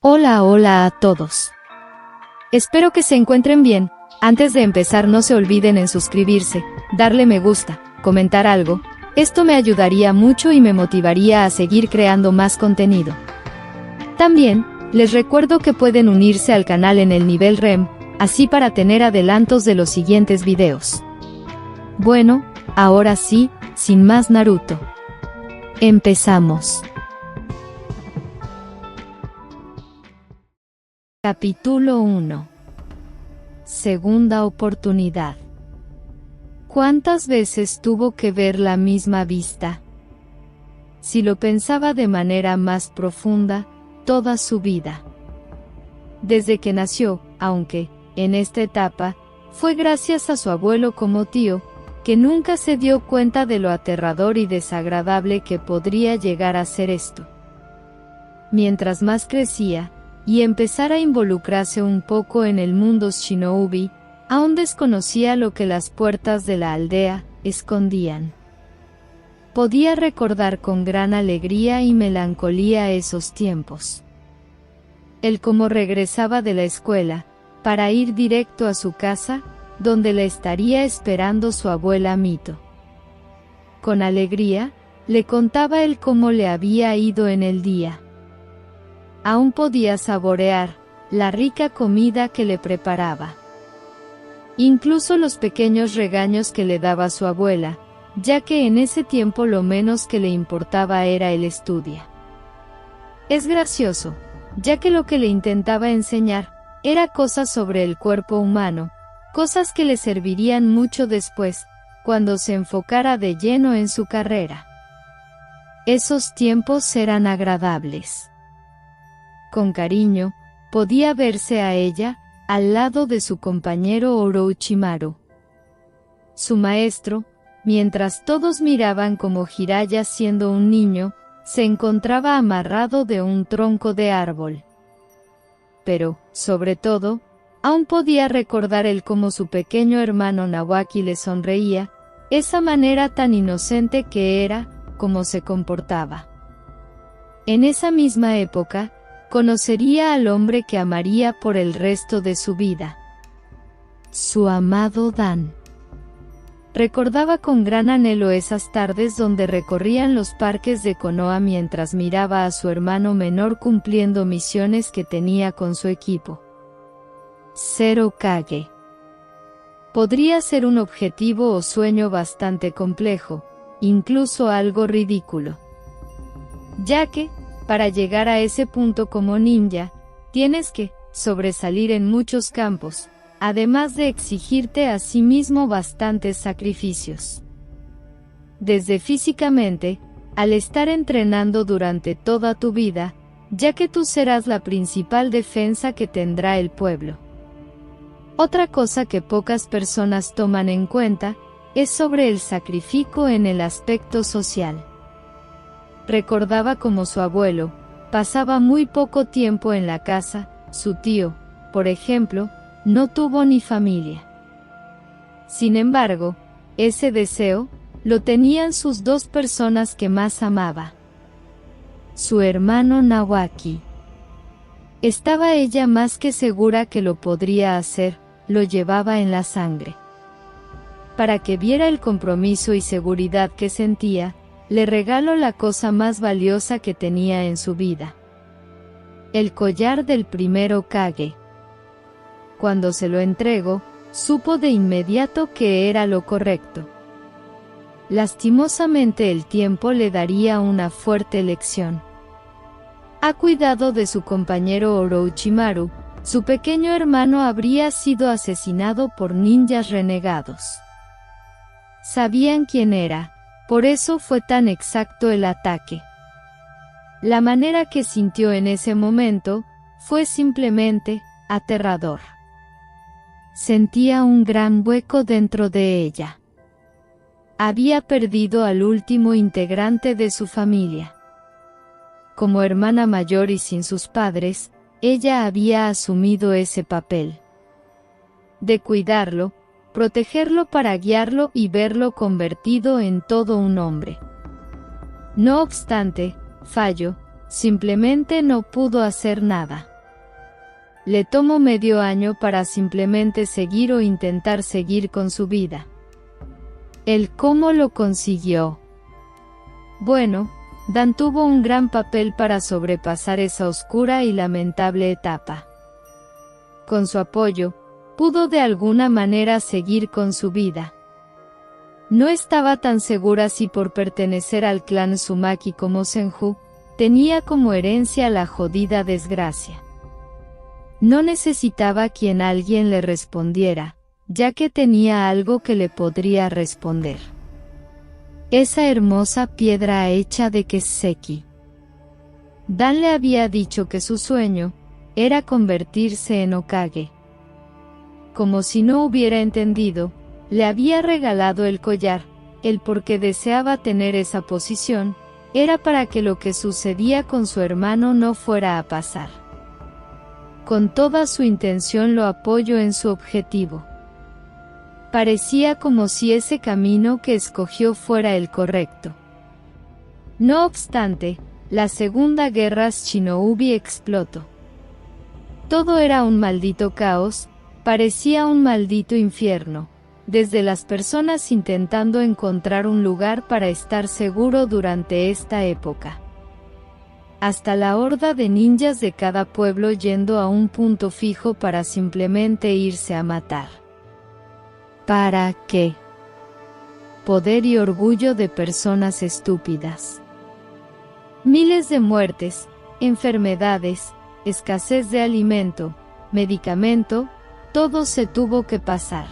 Hola a todos. Espero que se encuentren bien. Antes de empezar, no se olviden en suscribirse, darle me gusta, comentar algo. Esto me ayudaría mucho y me motivaría a seguir creando más contenido. También, les recuerdo que pueden unirse al canal en el nivel REM, así para tener adelantos de los siguientes videos. Bueno, ahora sí, sin más Naruto. Empezamos. Capítulo 1. Segunda oportunidad. ¿Cuántas veces tuvo que ver la misma vista? Si lo pensaba de manera más profunda, toda su vida. Desde que nació, aunque, en esta etapa, fue gracias a su abuelo como tío, que nunca se dio cuenta de lo aterrador y desagradable que podría llegar a ser esto. Mientras más crecía, y empezara a involucrarse un poco en el mundo shinobi, aún desconocía lo que las puertas de la aldea escondían. Podía recordar con gran alegría y melancolía esos tiempos. El cómo regresaba de la escuela, para ir directo a su casa, donde le estaría esperando su abuela Mito. Con alegría, le contaba el cómo le había ido en el día. Aún podía saborear la rica comida que le preparaba. Incluso los pequeños regaños que le daba su abuela, ya que en ese tiempo lo menos que le importaba era el estudio. Es gracioso, ya que lo que le intentaba enseñar era cosas sobre el cuerpo humano, cosas que le servirían mucho después, cuando se enfocara de lleno en su carrera. Esos tiempos eran agradables. Con cariño, podía verse a ella, al lado de su compañero Orochimaru. Su maestro, mientras todos miraban como Jiraiya siendo un niño, se encontraba amarrado de un tronco de árbol. Pero, sobre todo, aún podía recordar el cómo su pequeño hermano Nawaki le sonreía, esa manera tan inocente que era, cómo se comportaba. En esa misma época, conocería al hombre que amaría por el resto de su vida. Su amado Dan. Recordaba con gran anhelo esas tardes donde recorrían los parques de Konoha mientras miraba a su hermano menor cumpliendo misiones que tenía con su equipo. Ser Hokage. Podría ser un objetivo o sueño bastante complejo, incluso algo ridículo. Ya que, para llegar a ese punto como ninja, tienes que sobresalir en muchos campos, además de exigirte a sí mismo bastantes sacrificios. Desde físicamente, al estar entrenando durante toda tu vida, ya que tú serás la principal defensa que tendrá el pueblo. Otra cosa que pocas personas toman en cuenta, es sobre el sacrificio en el aspecto social. Recordaba como su abuelo pasaba muy poco tiempo en la casa, su tío, por ejemplo, no tuvo ni familia. Sin embargo, ese deseo lo tenían sus dos personas que más amaba. Su hermano Nawaki. Estaba ella más que segura que lo podría hacer, lo llevaba en la sangre. Para que viera el compromiso y seguridad que sentía, le regaló la cosa más valiosa que tenía en su vida. El collar del primer Hokage. Cuando se lo entregó, supo de inmediato que era lo correcto. Lastimosamente el tiempo le daría una fuerte lección. A cuidado de su compañero Orochimaru, su pequeño hermano habría sido asesinado por ninjas renegados. Sabían quién era. Por eso fue tan exacto el ataque. La manera que sintió en ese momento, fue simplemente, aterrador. Sentía un gran hueco dentro de ella. Había perdido al último integrante de su familia. Como hermana mayor y sin sus padres, ella había asumido ese papel. De cuidarlo, protegerlo para guiarlo y verlo convertido en todo un hombre. No obstante, falló, simplemente no pudo hacer nada. le tomó medio año para simplemente seguir o intentar seguir con su vida. ¿El cómo lo consiguió? Bueno, Dan tuvo un gran papel para sobrepasar esa oscura y lamentable etapa. Con su apoyo, pudo de alguna manera seguir con su vida. No estaba tan segura si por pertenecer al clan Uzumaki como Senju, tenía como herencia la jodida desgracia. No necesitaba quien alguien le respondiera, ya que tenía algo que le podría responder. Esa hermosa piedra hecha de Kiseki. Dan le había dicho que su sueño era convertirse en Hokage. Como si no hubiera entendido, le había regalado el collar. El por qué deseaba tener esa posición era para que lo que sucedía con su hermano no fuera a pasar. Con toda su intención lo apoyó en su objetivo. Parecía como si ese camino que escogió fuera el correcto. No obstante, la Segunda Guerra Shinobi explotó. Todo era un maldito caos, parecía un maldito infierno, desde las personas intentando encontrar un lugar para estar seguro durante esta época, hasta la horda de ninjas de cada pueblo yendo a un punto fijo para simplemente irse a matar. ¿Para qué? Poder y orgullo de personas estúpidas. Miles de muertes, enfermedades, escasez de alimento, medicamento, todo se tuvo que pasar.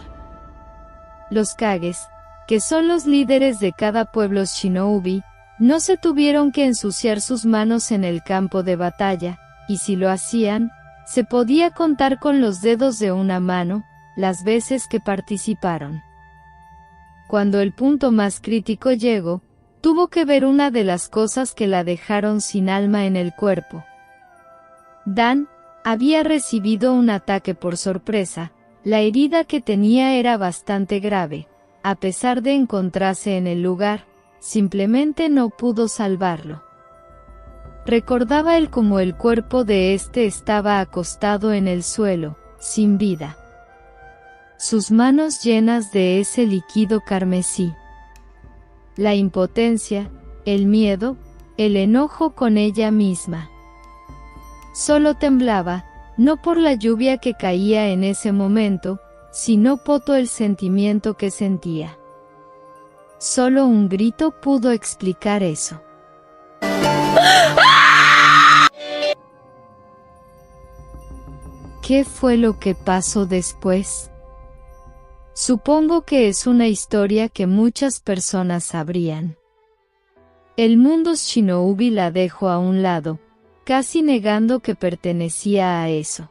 Los Kages, que son los líderes de cada pueblo Shinobi, no se tuvieron que ensuciar sus manos en el campo de batalla, y si lo hacían, se podía contar con los dedos de una mano, las veces que participaron. Cuando el punto más crítico llegó, tuvo que ver una de las cosas que la dejaron sin alma en el cuerpo. Dan había recibido un ataque por sorpresa. La herida que tenía era bastante grave. A pesar de encontrarse en el lugar, simplemente no pudo salvarlo. Recordaba él cómo el cuerpo de este estaba acostado en el suelo, sin vida. Sus manos llenas de ese líquido carmesí. La impotencia, el miedo, el enojo con ella misma. Solo temblaba, no por la lluvia que caía en ese momento, sino por todo el sentimiento que sentía. Solo un grito pudo explicar eso. ¿Qué fue lo que pasó después? Supongo que es una historia que muchas personas sabrían. El mundo Shinobi la dejó a un lado, casi negando que pertenecía a eso.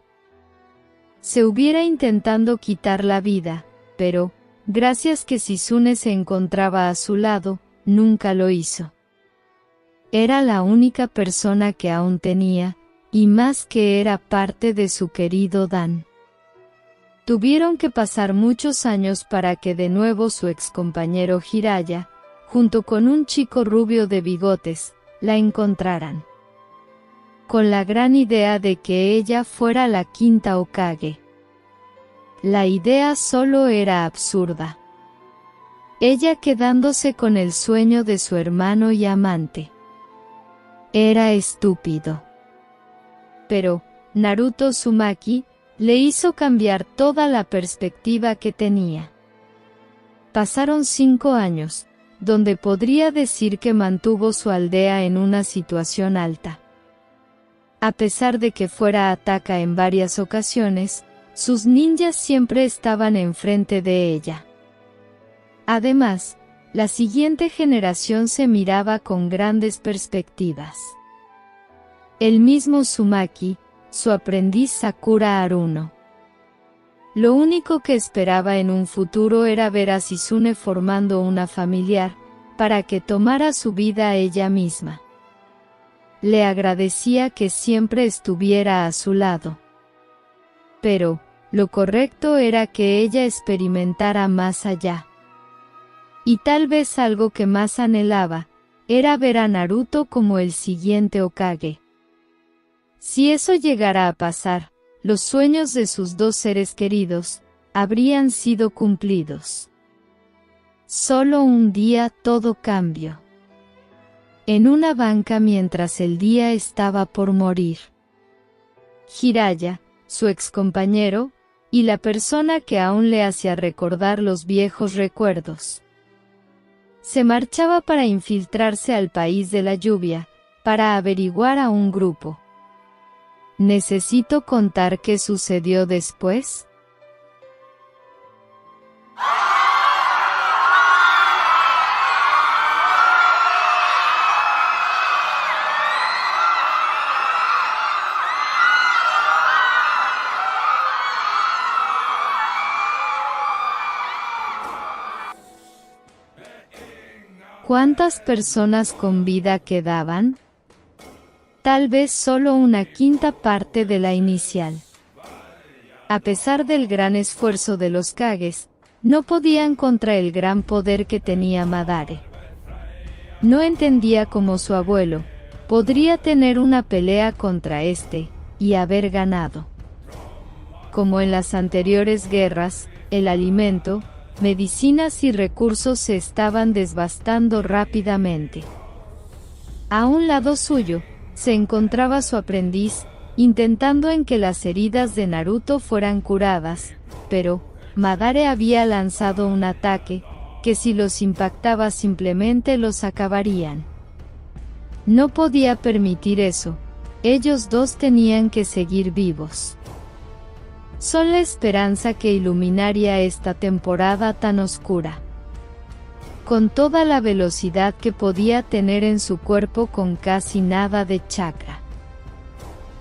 Se hubiera intentando quitar la vida, pero, gracias que Shizune se encontraba a su lado, nunca lo hizo. Era la única persona que aún tenía, y más que era parte de su querido Dan. Tuvieron que pasar muchos años para que de nuevo su excompañero Jiraiya, junto con un chico rubio de bigotes, la encontraran. Con la gran idea de que ella fuera la quinta Hokage. La idea solo era absurda. Ella quedándose con el sueño de su hermano y amante. Era estúpido. Pero, Naruto Uzumaki, le hizo cambiar toda la perspectiva que tenía. Pasaron 5 años, donde podría decir que mantuvo su aldea en una situación alta. A pesar de que fuera Ataka en varias ocasiones, sus ninjas siempre estaban enfrente de ella. Además, la siguiente generación se miraba con grandes perspectivas. El mismo Uzumaki, su aprendiz Sakura Haruno. Lo único que esperaba en un futuro era ver a Shizune formando una familiar, para que tomara su vida ella misma. Le agradecía que siempre estuviera a su lado. Pero, lo correcto era que ella experimentara más allá. Y tal vez algo que más anhelaba, era ver a Naruto como el siguiente Hokage. Si eso llegara a pasar, los sueños de sus dos seres queridos habrían sido cumplidos. Solo un día todo cambió. En una banca mientras el día estaba por morir, Jiraiya, su excompañero, y la persona que aún le hacía recordar los viejos recuerdos, se marchaba para infiltrarse al país de la lluvia, para averiguar a un grupo. ¿Necesito contar qué sucedió después? ¿Cuántas personas con vida quedaban? Tal vez solo una quinta parte de la inicial. A pesar del gran esfuerzo de los Kages, no podían contra el gran poder que tenía Madare. No entendía cómo su abuelo podría tener una pelea contra este y haber ganado. Como en las anteriores guerras, el alimento, medicinas y recursos se estaban desbastando rápidamente. A un lado suyo, se encontraba su aprendiz, intentando en que las heridas de Naruto fueran curadas, pero Madare había lanzado un ataque, que si los impactaba simplemente los acabarían. No podía permitir eso, ellos dos tenían que seguir vivos. Son la esperanza que iluminaría esta temporada tan oscura. Con toda la velocidad que podía tener en su cuerpo con casi nada de chakra.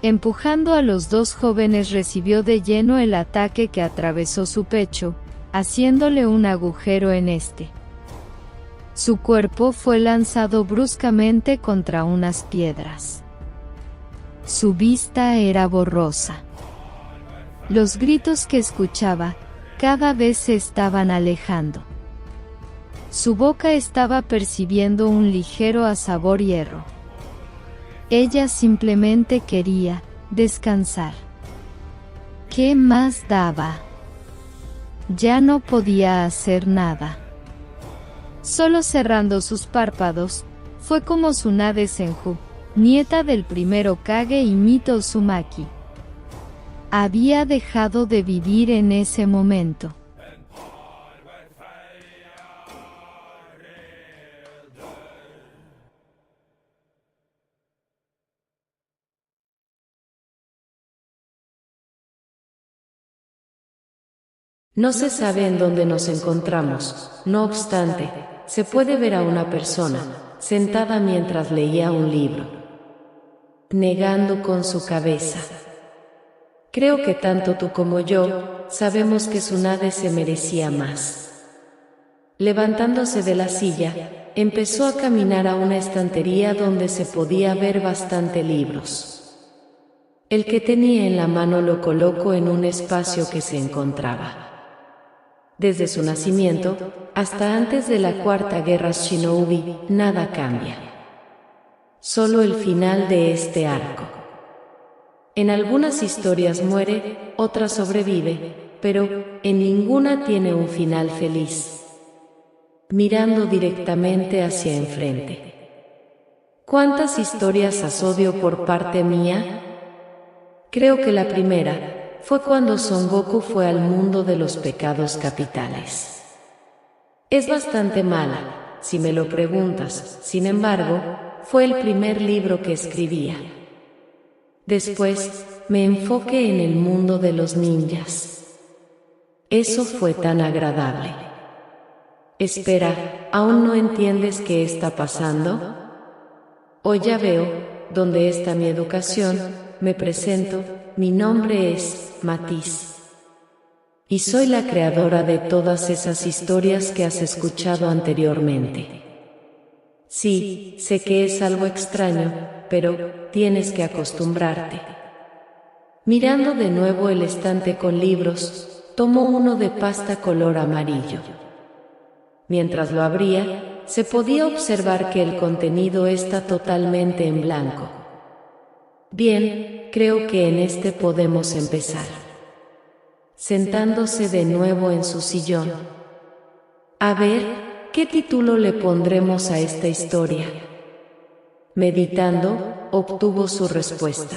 Empujando a los dos jóvenes recibió de lleno el ataque que atravesó su pecho, haciéndole un agujero en este. Su cuerpo fue lanzado bruscamente contra unas piedras. Su vista era borrosa. Los gritos que escuchaba, cada vez se estaban alejando. Su boca estaba percibiendo un ligero asabor hierro. Ella simplemente quería descansar. ¿Qué más daba? Ya no podía hacer nada. Solo cerrando sus párpados, fue como Tsunade Senju, nieta del primer Hokage y Mito Uzumaki. Había dejado de vivir en ese momento. No se sabe en dónde nos encontramos, no obstante, se puede ver a una persona, sentada mientras leía un libro, negando con su cabeza. Creo que tanto tú como yo, sabemos que Tsunade se merecía más. Levantándose de la silla, empezó a caminar a una estantería donde se podía ver bastante libros. El que tenía en la mano lo colocó en un espacio que se encontraba. Desde su nacimiento, hasta antes de la Cuarta Guerra Shinobi, nada cambia. Solo el final de este arco. En algunas historias muere, otras sobrevive, pero en ninguna tiene un final feliz. Mirando directamente hacia enfrente. ¿Cuántas historias has odio por parte mía? Creo que la primera fue cuando Son Goku fue al mundo de los pecados capitales. Es bastante mala, si me lo preguntas, sin embargo, fue el primer libro que escribía. Después, me enfoqué en el mundo de los ninjas. Eso fue tan agradable. Espera, ¿aún no entiendes qué está pasando? Hoy ya veo, dónde está mi educación, me presento, mi nombre es Matiz. Y soy la creadora de todas esas historias que has escuchado anteriormente. Sí, sé que es algo extraño, pero tienes que acostumbrarte. Mirando de nuevo el estante con libros, tomó uno de pasta color amarillo. Mientras lo abría, se podía observar que el contenido está totalmente en blanco. Bien, creo que en este podemos empezar. Sentándose de nuevo en su sillón. A ver, ¿qué título le pondremos a esta historia? Meditando, obtuvo su respuesta.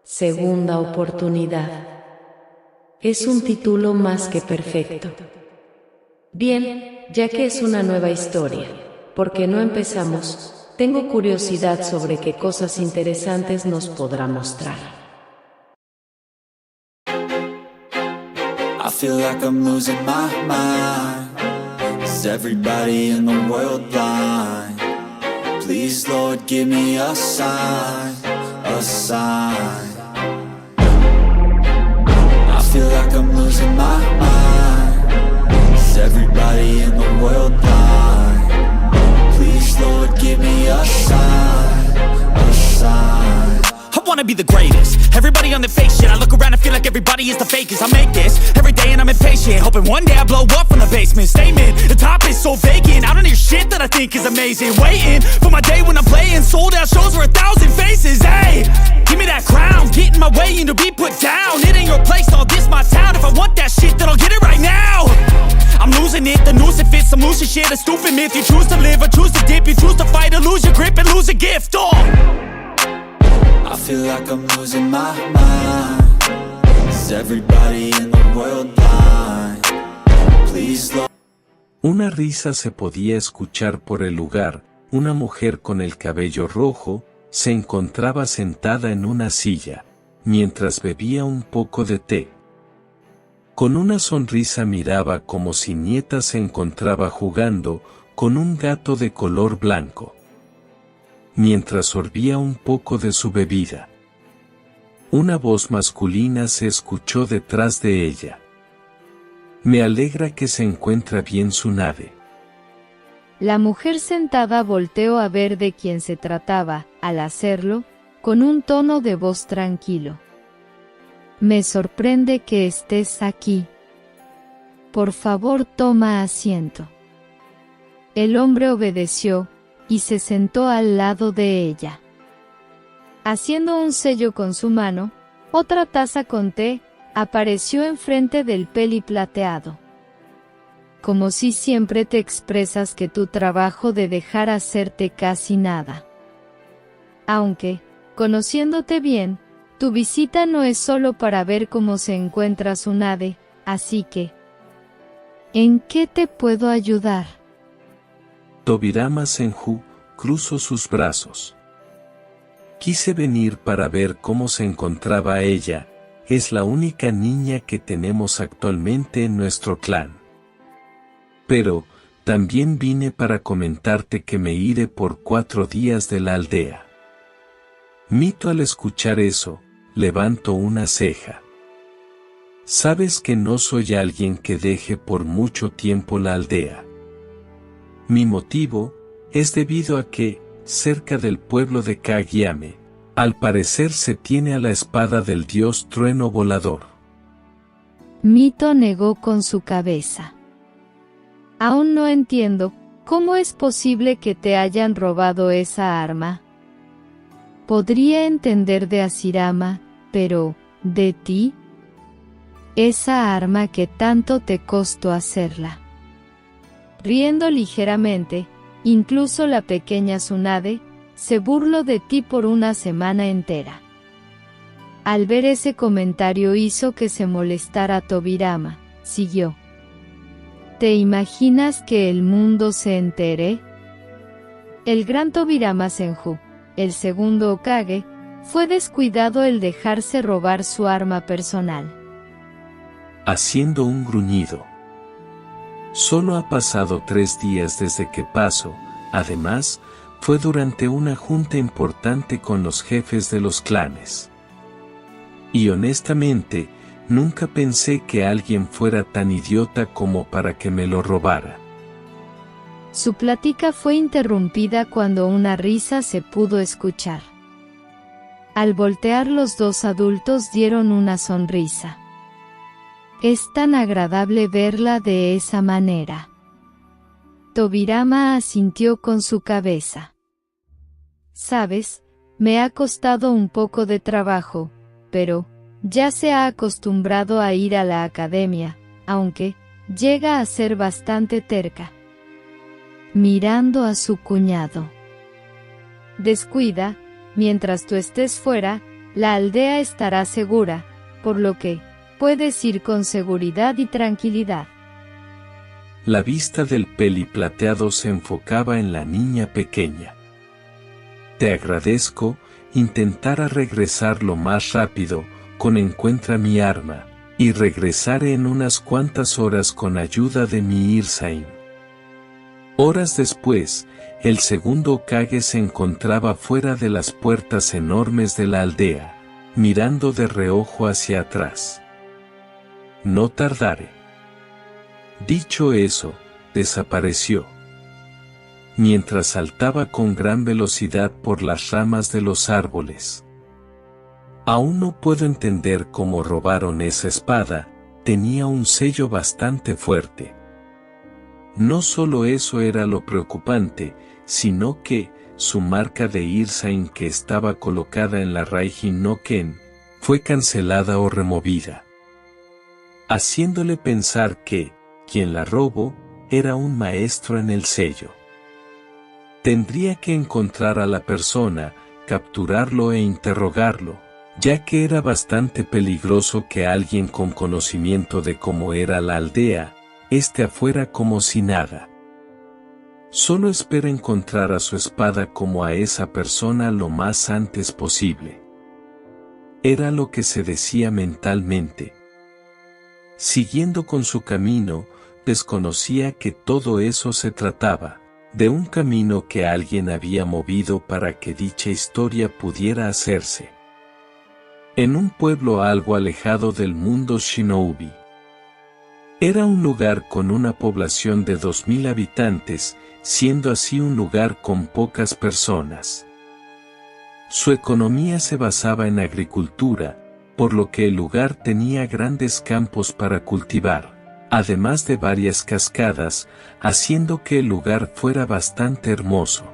Segunda oportunidad. Es un título más que perfecto. Bien, ya que es una nueva historia, ¿por qué no empezamos? Tengo curiosidad sobre qué cosas interesantes nos podrá mostrar. I feel like I'm losing my mind. Is everybody in the world blind? Please, Lord, give me a sign, a sign. I feel like I'm losing my mind. Is everybody in the world blind? Please, Lord, give me a sign, a sign. I wanna be the greatest. Everybody on the fake shit. I look around and feel like everybody is the fakest. I make this every day and I'm impatient, hoping one day I blow up from the basement. Statement, the top is so vacant. I don't hear shit that I think is amazing. Waiting for my day when I'm playing sold out shows for 1,000 faces. Hey, give me that crown, get in my way and to be put down. It ain't your place, all this my town. If I want that shit, then I'll get it right now. I'm losing it, the noose it fits. I'm losing shit, a stupid myth. You choose to live or choose to dip. You choose to fight or lose your grip and lose a gift. I feel like I'm losing my mind. Is everybody in the world blind? Please, Lord. Una risa se podía escuchar por el lugar. Una mujer con el cabello rojo se encontraba sentada en una silla, mientras bebía un poco de té. Con una sonrisa miraba como si nieta se encontraba jugando con un gato de color blanco, mientras sorbía un poco de su bebida. Una voz masculina se escuchó detrás de ella. Me alegra que se encuentra bien su nave. La mujer sentada volteó a ver de quién se trataba, al hacerlo, con un tono de voz tranquilo. Me sorprende que estés aquí. Por favor, toma asiento. El hombre obedeció, y se sentó al lado de ella. Haciendo un sello con su mano, otra taza con té apareció enfrente del peli plateado. Como si siempre te expresas que tu trabajo de dejar hacerte casi nada. Aunque, conociéndote bien, tu visita no es solo para ver cómo se encuentra su nave, así que... ¿En qué te puedo ayudar? Tobirama Senju cruzó sus brazos. Quise venir para ver cómo se encontraba ella, es la única niña que tenemos actualmente en nuestro clan. Pero, también vine para comentarte que me iré por 4 días de la aldea. Mito al escuchar eso, levantó una ceja. Sabes que no soy alguien que deje por mucho tiempo la aldea. Mi motivo es debido a que, cerca del pueblo de Kageyame, al parecer se tiene a la espada del dios trueno volador. Mito negó con su cabeza. Aún no entiendo, ¿cómo es posible que te hayan robado esa arma? Podría entender de Hashirama, pero, ¿de ti? Esa arma que tanto te costó hacerla. Riendo ligeramente, incluso la pequeña Tsunade se burló de ti por una semana entera. Al ver ese comentario hizo que se molestara Tobirama, siguió. ¿Te imaginas que el mundo se entere? El gran Tobirama Senju, el segundo Hokage, fue descuidado el dejarse robar su arma personal. Haciendo un gruñido. Solo ha pasado 3 días desde que pasó, además, fue durante una junta importante con los jefes de los clanes. Y honestamente, nunca pensé que alguien fuera tan idiota como para que me lo robara. Su plática fue interrumpida cuando una risa se pudo escuchar. Al voltear los 2 adultos dieron una sonrisa. Es tan agradable verla de esa manera. Tobirama asintió con su cabeza. Sabes, Me ha costado un poco de trabajo, pero ya se ha acostumbrado a ir a la academia, aunque llega a ser bastante terca. Mirando a su cuñado. Descuida, mientras tú estés fuera, la aldea estará segura, por lo que puedes ir con seguridad y tranquilidad. La vista del peli plateado se enfocaba en la niña pequeña. Te agradezco, intentara regresar lo más rápido, con encuentra mi arma, y regresaré en unas cuantas horas con ayuda de mi Irsain. Horas después, el segundo Hokage se encontraba fuera de las puertas enormes de la aldea, mirando de reojo hacia atrás. No tardaré. Dicho eso, desapareció. Mientras saltaba con gran velocidad por las ramas de los árboles. Aún no puedo entender cómo robaron esa espada, tenía un sello bastante fuerte. No solo eso era lo preocupante, sino que, su marca de Irsain que estaba colocada en la Raijin no Ken, fue cancelada o removida. Haciéndole pensar que, quien la robó, era un maestro en el sello. Tendría que encontrar a la persona, capturarlo e interrogarlo, ya que era bastante peligroso que alguien con conocimiento de cómo era la aldea, esté afuera como si nada. Solo espera encontrar a su espada como a esa persona lo más antes posible. Era lo que se decía mentalmente. Siguiendo con su camino, desconocía que todo eso se trataba de un camino que alguien había movido para que dicha historia pudiera hacerse. En un pueblo algo alejado del mundo shinobi. Era un lugar con una población de 2000 habitantes, siendo así un lugar con pocas personas. Su economía se basaba en agricultura, por lo que el lugar tenía grandes campos para cultivar, además de varias cascadas, haciendo que el lugar fuera bastante hermoso.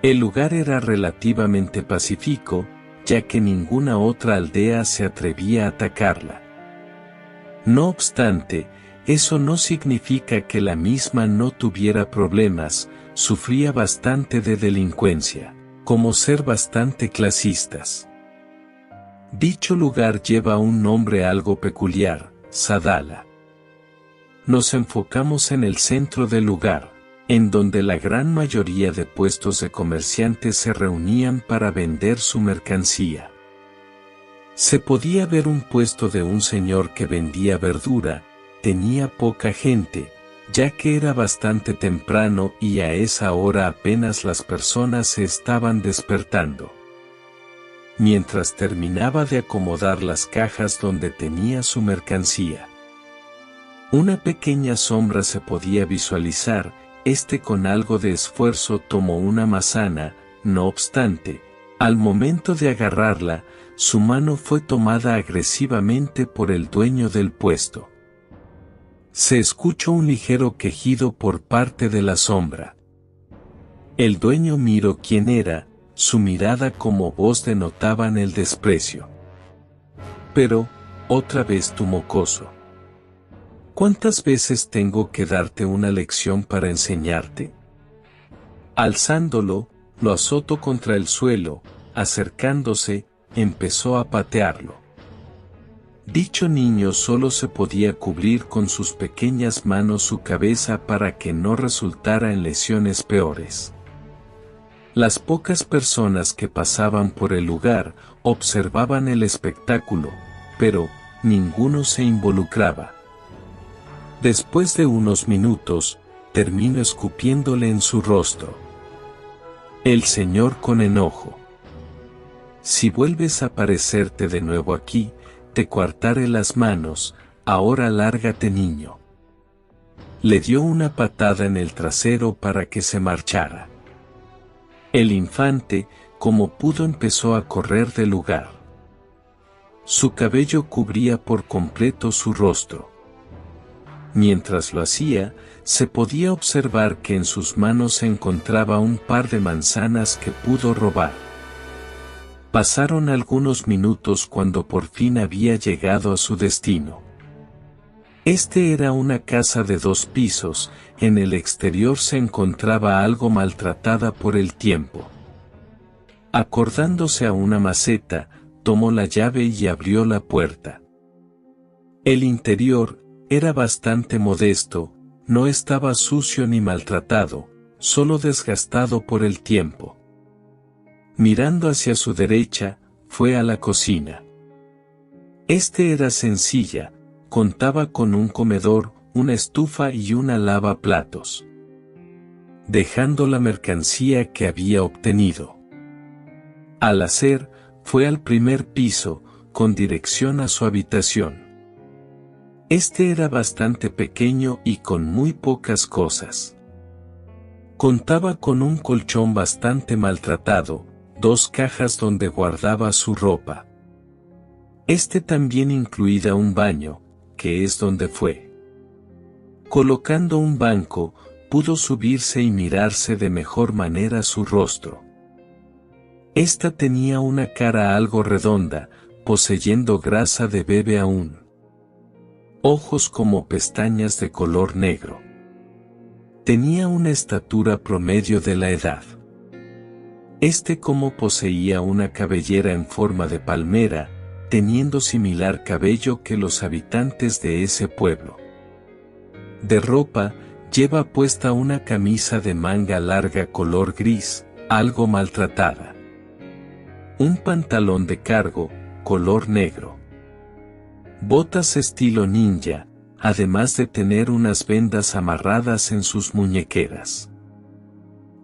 El lugar era relativamente pacífico, ya que ninguna otra aldea se atrevía a atacarla. No obstante, eso no significa que la misma no tuviera problemas, sufría bastante de delincuencia, como ser bastante clasistas. Dicho lugar lleva un nombre algo peculiar, Sadala. Nos enfocamos en el centro del lugar, en donde la gran mayoría de puestos de comerciantes se reunían para vender su mercancía. Se podía ver un puesto de un señor que vendía verdura, tenía poca gente, ya que era bastante temprano y a esa hora apenas las personas se estaban despertando. Mientras terminaba de acomodar las cajas donde tenía su mercancía. Una pequeña sombra se podía visualizar, con algo de esfuerzo tomó una manzana, no obstante, al momento de agarrarla, su mano fue tomada agresivamente por el dueño del puesto. Se escuchó un ligero quejido por parte de la sombra. El dueño miró quién era, su mirada como voz denotaban el desprecio. Pero, otra vez tu mocoso. ¿Cuántas veces tengo que darte una lección para enseñarte? Alzándolo, lo azotó contra el suelo, acercándose, empezó a patearlo. Dicho niño solo se podía cubrir con sus pequeñas manos su cabeza para que no resultara en lesiones peores. Las pocas personas que pasaban por el lugar observaban el espectáculo, pero ninguno se involucraba. Después de unos minutos, terminó escupiéndole en su rostro. El señor con enojo. Si vuelves a aparecerte de nuevo aquí, te cortaré las manos, ahora lárgate niño. Le dio una patada en el trasero para que se marchara. El infante, como pudo, empezó a correr del lugar. Su cabello cubría por completo su rostro. Mientras lo hacía, se podía observar que en sus manos se encontraba un par de manzanas que pudo robar. Pasaron algunos minutos cuando por fin había llegado a su destino. Este era una casa de 2 pisos, en el exterior se encontraba algo maltratada por el tiempo. Acordándose a una maceta, tomó la llave y abrió la puerta. El interior era bastante modesto, no estaba sucio ni maltratado, solo desgastado por el tiempo. Mirando hacia su derecha, fue a la cocina. Este era sencilla, contaba con un comedor, una estufa y una lavaplatos. Dejando la mercancía que había obtenido. Al hacer, fue al primer piso, con dirección a su habitación. Este era bastante pequeño y con muy pocas cosas. Contaba con un colchón bastante maltratado, 2 cajas donde guardaba su ropa. Este también incluía un baño, que es donde fue. Colocando un banco, pudo subirse y mirarse de mejor manera su rostro. Esta tenía una cara algo redonda, poseyendo grasa de bebé aún. Ojos como pestañas de color negro. Tenía una estatura promedio de la edad. Este como poseía una cabellera en forma de palmera, teniendo similar cabello que los habitantes de ese pueblo. De ropa, lleva puesta una camisa de manga larga color gris, algo maltratada. Un pantalón de cargo, color negro. Botas estilo ninja, además de tener unas vendas amarradas en sus muñequeras.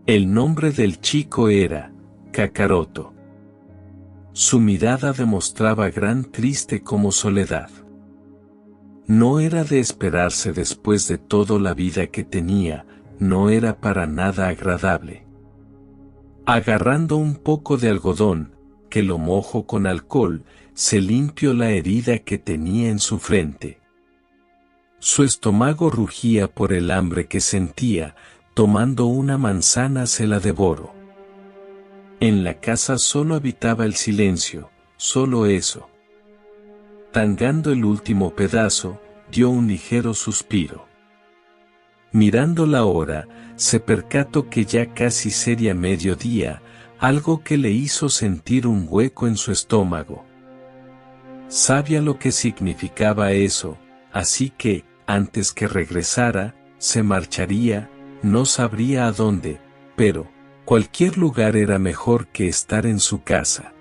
El nombre del chico era Kakaroto. Su mirada demostraba gran triste como soledad. No era de esperarse después de toda la vida que tenía, no era para nada agradable. Agarrando un poco de algodón, que lo mojó con alcohol, se limpió la herida que tenía en su frente. Su estómago rugía por el hambre que sentía, tomando una manzana se la devoró. En la casa solo habitaba el silencio, solo eso. Tangando el último pedazo, dio un ligero suspiro. Mirando la hora, se percató que ya casi sería mediodía, algo que le hizo sentir un hueco en su estómago. Sabía lo que significaba eso, así que, antes que regresara, se marcharía, no sabría a dónde, pero, cualquier lugar era mejor que estar en su casa.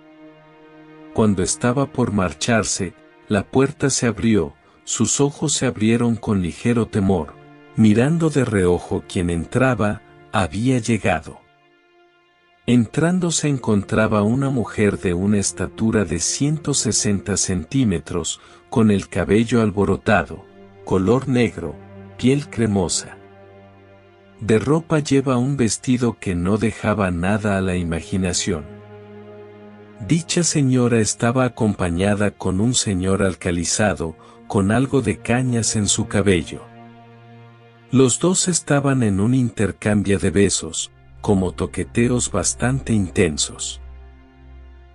Cuando estaba por marcharse, la puerta se abrió, sus ojos se abrieron con ligero temor, mirando de reojo quien entraba, había llegado. Entrando se encontraba una mujer de una estatura de 160 centímetros, con el cabello alborotado, color negro, piel cremosa. De ropa lleva un vestido que no dejaba nada a la imaginación. Dicha señora estaba acompañada con un señor alcalizado, con algo de cañas en su cabello. Los dos estaban en un intercambio de besos, como toqueteos bastante intensos.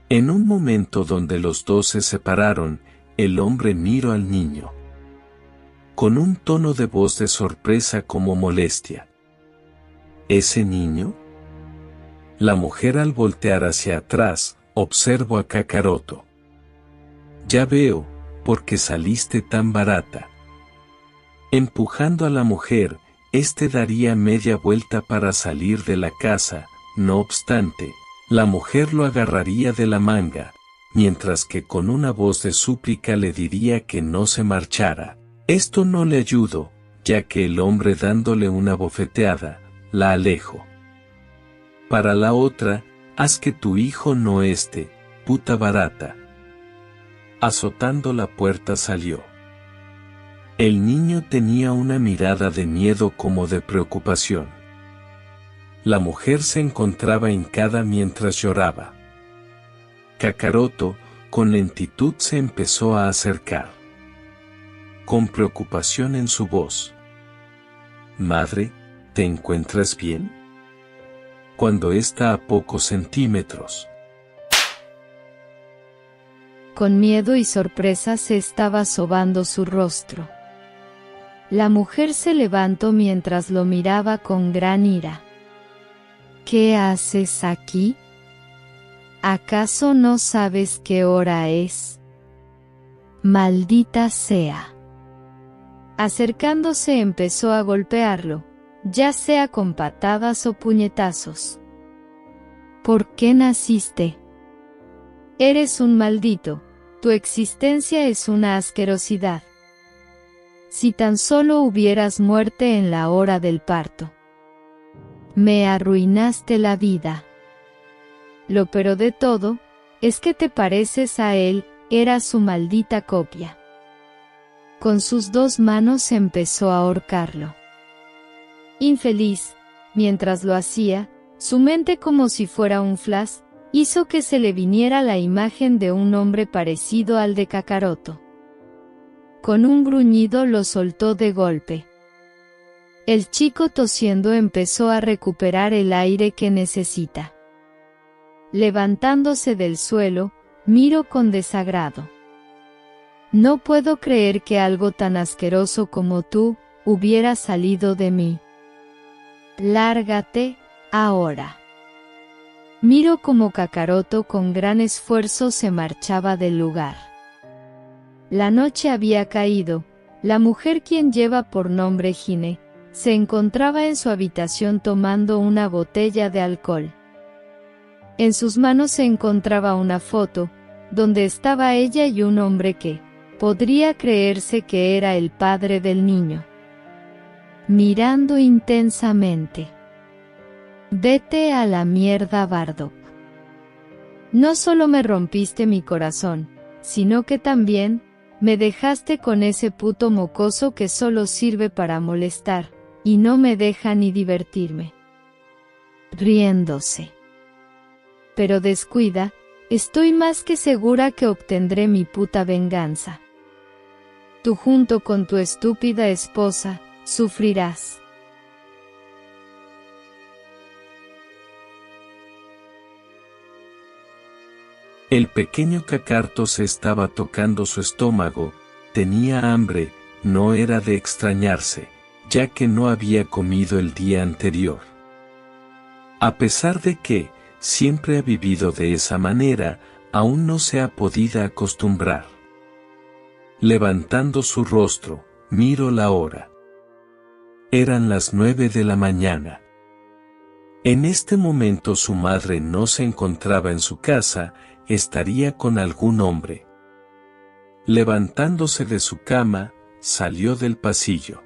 En un momento donde los dos se separaron, el hombre miró al niño. Con un tono de voz de sorpresa como molestia. ¿Ese niño? La mujer al voltear hacia atrás, observó a Kakaroto. Ya veo, ¿por qué saliste tan barata? Empujando a la mujer, daría media vuelta para salir de la casa, no obstante, la mujer lo agarraría de la manga, mientras que con una voz de súplica le diría que no se marchara. Esto no le ayudó, ya que el hombre dándole una bofeteada, la alejó. Para la otra, haz que tu hijo no esté, puta barata. Azotando la puerta salió. El niño tenía una mirada de miedo como de preocupación. La mujer se encontraba hincada mientras lloraba. Kakaroto, con lentitud se empezó a acercar. Con preocupación en su voz. Madre, ¿te encuentras bien? Cuando está a pocos centímetros. con miedo y sorpresa se estaba sobando su rostro. La mujer se levantó mientras lo miraba con gran ira. ¿Qué haces aquí? ¿Acaso no sabes qué hora es? Maldita sea. Acercándose empezó a golpearlo, ya sea con patadas o puñetazos. ¿Por qué naciste? Eres un maldito, tu existencia es una asquerosidad. Si tan solo hubieras muerto en la hora del parto. Me arruinaste la vida. Lo peor de todo, es que te pareces a él, era su maldita copia. Con sus 2 manos empezó a ahorcarlo. Infeliz, mientras lo hacía, su mente como si fuera un flash, hizo que se le viniera la imagen de un hombre parecido al de Kakaroto. Con un gruñido lo soltó de golpe. El chico tosiendo empezó a recuperar el aire que necesita. Levantándose del suelo, miró con desagrado. No puedo creer que algo tan asqueroso como tú, hubiera salido de mí. Lárgate, ahora. Miró como Kakaroto con gran esfuerzo se marchaba del lugar. La noche había caído, la mujer quien lleva por nombre Hine, se encontraba en su habitación tomando una botella de alcohol. En sus manos se encontraba una foto, donde estaba ella y un hombre que, podría creerse que era el padre del niño. Mirando intensamente. Vete a la mierda, Bardock. No solo me rompiste mi corazón, sino que también, me dejaste con ese puto mocoso que solo sirve para molestar, y no me deja ni divertirme. Riéndose. Pero descuida, estoy más que segura que obtendré mi puta venganza. Tú junto con tu estúpida esposa, sufrirás. El pequeño Cacarto se estaba tocando su estómago, tenía hambre, no era de extrañarse, ya que no había comido el día anterior. A pesar de que, siempre ha vivido de esa manera, aún no se ha podido acostumbrar. Levantando su rostro, miró la hora. Eran las 9 de la mañana. En este momento su madre no se encontraba en su casa, estaría con algún hombre. Levantándose de su cama, salió del pasillo.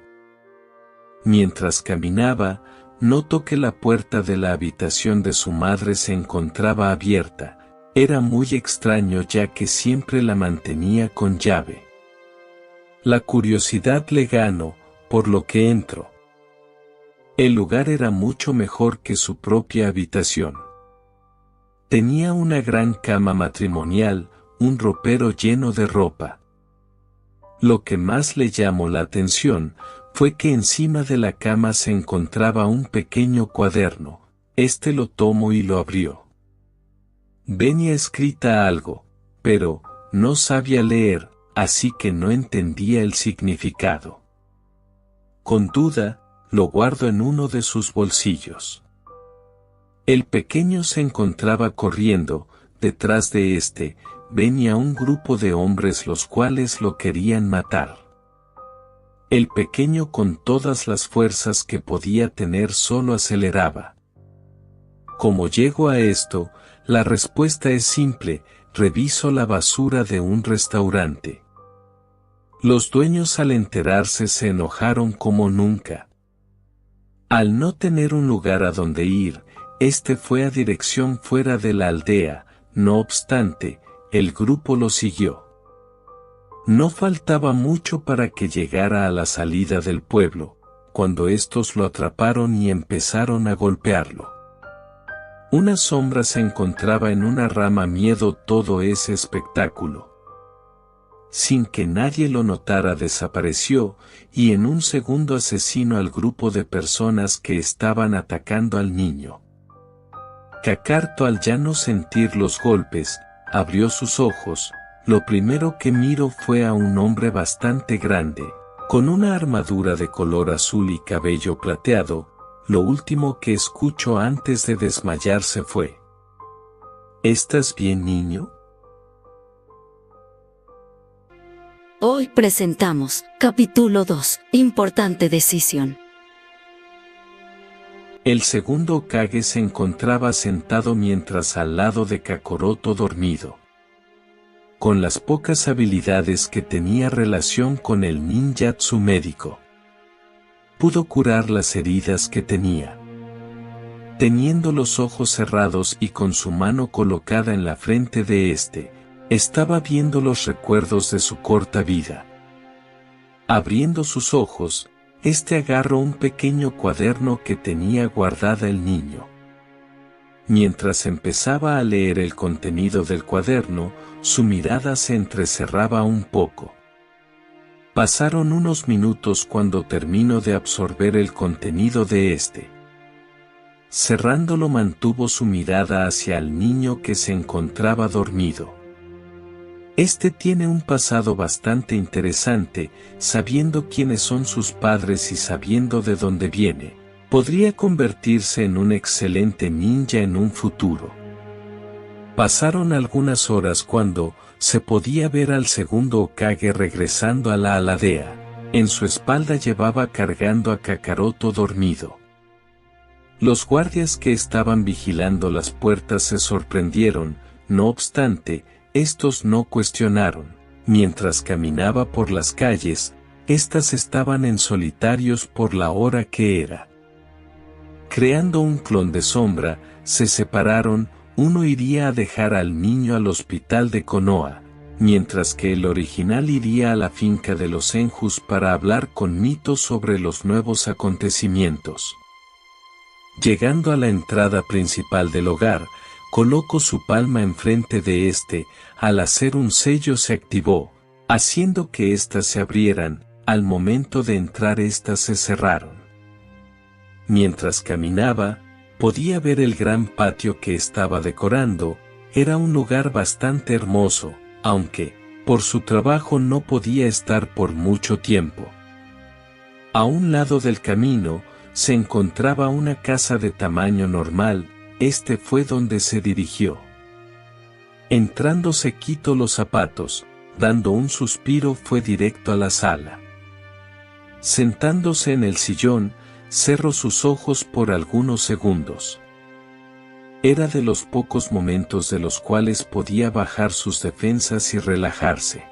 Mientras caminaba, notó que la puerta de la habitación de su madre se encontraba abierta. Era muy extraño ya que siempre la mantenía con llave. La curiosidad le ganó, por lo que entró. El lugar era mucho mejor que su propia habitación. Tenía una gran cama matrimonial, un ropero lleno de ropa. Lo que más le llamó la atención fue que encima de la cama se encontraba un pequeño cuaderno. Lo tomó y lo abrió. Venía escrita algo, pero no sabía leer, así que no entendía el significado. Con duda, lo guardó en uno de sus bolsillos. El pequeño se encontraba corriendo, detrás de venía un grupo de hombres los cuales lo querían matar. El pequeño con todas las fuerzas que podía tener solo aceleraba. ¿Cómo llegó a esto? La respuesta es simple, revisó la basura de un restaurante. Los dueños al enterarse se enojaron como nunca. Al no tener un lugar a donde ir, fue a dirección fuera de la aldea, no obstante, el grupo lo siguió. No faltaba mucho para que llegara a la salida del pueblo, cuando estos lo atraparon y empezaron a golpearlo. Una sombra se encontraba en una rama miedo todo ese espectáculo. Sin que nadie lo notara desapareció, y en un segundo asesinó al grupo de personas que estaban atacando al niño. Cacarto al ya no sentir los golpes, abrió sus ojos, lo primero que miro fue a un hombre bastante grande, con una armadura de color azul y cabello plateado. Lo último que escucho antes de desmayarse fue: ¿estás bien, niño? Hoy presentamos, capítulo 2, importante decisión. El segundo Hokage se encontraba sentado mientras al lado de Kakaroto dormido. Con las pocas habilidades que tenía relación con el ninjatsu médico, pudo curar las heridas que tenía. Teniendo los ojos cerrados y con su mano colocada en la frente de este, estaba viendo los recuerdos de su corta vida. Abriendo sus ojos, este agarró un pequeño cuaderno que tenía guardada el niño. Mientras empezaba a leer el contenido del cuaderno, su mirada se entrecerraba un poco. Pasaron unos minutos cuando terminó de absorber el contenido de este. Cerrándolo, mantuvo su mirada hacia el niño que se encontraba dormido. Este tiene un pasado bastante interesante, sabiendo quiénes son sus padres y sabiendo de dónde viene. Podría convertirse en un excelente ninja en un futuro. Pasaron algunas horas cuando se podía ver al segundo Hokage regresando a la aldea. En su espalda llevaba cargando a Kakaroto dormido. Los guardias que estaban vigilando las puertas se sorprendieron, no obstante, estos no cuestionaron. Mientras caminaba por las calles, estas estaban en solitarios por la hora que era. Creando un clon de sombra, se separaron. Uno iría a dejar al niño al hospital de Konoha, mientras que el original iría a la finca de los Senjus para hablar con Mito sobre los nuevos acontecimientos. Llegando a la entrada principal del hogar, colocó su palma enfrente de este. Al hacer un sello se activó, haciendo que éstas se abrieran. Al momento de entrar, éstas se cerraron. Mientras caminaba, podía ver el gran patio que estaba decorando. Era un lugar bastante hermoso, aunque, por su trabajo no podía estar por mucho tiempo. A un lado del camino, se encontraba una casa de tamaño normal. Este fue donde se dirigió. Entrando se quitó los zapatos, dando un suspiro fue directo a la sala. Sentándose en el sillón, cerró sus ojos por algunos segundos. Era de los pocos momentos de los cuales podía bajar sus defensas y relajarse.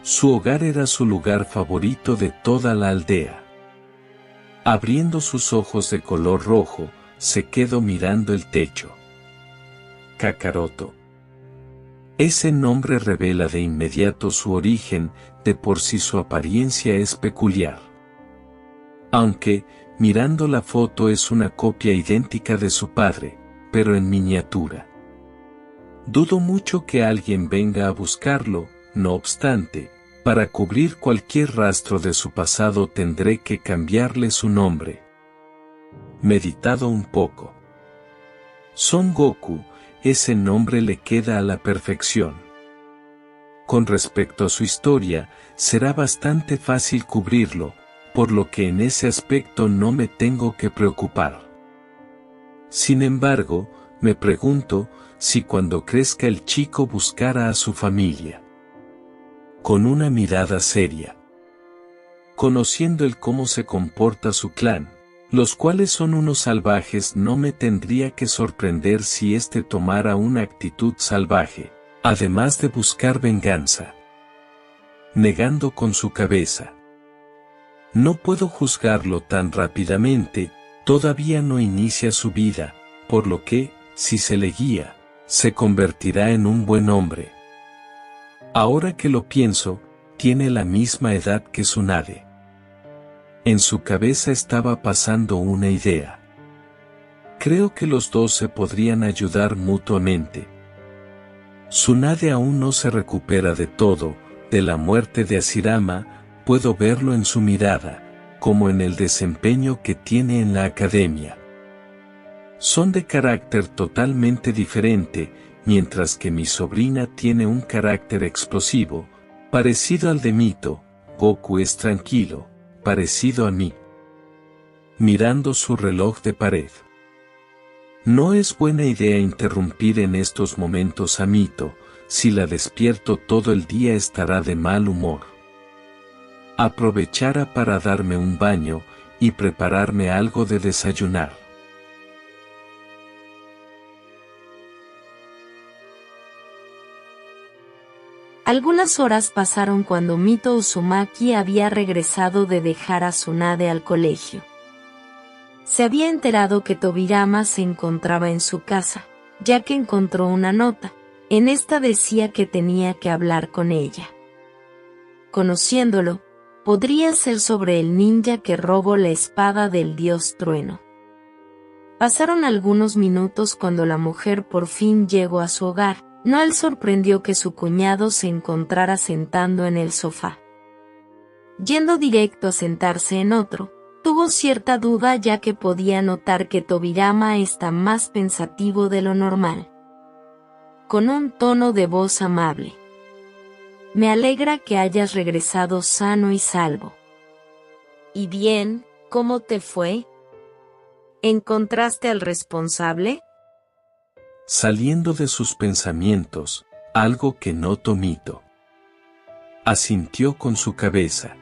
Su hogar era su lugar favorito de toda la aldea. Abriendo sus ojos de color rojo, se quedó mirando el techo. Kakaroto. Ese nombre revela de inmediato su origen, de por sí su apariencia es peculiar. Aunque, mirando la foto es una copia idéntica de su padre, pero en miniatura. Dudo mucho que alguien venga a buscarlo, no obstante, para cubrir cualquier rastro de su pasado tendré que cambiarle su nombre. Meditado un poco. Son Goku, ese nombre le queda a la perfección. Con respecto a su historia, será bastante fácil cubrirlo, por lo que en ese aspecto no me tengo que preocupar. Sin embargo, me pregunto, si cuando crezca el chico buscara a su familia. Con una mirada seria. Conociendo el cómo se comporta su clan, los cuales son unos salvajes, no me tendría que sorprender si éste tomara una actitud salvaje, además de buscar venganza. Negando con su cabeza. No puedo juzgarlo tan rápidamente, todavía no inicia su vida, por lo que, si se le guía, se convertirá en un buen hombre. Ahora que lo pienso, tiene la misma edad que Tsunade. En su cabeza estaba pasando una idea. Creo que los dos se podrían ayudar mutuamente. Tsunade aún no se recupera de todo, de la muerte de Hashirama, puedo verlo en su mirada, como en el desempeño que tiene en la academia. Son de carácter totalmente diferente, mientras que mi sobrina tiene un carácter explosivo, parecido al de Mito. Goku es tranquilo, parecido a mí. Mirando su reloj de pared. No es buena idea interrumpir en estos momentos a Mito, si la despierto todo el día estará de mal humor. Aprovechara para darme un baño y prepararme algo de desayunar. Algunas horas pasaron cuando Mito Uzumaki había regresado de dejar a Tsunade al colegio. Se había enterado que Tobirama se encontraba en su casa, ya que encontró una nota. En esta decía que tenía que hablar con ella. Conociéndolo, podría ser sobre el ninja que robó la espada del dios trueno. Pasaron algunos minutos cuando la mujer por fin llegó a su hogar. Noel sorprendió que su cuñado se encontrara sentando en el sofá. Yendo directo a sentarse en otro, tuvo cierta duda ya que podía notar que Tobirama está más pensativo de lo normal. Con un tono de voz amable. Me alegra que hayas regresado sano y salvo. ¿Y bien, cómo te fue? ¿Encontraste al responsable? Saliendo de sus pensamientos, algo que notó Mito. Asintió con su cabeza.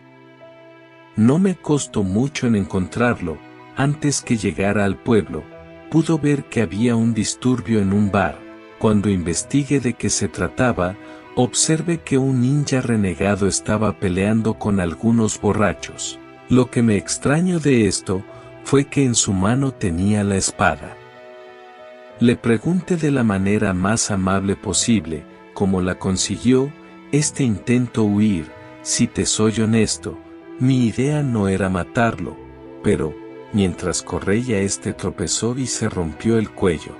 No me costó mucho en encontrarlo. Antes que llegara al pueblo, pudo ver que había un disturbio en un bar. Cuando investigué de qué se trataba, observé que un ninja renegado estaba peleando con algunos borrachos. Lo que me extrañó de esto fue que en su mano tenía la espada. Le pregunté de la manera más amable posible cómo la consiguió. Este intento huir. Si te soy honesto, mi idea no era matarlo, pero, mientras corría tropezó y se rompió el cuello.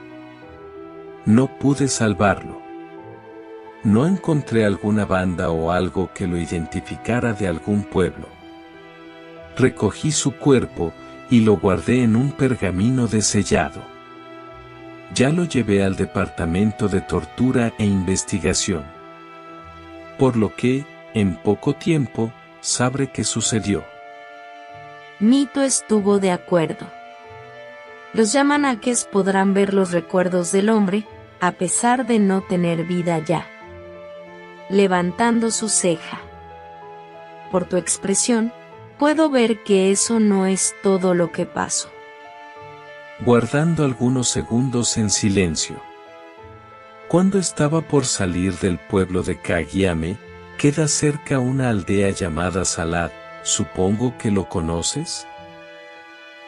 No pude salvarlo. No encontré alguna banda o algo que lo identificara de algún pueblo. Recogí su cuerpo y lo guardé en un pergamino desellado. Ya lo llevé al departamento de tortura e investigación. Por lo que, en poco tiempo, sabré qué sucedió. Mito estuvo de acuerdo. Los Yamanakes podrán ver los recuerdos del hombre, a pesar de no tener vida ya. Levantando su ceja. Por tu expresión, puedo ver que eso no es todo lo que pasó. Guardando algunos segundos en silencio. Cuando estaba por salir del pueblo de Kageyame, queda cerca una aldea llamada Salad. Supongo que lo conoces.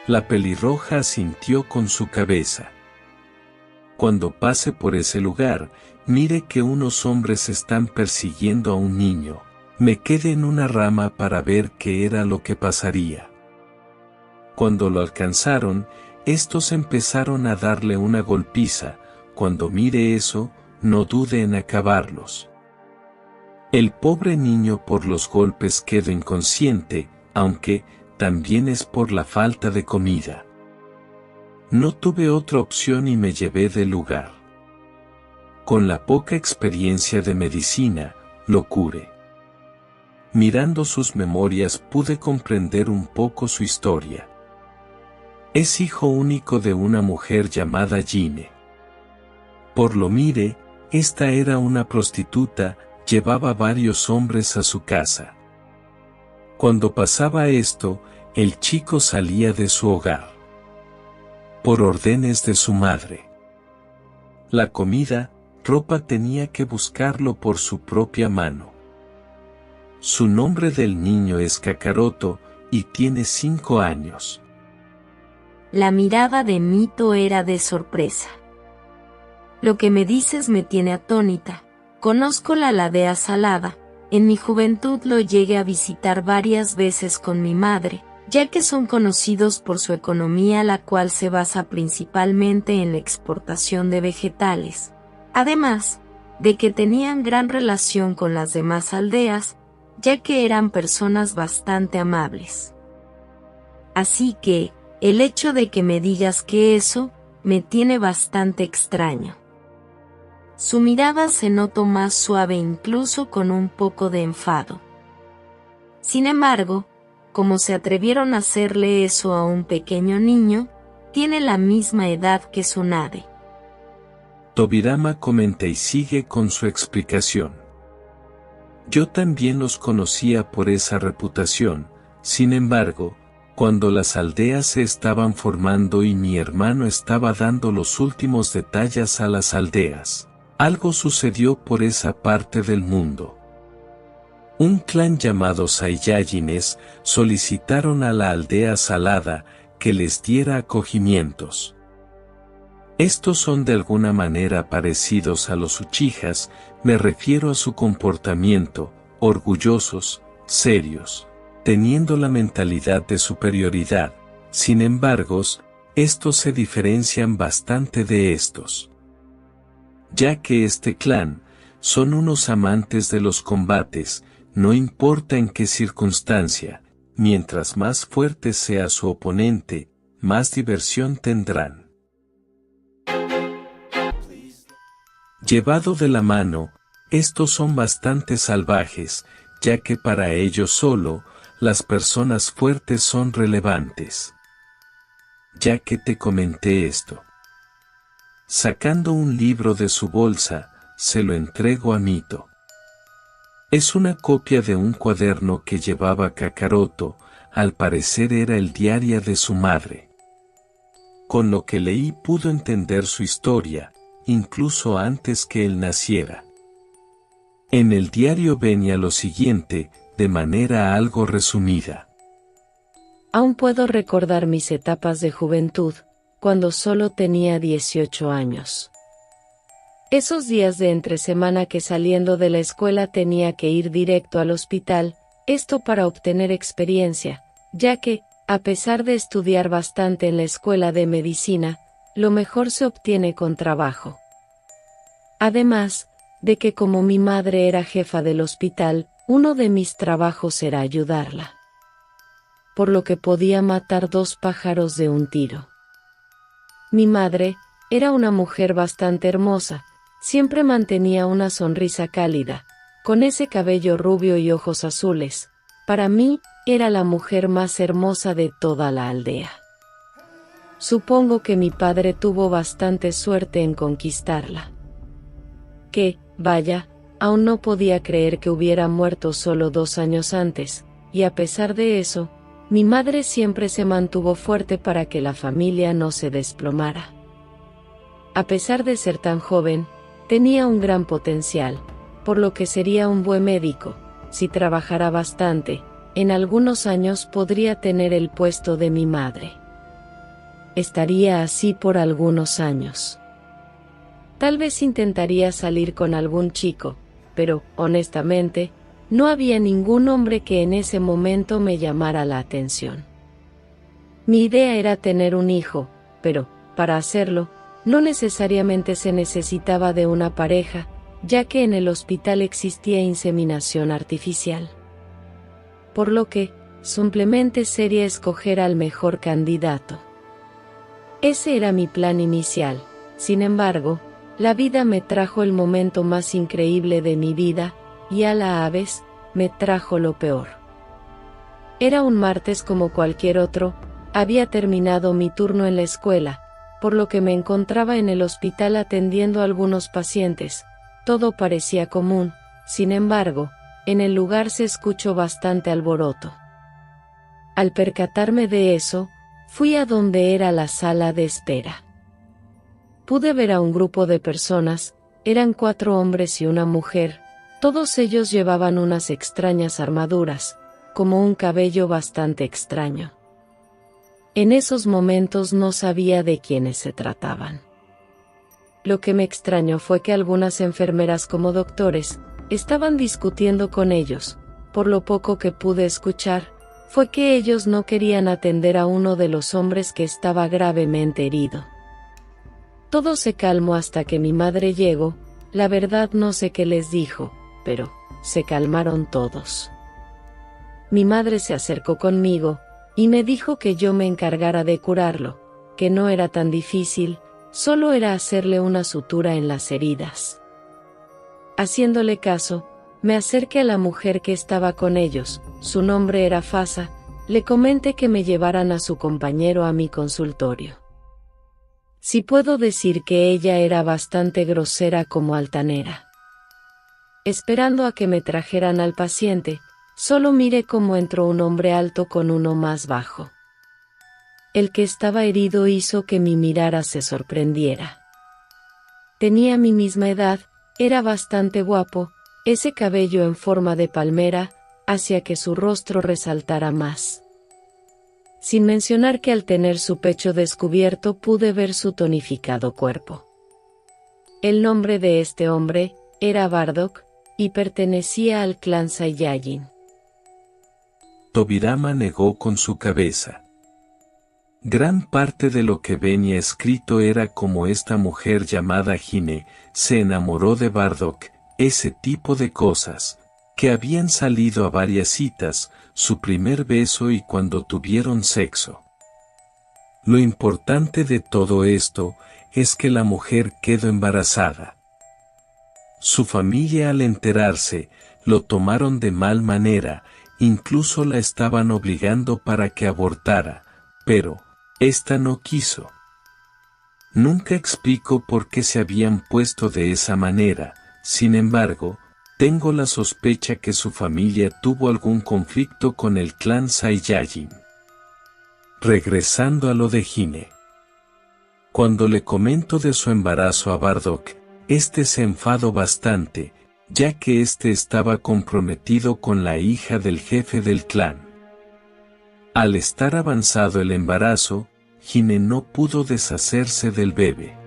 La pelirroja asintió con su cabeza. Cuando pase por ese lugar, mire que unos hombres están persiguiendo a un niño. Me quedé en una rama para ver qué era lo que pasaría. Cuando lo alcanzaron, estos empezaron a darle una golpiza. Cuando mire eso, no dude en acabarlos. El pobre niño por los golpes quedó inconsciente, aunque también es por la falta de comida. No tuve otra opción y me llevé del lugar. Con la poca experiencia de medicina, lo curé. Mirando sus memorias pude comprender un poco su historia. Es hijo único de una mujer llamada Gine. Por lo mire, esta era una prostituta, llevaba varios hombres a su casa. Cuando pasaba esto, el chico salía de su hogar. Por órdenes de su madre. La comida, ropa tenía que buscarlo por su propia mano. Su nombre del niño es Kakaroto, y tiene 5 años. La mirada de Mito era de sorpresa. Lo que me dices me tiene atónita. Conozco la aldea Salada. En mi juventud lo llegué a visitar varias veces con mi madre, ya que son conocidos por su economía, la cual se basa principalmente en la exportación de vegetales. Además, de que tenían gran relación con las demás aldeas, ya que eran personas bastante amables. Así que, el hecho de que me digas que eso, me tiene bastante extraño. Su mirada se notó más suave, incluso con un poco de enfado. Sin embargo, como se atrevieron a hacerle eso a un pequeño niño, tiene la misma edad que Tsunade. Tobirama comenta y sigue con su explicación. Yo también los conocía por esa reputación, sin embargo, cuando las aldeas se estaban formando y mi hermano estaba dando los últimos detalles a las aldeas, algo sucedió por esa parte del mundo. Un clan llamado Saiyajines solicitaron a la aldea Salada que les diera acogimientos. Estos son de alguna manera parecidos a los Uchijas, me refiero a su comportamiento, orgullosos, serios, teniendo la mentalidad de superioridad. Sin embargo, estos se diferencian bastante de estos, ya que este clan son unos amantes de los combates, no importa en qué circunstancia, mientras más fuerte sea su oponente, más diversión tendrán. Llevado de la mano, estos son bastante salvajes, ya que para ellos solo, las personas fuertes son relevantes. Ya que te comenté esto. Sacando un libro de su bolsa, se lo entrego a Mito. Es una copia de un cuaderno que llevaba Kakaroto, al parecer era el diario de su madre. Con lo que leí pudo entender su historia, incluso antes que él naciera. En el diario venía lo siguiente, de manera algo resumida. Aún puedo recordar mis etapas de juventud, cuando solo tenía 18 años. Esos días de entre semana que saliendo de la escuela tenía que ir directo al hospital, esto para obtener experiencia, ya que, a pesar de estudiar bastante en la escuela de medicina, lo mejor se obtiene con trabajo. Además, de que como mi madre era jefa del hospital, uno de mis trabajos era ayudarla. Por lo que podía matar 2 pájaros de un tiro. Mi madre, era una mujer bastante hermosa, siempre mantenía una sonrisa cálida, con ese cabello rubio y ojos azules. Para mí, era la mujer más hermosa de toda la aldea. Supongo que mi padre tuvo bastante suerte en conquistarla. Que, vaya, aún no podía creer que hubiera muerto solo 2 años antes, y a pesar de eso, mi madre siempre se mantuvo fuerte para que la familia no se desplomara. A pesar de ser tan joven, tenía un gran potencial, por lo que sería un buen médico, si trabajara bastante, en algunos años podría tener el puesto de mi madre. Estaría así por algunos años. Tal vez intentaría salir con algún chico, pero, honestamente, no había ningún hombre que en ese momento me llamara la atención. Mi idea era tener un hijo, pero, para hacerlo, no necesariamente se necesitaba de una pareja, ya que en el hospital existía inseminación artificial. Por lo que, simplemente sería escoger al mejor candidato. Ese era mi plan inicial. Sin embargo, la vida me trajo el momento más increíble de mi vida, y a la vez, me trajo lo peor. Era un martes como cualquier otro, había terminado mi turno en la escuela, por lo que me encontraba en el hospital atendiendo a algunos pacientes. Todo parecía común, sin embargo, en el lugar se escuchó bastante alboroto. Al percatarme de eso, fui a donde era la sala de espera. Pude ver a un grupo de personas, eran 4 hombres y una mujer, todos ellos llevaban unas extrañas armaduras, como un cabello bastante extraño. En esos momentos no sabía de quiénes se trataban. Lo que me extrañó fue que algunas enfermeras como doctores, estaban discutiendo con ellos, por lo poco que pude escuchar, fue que ellos no querían atender a uno de los hombres que estaba gravemente herido. Todo se calmó hasta que mi madre llegó, la verdad no sé qué les dijo, pero, se calmaron todos. Mi madre se acercó conmigo, y me dijo que yo me encargara de curarlo, que no era tan difícil, solo era hacerle una sutura en las heridas. Haciéndole caso, me acerqué a la mujer que estaba con ellos, su nombre era Fasa, le comenté que me llevaran a su compañero a mi consultorio. Sí puedo decir que ella era bastante grosera como altanera. Esperando a que me trajeran al paciente, solo miré cómo entró un hombre alto con uno más bajo. El que estaba herido hizo que mi mirada se sorprendiera. Tenía mi misma edad, era bastante guapo, ese cabello en forma de palmera, hacía que su rostro resaltara más. Sin mencionar que al tener su pecho descubierto pude ver su tonificado cuerpo. El nombre de este hombre era Bardock, y pertenecía al clan Saiyajin. Tobirama negó con su cabeza. Gran parte de lo que venía escrito era como esta mujer llamada Hime se enamoró de Bardock, ese tipo de cosas, que habían salido a varias citas, su primer beso y cuando tuvieron sexo. Lo importante de todo esto es que la mujer quedó embarazada. Su familia al enterarse, lo tomaron de mal manera, incluso la estaban obligando para que abortara, pero esta no quiso. Nunca explico por qué se habían puesto de esa manera, sin embargo, tengo la sospecha que su familia tuvo algún conflicto con el clan Saiyajin. Regresando a lo de Hime. Cuando le comento de su embarazo a Bardock, este se enfadó bastante, ya que este estaba comprometido con la hija del jefe del clan. Al estar avanzado el embarazo, Hime no pudo deshacerse del bebé.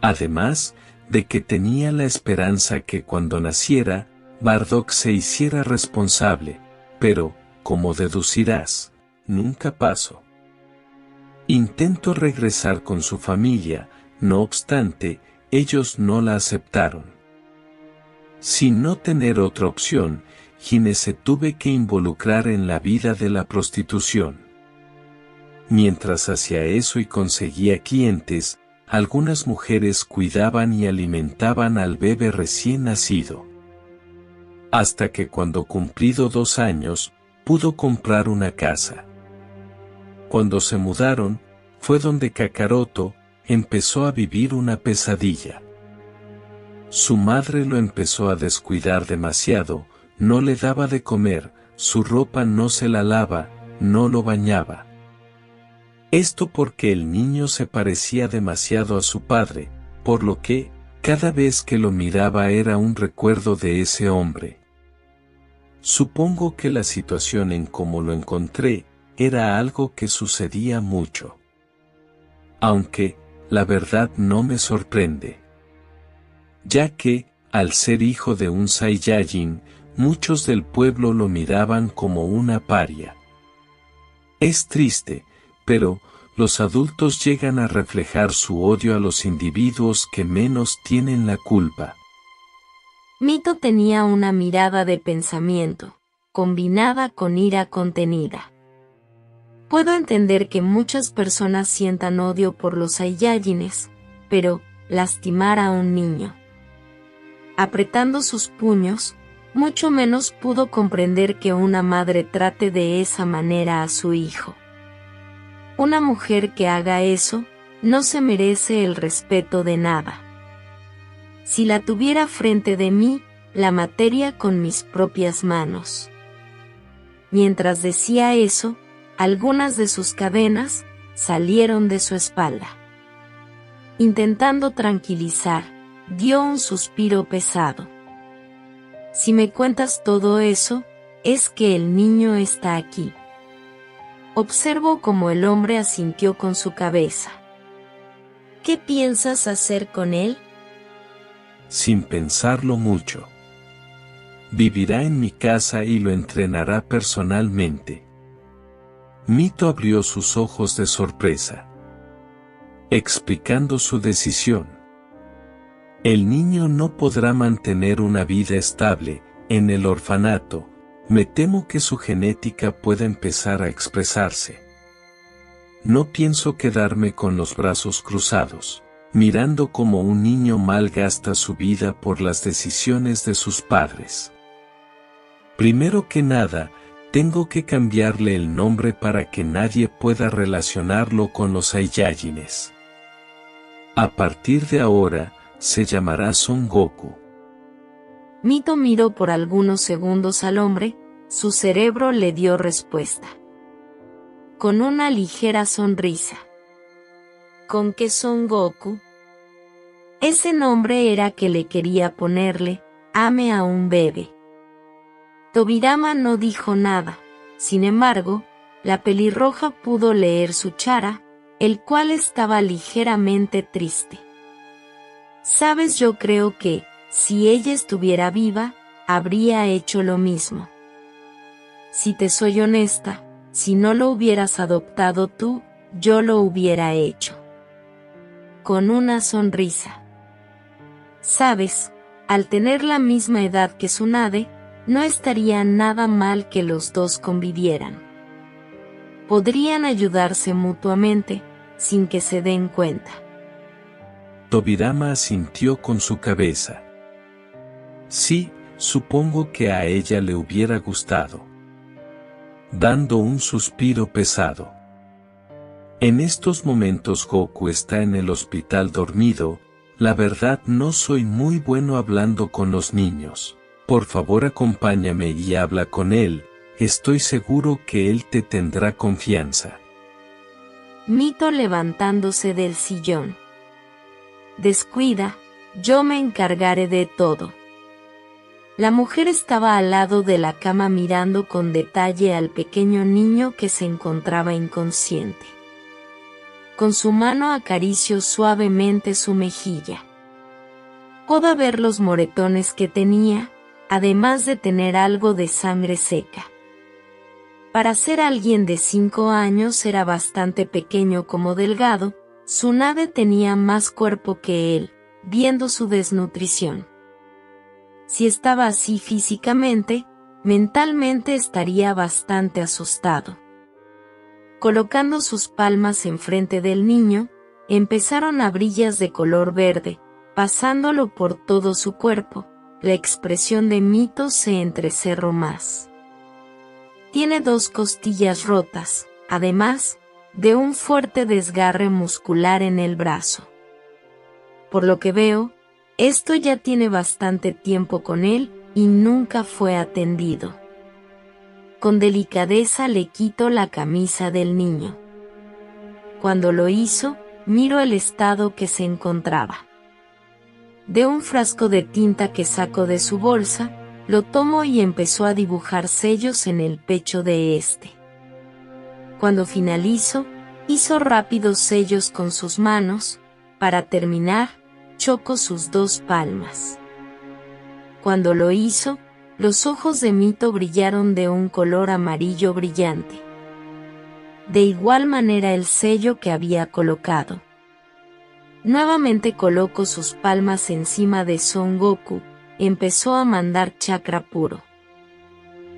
Además, de que tenía la esperanza que cuando naciera, Bardock se hiciera responsable, pero, como deducirás, nunca pasó. Intentó regresar con su familia, no obstante, ellos no la aceptaron. Sin no tener otra opción, Hime se tuvo que involucrar en la vida de la prostitución. Mientras hacía eso y conseguía clientes, algunas mujeres cuidaban y alimentaban al bebé recién nacido. Hasta que cuando cumplido 2 años, pudo comprar una casa. Cuando se mudaron, fue donde Kakaroto empezó a vivir una pesadilla. Su madre lo empezó a descuidar demasiado, no le daba de comer, su ropa no se la lava, no lo bañaba. Esto porque el niño se parecía demasiado a su padre, por lo que, cada vez que lo miraba era un recuerdo de ese hombre. Supongo que la situación en cómo lo encontré, era algo que sucedía mucho. Aunque, la verdad no me sorprende. Ya que, al ser hijo de un Saiyajin, muchos del pueblo lo miraban como una paria. Es triste, pero, los adultos llegan a reflejar su odio a los individuos que menos tienen la culpa. Mito tenía una mirada de pensamiento, combinada con ira contenida. Puedo entender que muchas personas sientan odio por los Saiyajines, pero, lastimar a un niño. Apretando sus puños, mucho menos pudo comprender que una madre trate de esa manera a su hijo. Una mujer que haga eso, no se merece el respeto de nada. Si la tuviera frente de mí, la mataría con mis propias manos. Mientras decía eso, algunas de sus cadenas salieron de su espalda. Intentando tranquilizar, dio un suspiro pesado. Si me cuentas todo eso, es que el niño está aquí. Observo cómo el hombre asintió con su cabeza. ¿Qué piensas hacer con él? Sin pensarlo mucho. Vivirá en mi casa y lo entrenará personalmente. Mito abrió sus ojos de sorpresa, explicando su decisión. El niño no podrá mantener una vida estable en el orfanato. Me temo que su genética pueda empezar a expresarse. No pienso quedarme con los brazos cruzados. mirando cómo un niño malgasta su vida por las decisiones de sus padres. Primero que nada, tengo que cambiarle el nombre para que nadie pueda relacionarlo con los Saiyajines. A partir de ahora, se llamará Son Goku. Mito miró por algunos segundos al hombre, su cerebro le dio respuesta. Con una ligera sonrisa. ¿Con qué Son Goku? Ese nombre era que le quería ponerle, ame a un bebé. Tobirama no dijo nada, sin embargo, la pelirroja pudo leer su chara, el cual estaba ligeramente triste. Sabes, yo creo que, si ella estuviera viva, habría hecho lo mismo. Si te soy honesta, si no lo hubieras adoptado tú, yo lo hubiera hecho. Con una sonrisa. Sabes, al tener la misma edad que Tsunade, no estaría nada mal que los dos convivieran. Podrían ayudarse mutuamente, sin que se den cuenta. Tobirama asintió con su cabeza. Sí, supongo que a ella le hubiera gustado. Dando un suspiro pesado. En estos momentos Goku está en el hospital dormido. La verdad, no soy muy bueno hablando con los niños. Por favor, acompáñame y habla con él, estoy seguro que él te tendrá confianza. Mito levantándose del sillón. Descuida, yo me encargaré de todo. La mujer estaba al lado de la cama mirando con detalle al pequeño niño que se encontraba inconsciente. Con su mano acarició suavemente su mejilla. Pudo ver los moretones que tenía, además de tener algo de sangre seca. Para ser alguien de 5 años era bastante pequeño como delgado, Tsunade tenía más cuerpo que él, viendo su desnutrición. Si estaba así físicamente, mentalmente estaría bastante asustado. Colocando sus palmas enfrente del niño, empezaron a brillas de color verde, pasándolo por todo su cuerpo. La expresión de Mito se entrecerró más. Tiene 2 costillas rotas, además de un fuerte desgarre muscular en el brazo. Por lo que veo, esto ya tiene bastante tiempo con él y nunca fue atendido. Con delicadeza le quito la camisa del niño. Cuando lo hizo, miro el estado que se encontraba. De un frasco de tinta que sacó de su bolsa, lo tomó y empezó a dibujar sellos en el pecho de este. Cuando finalizó, hizo rápidos sellos con sus manos. Para terminar, chocó sus 2 palmas. Cuando lo hizo, los ojos de Mito brillaron de un color amarillo brillante. De igual manera el sello que había colocado. Nuevamente colocó sus palmas encima de Son Goku, empezó a mandar chakra puro.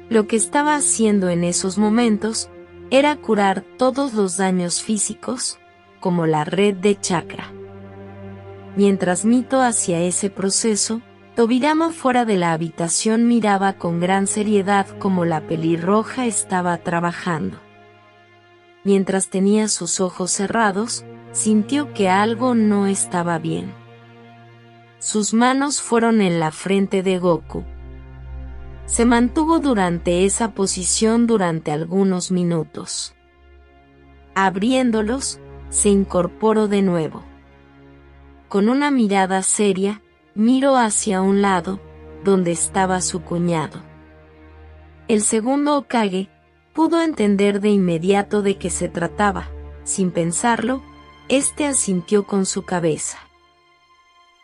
Lo que estaba haciendo en esos momentos era curar todos los daños físicos, como la red de chakra. Mientras Mito hacía ese proceso, Tobirama fuera de la habitación miraba con gran seriedad cómo la pelirroja estaba trabajando. Mientras tenía sus ojos cerrados, sintió que algo no estaba bien. Sus manos fueron en la frente de Goku. Se mantuvo durante esa posición durante algunos minutos. Abriéndolos, se incorporó de nuevo. Con una mirada seria, miró hacia un lado, donde estaba su cuñado. El segundo Hokage pudo entender de inmediato de qué se trataba. Sin pensarlo, este asintió con su cabeza.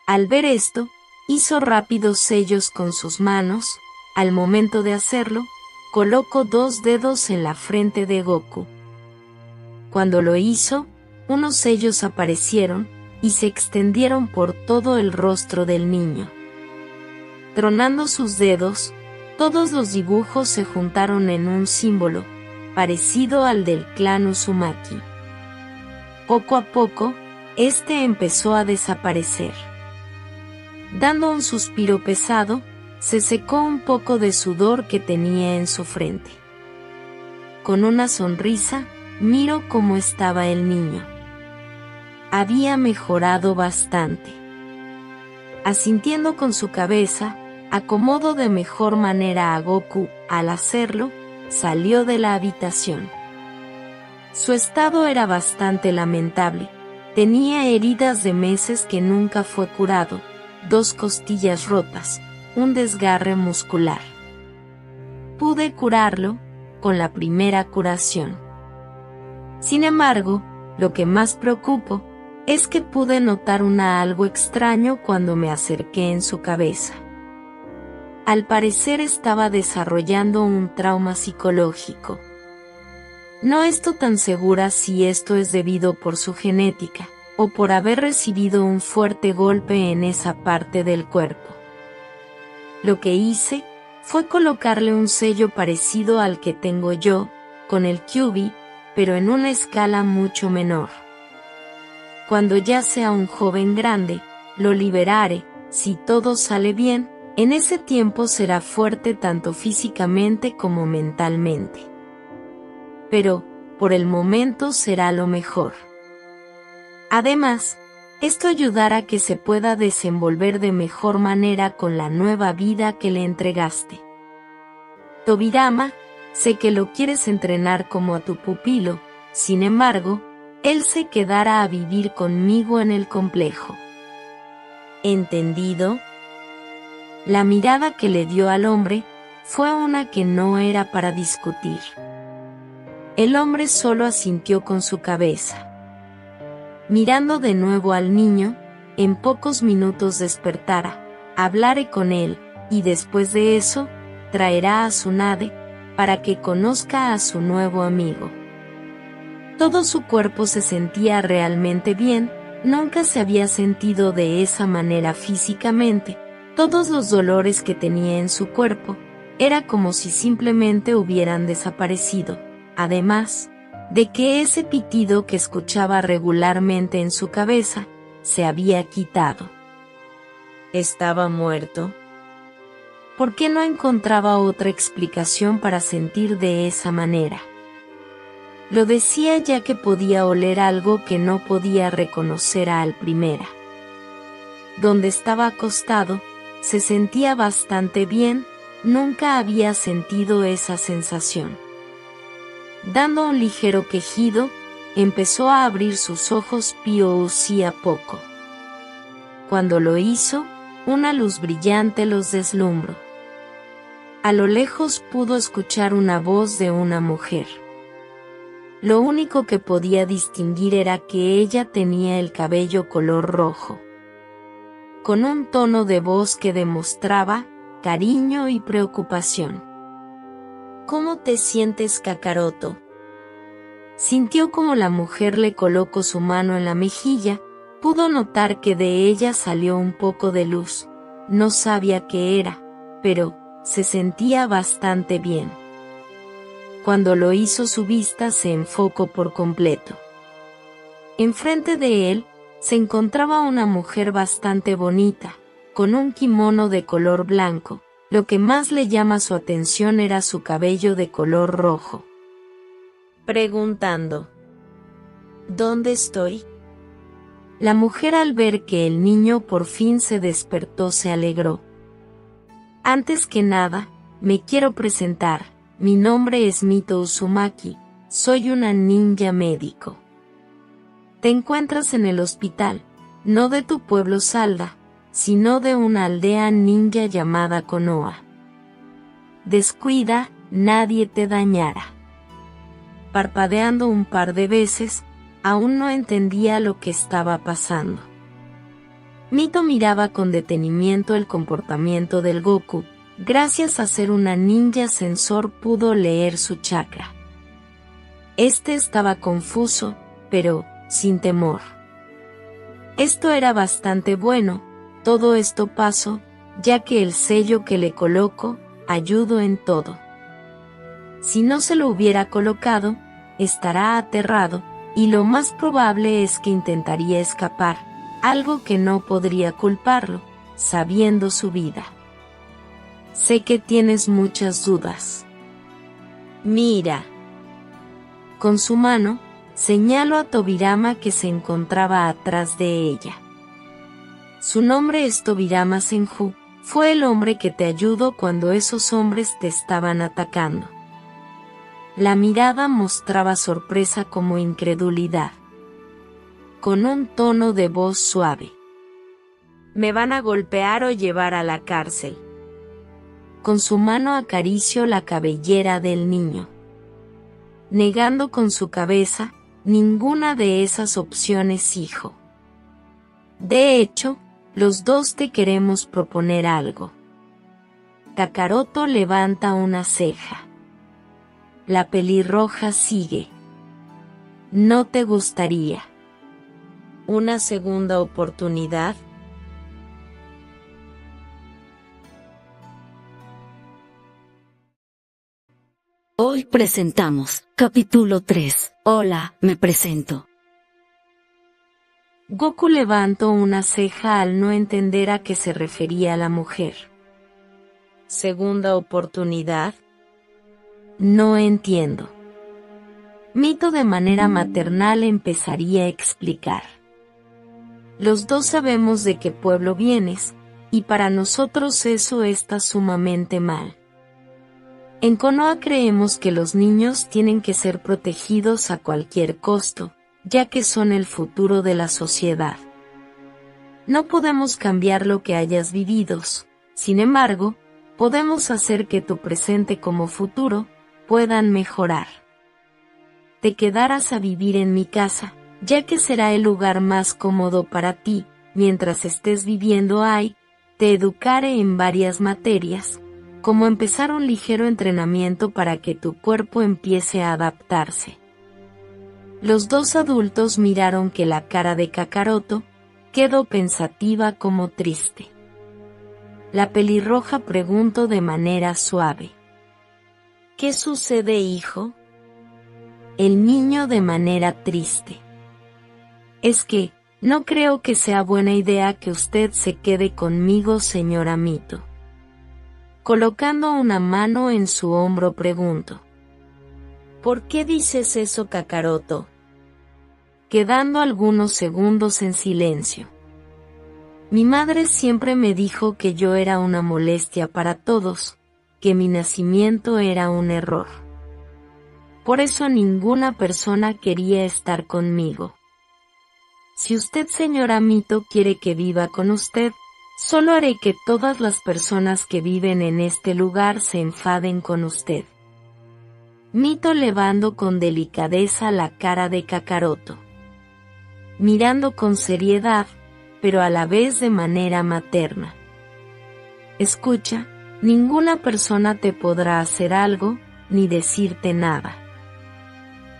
Al ver esto, hizo rápidos sellos con sus manos. Al momento de hacerlo, colocó 2 dedos en la frente de Goku. Cuando lo hizo, unos sellos aparecieron y se extendieron por todo el rostro del niño. Tronando sus dedos, todos los dibujos se juntaron en un símbolo, parecido al del clan Uzumaki. Poco a poco, este empezó a desaparecer. Dando un suspiro pesado, se secó un poco de sudor que tenía en su frente. Con una sonrisa, miró cómo estaba el niño. Había mejorado bastante. Asintiendo con su cabeza, acomodó de mejor manera a Goku. Al hacerlo, salió de la habitación. Su estado era bastante lamentable. Tenía heridas de meses que nunca fue curado, 2 costillas rotas, un desgarre muscular. Pude curarlo con la primera curación. Sin embargo, lo que más preocupó es que pude notar algo extraño cuando me acerqué en su cabeza. Al parecer estaba desarrollando un trauma psicológico. No estoy tan segura si esto es debido por su genética, o por haber recibido un fuerte golpe en esa parte del cuerpo. Lo que hice fue colocarle un sello parecido al que tengo yo, con el Kyuubi, pero en una escala mucho menor. Cuando ya sea un joven grande, lo liberaré. Si todo sale bien, en ese tiempo será fuerte tanto físicamente como mentalmente. Pero, por el momento será lo mejor. Además, esto ayudará a que se pueda desenvolver de mejor manera con la nueva vida que le entregaste. Tobirama, sé que lo quieres entrenar como a tu pupilo, sin embargo, él se quedará a vivir conmigo en el complejo. ¿Entendido? La mirada que le dio al hombre fue una que no era para discutir. El hombre solo asintió con su cabeza. Mirando de nuevo al niño, en pocos minutos despertará, hablaré con él, y después de eso, traerá a Tsunade, para que conozca a su nuevo amigo. Todo su cuerpo se sentía realmente bien, nunca se había sentido de esa manera físicamente. Todos los dolores que tenía en su cuerpo, era como si simplemente hubieran desaparecido, además de que ese pitido que escuchaba regularmente en su cabeza, se había quitado. ¿Estaba muerto? ¿Por qué no encontraba otra explicación para sentir de esa manera? Lo decía ya que podía oler algo que no podía reconocer al primera. Donde estaba acostado, se sentía bastante bien, nunca había sentido esa sensación. Dando un ligero quejido, empezó a abrir sus ojos a poco. Cuando lo hizo, una luz brillante los deslumbró. A lo lejos pudo escuchar una voz de una mujer. Lo único que podía distinguir era que ella tenía el cabello color rojo, con un tono de voz que demostraba cariño y preocupación. ¿Cómo te sientes, Kakaroto? Sintió como la mujer le colocó su mano en la mejilla, pudo notar que de ella salió un poco de luz. No sabía qué era, pero se sentía bastante bien. Cuando lo hizo, su vista se enfocó por completo. Enfrente de él se encontraba una mujer bastante bonita, con un kimono de color blanco. Lo que más le llama su atención era su cabello de color rojo. Preguntando: ¿dónde estoy? La mujer, al ver que el niño por fin se despertó, se alegró. Antes que nada, me quiero presentar. Mi nombre es Mito Uzumaki, soy una ninja médico. Te encuentras en el hospital, no de tu pueblo Salda, sino de una aldea ninja llamada Konoha. Descuida, nadie te dañará. Parpadeando un par de veces, aún no entendía lo que estaba pasando. Mito miraba con detenimiento el comportamiento del Goku. Gracias a ser una ninja sensor pudo leer su chakra. Este estaba confuso, pero sin temor. Esto era bastante bueno. Todo esto pasó, ya que el sello que le coloco, ayudó en todo. Si no se lo hubiera colocado, estará aterrado, y lo más probable es que intentaría escapar, algo que no podría culparlo, sabiendo su vida. Sé que tienes muchas dudas. Mira. Con su mano, señaló a Tobirama que se encontraba atrás de ella. Su nombre es Tobirama Senju, fue el hombre que te ayudó cuando esos hombres te estaban atacando. La mirada mostraba sorpresa como incredulidad. Con un tono de voz suave. Me van a golpear o llevar a la cárcel. Con su mano acarició la cabellera del niño. Negando con su cabeza, ninguna de esas opciones, hijo. De hecho, los dos te queremos proponer algo. Kakaroto levanta una ceja. La pelirroja sigue. ¿No te gustaría una segunda oportunidad? Hoy presentamos capítulo 3. Hola, me presento. Goku levantó una ceja al no entender a qué se refería la mujer. ¿Segunda oportunidad? No entiendo. Mito de manera maternal empezaría a explicar. Los dos sabemos de qué pueblo vienes, y para nosotros eso está sumamente mal. En Konoha creemos que los niños tienen que ser protegidos a cualquier costo, ya que son el futuro de la sociedad. No podemos cambiar lo que hayas vivido, sin embargo, podemos hacer que tu presente como futuro puedan mejorar. Te quedarás a vivir en mi casa, ya que será el lugar más cómodo para ti, mientras estés viviendo ahí, te educaré en varias materias, como empezar un ligero entrenamiento para que tu cuerpo empiece a adaptarse. Los dos adultos miraron que la cara de Kakaroto quedó pensativa como triste. La pelirroja preguntó de manera suave. ¿Qué sucede, hijo? El niño de manera triste. Es que, no creo que sea buena idea que usted se quede conmigo, señora Mito. Colocando una mano en su hombro preguntó. ¿Por qué dices eso, Kakaroto? Quedando algunos segundos en silencio. Mi madre siempre me dijo que yo era una molestia para todos, que mi nacimiento era un error. Por eso ninguna persona quería estar conmigo. Si usted, señora Mito, quiere que viva con usted, solo haré que todas las personas que viven en este lugar se enfaden con usted. Mito levantó con delicadeza la cara de Kakaroto. Mirando con seriedad, pero a la vez de manera materna. Escucha, ninguna persona te podrá hacer algo, ni decirte nada.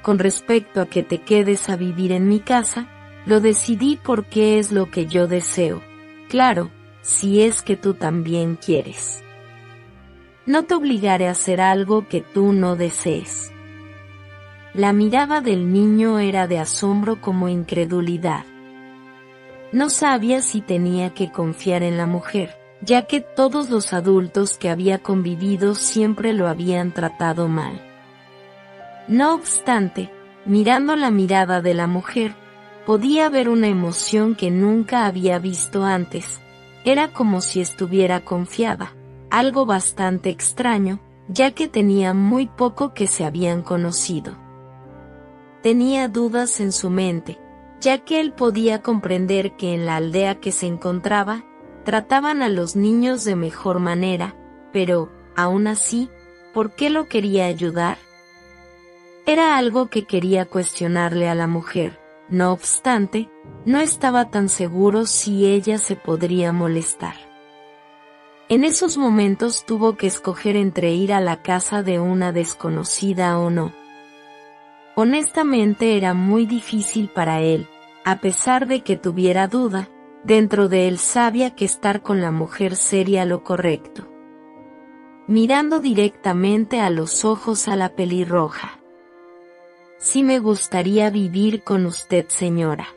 Con respecto a que te quedes a vivir en mi casa, lo decidí porque es lo que yo deseo. Claro, si es que tú también quieres. No te obligaré a hacer algo que tú no desees. La mirada del niño era de asombro como incredulidad. No sabía si tenía que confiar en la mujer, ya que todos los adultos que había convivido siempre lo habían tratado mal. No obstante, mirando la mirada de la mujer, podía ver una emoción que nunca había visto antes. Era como si estuviera confiada, algo bastante extraño, ya que tenía muy poco que se habían conocido. Tenía dudas en su mente, ya que él podía comprender que en la aldea que se encontraba, trataban a los niños de mejor manera, pero, aún así, ¿por qué lo quería ayudar? Era algo que quería cuestionarle a la mujer. No obstante, no estaba tan seguro si ella se podría molestar. En esos momentos tuvo que escoger entre ir a la casa de una desconocida o no. Honestamente era muy difícil para él, a pesar de que tuviera duda, dentro de él sabía que estar con la mujer sería lo correcto. Mirando directamente a los ojos a la pelirroja. Sí me gustaría vivir con usted, señora.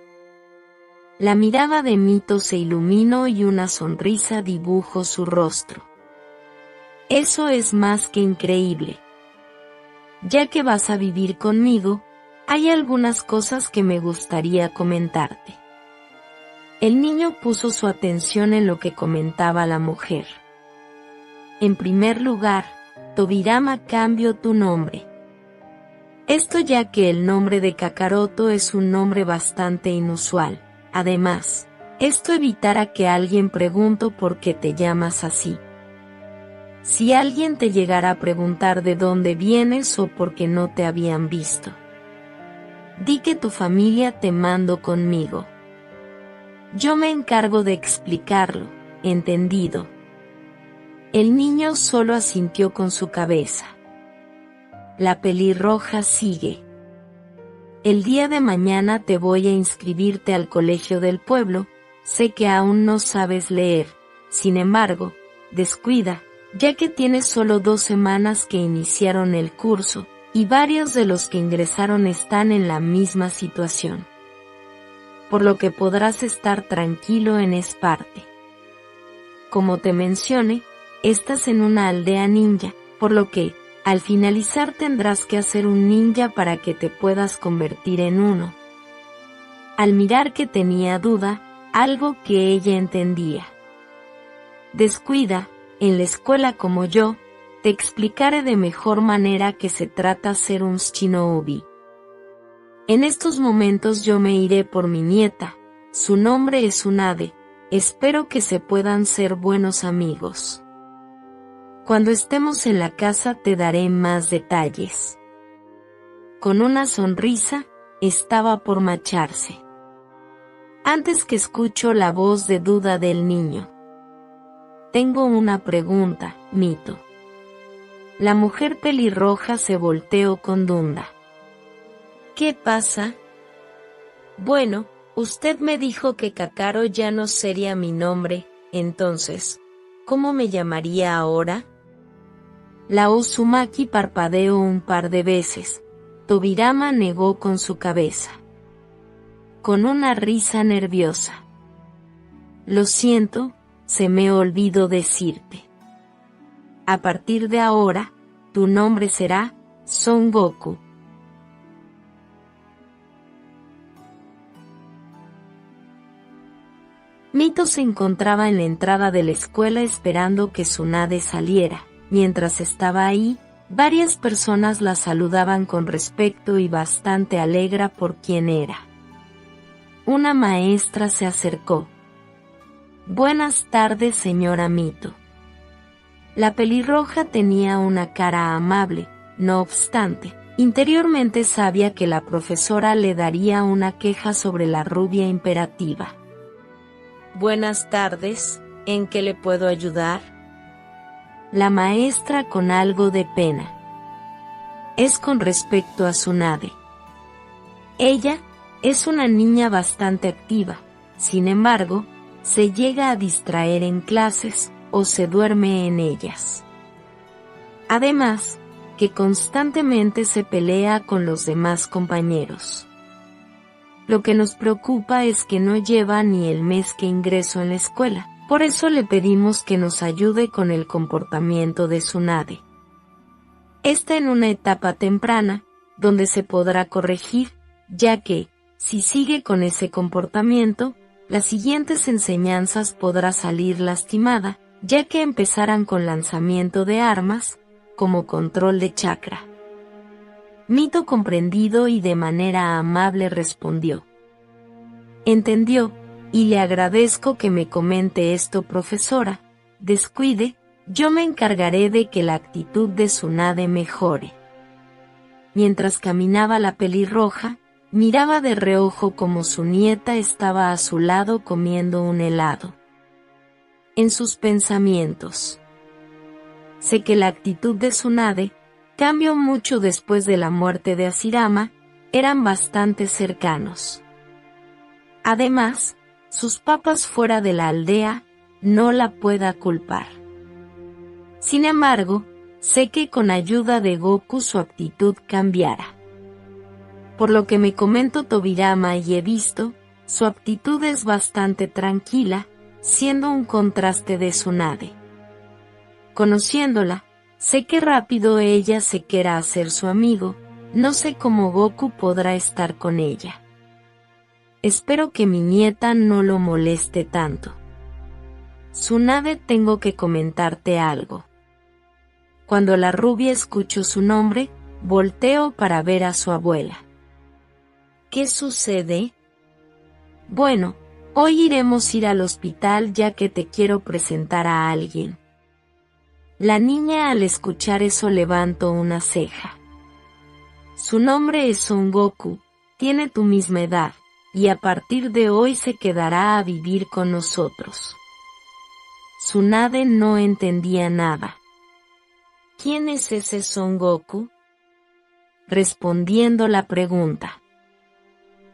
La mirada de Mito se iluminó y una sonrisa dibujó su rostro. Eso es más que increíble. Ya que vas a vivir conmigo, hay algunas cosas que me gustaría comentarte. El niño puso su atención en lo que comentaba la mujer. En primer lugar, Tobirama cambió tu nombre. Esto ya que el nombre de Kakaroto es un nombre bastante inusual. Además, esto evitará que alguien pregunte por qué te llamas así. Si alguien te llegara a preguntar de dónde vienes o por qué no te habían visto, di que tu familia te mandó conmigo. Yo me encargo de explicarlo, ¿entendido? El niño solo asintió con su cabeza. La pelirroja sigue. El día de mañana te voy a inscribirte al colegio del pueblo, sé que aún no sabes leer, sin embargo, descuida, ya que tienes solo 2 semanas que iniciaron el curso, y varios de los que ingresaron están en la misma situación. Por lo que podrás estar tranquilo en Esparta. Como te mencioné, estás en una aldea ninja, por lo que, al finalizar tendrás que hacer un ninja para que te puedas convertir en uno. Al mirar que tenía duda, algo que ella entendía. Descuida, en la escuela como yo, te explicaré de mejor manera que se trata ser un shinobi. En estos momentos yo me iré por mi nieta, su nombre es Tsunade, espero que se puedan ser buenos amigos. Cuando estemos en la casa te daré más detalles. Con una sonrisa, estaba por marcharse. Antes que escucho la voz de duda del niño. Tengo una pregunta, Mito. La mujer pelirroja se volteó con duda. ¿Qué pasa? Bueno, usted me dijo que Kakaro ya no sería mi nombre, entonces, ¿cómo me llamaría ahora? La Uzumaki parpadeó un par de veces. Tobirama negó con su cabeza. Con una risa nerviosa. Lo siento, se me olvidó decirte. A partir de ahora, tu nombre será Son Goku. Mito se encontraba en la entrada de la escuela esperando que Tsunade saliera. Mientras estaba ahí, varias personas la saludaban con respeto y bastante alegre por quién era. Una maestra se acercó. Buenas tardes, señora Mito. La pelirroja tenía una cara amable, no obstante, interiormente sabía que la profesora le daría una queja sobre la rubia imperativa. Buenas tardes, ¿en qué le puedo ayudar? La maestra con algo de pena. Es con respecto a Tsunade. Ella es una niña bastante activa, sin embargo, se llega a distraer en clases o se duerme en ellas. Además, que constantemente se pelea con los demás compañeros. Lo que nos preocupa es que no lleva ni el mes que ingresó en la escuela. Por eso le pedimos que nos ayude con el comportamiento de Tsunade. Está en una etapa temprana, donde se podrá corregir, ya que, si sigue con ese comportamiento, las siguientes enseñanzas podrá salir lastimada, ya que empezarán con lanzamiento de armas, como control de chakra. Mito comprendido y de manera amable respondió. Entendió. Y le agradezco que me comente esto, profesora. Descuide, yo me encargaré de que la actitud de Tsunade mejore. Mientras caminaba la pelirroja, miraba de reojo como su nieta estaba a su lado comiendo un helado. En sus pensamientos. Sé que la actitud de Tsunade cambió mucho después de la muerte de Hashirama, eran bastante cercanos. Además, sus papás fuera de la aldea, no la pueda culpar. Sin embargo, sé que con ayuda de Goku su actitud cambiará. Por lo que me comento Tobirama y he visto, su actitud es bastante tranquila, siendo un contraste de Tsunade. Conociéndola, sé que rápido ella se quiera hacer su amigo, no sé cómo Goku podrá estar con ella. Espero que mi nieta no lo moleste tanto. Tsunade, tengo que comentarte algo. Cuando la rubia escuchó su nombre, volteó para ver a su abuela. ¿Qué sucede? Bueno, hoy iremos ir al hospital ya que te quiero presentar a alguien. La niña al escuchar eso levantó una ceja. Su nombre es Son Goku, tiene tu misma edad, y a partir de hoy se quedará a vivir con nosotros. Tsunade no entendía nada. ¿Quién es ese Son Goku? Respondiendo la pregunta.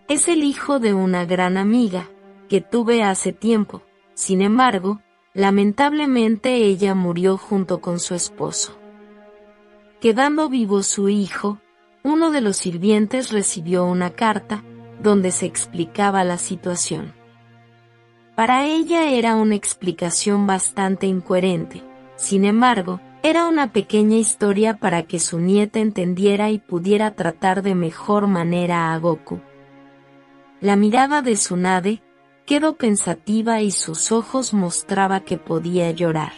Es el hijo de una gran amiga, que tuve hace tiempo, sin embargo, lamentablemente ella murió junto con su esposo. Quedando vivo su hijo, uno de los sirvientes recibió una carta, donde se explicaba la situación. Para ella era una explicación bastante incoherente, sin embargo, era una pequeña historia para que su nieta entendiera y pudiera tratar de mejor manera a Goku. La mirada de Tsunade quedó pensativa y sus ojos mostraba que podía llorar.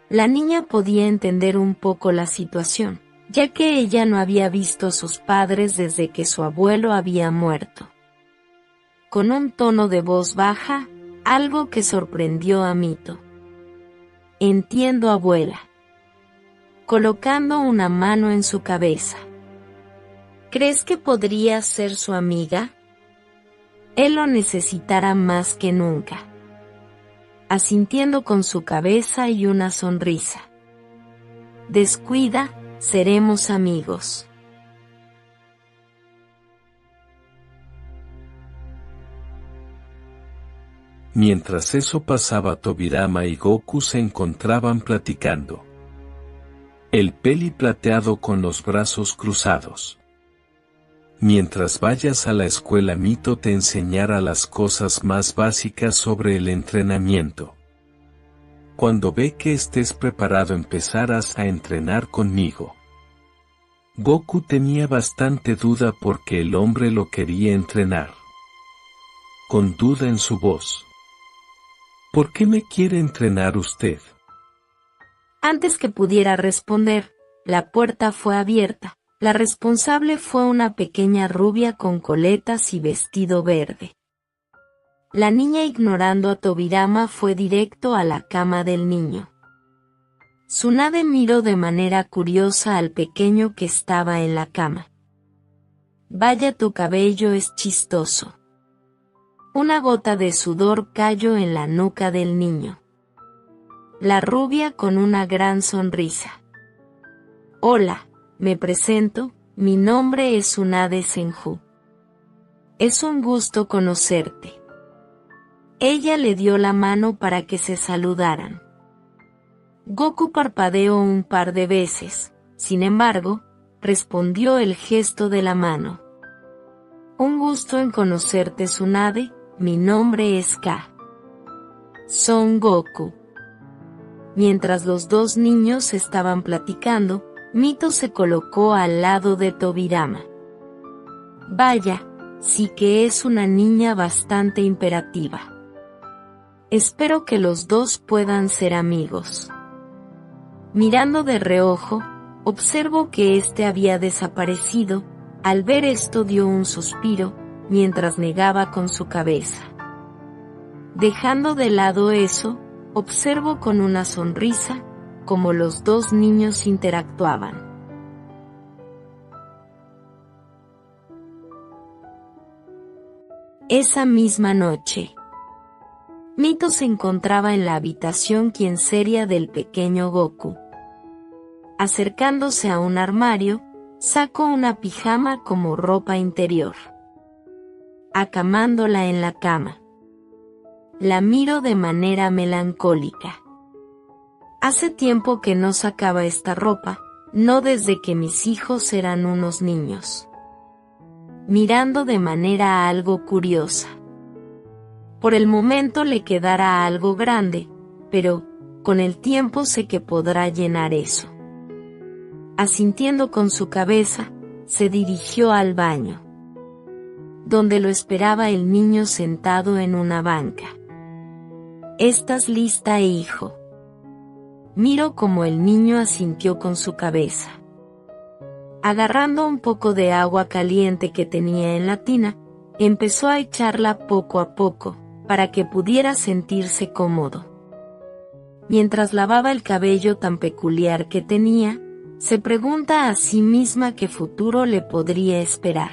La niña podía entender un poco la situación, ya que ella no había visto a sus padres desde que su abuelo había muerto. Con un tono de voz baja, algo que sorprendió a Mito. Entiendo, abuela. Colocando una mano en su cabeza. ¿Crees que podría ser su amiga? Él lo necesitará más que nunca. Asintiendo con su cabeza y una sonrisa. Descuida, seremos amigos. Mientras eso pasaba, Tobirama y Goku se encontraban platicando. El peli plateado con los brazos cruzados. Mientras vayas a la escuela, Mito te enseñará las cosas más básicas sobre el entrenamiento. Cuando ve que estés preparado, empezarás a entrenar conmigo. Goku tenía bastante duda porque el hombre lo quería entrenar. Con duda en su voz. ¿Por qué me quiere entrenar usted? Antes que pudiera responder, la puerta fue abierta. La responsable fue una pequeña rubia con coletas y vestido verde. La niña, ignorando a Tobirama, fue directo a la cama del niño. Tsunade miró de manera curiosa al pequeño que estaba en la cama. Vaya, tu cabello es chistoso. Una gota de sudor cayó en la nuca del niño. La rubia con una gran sonrisa. Hola, me presento, mi nombre es Tsunade Senju. Es un gusto conocerte. Ella le dio la mano para que se saludaran. Goku parpadeó un par de veces, sin embargo, respondió el gesto de la mano. Un gusto en conocerte, Tsunade, mi nombre es K. Son Goku. Mientras los dos niños estaban platicando, Mito se colocó al lado de Tobirama. Vaya, sí que es una niña bastante imperativa. Espero que los dos puedan ser amigos. Mirando de reojo, observo que éste había desaparecido. Al ver esto dio un suspiro, mientras negaba con su cabeza. Dejando de lado eso, observo con una sonrisa, como los dos niños interactuaban. Esa misma noche, Mito se encontraba en la habitación seria del pequeño Goku. Acercándose a un armario, sacó una pijama como ropa interior. Acamándola en la cama. La miro de manera melancólica. Hace tiempo que no sacaba esta ropa, no desde que mis hijos eran unos niños. mirando de manera algo curiosa. Por el momento le quedará algo grande, pero con el tiempo sé que podrá llenar eso. Asintiendo con su cabeza, se dirigió al baño, donde lo esperaba el niño sentado en una banca. ¿Estás lista, hijo? Miró como el niño asintió con su cabeza. Agarrando un poco de agua caliente que tenía en la tina, empezó a echarla poco a poco, para que pudiera sentirse cómodo. Mientras lavaba el cabello tan peculiar que tenía, se pregunta a sí misma qué futuro le podría esperar.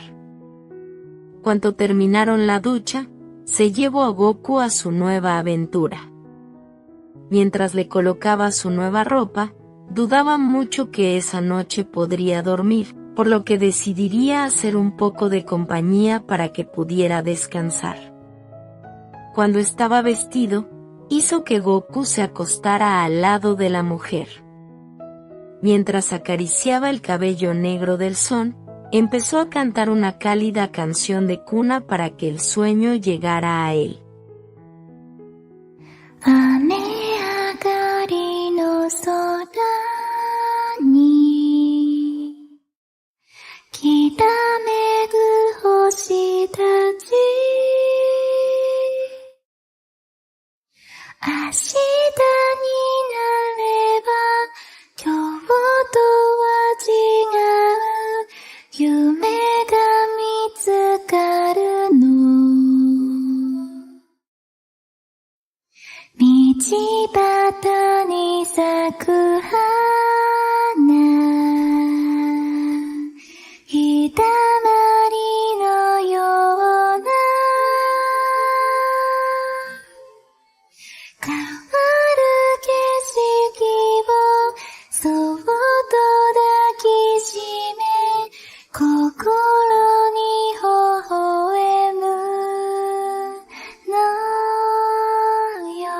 Cuando terminaron la ducha, se llevó a Goku a su nueva aventura. Mientras le colocaba su nueva ropa, dudaba mucho que esa noche podría dormir, por lo que decidiría hacer un poco de compañía para que pudiera descansar. Cuando estaba vestido, hizo que Goku se acostara al lado de la mujer. Mientras acariciaba el cabello negro del Son, empezó a cantar una cálida canción de cuna para que el sueño llegara a él. 雨上がりの空にきらめく星たち明日になれば今日とは違う夢が見つかるの道端に咲く花ひだまりのような変わる景色をそっと抱きしめ心に微笑むのよ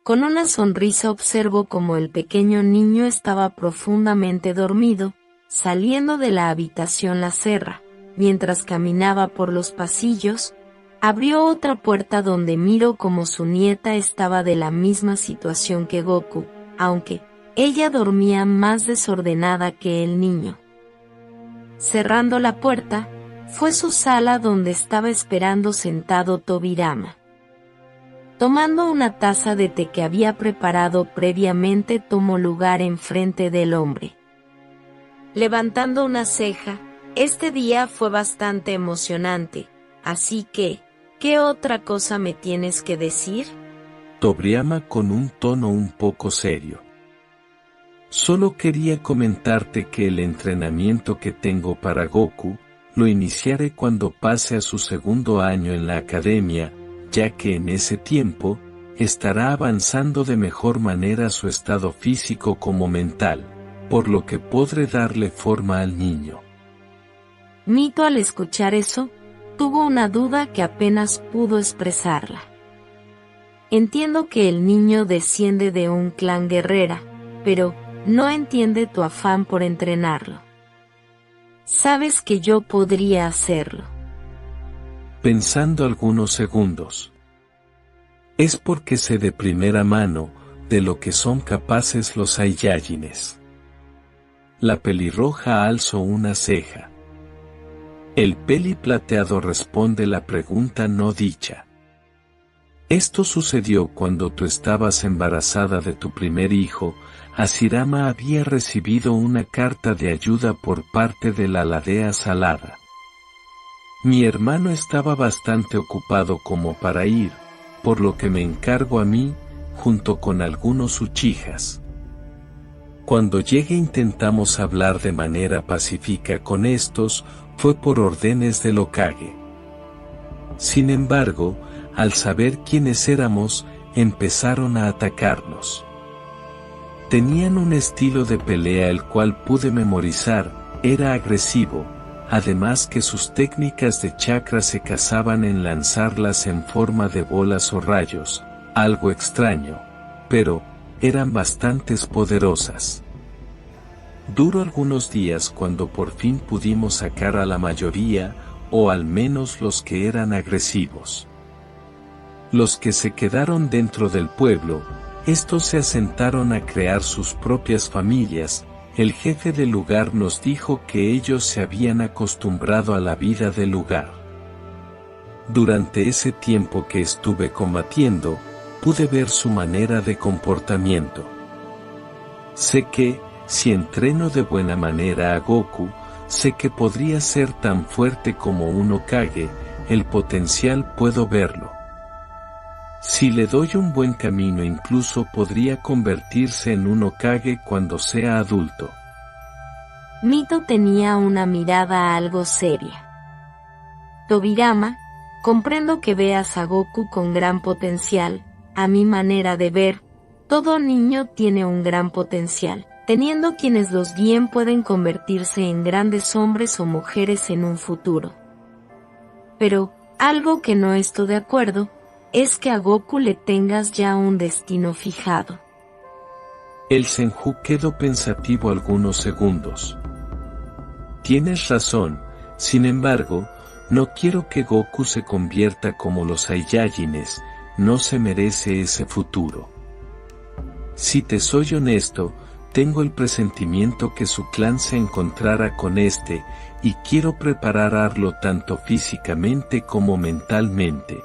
Con una sonrisa observó como el pequeño niño estaba profundamente dormido, saliendo de la habitación la cerra. Mientras caminaba por los pasillos, abrió otra puerta donde miró como su nieta estaba de la misma situación que Goku, aunque ella dormía más desordenada que el niño. Cerrando la puerta, fue su sala donde estaba esperando sentado Tobirama. Tomando una taza de té que había preparado previamente, tomó lugar enfrente del hombre. Levantando una ceja, este día fue bastante emocionante, así que, ¿qué otra cosa me tienes que decir? Tobirama con un tono un poco serio. Solo quería comentarte que el entrenamiento que tengo para Goku, lo iniciaré cuando pase a su segundo año en la academia, ya que en ese tiempo, estará avanzando de mejor manera su estado físico como mental, por lo que podré darle forma al niño. Mito al escuchar eso, tuvo una duda que apenas pudo expresarla. Entiendo que el niño desciende de un clan guerrera, pero no entiende tu afán por entrenarlo. Sabes que yo podría hacerlo. Pensando algunos segundos. Es porque sé de primera mano de lo que son capaces los Saiyajines. La pelirroja alzó una ceja. El peli plateado responde la pregunta no dicha. Esto sucedió cuando tú estabas embarazada de tu primer hijo. Hashirama había recibido una carta de ayuda por parte de la aldea salada. Mi hermano estaba bastante ocupado como para ir, por lo que me encargo a mí, junto con algunos Uchihas. Cuando llegue intentamos hablar de manera pacífica con estos, fue por órdenes del Hokage. Sin embargo, al saber quiénes éramos, empezaron a atacarnos. Tenían un estilo de pelea el cual pude memorizar, era agresivo, además que sus técnicas de chakra se casaban en lanzarlas en forma de bolas o rayos, algo extraño, pero eran bastante poderosas. Duró algunos días cuando por fin pudimos sacar a la mayoría, o al menos los que eran agresivos. Los que se quedaron dentro del pueblo, estos se asentaron a crear sus propias familias. El jefe del lugar nos dijo que ellos se habían acostumbrado a la vida del lugar. Durante ese tiempo que estuve combatiendo, pude ver su manera de comportamiento. Sé que, si entreno de buena manera a Goku, sé que podría ser tan fuerte como un Hokage, el potencial puedo verlo. Si le doy un buen camino incluso podría convertirse en un Hokage cuando sea adulto. Mito tenía una mirada algo seria. Tobirama, comprendo que veas a Goku con gran potencial. A mi manera de ver, todo niño tiene un gran potencial, teniendo quienes los guíen pueden convertirse en grandes hombres o mujeres en un futuro. Pero, algo que no estoy de acuerdo, es que a Goku le tengas ya un destino fijado. El Senju quedó pensativo algunos segundos. Tienes razón, sin embargo, no quiero que Goku se convierta como los Saiyajines, no se merece ese futuro. Si te soy honesto, tengo el presentimiento que su clan se encontrará con este, y quiero prepararlo tanto físicamente como mentalmente.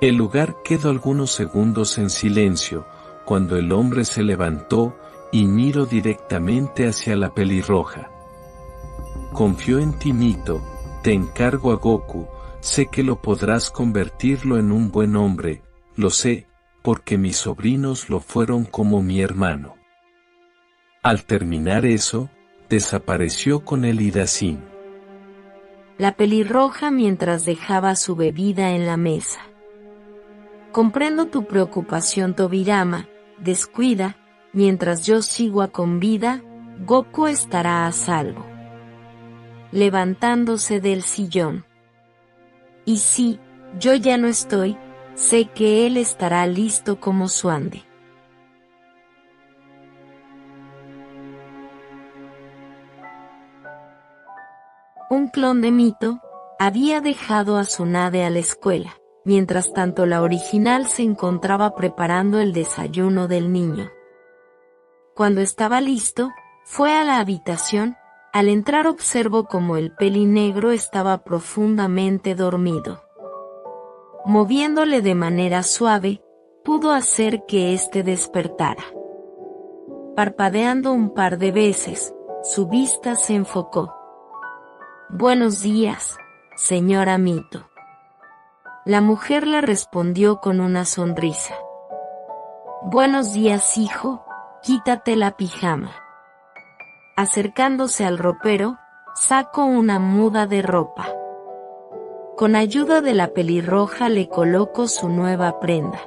El lugar quedó algunos segundos en silencio, cuando el hombre se levantó, y miró directamente hacia la pelirroja. Confío en ti, Mito, te encargo a Goku, sé que lo podrás convertirlo en un buen hombre, lo sé, porque mis sobrinos lo fueron como mi hermano. Al terminar eso, desapareció con el Hidazin. La pelirroja mientras dejaba su bebida en la mesa. Comprendo tu preocupación, Tobirama, descuida, mientras yo siga con vida, Goku estará a salvo. Levantándose del sillón. Y si, yo ya no estoy, sé que él estará listo como Suande. Un clon de Mito había dejado a Tsunade a la escuela. Mientras tanto la original se encontraba preparando el desayuno del niño. Cuando estaba listo, fue a la habitación. Al entrar observó cómo el pelinegro estaba profundamente dormido. Moviéndole de manera suave, pudo hacer que éste despertara. Parpadeando un par de veces, su vista se enfocó. «Buenos días, señora Mito». La mujer le respondió con una sonrisa. «Buenos días, hijo, quítate la pijama». Acercándose al ropero, sacó una muda de ropa. Con ayuda de la pelirroja le colocó su nueva prenda.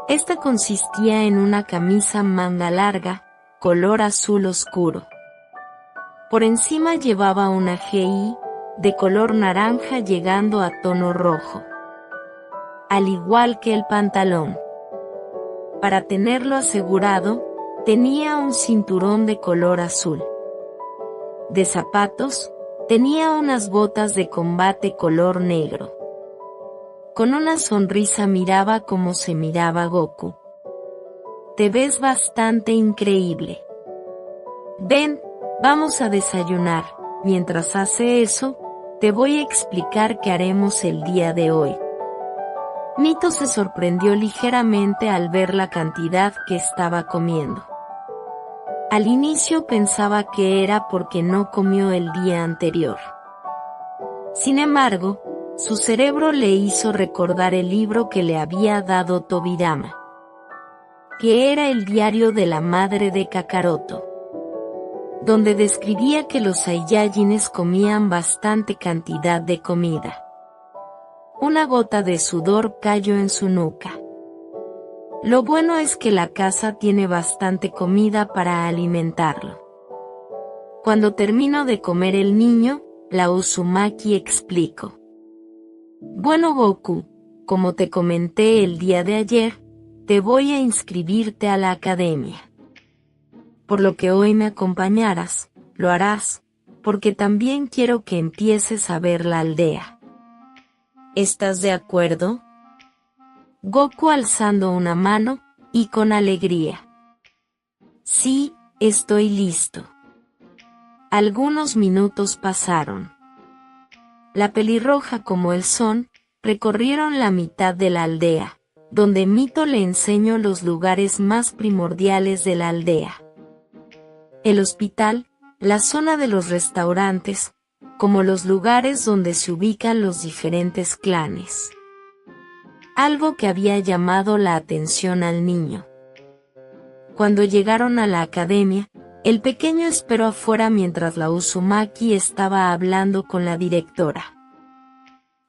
Esta consistía en una camisa manga larga, color azul oscuro. Por encima llevaba una GI, de color naranja llegando a tono rojo. Al igual que el pantalón. Para tenerlo asegurado, tenía un cinturón de color azul. De zapatos, tenía unas botas de combate color negro. Con una sonrisa miraba como se miraba Goku. «Te ves bastante increíble. Ven, vamos a desayunar. Mientras hace eso, te voy a explicar qué haremos el día de hoy». Mito se sorprendió ligeramente al ver la cantidad que estaba comiendo. Al inicio pensaba que era porque no comió el día anterior. Sin embargo, su cerebro le hizo recordar el libro que le había dado Tobirama, que era el diario de la madre de Kakaroto, donde describía que los Saiyajines comían bastante cantidad de comida. Una gota de sudor cayó en su nuca. Lo bueno es que la casa tiene bastante comida para alimentarlo. Cuando terminó de comer el niño, la Uzumaki explicó. «Bueno, Goku, como te comenté el día de ayer, te voy a inscribirte a la academia. por lo que hoy me acompañarás, lo harás, porque también quiero que empieces a ver la aldea. ¿Estás de acuerdo? Goku alzando una mano, y con alegría. Sí, estoy listo. Algunos minutos pasaron. La pelirroja como el son, recorrieron la mitad de la aldea, donde Mito le enseñó los lugares más primordiales de la aldea. El hospital, la zona de los restaurantes, como los lugares donde se ubican los diferentes clanes. Algo que había llamado la atención al niño. Cuando llegaron a la academia, el pequeño esperó afuera mientras la Uzumaki estaba hablando con la directora.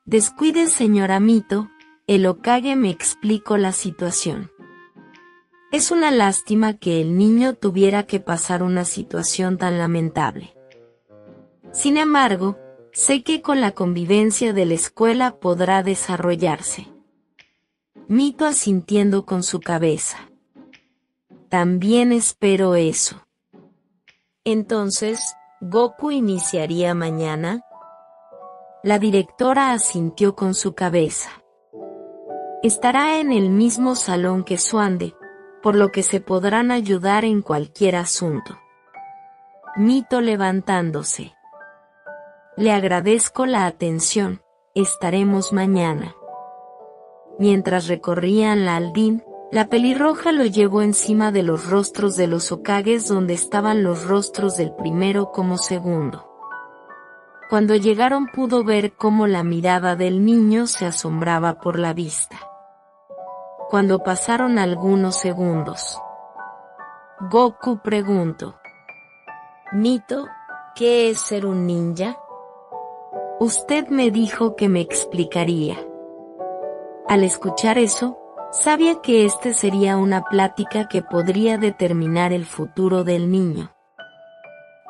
Descuide, señora Mito, el Hokage me explicó la situación. Es una lástima que el niño tuviera que pasar una situación tan lamentable. Sin embargo, sé que con la convivencia de la escuela podrá desarrollarse. Mito asintiendo con su cabeza. También espero eso. Entonces, ¿Goku iniciaría mañana? La directora asintió con su cabeza. Estará en el mismo salón que Suande, por lo que se podrán ayudar en cualquier asunto. Mito levantándose. Le agradezco la atención, estaremos mañana. Mientras recorrían la aldea, la pelirroja lo llevó encima de los rostros de los Hokages donde estaban los rostros del primero como segundo. Cuando llegaron pudo ver cómo la mirada del niño se asombraba por la vista. Cuando pasaron algunos segundos, Goku preguntó: Mito, ¿qué es ser un ninja? Usted me dijo que me explicaría. Al escuchar eso, sabía que este sería una plática que podría determinar el futuro del niño,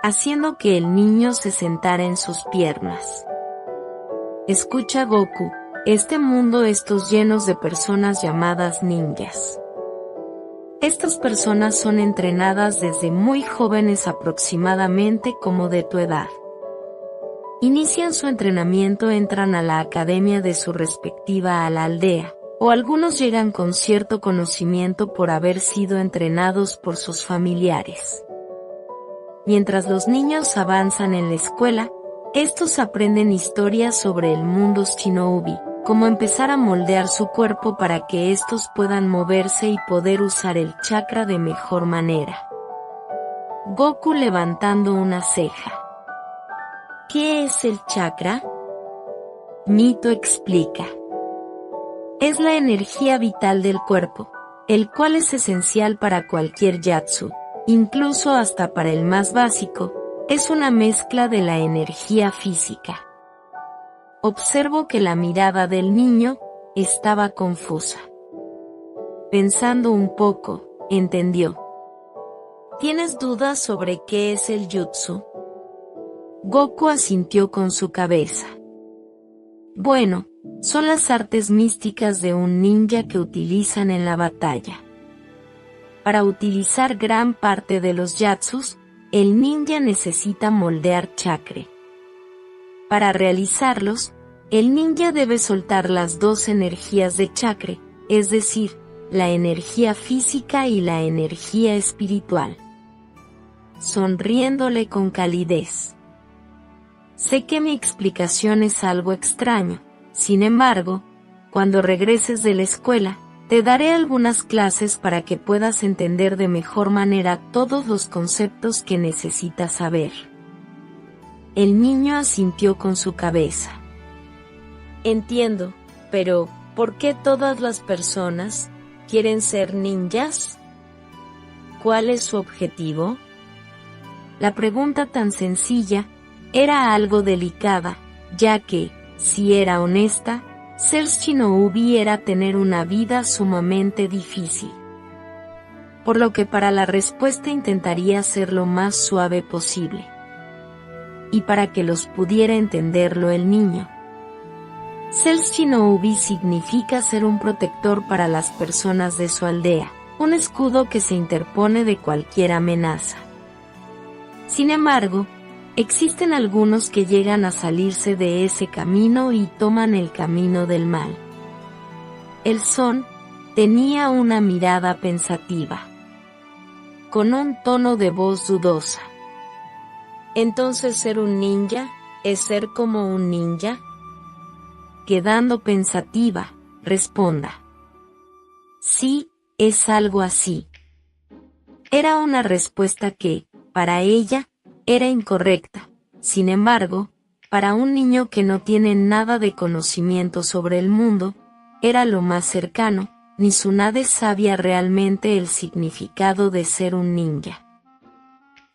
haciendo que el niño se sentara en sus piernas. Escucha, Goku, este mundo está lleno de personas llamadas ninjas. Estas personas son entrenadas desde muy jóvenes, aproximadamente como de tu edad. Inician su entrenamiento, entran a la academia de su respectiva a la aldea, o algunos llegan con cierto conocimiento por haber sido entrenados por sus familiares. Mientras los niños avanzan en la escuela, estos aprenden historias sobre el mundo shinobi, cómo empezar a moldear su cuerpo para que estos puedan moverse y poder usar el chakra de mejor manera. Goku levantando una ceja. ¿Qué es el chakra? Mito explica. Es la energía vital del cuerpo, el cual es esencial para cualquier yatsu, incluso hasta para el más básico, es una mezcla de la energía física. Observo que la mirada del niño estaba confusa. Pensando un poco, entendió. ¿Tienes dudas sobre qué es el jutsu? Goku asintió con su cabeza. Bueno, son las artes místicas de un ninja que utilizan en la batalla. Para utilizar gran parte de los yatsus, el ninja necesita moldear chakra. Para realizarlos, el ninja debe soltar las dos energías de chakra, es decir, la energía física y la energía espiritual. Sonriéndole con calidez. Sé que mi explicación es algo extraño, sin embargo, cuando regreses de la escuela, te daré algunas clases para que puedas entender de mejor manera todos los conceptos que necesitas saber. El niño asintió con su cabeza. Entiendo, pero ¿por qué todas las personas quieren ser ninjas? ¿Cuál es su objetivo? La pregunta tan sencilla era algo delicada, ya que, si era honesta, ser shinobi era tener una vida sumamente difícil. Por lo que para la respuesta intentaría ser lo más suave posible. Y para que los pudiera entenderlo el niño. Ser shinobi significa ser un protector para las personas de su aldea, un escudo que se interpone de cualquier amenaza. Sin embargo, existen algunos que llegan a salirse de ese camino y toman el camino del mal. El Son tenía una mirada pensativa, con un tono de voz dudosa. ¿Entonces ser un ninja es ser como un ninja? Quedando pensativa, responda. Sí, es algo así. Era una respuesta que, para ella, era incorrecta. Sin embargo, para un niño que no tiene nada de conocimiento sobre el mundo, era lo más cercano. Ni Tsunade sabía realmente el significado de ser un ninja.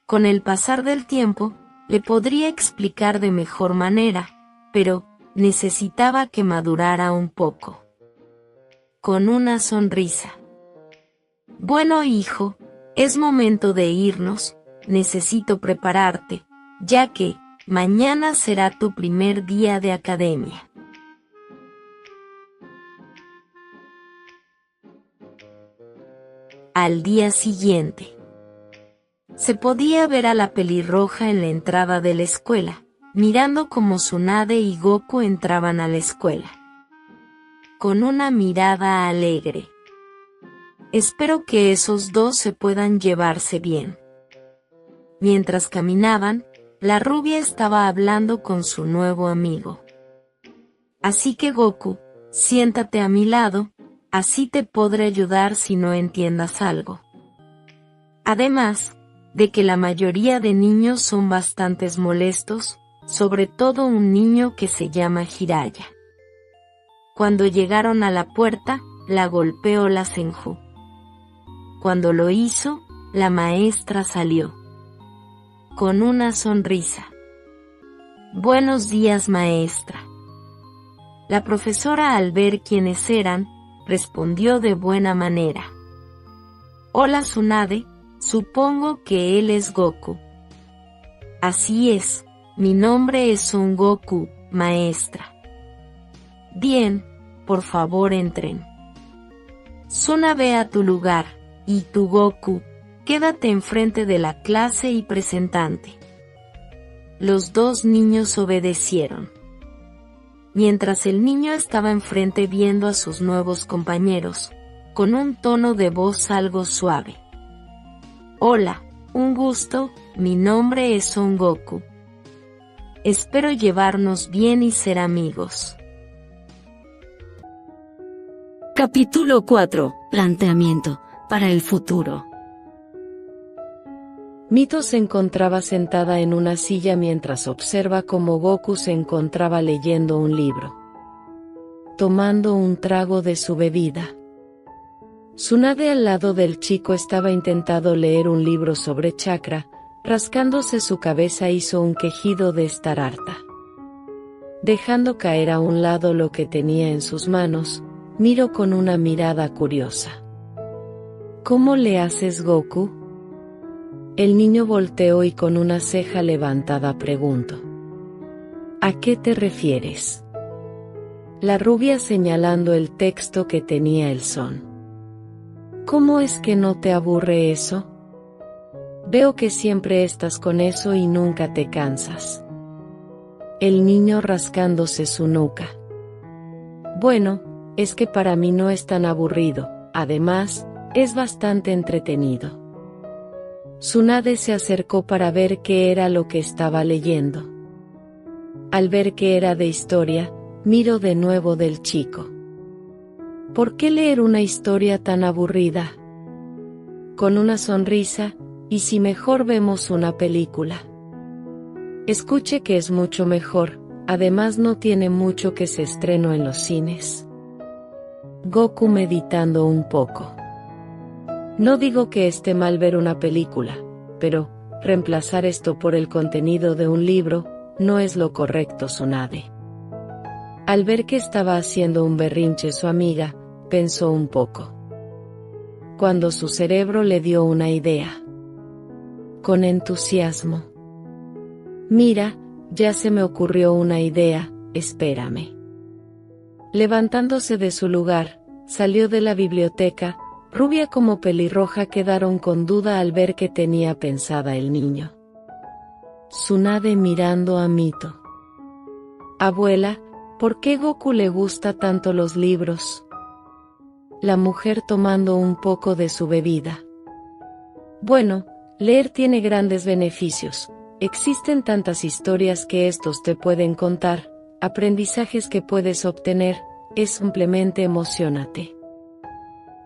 Con el pasar del tiempo, le podría explicar de mejor manera, pero necesitaba que madurara un poco. Con una sonrisa. Bueno, hijo, es momento de irnos, necesito prepararte, ya que mañana será tu primer día de academia. Al día siguiente, se podía ver a la pelirroja en la entrada de la escuela, mirando cómo Tsunade y Goku entraban a la escuela. Con una mirada alegre. Espero que esos dos se puedan llevarse bien. Mientras caminaban, la rubia estaba hablando con su nuevo amigo. Así que Goku, siéntate a mi lado, así te podré ayudar si no entiendas algo. Además, de que la mayoría de niños son bastantes molestos, sobre todo un niño que se llama Jiraiya. Cuando llegaron a la puerta, la golpeó la Senju. Cuando lo hizo, la maestra salió. Con una sonrisa. Buenos días, maestra. La profesora, al ver quiénes eran, respondió de buena manera. Hola, Tsunade, supongo que él es Goku. Así es, mi nombre es Son Goku, maestra. Bien, por favor entren. Suna, ve a tu lugar, y tú, Goku, quédate enfrente de la clase y presentante. Los dos niños obedecieron. Mientras el niño estaba enfrente viendo a sus nuevos compañeros, con un tono de voz algo suave. Hola, un gusto, mi nombre es Son Goku. Espero llevarnos bien y ser amigos. Capítulo 4. Planteamiento para el futuro. Mito se encontraba sentada en una silla mientras observa cómo Goku se encontraba leyendo un libro, tomando un trago de su bebida. Tsunade al lado del chico estaba intentando leer un libro sobre chakra, rascándose su cabeza hizo un quejido de estar harta. Dejando caer a un lado lo que tenía en sus manos, miró con una mirada curiosa. ¿Cómo le haces, Goku? El niño volteó y con una ceja levantada preguntó. ¿A qué te refieres? La rubia señalando el texto que tenía el Son. ¿Cómo es que no te aburre eso? Veo que siempre estás con eso y nunca te cansas. El niño rascándose su nuca. Bueno, es que para mí no es tan aburrido, además, es bastante entretenido. Tsunade se acercó para ver qué era lo que estaba leyendo. Al ver que era de historia, miró de nuevo del chico. ¿Por qué leer una historia tan aburrida? Con una sonrisa, ¿y si mejor vemos una película? Escuche que es mucho mejor, además no tiene mucho que se estrenó en los cines. Goku meditando un poco. No digo que esté mal ver una película, pero, reemplazar esto por el contenido de un libro, no es lo correcto, Tsunade. Al ver que estaba haciendo un berrinche su amiga, pensó un poco. Cuando su cerebro le dio una idea. Con entusiasmo. Mira, ya se me ocurrió una idea, espérame. Levantándose de su lugar, salió de la biblioteca, Rubia como pelirroja quedaron con duda al ver que tenía pensada el niño. Tsunade mirando a Mito. Abuela, ¿por qué Goku le gusta tanto los libros? La mujer tomando un poco de su bebida. Bueno, leer tiene grandes beneficios. Existen tantas historias que estos te pueden contar, aprendizajes que puedes obtener, es simplemente emocionate.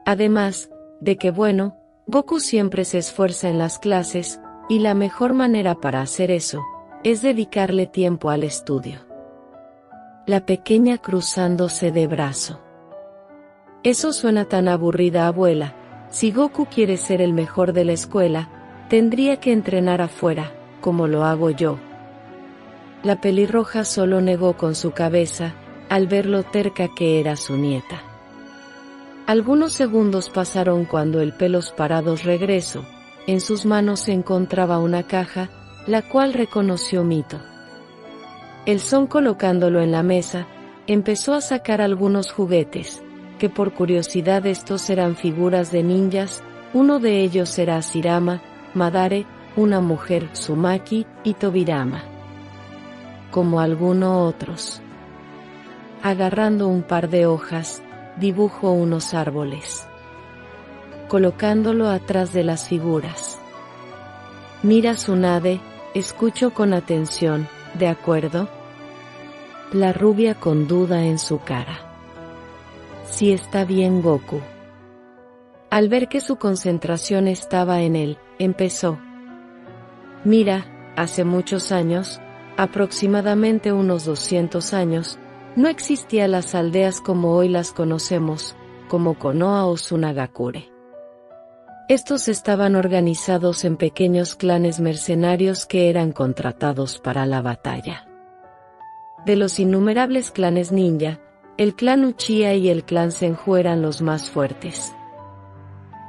Además, de que bueno, Goku siempre se esfuerza en las clases, y la mejor manera para hacer eso, es dedicarle tiempo al estudio. La pequeña cruzándose de brazo. Eso suena tan aburrida, abuela. Si Goku quiere ser el mejor de la escuela, tendría que entrenar afuera, como lo hago yo. La pelirroja solo negó con su cabeza, al ver lo terca que era su nieta. Algunos segundos pasaron cuando el pelos parados regresó. En sus manos se encontraba una caja, la cual reconoció Mito. El Son, colocándolo en la mesa, empezó a sacar algunos juguetes, que por curiosidad estos eran figuras de ninjas. Uno de ellos era Hashirama, Madare, una mujer, Uzumaki, y Tobirama. Como algunos otros. Agarrando un par de hojas, dibujó unos árboles. Colocándolo atrás de las figuras. Mira, Tsunade, escucho con atención, ¿de acuerdo? La rubia con duda en su cara. Sí, está bien, Goku. Al ver que su concentración estaba en él, empezó. Mira, hace muchos años, aproximadamente unos 200 años, no existían las aldeas como hoy las conocemos, como Konoha o Tsunagakure. Estos estaban organizados en pequeños clanes mercenarios que eran contratados para la batalla. De los innumerables clanes ninja, el clan Uchiha y el clan Senju eran los más fuertes.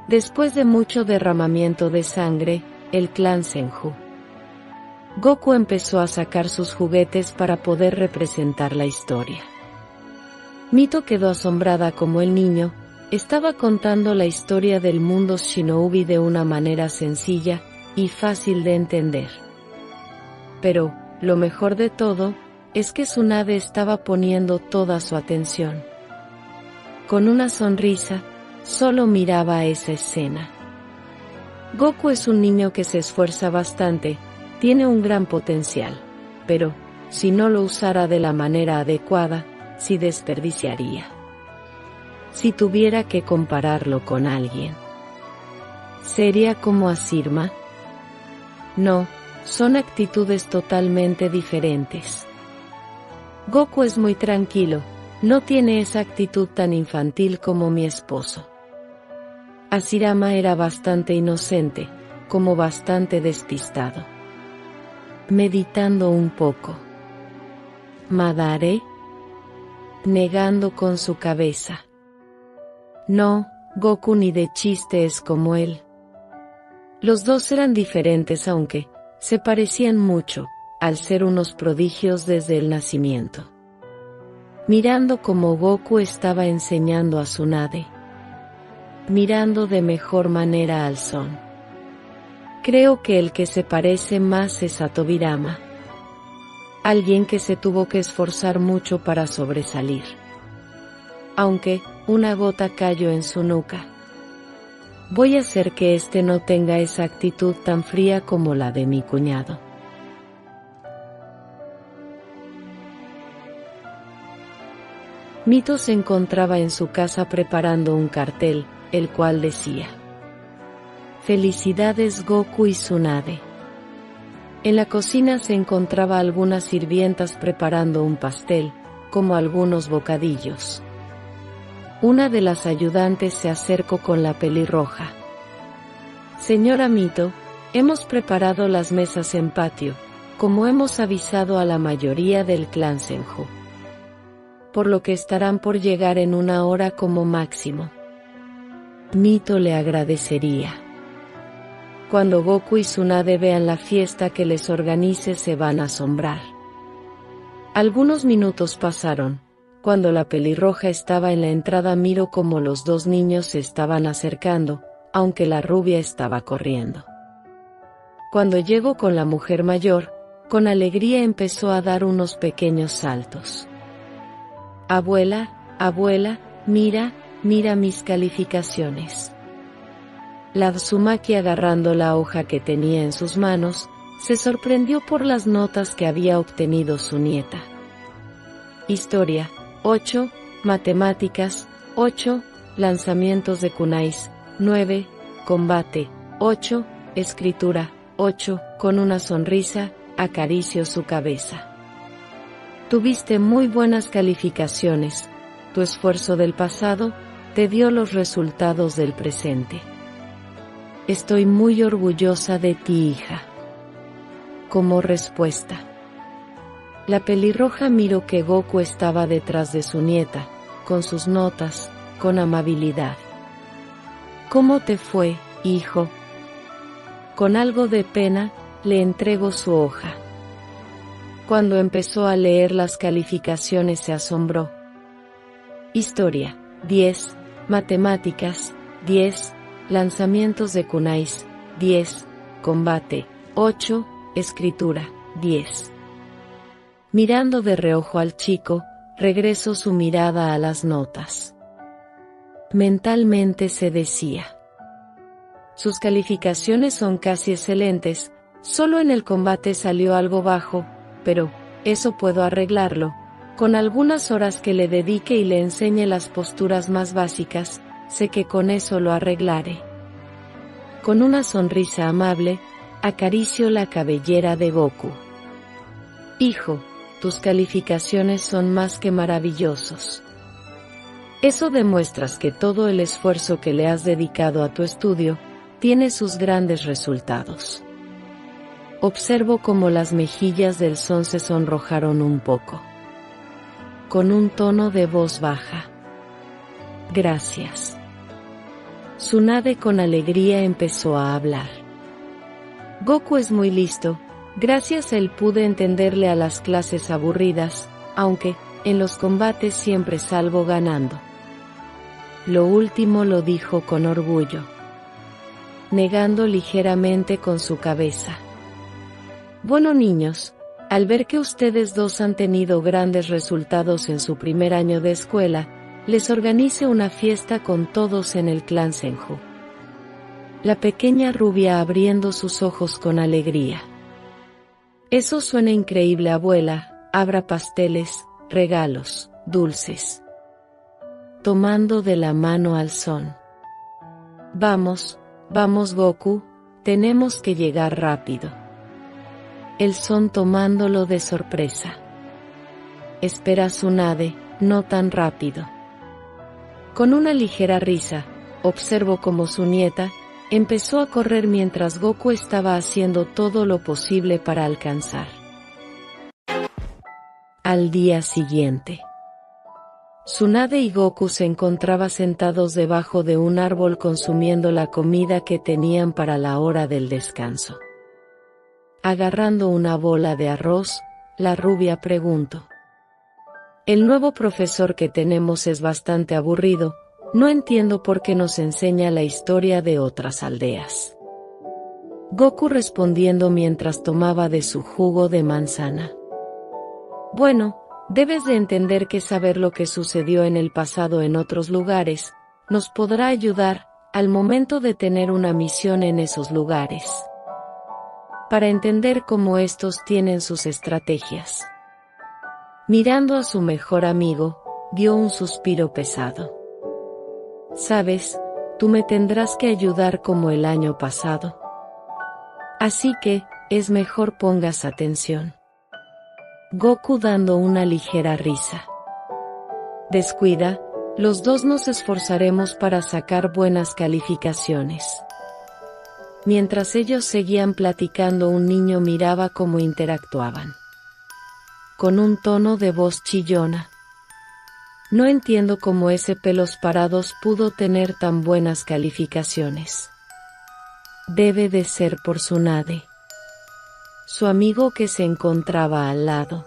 Después de mucho derramamiento de sangre, el clan Senju. Goku empezó a sacar sus juguetes para poder representar la historia. Mito quedó asombrada como el niño. Estaba contando la historia del mundo Shinobi de una manera sencilla y fácil de entender. Pero, lo mejor de todo, es que Tsunade estaba poniendo toda su atención. Con una sonrisa, solo miraba a esa escena. Goku es un niño que se esfuerza bastante, tiene un gran potencial, pero, si no lo usara de la manera adecuada, sí desperdiciaría. Si tuviera que compararlo con alguien, ¿sería como Hashirama? No, son actitudes totalmente diferentes. Goku es muy tranquilo, no tiene esa actitud tan infantil como mi esposo. Hashirama era bastante inocente, como bastante despistado. Meditando un poco. Madare, negando con su cabeza. No, Goku ni de chiste es como él. Los dos eran diferentes aunque se parecían mucho, al ser unos prodigios desde el nacimiento. Mirando como Goku estaba enseñando a Tsunade. Mirando de mejor manera al Son. Creo que el que se parece más es a Tobirama. Alguien que se tuvo que esforzar mucho para sobresalir. Aunque, una gota cayó en su nuca. Voy a hacer que este no tenga esa actitud tan fría como la de mi cuñado. Mito se encontraba en su casa preparando un cartel, el cual decía: Felicidades Goku y Tsunade. En la cocina se encontraba algunas sirvientas preparando un pastel, como algunos bocadillos. Una de las ayudantes se acercó con la pelirroja. Señora Mito, hemos preparado las mesas en patio, como hemos avisado a la mayoría del clan Senju. Por lo que estarán por llegar en 1 hora como máximo. Mito le agradecería. Cuando Goku y Tsunade vean la fiesta que les organice se van a asombrar. Algunos minutos pasaron. Cuando la pelirroja estaba en la entrada miró cómo los dos niños se estaban acercando, aunque la rubia estaba corriendo. Cuando llegó con la mujer mayor, con alegría empezó a dar unos pequeños saltos. Abuela, abuela, mira, mira mis calificaciones. La Uzumaki, agarrando la hoja que tenía en sus manos, se sorprendió por las notas que había obtenido su nieta. Historia, 8, matemáticas, 8, lanzamientos de kunais, 9, combate, 8, escritura, 8, con una sonrisa, acarició su cabeza. Tuviste muy buenas calificaciones, tu esfuerzo del pasado te dio los resultados del presente. Estoy muy orgullosa de ti, hija. Como respuesta, la pelirroja miró que Goku estaba detrás de su nieta, con sus notas, con amabilidad. ¿Cómo te fue, hijo? Con algo de pena, le entregó su hoja. Cuando empezó a leer las calificaciones se asombró. Historia, 10, matemáticas, 10, lanzamientos de kunais, 10, combate, 8, escritura, 10. Mirando de reojo al chico, regresó su mirada a las notas. Mentalmente se decía: sus calificaciones son casi excelentes, solo en el combate salió algo bajo, pero eso puedo arreglarlo. Con algunas horas que le dedique y le enseñe las posturas más básicas, sé que con eso lo arreglaré. Con una sonrisa amable, acarició la cabellera de Goku. Hijo, tus calificaciones son más que maravillosos. Eso demuestras que todo el esfuerzo que le has dedicado a tu estudio tiene sus grandes resultados. Observo cómo las mejillas del Son se sonrojaron un poco. Con un tono de voz baja. Gracias. Tsunade con alegría empezó a hablar. Goku es muy listo, gracias a él pude entenderle a las clases aburridas, aunque, en los combates siempre salgo ganando. Lo último lo dijo con orgullo, negando ligeramente con su cabeza. Bueno, niños, al ver que ustedes dos han tenido grandes resultados en su primer año de escuela, les organice una fiesta con todos en el clan Senju. La pequeña rubia abriendo sus ojos con alegría. Eso suena increíble, abuela. Habrá pasteles, regalos, dulces. Tomando de la mano al Son. Vamos, vamos Goku, tenemos que llegar rápido. El Son tomándolo de sorpresa. Espera Tsunade, no tan rápido. Con una ligera risa, observó cómo su nieta empezó a correr mientras Goku estaba haciendo todo lo posible para alcanzar. Al día siguiente, Tsunade y Goku se encontraban sentados debajo de un árbol consumiendo la comida que tenían para la hora del descanso. Agarrando una bola de arroz, la rubia preguntó: el nuevo profesor que tenemos es bastante aburrido, no entiendo por qué nos enseña la historia de otras aldeas. Goku respondiendo mientras tomaba de su jugo de manzana. Bueno, debes de entender que saber lo que sucedió en el pasado en otros lugares, nos podrá ayudar, al momento de tener una misión en esos lugares. Para entender cómo estos tienen sus estrategias. Mirando a su mejor amigo, dio un suspiro pesado. Sabes, tú me tendrás que ayudar como el año pasado. Así que, es mejor pongas atención. Goku dando una ligera risa. Descuida, los dos nos esforzaremos para sacar buenas calificaciones. Mientras ellos seguían platicando, un niño miraba cómo interactuaban. Con un tono de voz chillona. No entiendo cómo ese pelos parados pudo tener tan buenas calificaciones. Debe de ser por Tsunade. Su amigo que se encontraba al lado.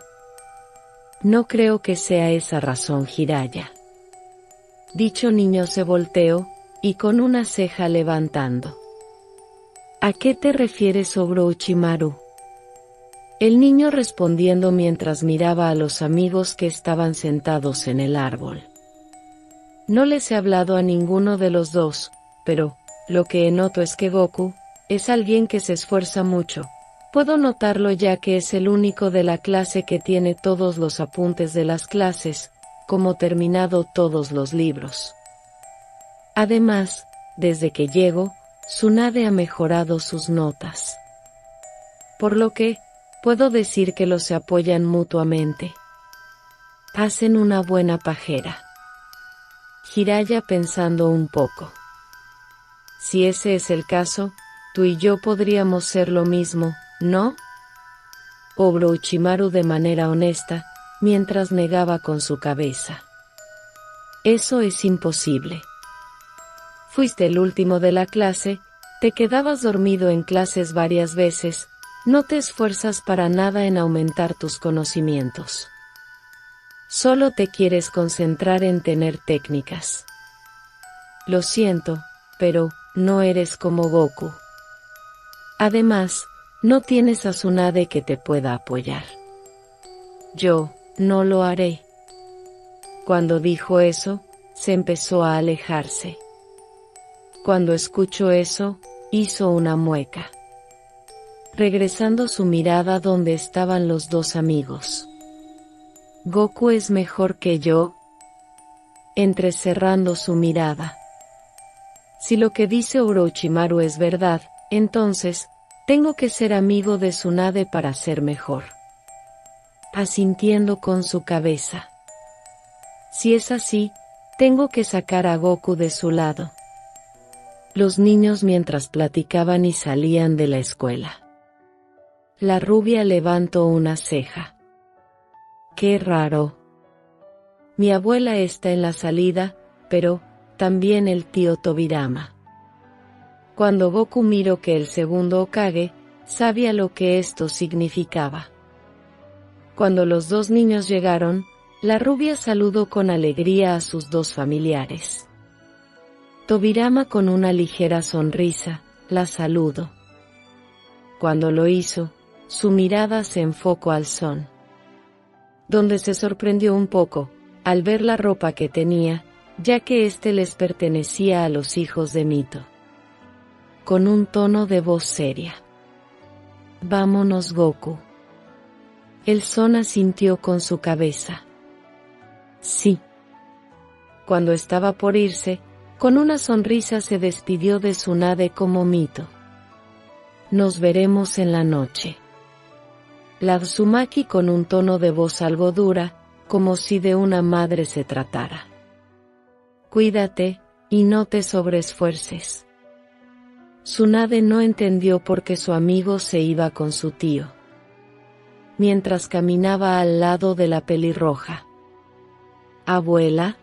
No creo que sea esa razón, Jiraiya. Dicho niño se volteó, y con una ceja levantando. ¿A qué te refieres, Orochimaru? El niño respondiendo mientras miraba a los amigos que estaban sentados en el árbol. No les he hablado a ninguno de los dos, pero, lo que noto es que Goku, es alguien que se esfuerza mucho. Puedo notarlo ya que es el único de la clase que tiene todos los apuntes de las clases, como terminado todos los libros. Además, desde que llego, Tsunade ha mejorado sus notas. Por lo que, puedo decir que los se apoyan mutuamente. Hacen una buena pajera. Jiraiya pensando un poco. Si ese es el caso, tú y yo podríamos ser lo mismo, ¿no? Orochimaru de manera honesta, mientras negaba con su cabeza. Eso es imposible. Fuiste el último de la clase, te quedabas dormido en clases varias veces, no te esfuerzas para nada en aumentar tus conocimientos. Solo te quieres concentrar en tener técnicas. Lo siento, pero no eres como Goku. Además, no tienes a Tsunade que te pueda apoyar. Yo no lo haré. Cuando dijo eso, se empezó a alejarse. Cuando escuchó eso, hizo una mueca, regresando su mirada donde estaban los dos amigos. ¿Goku es mejor que yo? Entrecerrando su mirada. Si lo que dice Orochimaru es verdad, entonces, tengo que ser amigo de Tsunade para ser mejor. Asintiendo con su cabeza. Si es así, tengo que sacar a Goku de su lado. Los niños mientras platicaban y salían de la escuela. La rubia levantó una ceja. Qué raro. Mi abuela está en la salida, pero también el tío Tobirama. Cuando Goku miró que el segundo Hokage sabía lo que esto significaba. Cuando los dos niños llegaron, la rubia saludó con alegría a sus dos familiares. Tobirama con una ligera sonrisa, la saludó. Cuando lo hizo, su mirada se enfocó al Son, donde se sorprendió un poco, al ver la ropa que tenía, ya que éste les pertenecía a los hijos de Mito. Con un tono de voz seria. Vámonos, Goku. El Son asintió con su cabeza. Sí. Cuando estaba por irse, con una sonrisa se despidió de Tsunade como Mito. Nos veremos en la noche. La Uzumaki con un tono de voz algo dura, como si de una madre se tratara. Cuídate, y no te sobreesfuerces. Tsunade no entendió por qué su amigo se iba con su tío, mientras caminaba al lado de la pelirroja. ¿Abuela?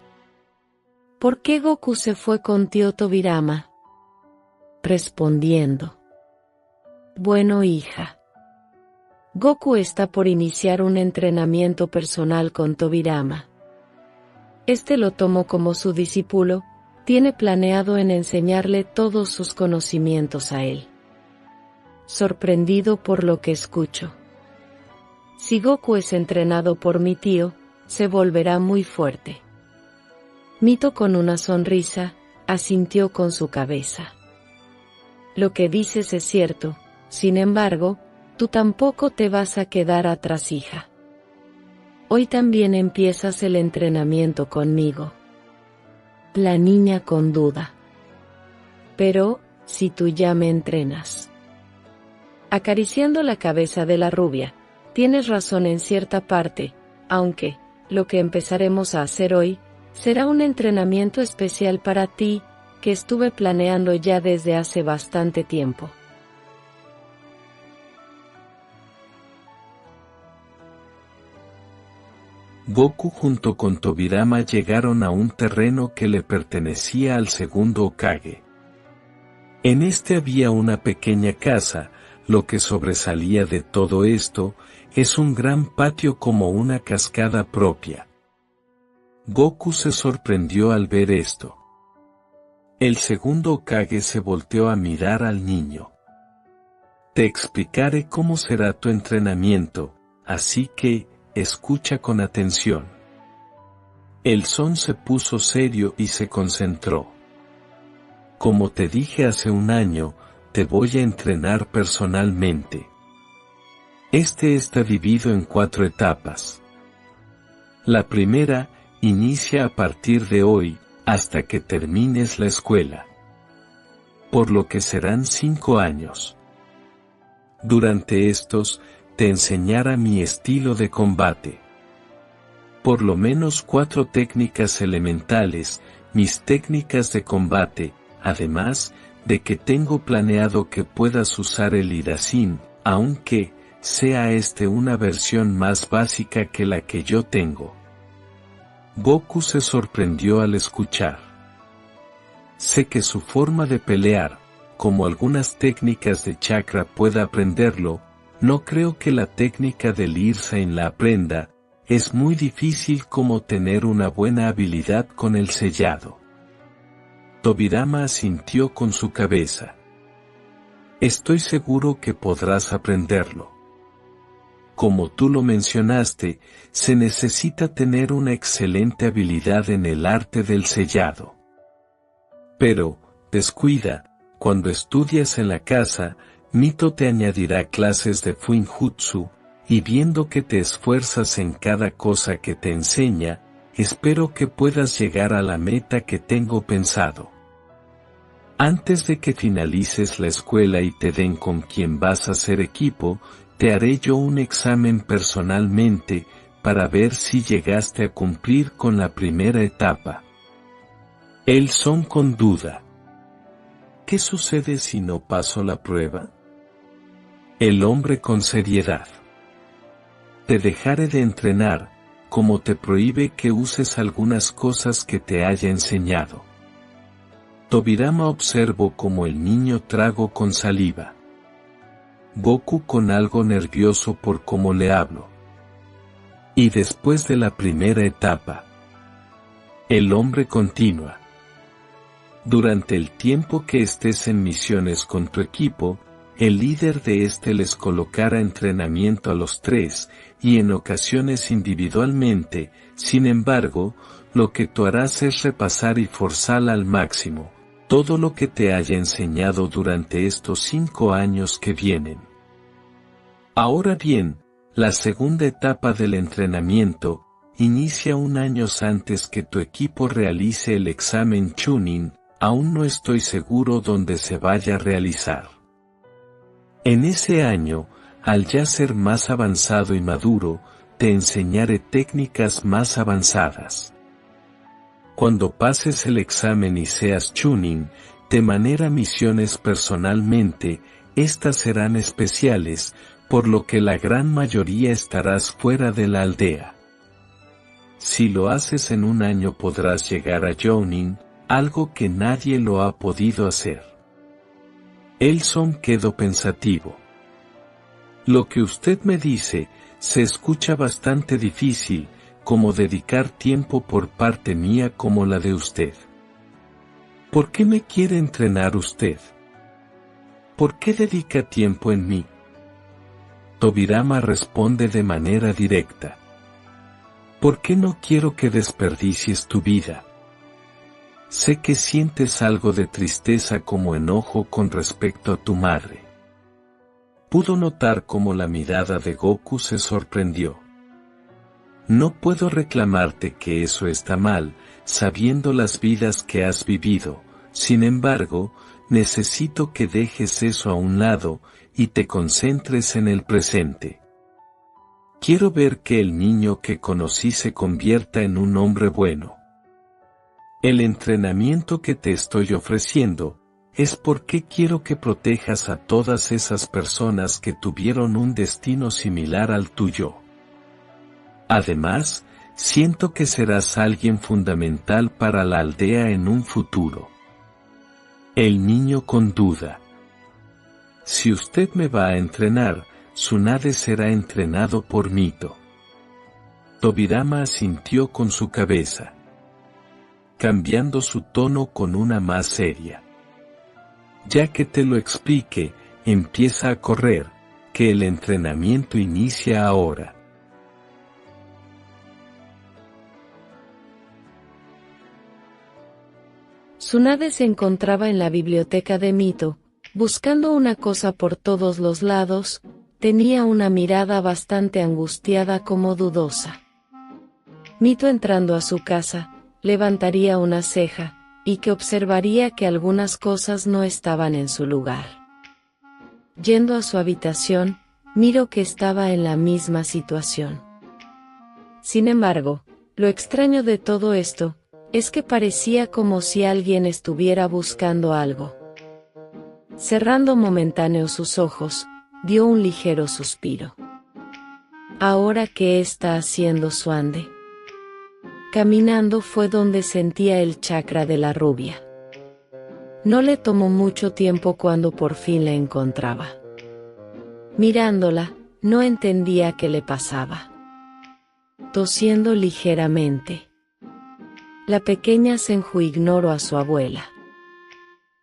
¿Por qué Goku se fue con tío Tobirama? Respondiendo. Bueno, hija. Goku está por iniciar un entrenamiento personal con Tobirama. Este lo tomó como su discípulo, tiene planeado en enseñarle todos sus conocimientos a él. Sorprendido por lo que escucho. Si Goku es entrenado por mi tío, se volverá muy fuerte. Mito con una sonrisa, asintió con su cabeza. Lo que dices es cierto, sin embargo, tú tampoco te vas a quedar atrás, hija. Hoy también empiezas el entrenamiento conmigo. La niña con duda. Pero, si tú ya me entrenas. Acariciando la cabeza de la rubia, tienes razón en cierta parte, aunque, lo que empezaremos a hacer hoy, será un entrenamiento especial para ti, que estuve planeando ya desde hace bastante tiempo. Goku junto con Tobirama llegaron a un terreno que le pertenecía al segundo Hokage. En este había una pequeña casa, lo que sobresalía de todo esto, es un gran patio como una cascada propia. Goku se sorprendió al ver esto. El segundo Hokage se volteó a mirar al niño. Te explicaré cómo será tu entrenamiento, así que, escucha con atención. El Son se puso serio y se concentró. Como te dije hace un año, te voy a entrenar personalmente. Este está dividido en 4 etapas. La primera, inicia a partir de hoy, hasta que termines la escuela. Por lo que serán 5 años. Durante estos, te enseñaré mi estilo de combate. Por lo menos 4 técnicas elementales, mis técnicas de combate, además de que tengo planeado que puedas usar el Hirasin, aunque sea una versión más básica que la que yo tengo. Goku se sorprendió al escuchar. Sé que su forma de pelear, como algunas técnicas de chakra pueda aprenderlo, no creo que la técnica del Hirasin la aprenda, es muy difícil como tener una buena habilidad con el sellado. Tobirama asintió con su cabeza. Estoy seguro que podrás aprenderlo. Como tú lo mencionaste, se necesita tener una excelente habilidad en el arte del sellado. Pero, descuida, cuando estudias en la casa, Mito te añadirá clases de Fuinjutsu, y viendo que te esfuerzas en cada cosa que te enseña, espero que puedas llegar a la meta que tengo pensado. Antes de que finalices la escuela y te den con quien vas a hacer equipo, te haré yo un examen personalmente, para ver si llegaste a cumplir con la primera etapa. El Son con duda. ¿Qué sucede si no paso la prueba? El hombre con seriedad. Te dejaré de entrenar, como te prohíbe que uses algunas cosas que te haya enseñado. Tobirama observó como el niño tragó con saliva. Goku con algo nervioso por cómo le hablo. Y después de la primera etapa, el hombre continúa. Durante el tiempo que estés en misiones con tu equipo, el líder de les colocará entrenamiento a los 3, y en ocasiones individualmente. Sin embargo, lo que tú harás es repasar y forzar al máximo todo lo que te haya enseñado durante estos 5 años que vienen. Ahora bien, la segunda etapa del entrenamiento inicia 1 año antes que tu equipo realice el examen Chunin. Aún no estoy seguro dónde se vaya a realizar. En ese año, al ya ser más avanzado y maduro, te enseñaré técnicas más avanzadas. Cuando pases el examen y seas Chunin, de manera misiones personalmente, estas serán especiales, por lo que la gran mayoría estarás fuera de la aldea. Si lo haces en 1 año podrás llegar a Jounin, algo que nadie lo ha podido hacer. El Son quedó pensativo. Lo que usted me dice, se escucha bastante difícil, como dedicar tiempo por parte mía como la de usted. ¿Por qué me quiere entrenar usted? ¿Por qué dedica tiempo en mí? Tobirama responde de manera directa. ¿Por qué no quiero que desperdicies tu vida? Sé que sientes algo de tristeza como enojo con respecto a tu madre. Pudo notar cómo la mirada de Goku se sorprendió. No puedo reclamarte que eso está mal, sabiendo las vidas que has vivido. Sin embargo, necesito que dejes eso a un lado, y te concentres en el presente. Quiero ver que el niño que conocí se convierta en un hombre bueno. El entrenamiento que te estoy ofreciendo, es porque quiero que protejas a todas esas personas que tuvieron un destino similar al tuyo. Además, siento que serás alguien fundamental para la aldea en un futuro. El niño con duda. Si usted me va a entrenar, Tsunade será entrenado por Mito. Tobirama asintió con su cabeza, cambiando su tono con una más seria. Ya que te lo explique, empieza a correr, que el entrenamiento inicia ahora. Tsunade se encontraba en la biblioteca de Mito, buscando una cosa por todos los lados. Tenía una mirada bastante angustiada como dudosa. Mito, entrando a su casa, levantaría una ceja, y que observaría que algunas cosas no estaban en su lugar. Yendo a su habitación, miró que estaba en la misma situación. Sin embargo, lo extraño de todo esto, es que parecía como si alguien estuviera buscando algo. Cerrando momentáneo sus ojos, dio un ligero suspiro. ¿Ahora qué está haciendo Tsunade? Caminando fue donde sentía el chakra de la rubia. No le tomó mucho tiempo cuando por fin la encontraba. Mirándola, no entendía qué le pasaba. Tosiendo ligeramente, la pequeña Senju ignoró a su abuela,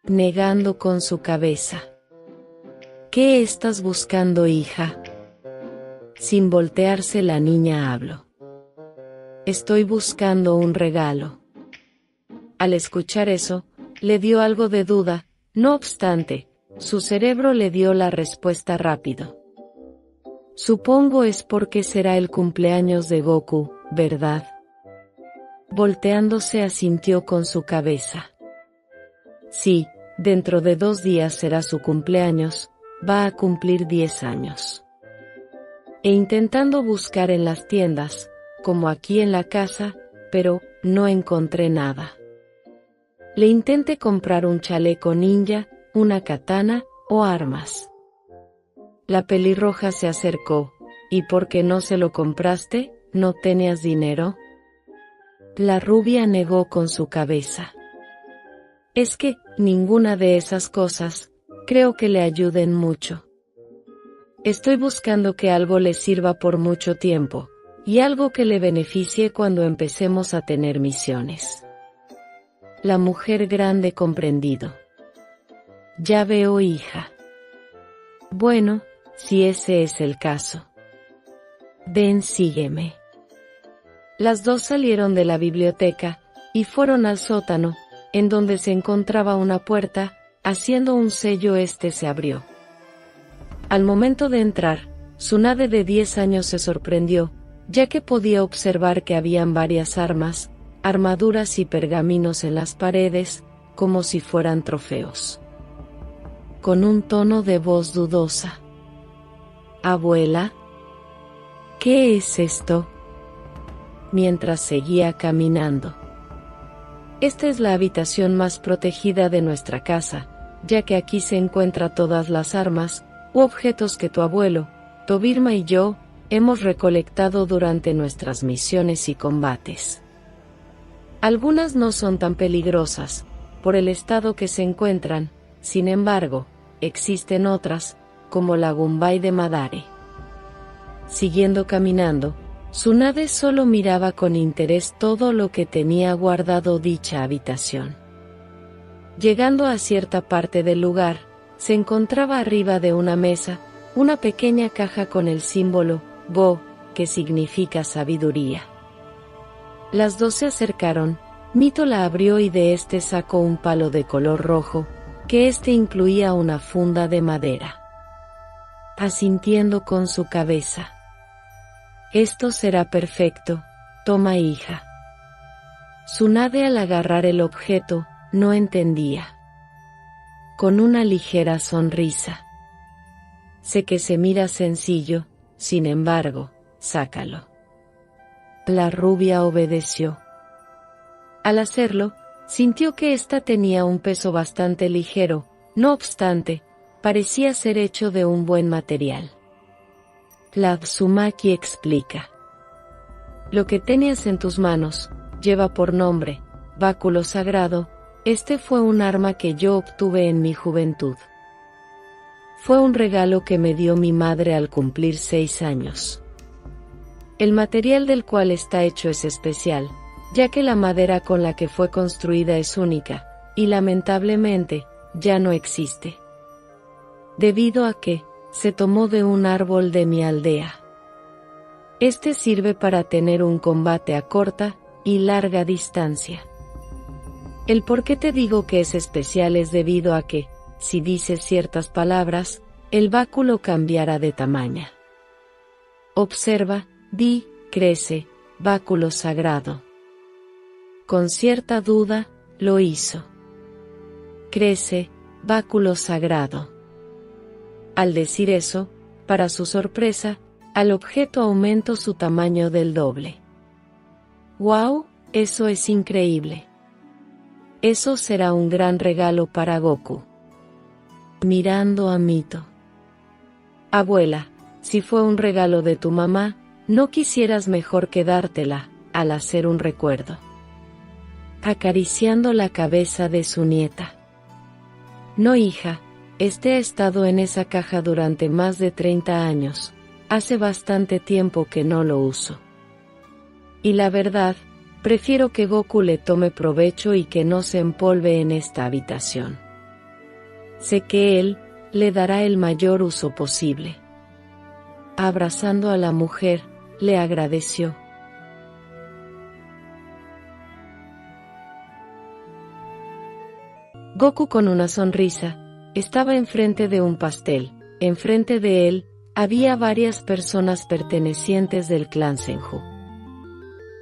negando con su cabeza. ¿Qué estás buscando, hija? Sin voltearse, la niña habló. Estoy buscando un regalo. Al escuchar eso, le dio algo de duda, no obstante, su cerebro le dio la respuesta rápido. Supongo es porque será el cumpleaños de Goku, ¿verdad? Volteándose asintió con su cabeza. Sí, dentro de 2 días será su cumpleaños, va a cumplir 10 años. E intentando buscar en las tiendas, como aquí en la casa, pero no encontré nada. Le intenté comprar un chaleco ninja, una katana o armas. La pelirroja se acercó. ¿Y por qué no se lo compraste? ¿No tenías dinero? La rubia negó con su cabeza. Es que, ninguna de esas cosas, creo que le ayuden mucho. Estoy buscando que algo le sirva por mucho tiempo, y algo que le beneficie cuando empecemos a tener misiones. La mujer grande comprendido. Ya veo, hija. Bueno, si ese es el caso. Ven, sígueme. Las dos salieron de la biblioteca, y fueron al sótano, en donde se encontraba una puerta. Haciendo un sello, se abrió. Al momento de entrar, Tsunade de 10 años se sorprendió, ya que podía observar que habían varias armas, armaduras y pergaminos en las paredes, como si fueran trofeos. Con un tono de voz dudosa. «Abuela, ¿qué es esto?», mientras seguía caminando. Esta es la habitación más protegida de nuestra casa, ya que aquí se encuentran todas las armas u objetos que tu abuelo, Tobirama y yo, hemos recolectado durante nuestras misiones y combates. Algunas no son tan peligrosas, por el estado que se encuentran, sin embargo, existen otras, como la Gunbai de Madare. Siguiendo caminando, Tsunade solo miraba con interés todo lo que tenía guardado dicha habitación. Llegando a cierta parte del lugar, se encontraba arriba de una mesa, una pequeña caja con el símbolo Go, que significa sabiduría. Las dos se acercaron, Mito la abrió y de sacó un palo de color rojo, que incluía una funda de madera. Asintiendo con su cabeza. Esto será perfecto, toma, hija. Tsunade, al agarrar el objeto, no entendía. Con una ligera sonrisa. Sé que se mira sencillo, sin embargo, sácalo. La rubia obedeció. Al hacerlo, sintió que tenía un peso bastante ligero, no obstante, parecía ser hecho de un buen material. La Uzumaki explica. Lo que tenías en tus manos, lleva por nombre, báculo sagrado, fue un arma que yo obtuve en mi juventud. Fue un regalo que me dio mi madre al cumplir 6 años. El material del cual está hecho es especial, ya que la madera con la que fue construida es única, y lamentablemente, ya no existe. Debido a que, se tomó de un árbol de mi aldea. Este sirve para tener un combate a corta y larga distancia. El por qué te digo que es especial es debido a que, si dices ciertas palabras, el báculo cambiará de tamaño. Observa, di, crece, báculo sagrado. Con cierta duda, lo hizo. Crece, báculo sagrado. Al decir eso, para su sorpresa, al objeto aumentó su tamaño del doble. ¡Wow! Eso es increíble. Eso será un gran regalo para Goku. Mirando a Mito. Abuela, si fue un regalo de tu mamá, ¿no quisieras mejor quedártela, al hacer un recuerdo? Acariciando la cabeza de su nieta. No, hija, este ha estado en esa caja durante más de 30 años, hace bastante tiempo que no lo uso. Y la verdad, prefiero que Goku le tome provecho y que no se empolve en esta habitación. Sé que él le dará el mayor uso posible. Abrazando a la mujer, le agradeció. Goku, con una sonrisa, estaba enfrente de un pastel. Enfrente de él, había varias personas pertenecientes del clan Senju.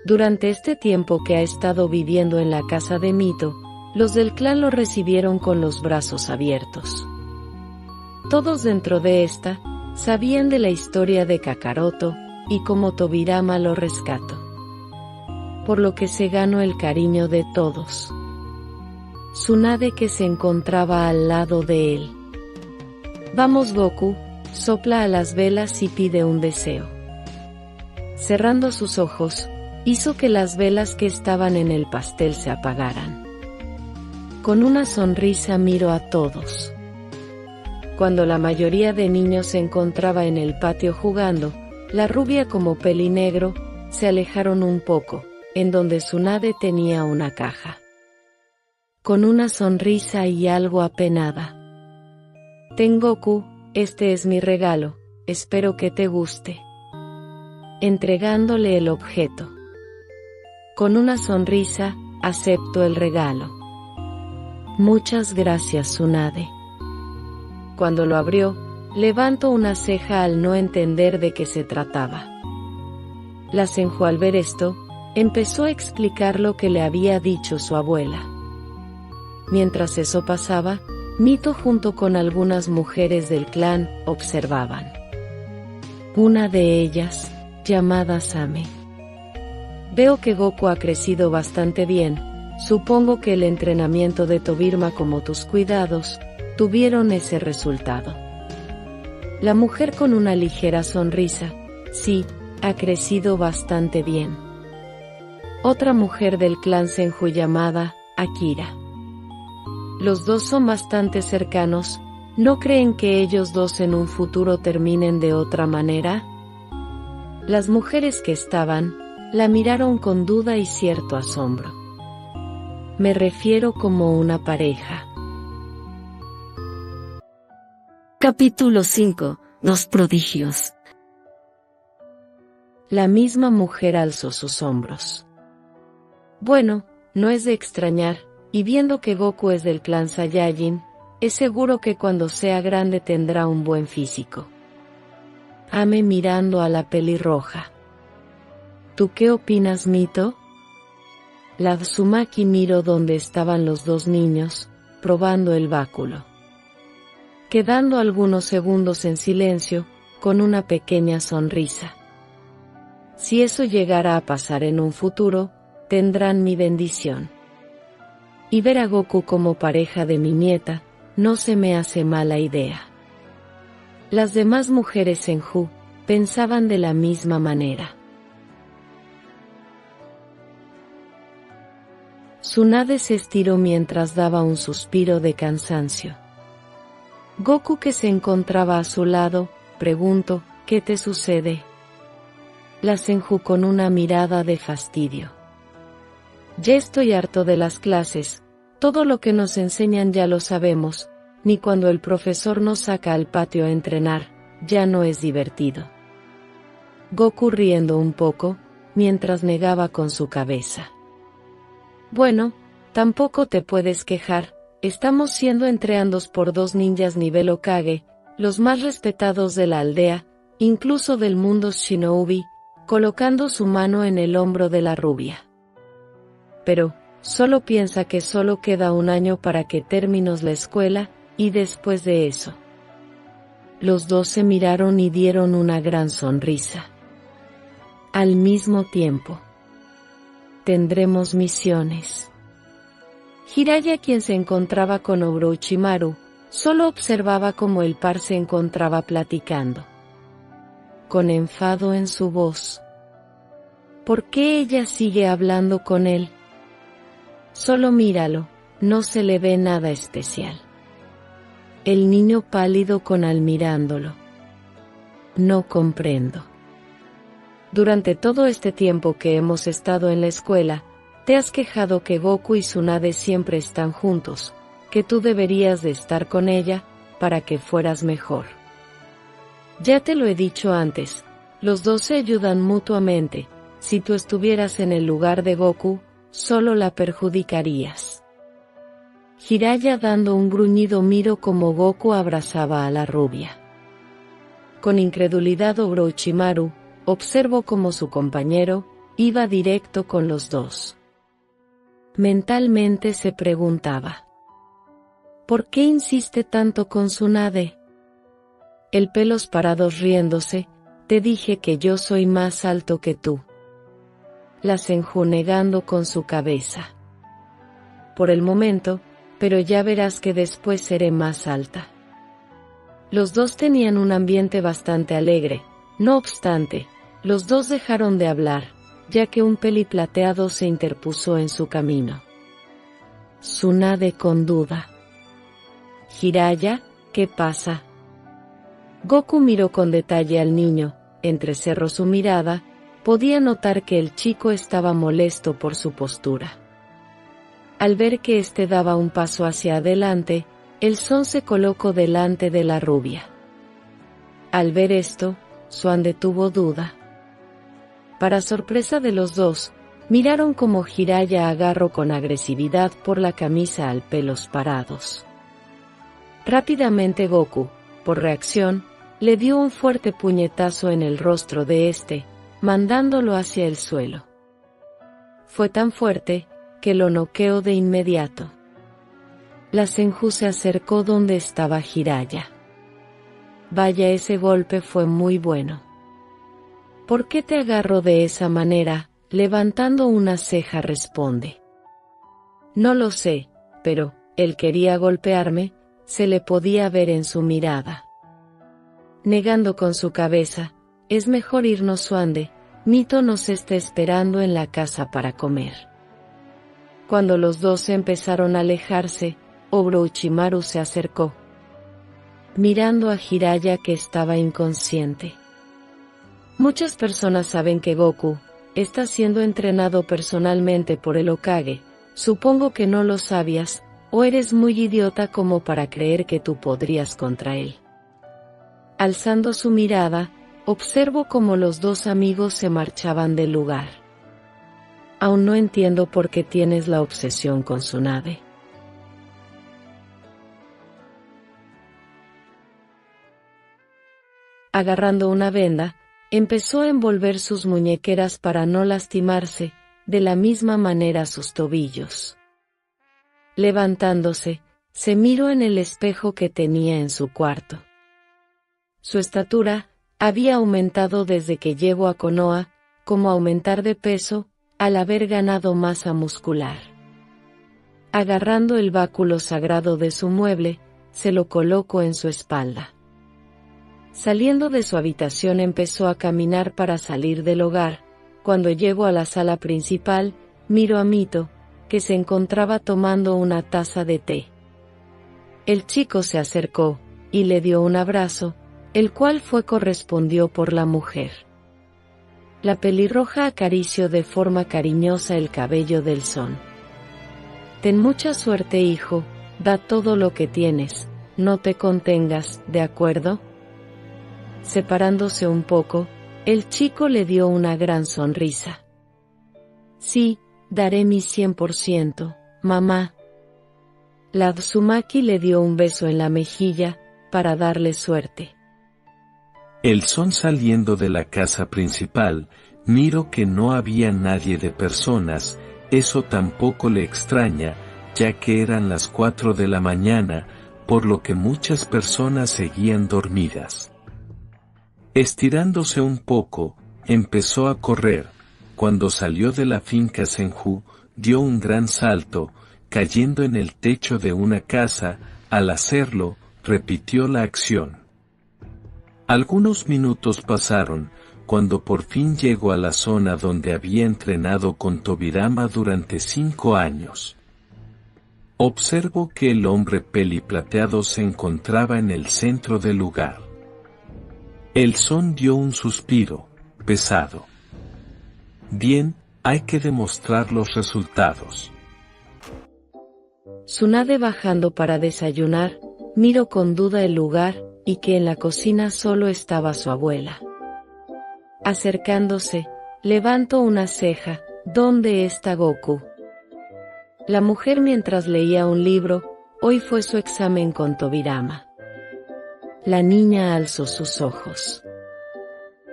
Durante este tiempo que ha estado viviendo en la casa de Mito, los del clan lo recibieron con los brazos abiertos. Todos dentro de esta, sabían de la historia de Kakaroto, y cómo Tobirama lo rescató. Por lo que se ganó el cariño de todos. Tsunade, que se encontraba al lado de él. Vamos, Goku, sopla a las velas y pide un deseo. Cerrando sus ojos, hizo que las velas que estaban en el pastel se apagaran. Con una sonrisa miró a todos. Cuando la mayoría de niños se encontraba en el patio jugando, la rubia como Pelinegro, se alejaron un poco, en donde Tsunade tenía una caja. Con una sonrisa y algo apenada. Ten, Goku, este es mi regalo, espero que te guste. Entregándole el objeto. Con una sonrisa, acepto el regalo. Muchas gracias, Tsunade. Cuando lo abrió, levantó una ceja al no entender de qué se trataba. La Senju, al ver esto, empezó a explicar lo que le había dicho su abuela. Mientras eso pasaba, Mito junto con algunas mujeres del clan observaban. Una de ellas, llamada Same. Veo que Goku ha crecido bastante bien, supongo que el entrenamiento de Tobirama como tus cuidados, tuvieron ese resultado. La mujer con una ligera sonrisa, sí, ha crecido bastante bien. Otra mujer del clan Senju llamada Akira. Los dos son bastante cercanos, ¿no creen que ellos dos en un futuro terminen de otra manera? Las mujeres que estaban, la miraron con duda y cierto asombro. Me refiero como una pareja. Capítulo 5. Los prodigios. La misma mujer alzó sus hombros. Bueno, no es de extrañar, y viendo que Goku es del clan Saiyajin, es seguro que cuando sea grande tendrá un buen físico. Ame mirando a la pelirroja. ¿Tú qué opinas, Mito? La Uzumaki miró donde estaban los dos niños, probando el báculo. Quedando algunos segundos en silencio, con una pequeña sonrisa. Si eso llegara a pasar en un futuro, tendrán mi bendición. Y ver a Goku como pareja de mi nieta, no se me hace mala idea. Las demás mujeres Senju pensaban de la misma manera. Tsunade se estiró mientras daba un suspiro de cansancio. Goku, que se encontraba a su lado, preguntó: ¿qué te sucede? La Senju, con una mirada de fastidio: ya estoy harto de las clases, todo lo que nos enseñan ya lo sabemos, ni cuando el profesor nos saca al patio a entrenar, ya no es divertido. Goku, riendo un poco, mientras negaba con su cabeza: bueno, tampoco te puedes quejar, estamos siendo entrenados por 2 ninjas nivel Hokage, los más respetados de la aldea, incluso del mundo shinobi, colocando su mano en el hombro de la rubia. Pero, solo piensa que solo queda un año para que termines la escuela, y después de eso. Los dos se miraron y dieron una gran sonrisa. Al mismo tiempo, tendremos misiones. Jiraiya, quien se encontraba con Orochimaru, solo observaba cómo el par se encontraba platicando. Con enfado en su voz. ¿Por qué ella sigue hablando con él? Solo míralo, no se le ve nada especial. El niño pálido con él mirándolo. No comprendo. Durante todo este tiempo que hemos estado en la escuela, te has quejado que Goku y Tsunade siempre están juntos, que tú deberías de estar con ella, para que fueras mejor. Ya te lo he dicho antes, los dos se ayudan mutuamente, si tú estuvieras en el lugar de Goku, solo la perjudicarías. Jiraiya, dando un gruñido, miró como Goku abrazaba a la rubia. Con incredulidad Orochimaru observó cómo su compañero iba directo con los dos. Mentalmente se preguntaba: ¿por qué insiste tanto con Tsunade? El pelos parados riéndose: te dije que yo soy más alto que tú. La Senju negando con su cabeza: por el momento, pero ya verás que después seré más alta. Los dos tenían un ambiente bastante alegre, no obstante, los dos dejaron de hablar, ya que un peliplateado se interpuso en su camino. Tsunade con duda: Jiraiya, ¿qué pasa? Goku miró con detalle al niño, entrecerró su mirada, podía notar que el chico estaba molesto por su postura. Al ver que éste daba un paso hacia adelante, el Son se colocó delante de la rubia. Al ver esto, Tsunade tuvo duda. Para sorpresa de los dos, miraron como Jiraiya agarró con agresividad por la camisa al pelos parados. Rápidamente Goku, por reacción, le dio un fuerte puñetazo en el rostro de este, mandándolo hacia el suelo. Fue tan fuerte, que lo noqueó de inmediato. La Senju se acercó donde estaba Jiraiya. Vaya, ese golpe fue muy bueno. ¿Por qué te agarró de esa manera? Levantando una ceja responde. No lo sé, pero, él quería golpearme, se le podía ver en su mirada. Negando con su cabeza: es mejor irnos, Tsunade, Mito nos está esperando en la casa para comer. Cuando los dos empezaron a alejarse, Orochimaru se acercó, mirando a Jiraiya, que estaba inconsciente. Muchas personas saben que Goku está siendo entrenado personalmente por el Hokage. Supongo que no lo sabías, o eres muy idiota como para creer que tú podrías contra él. Alzando su mirada, observó cómo los dos amigos se marchaban del lugar. Aún no entiendo por qué tienes la obsesión con Tsunade. Agarrando una venda, empezó a envolver sus muñequeras para no lastimarse, de la misma manera sus tobillos. Levantándose, se miró en el espejo que tenía en su cuarto. Su estatura había aumentado desde que llegó a Konoha, como aumentar de peso, al haber ganado masa muscular. Agarrando el báculo sagrado de su mueble, se lo colocó en su espalda. Saliendo de su habitación empezó a caminar para salir del hogar. Cuando llegó a la sala principal, miró a Mito, que se encontraba tomando una taza de té. El chico se acercó, y le dio un abrazo, el cual fue correspondido por la mujer. La pelirroja acarició de forma cariñosa el cabello del Son. Ten mucha suerte, hijo, da todo lo que tienes, no te contengas, ¿de acuerdo? Separándose un poco, el chico le dio una gran sonrisa. Sí, daré mi 100%, mamá. La Uzumaki le dio un beso en la mejilla, para darle suerte. El Son saliendo de la casa principal, miró que no había nadie de personas, eso tampoco le extraña, ya que eran las 4 de la mañana, por lo que muchas personas seguían dormidas. Estirándose un poco, empezó a correr. Cuando salió de la finca Senju, dio un gran salto, cayendo en el techo de una casa. Al hacerlo, repitió la acción. Algunos minutos pasaron, cuando por fin llegó a la zona donde había entrenado con Tobirama durante 5 años. Observó que el hombre peliplateado se encontraba en el centro del lugar. El Son dio un suspiro, pesado. Bien, hay que demostrar los resultados. Tsunade bajando para desayunar, miró con duda el lugar, y que en la cocina solo estaba su abuela. Acercándose, levantó una ceja. ¿Dónde está Goku? La mujer mientras leía un libro, hoy fue su examen con Tobirama. La niña alzó sus ojos.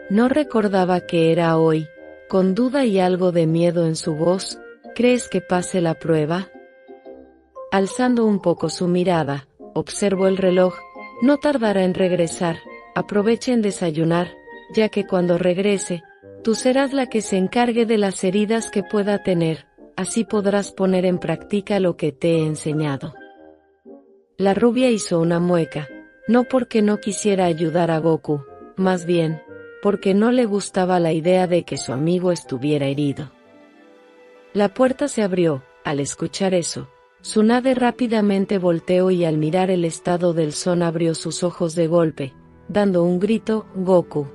No recordaba que era hoy, con duda y algo de miedo en su voz. ¿Crees que pase la prueba? Alzando un poco su mirada, observó el reloj. No tardará en regresar, aprovecha en desayunar, ya que cuando regrese, tú serás la que se encargue de las heridas que pueda tener, así podrás poner en práctica lo que te he enseñado. La rubia hizo una mueca, no porque no quisiera ayudar a Goku, más bien, porque no le gustaba la idea de que su amigo estuviera herido. La puerta se abrió. Al escuchar eso, Tsunade rápidamente volteó y al mirar el estado del Son abrió sus ojos de golpe, dando un grito, Goku.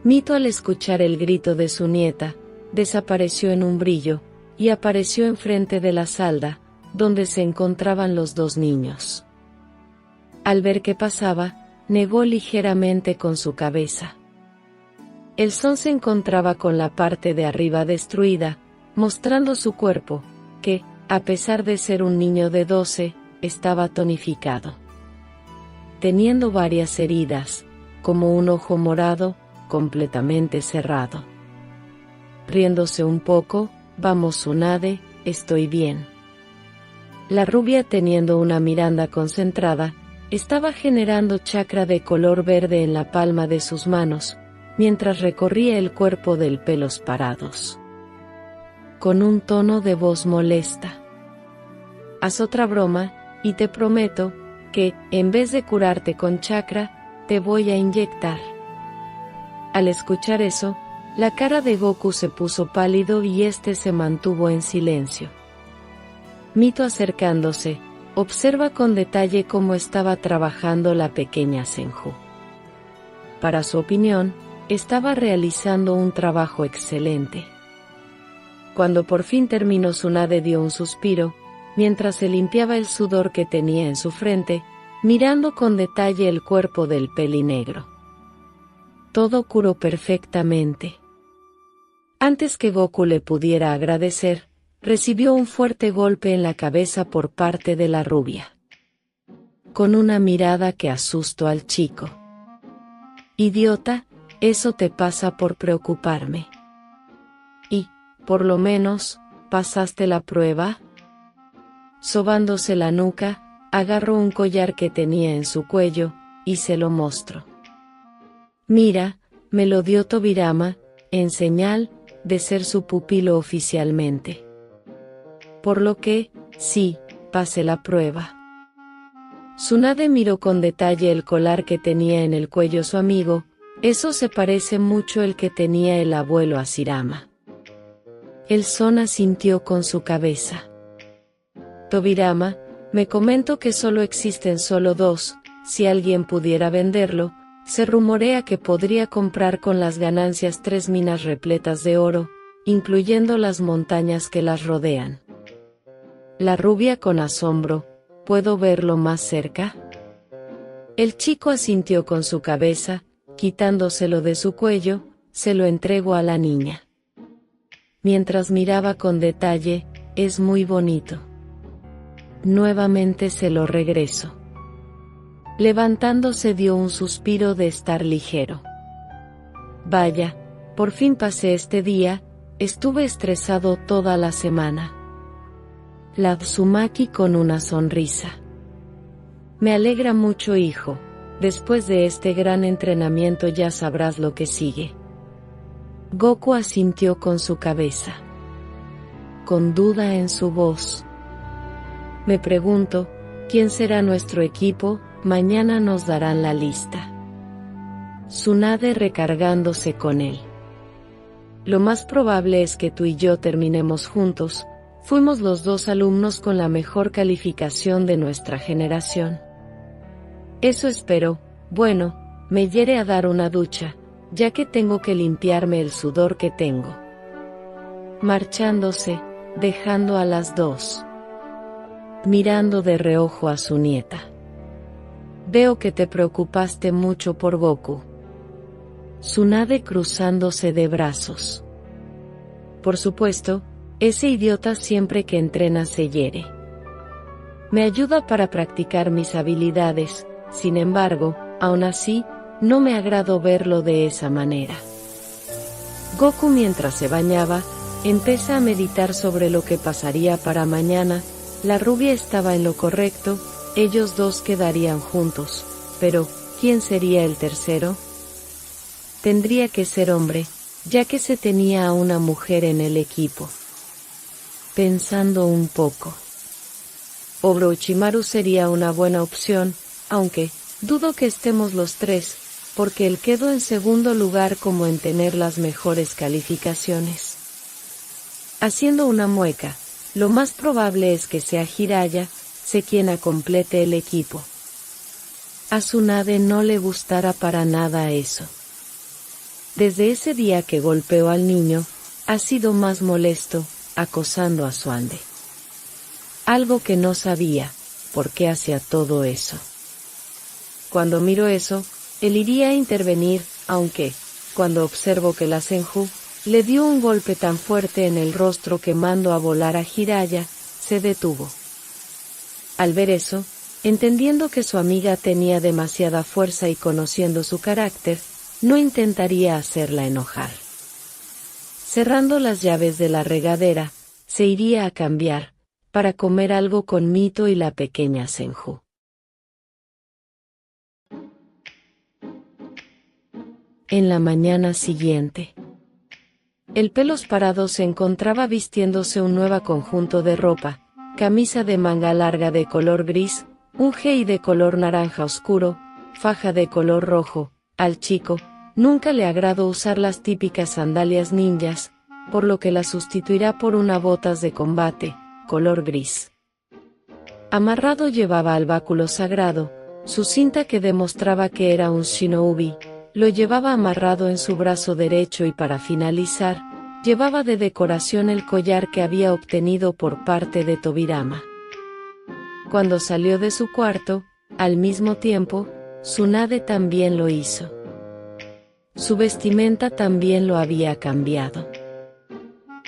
Mito al escuchar el grito de su nieta, desapareció en un brillo, y apareció enfrente de la sala, donde se encontraban los dos niños. Al ver qué pasaba, negó ligeramente con su cabeza. El Son se encontraba con la parte de arriba destruida, mostrando su cuerpo, que, a pesar de ser un niño de 12, estaba tonificado. Teniendo varias heridas, como un ojo morado, completamente cerrado. Riéndose un poco, vamos Tsunade, estoy bien. La rubia teniendo una mirada concentrada, estaba generando chakra de color verde en la palma de sus manos, mientras recorría el cuerpo del pelos parados. Con un tono de voz molesta. Haz otra broma, y te prometo, que, en vez de curarte con chakra, te voy a inyectar. Al escuchar eso, la cara de Goku se puso pálido y este se mantuvo en silencio. Mito acercándose, observa con detalle cómo estaba trabajando la pequeña Senju. Para su opinión, estaba realizando un trabajo excelente. Cuando por fin terminó, Tsunade dio un suspiro, mientras se limpiaba el sudor que tenía en su frente, mirando con detalle el cuerpo del pelinegro. Todo curó perfectamente. Antes que Goku le pudiera agradecer, recibió un fuerte golpe en la cabeza por parte de la rubia. Con una mirada que asustó al chico. Idiota, eso te pasa por preocuparme. Y, por lo menos, ¿pasaste la prueba? Sobándose la nuca, agarró un collar que tenía en su cuello, y se lo mostró. Mira, me lo dio Tobirama, en señal de ser su pupilo oficialmente. Por lo que, sí, pasé la prueba. Tsunade miró con detalle el colar que tenía en el cuello su amigo, eso se parece mucho al que tenía el abuelo Hashirama. El Son asintió con su cabeza. Tobirama, me comento que solo existen solo dos, si alguien pudiera venderlo, se rumorea que podría comprar con las ganancias 3 minas repletas de oro, incluyendo las montañas que las rodean. La rubia con asombro, ¿puedo verlo más cerca? El chico asintió con su cabeza, quitándoselo de su cuello, se lo entregó a la niña. Mientras miraba con detalle, es muy bonito. Nuevamente se lo regresó. Levantándose dio un suspiro de estar ligero. Vaya, por fin pasé este día, estuve estresado toda la semana. La Uzumaki con una sonrisa. Me alegra mucho, hijo, después de este gran entrenamiento ya sabrás lo que sigue. Goku asintió con su cabeza, con duda en su voz. Me pregunto, ¿quién será nuestro equipo? Mañana nos darán la lista. Tsunade recargándose con él. Lo más probable es que tú y yo terminemos juntos, fuimos los 2 alumnos con la mejor calificación de nuestra generación. Eso espero. Bueno, me iré a dar una ducha, ya que tengo que limpiarme el sudor que tengo. Marchándose, dejando a las 2. Mirando de reojo a su nieta. Veo que te preocupaste mucho por Goku. Tsunade cruzándose de brazos. Por supuesto, ese idiota siempre que entrena se hiere. Me ayuda para practicar mis habilidades, sin embargo, aún así, no me agradó verlo de esa manera. Goku mientras se bañaba, empieza a meditar sobre lo que pasaría para mañana. La rubia estaba en lo correcto, ellos 2 quedarían juntos, pero, ¿quién sería el tercero? Tendría que ser hombre, ya que se tenía a una mujer en el equipo. Pensando un poco. Orochimaru sería una buena opción, aunque, dudo que estemos los 3, porque él quedó en segundo lugar como en tener las mejores calificaciones. Haciendo una mueca, lo más probable es que sea Jiraiya, sé quien complete el equipo. A Tsunade no le gustará para nada eso. Desde ese día que golpeó al niño, ha sido más molesto, acosando a Tsunade. Algo que no sabía, por qué hacía todo eso. Cuando miro eso, él iría a intervenir, aunque, cuando observo que la Senju le dio un golpe tan fuerte en el rostro que mandó a volar a Jiraiya, se detuvo. Al ver eso, entendiendo que su amiga tenía demasiada fuerza y conociendo su carácter, no intentaría hacerla enojar. Cerrando las llaves de la regadera, se iría a cambiar, para comer algo con Mito y la pequeña Senju. En la mañana siguiente, el Pelos Parado se encontraba vistiéndose un nuevo conjunto de ropa, camisa de manga larga de color gris, un jersey de color naranja oscuro, faja de color rojo. Al chico, nunca le agradó usar las típicas sandalias ninjas, por lo que las sustituirá por unas botas de combate, color gris. Amarrado llevaba al báculo sagrado, su cinta que demostraba que era un shinobi, lo llevaba amarrado en su brazo derecho y para finalizar, llevaba de decoración el collar que había obtenido por parte de Tobirama. Cuando salió de su cuarto, al mismo tiempo, Tsunade también lo hizo. Su vestimenta también lo había cambiado.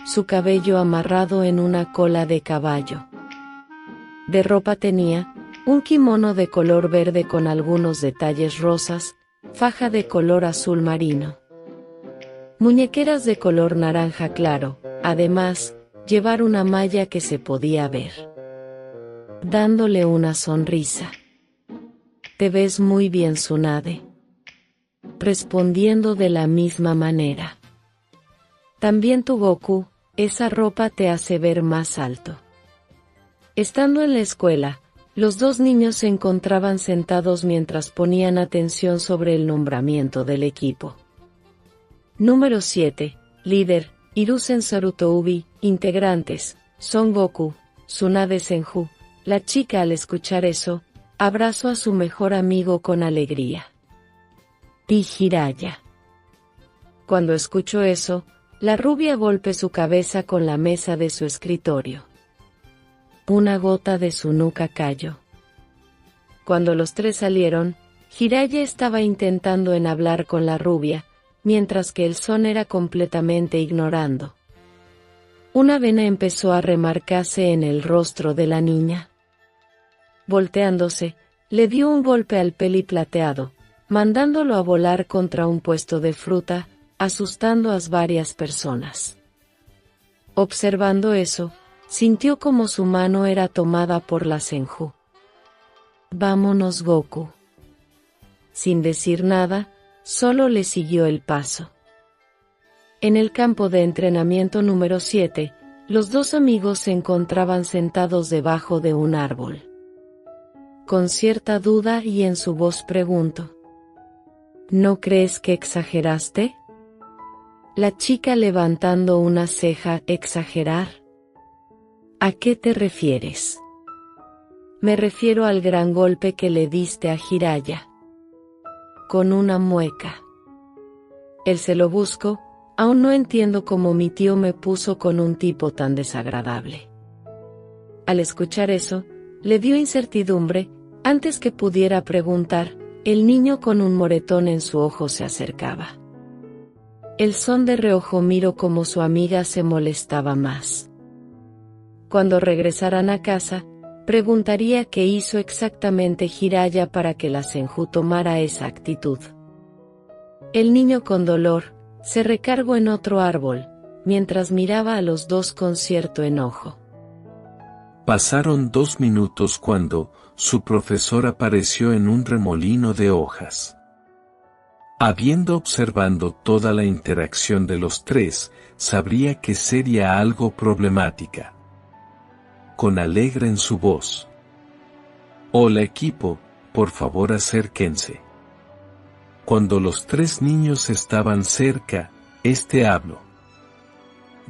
Su cabello amarrado en una cola de caballo. De ropa tenía, un kimono de color verde con algunos detalles rosas, faja de color azul marino. Muñequeras de color naranja claro, además, llevar una malla que se podía ver. Dándole una sonrisa. Te ves muy bien, Tsunade. Respondiendo de la misma manera. También tu Goku, esa ropa te hace ver más alto. Estando en la escuela, los 2 niños se encontraban sentados mientras ponían atención sobre el nombramiento del equipo. Número 7, líder, Hiruzen Sarutoubi, integrantes, Son Goku, Tsunade Senju. La chica al escuchar eso, abrazó a su mejor amigo con alegría. Y Jiraiya. Cuando escuchó eso, la rubia golpeó su cabeza con la mesa de su escritorio. Una gota de su nuca cayó. Cuando los tres salieron, Jiraiya estaba intentando enhablar con la rubia, mientras que el son era completamente ignorando. Una vena empezó a remarcarse en el rostro de la niña. Volteándose, le dio un golpe al peli plateado, mandándolo a volar contra un puesto de fruta, asustando a varias personas. Observando eso, sintió como su mano era tomada por la Senju. «Vámonos, Goku». Sin decir nada, solo le siguió el paso. En el campo de entrenamiento número 7, los dos amigos se encontraban sentados debajo de un árbol. Con cierta duda y en su voz preguntó: ¿No crees que exageraste? La chica levantando una ceja: ¿exagerar? ¿A qué te refieres? Me refiero al gran golpe que le diste a Jiraiya. Con una mueca. Él se lo busco, aún no entiendo cómo mi tío me puso con un tipo tan desagradable. Al escuchar eso, le dio incertidumbre. Antes que pudiera preguntar, el niño con un moretón en su ojo se acercaba. El son de reojo miró como su amiga se molestaba más. Cuando regresaran a casa, preguntaría qué hizo exactamente Jiraiya para que la Senju tomara esa actitud. El niño con dolor se recargó en otro árbol, mientras miraba a los dos con cierto enojo. Pasaron 2 minutos cuando su profesor apareció en un remolino de hojas. Habiendo observado toda la interacción de los tres, sabría que sería algo problemática. Con alegre en su voz: «Hola equipo, por favor acérquense». Cuando los 3 niños estaban cerca, habló: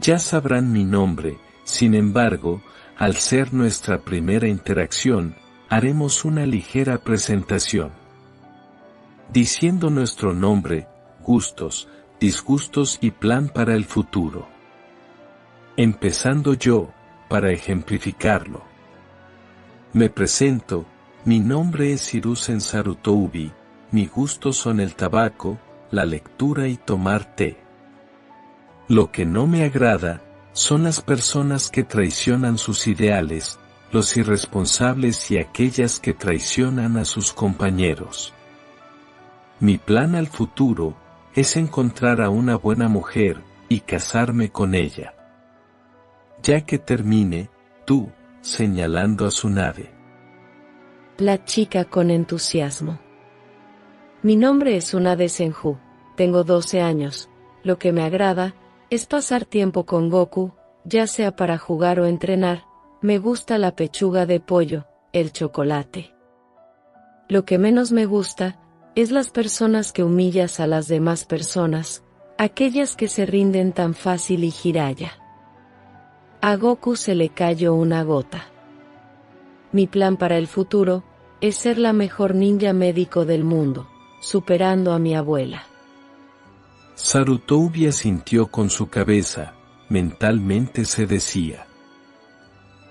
«Ya sabrán mi nombre, sin embargo, al ser nuestra primera interacción, haremos una ligera presentación. Diciendo nuestro nombre, gustos, disgustos y plan para el futuro. Empezando yo, para ejemplificarlo. Me presento, mi nombre es Hiruzen Sarutoubi, mis gustos son el tabaco, la lectura y tomar té. Lo que no me agrada, son las personas que traicionan sus ideales, los irresponsables y aquellas que traicionan a sus compañeros. Mi plan al futuro, es encontrar a una buena mujer, y casarme con ella. Ya que termine, tú», señalando a su nave. La chica con entusiasmo: «Mi nombre es Tsunade Senju, tengo 12 años, lo que me agrada, es pasar tiempo con Goku, ya sea para jugar o entrenar, me gusta la pechuga de pollo, el chocolate. Lo que menos me gusta, es las personas que humillas a las demás personas, aquellas que se rinden tan fácil y Jiraiya». A Goku se le cayó una gota. «Mi plan para el futuro, es ser la mejor ninja médico del mundo, superando a mi abuela». Sarutoubi asintió con su cabeza, mentalmente se decía: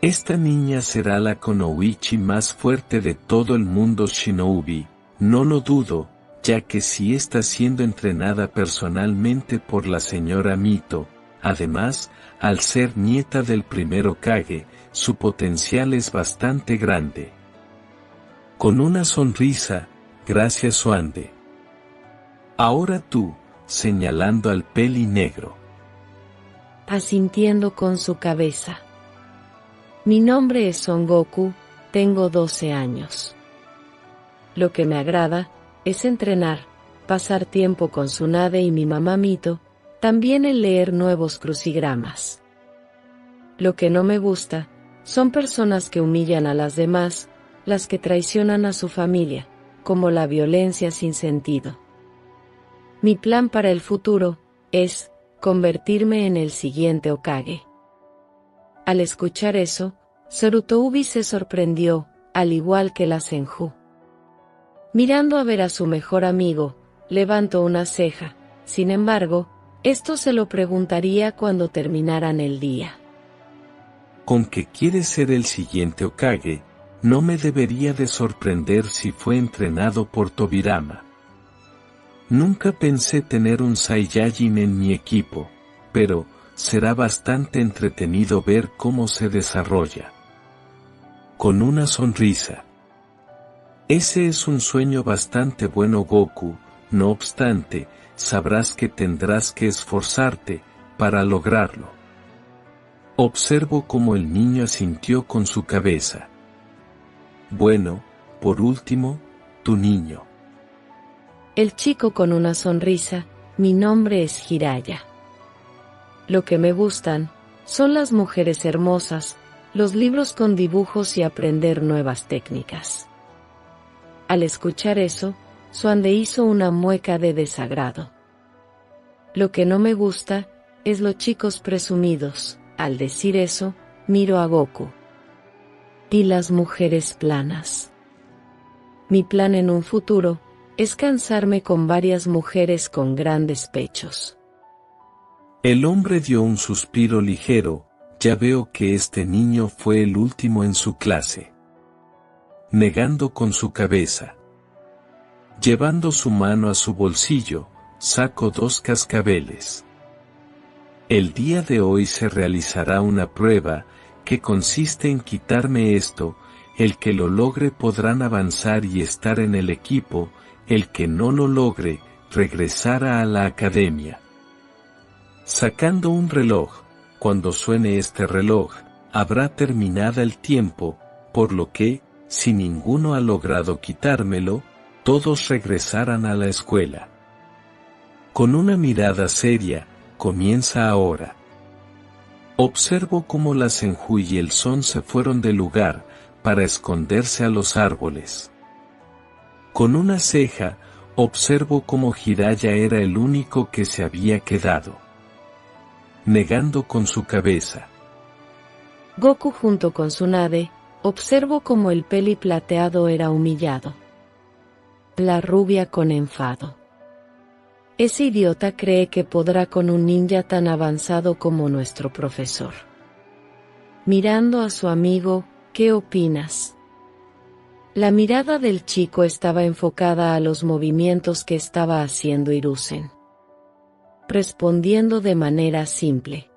«Esta niña será la kunoichi más fuerte de todo el mundo shinobi, no lo dudo, ya que sí está siendo entrenada personalmente por la señora Mito. Además, al ser nieta del primer Hokage, su potencial es bastante grande». Con una sonrisa: «Gracias Tsunade. Ahora tú», señalando al peli negro. Asintiendo con su cabeza: «Mi nombre es Son Goku, tengo 12 años. Lo que me agrada, es entrenar, pasar tiempo con Tsunade y mi mamá Mito, también el leer nuevos crucigramas. Lo que no me gusta, son personas que humillan a las demás, las que traicionan a su familia, como la violencia sin sentido. Mi plan para el futuro, es, convertirme en el siguiente Hokage». Al escuchar eso, Sarutoubi se sorprendió, al igual que la Senju. Mirando a ver a su mejor amigo, levantó una ceja. Sin embargo, esto se lo preguntaría cuando terminaran el día. Con que quiere ser el siguiente Hokage, no me debería de sorprender si fue entrenado por Tobirama. Nunca pensé tener un Saiyajin en mi equipo, pero será bastante entretenido ver cómo se desarrolla. Con una sonrisa. Ese es un sueño bastante bueno, Goku, no obstante, sabrás que tendrás que esforzarte para lograrlo. Observo cómo el niño asintió con su cabeza. Bueno, por último, tu niño. El chico con una sonrisa, mi nombre es Jiraiya. Lo que me gustan son las mujeres hermosas, los libros con dibujos y aprender nuevas técnicas. Al escuchar eso, Suande hizo una mueca de desagrado. Lo que no me gusta es los chicos presumidos. Al decir eso, miro a Goku. Y las mujeres planas. Mi plan en un futuro es cansarme con varias mujeres con grandes pechos. El hombre dio un suspiro ligero, ya veo que este niño fue el último en su clase. Negando con su cabeza. Llevando su mano a su bolsillo, saco 2 cascabeles. El día de hoy se realizará una prueba, que consiste en quitarme esto, el que lo logre podrán avanzar y estar en el equipo, el que no lo logre, regresará a la academia. Sacando un reloj, cuando suene este reloj, habrá terminado el tiempo, por lo que, si ninguno ha logrado quitármelo, todos regresarán a la escuela. Con una mirada seria, comienza ahora. Observo cómo la Senju y el Son se fueron del lugar, para esconderse a los árboles. Con una ceja, observo cómo Jiraiya era el único que se había quedado. Negando con su cabeza. Goku junto con Tsunade, observo cómo el peli plateado era humillado. La rubia con enfado. Ese idiota cree que podrá con un ninja tan avanzado como nuestro profesor. Mirando a su amigo, ¿qué opinas? La mirada del chico estaba enfocada a los movimientos que estaba haciendo Hiruzen. Respondiendo de manera simple.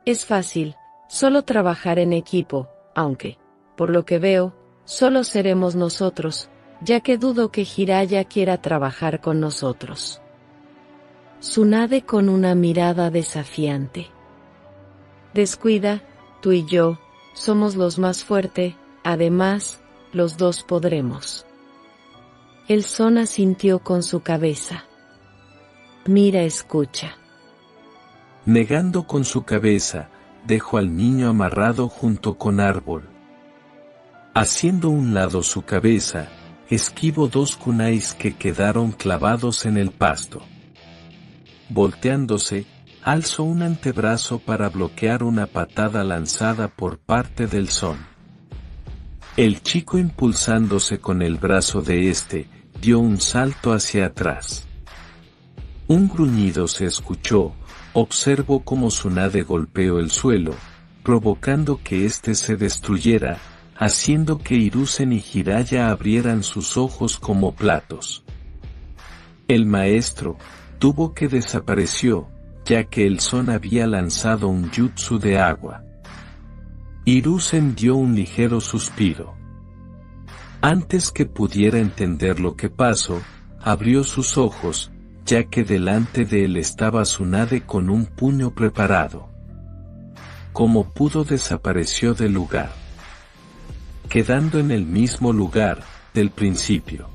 Es fácil, solo trabajar en equipo, aunque, por lo que veo, solo seremos nosotros, ya que dudo que Jiraiya quiera trabajar con nosotros. Tsunade con una mirada desafiante. Descuida, tú y yo, somos los más fuertes, además, los dos podremos. El Son asintió con su cabeza. Mira, escucha. Negando con su cabeza, dejo al niño amarrado junto con árbol. Haciendo un lado su cabeza, esquivo 2 kunais que quedaron clavados en el pasto. Volteándose, alzo un antebrazo para bloquear una patada lanzada por parte del Son. El chico impulsándose con el brazo de este, dio un salto hacia atrás. Un gruñido se escuchó, observo cómo Tsunade golpeó el suelo, provocando que éste se destruyera, haciendo que Hiruzen y Jiraiya abrieran sus ojos como platos. El maestro, tuvo que desapareció, ya que el Son había lanzado un jutsu de agua. Hiruzen dio un ligero suspiro. Antes que pudiera entender lo que pasó, abrió sus ojos, ya que delante de él estaba Tsunade con un puño preparado. Como pudo desapareció del lugar, quedando en el mismo lugar del principio.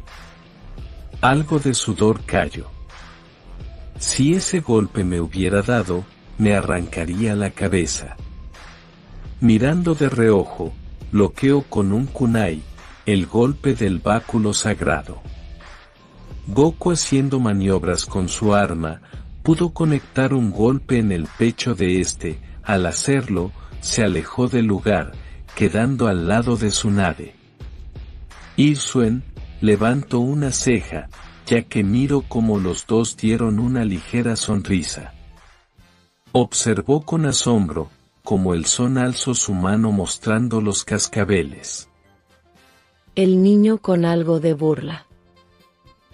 Algo de sudor cayó. Si ese golpe me hubiera dado, me arrancaría la cabeza. Mirando de reojo, bloqueo con un kunai, el golpe del báculo sagrado. Goku haciendo maniobras con su arma, pudo conectar un golpe en el pecho de este, al hacerlo, se alejó del lugar, quedando al lado de Tsunade. Hirsuen, levantó una ceja, ya que miro cómo los dos dieron una ligera sonrisa. Observó con asombro, como el Son alzó su mano mostrando los cascabeles. El niño con algo de burla.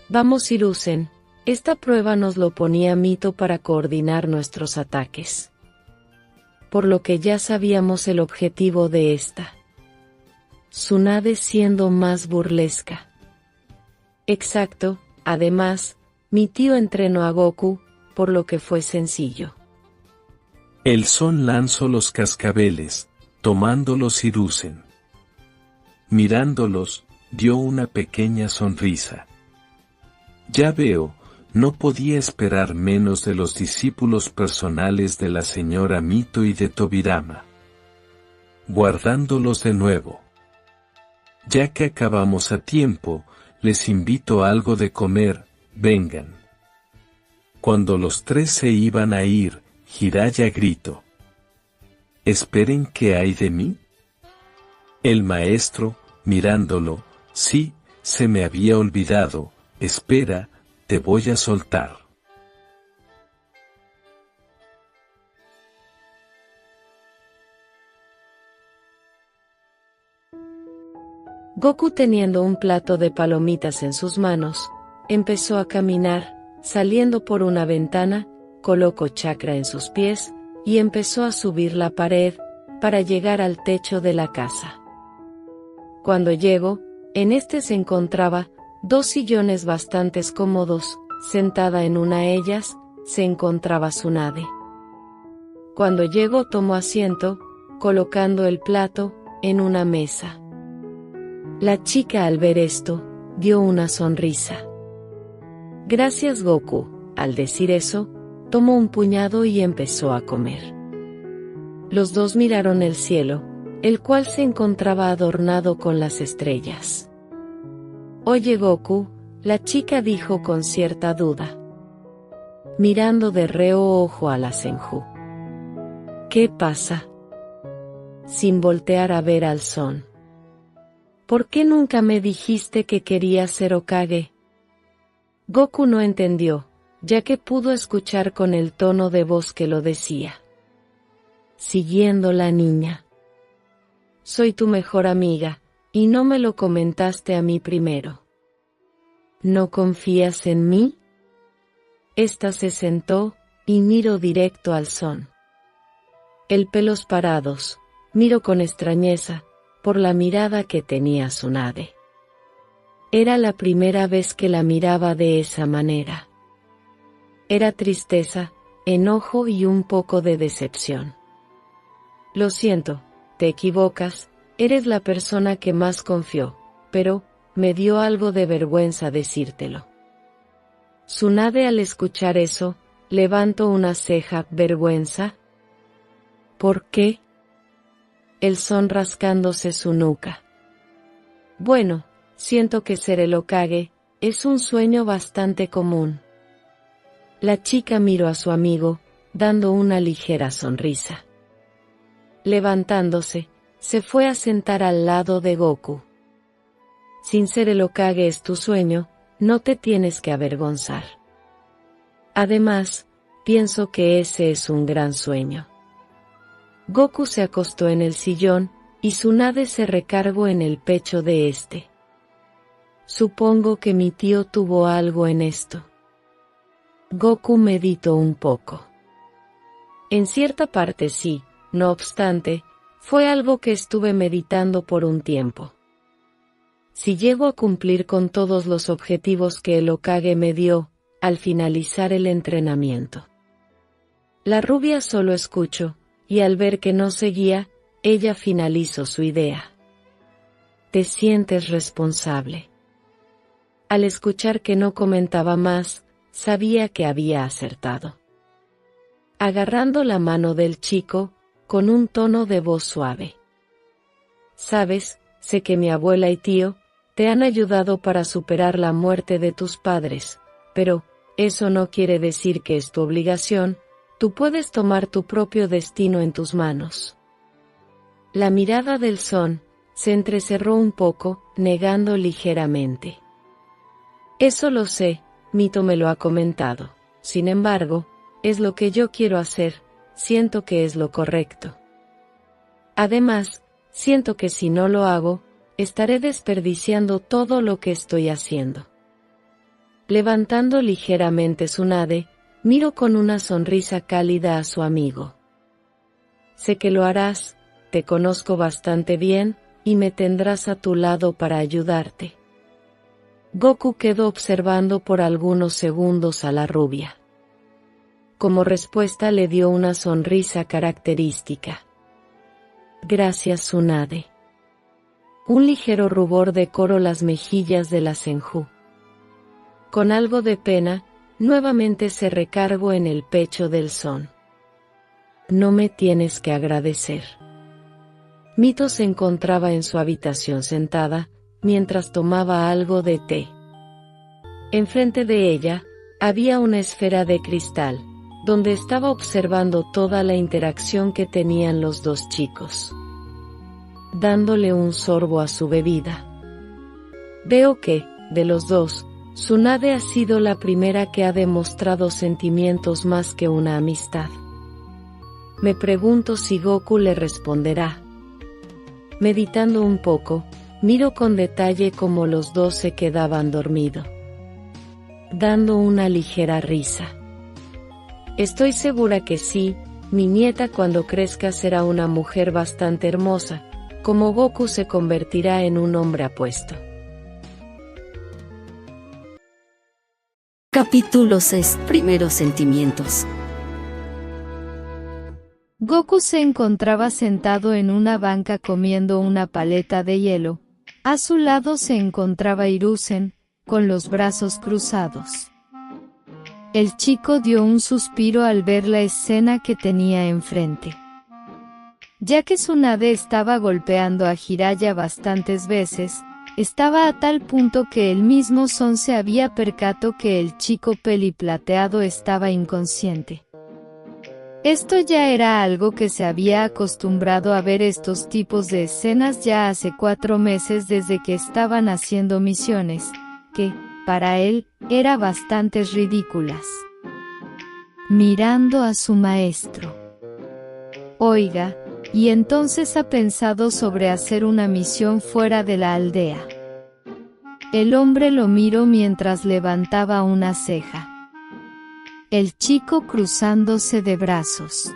Vamos Hiruzen, esta prueba nos lo ponía Mito para coordinar nuestros ataques. Por lo que ya sabíamos el objetivo de esta. Tsunade siendo más burlesca. Exacto, además, mi tío entrenó a Goku, por lo que fue sencillo. El Son lanzó los cascabeles, tomándolos Hiruzen. Mirándolos, dio una pequeña sonrisa. Ya veo, no podía esperar menos de los discípulos personales de la señora Mito y de Tobirama. Guardándolos de nuevo. Ya que acabamos a tiempo, les invito a algo de comer, vengan. Cuando los tres se iban a ir, Jiraiya gritó. ¿Esperen qué hay de mí? El maestro, mirándolo, sí, se me había olvidado, espera, te voy a soltar. Goku, teniendo un plato de palomitas en sus manos, empezó a caminar, saliendo por una ventana, colocó chakra en sus pies, y empezó a subir la pared, para llegar al techo de la casa. Cuando llegó, en este se encontraba, dos sillones bastante cómodos, sentada en una de ellas, se encontraba Tsunade. Cuando llegó tomó asiento, colocando el plato, en una mesa. La chica al ver esto, dio una sonrisa. Gracias Goku, al decir eso, tomó un puñado y empezó a comer. Los dos miraron el cielo, el cual se encontraba adornado con las estrellas. Oye Goku, la chica dijo con cierta duda. Mirando de reojo a la Senju. ¿Qué pasa? Sin voltear a ver al Son. ¿Por qué nunca me dijiste que querías ser Hokage? Goku no entendió, ya que pudo escuchar con el tono de voz que lo decía. Siguiendo la niña. Soy tu mejor amiga, y no me lo comentaste a mí primero. ¿No confías en mí? Esta se sentó, y miró directo al Son. El pelos parados, miró con extrañeza, por la mirada que tenía Tsunade. Era la primera vez que la miraba de esa manera. Era tristeza, enojo y un poco de decepción. Lo siento, te equivocas, eres la persona que más confió, pero, me dio algo de vergüenza decírtelo. Tsunade al escuchar eso, levantó una ceja, ¿vergüenza? ¿Por qué? El Son rascándose su nuca. Bueno, siento que ser el Hokage, es un sueño bastante común. La chica miró a su amigo, dando una ligera sonrisa. Levantándose, se fue a sentar al lado de Goku. Sin ser el Hokage es tu sueño, no te tienes que avergonzar. Además, pienso que ese es un gran sueño. Goku se acostó en el sillón, y Tsunade se recargó en el pecho de este. Supongo que mi tío tuvo algo en esto. Goku meditó un poco. En cierta parte sí, no obstante, fue algo que estuve meditando por un tiempo. Si llego a cumplir con todos los objetivos que el Hokage me dio, al finalizar el entrenamiento. La rubia solo escuchó, y al ver que no seguía, ella finalizó su idea. Te sientes responsable. Al escuchar que no comentaba más, sabía que había acertado. Agarrando la mano del chico, con un tono de voz suave. Sabes, sé que mi abuela y tío, te han ayudado para superar la muerte de tus padres, pero, eso no quiere decir que es tu obligación. Tú puedes tomar tu propio destino en tus manos. La mirada del Son Se entrecerró un poco, negando ligeramente. Eso lo sé, Mito me lo ha comentado. Sin embargo, es lo que yo quiero hacer, siento que es lo correcto. Además, siento que si no lo hago, estaré desperdiciando todo lo que estoy haciendo. Levantando ligeramente Tsunade, miro con una sonrisa cálida a su amigo. Sé que lo harás, te conozco bastante bien, y me tendrás a tu lado para ayudarte. Goku quedó observando por algunos segundos a la rubia. Como respuesta le dio una sonrisa característica. Gracias, Tsunade. Un ligero rubor decoró las mejillas de la Senju. Con algo de pena, nuevamente se recargó en el pecho del Son. No me tienes que agradecer. Mito se encontraba en su habitación sentada, mientras tomaba algo de té. Enfrente de ella, había una esfera de cristal, donde estaba observando toda la interacción que tenían los dos chicos. Dándole un sorbo a su bebida. Veo que, de los dos, Tsunade ha sido la primera que ha demostrado sentimientos más que una amistad. Me pregunto si Goku le responderá. Meditando un poco, miro con detalle cómo los dos se quedaban dormidos, dando una ligera risa. Estoy segura que sí, mi nieta cuando crezca será una mujer bastante hermosa, como Goku se convertirá en un hombre apuesto. Capítulo 6. Primeros sentimientos. Goku se encontraba sentado en una banca comiendo una paleta de hielo. A su lado se encontraba Hiruzen, con los brazos cruzados. El chico dio un suspiro al ver la escena que tenía enfrente. Ya que Tsunade estaba golpeando a Jiraiya bastantes veces, estaba a tal punto que el mismo Son se había percatado que el chico peliplateado estaba inconsciente. Esto ya era algo que se había acostumbrado a ver estos tipos de escenas ya hace 4 meses desde que estaban haciendo misiones, que, para él, eran bastante ridículas. Mirando a su maestro. Oiga, ¿y entonces ha pensado sobre hacer una misión fuera de la aldea? El hombre lo miró mientras levantaba una ceja. El chico cruzándose de brazos.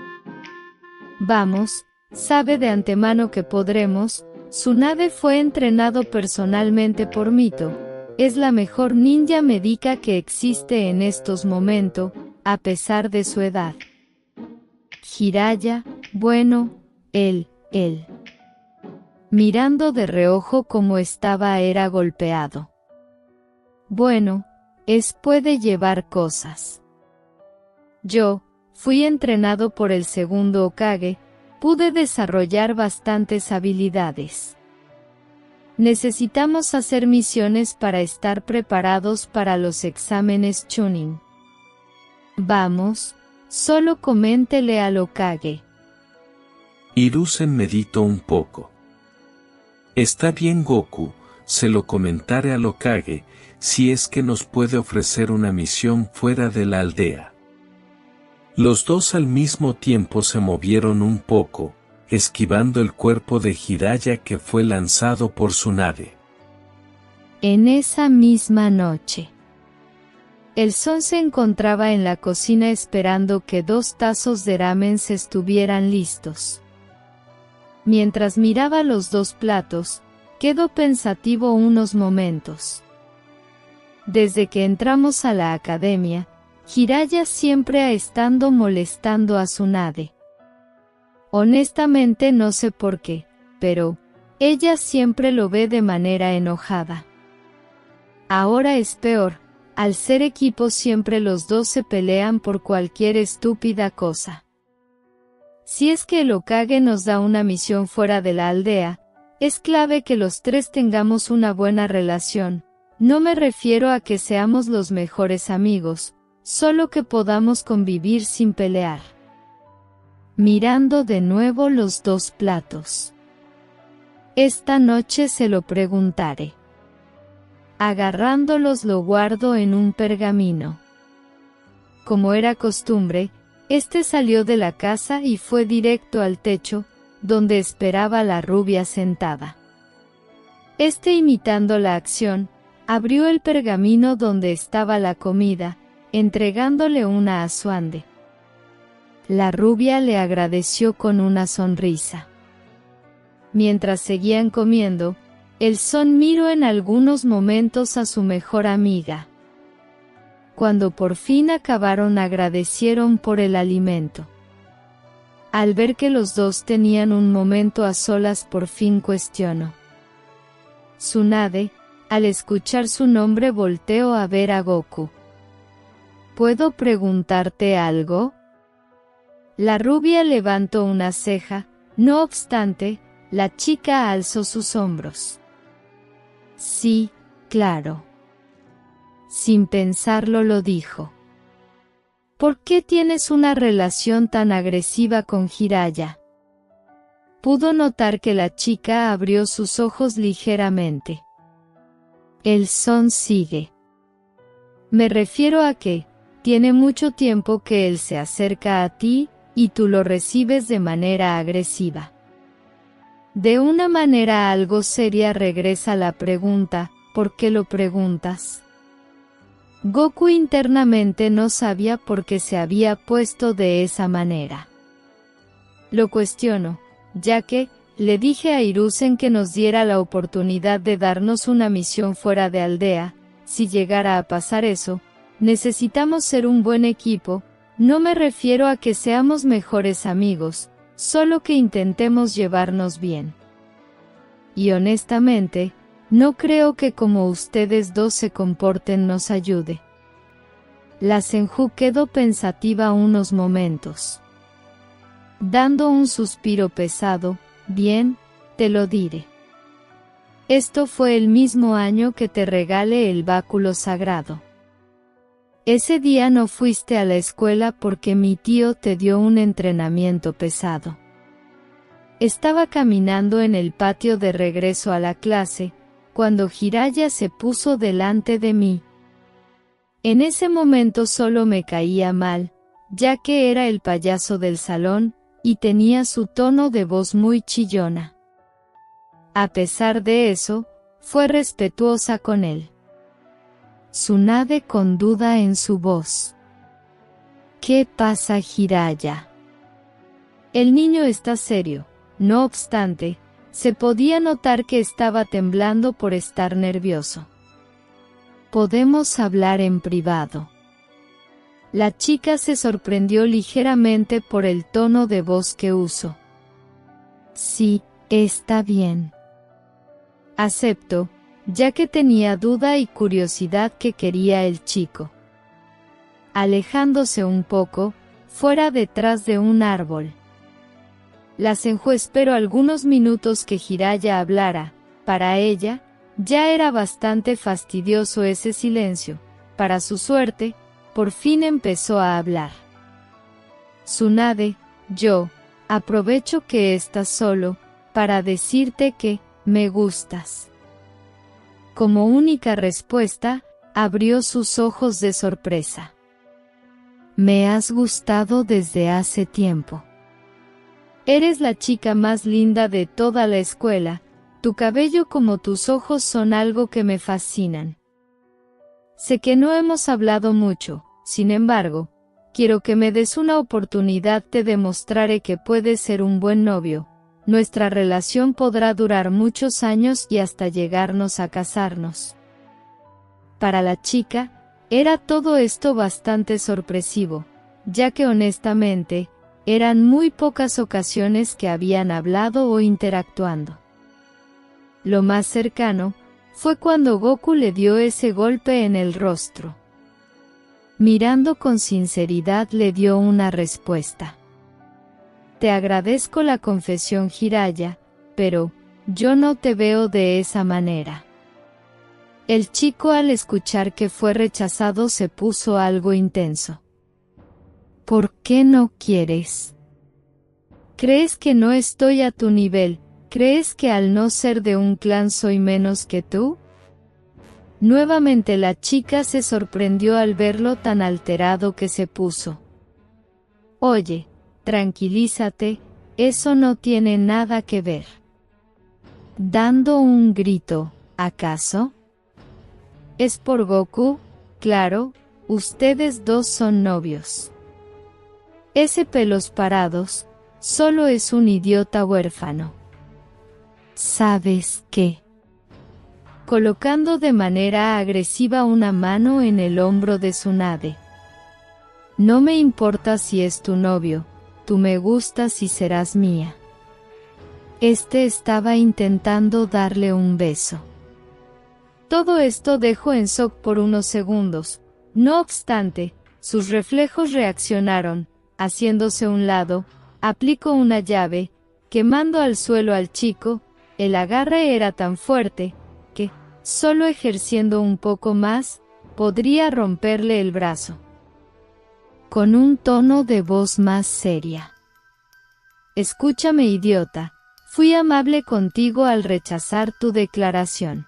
Vamos, sabe de antemano que podremos. Tsunade fue entrenado personalmente por Mito. Es la mejor ninja médica que existe en estos momentos, a pesar de su edad. Jiraiya, bueno, él. Mirando de reojo cómo estaba era golpeado. Bueno, puede llevar cosas. Yo, fui entrenado por el segundo Hokage, pude desarrollar bastantes habilidades. Necesitamos hacer misiones para estar preparados para los exámenes Chunin. Vamos, solo coméntele al Hokage. Hiruzen meditó un poco. Está bien, Goku, se lo comentaré al Hokage, si es que nos puede ofrecer una misión fuera de la aldea. Los dos al mismo tiempo se movieron un poco, esquivando el cuerpo de Jiraiya que fue lanzado por Tsunade. En esa misma noche, el Son se encontraba en la cocina esperando que 2 tazos de ramen se estuvieran listos. Mientras miraba los 2 platos, quedó pensativo unos momentos. Desde que entramos a la academia, Jiraiya siempre ha estado molestando a Tsunade. Honestamente no sé por qué, pero ella siempre lo ve de manera enojada. Ahora es peor, al ser equipo siempre los dos se pelean por cualquier estúpida cosa. Si es que el Hokage nos da una misión fuera de la aldea, es clave que los 3 tengamos una buena relación. No me refiero a que seamos los mejores amigos, solo que podamos convivir sin pelear. Mirando de nuevo los 2 platos. Esta noche se lo preguntaré. Agarrándolos lo guardo en un pergamino. Como era costumbre, este salió de la casa y fue directo al techo, donde esperaba la rubia sentada. Imitando la acción, abrió el pergamino donde estaba la comida, entregándole una a Suande. La rubia le agradeció con una sonrisa. Mientras seguían comiendo, el son miró en algunos momentos a su mejor amiga. Cuando por fin acabaron, agradecieron por el alimento. Al ver que los dos tenían un momento a solas, por fin cuestionó. Tsunade, al escuchar su nombre, volteó a ver a Goku. ¿Puedo preguntarte algo? La rubia levantó una ceja, no obstante, la chica alzó sus hombros. Sí, claro. Sin pensarlo lo dijo. ¿Por qué tienes una relación tan agresiva con Jiraiya? Pudo notar que la chica abrió sus ojos ligeramente. El son sigue. Me refiero a que, tiene mucho tiempo que él se acerca a ti, y tú lo recibes de manera agresiva. De una manera algo seria regresa la pregunta, ¿por qué lo preguntas? Goku internamente no sabía por qué se había puesto de esa manera. Lo cuestiono, ya que, le dije a Hiruzen que nos diera la oportunidad de darnos una misión fuera de aldea. Si llegara a pasar eso, necesitamos ser un buen equipo. No me refiero a que seamos mejores amigos, solo que intentemos llevarnos bien. Y honestamente, no creo que como ustedes dos se comporten nos ayude. La Senju quedó pensativa unos momentos. Dando un suspiro pesado, bien, te lo diré. Esto fue el mismo año que te regalé el báculo sagrado. Ese día no fuiste a la escuela porque mi tío te dio un entrenamiento pesado. Estaba caminando en el patio de regreso a la clase, cuando Jiraiya se puso delante de mí. En ese momento solo me caía mal, ya que era el payaso del salón, y tenía su tono de voz muy chillona. A pesar de eso, fue respetuosa con él. Tsunade con duda en su voz. ¿Qué pasa, Jiraiya? El niño está serio, no obstante, se podía notar que estaba temblando por estar nervioso. Podemos hablar en privado. La chica se sorprendió ligeramente por el tono de voz que usó. Sí, está bien. Acepto, ya que tenía duda y curiosidad que quería el chico. Alejándose un poco, fuera detrás de un árbol. La Senju esperó algunos minutos que Jiraiya hablara. Para ella, ya era bastante fastidioso ese silencio. Para su suerte, por fin empezó a hablar. Tsunade, yo, aprovecho que estás solo, para decirte que, me gustas. Como única respuesta, abrió sus ojos de sorpresa. Me has gustado desde hace tiempo. Eres la chica más linda de toda la escuela, tu cabello como tus ojos son algo que me fascinan. Sé que no hemos hablado mucho, sin embargo, quiero que me des una oportunidad, te demostraré que puedes ser un buen novio. Nuestra relación podrá durar muchos años y hasta llegarnos a casarnos. Para la chica, era todo esto bastante sorpresivo, ya que honestamente, eran muy pocas ocasiones que habían hablado o interactuando. Lo más cercano, fue cuando Goku le dio ese golpe en el rostro. Mirando con sinceridad le dio una respuesta. Te agradezco la confesión, Jiraiya, pero, yo no te veo de esa manera. El chico al escuchar que fue rechazado se puso algo intenso. ¿Por qué no quieres? ¿Crees que no estoy a tu nivel? ¿Crees que al no ser de un clan soy menos que tú? Nuevamente la chica se sorprendió al verlo tan alterado que se puso. Oye, tranquilízate, eso no tiene nada que ver. Dando un grito, ¿acaso? Es por Goku, claro, ustedes dos son novios. Ese pelos parados, solo es un idiota huérfano. ¿Sabes qué? Colocando de manera agresiva una mano en el hombro de Tsunade. No me importa si es tu novio, tú me gustas y serás mía. Este estaba intentando darle un beso. Todo esto dejó en shock por unos segundos. No obstante, sus reflejos reaccionaron, haciéndose a un lado, aplicó una llave, quemando al suelo al chico. El agarre era tan fuerte, que, solo ejerciendo un poco más, podría romperle el brazo. Con un tono de voz más seria. Escúchame, idiota, fui amable contigo al rechazar tu declaración.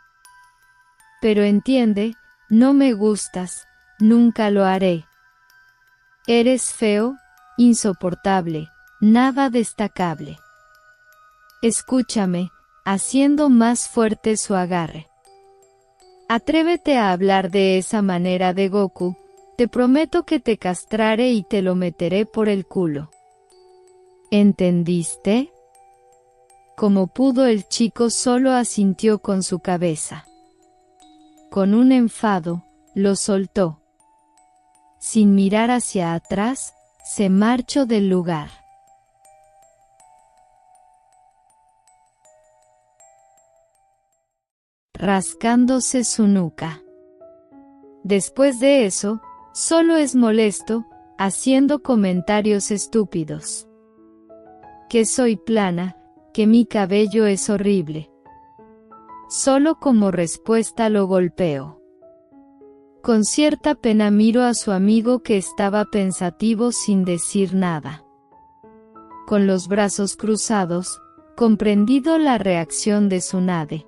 Pero entiende, no me gustas, nunca lo haré. Eres feo, insoportable, nada destacable. Escúchame, haciendo más fuerte su agarre. Atrévete a hablar de esa manera de Goku, te prometo que te castraré y te lo meteré por el culo. ¿Entendiste? Como pudo el chico solo asintió con su cabeza. Con un enfado, lo soltó. Sin mirar hacia atrás, se marchó del lugar. Rascándose su nuca. Después de eso, solo es molesto, haciendo comentarios estúpidos. Que soy plana, que mi cabello es horrible. Solo como respuesta lo golpeo. Con cierta pena miro a su amigo que estaba pensativo sin decir nada. Con los brazos cruzados, comprendido la reacción de Tsunade.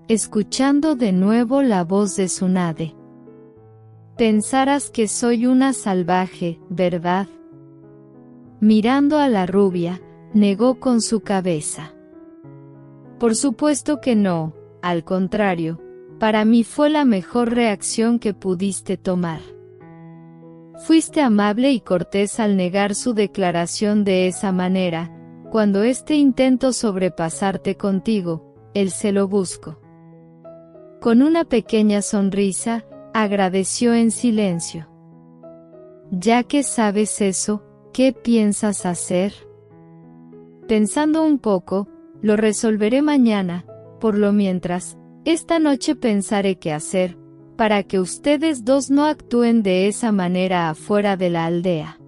Escuchando de nuevo la voz de Tsunade. Pensarás que soy una salvaje, ¿verdad? Mirando a la rubia, negó con su cabeza. Por supuesto que no, al contrario, para mí fue la mejor reacción que pudiste tomar. Fuiste amable y cortés al negar su declaración de esa manera, cuando este intentó sobrepasarte contigo, él se lo buscó. Con una pequeña sonrisa, agradeció en silencio. Ya que sabes eso, ¿qué piensas hacer? Pensando un poco, lo resolveré mañana, por lo mientras, esta noche pensaré qué hacer, para que ustedes dos no actúen de esa manera afuera de la aldea.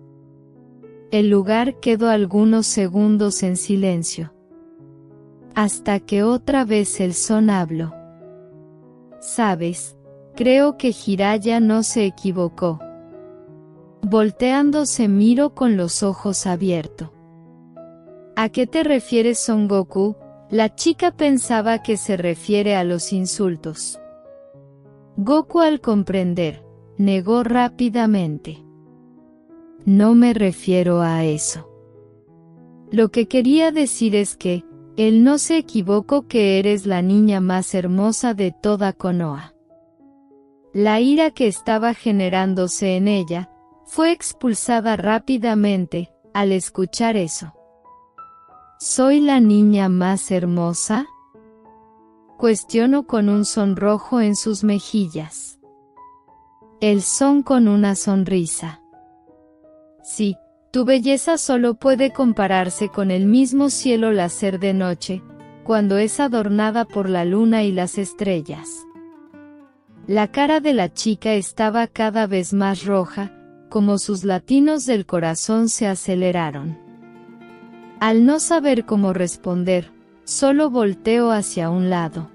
El lugar quedó algunos segundos en silencio. Hasta que otra vez el son habló. ¿Sabes? Creo que Jiraiya no se equivocó. Volteándose miró con los ojos abiertos. ¿A qué te refieres, Son Goku? La chica pensaba que se refiere a los insultos. Goku, al comprender, negó rápidamente. No me refiero a eso. Lo que quería decir es que, él no se equivocó, que eres la niña más hermosa de toda Konoha. La ira que estaba generándose en ella, fue expulsada rápidamente, al escuchar eso. ¿Soy la niña más hermosa? Cuestionó con un sonrojo en sus mejillas. El Son con una sonrisa. Sí, tu belleza solo puede compararse con el mismo cielo láser de noche, cuando es adornada por la luna y las estrellas. La cara de la chica estaba cada vez más roja, como sus latidos del corazón se aceleraron. Al no saber cómo responder, solo volteó hacia un lado.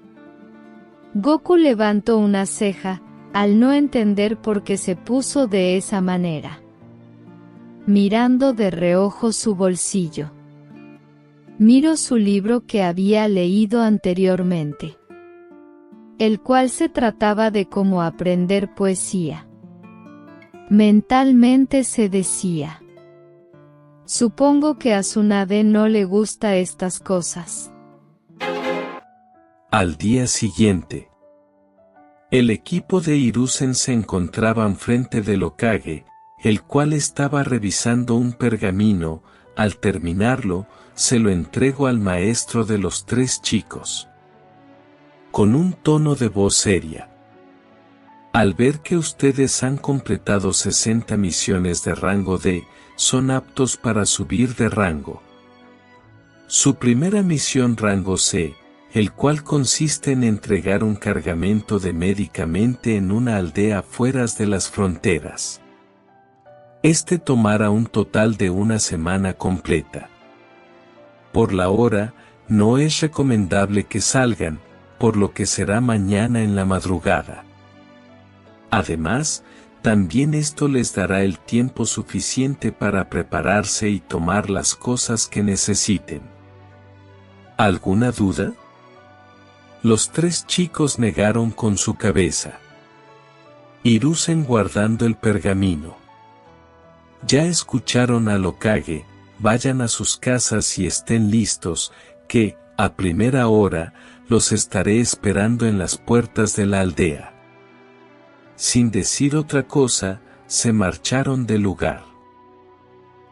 Goku levantó una ceja, al no entender por qué se puso de esa manera. Mirando de reojo su bolsillo. Miró su libro que había leído anteriormente, el cual se trataba de cómo aprender poesía. Mentalmente se decía: supongo que a Tsunade no le gusta estas cosas. Al día siguiente, el equipo de Hiruzen se encontraban frente del Hokage, el cual estaba revisando un pergamino. Al terminarlo, se lo entregó al maestro de los 3 chicos, con un tono de voz seria. Al ver que ustedes han completado 60 misiones de rango D, son aptos para subir de rango. Su primera misión rango C, el cual consiste en entregar un cargamento de medicamento en una aldea fuera de las fronteras. Este tomará un total de una semana completa. Por la hora, no es recomendable que salgan, por lo que será mañana en la madrugada. Además, también esto les dará el tiempo suficiente para prepararse y tomar las cosas que necesiten. ¿Alguna duda? Los 3 chicos negaron con su cabeza. Hiruzen guardando el pergamino. Ya escucharon al Hokage, vayan a sus casas y estén listos, que, a primera hora, los estaré esperando en las puertas de la aldea. Sin decir otra cosa, se marcharon del lugar.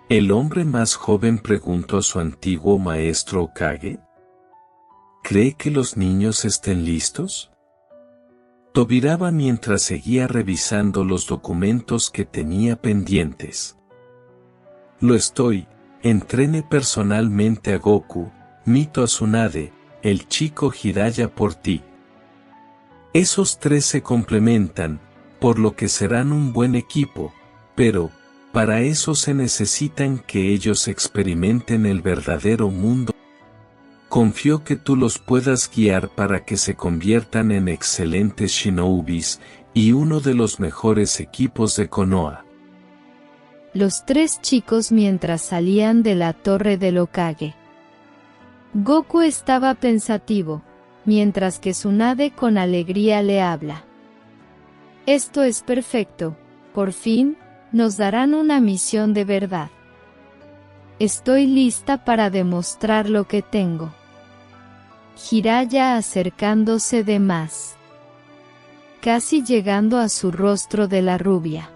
El hombre más joven preguntó a su antiguo maestro Hokage: ¿cree que los niños estén listos? Tobiraba mientras seguía revisando los documentos que tenía pendientes. Lo estoy. Entrene personalmente a Goku, Mito a Tsunade, el chico Jiraiya por ti. Esos 3 se complementan, por lo que serán un buen equipo, pero, para eso se necesitan que ellos experimenten el verdadero mundo. Confío que tú los puedas guiar para que se conviertan en excelentes shinobis y uno de los mejores equipos de Konoha. Los 3 chicos mientras salían de la torre del Hokage. Goku estaba pensativo, mientras que Tsunade con alegría le habla. Esto es perfecto, por fin, nos darán una misión de verdad. Estoy lista para demostrar lo que tengo. Jiraiya acercándose de más, casi llegando a su rostro de la rubia.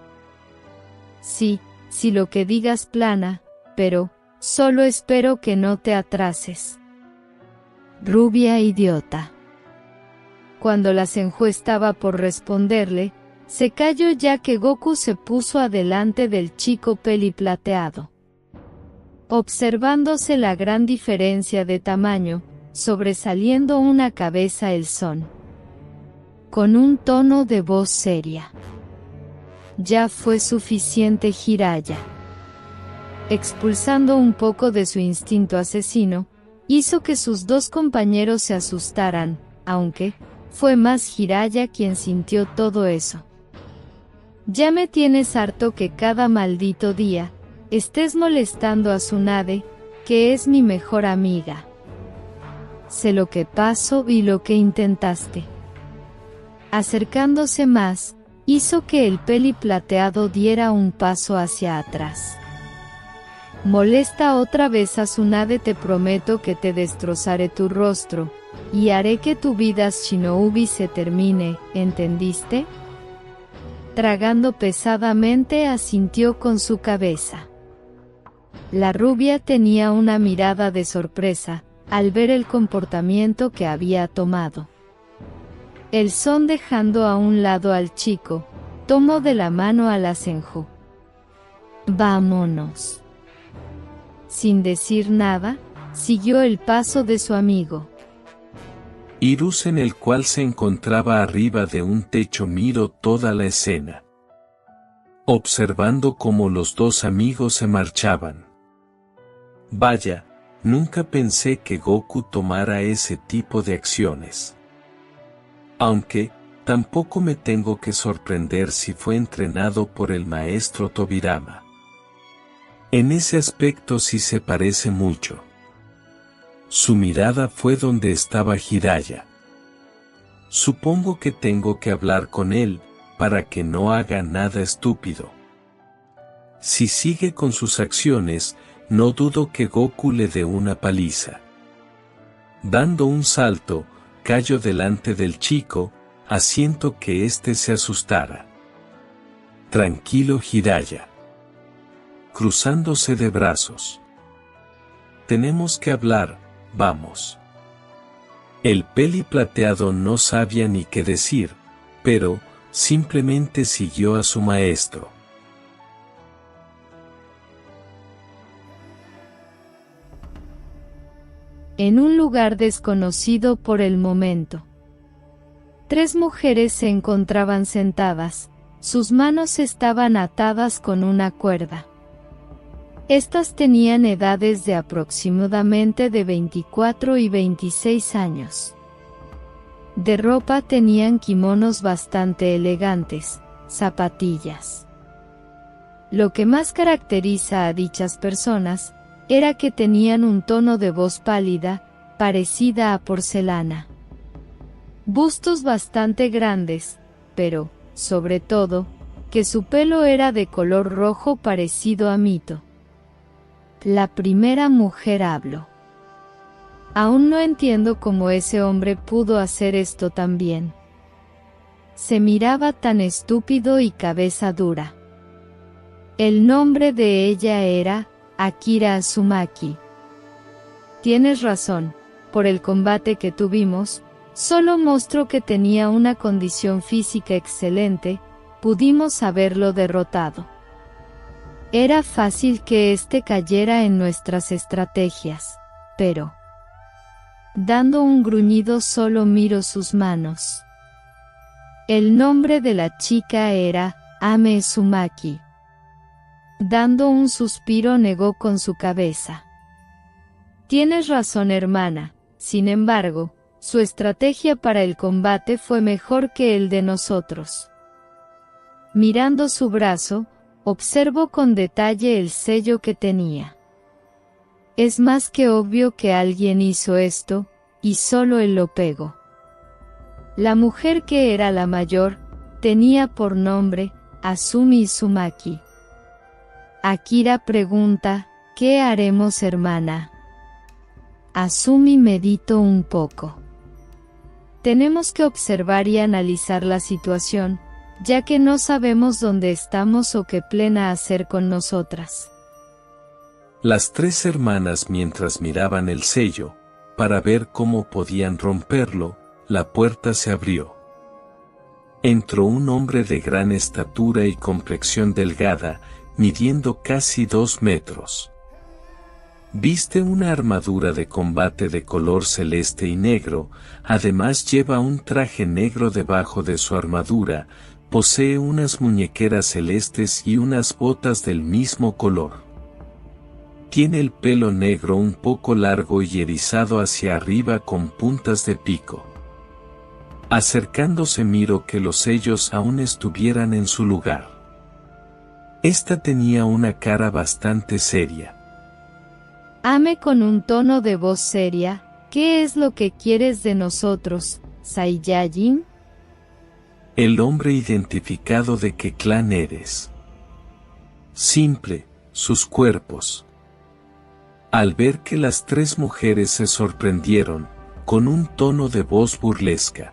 Sí, si lo que digas plana, pero, solo espero que no te atrases. Rubia idiota. Cuando la Senju estaba por responderle, se calló ya que Goku se puso adelante del chico peliplateado. Observándose la gran diferencia de tamaño, sobresaliendo una cabeza el son. Con un tono de voz seria. Ya fue suficiente, Jiraiya. Expulsando un poco de su instinto asesino, hizo que sus 2 compañeros se asustaran, aunque, fue más Jiraiya quien sintió todo eso. Ya me tienes harto que cada maldito día, estés molestando a Tsunade, que es mi mejor amiga. Sé lo que pasó y lo que intentaste. Acercándose más, hizo que el peliplateado diera un paso hacia atrás. Molesta otra vez a Tsunade, te prometo que te destrozaré tu rostro, y haré que tu vida shinobi se termine, ¿entendiste? Tragando pesadamente asintió con su cabeza. La rubia tenía una mirada de sorpresa, al ver el comportamiento que había tomado. El son dejando a un lado al chico, tomó de la mano a la Senju. Vámonos. Sin decir nada, siguió el paso de su amigo. Hiruzen, el cual se encontraba arriba de un techo, miró toda la escena, observando cómo los 2 amigos se marchaban. Vaya, nunca pensé que Goku tomara ese tipo de acciones. Aunque, tampoco me tengo que sorprender si fue entrenado por el maestro Tobirama. En ese aspecto sí se parece mucho. Su mirada fue donde estaba Jiraiya. Supongo que tengo que hablar con él, para que no haga nada estúpido. Si sigue con sus acciones, no dudo que Goku le dé una paliza. Dando un salto, cayó delante del chico, haciendo que éste se asustara. Tranquilo, Jiraiya. Cruzándose de brazos. Tenemos que hablar, vamos. El peli plateado no sabía ni qué decir, pero simplemente siguió a su maestro. En un lugar desconocido por el momento. 3 mujeres se encontraban sentadas, sus manos estaban atadas con una cuerda. Estas tenían edades de aproximadamente de 24 y 26 años. De ropa tenían kimonos bastante elegantes, zapatillas. Lo que más caracteriza a dichas personas era que tenían un tono de voz pálida, parecida a porcelana. Bustos bastante grandes, pero, sobre todo, que su pelo era de color rojo parecido a Mito. La primera mujer habló. Aún no entiendo cómo ese hombre pudo hacer esto tan bien. Se miraba tan estúpido y cabeza dura. El nombre de ella era Akira Azumaki. Tienes razón, por el combate que tuvimos, solo mostró que tenía una condición física excelente, pudimos haberlo derrotado. Era fácil que éste cayera en nuestras estrategias, pero... Dando un gruñido solo miró sus manos. El nombre de la chica era Ame Uzumaki. Dando un suspiro negó con su cabeza. Tienes razón, hermana, sin embargo, su estrategia para el combate fue mejor que el de nosotros. Mirando su brazo, observó con detalle el sello que tenía. Es más que obvio que alguien hizo esto, y solo él lo pegó. La mujer que era la mayor, tenía por nombre Azumi Uzumaki. Akira pregunta, ¿qué haremos, hermana? Azumi meditó un poco. Tenemos que observar y analizar la situación, ya que no sabemos dónde estamos o qué plena hacer con nosotras. Las 3 hermanas, mientras miraban el sello, para ver cómo podían romperlo, la puerta se abrió. Entró un hombre de gran estatura y complexión delgada, midiendo casi 2 metros. Viste una armadura de combate de color celeste y negro, además lleva un traje negro debajo de su armadura, posee unas muñequeras celestes y unas botas del mismo color. Tiene el pelo negro un poco largo y erizado hacia arriba con puntas de pico. Acercándose miró que los sellos aún estuvieran en su lugar. Esta tenía una cara bastante seria. Ame con un tono de voz seria, ¿qué es lo que quieres de nosotros, Saiyajin? El hombre identificado de qué clan eres. Simple, sus cuerpos. Al ver que las 3 mujeres se sorprendieron, con un tono de voz burlesca.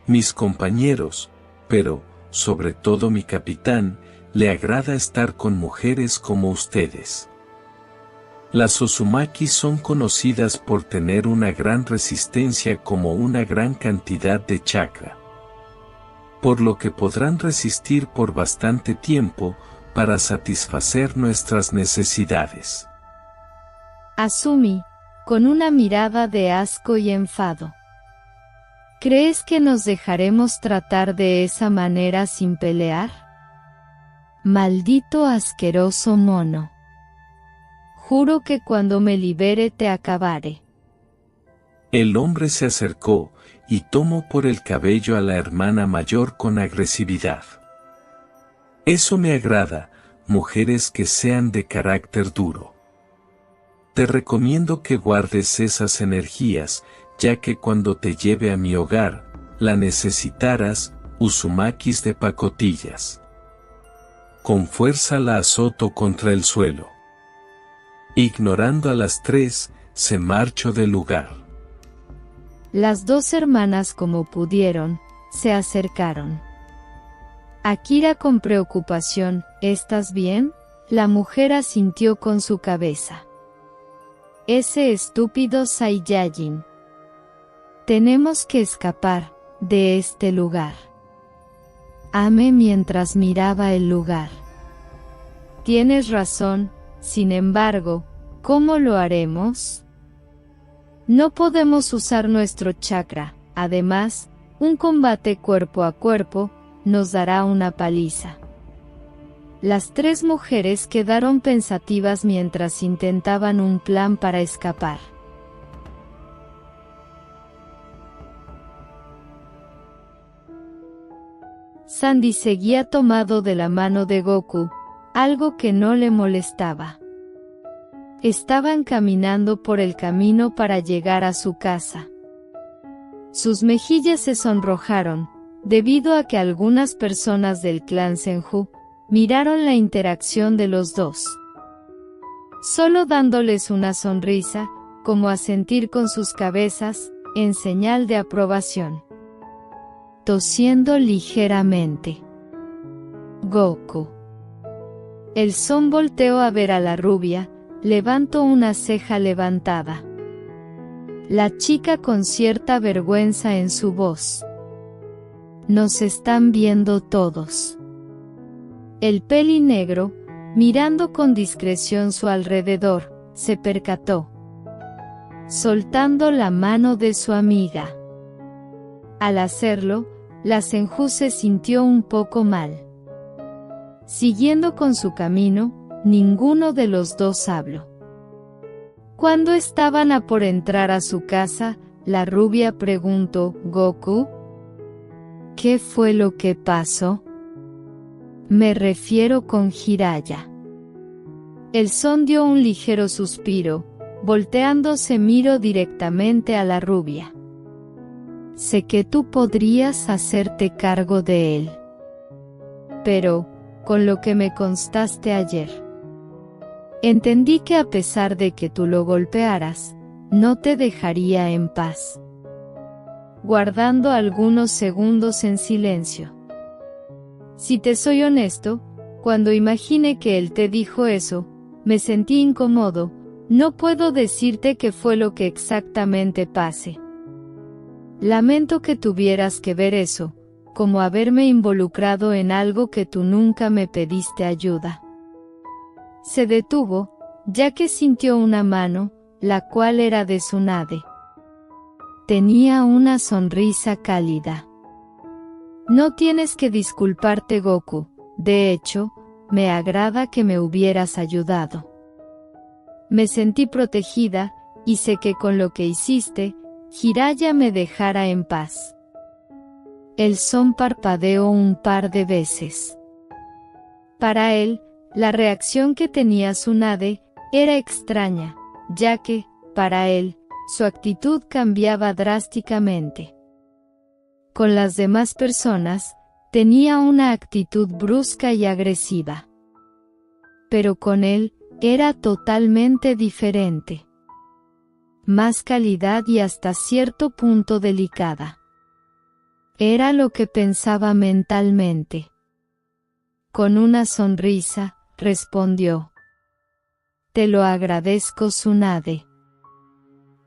Mis compañeros, pero, sobre todo mi capitán, le agrada estar con mujeres como ustedes. Las Uzumaki son conocidas por tener una gran resistencia como una gran cantidad de chakra. Por lo que podrán resistir por bastante tiempo, para satisfacer nuestras necesidades. Azumi, con una mirada de asco y enfado. ¿Crees que nos dejaremos tratar de esa manera sin pelear? Maldito asqueroso mono. Juro que cuando me libere te acabaré. El hombre se acercó, y tomó por el cabello a la hermana mayor con agresividad. Eso me agrada, mujeres que sean de carácter duro. Te recomiendo que guardes esas energías, ya que cuando te lleve a mi hogar, la necesitarás, Uzumakis de pacotillas. Con fuerza la azoto contra el suelo. Ignorando a las 3, se marchó del lugar. Las dos hermanas, como pudieron, se acercaron. Akira con preocupación, ¿estás bien? La mujer asintió con su cabeza. Ese estúpido Saiyajin. Tenemos que escapar de este lugar. Amé mientras miraba el lugar. Tienes razón, sin embargo, ¿cómo lo haremos? No podemos usar nuestro chakra, además, un combate cuerpo a cuerpo nos dará una paliza. Las 3 mujeres quedaron pensativas mientras intentaban un plan para escapar. Sandy seguía tomado de la mano de Goku, algo que no le molestaba. Estaban caminando por el camino para llegar a su casa. Sus mejillas se sonrojaron, debido a que algunas personas del clan Senju miraron la interacción de los dos. Solo dándoles una sonrisa, como asentir con sus cabezas, en señal de aprobación. Tosiendo ligeramente. Goku. El son volteó a ver a la rubia, levantó una ceja levantada. La chica con cierta vergüenza en su voz. Nos están viendo todos. El peli negro, mirando con discreción su alrededor, se percató. Soltando la mano de su amiga. Al hacerlo, la Senju se sintió un poco mal. Siguiendo con su camino, ninguno de los dos habló. Cuando estaban a por entrar a su casa, la rubia preguntó, ¿Goku? ¿Qué fue lo que pasó? Me refiero con Jiraiya. El son dio un ligero suspiro, volteándose miró directamente a la rubia. Sé que tú podrías hacerte cargo de él. Pero, con lo que me contaste ayer, entendí que a pesar de que tú lo golpearas, no te dejaría en paz. Guardando algunos segundos en silencio. Si te soy honesto, cuando imaginé que él te dijo eso, me sentí incómodo, no puedo decirte qué fue lo que exactamente pase. Lamento que tuvieras que ver eso, como haberme involucrado en algo que tú nunca me pediste ayuda. Se detuvo, ya que sintió una mano, la cual era de Tsunade. Tenía una sonrisa cálida. No tienes que disculparte, Goku, de hecho, me agrada que me hubieras ayudado. Me sentí protegida, y sé que con lo que hiciste, Jiraiya me dejará en paz. El son parpadeó un par de veces. Para él, la reacción que tenía Tsunade era extraña, ya que, para él, su actitud cambiaba drásticamente. Con las demás personas, tenía una actitud brusca y agresiva. Pero con él, era totalmente diferente. Más calidad y hasta cierto punto delicada. Era lo que pensaba mentalmente. Con una sonrisa, respondió. Te lo agradezco, Tsunade.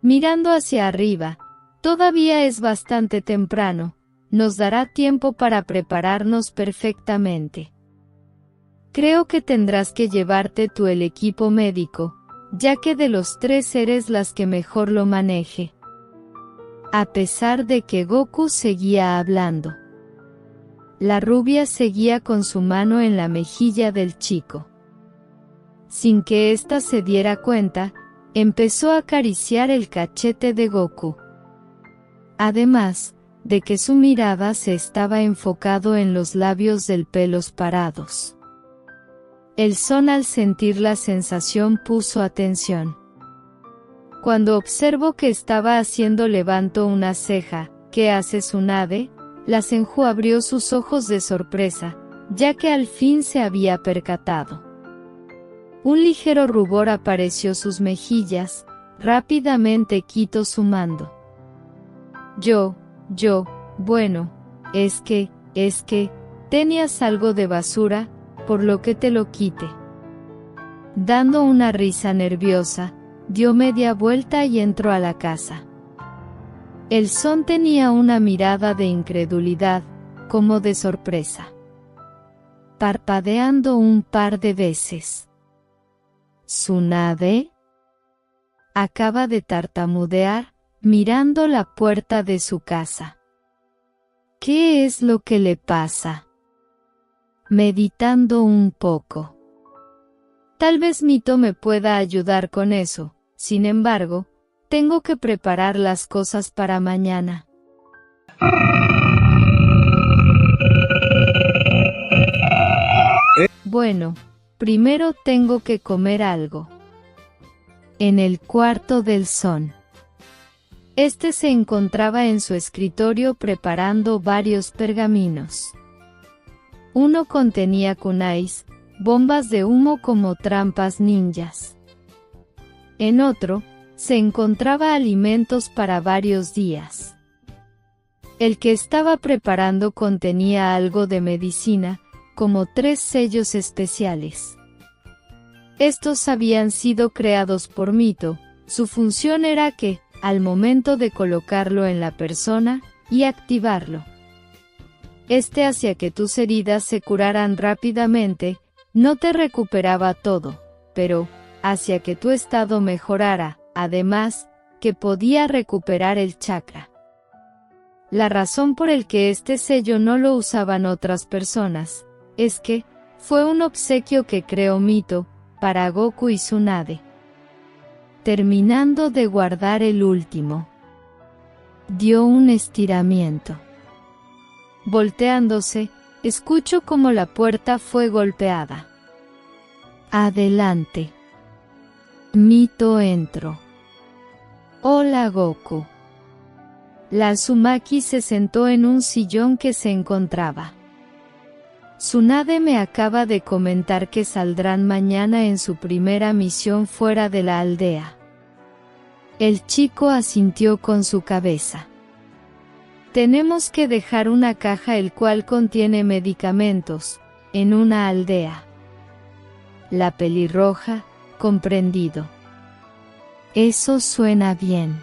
Mirando hacia arriba, todavía es bastante temprano, nos dará tiempo para prepararnos perfectamente. Creo que tendrás que llevarte tú el equipo médico, ya que de los 3 eres las que mejor lo maneje. A pesar de que Goku seguía hablando. La rubia seguía con su mano en la mejilla del chico. Sin que ésta se diera cuenta, empezó a acariciar el cachete de Goku. Además, de que su mirada se estaba enfocado en los labios del pelos parados. El son al sentir la sensación puso atención. Cuando observo que estaba haciendo levanto una ceja. ¿Qué hace Tsunade? La Senju abrió sus ojos de sorpresa, ya que al fin se había percatado. Un ligero rubor apareció sus mejillas, rápidamente quitó su mando. Bueno, es que, tenías algo de basura, por lo que te lo quite. Dando una risa nerviosa, dio media vuelta y entró a la casa. El Son tenía una mirada de incredulidad, como de sorpresa. Parpadeando un par de veces. ¿Tsunade? Acaba de tartamudear, mirando la puerta de su casa. ¿Qué es lo que le pasa? Meditando un poco. Tal vez Mito me pueda ayudar con eso, sin embargo, tengo que preparar las cosas para mañana. Bueno, primero tengo que comer algo. En el cuarto del Son. Este se encontraba en su escritorio preparando varios pergaminos. Uno contenía kunais, bombas de humo como trampas ninjas. En otro, se encontraba alimentos para varios días. El que estaba preparando contenía algo de medicina, como 3 sellos especiales. Estos habían sido creados por Mito, su función era que, al momento de colocarlo en la persona, y activarlo, hacía que tus heridas se curaran rápidamente, no te recuperaba todo, pero, hacía que tu estado mejorara, además, que podía recuperar el chakra. La razón por el que este sello no lo usaban otras personas, es que, fue un obsequio que creó Mito, para Goku y Tsunade. Terminando de guardar el último, dio un estiramiento. Volteándose, escucho como la puerta fue golpeada. Adelante. Mito entró. Hola Goku. La Uzumaki se sentó en un sillón que se encontraba. Tsunade me acaba de comentar que saldrán mañana en su primera misión fuera de la aldea. El chico asintió con su cabeza. Tenemos que dejar una caja el cual contiene medicamentos, en una aldea. La pelirroja, comprendido. Eso suena bien.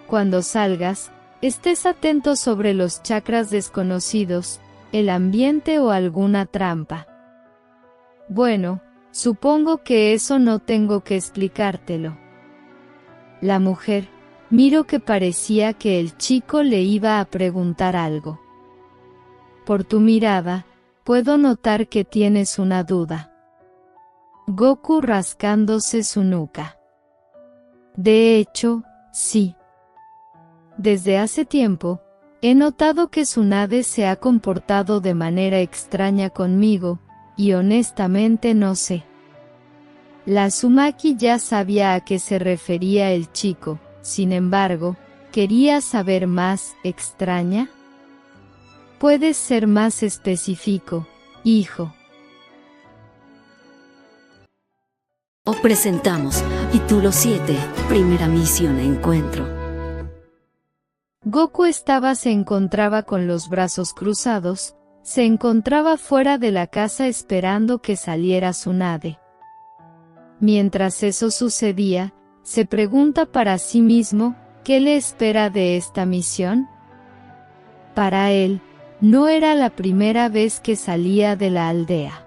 Cuando salgas, estés atento sobre los chakras desconocidos, el ambiente o alguna trampa. Bueno, supongo que eso no tengo que explicártelo. La mujer, miró que parecía que el chico le iba a preguntar algo. Por tu mirada, puedo notar que tienes una duda. Goku rascándose su nuca. De hecho, sí. Desde hace tiempo, he notado que Tsunade se ha comportado de manera extraña conmigo, y honestamente no sé. La Uzumaki ya sabía a qué se refería el chico, sin embargo, quería saber más. ¿Extraña? Puedes ser más específico, hijo. Os presentamos capítulo 7, primera misión encuentro. Goku se encontraba con los brazos cruzados, se encontraba fuera de la casa esperando que saliera Tsunade. Mientras eso sucedía, se pregunta para sí mismo, ¿qué le espera de esta misión? Para él, no era la primera vez que salía de la aldea.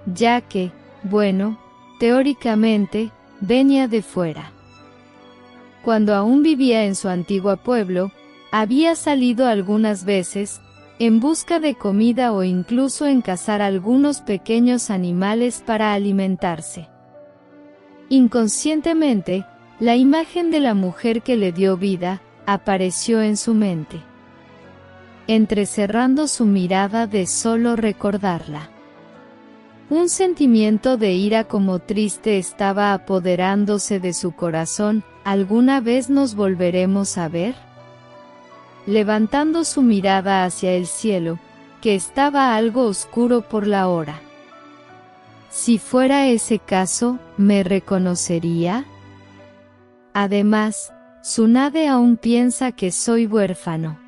Ya que, bueno, teóricamente, venía de fuera. Cuando aún vivía en su antiguo pueblo, había salido algunas veces, en busca de comida o incluso en cazar algunos pequeños animales para alimentarse. Inconscientemente, la imagen de la mujer que le dio vida, apareció en su mente, entrecerrando su mirada de solo recordarla. Un sentimiento de ira como triste estaba apoderándose de su corazón. ¿Alguna vez nos volveremos a ver? Levantando su mirada hacia el cielo, que estaba algo oscuro por la hora. Si fuera ese caso, ¿me reconocería? Además, Tsunade aún piensa que soy huérfano.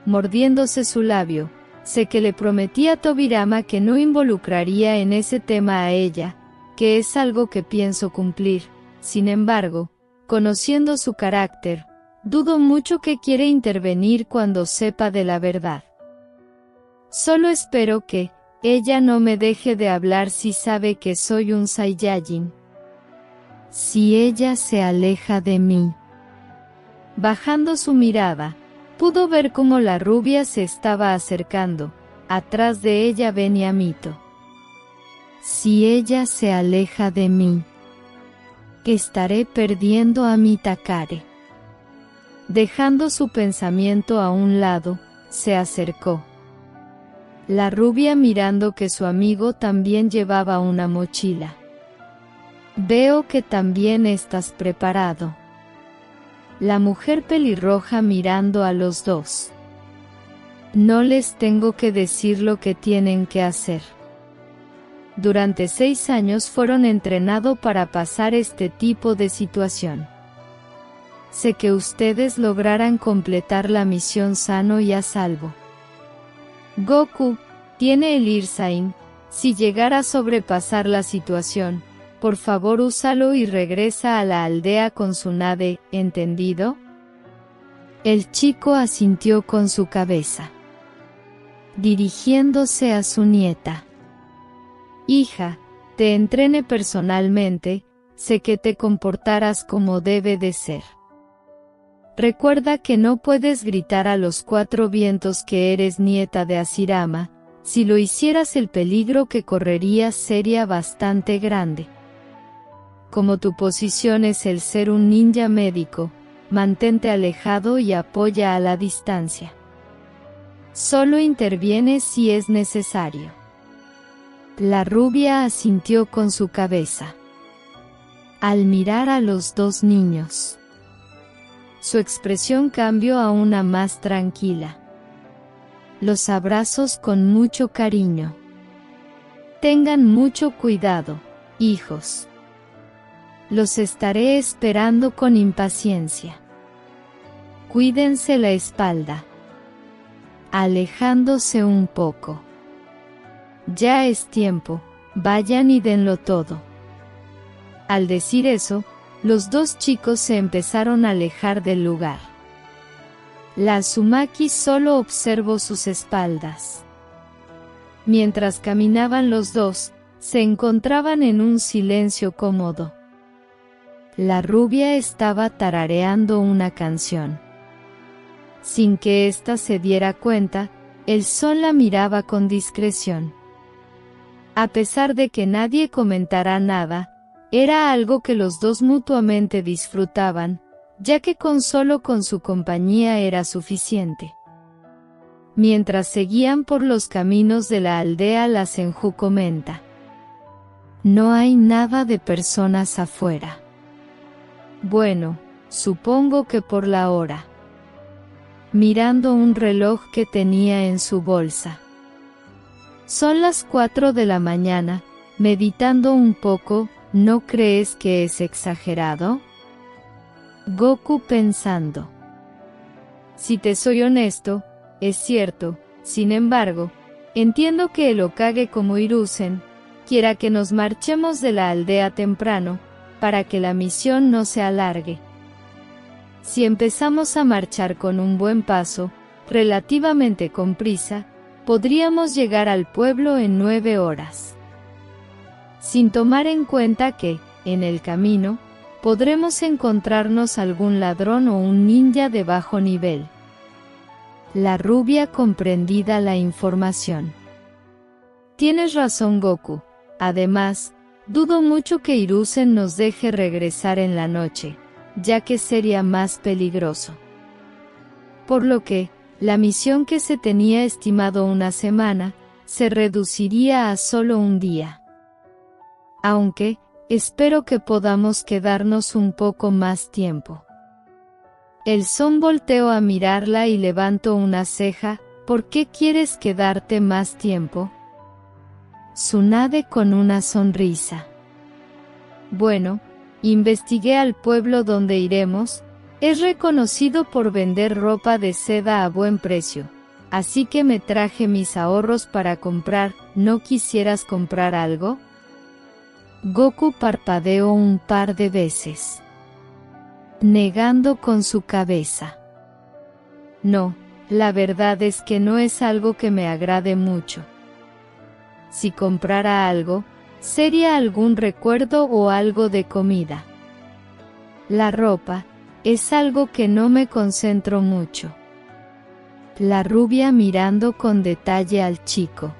Mordiéndose su labio, sé que le prometí a Tobirama que no involucraría en ese tema a ella, que es algo que pienso cumplir. Sin embargo, conociendo su carácter, dudo mucho que quiere intervenir cuando sepa de la verdad. Solo espero que ella no me deje de hablar si sabe que soy un Saiyajin. Si ella se aleja de mí. Bajando su mirada, pudo ver cómo la rubia se estaba acercando. Atrás de ella venía Mito. Si ella se aleja de mí, estaré perdiendo a mi Takare. Dejando su pensamiento a un lado, se acercó. La rubia mirando que su amigo también llevaba una mochila. Veo que también estás preparado. La mujer pelirroja mirando a los dos. No les tengo que decir lo que tienen que hacer. Durante 6 años fueron entrenados para pasar este tipo de situación. Sé que ustedes lograrán completar la misión sano y a salvo. Goku, tiene el Irsain. Si llegara a sobrepasar la situación, por favor úsalo y regresa a la aldea con Tsunade, ¿entendido? El chico asintió con su cabeza. Dirigiéndose a su nieta. Hija, te entrené personalmente, sé que te comportarás como debe de ser. Recuerda que no puedes gritar a los 4 vientos que eres nieta de Hashirama. Si lo hicieras, el peligro que correrías sería bastante grande. Como tu posición es el ser un ninja médico, mantente alejado y apoya a la distancia. Solo interviene si es necesario. La rubia asintió con su cabeza. Al mirar a los 2 niños, su expresión cambió a una más tranquila. Los abrazos con mucho cariño. Tengan mucho cuidado, hijos. Los estaré esperando con impaciencia. Cuídense la espalda. Alejándose un poco. Ya es tiempo, vayan y denlo todo. Al decir eso, los 2 chicos se empezaron a alejar del lugar. La Uzumaki solo observó sus espaldas. Mientras caminaban los 2, se encontraban en un silencio cómodo. La rubia estaba tarareando una canción. Sin que ésta se diera cuenta, el sol la miraba con discreción. A pesar de que nadie comentara nada, era algo que los 2 mutuamente disfrutaban, ya que con su compañía era suficiente. Mientras seguían por los caminos de la aldea, la Senju comenta: no hay nada de personas afuera. Bueno, supongo que por la hora. Mirando un reloj que tenía en su bolsa. Son las 4 de la mañana, meditando un poco, ¿no crees que es exagerado? Goku pensando. Si te soy honesto, es cierto. Sin embargo, entiendo que el Hokage como Hiruzen quiera que nos marchemos de la aldea temprano, para que la misión no se alargue. Si empezamos a marchar con un buen paso, relativamente con prisa, podríamos llegar al pueblo en 9 horas. Sin tomar en cuenta que, en el camino, podremos encontrarnos algún ladrón o un ninja de bajo nivel. La rubia comprendida la información. Tienes razón, Goku. Además, dudo mucho que Hiruzen nos deje regresar en la noche, ya que sería más peligroso. Por lo que, la misión que se tenía estimado una semana, se reduciría a solo un día. Aunque, espero que podamos quedarnos un poco más tiempo. El son volteó a mirarla y levantó una ceja. ¿Por qué quieres quedarte más tiempo? Tsunade con una sonrisa. Bueno, investigué al pueblo donde iremos. Es reconocido por vender ropa de seda a buen precio, así que me traje mis ahorros para comprar. ¿No quisieras comprar algo? Goku parpadeó un par de veces, negando con su cabeza. No, la verdad es que no es algo que me agrade mucho. Si comprara algo, sería algún recuerdo o algo de comida. La ropa es algo que no me concentro mucho. La rubia mirando con detalle al chico.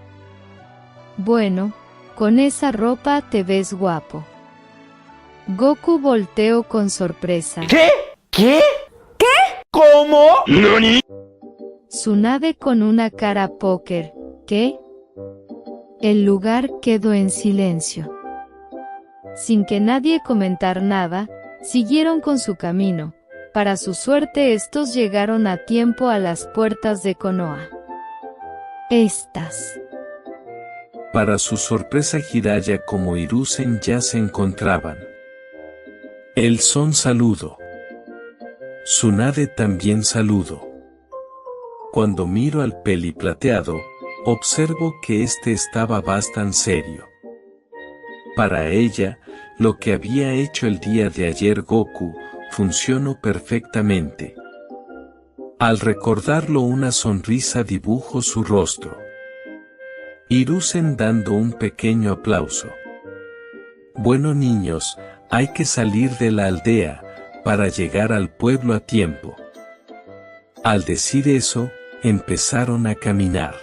Bueno, con esa ropa te ves guapo. Goku volteó con sorpresa. ¿Qué? ¿Qué? ¿Qué? ¿Cómo? ¿Nani? Tsunade con una cara póker. ¿Qué? El lugar quedó en silencio. Sin que nadie comentara nada, siguieron con su camino. Para su suerte estos llegaron a tiempo a las puertas de Konoha. Para su sorpresa, Jiraiya como Hiruzen ya se encontraban. El son saludó. Tsunade también saludó. Cuando miro al peli plateado, observo que este estaba bastante serio. Para ella, lo que había hecho el día de ayer Goku, funcionó perfectamente. Al recordarlo, una sonrisa dibujó su rostro. Hiruzen dando un pequeño aplauso. Bueno niños, hay que salir de la aldea, para llegar al pueblo a tiempo. Al decir eso, empezaron a caminar.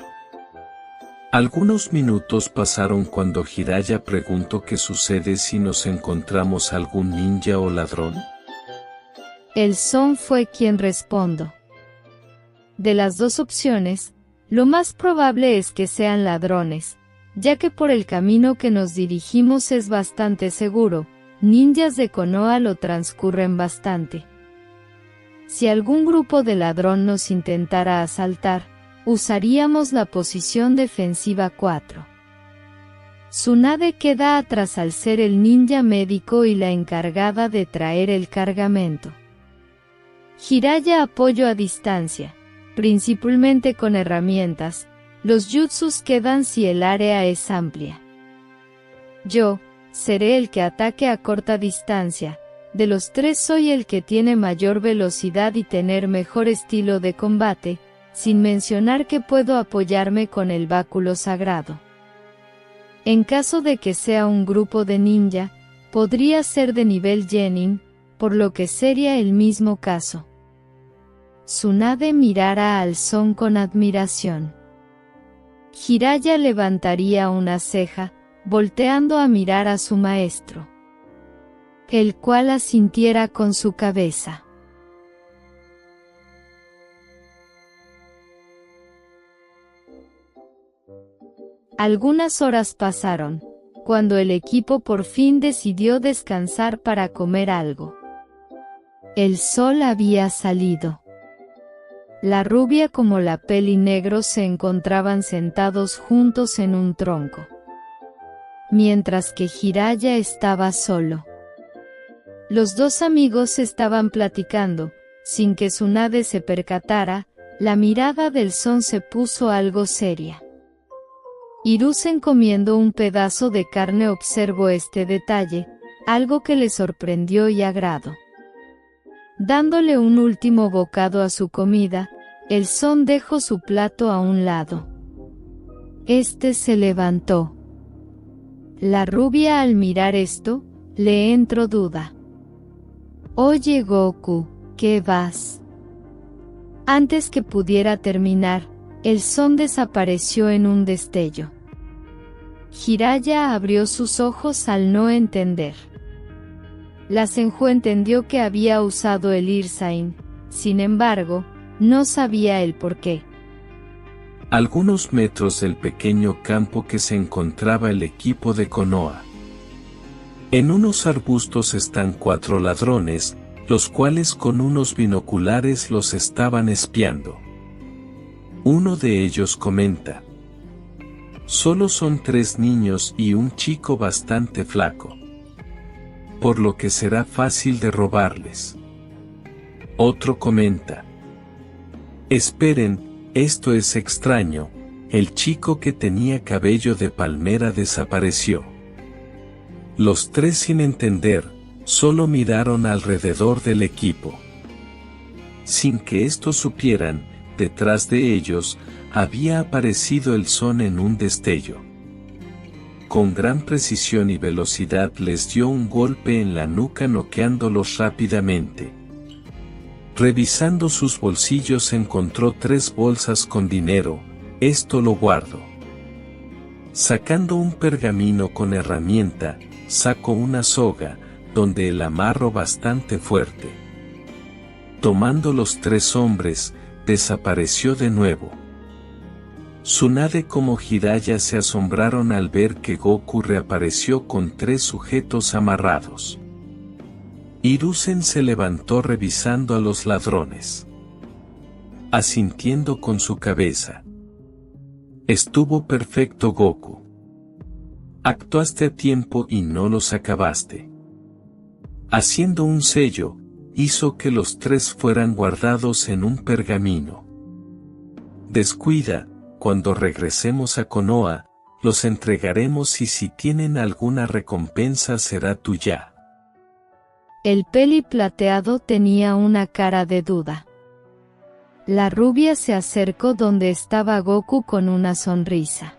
Algunos minutos pasaron cuando Jiraiya preguntó qué sucede si nos encontramos algún ninja o ladrón. El son fue quien respondió. De las dos opciones, lo más probable es que sean ladrones, ya que por el camino que nos dirigimos es bastante seguro. Ninjas de Konoha lo transcurren bastante. Si algún grupo de ladrón nos intentara asaltar, usaríamos la posición defensiva 4. Tsunade queda atrás al ser el ninja médico y la encargada de traer el cargamento. Jiraiya apoyo a distancia, principalmente con herramientas. Los jutsus quedan si el área es amplia. Yo seré el que ataque a corta distancia. De los tres soy el que tiene mayor velocidad y tener mejor estilo de combate, sin mencionar que puedo apoyarme con el báculo sagrado. En caso de que sea un grupo de ninja, podría ser de nivel Genin, por lo que sería el mismo caso. Tsunade mirara al son con admiración. Jiraiya levantaría una ceja, volteando a mirar a su maestro, el cual asintiera con su cabeza. Algunas horas pasaron, cuando el equipo por fin decidió descansar para comer algo. El sol había salido. La rubia como la peli negro se encontraban sentados juntos en un tronco, mientras que Jiraiya estaba solo. Los dos amigos estaban platicando, sin que Tsunade se percatara. La mirada del son se puso algo seria. Hiruzen comiendo un pedazo de carne observó este detalle, algo que le sorprendió y agradó. Dándole un último bocado a su comida, el son dejó su plato a un lado. Este se levantó. La rubia al mirar esto, le entró duda. Oye Goku, ¿qué vas? Antes que pudiera terminar, el son desapareció en un destello. Jiraiya abrió sus ojos al no entender. La Senju entendió que había usado el Irsain, sin embargo, no sabía el por qué. algunos metros del pequeño campo que se encontraba el equipo de Konoha. En unos arbustos están 4 ladrones, los cuales con unos binoculares los estaban espiando. Uno de ellos comenta: solo son 3 niños y un chico bastante flaco, por lo que será fácil de robarles. Otro comenta: esperen, esto es extraño, el chico que tenía cabello de palmera desapareció. Los 3 sin entender, solo miraron alrededor del equipo. Sin que estos supieran, detrás de ellos, había aparecido el Son en un destello. Con gran precisión y velocidad les dio un golpe en la nuca noqueándolos rápidamente. Revisando sus bolsillos encontró 3 bolsas con dinero, esto lo guardo. Sacando un pergamino con herramienta, sacó una soga, donde el amarro bastante fuerte. Tomando los 3 hombres, desapareció de nuevo. Tsunade como Jiraiya se asombraron al ver que Goku reapareció con 3 sujetos amarrados. Hiruzen se levantó revisando a los ladrones, asintiendo con su cabeza. Estuvo perfecto, Goku. Actuaste a tiempo y no los acabaste. Haciendo un sello, hizo que los 3 fueran guardados en un pergamino. Descuida, cuando regresemos a Konoha, los entregaremos y si tienen alguna recompensa será tuya. El peli plateado tenía una cara de duda. La rubia se acercó donde estaba Goku con una sonrisa.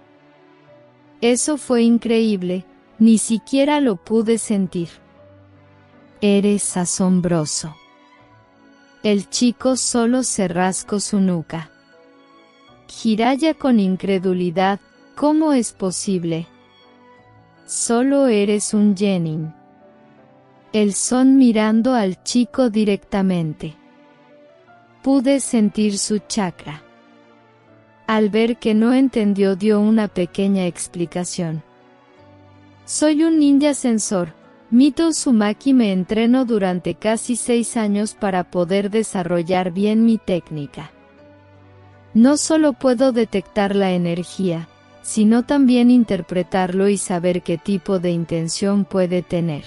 Eso fue increíble, ni siquiera lo pude sentir. Eres asombroso. El chico solo se rascó su nuca. Jiraiya con incredulidad, ¿cómo es posible? Solo eres un genin. El Son mirando al chico directamente. Pude sentir su chakra. Al ver que no entendió dio una pequeña explicación. Soy un ninja sensor. Mito Uzumaki me entreno durante casi 6 años para poder desarrollar bien mi técnica. No solo puedo detectar la energía, sino también interpretarlo y saber qué tipo de intención puede tener.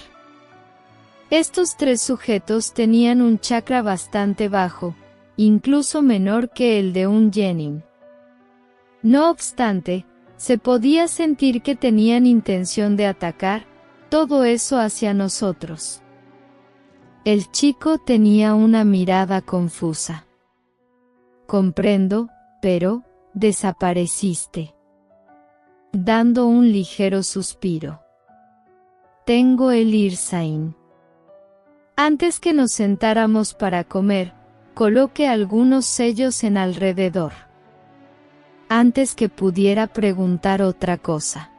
Estos 3 sujetos tenían un chakra bastante bajo, incluso menor que el de un genin. No obstante, se podía sentir que tenían intención de atacar, todo eso hacia nosotros. El chico tenía una mirada confusa. Comprendo, pero, desapareciste. Dando un ligero suspiro. Tengo el Irsain. Antes que nos sentáramos para comer, coloqué algunos sellos en alrededor. Antes que pudiera preguntar otra cosa.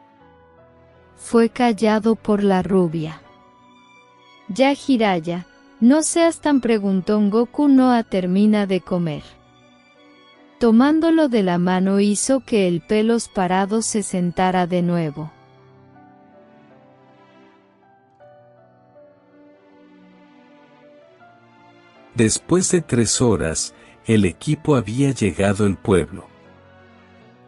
Fue callado por la rubia. Ya Jiraiya, no seas tan preguntón. Goku no termina de comer. Tomándolo de la mano hizo que el pelos parado se sentara de nuevo. Después de 3 horas, el equipo había llegado al pueblo.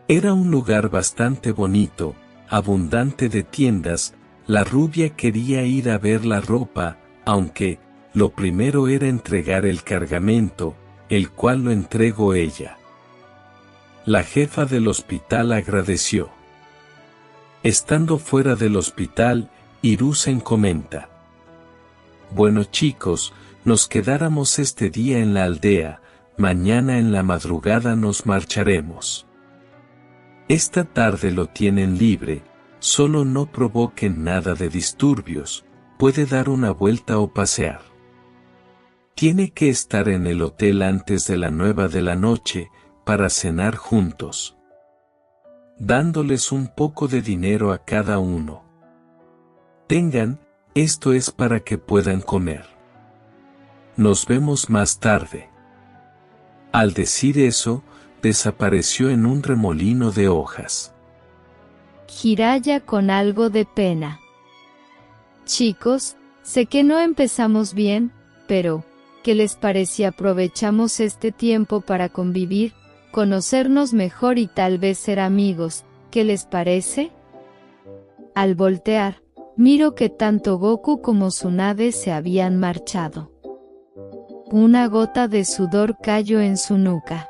Era un lugar bastante bonito, abundante de tiendas. La rubia quería ir a ver la ropa, aunque, lo primero era entregar el cargamento, el cual lo entregó ella. La jefa del hospital agradeció. Estando fuera del hospital, Hiruzen comenta: bueno chicos, nos quedáramos este día en la aldea, mañana en la madrugada nos marcharemos. Esta tarde lo tienen libre, solo no provoquen nada de disturbios, puede dar una vuelta o pasear. Tiene que estar en el hotel antes de la 9 de la noche, para cenar juntos. Dándoles un poco de dinero a cada uno. Tengan, esto es para que puedan comer. Nos vemos más tarde. Al decir eso, desapareció en un remolino de hojas. Jiraiya con algo de pena. Chicos, sé que no empezamos bien, pero, ¿qué les parece si aprovechamos este tiempo para convivir, conocernos mejor y tal vez ser amigos? ¿Qué les parece? Al voltear, miro que tanto Goku como Tsunade se habían marchado. Una gota de sudor cayó en su nuca,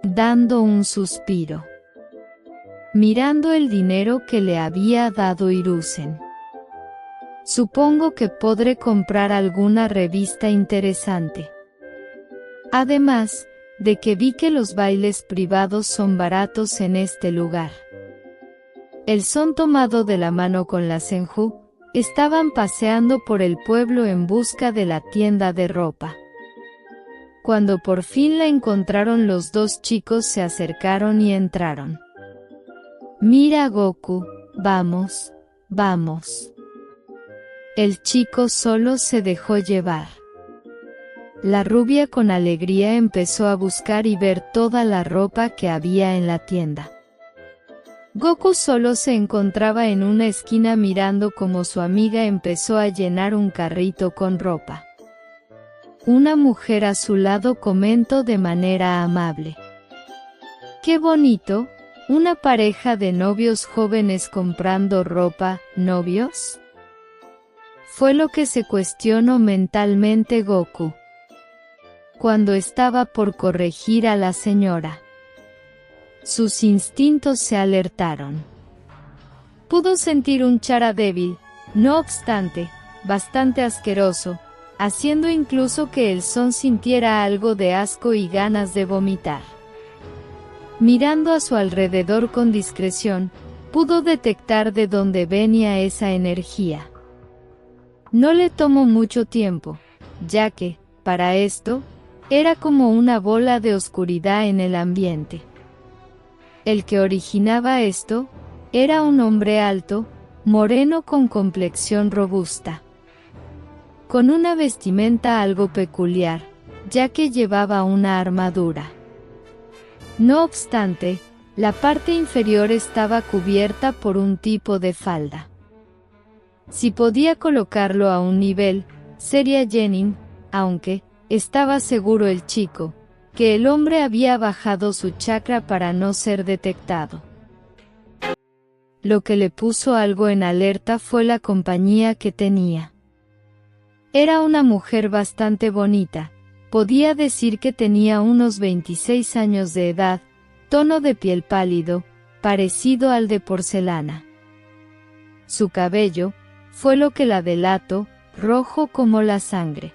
dando un suspiro, mirando el dinero que le había dado Hiruzen. Supongo que podré comprar alguna revista interesante. Además, de que vi que los bailes privados son baratos en este lugar. El son tomado de la mano con la Senju, estaban paseando por el pueblo en busca de la tienda de ropa. Cuando por fin la encontraron, los dos chicos se acercaron y entraron. Mira, Goku, vamos, vamos. El chico solo se dejó llevar. La rubia con alegría empezó a buscar y ver toda la ropa que había en la tienda. Goku solo se encontraba en una esquina mirando cómo su amiga empezó a llenar un carrito con ropa. Una mujer a su lado comentó de manera amable: ¡qué bonito! ¿Una pareja de novios jóvenes comprando ropa, novios? Fue lo que se cuestionó mentalmente Goku cuando estaba por corregir a la señora. Sus instintos se alertaron. Pudo sentir un chara débil, no obstante, bastante asqueroso, haciendo incluso que el son sintiera algo de asco y ganas de vomitar. Mirando a su alrededor con discreción, pudo detectar de dónde venía esa energía. No le tomó mucho tiempo, ya que, para esto, era como una bola de oscuridad en el ambiente. El que originaba esto, era un hombre alto, moreno con complexión robusta, con una vestimenta algo peculiar, ya que llevaba una armadura. No obstante, la parte inferior estaba cubierta por un tipo de falda. Si podía colocarlo a un nivel, sería Genin, aunque, estaba seguro el chico, que el hombre había bajado su chakra para no ser detectado. Lo que le puso algo en alerta fue la compañía que tenía. Era una mujer bastante bonita, podía decir que tenía unos 26 años de edad, tono de piel pálido, parecido al de porcelana. Su cabello, fue lo que la delató, rojo como la sangre.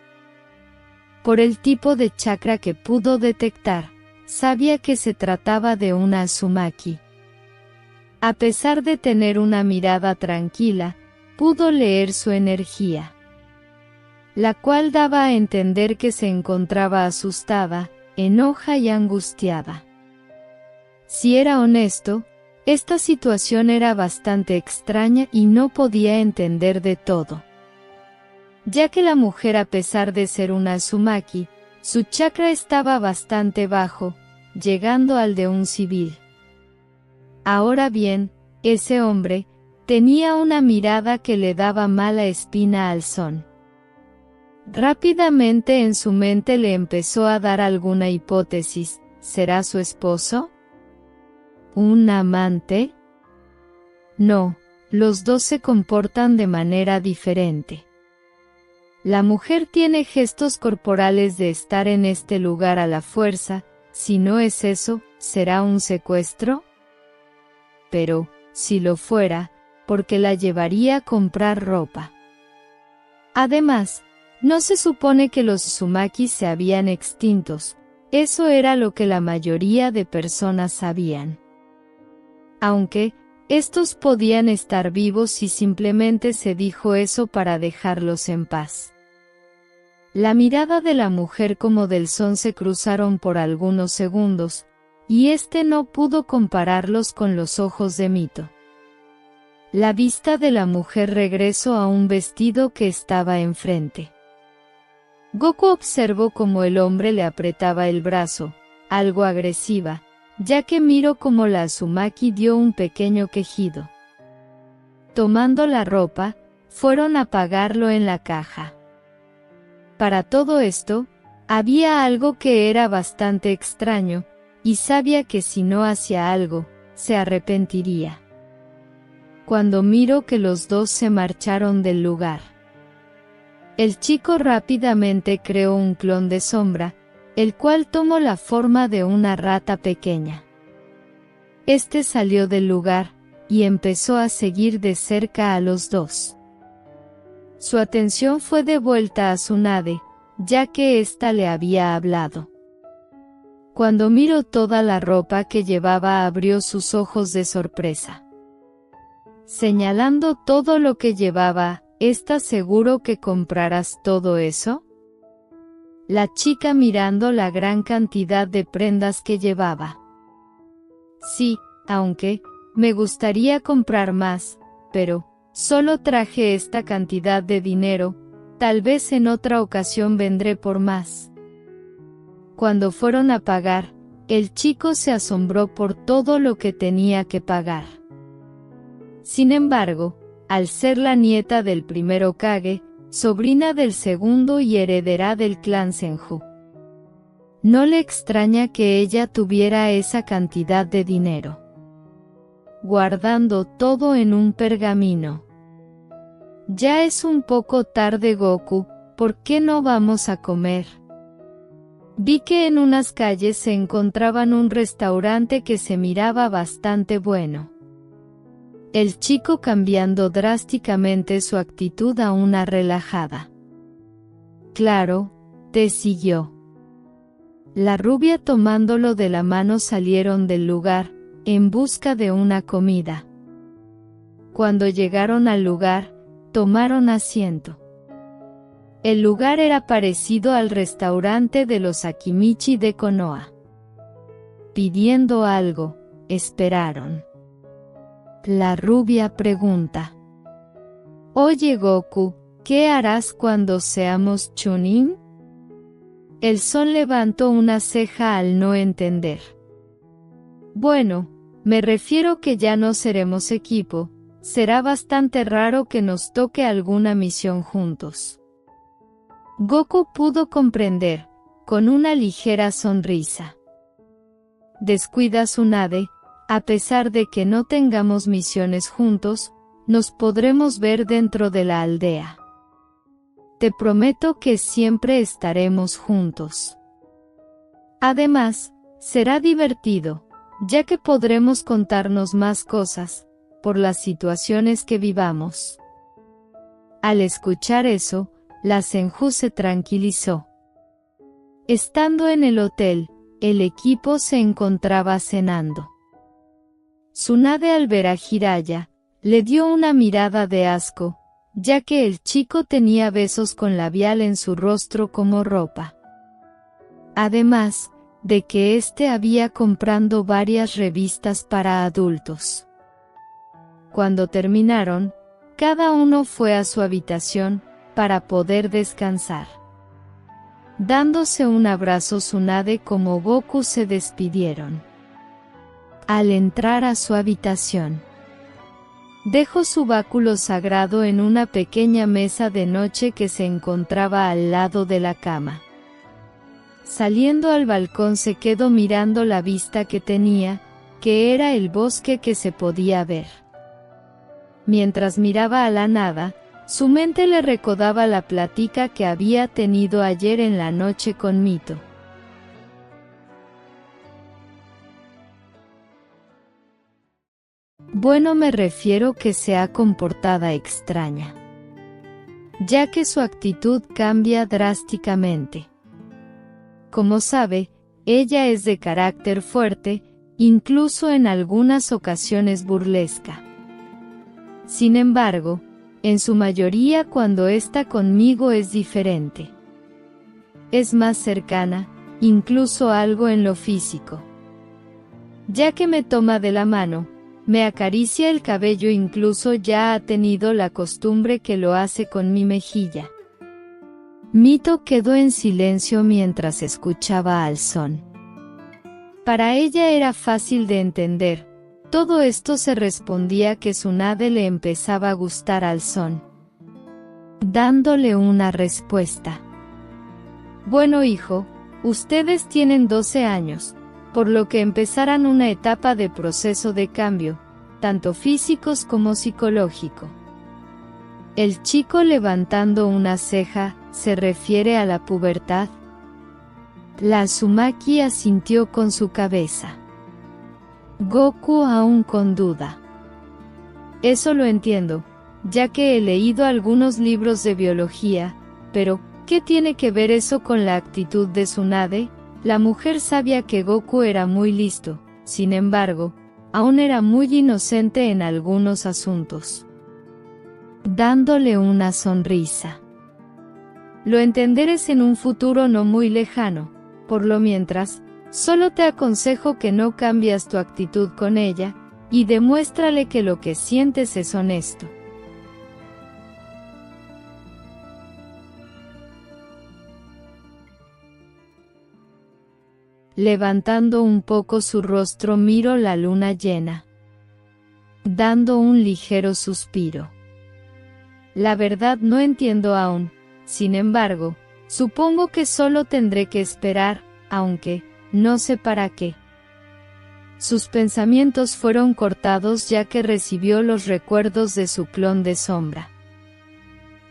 Por el tipo de chakra que pudo detectar, sabía que se trataba de una Uzumaki. A pesar de tener una mirada tranquila, pudo leer su energía, la cual daba a entender que se encontraba asustada, enoja y angustiada. Si era honesto, esta situación era bastante extraña y no podía entender de todo. Ya que la mujer, a pesar de ser una Uzumaki, su chakra estaba bastante bajo, llegando al de un civil. Ahora bien, ese hombre tenía una mirada que le daba mala espina al son. Rápidamente en su mente le empezó a dar alguna hipótesis: ¿será su esposo? ¿Un amante? No, los dos se comportan de manera diferente. La mujer tiene gestos corporales de estar en este lugar a la fuerza. Si no es eso, ¿será un secuestro? Pero, si lo fuera, ¿por qué la llevaría a comprar ropa? Además, no se supone que los Uzumaki se habían extintos. Eso era lo que la mayoría de personas sabían. Aunque, estos podían estar vivos si simplemente se dijo eso para dejarlos en paz. La mirada de la mujer como del son se cruzaron por algunos segundos, y no pudo compararlos con los ojos de Mito. La vista de la mujer regresó a un vestido que estaba enfrente. Goku observó cómo el hombre le apretaba el brazo, algo agresiva, ya que miró como la Azumaki dio un pequeño quejido. Tomando la ropa, fueron a pagarlo en la caja. Para todo esto, había algo que era bastante extraño, y sabía que si no hacía algo, se arrepentiría. Cuando miró que los dos se marcharon del lugar, el chico rápidamente creó un clon de sombra, el cual tomó la forma de una rata pequeña. Este salió del lugar, y empezó a seguir de cerca a los dos. Su atención fue devuelta a Tsunade, ya que ésta le había hablado. Cuando miró toda la ropa que llevaba, abrió sus ojos de sorpresa. Señalando todo lo que llevaba, ¿estás seguro que comprarás todo eso? La chica mirando la gran cantidad de prendas que llevaba. Sí, aunque me gustaría comprar más, pero solo traje esta cantidad de dinero, tal vez en otra ocasión vendré por más. Cuando fueron a pagar, el chico se asombró por todo lo que tenía que pagar. Sin embargo, al ser la nieta del primer Hokage, sobrina del segundo y heredera del clan Senju, no le extraña que ella tuviera esa cantidad de dinero. Guardando todo en un pergamino. Ya es un poco tarde, Goku, ¿por qué no vamos a comer? Vi que en unas calles se encontraban un restaurante que se miraba bastante bueno. El chico cambiando drásticamente su actitud a una relajada. Claro, te siguió. La rubia tomándolo de la mano salieron del lugar, en busca de una comida. Cuando llegaron al lugar, tomaron asiento. El lugar era parecido al restaurante de los Akimichi de Konoha. Pidiendo algo, esperaron. La rubia pregunta: Oye Goku, ¿qué harás cuando seamos Chunin? El Son levantó una ceja al no entender. Bueno, me refiero que ya no seremos equipo, será bastante raro que nos toque alguna misión juntos. Goku pudo comprender, con una ligera sonrisa. Descuida Tsunade, a pesar de que no tengamos misiones juntos, nos podremos ver dentro de la aldea. Te prometo que siempre estaremos juntos. Además, será divertido, ya que podremos contarnos más cosas, por las situaciones que vivamos. Al escuchar eso, la Senju se tranquilizó. Estando en el hotel, el equipo se encontraba cenando. Tsunade al ver a Jiraiya, le dio una mirada de asco, ya que el chico tenía besos con labial en su rostro como ropa. Además, de que éste había comprando varias revistas para adultos. Cuando terminaron, cada uno fue a su habitación, para poder descansar. Dándose un abrazo Tsunade como Goku se despidieron. Al entrar a su habitación, dejó su báculo sagrado en una pequeña mesa de noche que se encontraba al lado de la cama. Saliendo al balcón se quedó mirando la vista que tenía, que era el bosque que se podía ver. Mientras miraba a la nada, su mente le recordaba la plática que había tenido ayer en la noche con Mito. Bueno, me refiero que se ha comportado extraña, ya que su actitud cambia drásticamente. Como sabe, ella es de carácter fuerte, incluso en algunas ocasiones burlesca. Sin embargo, en su mayoría cuando está conmigo es diferente. Es más cercana, incluso algo en lo físico. Ya que me toma de la mano, me acaricia el cabello, incluso ya ha tenido la costumbre que lo hace con mi mejilla. Mito quedó en silencio mientras escuchaba al Son. Para ella era fácil de entender. Todo esto se respondía que Tsunade le empezaba a gustar al Son, dándole una respuesta. Bueno hijo, ustedes tienen 12 años, por lo que empezarán una etapa de proceso de cambio, tanto físicos como psicológico. El chico levantando una ceja, ¿se refiere a la pubertad? La Uzumaki asintió con su cabeza. Goku aún con duda. Eso lo entiendo, ya que he leído algunos libros de biología, pero ¿qué tiene que ver eso con la actitud de Tsunade? La mujer sabía que Goku era muy listo, sin embargo, aún era muy inocente en algunos asuntos. Dándole una sonrisa. Lo entenderás en un futuro no muy lejano, por lo mientras, solo te aconsejo que no cambies tu actitud con ella, y demuéstrale que lo que sientes es honesto. Levantando un poco su rostro miró la luna llena, dando un ligero suspiro. La verdad no entiendo aún, sin embargo, supongo que solo tendré que esperar, aunque, no sé para qué. Sus pensamientos fueron cortados ya que recibió los recuerdos de su clon de sombra.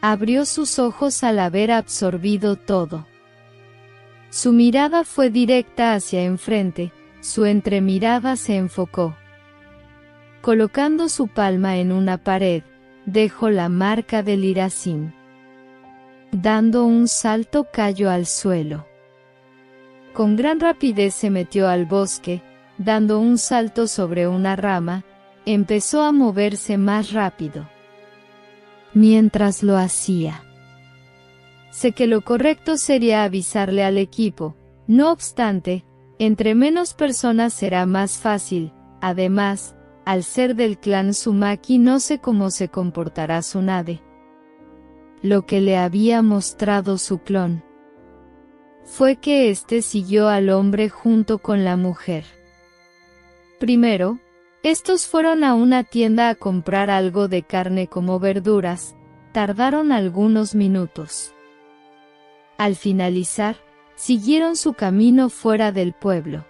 Abrió sus ojos al haber absorbido todo. Su mirada fue directa hacia enfrente, su entremirada se enfocó. Colocando su palma en una pared, dejó la marca del Iracin. Dando un salto cayó al suelo. Con gran rapidez se metió al bosque, dando un salto sobre una rama, empezó a moverse más rápido. Mientras lo hacía, sé que lo correcto sería avisarle al equipo, no obstante, entre menos personas será más fácil, además, al ser del clan Uzumaki no sé cómo se comportará Tsunade. Lo que le había mostrado su clon fue que éste siguió al hombre junto con la mujer. Primero, estos fueron a una tienda a comprar algo de carne como verduras, tardaron algunos minutos. Al finalizar, siguieron su camino fuera del pueblo.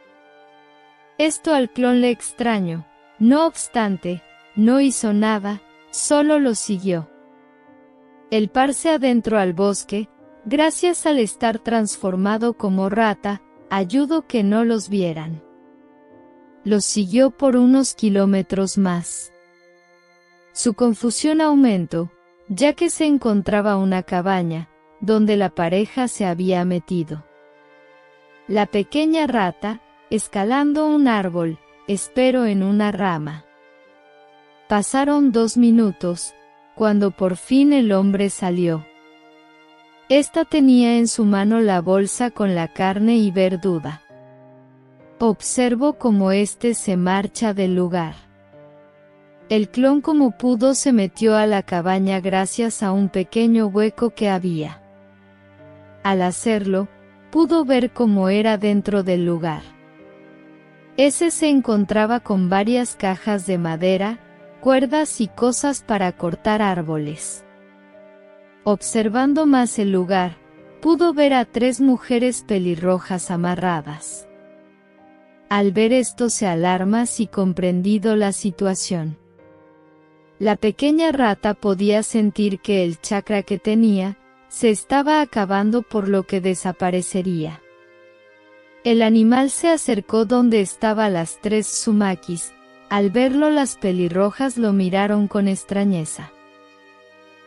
Esto al clon le extrañó, no obstante, no hizo nada, solo lo siguió. El par se adentró al bosque, gracias al estar transformado como rata, ayudó que no los vieran. Los siguió por unos kilómetros más. Su confusión aumentó, ya que se encontraba una cabaña, donde la pareja se había metido. La pequeña rata, escalando un árbol, esperó en una rama. Pasaron 2 minutos, cuando por fin el hombre salió. Esta tenía en su mano la bolsa con la carne y verdura. Observó cómo éste se marcha del lugar. El clon como pudo se metió a la cabaña gracias a un pequeño hueco que había. Al hacerlo, pudo ver cómo era dentro del lugar. Ese se encontraba con varias cajas de madera, cuerdas y cosas para cortar árboles. Observando más el lugar, pudo ver a 3 mujeres pelirrojas amarradas. Al ver esto se alarma y comprendido la situación. La pequeña rata podía sentir que el chakra que tenía, se estaba acabando por lo que desaparecería. El animal se acercó donde estaban las 3 Uzumakis, al verlo las pelirrojas lo miraron con extrañeza.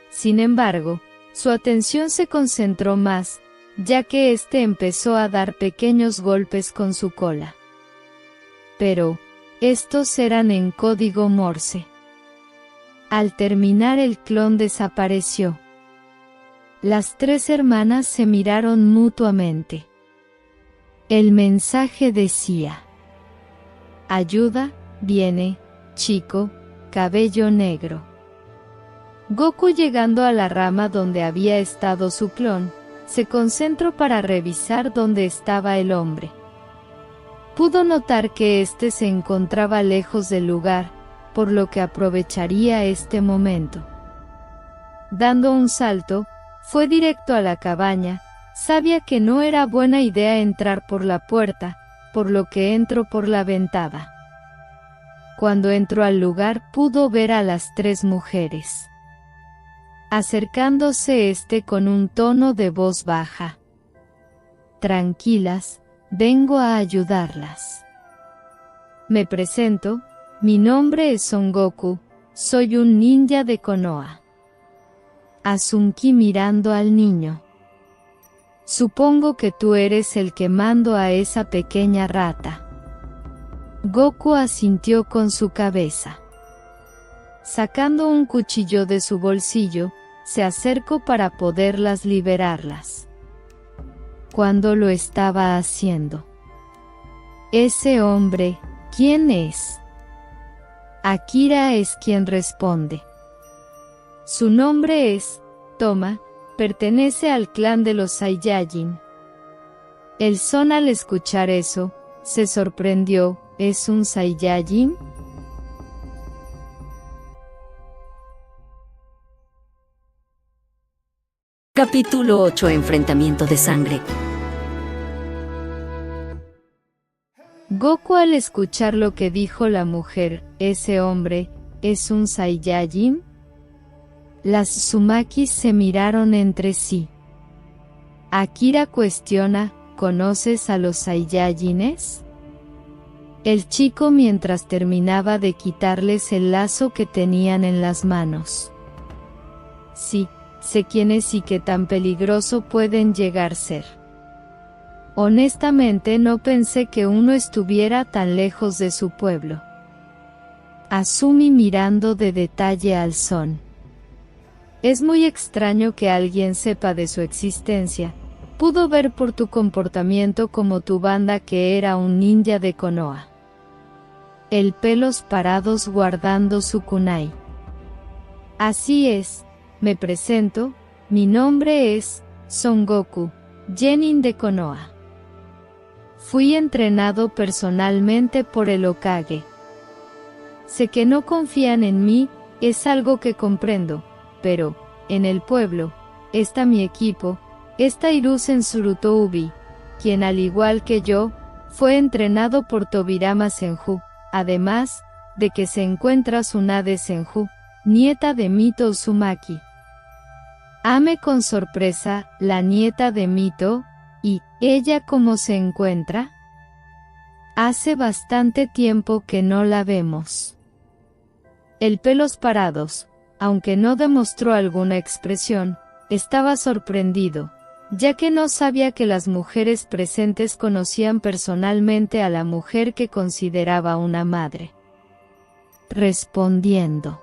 Sin embargo, su atención se concentró más, ya que éste empezó a dar pequeños golpes con su cola. Pero, estos eran en código Morse. Al terminar el clon desapareció. Las 3 hermanas se miraron mutuamente. El mensaje decía: ayuda, viene, chico, cabello negro. Goku, llegando a la rama donde había estado su clon, se concentró para revisar dónde estaba el hombre. Pudo notar que éste se encontraba lejos del lugar, por lo que aprovecharía este momento. Dando un salto, fue directo a la cabaña. Sabía que no era buena idea entrar por la puerta, por lo que entró por la ventana. Cuando entró al lugar pudo ver a las 3 mujeres. Acercándose con un tono de voz baja. Tranquilas, vengo a ayudarlas. Me presento, mi nombre es Son Goku, soy un ninja de Konoha. Asunki mirando al niño. Supongo que tú eres el que mandó a esa pequeña rata. Goku asintió con su cabeza. Sacando un cuchillo de su bolsillo, se acercó para poderlas liberarlas. Cuando lo estaba haciendo. Ese hombre, ¿quién es? Akira es quien responde. Su nombre es Toma, pertenece al clan de los Saiyajin. El Son al escuchar eso, se sorprendió, ¿es un Saiyajin? Capítulo 8. Enfrentamiento de sangre. Goku al escuchar lo que dijo la mujer, ¿ese hombre es un Saiyajin? Las Tsumakis se miraron entre sí. Akira cuestiona, ¿conoces a los Saiyajines? El chico mientras terminaba de quitarles el lazo que tenían en las manos. Sí, sé quiénes y qué tan peligroso pueden llegar a ser. Honestamente no pensé que uno estuviera tan lejos de su pueblo. Asumi mirando de detalle al Son. Es muy extraño que alguien sepa de su existencia. Pudo ver por tu comportamiento como tu banda que era un ninja de Konoha. El pelos parados guardando su kunai. Así es, me presento, mi nombre es Son Goku, Genin de Konoha. Fui entrenado personalmente por el Hokage. Sé que no confían en mí, es algo que comprendo, pero, en el pueblo, está mi equipo, está Hiruzen Tsurutoubi, quien al igual que yo, fue entrenado por Tobirama Senju, además, de que se encuentra Tsunade Senju, nieta de Mito Uzumaki. Ame con sorpresa, la nieta de Mito, ¿y ella cómo se encuentra? Hace bastante tiempo que no la vemos. El pelos parados, aunque no demostró alguna expresión, estaba sorprendido, ya que no sabía que las mujeres presentes conocían personalmente a la mujer que consideraba una madre. Respondiendo.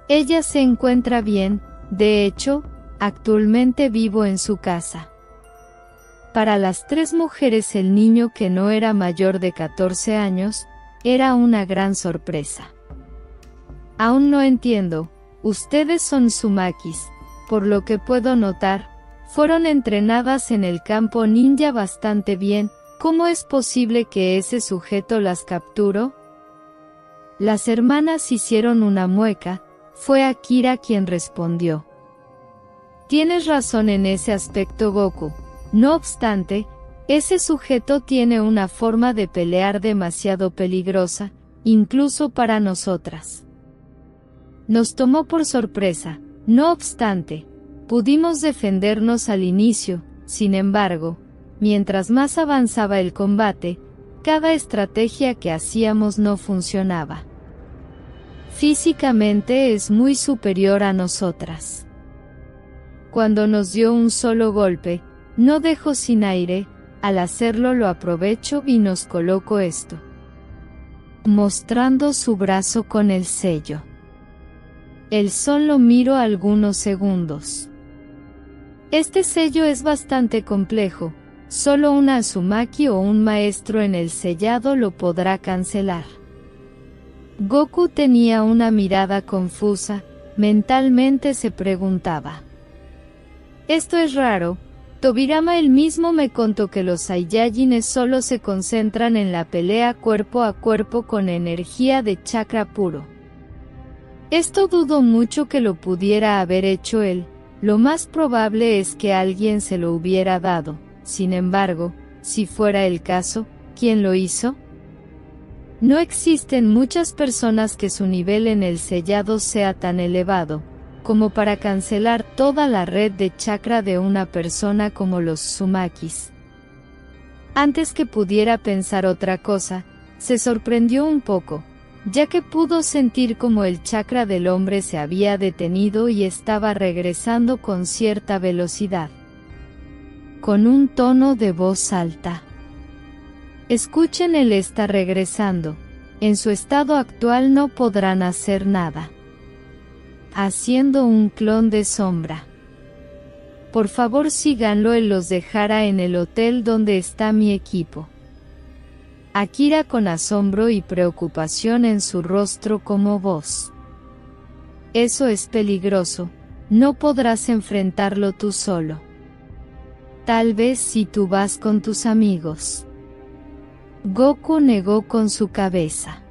Ella se encuentra bien, de hecho, actualmente vivo en su casa. Para las 3 mujeres el niño que no era mayor de 14 años, era una gran sorpresa. Aún no entiendo, ustedes son Tsumakis, por lo que puedo notar, fueron entrenadas en el campo ninja bastante bien, ¿cómo es posible que ese sujeto las capturó? Las hermanas hicieron una mueca, fue Akira quien respondió. Tienes razón en ese aspecto, Goku, no obstante, ese sujeto tiene una forma de pelear demasiado peligrosa, incluso para nosotras. Nos tomó por sorpresa, no obstante, pudimos defendernos al inicio, sin embargo, mientras más avanzaba el combate, cada estrategia que hacíamos no funcionaba. Físicamente es muy superior a nosotras. Cuando nos dio un solo golpe, no dejó sin aire, al hacerlo lo aprovecho y nos colocó esto. Mostrando su brazo con el sello. El Son lo miró algunos segundos. Este sello es bastante complejo, solo una Uzumaki o un maestro en el sellado lo podrá cancelar. Goku tenía una mirada confusa, mentalmente se preguntaba. Esto es raro, Tobirama él mismo me contó que los Saiyajines solo se concentran en la pelea cuerpo a cuerpo con energía de chakra puro. Esto dudo mucho que lo pudiera haber hecho él, lo más probable es que alguien se lo hubiera dado. Sin embargo, si fuera el caso, ¿quién lo hizo? No existen muchas personas que su nivel en el sellado sea tan elevado, como para cancelar toda la red de chakra de una persona como los Uzumakis. Antes que pudiera pensar otra cosa, se sorprendió un poco, ya que pudo sentir como el chakra del hombre se había detenido y estaba regresando con cierta velocidad. Con un tono de voz alta. Escuchen, él está regresando. En su estado actual no podrán hacer nada. Haciendo un clon de sombra. Por favor síganlo, él los dejará en el hotel donde está mi equipo. Akira con asombro y preocupación en su rostro como voz. Eso es peligroso, no podrás enfrentarlo tú solo. Tal vez si tú vas con tus amigos. Goku negó con su cabeza.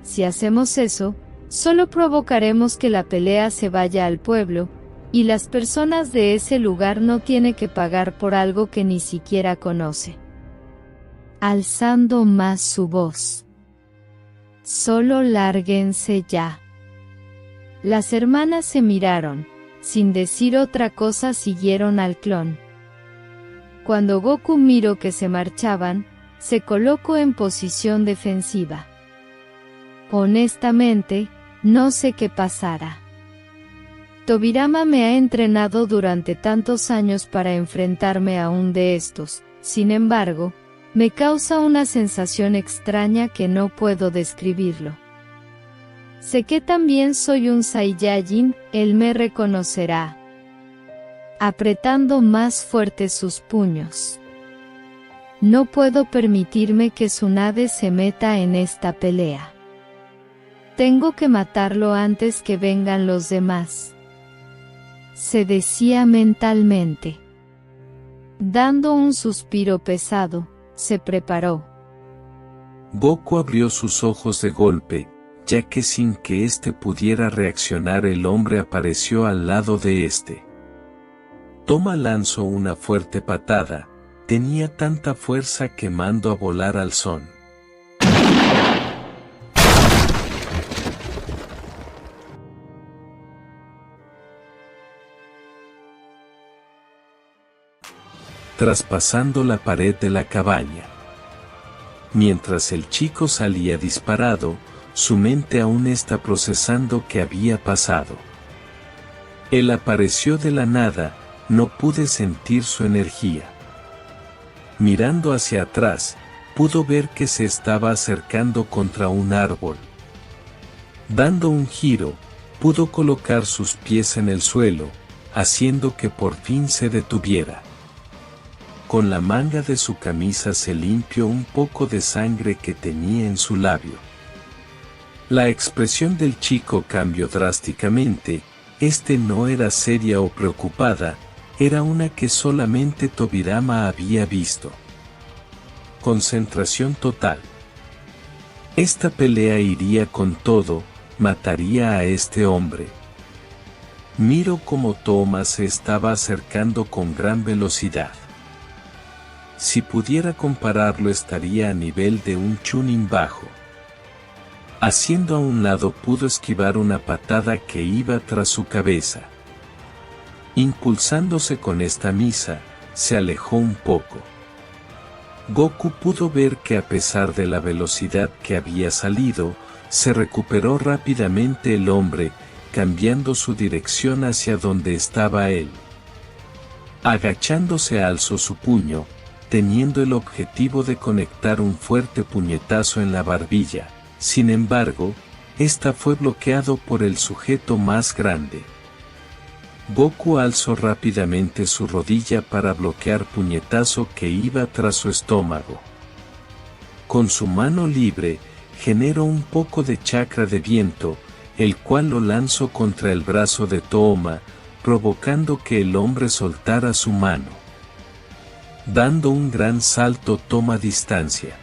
Si hacemos eso, solo provocaremos que la pelea se vaya al pueblo, y las personas de ese lugar no tienen que pagar por algo que ni siquiera conoce. Alzando más su voz. Solo lárguense ya. Las hermanas se miraron, sin decir otra cosa siguieron al clon. Cuando Goku miró que se marchaban, se colocó en posición defensiva. Honestamente, no sé qué pasará. Tobirama me ha entrenado durante tantos años para enfrentarme a un de estos, sin embargo, me causa una sensación extraña que no puedo describirlo. Sé que también soy un Saiyajin, él me reconocerá. Apretando más fuerte sus puños. No puedo permitirme que Tsunade se meta en esta pelea. Tengo que matarlo antes que vengan los demás. Se decía mentalmente. Dando un suspiro pesado, se preparó. Goku abrió sus ojos de golpe, ya que sin que éste pudiera reaccionar el hombre apareció al lado de éste. Toma lanzó una fuerte patada, tenía tanta fuerza que mandó a volar al son. Traspasando la pared de la cabaña. Mientras el chico salía disparado, su mente aún está procesando qué había pasado. Él apareció de la nada, no pude sentir su energía. Mirando hacia atrás, pudo ver que se estaba acercando contra un árbol. Dando un giro, pudo colocar sus pies en el suelo, haciendo que por fin se detuviera. Con la manga de su camisa se limpió un poco de sangre que tenía en su labio. La expresión del chico cambió drásticamente, no era seria o preocupada, era una que solamente Tobirama había visto. Concentración total. Esta pelea iría con todo, mataría a este hombre. Miro cómo Toma se estaba acercando con gran velocidad. Si pudiera compararlo estaría a nivel de un Chunin bajo. Haciendo a un lado pudo esquivar una patada que iba tras su cabeza. Impulsándose con esta misa, se alejó un poco. Goku pudo ver que a pesar de la velocidad que había salido, se recuperó rápidamente el hombre, cambiando su dirección hacia donde estaba él. Agachándose alzó su puño, teniendo el objetivo de conectar un fuerte puñetazo en la barbilla. Sin embargo, esta fue bloqueado por el sujeto más grande. Goku alzó rápidamente su rodilla para bloquear puñetazo que iba tras su estómago. Con su mano libre, generó un poco de chakra de viento, el cual lo lanzó contra el brazo de Tooma, provocando que el hombre soltara su mano. Dando un gran salto toma distancia.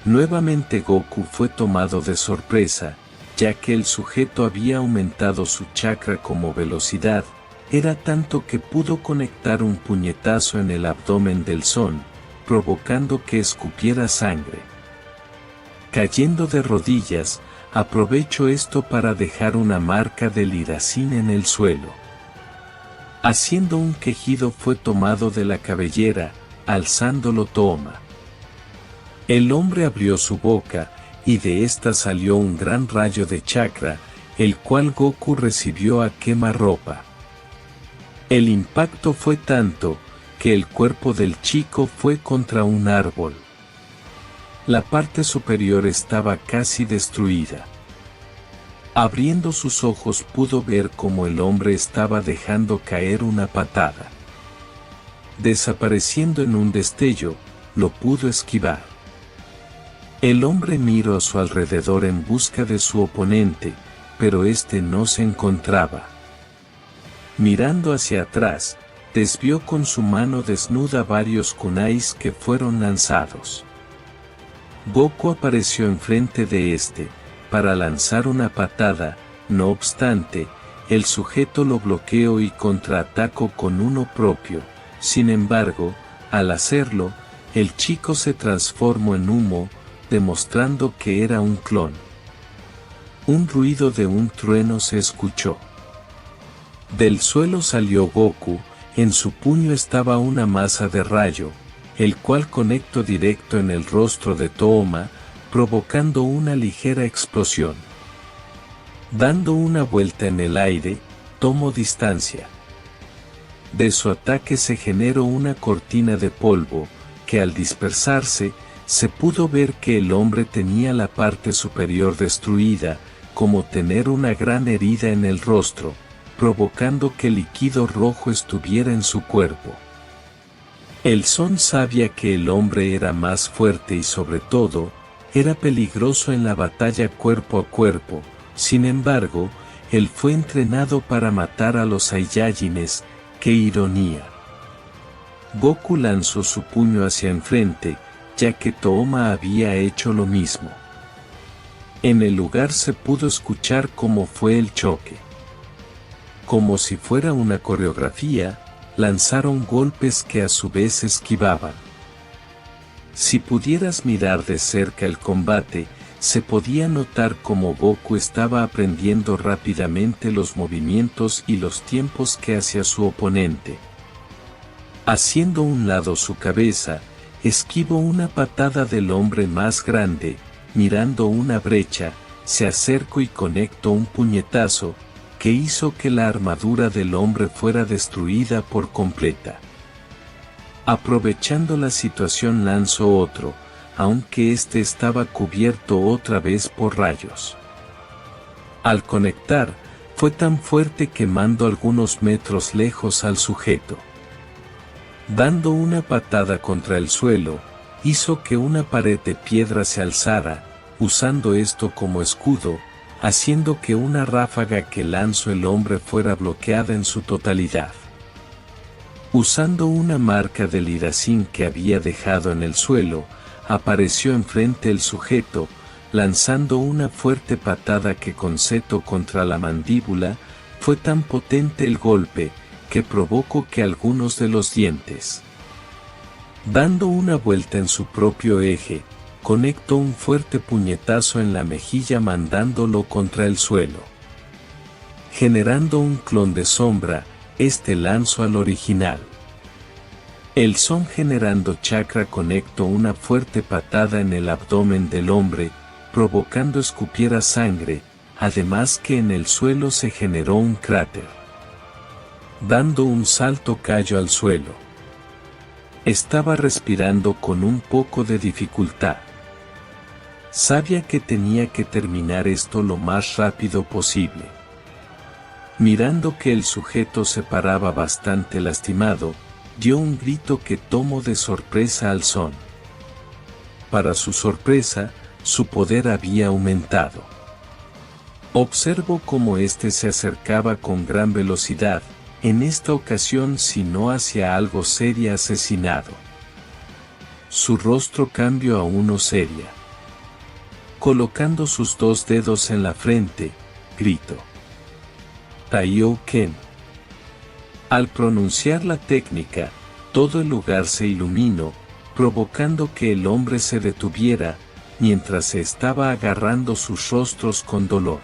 Nuevamente Goku fue tomado de sorpresa, ya que el sujeto había aumentado su chakra como velocidad, era tanto que pudo conectar un puñetazo en el abdomen del Son, provocando que escupiera sangre. Cayendo de rodillas, aprovechó esto para dejar una marca del Hiratsin en el suelo. Haciendo un quejido fue tomado de la cabellera, alzándolo Tooma. El hombre abrió su boca, y de ésta salió un gran rayo de chakra, el cual Goku recibió a quemarropa. El impacto fue tanto, que el cuerpo del chico fue contra un árbol. La parte superior estaba casi destruida. Abriendo sus ojos pudo ver cómo el hombre estaba dejando caer una patada. Desapareciendo en un destello, lo pudo esquivar. El hombre miró a su alrededor en busca de su oponente, pero este no se encontraba. Mirando hacia atrás, desvió con su mano desnuda varios kunais que fueron lanzados. Goku apareció enfrente de este, para lanzar una patada, no obstante, el sujeto lo bloqueó y contraatacó con uno propio. Sin embargo, al hacerlo, el chico se transformó en humo, demostrando que era un clon. Un ruido de un trueno se escuchó. Del suelo salió Goku, en su puño estaba una masa de rayo, el cual conectó directo en el rostro de Tooma, provocando una ligera explosión. Dando una vuelta en el aire, tomó distancia. De su ataque se generó una cortina de polvo, que al dispersarse, se pudo ver que el hombre tenía la parte superior destruida, como tener una gran herida en el rostro, provocando que líquido rojo estuviera en su cuerpo. El Son sabía que el hombre era más fuerte y sobre todo, era peligroso en la batalla cuerpo a cuerpo, sin embargo, él fue entrenado para matar a los Saiyajines, ¡qué ironía! Goku lanzó su puño hacia enfrente, ya que Tooma había hecho lo mismo. En el lugar se pudo escuchar cómo fue el choque. Como si fuera una coreografía, lanzaron golpes que a su vez esquivaban. Si pudieras mirar de cerca el combate, se podía notar cómo Goku estaba aprendiendo rápidamente los movimientos y los tiempos que hacía su oponente. Haciendo a un lado su cabeza, esquivó una patada del hombre más grande, mirando una brecha, se acercó y conectó un puñetazo, que hizo que la armadura del hombre fuera destruida por completa. Aprovechando la situación lanzó otro, aunque este estaba cubierto otra vez por rayos. Al conectar, fue tan fuerte quemando algunos metros lejos al sujeto. Dando una patada contra el suelo, hizo que una pared de piedra se alzara, usando esto como escudo, haciendo que una ráfaga que lanzó el hombre fuera bloqueada en su totalidad. Usando una marca del Hiratsin que había dejado en el suelo, apareció enfrente el sujeto, lanzando una fuerte patada que con seto contra la mandíbula, fue tan potente el golpe, que provocó que algunos de los dientes, dando una vuelta en su propio eje, conectó un fuerte puñetazo en la mejilla mandándolo contra el suelo. Generando un clon de sombra, este lanzó al original. El Son generando chakra conectó una fuerte patada en el abdomen del hombre, provocando escupiera sangre, además que en el suelo se generó un cráter. Dando un salto cayó al suelo. Estaba respirando con un poco de dificultad. Sabía que tenía que terminar esto lo más rápido posible. Mirando que el sujeto se paraba bastante lastimado, dio un grito que tomó de sorpresa al Son. Para su sorpresa, su poder había aumentado. Observo cómo éste se acercaba con gran velocidad, en esta ocasión si no hacia algo seria asesinado. Su rostro cambió a uno seria. Colocando sus 2 dedos en la frente, gritó: Taiyo-ken. Al pronunciar la técnica, todo el lugar se iluminó, provocando que el hombre se detuviera, mientras se estaba agarrando sus rostros con dolor.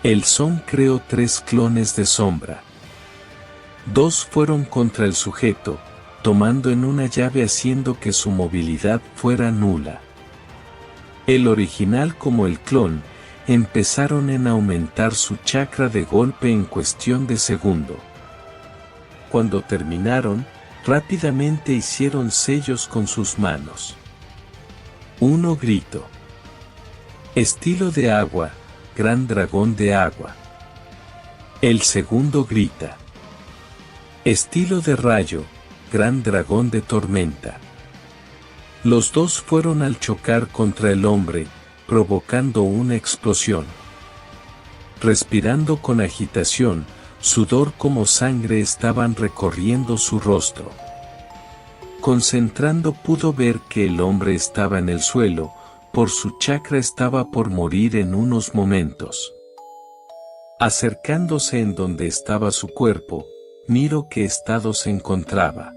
El son creó 3 clones de sombra. 2 fueron contra el sujeto, tomando en una llave haciendo que su movilidad fuera nula. El original como el clon, empezaron en aumentar su chakra de golpe en cuestión de segundo. Cuando terminaron, rápidamente hicieron sellos con sus manos. Uno gritó: estilo de agua, gran dragón de agua. El segundo grita: estilo de rayo, gran dragón de tormenta. Los 2 fueron al chocar contra el hombre, provocando una explosión. Respirando con agitación, sudor como sangre estaban recorriendo su rostro. Concentrando pudo ver que el hombre estaba en el suelo, por su chakra estaba por morir en unos momentos. Acercándose en donde estaba su cuerpo, miró qué estado se encontraba.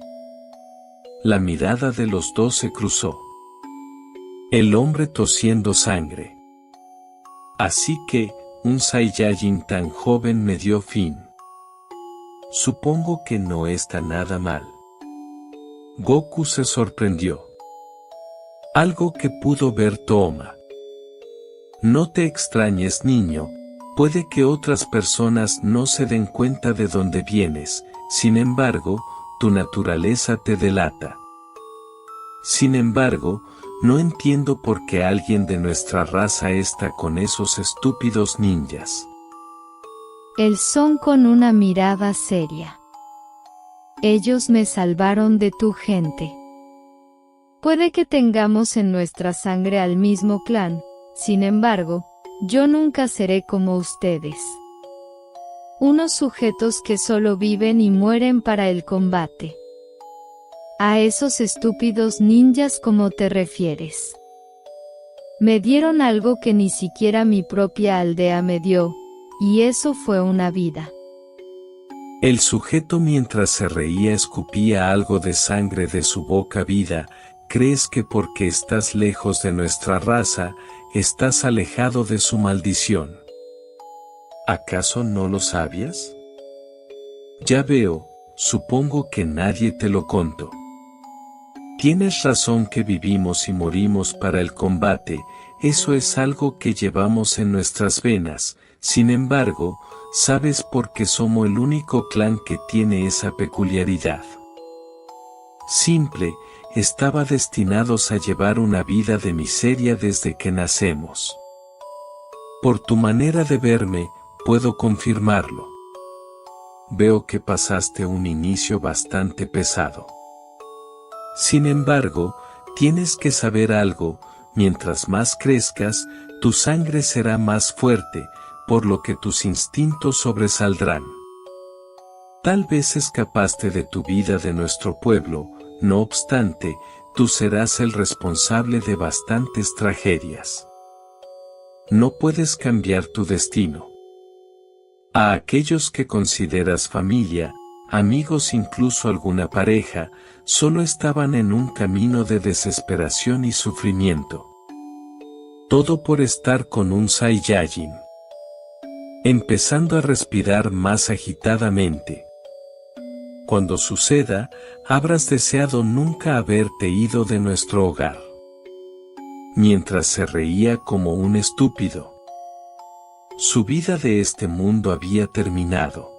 La mirada de los 2 se cruzó. El hombre tosiendo sangre. Así que, un Saiyajin tan joven me dio fin. Supongo que no está nada mal. Goku se sorprendió. Algo que pudo ver Tooma. No te extrañes, niño, puede que otras personas no se den cuenta de dónde vienes, sin embargo, tu naturaleza te delata. Sin embargo, no entiendo por qué alguien de nuestra raza está con esos estúpidos ninjas. El son con una mirada seria. Ellos me salvaron de tu gente. Puede que tengamos en nuestra sangre al mismo clan, sin embargo, yo nunca seré como ustedes. Unos sujetos que solo viven y mueren para el combate. A esos estúpidos ninjas, ¿cómo te refieres? Me dieron algo que ni siquiera mi propia aldea me dio, y eso fue una vida. El sujeto mientras se reía escupía algo de sangre de su boca. Vida, ¿crees que porque estás lejos de nuestra raza, estás alejado de su maldición? ¿Acaso no lo sabías? Ya veo, supongo que nadie te lo contó. Tienes razón que vivimos y morimos para el combate, eso es algo que llevamos en nuestras venas, sin embargo, ¿sabes por qué somos el único clan que tiene esa peculiaridad? Simple, estaba destinados a llevar una vida de miseria desde que nacemos. Por tu manera de verme, puedo confirmarlo. Veo que pasaste un inicio bastante pesado. Sin embargo, tienes que saber algo, mientras más crezcas, tu sangre será más fuerte, por lo que tus instintos sobresaldrán. Tal vez escapaste de tu vida de nuestro pueblo, no obstante, tú serás el responsable de bastantes tragedias. No puedes cambiar tu destino. A aquellos que consideras familia, amigos, incluso alguna pareja, solo estaban en un camino de desesperación y sufrimiento. Todo por estar con un Saiyajin. Empezando a respirar más agitadamente. Cuando suceda, habrás deseado nunca haberte ido de nuestro hogar. Mientras se reía como un estúpido. Su vida de este mundo había terminado.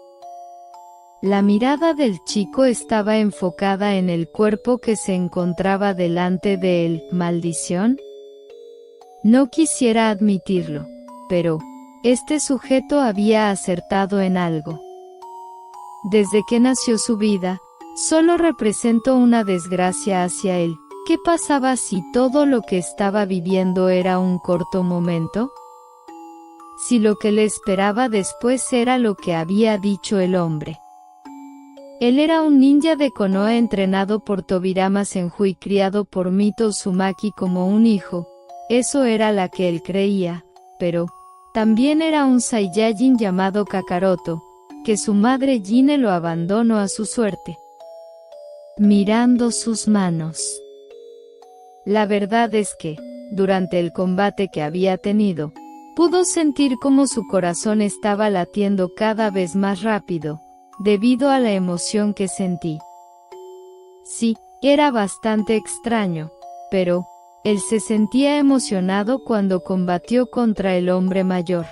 La mirada del chico estaba enfocada en el cuerpo que se encontraba delante de él. ¿Maldición? No quisiera admitirlo, pero este sujeto había acertado en algo. Desde que nació su vida, solo representó una desgracia hacia él. ¿Qué pasaba si todo lo que estaba viviendo era un corto momento? si lo que le esperaba después era lo que había dicho el hombre. Él era un ninja de Konoha entrenado por Tobirama Senju y criado por Mito Uzumaki como un hijo, eso era la que él creía, pero también era un Saiyajin llamado Kakaroto, que su madre Jine lo abandonó a su suerte. Mirando sus manos. La verdad es que, durante el combate que había tenido, pudo sentir cómo su corazón estaba latiendo cada vez más rápido, debido a la emoción que sentí. Sí, era bastante extraño, pero él se sentía emocionado cuando combatió contra el hombre mayor.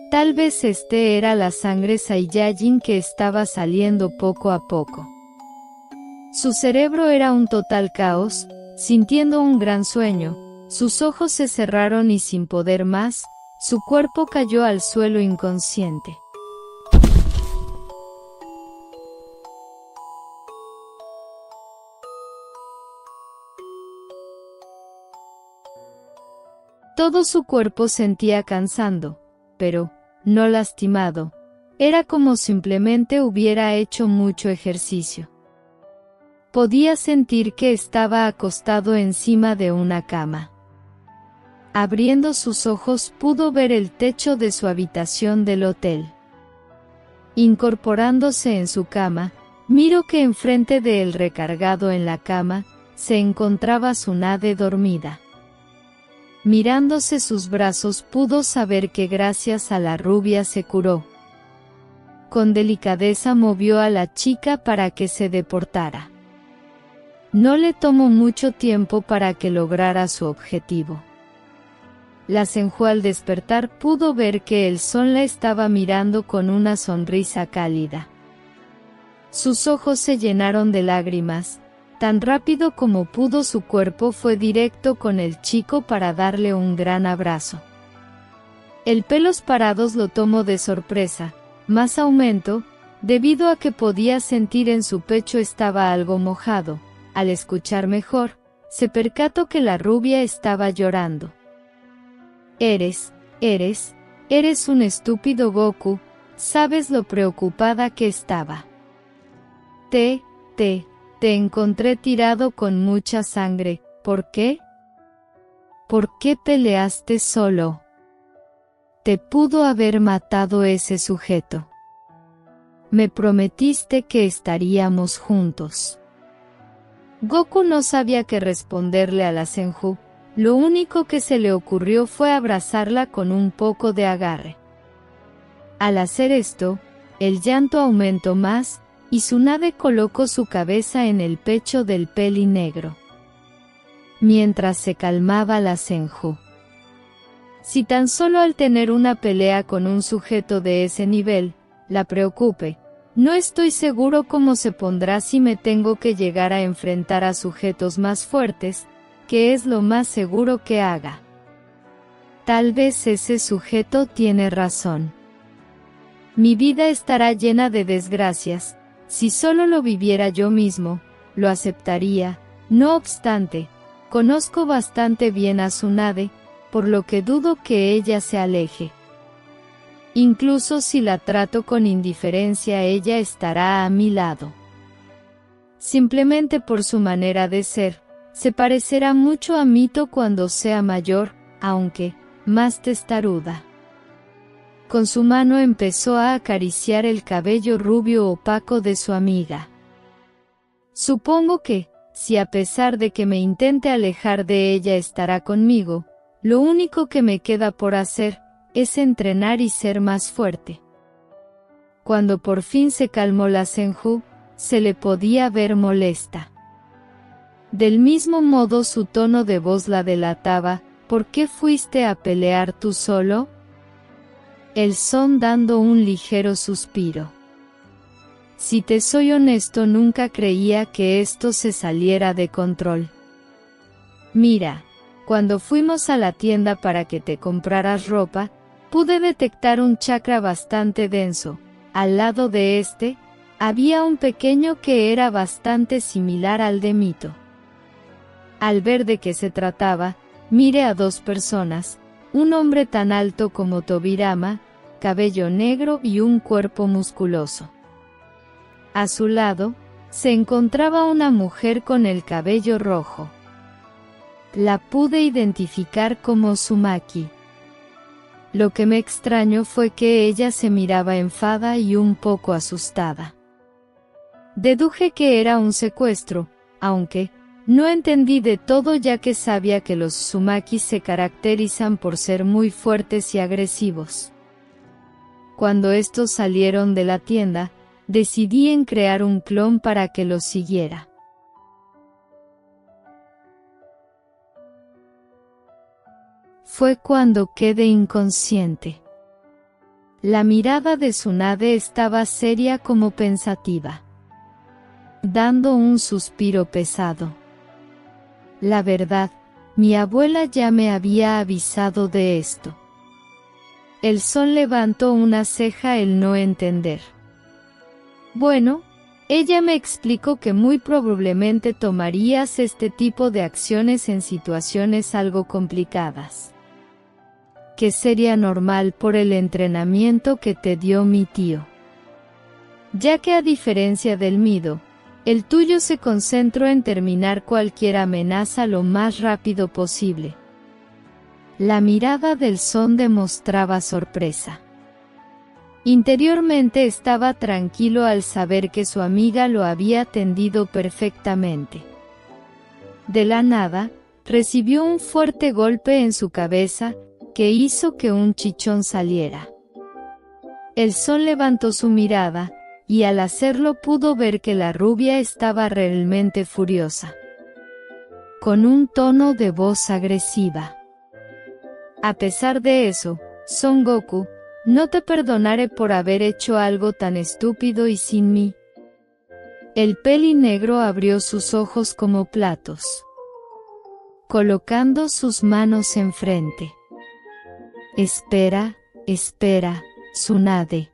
Tal vez era la sangre Saiyajin que estaba saliendo poco a poco. Su cerebro era un total caos, sintiendo un gran sueño, sus ojos se cerraron y sin poder más, su cuerpo cayó al suelo inconsciente. Todo su cuerpo sentía cansando, pero no lastimado. Era como simplemente hubiera hecho mucho ejercicio. Podía sentir que estaba acostado encima de una cama. Abriendo sus ojos pudo ver el techo de su habitación del hotel. Incorporándose en su cama, miró que enfrente de él recargado en la cama, se encontraba Tsunade dormida. Mirándose sus brazos pudo saber que gracias a la rubia se curó. Con delicadeza movió a la chica para que se deportara. No le tomó mucho tiempo para que lograra su objetivo. La Senju al despertar pudo ver que el sol la estaba mirando con una sonrisa cálida. Sus ojos se llenaron de lágrimas. Tan rápido como pudo su cuerpo fue directo con el chico para darle un gran abrazo. El pelos parados lo tomó de sorpresa, más aumento, debido a que podía sentir en su pecho estaba algo mojado. Al escuchar mejor, se percató que la rubia estaba llorando. Eres un estúpido Goku, ¿sabes lo preocupada que estaba? Te encontré tirado con mucha sangre, ¿por qué? ¿Por qué peleaste solo? Te pudo haber matado ese sujeto. Me prometiste que estaríamos juntos. Goku no sabía qué responderle a la Senju, lo único que se le ocurrió fue abrazarla con un poco de agarre. Al hacer esto, el llanto aumentó más, y Tsunade colocó su cabeza en el pecho del peli negro. Mientras se calmaba la Senju. Si tan solo al tener una pelea con un sujeto de ese nivel, la preocupe, no estoy seguro cómo se pondrá si me tengo que llegar a enfrentar a sujetos más fuertes, que es lo más seguro que haga. Tal vez ese sujeto tiene razón. Mi vida estará llena de desgracias, si solo lo viviera yo mismo, lo aceptaría, no obstante, conozco bastante bien a Tsunade, por lo que dudo que ella se aleje. Incluso si la trato con indiferencia ella estará a mi lado. Simplemente por su manera de ser, se parecerá mucho a Mito cuando sea mayor, aunque más testaruda. Con su mano empezó a acariciar el cabello rubio opaco de su amiga. Supongo que, si a pesar de que me intente alejar de ella estará conmigo, lo único que me queda por hacer, es entrenar y ser más fuerte. Cuando por fin se calmó la Senju, se le podía ver molesta. Del mismo modo su tono de voz la delataba, ¿por qué fuiste a pelear tú solo? El son dando un ligero suspiro. Si te soy honesto nunca creía que esto se saliera de control. Mira, cuando fuimos a la tienda para que te compraras ropa, pude detectar un chakra bastante denso. Al lado de este, había un pequeño que era bastante similar al de Mito. Al ver de qué se trataba, miré a dos personas, un hombre tan alto como Tobirama, cabello negro y un cuerpo musculoso. A su lado, se encontraba una mujer con el cabello rojo. La pude identificar como Uzumaki. Lo que me extrañó fue que ella se miraba enfadada y un poco asustada. Deduje que era un secuestro, aunque no entendí de todo ya que sabía que los Uzumaki se caracterizan por ser muy fuertes y agresivos. Cuando estos salieron de la tienda, decidí en crear un clon para que los siguiera. Fue cuando quedé inconsciente. La mirada de Tsunade estaba seria como pensativa, dando un suspiro pesado. La verdad, mi abuela ya me había avisado de esto. El Son levantó una ceja al no entender. Bueno, ella me explicó que muy probablemente tomarías este tipo de acciones en situaciones algo complicadas. Que sería normal por el entrenamiento que te dio mi tío. Ya que a diferencia del Mido, el tuyo se concentró en terminar cualquier amenaza lo más rápido posible. La mirada del Son demostraba sorpresa. Interiormente estaba tranquilo al saber que su amiga lo había atendido perfectamente. De la nada, recibió un fuerte golpe en su cabeza, que hizo que un chichón saliera. El Son levantó su mirada, y al hacerlo pudo ver que la rubia estaba realmente furiosa. Con un tono de voz agresiva. A pesar de eso, Son Goku, no te perdonaré por haber hecho algo tan estúpido y sin mí. El peli negro abrió sus ojos como platos, colocando sus manos enfrente. Espera, Tsunade.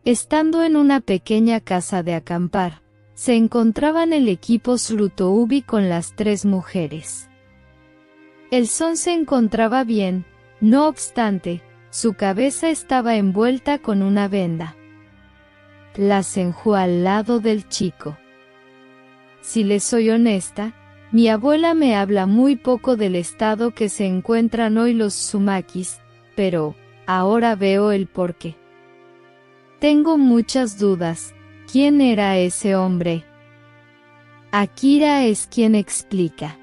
Estando en una pequeña casa de acampar, se encontraban el equipo Surutoubi con las 3 mujeres. El Son se encontraba bien, no obstante, su cabeza estaba envuelta con una venda. La Senju al lado del chico. Si les soy honesta, mi abuela me habla muy poco del estado que se encuentran hoy los Uzumakis, pero ahora veo el porqué. Tengo muchas dudas. ¿Quién era ese hombre? Akira es quien explica.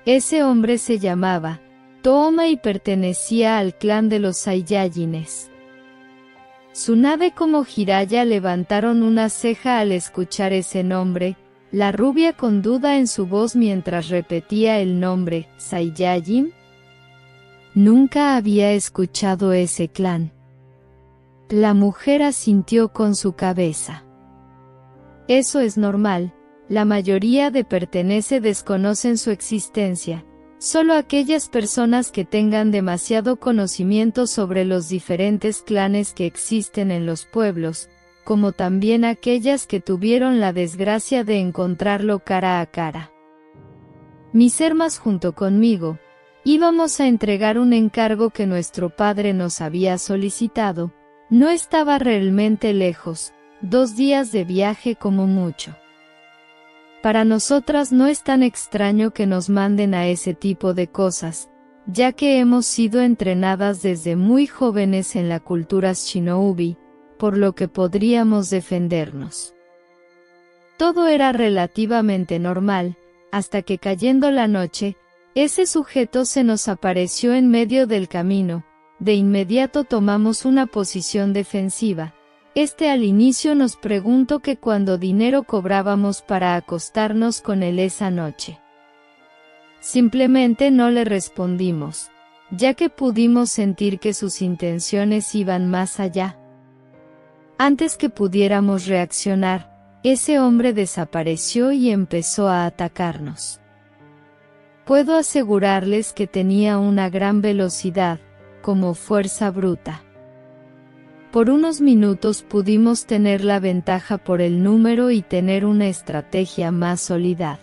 Ese hombre se llamaba Tooma y pertenecía al clan de los Saiyajines. Tsunade como Jiraiya levantaron una ceja al escuchar ese nombre, la rubia con duda en su voz mientras repetía el nombre, ¿Saiyajin? Nunca había escuchado ese clan. La mujer asintió con su cabeza. Eso es normal, la mayoría de pertenece desconocen su existencia, solo aquellas personas que tengan demasiado conocimiento sobre los diferentes clanes que existen en los pueblos, como también aquellas que tuvieron la desgracia de encontrarlo cara a cara. Mis hermanas junto conmigo, íbamos a entregar un encargo que nuestro padre nos había solicitado. No estaba realmente lejos, 2 días de viaje como mucho. Para nosotras no es tan extraño que nos manden a ese tipo de cosas, ya que hemos sido entrenadas desde muy jóvenes en la cultura Shinobi, por lo que podríamos defendernos. Todo era relativamente normal, hasta que cayendo la noche, ese sujeto se nos apareció en medio del camino. De inmediato tomamos una posición defensiva. Al inicio nos preguntó que cuánto dinero cobrábamos para acostarnos con él esa noche. Simplemente no le respondimos, ya que pudimos sentir que sus intenciones iban más allá. Antes que pudiéramos reaccionar, ese hombre desapareció y empezó a atacarnos. Puedo asegurarles que tenía una gran velocidad, como fuerza bruta. Por unos minutos pudimos tener la ventaja por el número y tener una estrategia más sólida.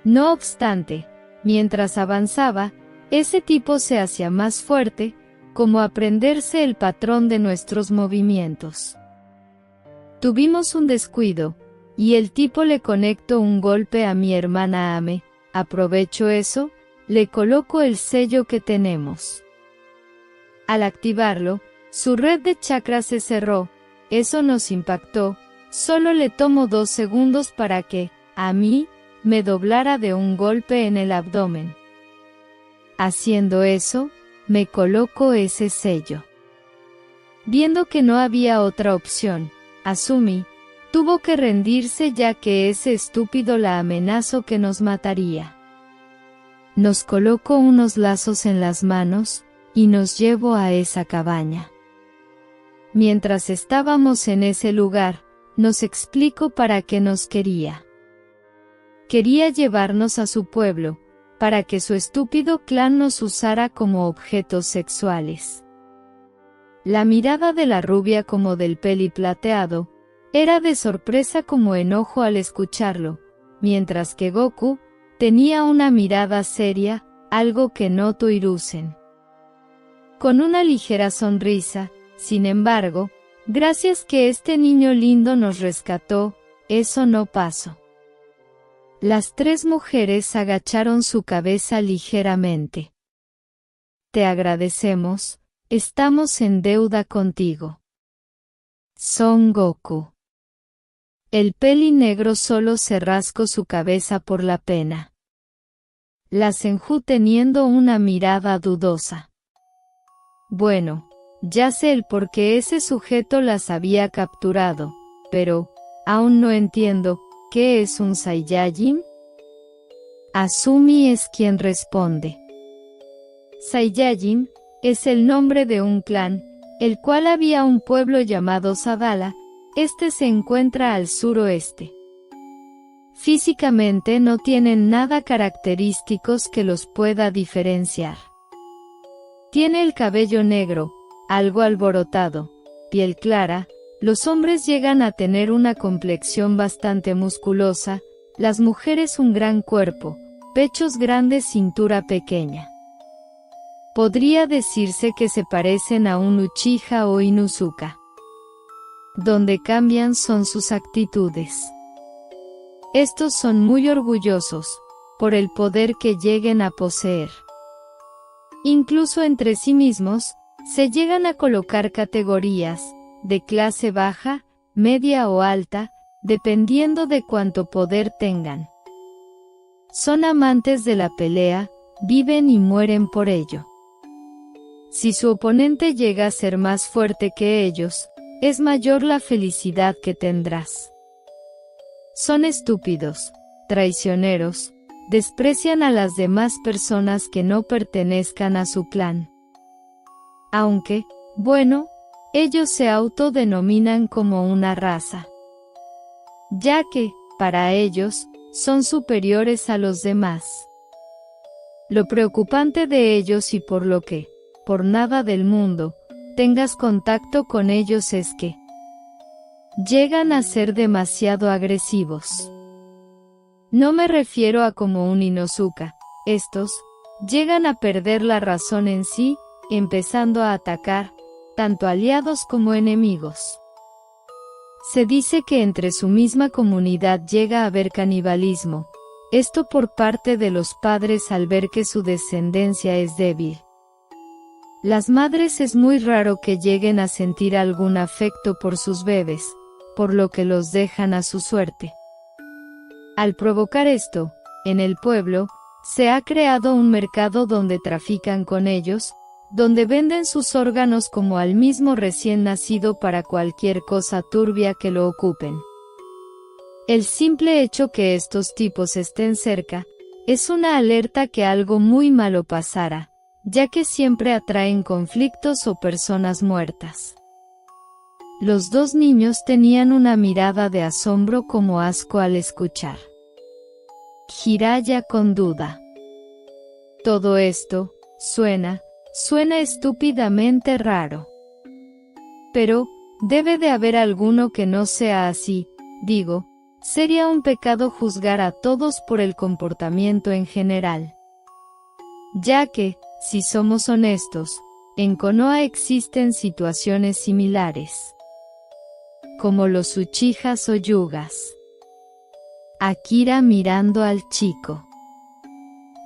No obstante, mientras avanzaba, ese tipo se hacía más fuerte, como aprenderse el patrón de nuestros movimientos. Tuvimos un descuido, y el tipo le conectó un golpe a mi hermana Ame. Aprovecho eso, le coloco el sello que tenemos. Al activarlo, su red de chakras se cerró. Eso nos impactó. Solo le tomó 2 segundos para que, a mí, me doblara de un golpe en el abdomen. Haciendo eso, me coloco ese sello. Viendo que no había otra opción, Asumi tuvo que rendirse ya que ese estúpido la amenazó que nos mataría. Nos colocó unos lazos en las manos, y nos llevó a esa cabaña. Mientras estábamos en ese lugar, nos explicó para qué nos quería. Quería llevarnos a su pueblo, para que su estúpido clan nos usara como objetos sexuales. La mirada de la rubia como del peli plateado, era de sorpresa como enojo al escucharlo, mientras que Goku tenía una mirada seria, algo que notó Hiruzen. Con una ligera sonrisa, sin embargo, gracias que este niño lindo nos rescató, eso no pasó. Las 3 mujeres agacharon su cabeza ligeramente. Te agradecemos, estamos en deuda contigo. Son Goku. El peli negro solo se rascó su cabeza por la pena. La Senju teniendo una mirada dudosa. Bueno, ya sé el por qué ese sujeto las había capturado, pero, aún no entiendo, ¿qué es un Saiyajin? Asumi es quien responde. Saiyajin es el nombre de un clan, el cual había un pueblo llamado Sadala. Este se encuentra al suroeste. Físicamente no tienen nada característicos que los pueda diferenciar. Tiene el cabello negro, algo alborotado, piel clara, los hombres llegan a tener una complexión bastante musculosa, las mujeres un gran cuerpo, pechos grandes, cintura pequeña. Podría decirse que se parecen a un Uchiha o Inuzuka. Donde cambian son sus actitudes. Estos son muy orgullosos, por el poder que lleguen a poseer. Incluso entre sí mismos, se llegan a colocar categorías, de clase baja, media o alta, dependiendo de cuánto poder tengan. Son amantes de la pelea, viven y mueren por ello. Si su oponente llega a ser más fuerte que ellos, es mayor la felicidad que tendrás. Son estúpidos, traicioneros, desprecian a las demás personas que no pertenezcan a su clan. Aunque, bueno, ellos se autodenominan como una raza. Ya que, para ellos, son superiores a los demás. Lo preocupante de ellos y por lo que, por nada del mundo, tengas contacto con ellos es que llegan a ser demasiado agresivos. No me refiero a como un Inosuka, estos llegan a perder la razón en sí, empezando a atacar, tanto aliados como enemigos. Se dice que entre su misma comunidad llega a haber canibalismo, esto por parte de los padres al ver que su descendencia es débil. Las madres es muy raro que lleguen a sentir algún afecto por sus bebés, por lo que los dejan a su suerte. Al provocar esto, en el pueblo, se ha creado un mercado donde trafican con ellos, donde venden sus órganos como al mismo recién nacido para cualquier cosa turbia que lo ocupen. El simple hecho que estos tipos estén cerca, es una alerta que algo muy malo pasará, ya que siempre atraen conflictos o personas muertas. Los 2 niños tenían una mirada de asombro como asco al escuchar. Jiraiya con duda. Todo esto, suena estúpidamente raro. Pero, debe de haber alguno que no sea así, digo, sería un pecado juzgar a todos por el comportamiento en general. Ya que, si somos honestos, en Konoha existen situaciones similares. Como los Uchihas o Yugas. Akira mirando al chico.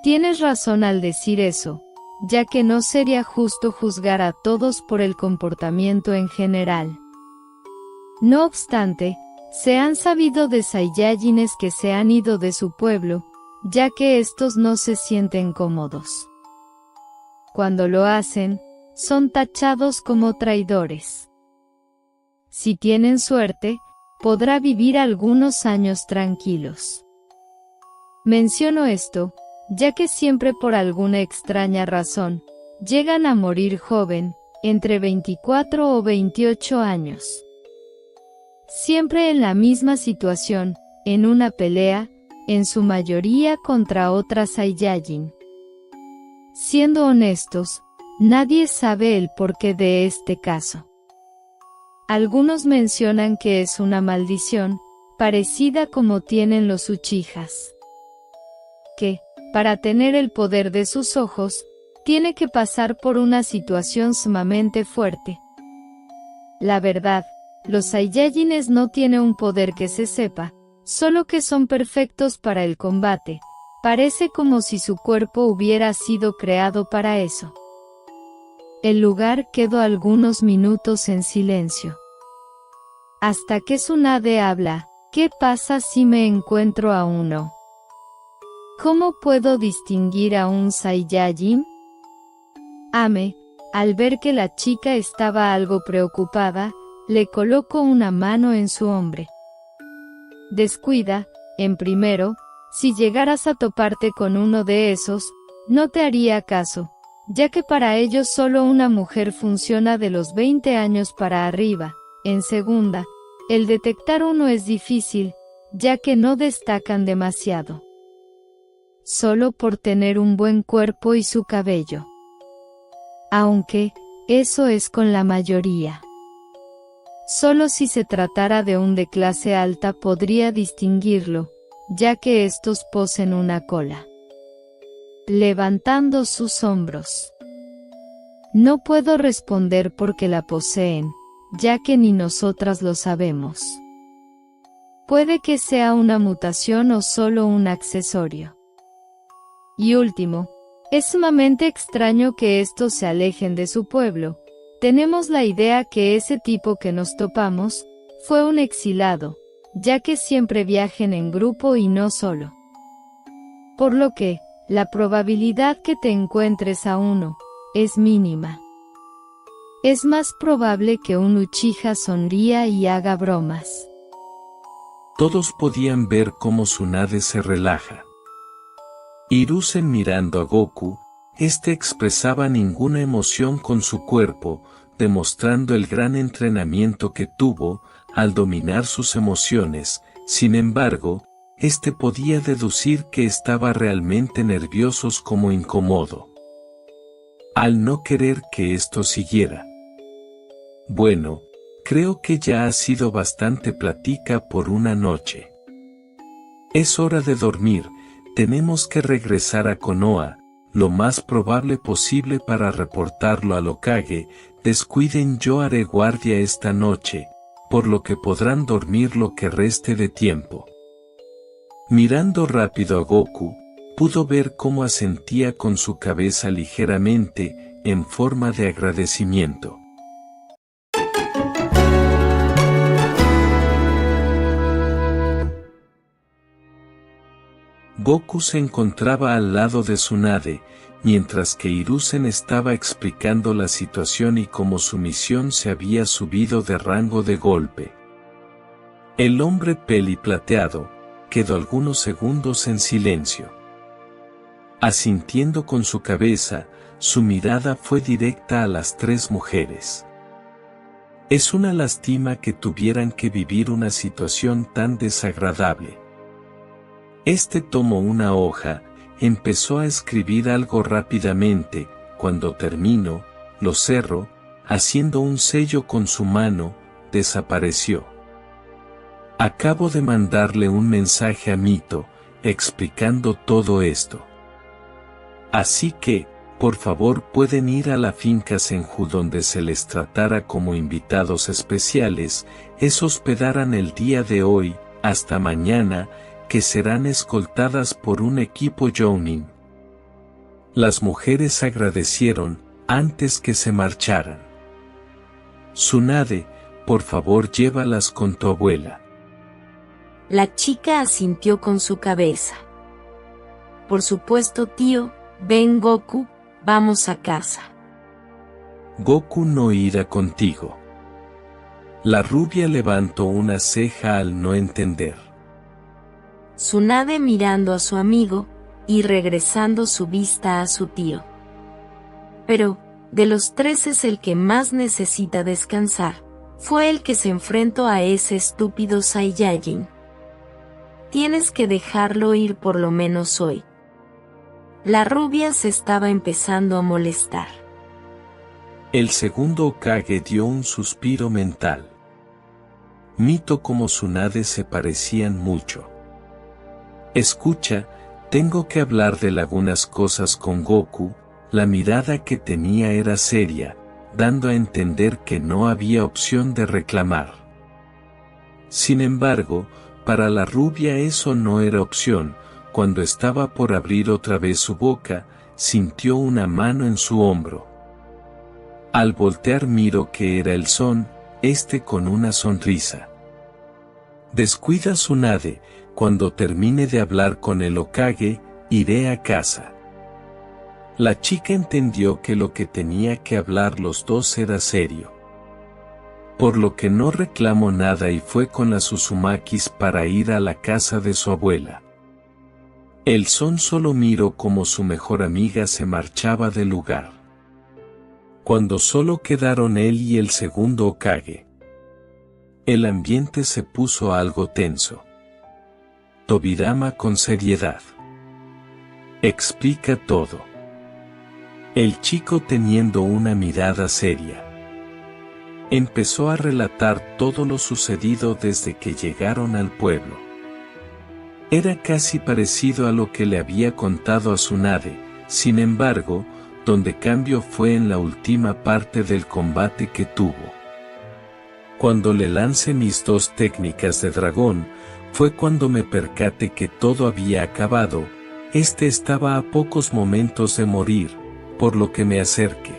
Tienes razón al decir eso, ya que no sería justo juzgar a todos por el comportamiento en general. No obstante, se han sabido de Saiyajines que se han ido de su pueblo, ya que estos no se sienten cómodos. Cuando lo hacen, son tachados como traidores. Si tienen suerte, podrá vivir algunos años tranquilos. Menciono esto, ya que siempre por alguna extraña razón, llegan a morir joven, entre 24 o 28 años. Siempre en la misma situación, en una pelea, en su mayoría contra otra Saiyajin. Siendo honestos, nadie sabe el porqué de este caso. Algunos mencionan que es una maldición, parecida como tienen los Uchihas. Que, para tener el poder de sus ojos, tiene que pasar por una situación sumamente fuerte. La verdad, los Saiyajines no tienen un poder que se sepa, solo que son perfectos para el combate, parece como si su cuerpo hubiera sido creado para eso. El lugar quedó algunos minutos en silencio. Hasta que Tsunade habla, ¿qué pasa si me encuentro a uno? ¿Cómo puedo distinguir a un Saiyajin? Ame, al ver que la chica estaba algo preocupada, le colocó una mano en su hombro. Descuida, en primero, si llegaras a toparte con uno de esos, no te haría caso, ya que para ellos solo una mujer funciona de los 20 años para arriba. En segunda, el detectar uno es difícil, ya que no destacan demasiado. Solo por tener un buen cuerpo y su cabello. Aunque, eso es con la mayoría. Solo si se tratara de un de clase alta podría distinguirlo, ya que estos poseen una cola. Levantando sus hombros. No puedo responder porque la poseen, ya que ni nosotras lo sabemos. Puede que sea una mutación o solo un accesorio. Y último, es sumamente extraño que estos se alejen de su pueblo. Tenemos la idea que ese tipo que nos topamos, fue un exilado, ya que siempre viajen en grupo y no solo. Por lo que, la probabilidad que te encuentres a uno, es mínima. Es más probable que un Uchiha sonría y haga bromas. Todos podían ver cómo Tsunade se relaja. Hiruzen mirando a Goku, expresaba ninguna emoción con su cuerpo, demostrando el gran entrenamiento que tuvo, al dominar sus emociones. Sin embargo, podía deducir que estaba realmente nervioso como incómodo. Al no querer que esto siguiera. Bueno, creo que ya ha sido bastante plática por una noche. Es hora de dormir, tenemos que regresar a Konoha, lo más probable posible para reportarlo al Hokage. Descuiden, yo haré guardia esta noche, por lo que podrán dormir lo que reste de tiempo. Mirando rápido a Goku, pudo ver cómo asentía con su cabeza ligeramente, en forma de agradecimiento. Goku se encontraba al lado de Tsunade, mientras que Hiruzen estaba explicando la situación y cómo su misión se había subido de rango de golpe. El hombre peliplateado quedó algunos segundos en silencio. Asintiendo con su cabeza, su mirada fue directa a las tres mujeres. Es una lástima que tuvieran que vivir una situación tan desagradable. Tomó una hoja, empezó a escribir algo rápidamente. Cuando terminó, lo cerró, haciendo un sello con su mano, desapareció. Acabo de mandarle un mensaje a Mito, explicando todo esto. Así que, por favor pueden ir a la finca Senju donde se les tratara como invitados especiales, es hospedarán el día de hoy, hasta mañana, que serán escoltadas por un equipo Jounin. Las mujeres agradecieron, antes que se marcharan. Tsunade, por favor llévalas con tu abuela. La chica asintió con su cabeza. Por supuesto, tío. Ven, Goku, vamos a casa. Goku no irá contigo. La rubia levantó una ceja al no entender. Tsunade mirando a su amigo, y regresando su vista a su tío. Pero, de los tres es el que más necesita descansar, fue el que se enfrentó a ese estúpido Saiyajin. Tienes que dejarlo ir por lo menos hoy. La rubia se estaba empezando a molestar. El segundo Hokage dio un suspiro mental. Mito como Tsunade se parecían mucho. Escucha, tengo que hablar de algunas cosas con Goku. La mirada que tenía era seria, dando a entender que no había opción de reclamar. Sin embargo, para la rubia eso no era opción. Cuando estaba por abrir otra vez su boca, sintió una mano en su hombro. Al voltear miró que era el Son, con una sonrisa. Descuida Tsunade, cuando termine de hablar con el Hokage, iré a casa. La chica entendió que lo que tenía que hablar los dos era serio. Por lo que no reclamó nada y fue con las Uzumakis para ir a la casa de su abuela. El Son solo miró como su mejor amiga se marchaba del lugar. Cuando solo quedaron él y el segundo Hokage, el ambiente se puso algo tenso. Tobirama con seriedad. Explica todo. El chico teniendo una mirada seria. Empezó a relatar todo lo sucedido desde que llegaron al pueblo. Era casi parecido a lo que le había contado a Tsunade, sin embargo, donde cambio fue en la última parte del combate que tuvo. Cuando le lancé mis dos técnicas de dragón, fue cuando me percaté que todo había acabado, estaba a pocos momentos de morir, por lo que me acerqué.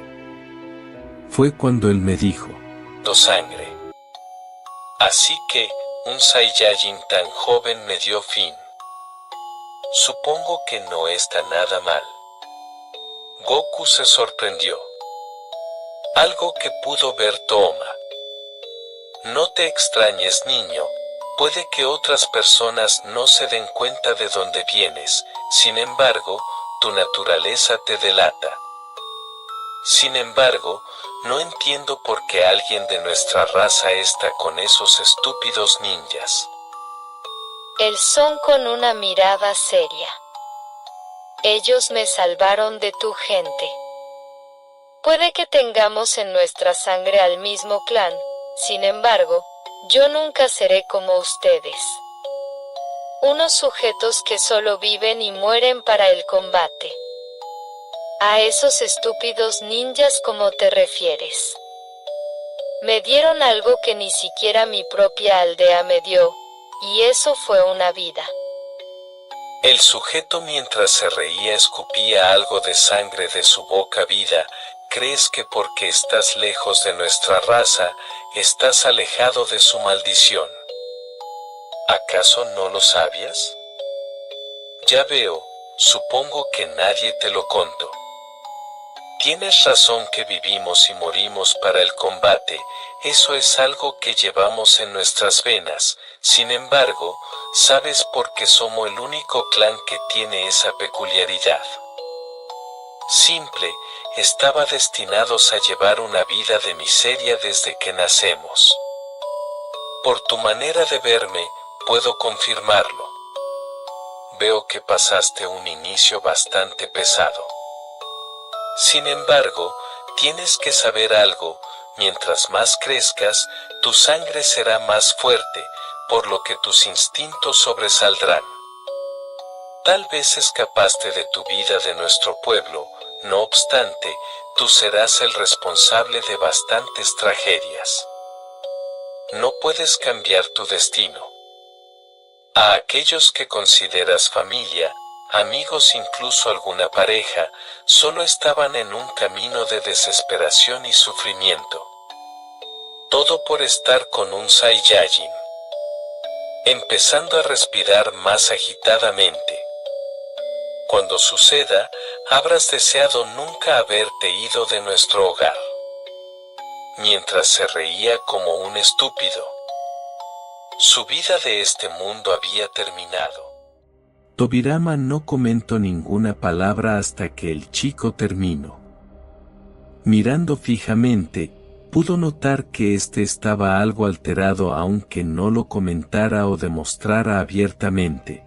Fue cuando él me dijo, "Tu sangre". Así que, un Saiyajin tan joven me dio fin. Supongo que no está nada mal. Goku se sorprendió. Algo que pudo ver Toma. No te extrañes, niño, puede que otras personas no se den cuenta de dónde vienes, sin embargo, tu naturaleza te delata. Sin embargo, no entiendo por qué alguien de nuestra raza está con esos estúpidos ninjas. El Son con una mirada seria. Ellos me salvaron de tu gente. Puede que tengamos en nuestra sangre al mismo clan, sin embargo, yo nunca seré como ustedes. Unos sujetos que solo viven y mueren para el combate. A esos estúpidos ninjas como te refieres. Me dieron algo que ni siquiera mi propia aldea me dio. Y eso fue una vida. El sujeto mientras se reía escupía algo de sangre de su boca. Vida, ¿crees que porque estás lejos de nuestra raza, estás alejado de su maldición? ¿Acaso no lo sabías? Ya veo, supongo que nadie te lo contó. Tienes razón que vivimos y morimos para el combate, eso es algo que llevamos en nuestras venas. Sin embargo, ¿sabes por qué somos el único clan que tiene esa peculiaridad? Simple, estaba destinados a llevar una vida de miseria desde que nacemos. Por tu manera de verme, puedo confirmarlo. Veo que pasaste un inicio bastante pesado. Sin embargo, Tienes que saber algo, mientras más crezcas, tu sangre será más fuerte, por lo que tus instintos sobresaldrán. Tal vez escapaste de tu vida de nuestro pueblo, no obstante, tú serás el responsable de bastantes tragedias. No puedes cambiar tu destino. A aquellos que consideras familia, amigos, incluso alguna pareja, solo estaban en un camino de desesperación y sufrimiento. Todo por estar con un Saiyajin. Empezando a respirar más agitadamente. Cuando suceda, habrás deseado nunca haberte ido de nuestro hogar. Mientras se reía como un estúpido. Su vida de este mundo había terminado. Tobirama no comentó ninguna palabra hasta que el chico terminó. Mirando fijamente, pudo notar que éste estaba algo alterado aunque no lo comentara o demostrara abiertamente.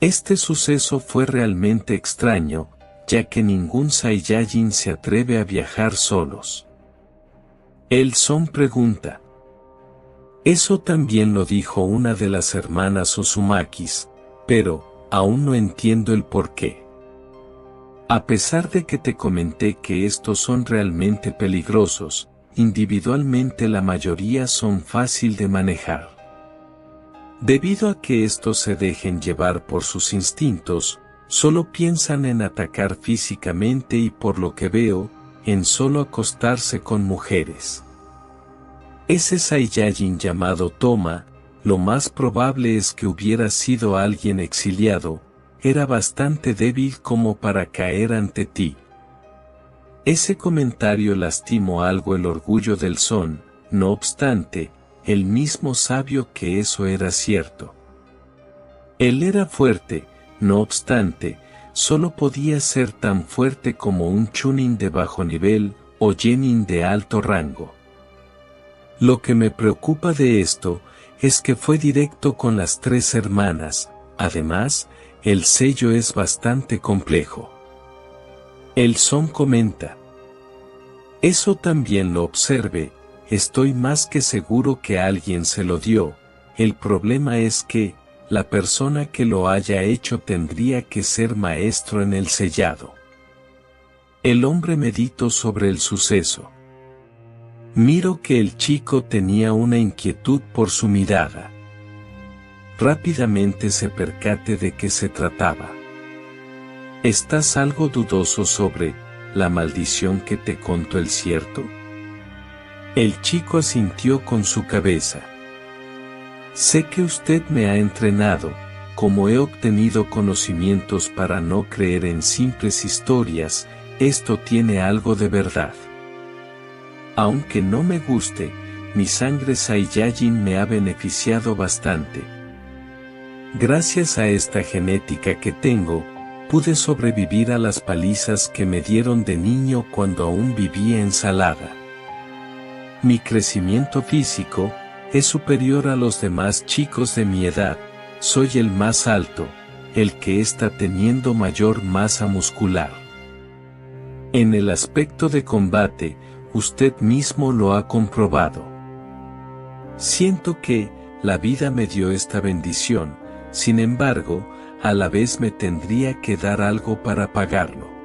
Este suceso fue realmente extraño, ya que ningún Saiyajin se atreve a viajar solos. El Son pregunta. Eso también lo dijo una de las hermanas Uzumakis, pero aún no entiendo el porqué. A pesar de que te comenté que estos son realmente peligrosos, individualmente la mayoría son fácil de manejar. Debido a que estos se dejen llevar por sus instintos, solo piensan en atacar físicamente y por lo que veo, en solo acostarse con mujeres. Ese Saiyajin llamado Toma, lo más probable es que hubiera sido alguien exiliado, era bastante débil como para caer ante ti. Ese comentario lastimó algo el orgullo del Son, no obstante, él mismo sabio que eso era cierto. Él era fuerte, no obstante, solo podía ser tan fuerte como un Chunin de bajo nivel o Genin de alto rango. Lo que me preocupa de esto es que fue directo con las tres hermanas, además, el sello es bastante complejo. El Son comenta. Eso también lo observé, estoy más que seguro que alguien se lo dio, el problema es que, la persona que lo haya hecho tendría que ser maestro en el sellado. El hombre meditó sobre el suceso. Miro que el chico tenía una inquietud por su mirada. Rápidamente se percate de qué se trataba. ¿Estás algo dudoso sobre la maldición que te contó el cierto? El chico asintió con su cabeza. Sé que usted me ha entrenado, como he obtenido conocimientos para no creer en simples historias, esto tiene algo de verdad. Aunque no me guste, mi sangre Saiyajin me ha beneficiado bastante. Gracias a esta genética que tengo, pude sobrevivir a las palizas que me dieron de niño cuando aún vivía en Salada. Mi crecimiento físico es superior a los demás chicos de mi edad, soy el más alto, el que está teniendo mayor masa muscular. En el aspecto de combate, usted mismo lo ha comprobado. Siento que la vida me dio esta bendición, sin embargo, a la vez me tendría que dar algo para pagarlo.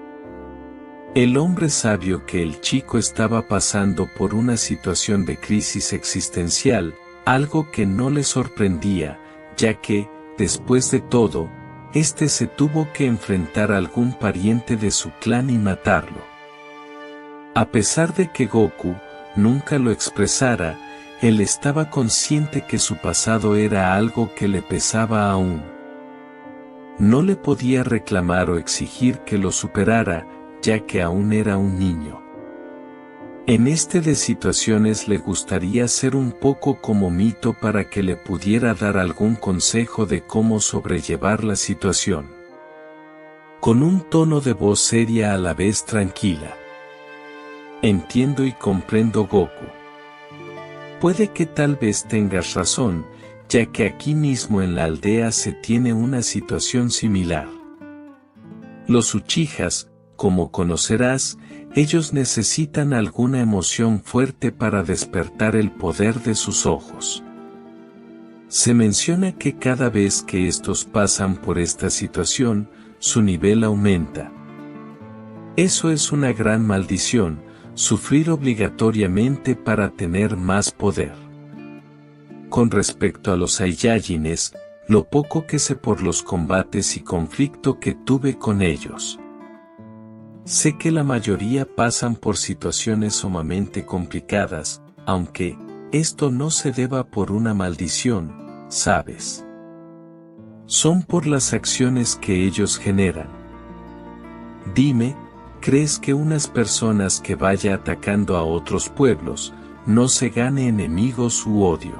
El hombre sabio que el chico estaba pasando por una situación de crisis existencial, algo que no le sorprendía, ya que, después de todo, este se tuvo que enfrentar a algún pariente de su clan y matarlo. A pesar de que Goku nunca lo expresara, él estaba consciente que su pasado era algo que le pesaba aún. No le podía reclamar o exigir que lo superara, ya que aún era un niño. En de situaciones le gustaría ser un poco como Mito para que le pudiera dar algún consejo de cómo sobrellevar la situación. Con un tono de voz seria a la vez tranquila. Entiendo y comprendo, Goku. Puede que tal vez tengas razón, ya que aquí mismo en la aldea se tiene una situación similar. Los Uchihas, Como conocerás, ellos necesitan alguna emoción fuerte para despertar el poder de sus ojos. Se menciona que cada vez que estos pasan por esta situación, su nivel aumenta. Eso es una gran maldición, sufrir obligatoriamente para tener más poder. Con respecto a los Saiyajines, lo poco que sé por los combates y conflicto que tuve con ellos. Sé que la mayoría pasan por situaciones sumamente complicadas, aunque esto no se deba por una maldición, ¿sabes? Son por las acciones que ellos generan. Dime, ¿crees que unas personas que vaya atacando a otros pueblos, no se gane enemigos u odio?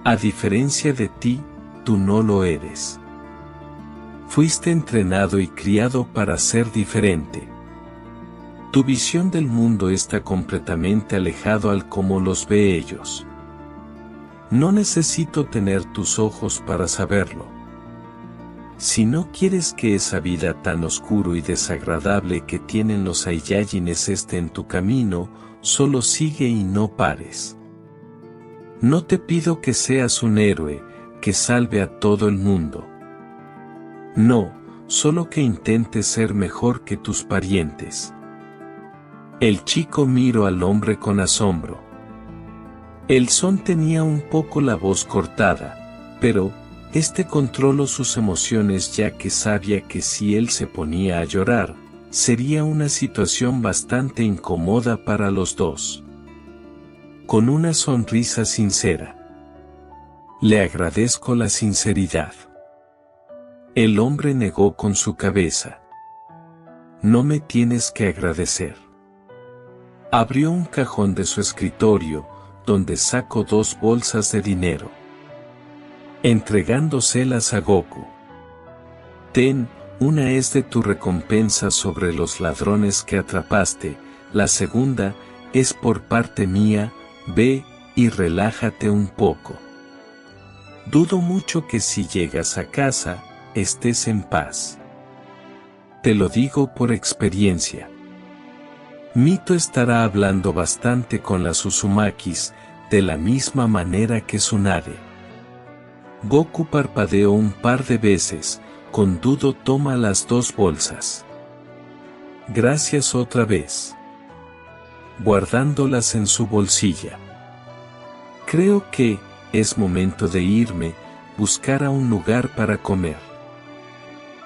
A diferencia de ti, tú no lo eres. Fuiste entrenado y criado para ser diferente. Tu visión del mundo está completamente alejado al cómo los ve ellos. No necesito tener tus ojos para saberlo. Si no quieres que esa vida tan oscuro y desagradable que tienen los Saiyajines esté en tu camino, solo sigue y no pares. No te pido que seas un héroe, que salve a todo el mundo. No, solo que intentes ser mejor que tus parientes. El chico miró al hombre con asombro. El Son tenía un poco la voz cortada, pero este controló sus emociones ya que sabía que si él se ponía a llorar, sería una situación bastante incómoda para los dos. Con una sonrisa sincera. Le agradezco la sinceridad. El hombre negó con su cabeza. No me tienes que agradecer. Abrió un cajón de su escritorio, donde sacó 2 bolsas de dinero. Entregándoselas a Goku. Ten, una es de tu recompensa sobre los ladrones que atrapaste, la segunda, es por parte mía, ve, y relájate un poco. Dudo mucho que si llegas a casa, estés en paz. Te lo digo por experiencia. Mito estará hablando bastante con las Uzumakis, de la misma manera que Tsunade. Goku parpadeó un par de veces, con dudo toma las 2 bolsas. Gracias otra vez. Guardándolas en su bolsilla. Creo que es momento de irme, buscar a un lugar para comer.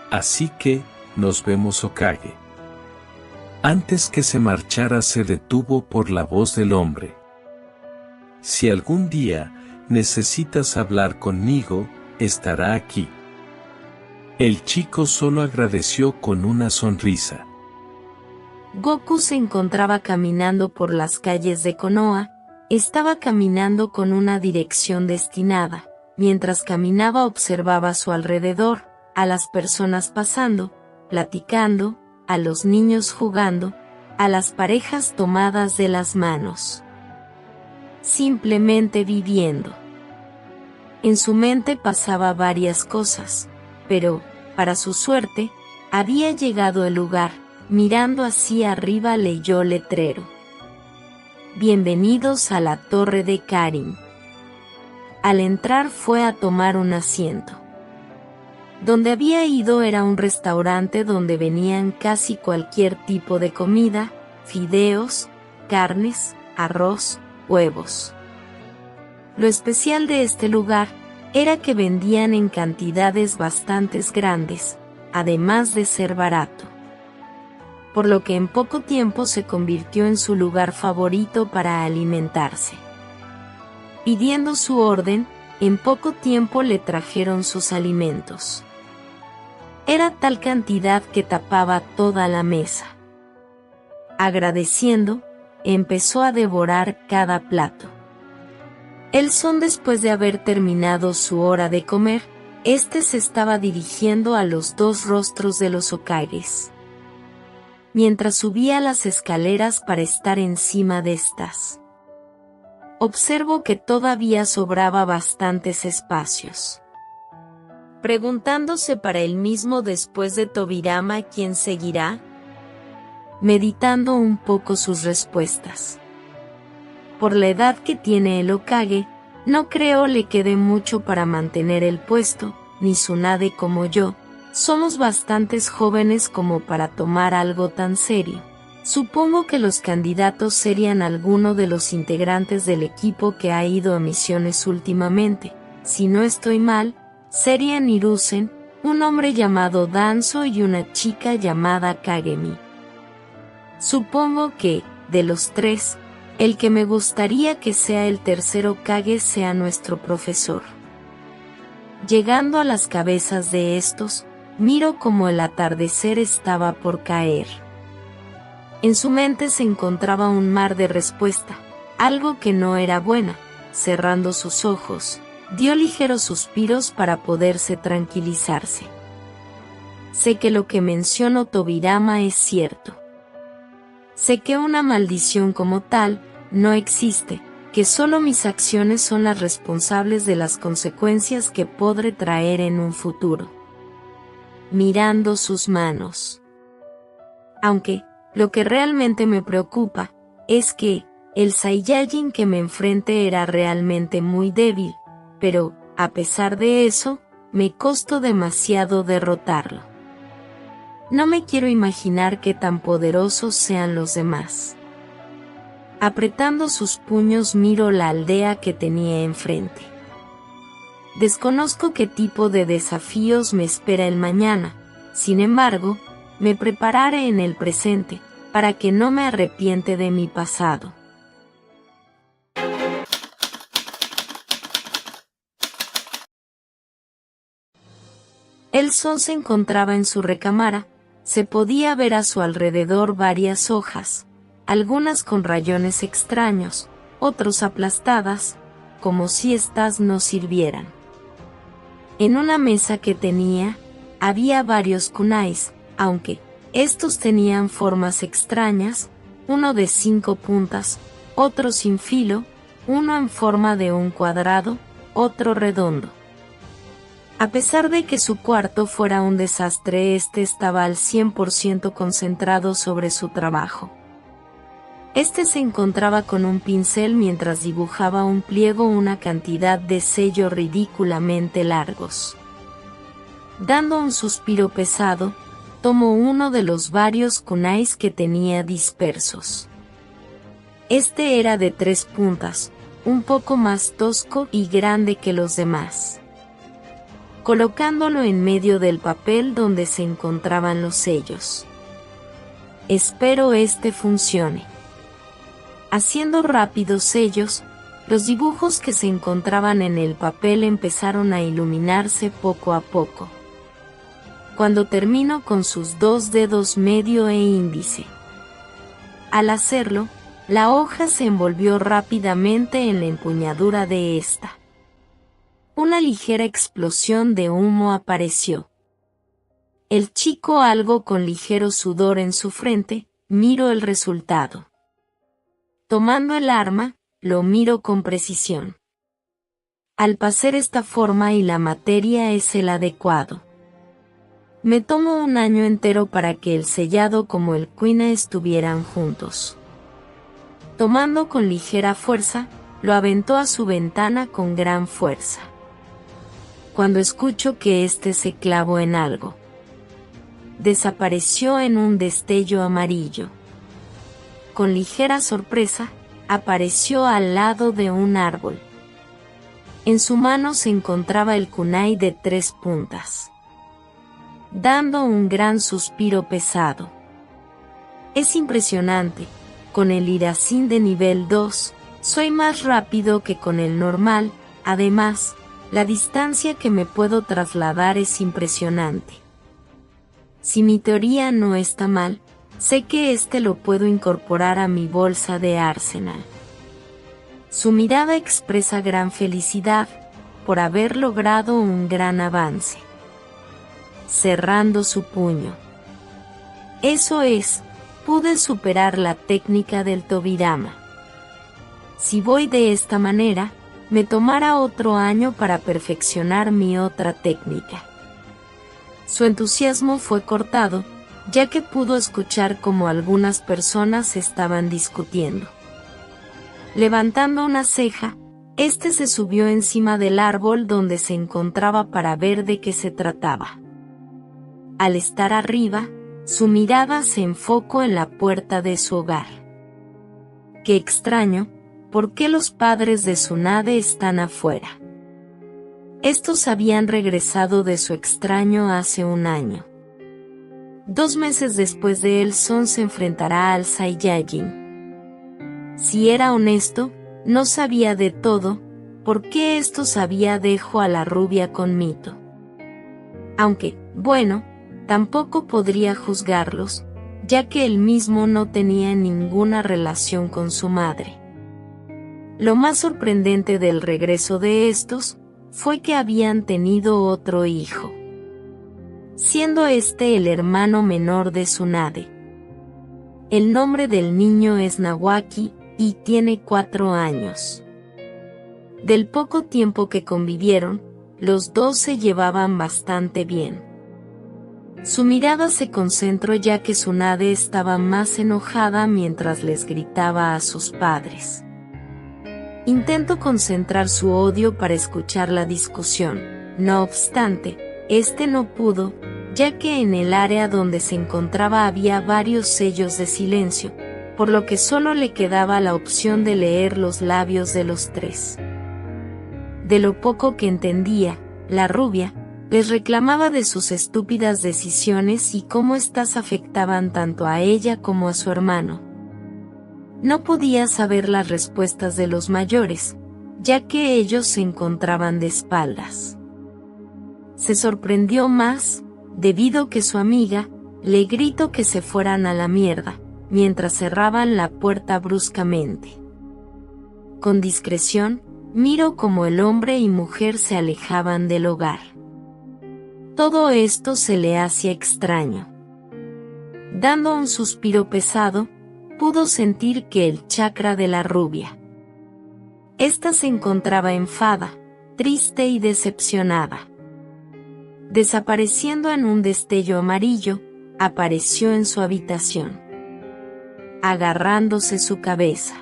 Así que, nos vemos Hokage. Antes que se marchara se detuvo por la voz del hombre. Si algún día necesitas hablar conmigo, estará aquí. El chico solo agradeció con una sonrisa. Goku se encontraba caminando por las calles de Konoha, estaba caminando con una dirección destinada, mientras caminaba observaba a su alrededor, a las personas pasando, platicando, a los niños jugando, a las parejas tomadas de las manos. Simplemente viviendo. En su mente pasaba varias cosas, pero, para su suerte, había llegado el lugar, mirando hacia arriba leyó letrero. Bienvenidos a la Torre de Karin. Al entrar fue a tomar un asiento. Donde había ido era un restaurante donde venían casi cualquier tipo de comida, fideos, carnes, arroz, huevos. Lo especial de este lugar era que vendían en cantidades bastante grandes, además de ser barato. Por lo que en poco tiempo se convirtió en su lugar favorito para alimentarse. Pidiendo su orden, en poco tiempo le trajeron sus alimentos. Era tal cantidad que tapaba toda la mesa. Agradeciendo, empezó a devorar cada plato. El Son, después de haber terminado su hora de comer, se estaba dirigiendo a los 2 rostros de los Hokages. Mientras subía las escaleras para estar encima de estas, observo que todavía sobraba bastantes espacios. Preguntándose para él mismo después de Tobirama quién seguirá, meditando un poco sus respuestas. Por la edad que tiene el Hokage, no creo le quede mucho para mantener el puesto, ni Tsunade como yo, somos bastantes jóvenes como para tomar algo tan serio. Supongo que los candidatos serían alguno de los integrantes del equipo que ha ido a misiones últimamente. Si no estoy mal, serían Hiruzen, un hombre llamado Danzo y una chica llamada Kagemi. Supongo que, de los tres, el que me gustaría que sea el tercer Hokage sea nuestro profesor. Llegando a las cabezas de estos, miro como el atardecer estaba por caer. En su mente se encontraba un mar de respuesta, algo que no era buena. Cerrando sus ojos, dio ligeros suspiros para poderse tranquilizarse. Sé que lo que mencionó Tobirama es cierto. Sé que una maldición como tal no existe, que solo mis acciones son las responsables de las consecuencias que podré traer en un futuro. Mirando sus manos. Aunque, lo que realmente me preocupa, es que, el Saiyajin que me enfrente era realmente muy débil, pero, a pesar de eso, me costó demasiado derrotarlo. No me quiero imaginar qué tan poderosos sean los demás. Apretando sus puños miro la aldea que tenía enfrente. Desconozco qué tipo de desafíos me espera el mañana, sin embargo, me prepararé en el presente, para que no me arrepiente de mi pasado. El sol se encontraba en su recámara, se podía ver a su alrededor varias hojas, algunas con rayones extraños, otros aplastadas, como si éstas no sirvieran. En una mesa que tenía, había varios kunais, aunque estos tenían formas extrañas, uno de 5 puntas, otro sin filo, uno en forma de un cuadrado, otro redondo. A pesar de que su cuarto fuera un desastre, este estaba al 100% concentrado sobre su trabajo. Este se encontraba con un pincel mientras dibujaba un pliego una cantidad de sellos ridículamente largos. Dando un suspiro pesado, tomó uno de los varios kunais que tenía dispersos. Este era de 3 puntas, un poco más tosco y grande que los demás. Colocándolo en medio del papel donde se encontraban los sellos. Espero este funcione. Haciendo rápidos sellos, los dibujos que se encontraban en el papel empezaron a iluminarse poco a poco. Cuando terminó con sus 2 dedos medio e índice. Al hacerlo, la hoja se envolvió rápidamente en la empuñadura de esta. Una ligera explosión de humo apareció. El chico, algo con ligero sudor en su frente, miró el resultado. Tomando el arma, lo miro con precisión. Al pasar esta forma y la materia es el adecuado. Me tomó un año entero para que el sellado como el quina estuvieran juntos. Tomando con ligera fuerza, lo aventó a su ventana con gran fuerza. Cuando escucho que este se clavó en algo. Desapareció en un destello amarillo. Con ligera sorpresa, apareció al lado de un árbol. En su mano se encontraba el kunai de 3 puntas. Dando un gran suspiro pesado. Es impresionante, con el Hirazen de nivel 2, soy más rápido que con el normal, además, la distancia que me puedo trasladar es impresionante. Si mi teoría no está mal, sé que este lo puedo incorporar a mi bolsa de arsenal. Su mirada expresa gran felicidad por haber logrado un gran avance. Cerrando su puño. Eso es, pude superar la técnica del Tobirama. Si voy de esta manera, me tomará otro año para perfeccionar mi otra técnica. Su entusiasmo fue cortado, ya que pudo escuchar cómo algunas personas estaban discutiendo. Levantando una ceja, este se subió encima del árbol donde se encontraba para ver de qué se trataba. Al estar arriba, su mirada se enfocó en la puerta de su hogar. Qué extraño, ¿por qué los padres de Tsunade están afuera? Estos habían regresado de su extraño hace un año. 2 meses después de él, Son se enfrentará al Saiyajin. Si era honesto, no sabía de todo, ¿por qué esto sabía dejó a la rubia con Mito? Aunque, bueno, tampoco podría juzgarlos, ya que él mismo no tenía ninguna relación con su madre. Lo más sorprendente del regreso de estos, fue que habían tenido otro hijo, siendo este el hermano menor de Tsunade. El nombre del niño es Nawaki, y tiene 4 años. Del poco tiempo que convivieron, los dos se llevaban bastante bien. Su mirada se concentró ya que Tsunade estaba más enojada mientras les gritaba a sus padres. Intentó concentrar su odio para escuchar la discusión, no obstante, este no pudo, ya que en el área donde se encontraba había varios sellos de silencio, por lo que solo le quedaba la opción de leer los labios de los 3. De lo poco que entendía, la rubia les reclamaba de sus estúpidas decisiones y cómo éstas afectaban tanto a ella como a su hermano. No podía saber las respuestas de los mayores, ya que ellos se encontraban de espaldas. Se sorprendió más, debido que su amiga le gritó que se fueran a la mierda, mientras cerraban la puerta bruscamente. Con discreción, miró cómo el hombre y mujer se alejaban del hogar. Todo esto se le hacía extraño. Dando un suspiro pesado, pudo sentir que el chakra de la rubia. Esta se encontraba enfadada, triste y decepcionada. Desapareciendo en un destello amarillo, apareció en su habitación, agarrándose su cabeza.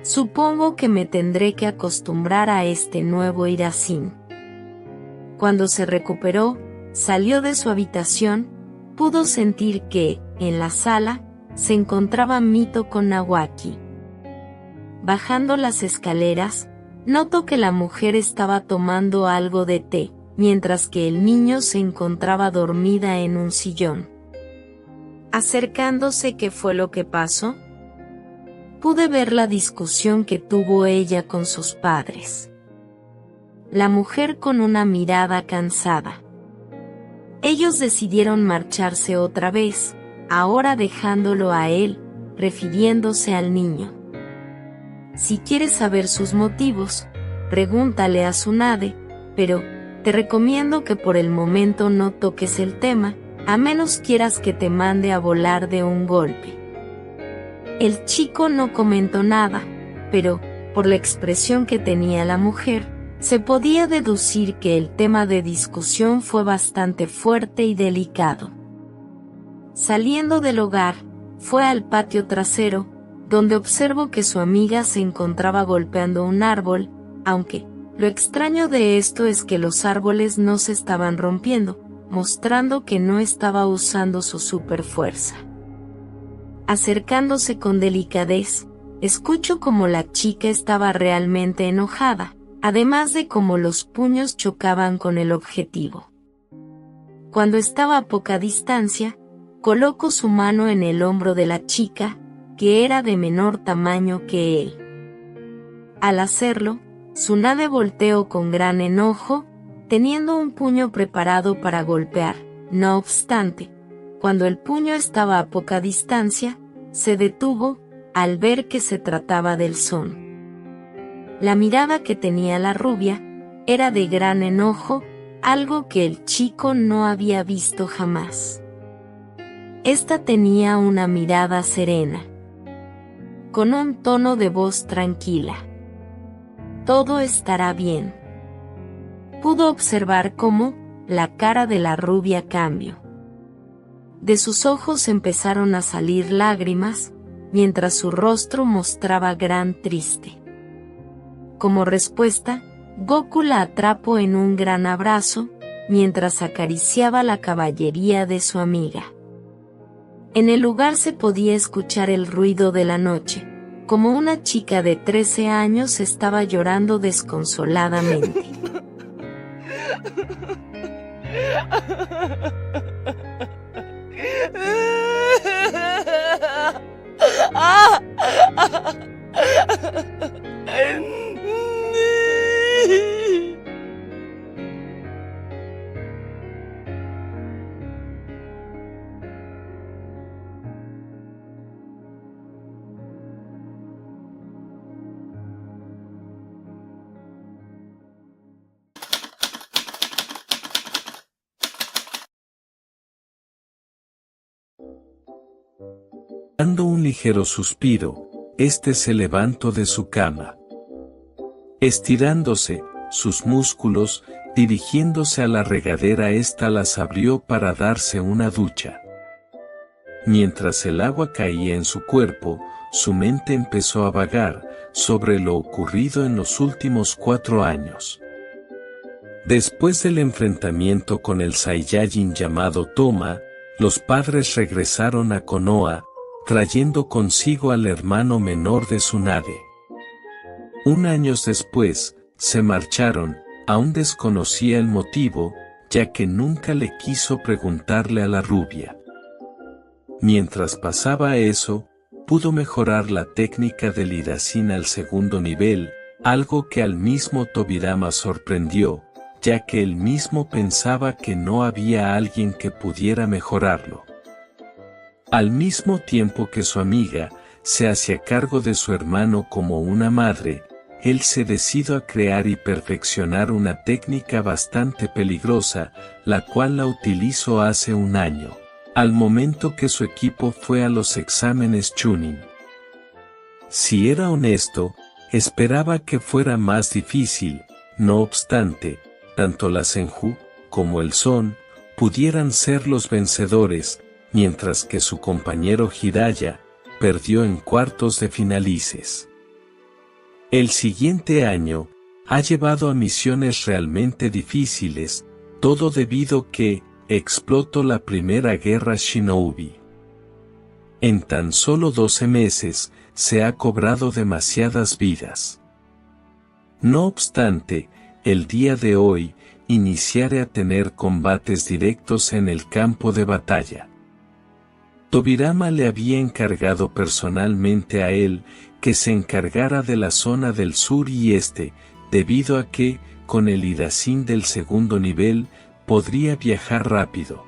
Supongo que me tendré que acostumbrar a este nuevo Iracin. Cuando se recuperó, salió de su habitación, pudo sentir que, en la sala, se encontraba Mito con Nawaki. Bajando las escaleras, notó que la mujer estaba tomando algo de té, mientras que el niño se encontraba dormida en un sillón. Acercándose, ¿qué fue lo que pasó? Pude ver la discusión que tuvo ella con sus padres. La mujer con una mirada cansada. Ellos decidieron marcharse otra vez, ahora dejándolo a él, refiriéndose al niño. Si quieres saber sus motivos, pregúntale a Tsunade, pero te recomiendo que por el momento no toques el tema, a menos quieras que te mande a volar de un golpe. El chico no comentó nada, pero, por la expresión que tenía la mujer, se podía deducir que el tema de discusión fue bastante fuerte y delicado. Saliendo del hogar, fue al patio trasero, donde observó que su amiga se encontraba golpeando un árbol, aunque, lo extraño de esto es que los árboles no se estaban rompiendo, mostrando que no estaba usando su superfuerza. Acercándose con delicadez, escuchó cómo la chica estaba realmente enojada, además de cómo los puños chocaban con el objetivo. Cuando estaba a poca distancia, colocó su mano en el hombro de la chica, que era de menor tamaño que él. Al hacerlo, Tsunade volteó con gran enojo, teniendo un puño preparado para golpear. No obstante, cuando el puño estaba a poca distancia, se detuvo, al ver que se trataba del Son. La mirada que tenía la rubia, era de gran enojo, algo que el chico no había visto jamás. Esta tenía una mirada serena, con un tono de voz tranquila. Todo estará bien. Pudo observar cómo la cara de la rubia cambió. De sus ojos empezaron a salir lágrimas, mientras su rostro mostraba gran triste. Como respuesta, Goku la atrapó en un gran abrazo, mientras acariciaba la caballería de su amiga. En el lugar se podía escuchar el ruido de la noche, como una chica de 13 años estaba llorando desconsoladamente. Dando un ligero suspiro, este se levantó de su cama. Estirándose, sus músculos, dirigiéndose a la regadera, ésta las abrió para darse una ducha. Mientras el agua caía en su cuerpo, su mente empezó a vagar sobre lo ocurrido en los últimos 4 años. Después del enfrentamiento con el Saiyajin llamado Toma, los padres regresaron a Konoha, trayendo consigo al hermano menor de Tsunade. 1 año después, se marcharon, aún desconocía el motivo, ya que nunca le quiso preguntarle a la rubia. Mientras pasaba eso, pudo mejorar la técnica del Hirasin al 2º nivel, algo que al mismo Tobirama sorprendió, ya que él mismo pensaba que no había alguien que pudiera mejorarlo. Al mismo tiempo que su amiga se hacía cargo de su hermano como una madre, él se decidió a crear y perfeccionar una técnica bastante peligrosa, la cual la utilizó hace 1 año, al momento que su equipo fue a los exámenes Chunin. Si era honesto, esperaba que fuera más difícil, no obstante, tanto la Senju como el Son pudieran ser los vencedores, mientras que su compañero Jiraiya perdió en cuartos de finalices. El siguiente año ha llevado a misiones realmente difíciles, todo debido a que explotó la primera guerra Shinobi. En tan solo 12 meses se ha cobrado demasiadas vidas. No obstante, el día de hoy iniciaré a tener combates directos en el campo de batalla. Tobirama le había encargado personalmente a él que se encargara de la zona del sur y este, debido a que, con el Hirasin del 2º nivel, podría viajar rápido.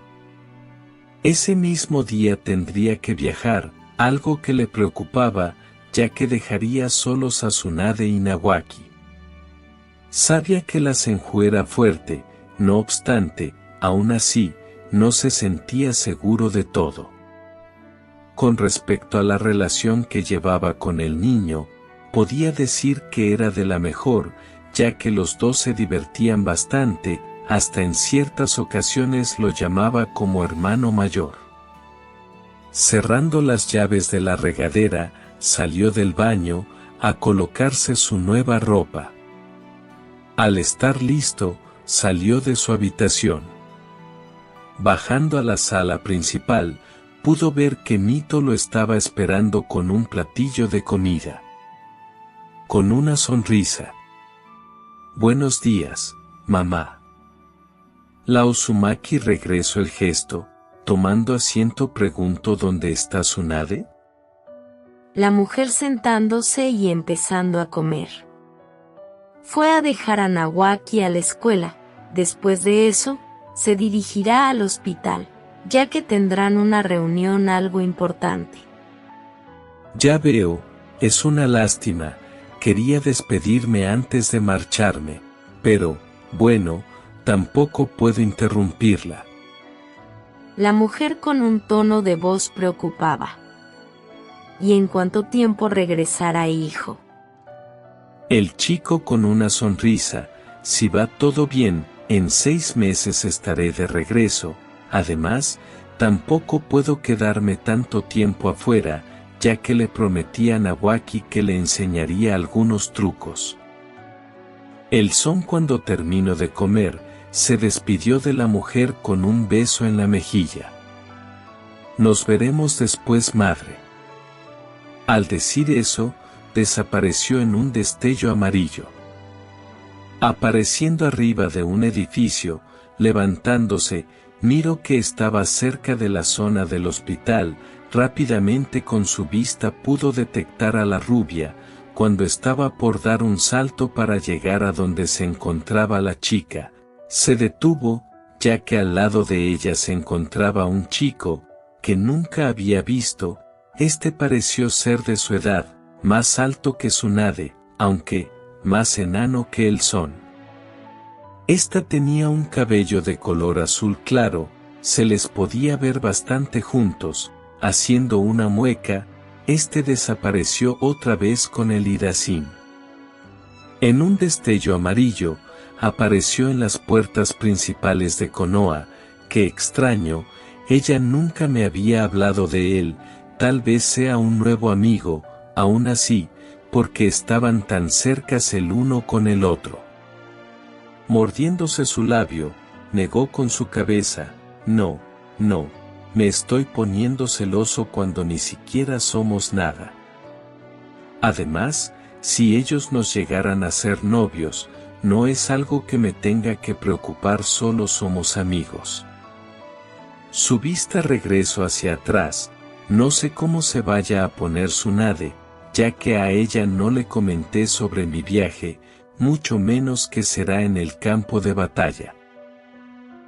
Ese mismo día tendría que viajar, algo que le preocupaba, ya que dejaría solos a Tsunade y Nawaki. Sabía que la Senju era fuerte, no obstante, aún así, no se sentía seguro de todo. Con respecto a la relación que llevaba con el niño, podía decir que era de la mejor, ya que los dos se divertían bastante, hasta en ciertas ocasiones lo llamaba como hermano mayor. Cerrando las llaves de la regadera, salió del baño, a colocarse su nueva ropa. Al estar listo, salió de su habitación. Bajando a la sala principal, pudo ver que Mito lo estaba esperando con un platillo de comida. Con una sonrisa. «Buenos días, mamá». La Uzumaki regresó el gesto, tomando asiento preguntó ¿dónde está Tsunade? La mujer sentándose y empezando a comer. Fue a dejar a Nawaki a la escuela, después de eso, se dirigirá al hospital, ya que tendrán una reunión algo importante. Ya veo, es una lástima, quería despedirme antes de marcharme, pero, bueno, tampoco puedo interrumpirla. La mujer con un tono de voz preocupada. ¿Y en cuánto tiempo regresará, hijo? El chico con una sonrisa, si va todo bien, en 6 meses estaré de regreso. Además, Tampoco puedo quedarme tanto tiempo afuera, ya que le prometí a Nawaki que le enseñaría algunos trucos. El son, cuando terminó de comer, se despidió de la mujer con un beso en la mejilla. Nos veremos después, madre. Al decir eso, desapareció en un destello amarillo. Apareciendo arriba de un edificio, levantándose, miró que estaba cerca de la zona del hospital. Rápidamente con su vista pudo detectar a la rubia, cuando estaba por dar un salto para llegar a donde se encontraba la chica. Se detuvo, ya que al lado de ella se encontraba un chico, que nunca había visto. Este pareció ser de su edad, más alto que Tsunade, aunque más enano que el son. Esta tenía un cabello de color azul claro, se les podía ver bastante juntos. Haciendo una mueca, este desapareció otra vez con el Irasin. En un destello amarillo, apareció en las puertas principales de Konoha. Qué extraño, ella nunca me había hablado de él, tal vez sea un nuevo amigo. Aún así, porque estaban tan cercas el uno con el otro. Mordiéndose su labio, negó con su cabeza, no, me estoy poniendo celoso cuando ni siquiera somos nada. Además, si ellos nos llegaran a ser novios, no es algo que me tenga que preocupar, solo somos amigos. Su vista regresó hacia atrás, no sé cómo se vaya a poner Tsunade, ya que a ella no le comenté sobre mi viaje, mucho menos que será en el campo de batalla.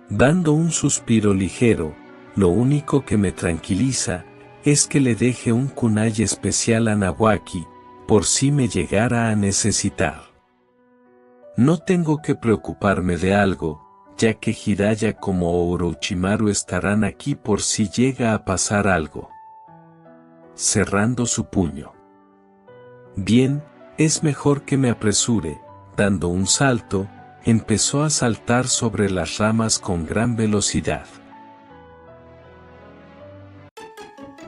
Dando un suspiro ligero, lo único que me tranquiliza es que le deje un kunai especial a Nawaki, por si me llegara a necesitar. No tengo que preocuparme de algo, ya que Jiraiya como Orochimaru estarán aquí por si llega a pasar algo. Cerrando su puño. Bien, es mejor que me apresure. Dando un salto, empezó a saltar sobre las ramas con gran velocidad.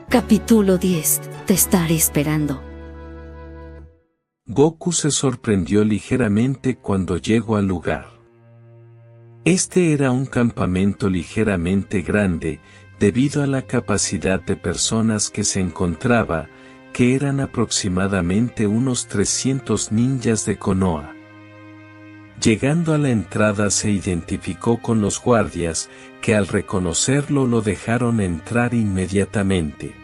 Capítulo 10. Te estaré esperando. Goku se sorprendió ligeramente cuando llegó al lugar. Este era un campamento ligeramente grande, debido a la capacidad de personas que se encontraba, que eran aproximadamente unos 300 ninjas de Konoha. Llegando a la entrada se identificó con los guardias, que al reconocerlo lo dejaron entrar inmediatamente.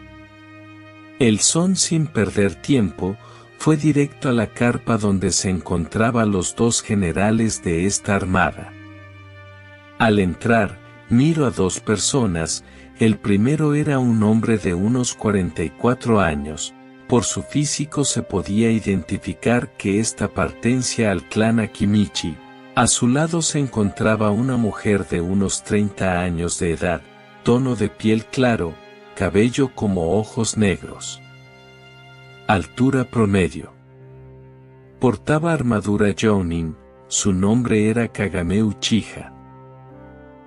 El son, sin perder tiempo, fue directo a la carpa donde se encontraban los dos generales de esta armada. Al entrar, miró a dos personas. El primero era un hombre de unos 44 años, por su físico se podía identificar que esta pertenecía al clan Akimichi. A su lado se encontraba una mujer de unos 30 años de edad, tono de piel claro, cabello como ojos negros. Altura promedio. Portaba armadura Jounin, su nombre era Kagame Uchiha.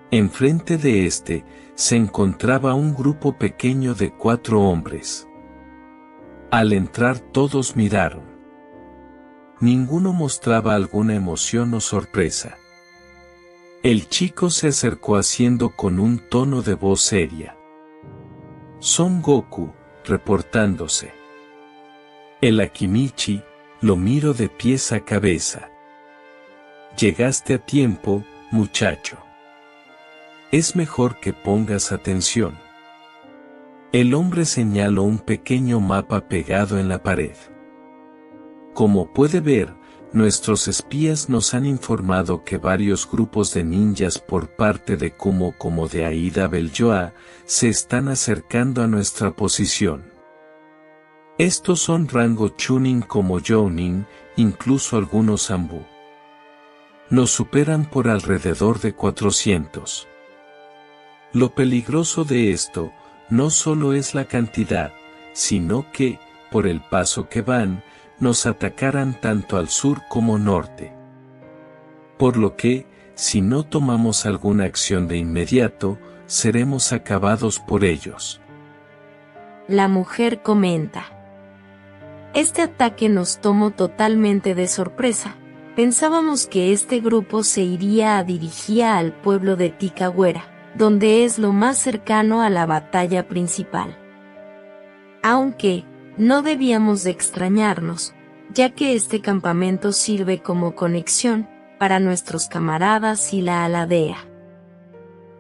Enfrente de este, se encontraba un grupo pequeño de 4 hombres. Al entrar todos miraron. Ninguno mostraba alguna emoción o sorpresa. El chico se acercó haciendo con un tono de voz seria. Son Goku, reportándose. El Akimichi, lo miró de pies a cabeza. Llegaste a tiempo, muchacho. Es mejor que pongas atención. El hombre señaló un pequeño mapa pegado en la pared. Como puede ver, nuestros espías nos han informado que varios grupos de ninjas por parte de Kumo como de Aida Belloa se están acercando a nuestra posición. Estos son rango Chunin como Jounin, incluso algunos Anbu. Nos superan por alrededor de 400. Lo peligroso de esto no solo es la cantidad, sino que, por el paso que van, nos atacarán tanto al sur como norte. Por lo que, si no tomamos alguna acción de inmediato, seremos acabados por ellos. La mujer comenta. Este ataque nos tomó totalmente de sorpresa. Pensábamos que este grupo se iría a dirigir al pueblo de Tikawera, donde es lo más cercano a la batalla principal. Aunque, no debíamos de extrañarnos, ya que este campamento sirve como conexión para nuestros camaradas y la aldea.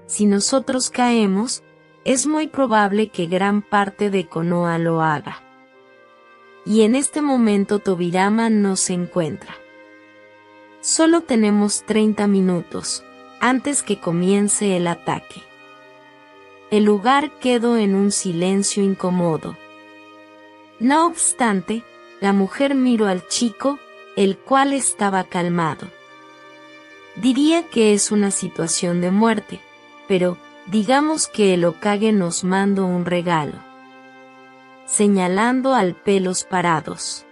Si nosotros caemos, es muy probable que gran parte de Konoha lo haga. Y en este momento Tobirama no se encuentra. Solo tenemos 30 minutos, antes que comience el ataque. El lugar quedó en un silencio incómodo. No obstante, la mujer miró al chico, el cual estaba calmado. Diría que es una situación de muerte, pero digamos que el Hokage nos mandó un regalo. Señalando al pelos parados.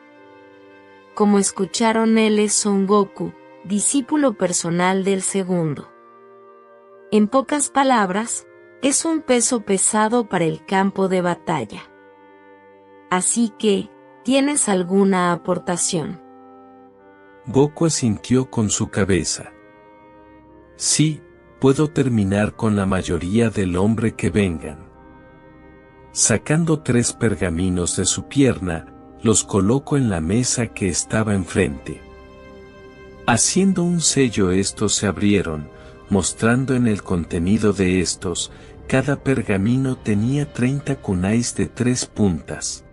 Como escucharon, él es Son Goku, discípulo personal del segundo. En pocas palabras, es un peso pesado para el campo de batalla. Así que, ¿tienes alguna aportación? Goku asintió con su cabeza. Sí, puedo terminar con la mayoría del hombre que vengan. Sacando 3 pergaminos de su pierna, los colocó en la mesa que estaba enfrente. Haciendo un sello, estos se abrieron, mostrando en el contenido de estos, cada pergamino tenía 30 kunais de 3 puntas.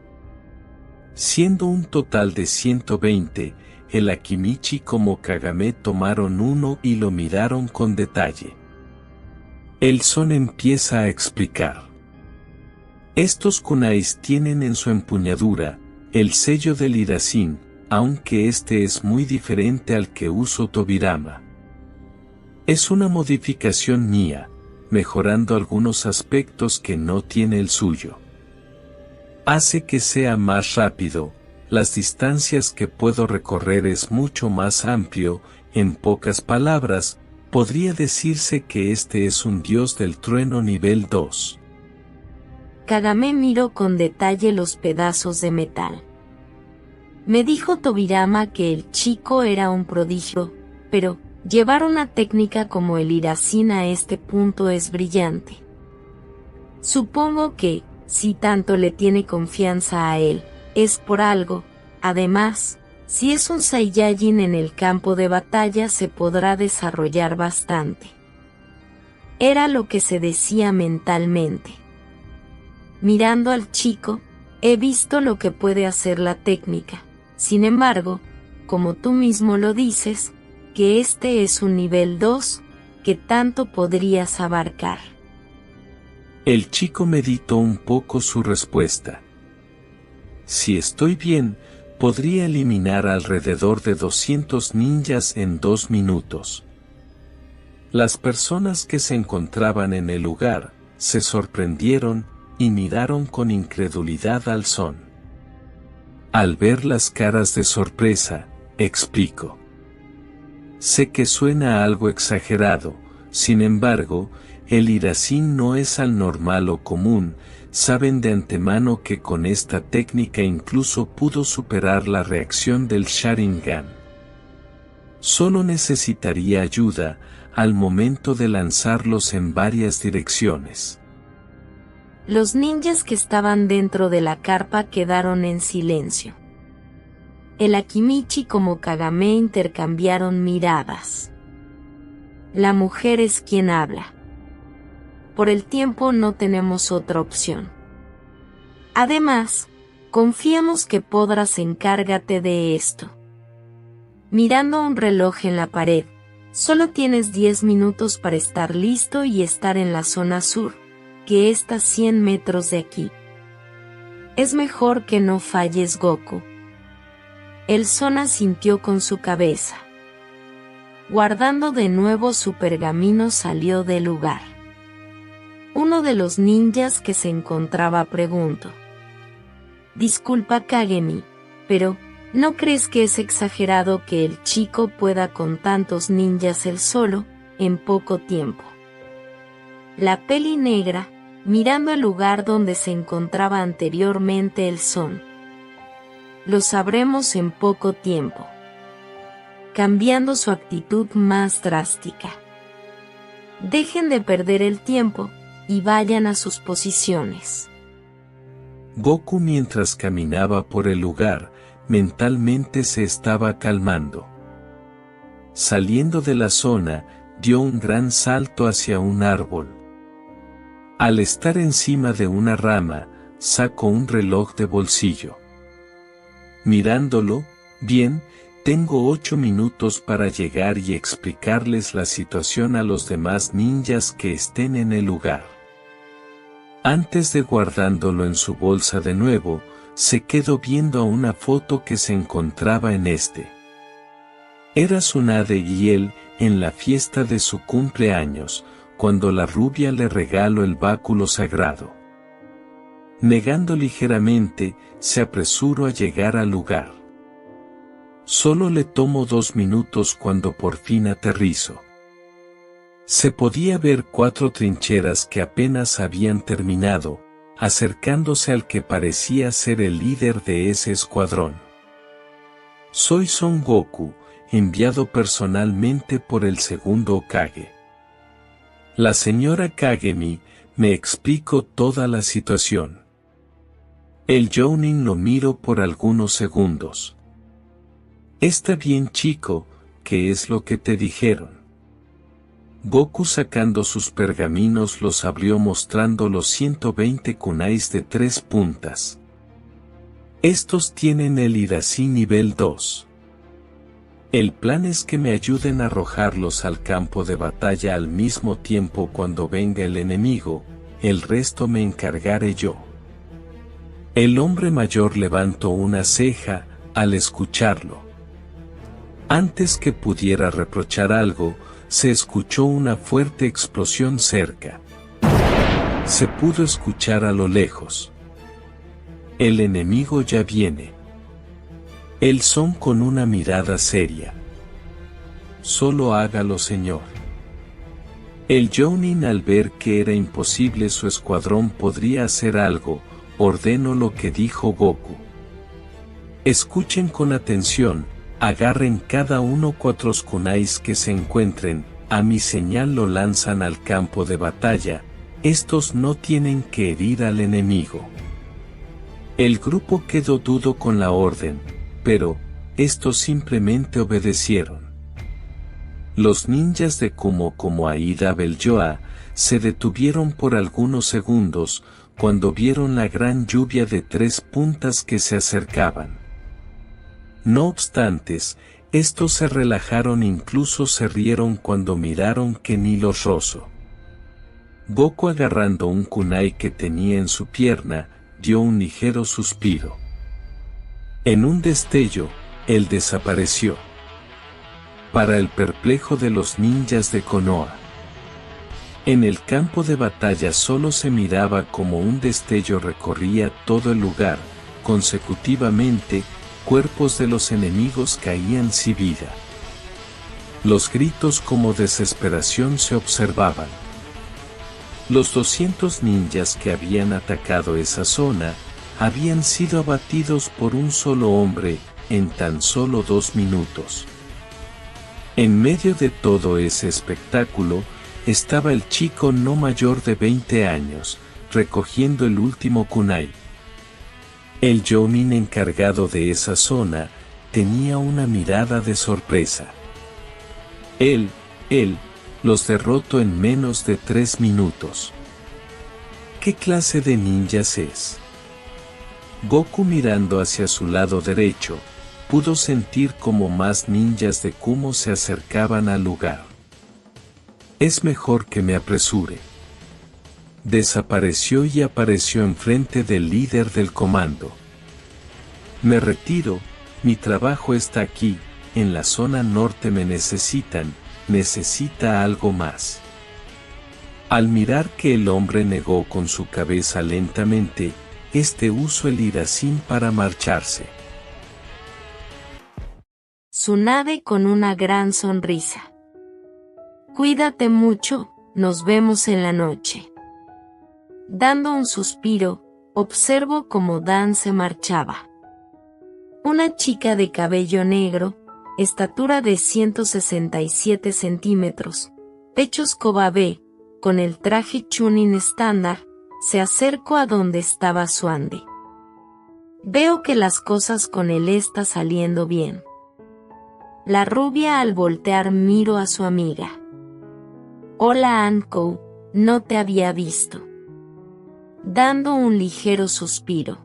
Siendo un total de 120, el Akimichi como Kagame tomaron uno y lo miraron con detalle. El Son empieza a explicar. Estos kunais tienen en su empuñadura el sello del Hirasin, aunque este es muy diferente al que usó Tobirama. Es una modificación mía, mejorando algunos aspectos que no tiene el suyo. Hace que sea más rápido, las distancias que puedo recorrer es mucho más amplio, en pocas palabras, podría decirse que este es un dios del trueno nivel 2. Kagame miró con detalle los pedazos de metal. Me dijo Tobirama que el chico era un prodigio, pero llevar una técnica como el Hirasin a este punto es brillante. Supongo que, si tanto le tiene confianza a él, es por algo. Además, si es un Saiyajin en el campo de batalla se podrá desarrollar bastante. Era lo que se decía mentalmente. Mirando al chico, he visto lo que puede hacer la técnica. Sin embargo, como tú mismo lo dices, que este es un nivel 2, ¿qué tanto podrías abarcar? El chico meditó un poco su respuesta. Si estoy bien, podría eliminar alrededor de 200 ninjas en 2 minutos. Las personas que se encontraban en el lugar, se sorprendieron, y miraron con incredulidad al Son. Al ver las caras de sorpresa, explicó. Sé que suena algo exagerado, sin embargo, el Hirasin no es al normal o común, saben de antemano que con esta técnica incluso pudo superar la reacción del Sharingan. Solo necesitaría ayuda, al momento de lanzarlos en varias direcciones. Los ninjas que estaban dentro de la carpa quedaron en silencio. El Akimichi como Kagame intercambiaron miradas. La mujer es quien habla. Por el tiempo no tenemos otra opción. Además, confiamos que podrás encárgate de esto. Mirando un reloj en la pared, solo tienes 10 minutos para estar listo y estar en la zona sur, que está 100 metros de aquí. Es mejor que no falles, Goku. El Son asintió con su cabeza. Guardando de nuevo su pergamino salió del lugar. Uno de los ninjas que se encontraba preguntó. Disculpa Kagemi, pero ¿no crees que es exagerado que el chico pueda con tantos ninjas él solo, en poco tiempo? la peli negra, mirando el lugar donde se encontraba anteriormente el son. Lo sabremos en poco tiempo. Cambiando su actitud más drástica. Dejen de perder el tiempo y vayan a sus posiciones. Goku, mientras caminaba por el lugar, mentalmente se estaba calmando. Saliendo de la zona, dio un gran salto hacia un árbol. Al estar encima de una rama, sacó un reloj de bolsillo. Mirándolo, bien, tengo 8 minutos para llegar y explicarles la situación a los demás ninjas que estén en el lugar. Antes de guardándolo en su bolsa de nuevo, se quedó viendo a una foto que se encontraba en este. Era Tsunade y él, en la fiesta de su cumpleaños, cuando la rubia le regaló el báculo sagrado. Negando ligeramente, se apresuró a llegar al lugar. Solo le tomó 2 minutos cuando por fin aterrizó. Se podía ver 4 trincheras que apenas habían terminado, acercándose al que parecía ser el líder de ese escuadrón. Soy Son Goku, enviado personalmente por el segundo Hokage. La señora Kagemi me explicó toda la situación. El Jounin lo miró por algunos segundos. Está bien, chico, ¿qué es lo que te dijeron? Goku, sacando sus pergaminos, los abrió mostrando los 120 kunais de 3 puntas. Estos tienen el Irashi nivel 2. El plan es que me ayuden a arrojarlos al campo de batalla al mismo tiempo cuando venga el enemigo, el resto me encargaré yo. El hombre mayor levantó una ceja al escucharlo. Antes que pudiera reprochar algo, se escuchó una fuerte explosión cerca. Se pudo escuchar a lo lejos. El enemigo ya viene. El Son con una mirada seria. Solo hágalo, señor. El Jounin, al ver que era imposible su escuadrón podría hacer algo, ordenó lo que dijo Goku. Escuchen con atención. Agarren cada uno 4 kunais que se encuentren, a mi señal lo lanzan al campo de batalla, estos no tienen que herir al enemigo. El grupo quedó dudo con la orden, pero, estos simplemente obedecieron. Los ninjas de Kumo como Aida Belloa, se detuvieron por algunos segundos, cuando vieron la gran lluvia de 3 puntas que se acercaban. No obstante, estos se relajaron, incluso se rieron cuando miraron que ni los rozó. Goku, agarrando un kunai que tenía en su pierna, dio un ligero suspiro. En un destello, él desapareció. Para el perplejo de los ninjas de Konoha. En el campo de batalla solo se miraba como un destello recorría todo el lugar, consecutivamente, cuerpos de los enemigos caían sin vida. Los gritos como desesperación se observaban. Los 200 ninjas que habían atacado esa zona, habían sido abatidos por un solo hombre, en tan solo 2 minutos. En medio de todo ese espectáculo, estaba el chico no mayor de 20 años, recogiendo el último kunai. El Jounin encargado de esa zona, tenía una mirada de sorpresa. Él, los derrotó en menos de 3 minutos. ¿Qué clase de ninjas es? Goku, mirando hacia su lado derecho, pudo sentir como más ninjas de Kumo se acercaban al lugar. Es mejor que me apresure. Desapareció y apareció enfrente del líder del comando. Me retiro, mi trabajo está aquí, en la zona norte me necesitan, necesita algo más. Al mirar que el hombre negó con su cabeza lentamente, usó el Irasin para marcharse. Tsunade con una gran sonrisa. Cuídate mucho, nos vemos en la noche. Dando un suspiro, observo cómo Dan se marchaba. Una chica de cabello negro, estatura de 167 centímetros, pechos Koba B, con el traje Chunin estándar, se acercó a donde estaba Suande. Veo que las cosas con él está saliendo bien. La rubia al voltear miro a su amiga. Hola Anko, no te había visto. Dando un ligero suspiro.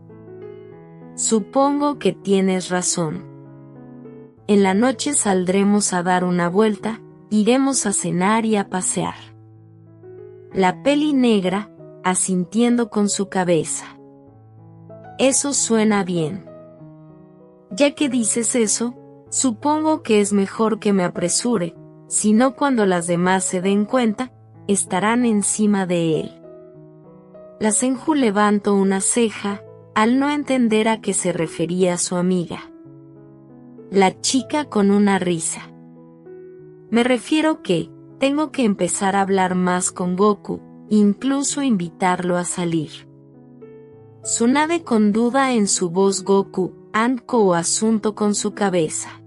Supongo que tienes razón. En la noche saldremos a dar una vuelta, iremos a cenar y a pasear. La peli negra, asintiendo con su cabeza. Eso suena bien. Ya que dices eso, supongo que es mejor que me apresure, si no cuando las demás se den cuenta, estarán encima de él. La Senju levantó una ceja, al no entender a qué se refería su amiga. La chica con una risa. Me refiero que, tengo que empezar a hablar más con Goku, incluso invitarlo a salir. Tsunade con duda en su voz. Goku, Anko o asunto con su cabeza.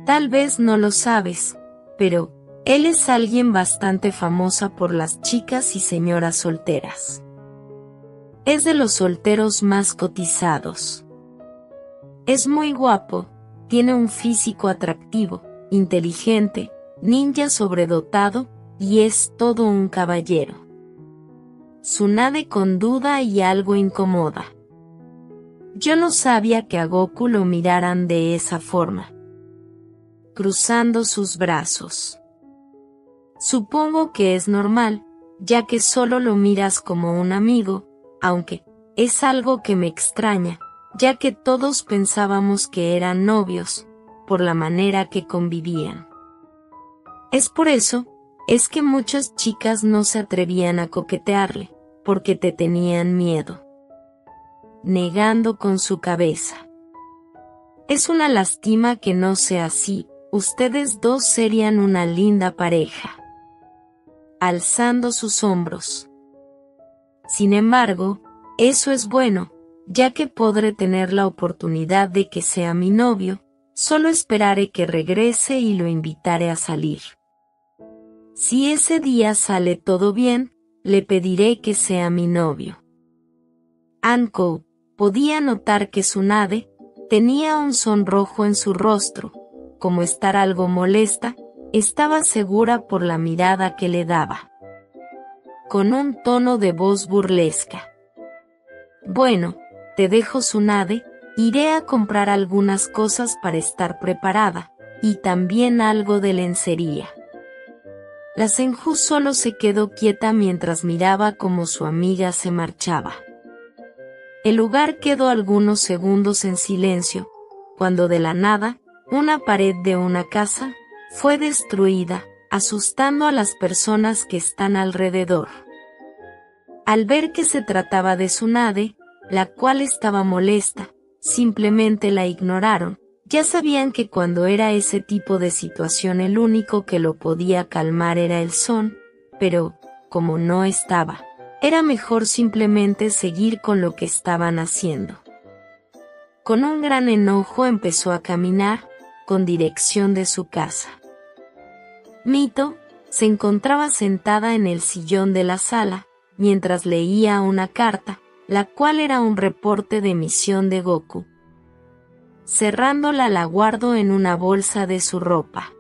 Tal vez no lo sabes, pero, él es alguien bastante famosa por las chicas y señoras solteras. Es de los solteros más cotizados. Es muy guapo, tiene un físico atractivo, inteligente, ninja sobredotado, y es todo un caballero. Tsunade con duda y algo incómoda. Yo no sabía que a Goku lo miraran de esa forma. Cruzando sus brazos. Supongo que es normal, ya que solo lo miras como un amigo, aunque, es algo que me extraña, ya que todos pensábamos que eran novios, por la manera que convivían. Es por eso, es que muchas chicas no se atrevían a coquetearle, porque te tenían miedo. Negando con su cabeza. Es una lástima que no sea así, ustedes dos serían una linda pareja. Alzando sus hombros. Sin embargo, eso es bueno, ya que podré tener la oportunidad de que sea mi novio, solo esperaré que regrese y lo invitaré a salir. Si ese día sale todo bien, le pediré que sea mi novio. Anko podía notar que Tsunade tenía un sonrojo en su rostro, como estar algo molesta, estaba segura por la mirada que le daba. Con un tono de voz burlesca. Bueno, te dejo Tsunade, iré a comprar algunas cosas para estar preparada, y también algo de lencería. La Senju solo se quedó quieta mientras miraba cómo su amiga se marchaba. El lugar quedó algunos segundos en silencio, cuando de la nada, una pared de una casa fue destruida, asustando a las personas que están alrededor. Al ver que se trataba de Tsunade, la cual estaba molesta, simplemente la ignoraron. Ya sabían que cuando era ese tipo de situación el único que lo podía calmar era el son, pero, como no estaba, era mejor simplemente seguir con lo que estaban haciendo. Con un gran enojo empezó a caminar, con dirección de su casa. Mito se encontraba sentada en el sillón de la sala, mientras leía una carta, la cual era un reporte de misión de Goku. Cerrándola la guardo en una bolsa de su ropa.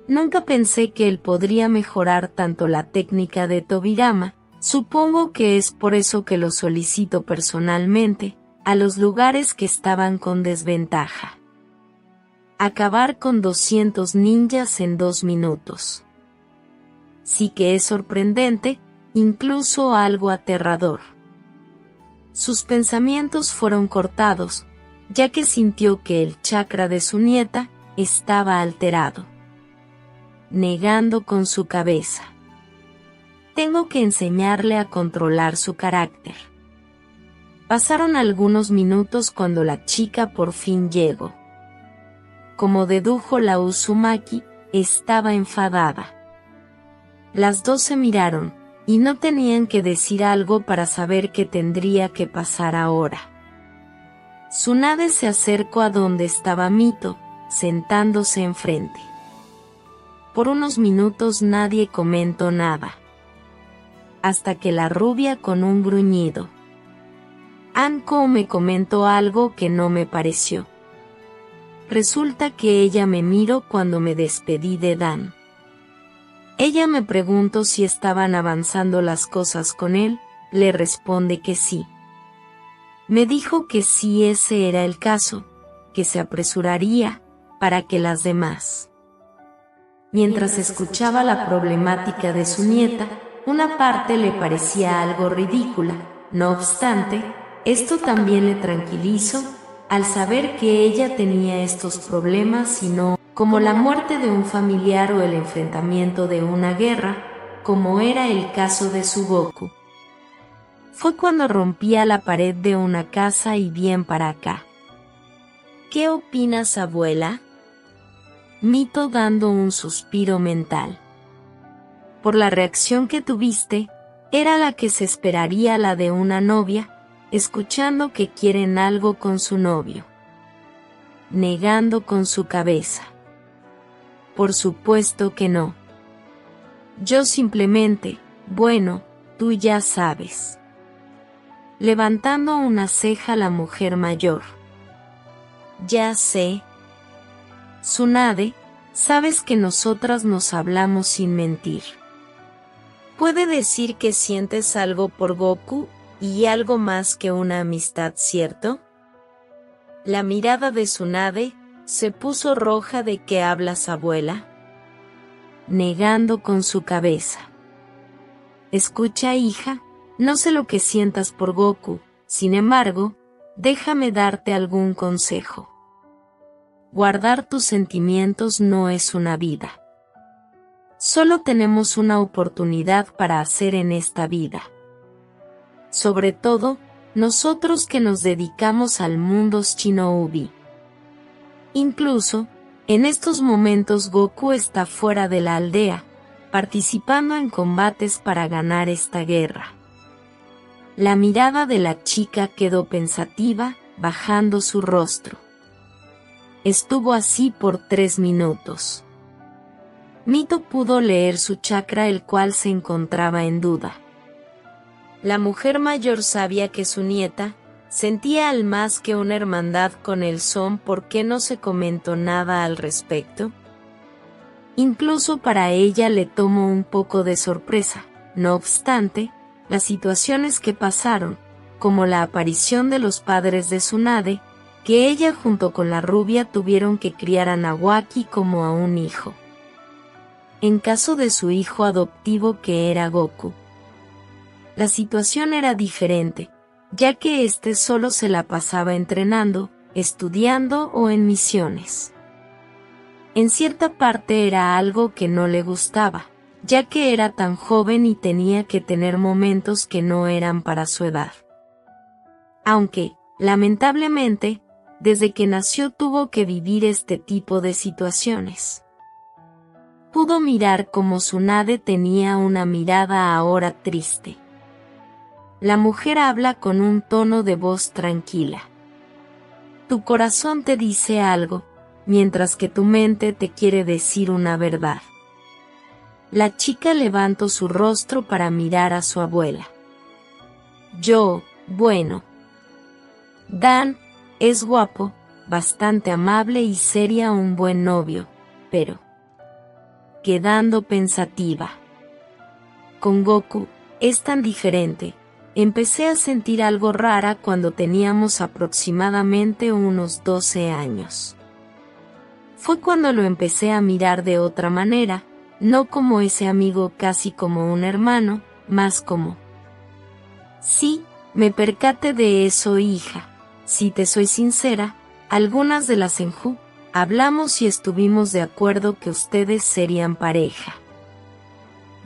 Nunca pensé que él podría mejorar tanto la técnica de Tobirama, supongo que es por eso que lo solicito personalmente, a los lugares que estaban con desventaja. Acabar con 200 ninjas en 2 minutos. Sí que es sorprendente, incluso algo aterrador. Sus pensamientos fueron cortados, ya que sintió que el chakra de su nieta estaba alterado. Negando con su cabeza. Tengo que enseñarle a controlar su carácter. Pasaron algunos minutos cuando la chica por fin llegó. Como dedujo la Uzumaki, estaba enfadada. Las dos se miraron, y no tenían que decir algo para saber qué tendría que pasar ahora. Tsunade se acercó a donde estaba Mito, sentándose enfrente. Por unos minutos nadie comentó nada. Hasta que la rubia con un gruñido: Anko me comentó algo que no me pareció. Resulta que ella me miró cuando me despedí de Dan. Ella me preguntó si estaban avanzando las cosas con él, le responde que sí. Me dijo que si ese era el caso, que se apresuraría, para que las demás. Mientras escuchaba la problemática de su nieta, una parte le parecía algo ridícula. No obstante, esto también le tranquilizó, al saber que ella tenía estos problemas y no como la muerte de un familiar o el enfrentamiento de una guerra, como era el caso de su Goku. Fue cuando rompía la pared de una casa y bien para acá. ¿Qué opinas, abuela? Mito dando un suspiro mental. Por la reacción que tuviste, era la que se esperaría la de una novia, escuchando que quieren algo con su novio. Negando con su cabeza. Por supuesto que no. Yo simplemente, bueno, tú ya sabes. Levantando una ceja la mujer mayor. Ya sé. Tsunade, sabes que nosotras nos hablamos sin mentir. Puede decir que sientes algo por Goku y algo más que una amistad, ¿cierto? La mirada de Tsunade se puso roja. ¿De qué hablas, abuela? Negando con su cabeza. Escucha, hija, no sé lo que sientas por Goku, sin embargo, déjame darte algún consejo. Guardar tus sentimientos no es una vida. Solo tenemos una oportunidad para hacer en esta vida. Sobre todo, nosotros que nos dedicamos al mundo Shinobi. Incluso, en estos momentos Goku está fuera de la aldea, participando en combates para ganar esta guerra. La mirada de la chica quedó pensativa, bajando su rostro. Estuvo así por 3 minutos. Mito pudo leer su chakra, el cual se encontraba en duda. La mujer mayor sabía que su nieta sentía al más que una hermandad con el son. ¿Por qué no se comentó nada al respecto? Incluso para ella le tomó un poco de sorpresa. No obstante, las situaciones que pasaron, como la aparición de los padres de Tsunade, que ella junto con la rubia tuvieron que criar a Nawaki como a un hijo. En caso de su hijo adoptivo, que era Goku, la situación era diferente, ya que éste solo se la pasaba entrenando, estudiando o en misiones. En cierta parte era algo que no le gustaba, ya que era tan joven y tenía que tener momentos que no eran para su edad. Aunque, lamentablemente, desde que nació tuvo que vivir este tipo de situaciones. Pudo mirar cómo Tsunade tenía una mirada ahora triste. La mujer habla con un tono de voz tranquila. Tu corazón te dice algo, mientras que tu mente te quiere decir una verdad. La chica levantó su rostro para mirar a su abuela. Bueno. Dan es guapo, bastante amable y sería un buen novio, pero... Quedando pensativa. Con Goku, es tan diferente. Empecé a sentir algo rara cuando teníamos aproximadamente unos 12 años. Fue cuando lo empecé a mirar de otra manera, no como ese amigo, casi como un hermano, más como... Sí, me percaté de eso, hija. Si te soy sincera, algunas de las Senju, hablamos y estuvimos de acuerdo que ustedes serían pareja.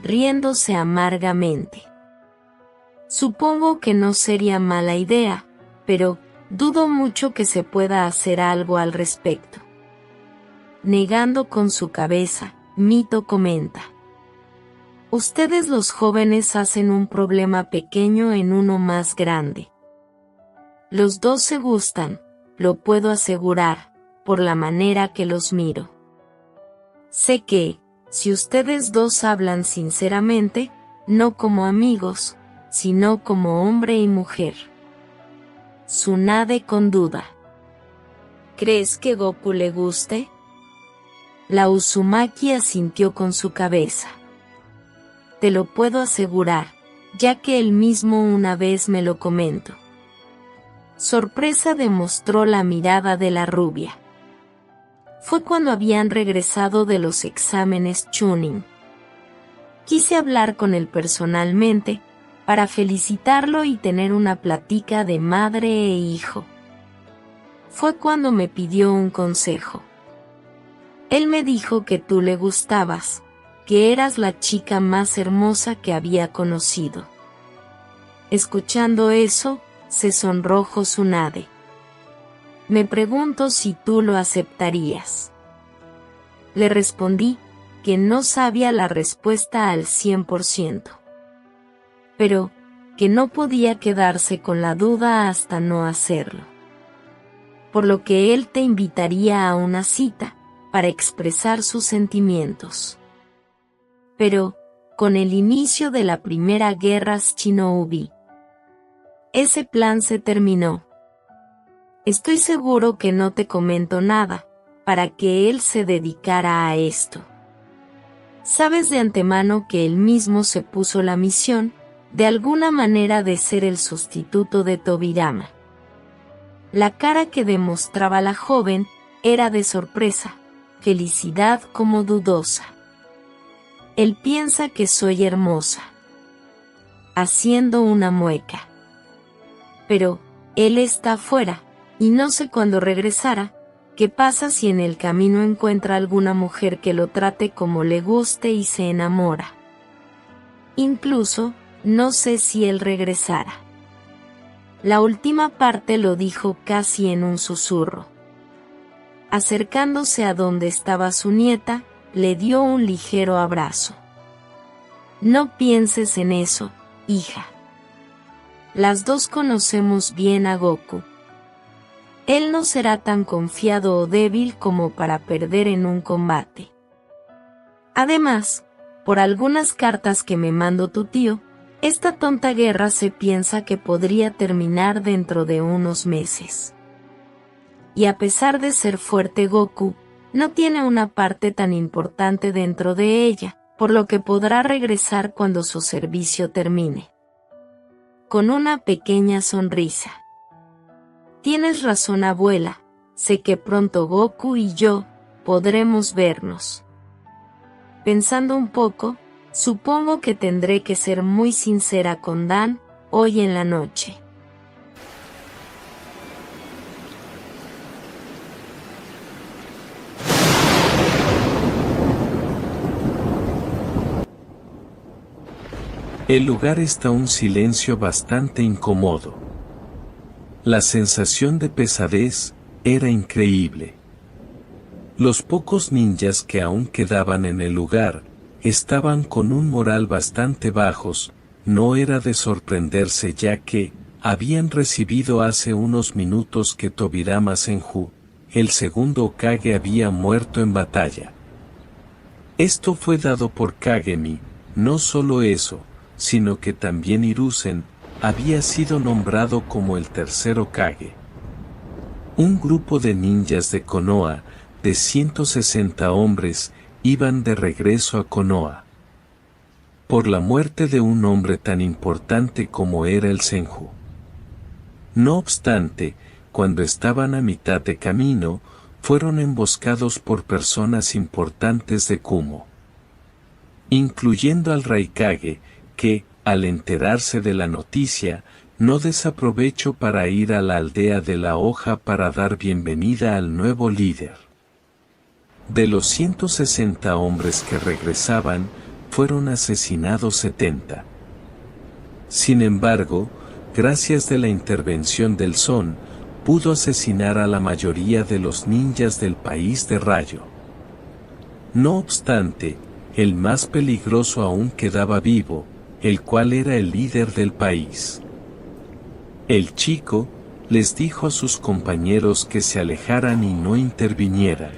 Riéndose amargamente. Supongo que no sería mala idea, pero dudo mucho que se pueda hacer algo al respecto. Negando con su cabeza, Mito comenta. Ustedes los jóvenes hacen un problema pequeño en uno más grande. Los dos se gustan, lo puedo asegurar, por la manera que los miro. Sé que, si ustedes dos hablan sinceramente, no como amigos, sino como hombre y mujer. Tsunade con duda. ¿Crees que Goku le guste? La Uzumaki asintió con su cabeza. Te lo puedo asegurar, ya que él mismo una vez me lo comentó. Sorpresa demostró la mirada de la rubia. Fue cuando habían regresado de los exámenes Chunin. Quise hablar con él personalmente, para felicitarlo y tener una plática de madre e hijo. Fue cuando me pidió un consejo. Él me dijo que tú le gustabas, que eras la chica más hermosa que había conocido. Escuchando eso, se sonrojó Tsunade. Me pregunto si tú lo aceptarías. Le respondí que no sabía la respuesta al 100%. Pero, que no podía quedarse con la duda hasta no hacerlo. Por lo que él te invitaría a una cita, para expresar sus sentimientos. Pero, con el inicio de la primera guerra Shinobi, ese plan se terminó. Estoy seguro que no te comento nada, para que él se dedicara a esto. Sabes de antemano que él mismo se puso la misión, de alguna manera de ser el sustituto de Tobirama. La cara que demostraba la joven, era de sorpresa, felicidad como dudosa. Él piensa que soy hermosa. Haciendo una mueca. Pero, él está afuera, y no sé cuándo regresará. ¿Qué pasa si en el camino encuentra alguna mujer que lo trate como le guste y se enamora? Incluso, no sé si él regresara. La última parte lo dijo casi en un susurro. Acercándose a donde estaba su nieta, le dio un ligero abrazo. No pienses en eso, hija. Las dos conocemos bien a Goku. Él no será tan confiado o débil como para perder en un combate. Además, por algunas cartas que me mandó tu tío, esta tonta guerra se piensa que podría terminar dentro de unos meses. Y a pesar de ser fuerte Goku, no tiene una parte tan importante dentro de ella, por lo que podrá regresar cuando su servicio termine. Con una pequeña sonrisa. Tienes razón, abuela, sé que pronto Goku y yo podremos vernos. Pensando un poco, supongo que tendré que ser muy sincera con Dan, hoy en la noche. El lugar está un silencio bastante incómodo. La sensación de pesadez era increíble. Los pocos ninjas que aún quedaban en el lugar, estaban con un moral bastante bajos. No era de sorprenderse ya que, habían recibido hace unos minutos que Tobirama Senju, el segundo Hokage, había muerto en batalla. Esto fue dado por Kagemi. No solo eso, sino que también Hiruzen había sido nombrado como el tercer Hokage. Un grupo de ninjas de Konoha, de 160 hombres, iban de regreso a Konoha. Por la muerte de un hombre tan importante como era el Senju. No obstante, cuando estaban a mitad de camino, fueron emboscados por personas importantes de Kumo. Incluyendo al Raikage, que, al enterarse de la noticia, no desaprovechó para ir a la aldea de la hoja para dar bienvenida al nuevo líder. De los 160 hombres que regresaban, fueron asesinados 70. Sin embargo, gracias a la intervención del Son, pudo asesinar a la mayoría de los ninjas del país de Rayo. No obstante, el más peligroso aún quedaba vivo, el cual era el líder del país. El chico les dijo a sus compañeros que se alejaran y no intervinieran.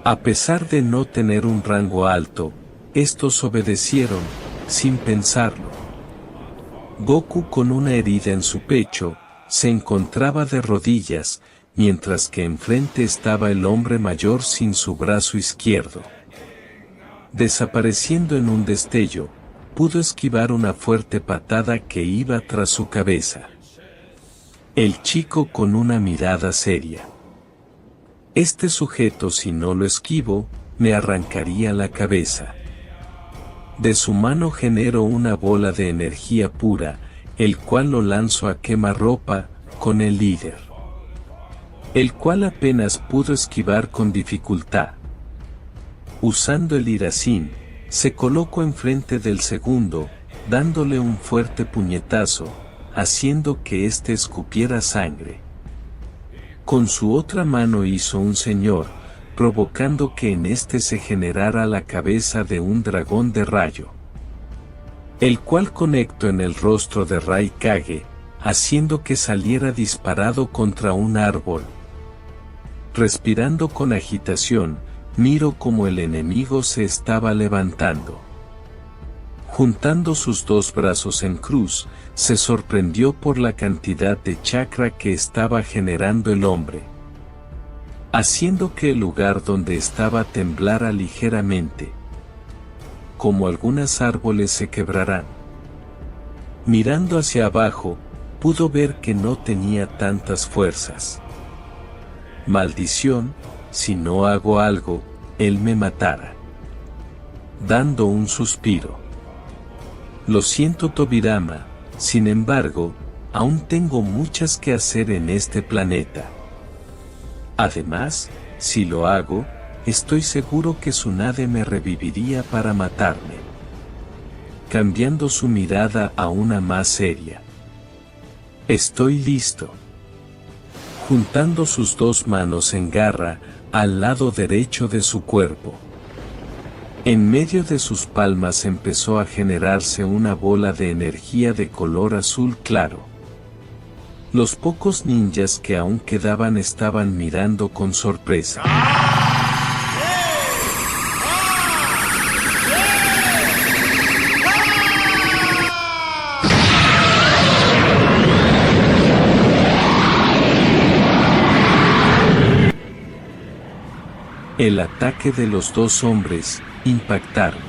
A pesar de no tener un rango alto, estos obedecieron, sin pensarlo. Goku, con una herida en su pecho, se encontraba de rodillas, mientras que enfrente estaba el hombre mayor sin su brazo izquierdo. Desapareciendo en un destello, pudo esquivar una fuerte patada que iba tras su cabeza. El chico con una mirada seria. Este sujeto, si no lo esquivo, me arrancaría la cabeza. De su mano generó una bola de energía pura, el cual lo lanzó a quemarropa con el líder, el cual apenas pudo esquivar con dificultad. Usando el Hirasin, se colocó enfrente del segundo, dándole un fuerte puñetazo, haciendo que éste escupiera sangre. Con su otra mano hizo un señor, provocando que en este se generara la cabeza de un dragón de rayo, el cual conectó en el rostro de Raikage, haciendo que saliera disparado contra un árbol. Respirando con agitación, miró cómo el enemigo se estaba levantando. Juntando sus dos brazos en cruz, se sorprendió por la cantidad de chakra que estaba generando el hombre, haciendo que el lugar donde estaba temblara ligeramente, como algunos árboles se quebrarán. Mirando hacia abajo, pudo ver que no tenía tantas fuerzas. Maldición, si no hago algo, él me matará. Dando un suspiro. Lo siento, Tobirama, sin embargo, aún tengo muchas que hacer en este planeta. Además, si lo hago, estoy seguro que Tsunade me reviviría para matarme. Cambiando su mirada a una más seria. Estoy listo. Juntando sus dos manos en garra, al lado derecho de su cuerpo. En medio de sus palmas empezó a generarse una bola de energía de color azul claro. Los pocos ninjas que aún quedaban estaban mirando con sorpresa. El ataque de los dos hombres impactaron.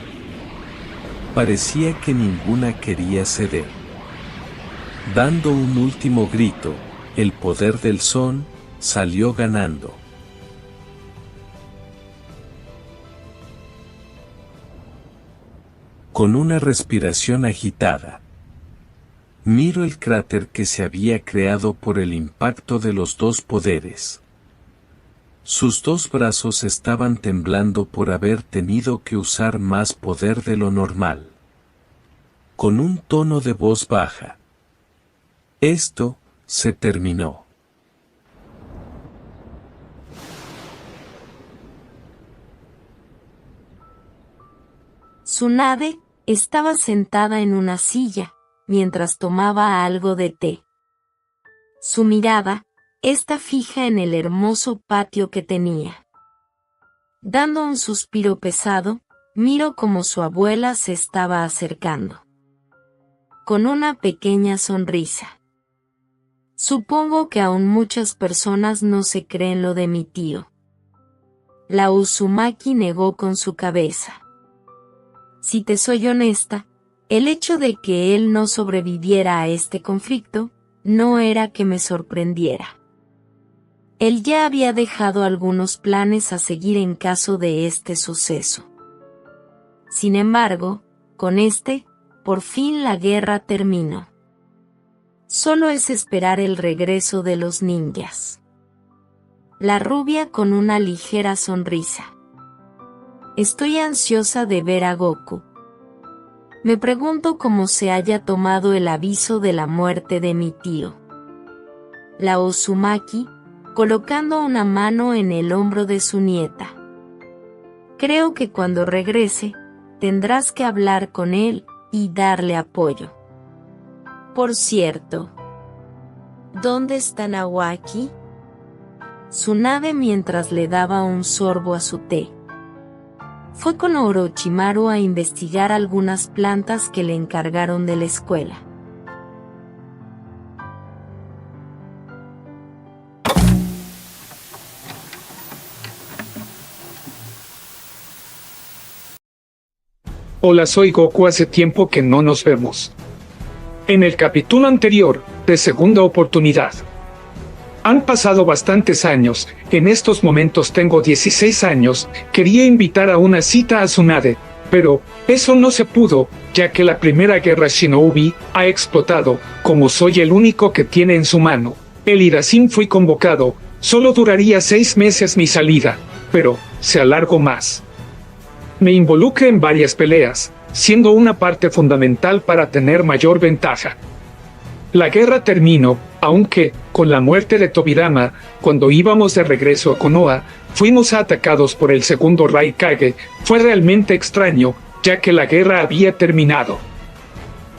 Parecía que ninguna quería ceder. Dando un último grito, el poder del Son salió ganando. Con una respiración agitada, miró el cráter que se había creado por el impacto de los dos poderes. Sus dos brazos estaban temblando por haber tenido que usar más poder de lo normal. Con un tono de voz baja. Esto se terminó. Tsunade estaba sentada en una silla, mientras tomaba algo de té. Su mirada está fija en el hermoso patio que tenía. Dando un suspiro pesado, miró cómo su abuela se estaba acercando. Con una pequeña sonrisa. Supongo que aún muchas personas no se creen lo de mi tío. La Uzumaki negó con su cabeza. Si te soy honesta, el hecho de que él no sobreviviera a este conflicto, no era que me sorprendiera. Él ya había dejado algunos planes a seguir en caso de este suceso. Sin embargo, con por fin la guerra terminó. Solo es esperar el regreso de los ninjas. La rubia con una ligera sonrisa. Estoy ansiosa de ver a Goku. Me pregunto cómo se haya tomado el aviso de la muerte de mi tío. La Uzumaki, colocando una mano en el hombro de su nieta. Creo que cuando regrese, tendrás que hablar con él y darle apoyo. Por cierto, ¿dónde está Nawaki? Tsunade mientras le daba un sorbo a su té. Fue con Orochimaru a investigar algunas plantas que le encargaron de la escuela. Hola, soy Goku, hace tiempo que no nos vemos. En el capítulo anterior, de Segunda Oportunidad. Han pasado bastantes años, en estos momentos tengo 16 años, quería invitar a una cita a Tsunade, pero eso no se pudo, ya que la primera guerra Shinobi ha explotado, como soy el único que tiene en su mano. El Hirazen fui convocado, solo duraría 6 meses mi salida, pero se alargó más. Me involucré en varias peleas, siendo una parte fundamental para tener mayor ventaja. La guerra terminó, aunque, con la muerte de Tobirama, cuando íbamos de regreso a Konoha, fuimos atacados por el segundo Raikage. Fue realmente extraño, ya que la guerra había terminado.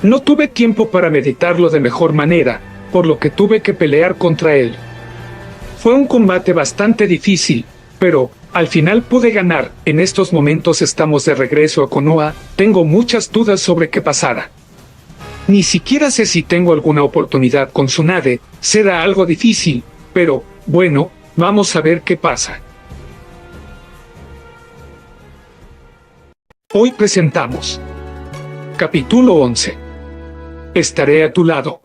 No tuve tiempo para meditarlo de mejor manera, por lo que tuve que pelear contra él. Fue un combate bastante difícil, pero al final pude ganar. En estos momentos estamos de regreso a Konoha, tengo muchas dudas sobre qué pasará. Ni siquiera sé si tengo alguna oportunidad con Tsunade, será algo difícil, pero, bueno, vamos a ver qué pasa. Hoy presentamos Capítulo 11. Estaré a tu lado.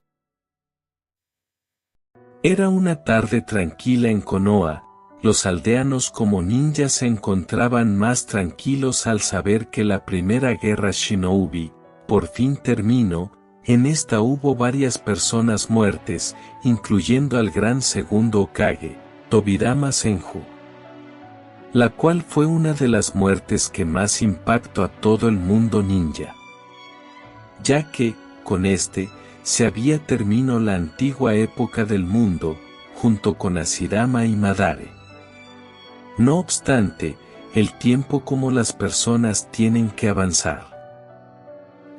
Era una tarde tranquila en Konoha. Los aldeanos como ninjas se encontraban más tranquilos al saber que la primera guerra Shinobi, por fin terminó. En esta hubo varias personas muertes, incluyendo al gran segundo Hokage, Tobirama Senju. La cual fue una de las muertes que más impactó a todo el mundo ninja. Ya que, con este, se había terminado la antigua época del mundo, junto con Hashirama y Madare. No obstante, el tiempo como las personas tienen que avanzar.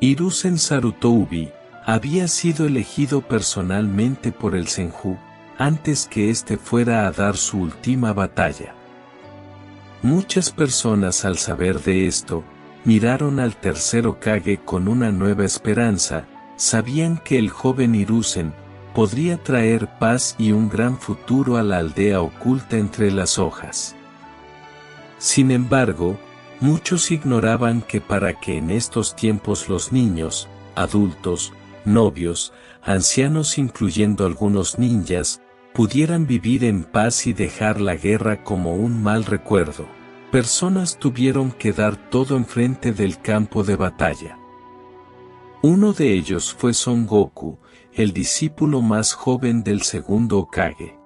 Hiruzen Sarutobi había sido elegido personalmente por el Senju, antes que éste fuera a dar su última batalla. Muchas personas al saber de esto, miraron al tercer Hokage con una nueva esperanza, sabían que el joven Hiruzen podría traer paz y un gran futuro a la aldea oculta entre las hojas. Sin embargo, muchos ignoraban que para que en estos tiempos los niños, adultos, novios, ancianos incluyendo algunos ninjas, pudieran vivir en paz y dejar la guerra como un mal recuerdo, personas tuvieron que dar todo enfrente del campo de batalla. Uno de ellos fue Son Goku, el discípulo más joven del segundo Hokage,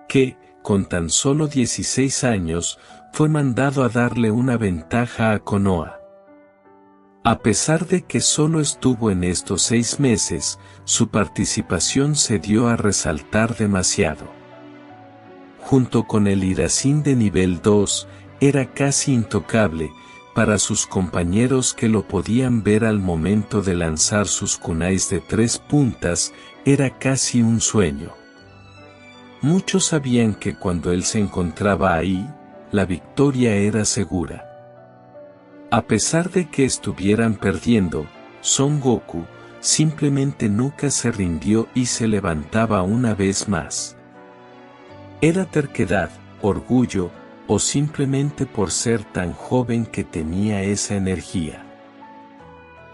que, con tan solo 16 años, fue mandado a darle una ventaja a Konoha. A pesar de que solo estuvo en estos 6 meses, su participación se dio a resaltar demasiado. Junto con el Hirazen de nivel 2, era casi intocable, para sus compañeros que lo podían ver al momento de lanzar sus kunais de 3 puntas, era casi un sueño. Muchos sabían que cuando él se encontraba ahí, la victoria era segura. A pesar de que estuvieran perdiendo, Son Goku simplemente nunca se rindió y se levantaba una vez más. Era terquedad, orgullo, o simplemente por ser tan joven que tenía esa energía.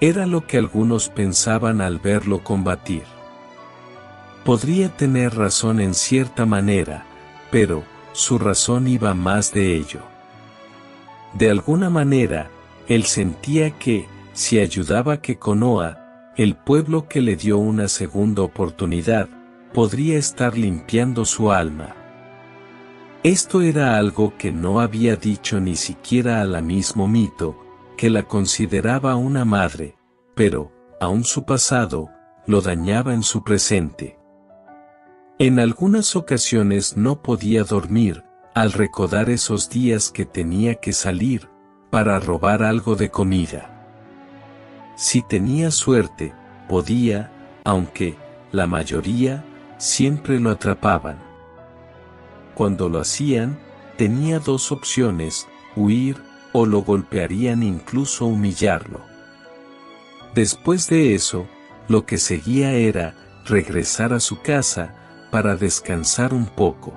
Era lo que algunos pensaban al verlo combatir. Podría tener razón en cierta manera, pero su razón iba más de ello. De alguna manera, él sentía que, si ayudaba a que Konoha, el pueblo que le dio una segunda oportunidad, podría estar limpiando su alma. Esto era algo que no había dicho ni siquiera a la misma Mito, que la consideraba una madre, pero, aun su pasado, lo dañaba en su presente. En algunas ocasiones no podía dormir, al recordar esos días que tenía que salir, para robar algo de comida. Si tenía suerte, podía, aunque, la mayoría, siempre lo atrapaban. Cuando lo hacían, tenía dos opciones, huir, o lo golpearían e incluso humillarlo. Después de eso, lo que seguía era, regresar a su casa, para descansar un poco.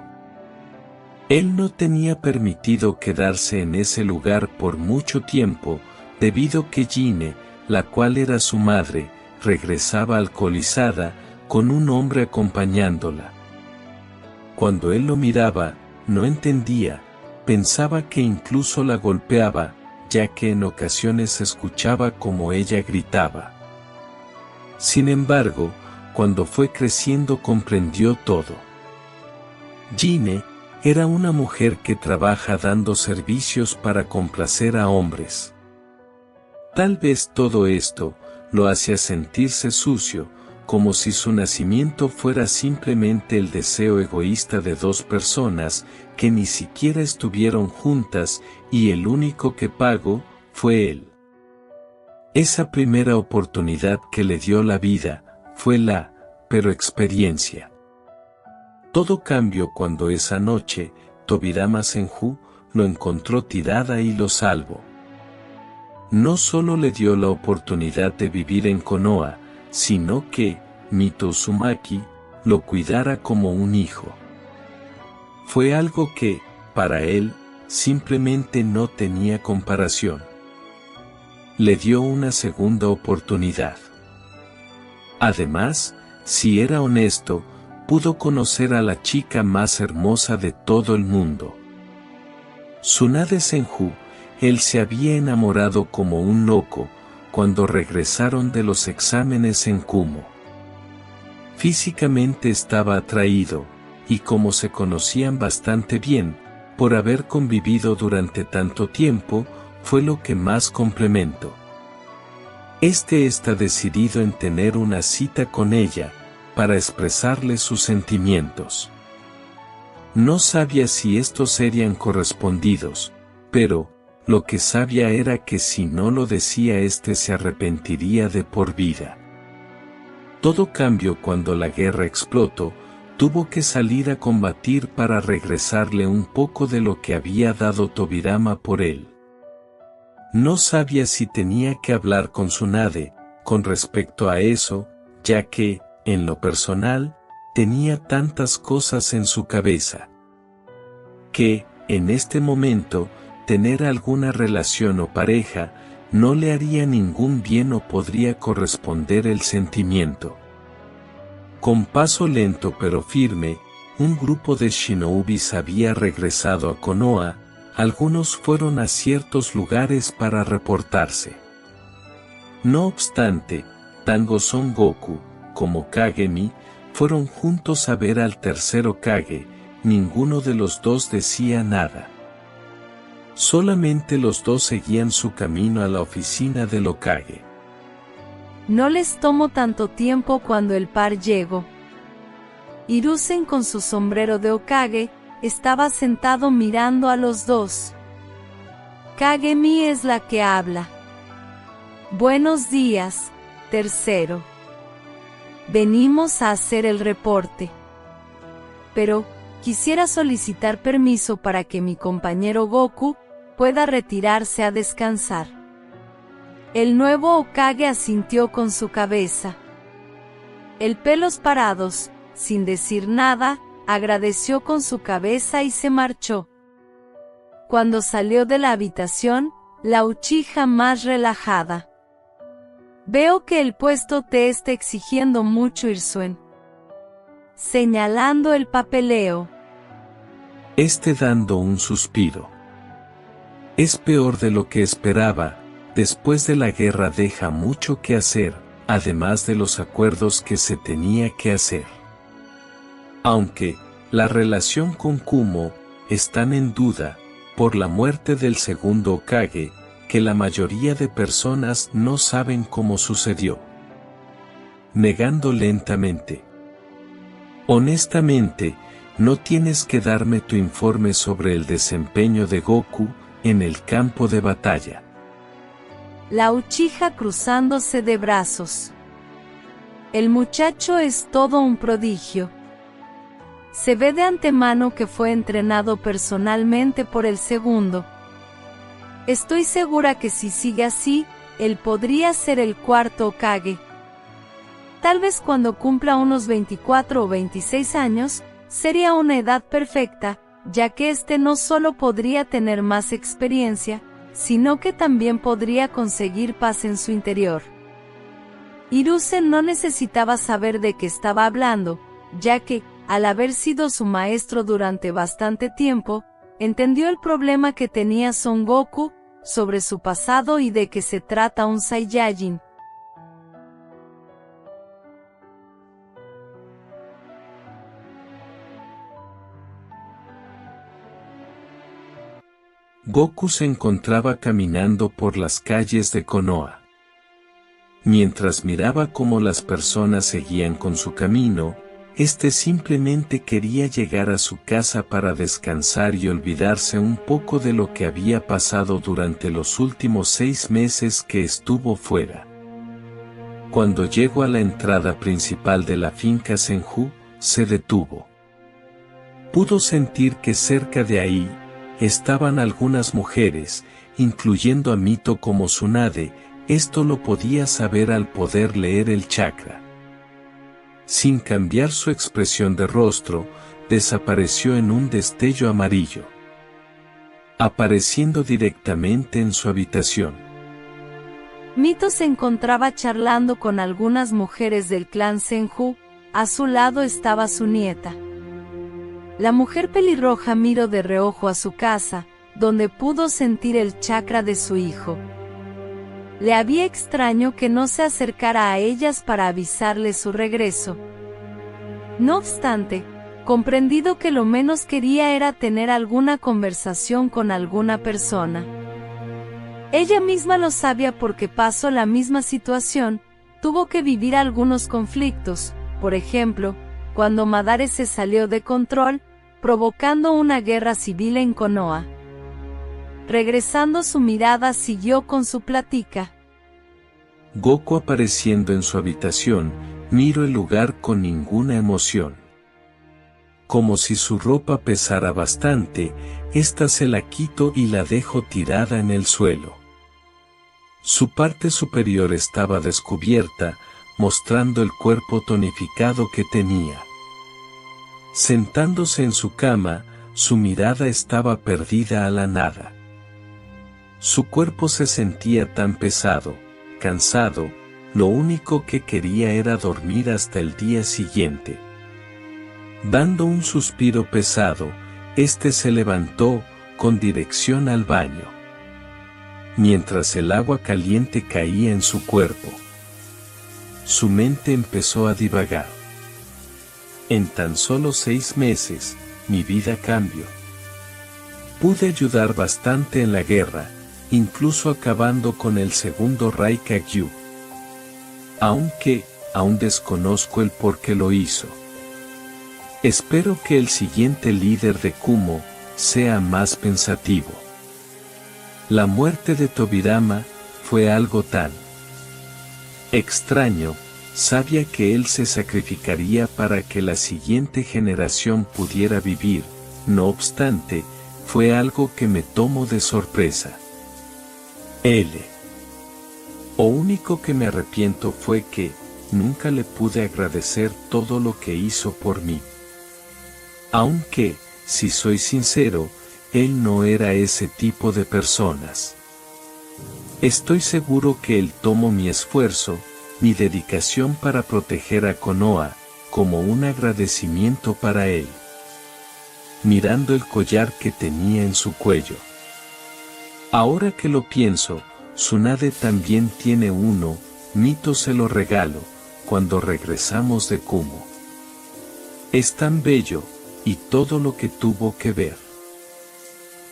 Él no tenía permitido quedarse en ese lugar por mucho tiempo, debido que Gine, la cual era su madre, regresaba alcoholizada, con un hombre acompañándola. Cuando él lo miraba, no entendía, pensaba que incluso la golpeaba, ya que en ocasiones escuchaba como ella gritaba. Sin embargo, cuando fue creciendo comprendió todo. Gine era una mujer que trabaja dando servicios para complacer a hombres. Tal vez todo esto lo hacía sentirse sucio, como si su nacimiento fuera simplemente el deseo egoísta de dos personas que ni siquiera estuvieron juntas y el único que pagó fue él. Esa primera oportunidad que le dio la vida fue pero experiencia. Todo cambió cuando esa noche, Tobirama Senju lo encontró tirada y lo salvó. No solo le dio la oportunidad de vivir en Konoha, sino que, Mito Uzumaki, lo cuidara como un hijo. Fue algo que, para él, simplemente no tenía comparación. Le dio una segunda oportunidad. Además, si era honesto, pudo conocer a la chica más hermosa de todo el mundo. Tsunade Senju, él se había enamorado como un loco, cuando regresaron de los exámenes en Kumo. Físicamente estaba atraído, y como se conocían bastante bien, por haber convivido durante tanto tiempo, fue lo que más complementó. Este está decidido en tener una cita con ella, para expresarle sus sentimientos. No sabía si estos serían correspondidos, pero, lo que sabía era que si no lo decía se arrepentiría de por vida. Todo cambió cuando la guerra explotó, tuvo que salir a combatir para regresarle un poco de lo que había dado Tobirama por él. No sabía si tenía que hablar con Tsunade, con respecto a eso, ya que, en lo personal, tenía tantas cosas en su cabeza, que, en este momento, tener alguna relación o pareja, no le haría ningún bien o podría corresponder el sentimiento. Con paso lento pero firme, un grupo de shinobis había regresado a Konoha, algunos fueron a ciertos lugares para reportarse. No obstante, tanto Son Goku, como Kagemi, fueron juntos a ver al tercer Hokage, ninguno de los dos decía nada. Solamente los dos seguían su camino a la oficina del Hokage. No les tomó tanto tiempo cuando el par llegó. Hiruzen con su sombrero de Hokage, estaba sentado mirando a los dos. Kagemi es la que habla. Buenos días, tercero. Venimos a hacer el reporte. Pero, quisiera solicitar permiso para que mi compañero Goku pueda retirarse a descansar. El nuevo Hokage asintió con su cabeza. El pelos parados, sin decir nada, agradeció con su cabeza y se marchó. Cuando salió de la habitación, la Uchiha más relajada. Veo que el puesto te está exigiendo mucho, Hirsuen. Señalando el papeleo. Dando un suspiro. Es peor de lo que esperaba, después de la guerra deja mucho que hacer, además de los acuerdos que se tenía que hacer. Aunque, la relación con Kumo, están en duda, por la muerte del segundo Hokage, que la mayoría de personas no saben cómo sucedió. Negando lentamente. Honestamente, no tienes que darme tu informe sobre el desempeño de Goku en el campo de batalla. La Uchiha cruzándose de brazos. El muchacho es todo un prodigio. Se ve de antemano que fue entrenado personalmente por el segundo. Estoy segura que si sigue así, él podría ser el cuarto Hokage. Tal vez cuando cumpla unos 24 o 26 años, sería una edad perfecta, ya que este no solo podría tener más experiencia, sino que también podría conseguir paz en su interior. Hiruzen no necesitaba saber de qué estaba hablando, ya que, al haber sido su maestro durante bastante tiempo, entendió el problema que tenía Son Goku sobre su pasado y de que se trata un Saiyajin. Goku se encontraba caminando por las calles de Konoha. Mientras miraba cómo las personas seguían con su camino, este simplemente quería llegar a su casa para descansar y olvidarse un poco de lo que había pasado durante los últimos 6 meses que estuvo fuera. Cuando llegó a la entrada principal de la finca Senju, se detuvo. Pudo sentir que cerca de ahí estaban algunas mujeres, incluyendo a Mito como Tsunade. Esto lo podía saber al poder leer el chakra. Sin cambiar su expresión de rostro, desapareció en un destello amarillo, apareciendo directamente en su habitación. Mito se encontraba charlando con algunas mujeres del clan Senju, a su lado estaba su nieta. La mujer pelirroja miró de reojo a su casa, donde pudo sentir el chakra de su hijo. Le había extraño que no se acercara a ellas para avisarle su regreso. No obstante, comprendido que lo menos quería era tener alguna conversación con alguna persona. Ella misma lo sabía porque pasó la misma situación, tuvo que vivir algunos conflictos, por ejemplo, cuando Madara se salió de control, provocando una guerra civil en Konoha. Regresando su mirada siguió con su plática. Goku apareciendo en su habitación, miró el lugar con ninguna emoción. Como si su ropa pesara bastante, ésta se la quitó y la dejó tirada en el suelo. Su parte superior estaba descubierta, mostrando el cuerpo tonificado que tenía. Sentándose en su cama, su mirada estaba perdida a la nada. Su cuerpo se sentía tan pesado, cansado, lo único que quería era dormir hasta el día siguiente. Dando un suspiro pesado, este se levantó, con dirección al baño. Mientras el agua caliente caía en su cuerpo, su mente empezó a divagar. En tan solo 6 meses, mi vida cambió. Pude ayudar bastante en la guerra, incluso acabando con el segundo Raikage. Aunque, aún desconozco el por qué lo hizo. Espero que el siguiente líder de Kumo sea más pensativo. La muerte de Tobirama fue algo tan extraño, sabía que él se sacrificaría para que la siguiente generación pudiera vivir, no obstante, fue algo que me tomó de sorpresa. Lo único que me arrepiento fue que nunca le pude agradecer todo lo que hizo por mí. Aunque, si soy sincero, él no era ese tipo de personas. Estoy seguro que él tomó mi esfuerzo, mi dedicación para proteger a Konoha, como un agradecimiento para él. Mirando el collar que tenía en su cuello. Ahora que lo pienso, Tsunade también tiene uno, Mito se lo regalo, cuando regresamos de Kumo. Es tan bello, y todo lo que tuvo que ver.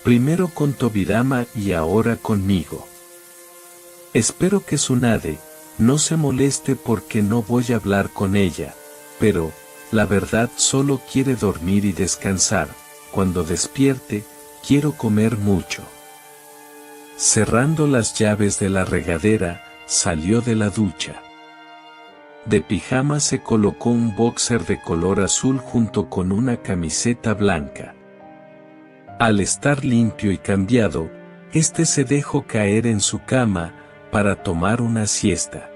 Primero con Tobirama y ahora conmigo. Espero que Tsunade no se moleste porque no voy a hablar con ella, pero, La verdad solo quiere dormir y descansar, cuando despierte, quiero comer mucho. Cerrando las llaves de la regadera, salió de la ducha. De pijama se colocó un boxer de color azul junto con una camiseta blanca. Al estar limpio y cambiado, se dejó caer en su cama, para tomar una siesta.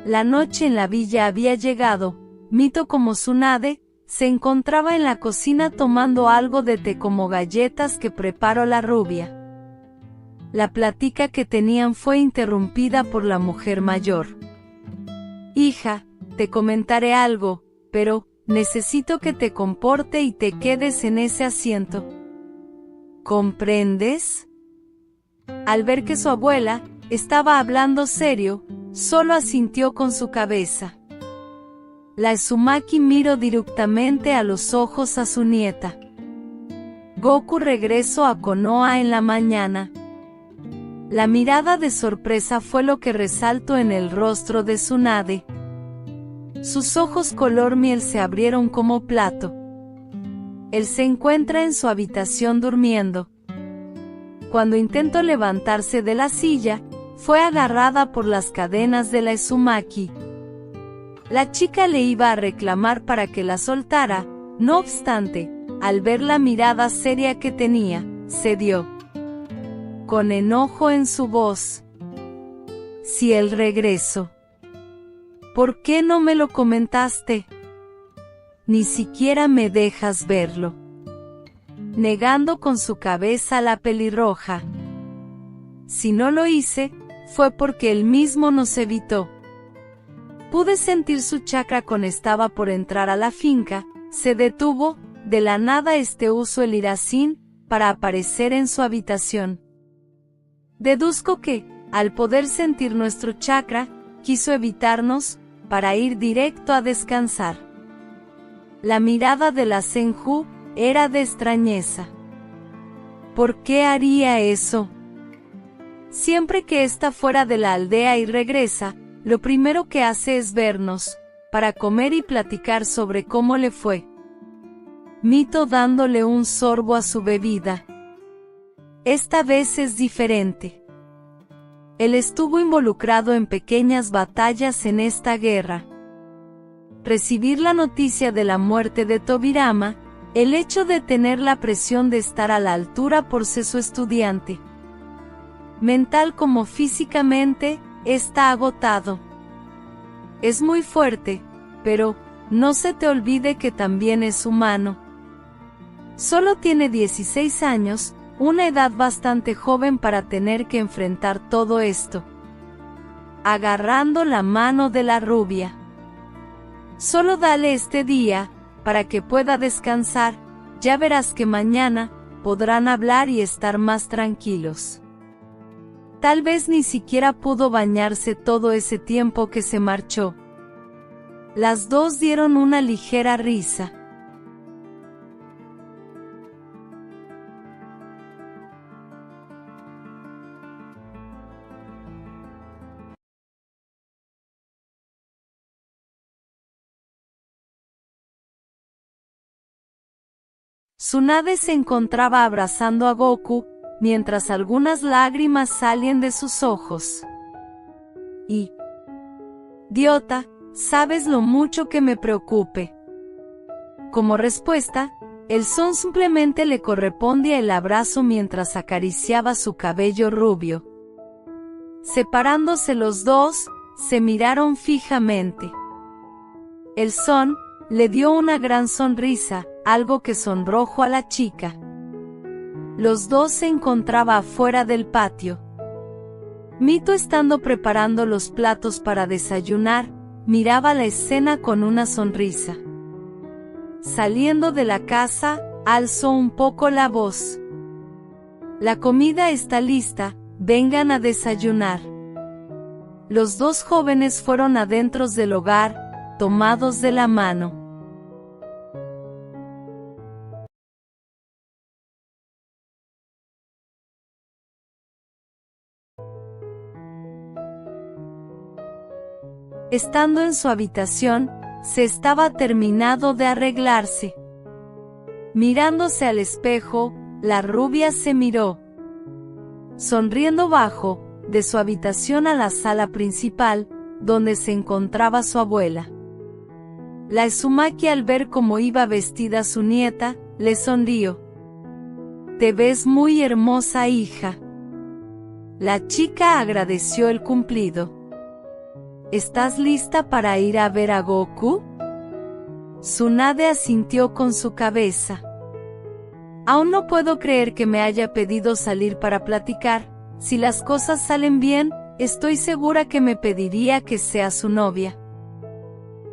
La noche en la villa había llegado. Mito como Tsunade, se encontraba en la cocina tomando algo de té como galletas que preparó la rubia. La plática que tenían fue interrumpida por la mujer mayor. Hija, te comentaré algo, pero necesito que te comporte y te quedes en ese asiento. ¿Comprendes? Al ver que su abuela estaba hablando serio, solo asintió con su cabeza. La Uzumaki miró directamente a los ojos a su nieta. Goku regresó a Konoha en la mañana. La mirada de sorpresa fue lo que resaltó en el rostro de Tsunade. Sus ojos color miel se abrieron como plato. Él se encuentra en su habitación durmiendo. Cuando intentó levantarse de la silla, fue agarrada por las cadenas de la Uzumaki. La chica le iba a reclamar para que la soltara, no obstante, al ver la mirada seria que tenía, cedió. Con enojo en su voz. Si el regreso. ¿Por qué no me lo comentaste? Ni siquiera me dejas verlo. Negando con su cabeza la pelirroja. Si no lo hice, fue porque él mismo nos evitó. Pude sentir su chakra cuando estaba por entrar a la finca, se detuvo, de la nada usó el Iracin, para aparecer en su habitación. Deduzco que, al poder sentir nuestro chakra, quiso evitarnos, para ir directo a descansar. La mirada de la Senju era de extrañeza. ¿Por qué haría eso? Siempre que está fuera de la aldea y regresa, lo primero que hace es vernos, para comer y platicar sobre cómo le fue. Mito dándole un sorbo a su bebida. Esta vez es diferente. Él estuvo involucrado en pequeñas batallas en esta guerra. Recibir la noticia de la muerte de Tobirama, el hecho de tener la presión de estar a la altura por ser su estudiante. Mental como físicamente, está agotado. Es muy fuerte, pero no se te olvide que también es humano. Solo tiene 16 años, una edad bastante joven para tener que enfrentar todo esto. Agarrando la mano de la rubia. Solo dale este día, para que pueda descansar, ya verás que mañana, podrán hablar y estar más tranquilos. Tal vez ni siquiera pudo bañarse todo ese tiempo que se marchó. Las dos dieron una ligera risa. Tsunade se encontraba abrazando a Goku, mientras algunas lágrimas salían de sus ojos. Idiota, sabes lo mucho que me preocupe. Como respuesta, el son simplemente le correspondía el abrazo mientras acariciaba su cabello rubio. Separándose los dos, se miraron fijamente. El son le dio una gran sonrisa, algo que sonrojó a la chica. Los dos se encontraban afuera del patio. Mito, estando preparando los platos para desayunar, miraba la escena con una sonrisa. Saliendo de la casa, alzó un poco la voz. La comida está lista, vengan a desayunar. Los dos jóvenes fueron adentro del hogar, tomados de la mano. Estando en su habitación, se estaba terminando de arreglarse. Mirándose al espejo, la rubia se miró. Sonriendo bajó de su habitación a la sala principal, donde se encontraba su abuela. La Uzumaki, al ver cómo iba vestida su nieta, le sonrió. «Te ves muy hermosa, hija». La chica agradeció el cumplido. «¿Estás lista para ir a ver a Goku?». Tsunade asintió con su cabeza. «Aún no puedo creer que me haya pedido salir para platicar. Si las cosas salen bien, estoy segura que me pediría que sea su novia».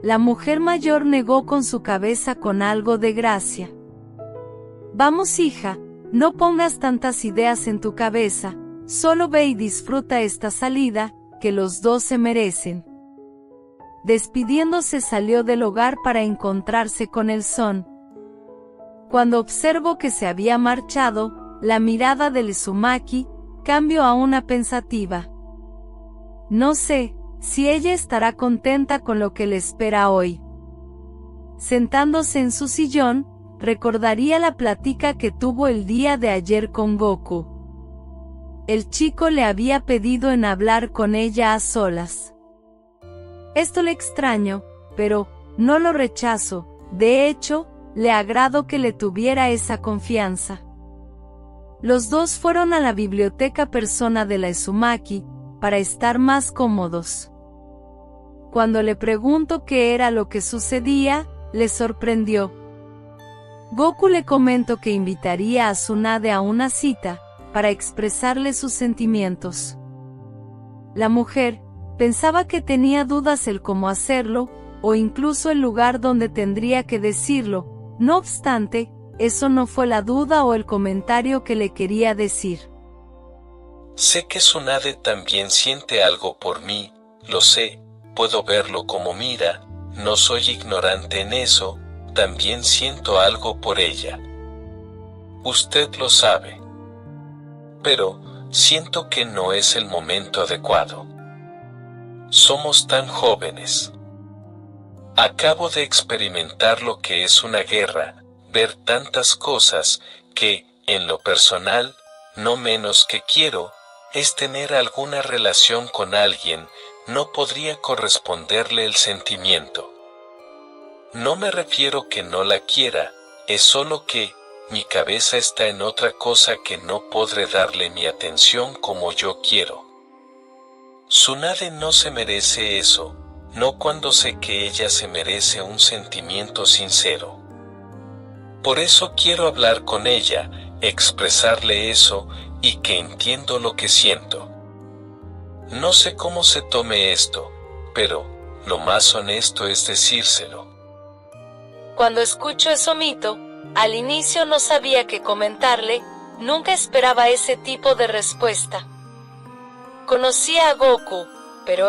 La mujer mayor negó con su cabeza con algo de gracia. «Vamos, hija, no pongas tantas ideas en tu cabeza, solo ve y disfruta esta salida, que los dos se merecen». Despidiéndose salió del hogar para encontrarse con el Son. Cuando observó que se había marchado, la mirada del Uzumaki cambió a una pensativa. No sé si ella estará contenta con lo que le espera hoy. Sentándose en su sillón, recordaría la plática que tuvo el día de ayer con Goku. El chico le había pedido en hablar con ella a solas. Esto le extrañó, pero no lo rechazo. De hecho, le agradó que le tuviera esa confianza. Los dos fueron a la biblioteca persona de la Uzumaki, para estar más cómodos. Cuando le preguntó qué era lo que sucedía, le sorprendió. Goku le comentó que invitaría a Tsunade a una cita, para expresarle sus sentimientos. La mujer pensaba que tenía dudas el cómo hacerlo, o incluso el lugar donde tendría que decirlo. No obstante, eso no fue la duda o el comentario que le quería decir. Sé que Tsunade también siente algo por mí, lo sé, puedo verlo como mira, no soy ignorante en eso, también siento algo por ella. Usted lo sabe. Pero, siento que no es el momento adecuado. Somos tan jóvenes. Acabo de experimentar lo que es una guerra, ver tantas cosas, que, en lo personal, no menos que quiero, es tener alguna relación con alguien, no podría corresponderle el sentimiento. No me refiero que no la quiera, es solo que, mi cabeza está en otra cosa que no podré darle mi atención como yo quiero. Tsunade no se merece eso, no cuando sé que ella se merece un sentimiento sincero. Por eso quiero hablar con ella, expresarle eso, y que entiendo lo que siento. No sé cómo se tome esto, pero lo más honesto es decírselo. Cuando escucho eso, Mito, al inicio no sabía qué comentarle, nunca esperaba ese tipo de respuesta. Conocía a Goku, pero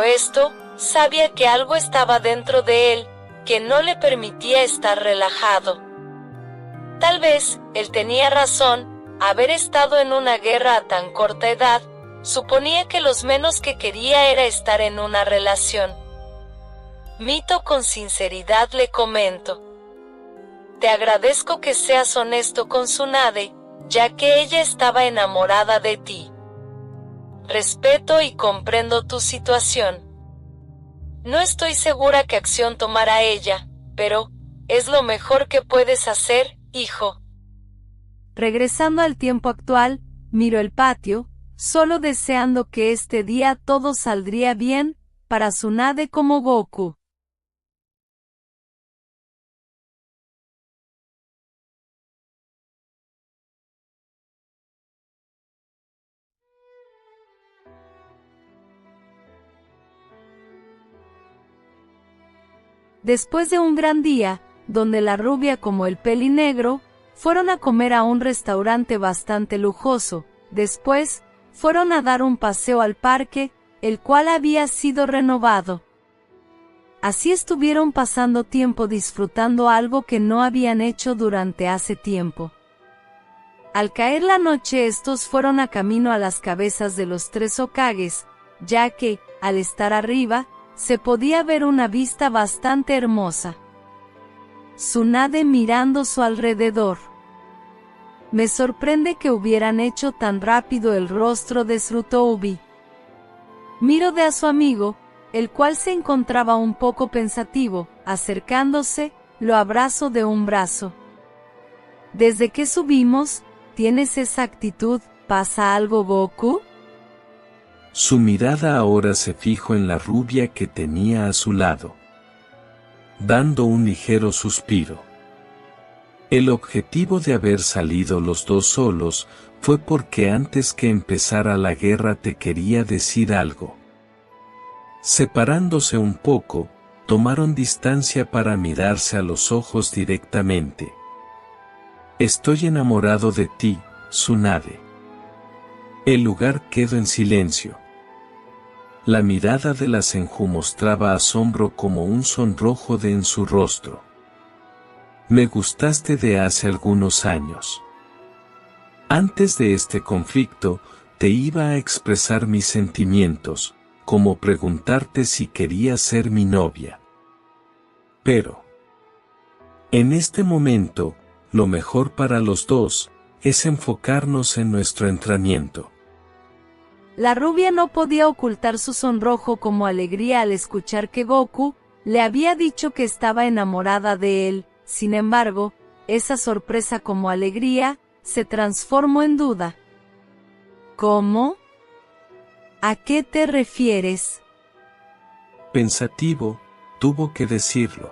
sabía que algo estaba dentro de él, que no le permitía estar relajado. Tal vez, él tenía razón, haber estado en una guerra a tan corta edad, suponía que lo menos que quería era estar en una relación. Mito, con sinceridad le comento. Te agradezco que seas honesto con Tsunade, ya que ella estaba enamorada de ti. Respeto y comprendo tu situación. No estoy segura qué acción tomará ella, pero es lo mejor que puedes hacer, hijo. Regresando al tiempo actual, miro el patio, solo deseando que este día todo saldría bien, para Tsunade como Goku. Después de un gran día, donde la rubia como el pelinegro, fueron a comer a un restaurante bastante lujoso, después, fueron a dar un paseo al parque, el cual había sido renovado. Así estuvieron pasando tiempo disfrutando algo que no habían hecho durante hace tiempo. Al caer la noche estos fueron a camino a las cabezas de los 3 Hokages, ya que, al estar arriba, se podía ver una vista bastante hermosa. Tsunade mirando su alrededor. Me sorprende que hubieran hecho tan rápido el rostro de Srutoubi. Miro a su amigo, el cual se encontraba un poco pensativo. Acercándose, lo abrazo de un brazo. Desde que subimos, ¿tienes esa actitud? ¿Pasa algo, Goku? Su mirada ahora se fijó en la rubia que tenía a su lado, dando un ligero suspiro. El objetivo de haber salido los dos solos fue porque antes que empezara la guerra te quería decir algo. Separándose un poco, tomaron distancia para mirarse a los ojos directamente. Estoy enamorado de ti, Tsunade. El lugar quedó en silencio. La mirada de la Senju mostraba asombro como un sonrojo en su rostro. Me gustaste de hace algunos años. Antes de este conflicto, te iba a expresar mis sentimientos, como preguntarte si querías ser mi novia. Pero, en este momento, lo mejor para los dos, es enfocarnos en nuestro entrenamiento. La rubia no podía ocultar su sonrojo como alegría al escuchar que Goku le había dicho que estaba enamorada de él. Sin embargo, esa sorpresa como alegría se transformó en duda. ¿Cómo? ¿A qué te refieres? Pensativo, tuvo que decirlo.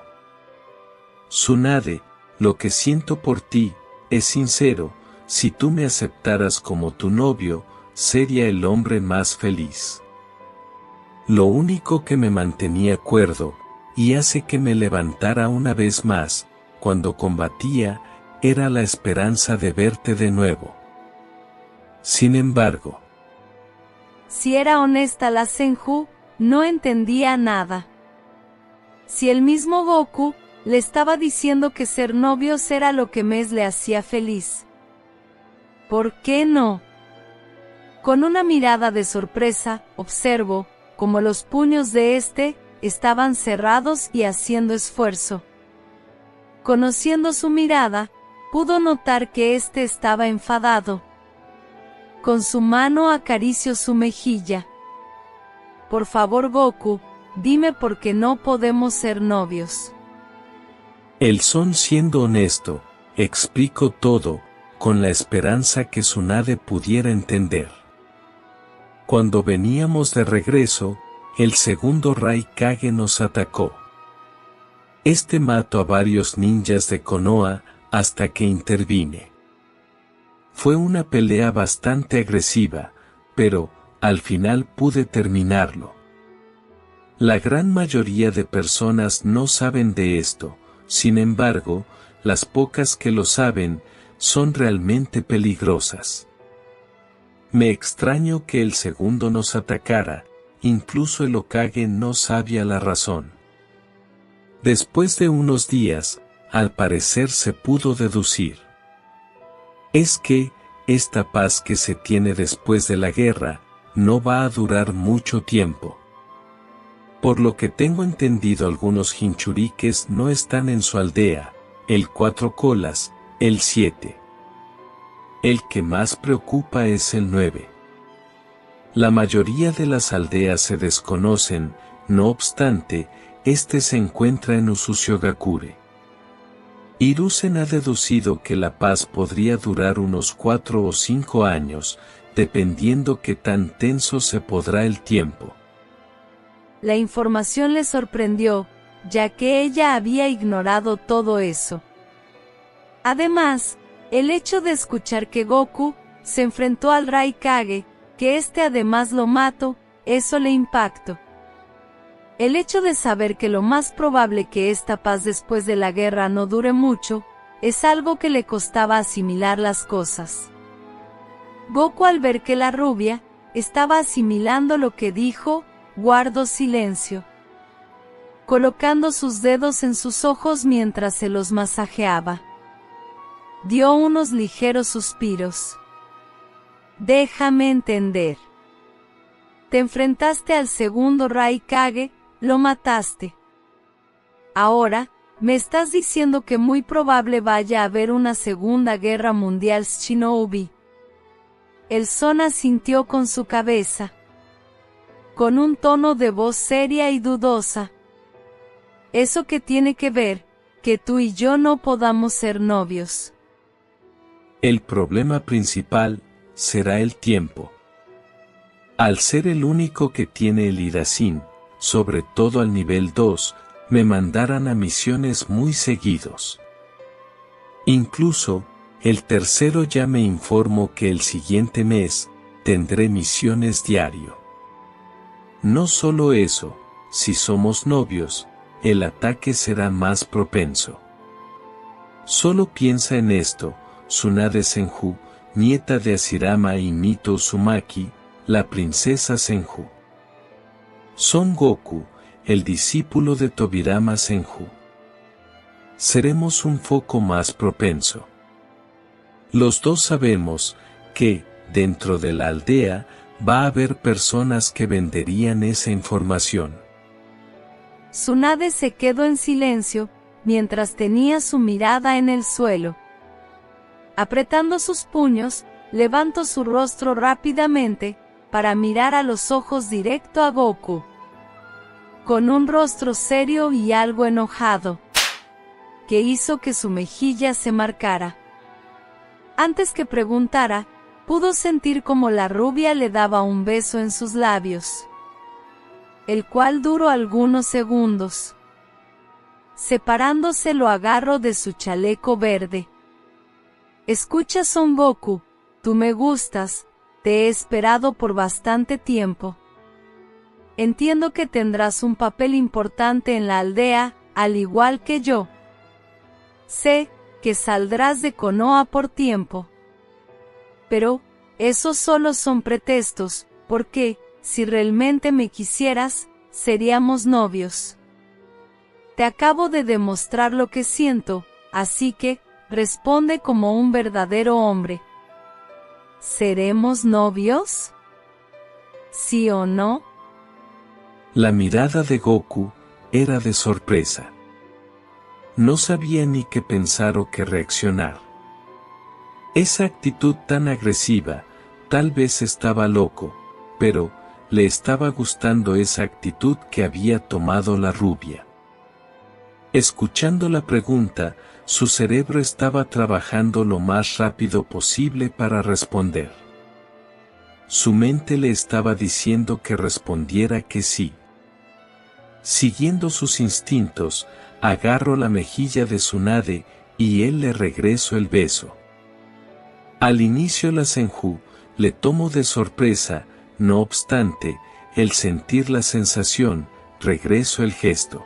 Tsunade, lo que siento por ti es sincero. Si tú me aceptaras como tu novio, sería el hombre más feliz. Lo único que me mantenía cuerdo, y hace que me levantara una vez más, cuando combatía, era la esperanza de verte de nuevo. Sin embargo, si era honesta la Senju, no entendía nada. Si el mismo Goku le estaba diciendo que ser novios era lo que más le hacía feliz, ¿por qué no? Con una mirada de sorpresa, observo cómo los puños de este estaban cerrados y haciendo esfuerzo. Conociendo su mirada, pudo notar que este estaba enfadado. Con su mano acarició su mejilla. Por favor, Goku, dime por qué no podemos ser novios. El son siendo honesto, explico todo, con la esperanza que Tsunade pudiera entender. Cuando veníamos de regreso, el segundo Raikage nos atacó. Este mató a varios ninjas de Konoha, hasta que intervine. Fue una pelea bastante agresiva, pero, al final pude terminarlo. La gran mayoría de personas no saben de esto, sin embargo, las pocas que lo saben, son realmente peligrosas. Me extraño que el segundo nos atacara, incluso el Hokage no sabía la razón. Después de unos días, al parecer se pudo deducir. Es que, esta paz que se tiene después de la guerra, no va a durar mucho tiempo. Por lo que tengo entendido, algunos Jinchurikes no están en su aldea, el 4 colas, el 7. El que más preocupa es el 9. La mayoría de las aldeas se desconocen, no obstante, este se encuentra en Usushigakure. Hiruzen ha deducido que la paz podría durar unos 4 o 5 años, dependiendo qué tan tenso se podrá el tiempo. La información le sorprendió, ya que ella había ignorado todo eso. Además, el hecho de escuchar que Goku se enfrentó al Raikage, que este además lo mató, eso le impactó. El hecho de saber que lo más probable que esta paz después de la guerra no dure mucho, es algo que le costaba asimilar las cosas. Goku, al ver que la rubia estaba asimilando lo que dijo, guardó silencio, colocando sus dedos en sus ojos mientras se los masajeaba. Dio unos ligeros suspiros. Déjame entender. Te enfrentaste al segundo Raikage, lo mataste. Ahora, me estás diciendo que muy probable vaya a haber una Segunda Guerra Mundial, Shinobi. El Son asintió con su cabeza, con un tono de voz seria y dudosa. ¿Eso qué tiene que ver, que tú y yo no podamos ser novios? El problema principal será el tiempo. Al ser el único que tiene el Hirasin, sobre todo al nivel 2, me mandarán a misiones muy seguidos. Incluso, el tercero ya me informó que el siguiente mes, tendré misiones diario. No solo eso, si somos novios, el ataque será más propenso. Solo piensa en esto, Tsunade Senju, nieta de Hashirama y Mito Uzumaki, la princesa Senju. Son Goku, el discípulo de Tobirama Senju. Seremos un foco más propenso. Los dos sabemos que, dentro de la aldea, va a haber personas que venderían esa información. Tsunade se quedó en silencio, mientras tenía su mirada en el suelo. Apretando sus puños, levantó su rostro rápidamente, para mirar a los ojos directo a Goku. Con un rostro serio y algo enojado, que hizo que su mejilla se marcara. Antes que preguntara, pudo sentir como la rubia le daba un beso en sus labios, el cual duró algunos segundos. Separándose lo agarró de su chaleco verde. Escucha, Son Goku, tú me gustas, te he esperado por bastante tiempo. Entiendo que tendrás un papel importante en la aldea, al igual que yo. Sé que saldrás de Konoha por tiempo. Pero, esos solo son pretextos, porque, si realmente me quisieras, seríamos novios. Te acabo de demostrar lo que siento, así que, responde como un verdadero hombre. ¿Seremos novios? ¿Sí o no? La mirada de Goku era de sorpresa. No sabía ni qué pensar o qué reaccionar. Esa actitud tan agresiva, tal vez estaba loco, pero le estaba gustando esa actitud que había tomado la rubia. Escuchando la pregunta, su cerebro estaba trabajando lo más rápido posible para responder. Su mente le estaba diciendo que respondiera que sí. Siguiendo sus instintos, agarró la mejilla de Tsunade, y él le regresó el beso. Al inicio la Senju le tomó de sorpresa, no obstante, el sentir la sensación, regresó el gesto.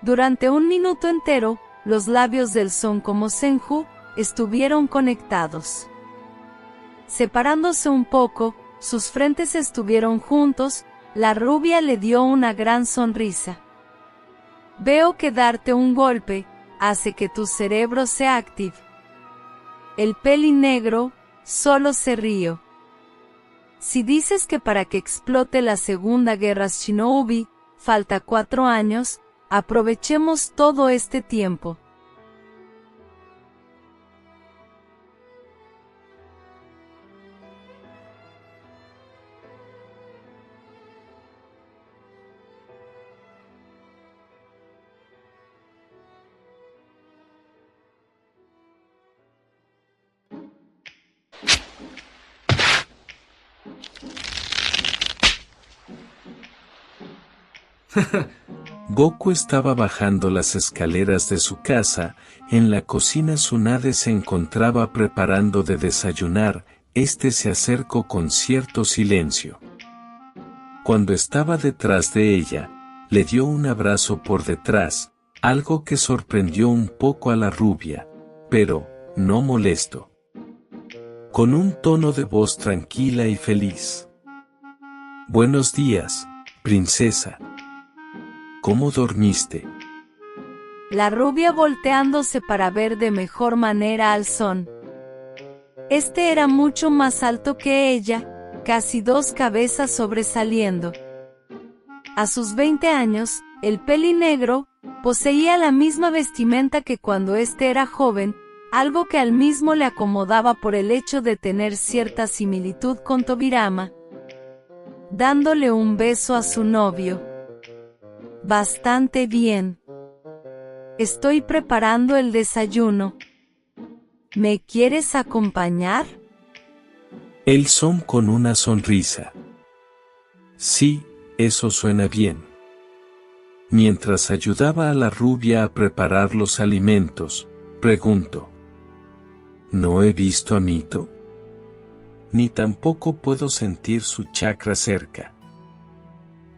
Durante un minuto entero, los labios del Son como Senju estuvieron conectados. Separándose un poco, sus frentes estuvieron juntos, la rubia le dio una gran sonrisa. Veo que darte un golpe hace que tu cerebro se active. El peli negro solo se rió. Si dices que para que explote la Segunda Guerra Shinobi, falta 4 años, aprovechemos todo este tiempo. Goku estaba bajando las escaleras de su casa, en la cocina Tsunade se encontraba preparando de desayunar, se acercó con cierto silencio. Cuando estaba detrás de ella, le dio un abrazo por detrás, algo que sorprendió un poco a la rubia, pero, no molesto. Con un tono de voz tranquila y feliz. Buenos días, princesa. ¿Cómo dormiste? La rubia volteándose para ver de mejor manera al Son. Era mucho más alto que ella, casi 2 cabezas sobresaliendo. A sus 20 años, el pelinegro poseía la misma vestimenta que cuando éste era joven, algo que al mismo le acomodaba por el hecho de tener cierta similitud con Tobirama, dándole un beso a su novio. Bastante bien. Estoy preparando el desayuno. ¿Me quieres acompañar? El son con una sonrisa. Sí, eso suena bien. Mientras ayudaba a la rubia a preparar los alimentos, preguntó: ¿no he visto a Mito? Ni tampoco puedo sentir su chakra cerca.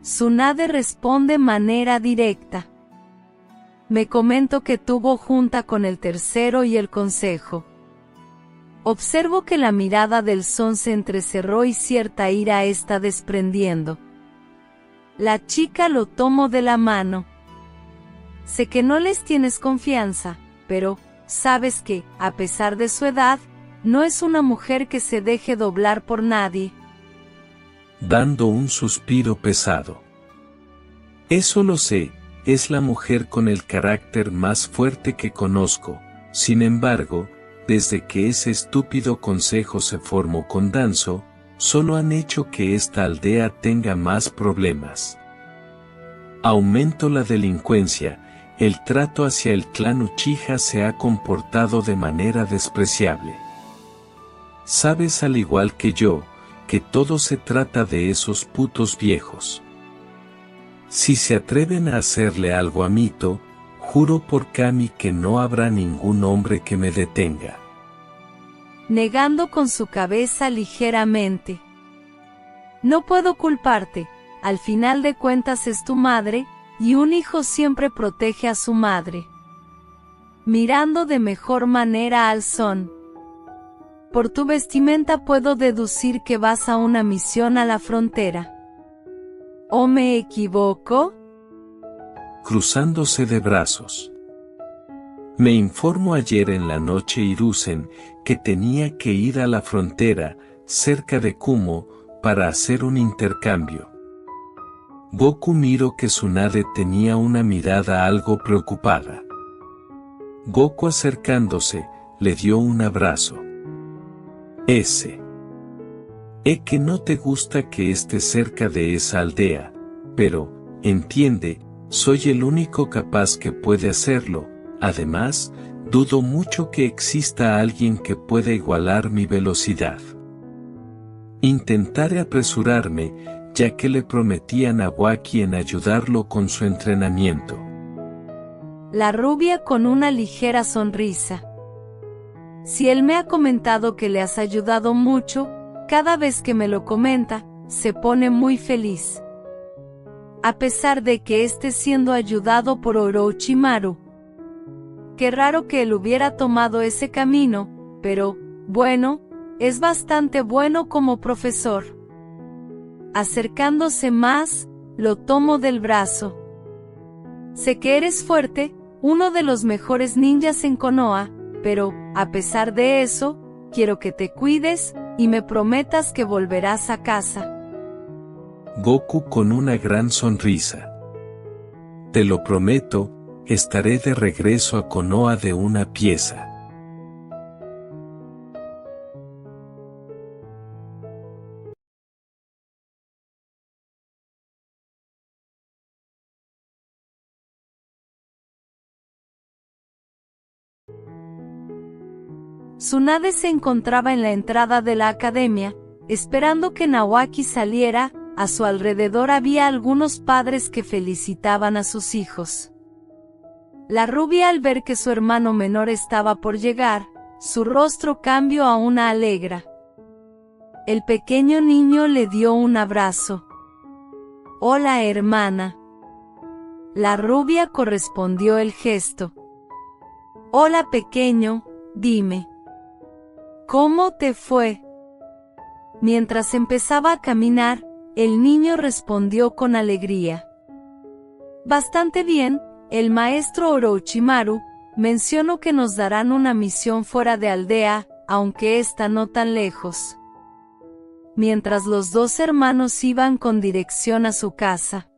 Tsunade responde de manera directa. Me comento que tuvo junta con el tercero y el consejo. Observo que la mirada del son se entrecerró y cierta ira está desprendiendo. La chica lo tomó de la mano. Sé que no les tienes confianza, pero sabes que, a pesar de su edad, no es una mujer que se deje doblar por nadie. Dando un suspiro pesado. Eso lo sé, es la mujer con el carácter más fuerte que conozco. Sin embargo, desde que ese estúpido consejo se formó con Danzo, solo han hecho que esta aldea tenga más problemas. Aumento la delincuencia, el trato hacia el clan Uchiha se ha comportado de manera despreciable. Sabes al igual que yo, que todo se trata de esos putos viejos. Si se atreven a hacerle algo a Mito, juro por Kami que no habrá ningún hombre que me detenga. Negando con su cabeza ligeramente. No puedo culparte, al final de cuentas es tu madre, y un hijo siempre protege a su madre. Mirando de mejor manera al son. Por tu vestimenta puedo deducir que vas a una misión a la frontera. ¿O me equivoco? Cruzándose de brazos. Me informó ayer en la noche Hiruzen que tenía que ir a la frontera, cerca de Kumo, para hacer un intercambio. Goku miró que Tsunade tenía una mirada algo preocupada. Goku acercándose, le dio un abrazo. Que no te gusta que esté cerca de esa aldea, pero, entiende, soy el único capaz que puede hacerlo. Además, dudo mucho que exista alguien que pueda igualar mi velocidad. Intentaré apresurarme, ya que le prometí a Nawaki en ayudarlo con su entrenamiento. La rubia con una ligera sonrisa. Si él me ha comentado que le has ayudado mucho, cada vez que me lo comenta, se pone muy feliz. A pesar de que esté siendo ayudado por Orochimaru. Qué raro que él hubiera tomado ese camino, pero, bueno, es bastante bueno como profesor. Acercándose más, lo tomo del brazo. Sé que eres fuerte, uno de los mejores ninjas en Konoha, pero, a pesar de eso, quiero que te cuides, y me prometas que volverás a casa. Goku con una gran sonrisa. Te lo prometo, estaré de regreso a Konoha de una pieza. Tsunade se encontraba en la entrada de la academia, esperando que Nawaki saliera. A su alrededor había algunos padres que felicitaban a sus hijos. La rubia, al ver que su hermano menor estaba por llegar, su rostro cambió a una alegra. El pequeño niño le dio un abrazo. «Hola, hermana». La rubia correspondió el gesto. «Hola, pequeño, dime. ¿Cómo te fue?» Mientras empezaba a caminar, el niño respondió con alegría. «Bastante bien, el maestro Orochimaru mencionó que nos darán una misión fuera de aldea, aunque está no tan lejos». Mientras los dos hermanos iban con dirección a su casa.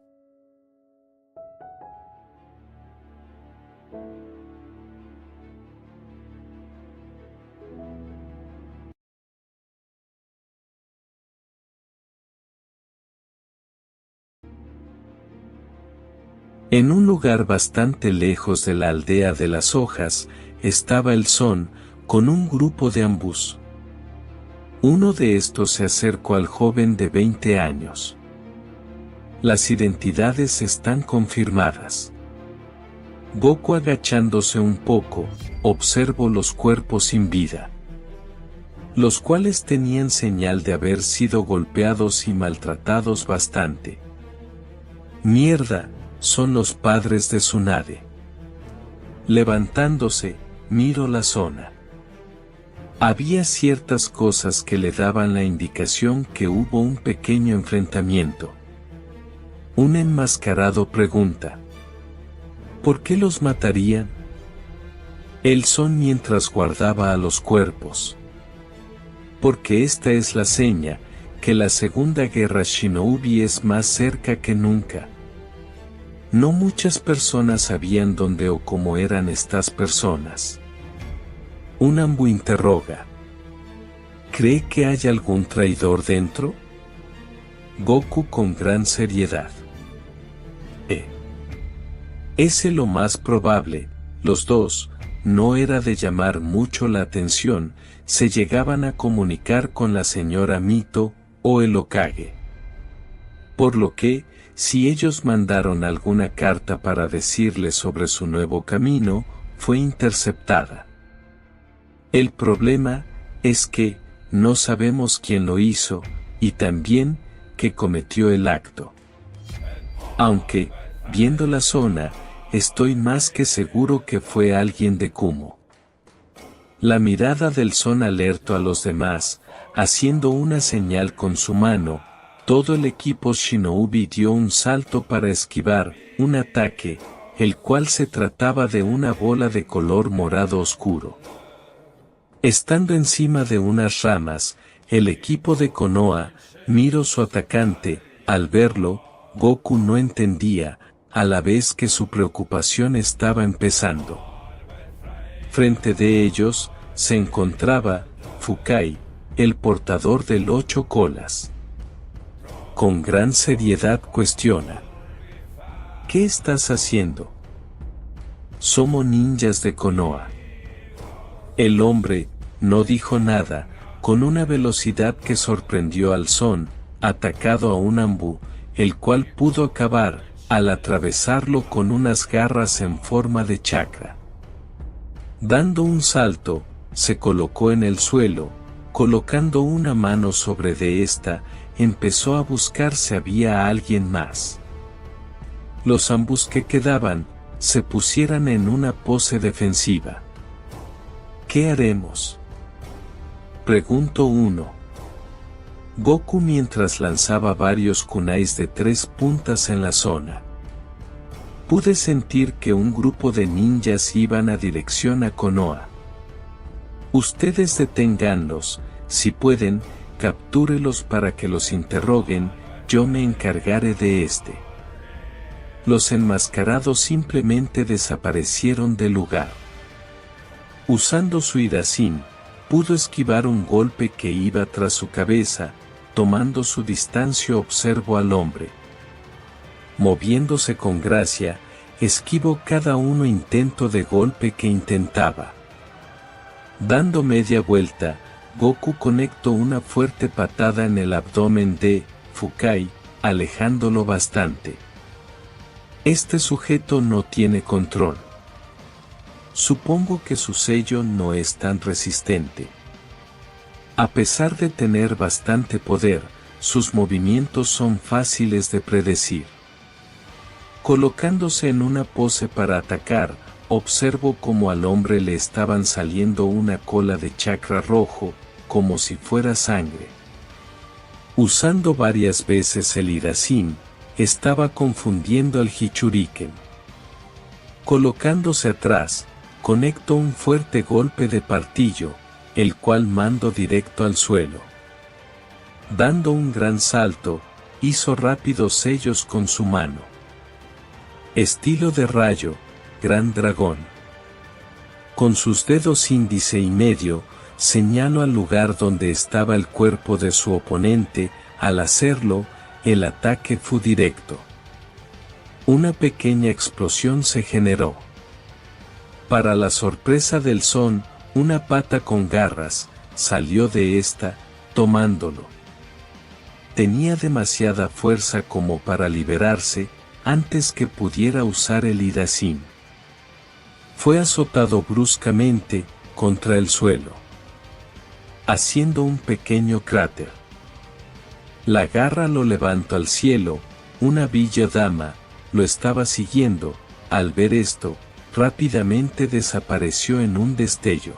En un lugar bastante lejos de la aldea de las hojas, estaba el Son, con un grupo de ambús. Uno de estos se acercó al joven de 20 años. Las identidades están confirmadas. Goku agachándose un poco, observó los cuerpos sin vida, los cuales tenían señal de haber sido golpeados y maltratados bastante. Mierda, son los padres de Tsunade. Levantándose, miró la zona. Había ciertas cosas que le daban la indicación que hubo un pequeño enfrentamiento. Un enmascarado pregunta: ¿por qué los matarían? El Son mientras guardaba a los cuerpos. Porque esta es la seña, que la Segunda Guerra Shinobi es más cerca que nunca. No muchas personas sabían dónde o cómo eran estas personas. Un Anbu interroga: ¿cree que hay algún traidor dentro? Goku con gran seriedad: es lo más probable. Los dos, no era de llamar mucho la atención, se llegaban a comunicar con la señora Mito, o el Hokage. Por lo que, si ellos mandaron alguna carta para decirle sobre su nuevo camino, fue interceptada. El problema es que, no sabemos quién lo hizo, y también, que cometió el acto. Aunque, viendo la zona, estoy más que seguro que fue alguien de Kumo. La mirada del Son alertó a los demás, haciendo una señal con su mano. Todo el equipo Shinobi dio un salto para esquivar un ataque, el cual se trataba de una bola de color morado oscuro. Estando encima de unas ramas, el equipo de Konoha miró su atacante. Al verlo, Goku no entendía, a la vez que su preocupación estaba empezando. Frente de ellos, se encontraba Fukai, el portador del 8 colas. Con gran seriedad cuestiona: ¿qué estás haciendo? Somos ninjas de Konoha. El hombre no dijo nada, con una velocidad que sorprendió al Son, atacado a un Anbu, el cual pudo acabar, al atravesarlo con unas garras en forma de chakra. Dando un salto, se colocó en el suelo, colocando una mano sobre de esta, empezó a buscar si había alguien más. Los Anbus que quedaban, se pusieran en una pose defensiva. ¿Qué haremos?, preguntó uno. Goku mientras lanzaba varios kunais de 3 puntas en la zona. Pude sentir que un grupo de ninjas iban a dirección a Konoha. Ustedes deténganlos, si pueden, captúrelos para que los interroguen, yo me encargaré de este. Los enmascarados simplemente desaparecieron del lugar. Usando su Hirasin, pudo esquivar un golpe que iba tras su cabeza. Tomando su distancia observó al hombre. Moviéndose con gracia, esquivó cada uno intento de golpe que intentaba. Dando media vuelta, Goku conectó una fuerte patada en el abdomen de Fukai, alejándolo bastante. Este sujeto no tiene control. Supongo que su sello no es tan resistente. A pesar de tener bastante poder, sus movimientos son fáciles de predecir. Colocándose en una pose para atacar, observó cómo al hombre le estaban saliendo una cola de chakra rojo, como si fuera sangre. Usando varias veces el Hirasin, estaba confundiendo el Hichuriken. Colocándose atrás, conectó un fuerte golpe de partillo, el cual mandó directo al suelo. Dando un gran salto, hizo rápidos sellos con su mano. Estilo de rayo, gran dragón. Con sus dedos índice y medio, señaló al lugar donde estaba el cuerpo de su oponente. Al hacerlo, el ataque fue directo. Una pequeña explosión se generó. Para la sorpresa del Son, una pata con garras salió de esta, tomándolo. Tenía demasiada fuerza como para liberarse antes que pudiera usar el Hirasin. Fue azotado bruscamente contra el suelo, haciendo un pequeño cráter. La garra lo levantó al cielo. Una bella dama lo estaba siguiendo. Al ver esto, rápidamente desapareció en un destello.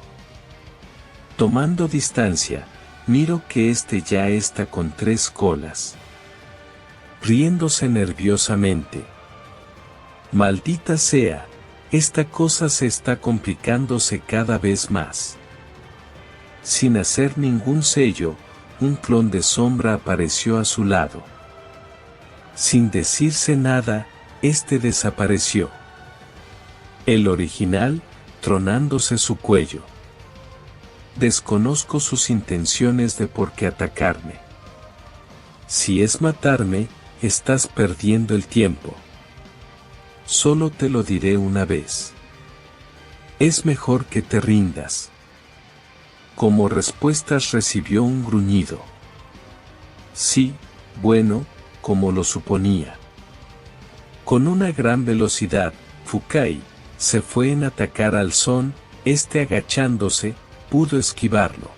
Tomando distancia, miro que este ya está con 3 colas. Riéndose nerviosamente. Maldita sea, esta cosa se está complicándose cada vez más. Sin hacer ningún sello, un clon de sombra apareció a su lado. Sin decirse nada, este desapareció. El original, tronándose su cuello. Desconozco sus intenciones de por qué atacarme. Si es matarme, estás perdiendo el tiempo. Solo te lo diré una vez. Es mejor que te rindas. Como respuestas recibió un gruñido. Sí, bueno, como lo suponía. Con una gran velocidad, Fukai se fue en atacar al Son. Agachándose, pudo esquivarlo.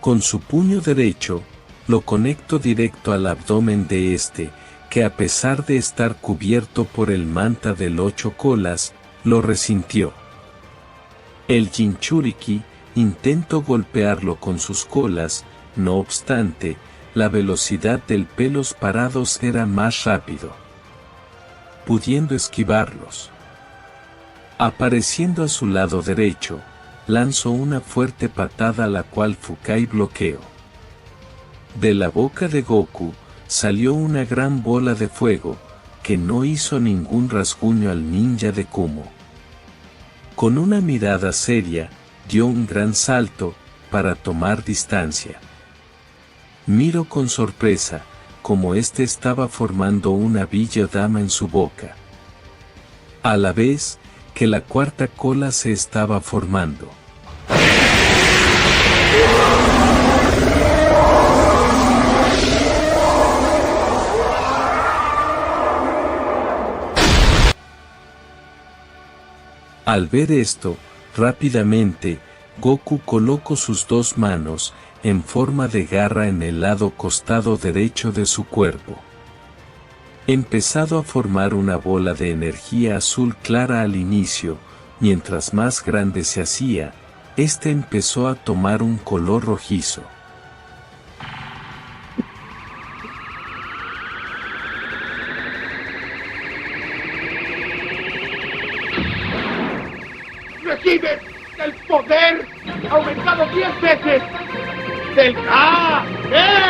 Con su puño derecho, lo conectó directo al abdomen de este, que a pesar de estar cubierto por el manta del 8 colas, lo resintió. El Jinchuriki intentó golpearlo con sus colas, no obstante, la velocidad del pelos parados era más rápido, pudiendo esquivarlos. Apareciendo a su lado derecho, lanzó una fuerte patada la cual Fukai bloqueó. De la boca de Goku, salió una gran bola de fuego, que no hizo ningún rasguño al ninja de Kumo. Con una mirada seria, dio un gran salto, para tomar distancia. Miro con sorpresa, como estaba formando una bella dama en su boca. A la vez, que la 4ª cola se estaba formando. Al ver esto, rápidamente, Goku colocó sus 2 manos, en forma de garra en el lado costado derecho de su cuerpo. Empezado a formar una bola de energía azul clara al inicio, mientras más grande se hacía, empezó a tomar un color rojizo. ¡Recibe el poder aumentado 10 veces del Kamehameha!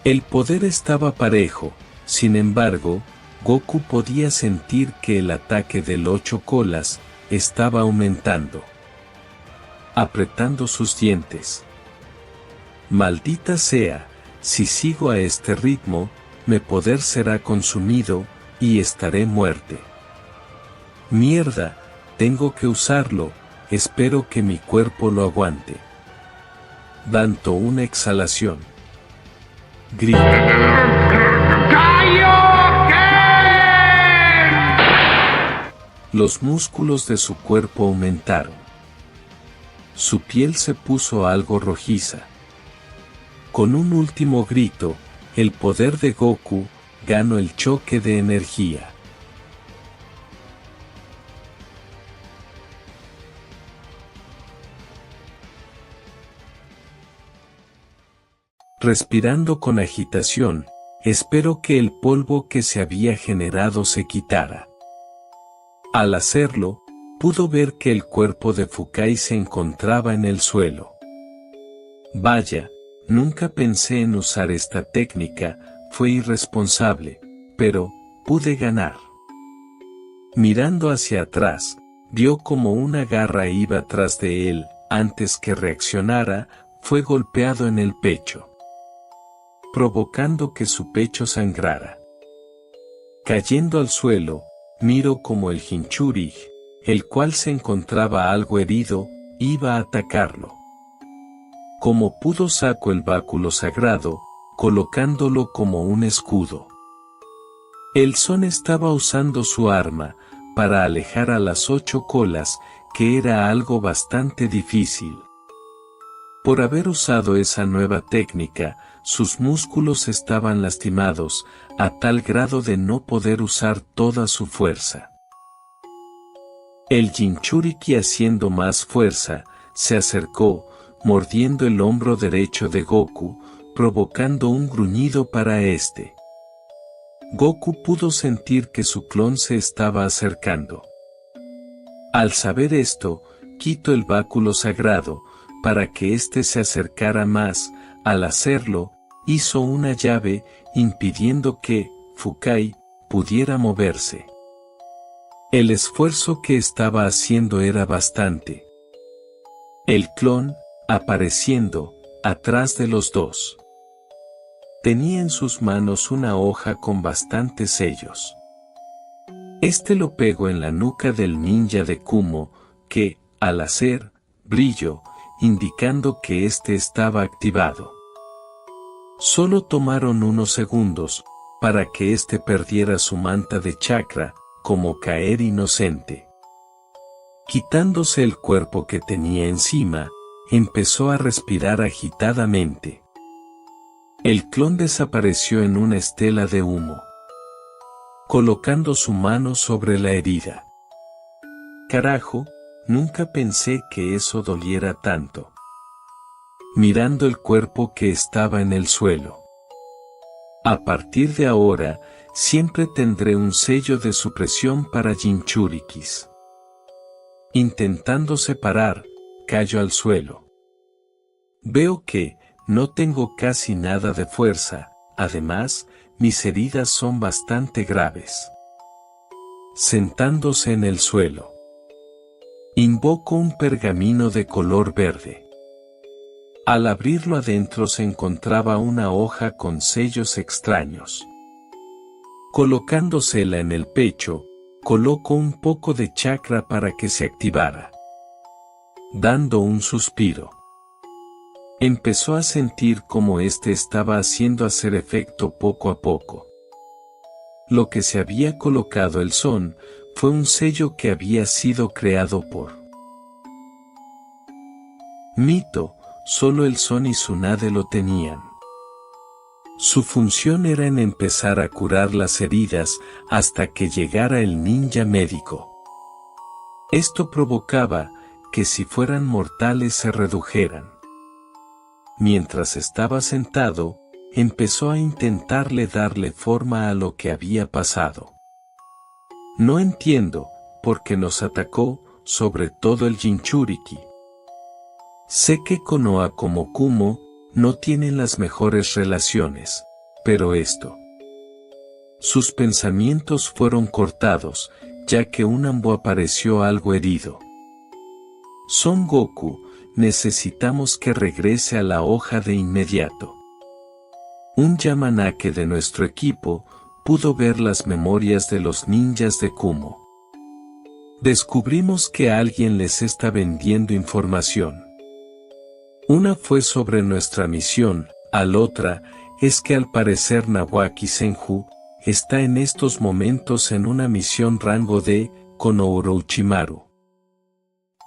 El poder estaba parejo, sin embargo, Goku podía sentir que el ataque del 8 colas estaba aumentando. Apretando sus dientes. Maldita sea, si sigo a este ritmo, mi poder será consumido, y estaré muerte. Mierda, tengo que usarlo, espero que mi cuerpo lo aguante. Dando una exhalación. Grita. Los músculos de su cuerpo aumentaron. Su piel se puso algo rojiza. Con un último grito, el poder de Goku ganó el choque de energía. Respirando con agitación, espero que el polvo que se había generado se quitara. Al hacerlo, pudo ver que el cuerpo de Fukai se encontraba en el suelo. Vaya, Nunca pensé en usar esta técnica, fue irresponsable, pero pude ganar. Mirando hacia atrás, vio como una garra iba tras de él. Antes que reaccionara, fue golpeado en el pecho, provocando que su pecho sangrara. Cayendo al suelo, miró como el Jinchuriki, el cual se encontraba algo herido, iba a atacarlo. Como pudo sacó el báculo sagrado, colocándolo como un escudo. El Son estaba usando su arma para alejar a las 8 colas, que era algo bastante difícil. Por haber usado esa nueva técnica, sus músculos estaban lastimados, a tal grado de no poder usar toda su fuerza. El Jinchuriki, haciendo más fuerza, se acercó, mordiendo el hombro derecho de Goku, provocando un gruñido para este. Goku pudo sentir que su clon se estaba acercando. Al saber esto, quitó el báculo sagrado, para que éste se acercara más. Al hacerlo, hizo una llave, impidiendo que Fukai pudiera moverse. El esfuerzo que estaba haciendo era bastante. El clon, apareciendo, atrás de los dos. Tenía en sus manos una hoja con bastantes sellos. Este lo pegó en la nuca del ninja de Kumo, que, al hacer, brilló, indicando que éste estaba activado. Solo tomaron unos segundos, para que éste perdiera su manta de chakra, como caer inocente. Quitándose el cuerpo que tenía encima, empezó a respirar agitadamente. El clon desapareció en una estela de humo, colocando su mano sobre la herida. Carajo, nunca pensé que eso doliera tanto. Mirando el cuerpo que estaba en el suelo. A partir de ahora, siempre tendré un sello de supresión para Jinchurikis. Intentando separar, cayó al suelo. Veo que no tengo casi nada de fuerza, además, mis heridas son bastante graves. Sentándose en el suelo. Invocó un pergamino de color verde. Al abrirlo, adentro se encontraba una hoja con sellos extraños. Colocándosela en el pecho, colocó un poco de chakra para que se activara. Dando un suspiro. Empezó a sentir cómo éste estaba haciendo hacer efecto poco a poco. Lo que se había colocado el Son, fue un sello que había sido creado por Mito, solo el Son y Tsunade lo tenían. Su función era en empezar a curar las heridas hasta que llegara el ninja médico. Esto provocaba que si fueran mortales se redujeran. Mientras estaba sentado, empezó a intentarle darle forma a lo que había pasado. No entiendo por qué nos atacó, sobre todo el Jinchuriki. Sé que Konoha como Kumo no tienen las mejores relaciones, pero esto. Sus pensamientos fueron cortados, ya que un Ambo apareció algo herido. Son Goku, necesitamos que regrese a la hoja de inmediato. Un Yamanake de nuestro equipo pudo ver las memorias de los ninjas de Kumo. Descubrimos que alguien les está vendiendo información. Una fue sobre nuestra misión, al otra, es que al parecer Nawaki Senju está en estos momentos en una misión rango D con Orochimaru.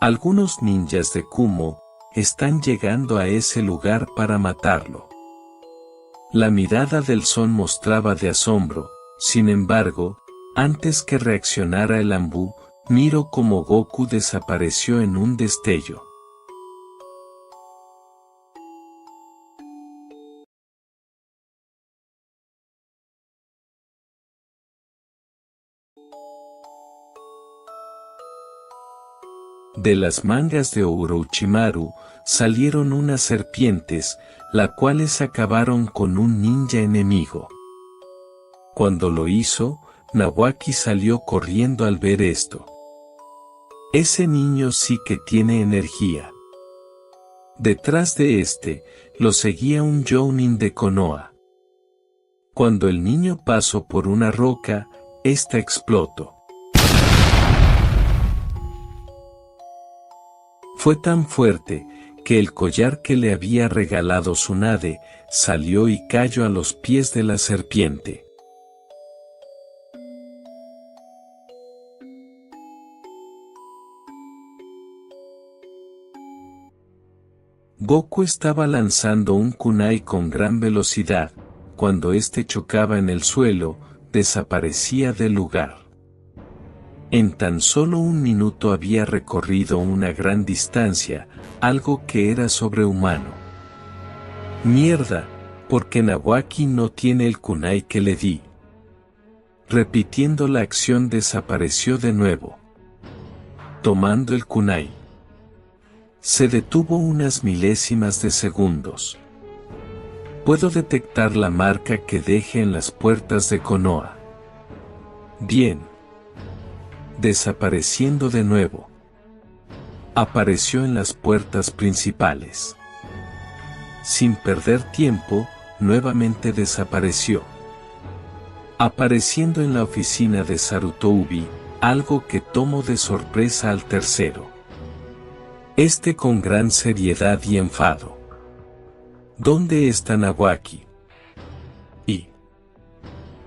Algunos ninjas de Kumo están llegando a ese lugar para matarlo. La mirada del Son mostraba de asombro, sin embargo, antes que reaccionara el Ambu, miró como Goku desapareció en un destello. De las mangas de Orochimaru salieron unas serpientes, las cuales acabaron con un ninja enemigo. Cuando lo hizo, Nawaki salió corriendo al ver esto. Ese niño sí que tiene energía. Detrás de este, lo seguía un Jounin de Konoha. Cuando el niño pasó por una roca, esta explotó. Fue tan fuerte, que el collar que le había regalado Tsunade, salió y cayó a los pies de la serpiente. Goku estaba lanzando un kunai con gran velocidad, cuando este chocaba en el suelo, desaparecía del lugar. En tan solo un minuto había recorrido una gran distancia, algo que era sobrehumano. Mierda, porque Nawaki no tiene el kunai que le di. Repitiendo la acción desapareció de nuevo. Tomando el kunai. Se detuvo unas milésimas de segundos. Puedo detectar la marca que deje en las puertas de Konoha. Bien. Desapareciendo de nuevo. Apareció en las puertas principales. Sin perder tiempo, nuevamente desapareció. Apareciendo en la oficina de Sarutobi, algo que tomó de sorpresa al tercero. Este con gran seriedad y enfado. ¿Dónde está Nawaki? Y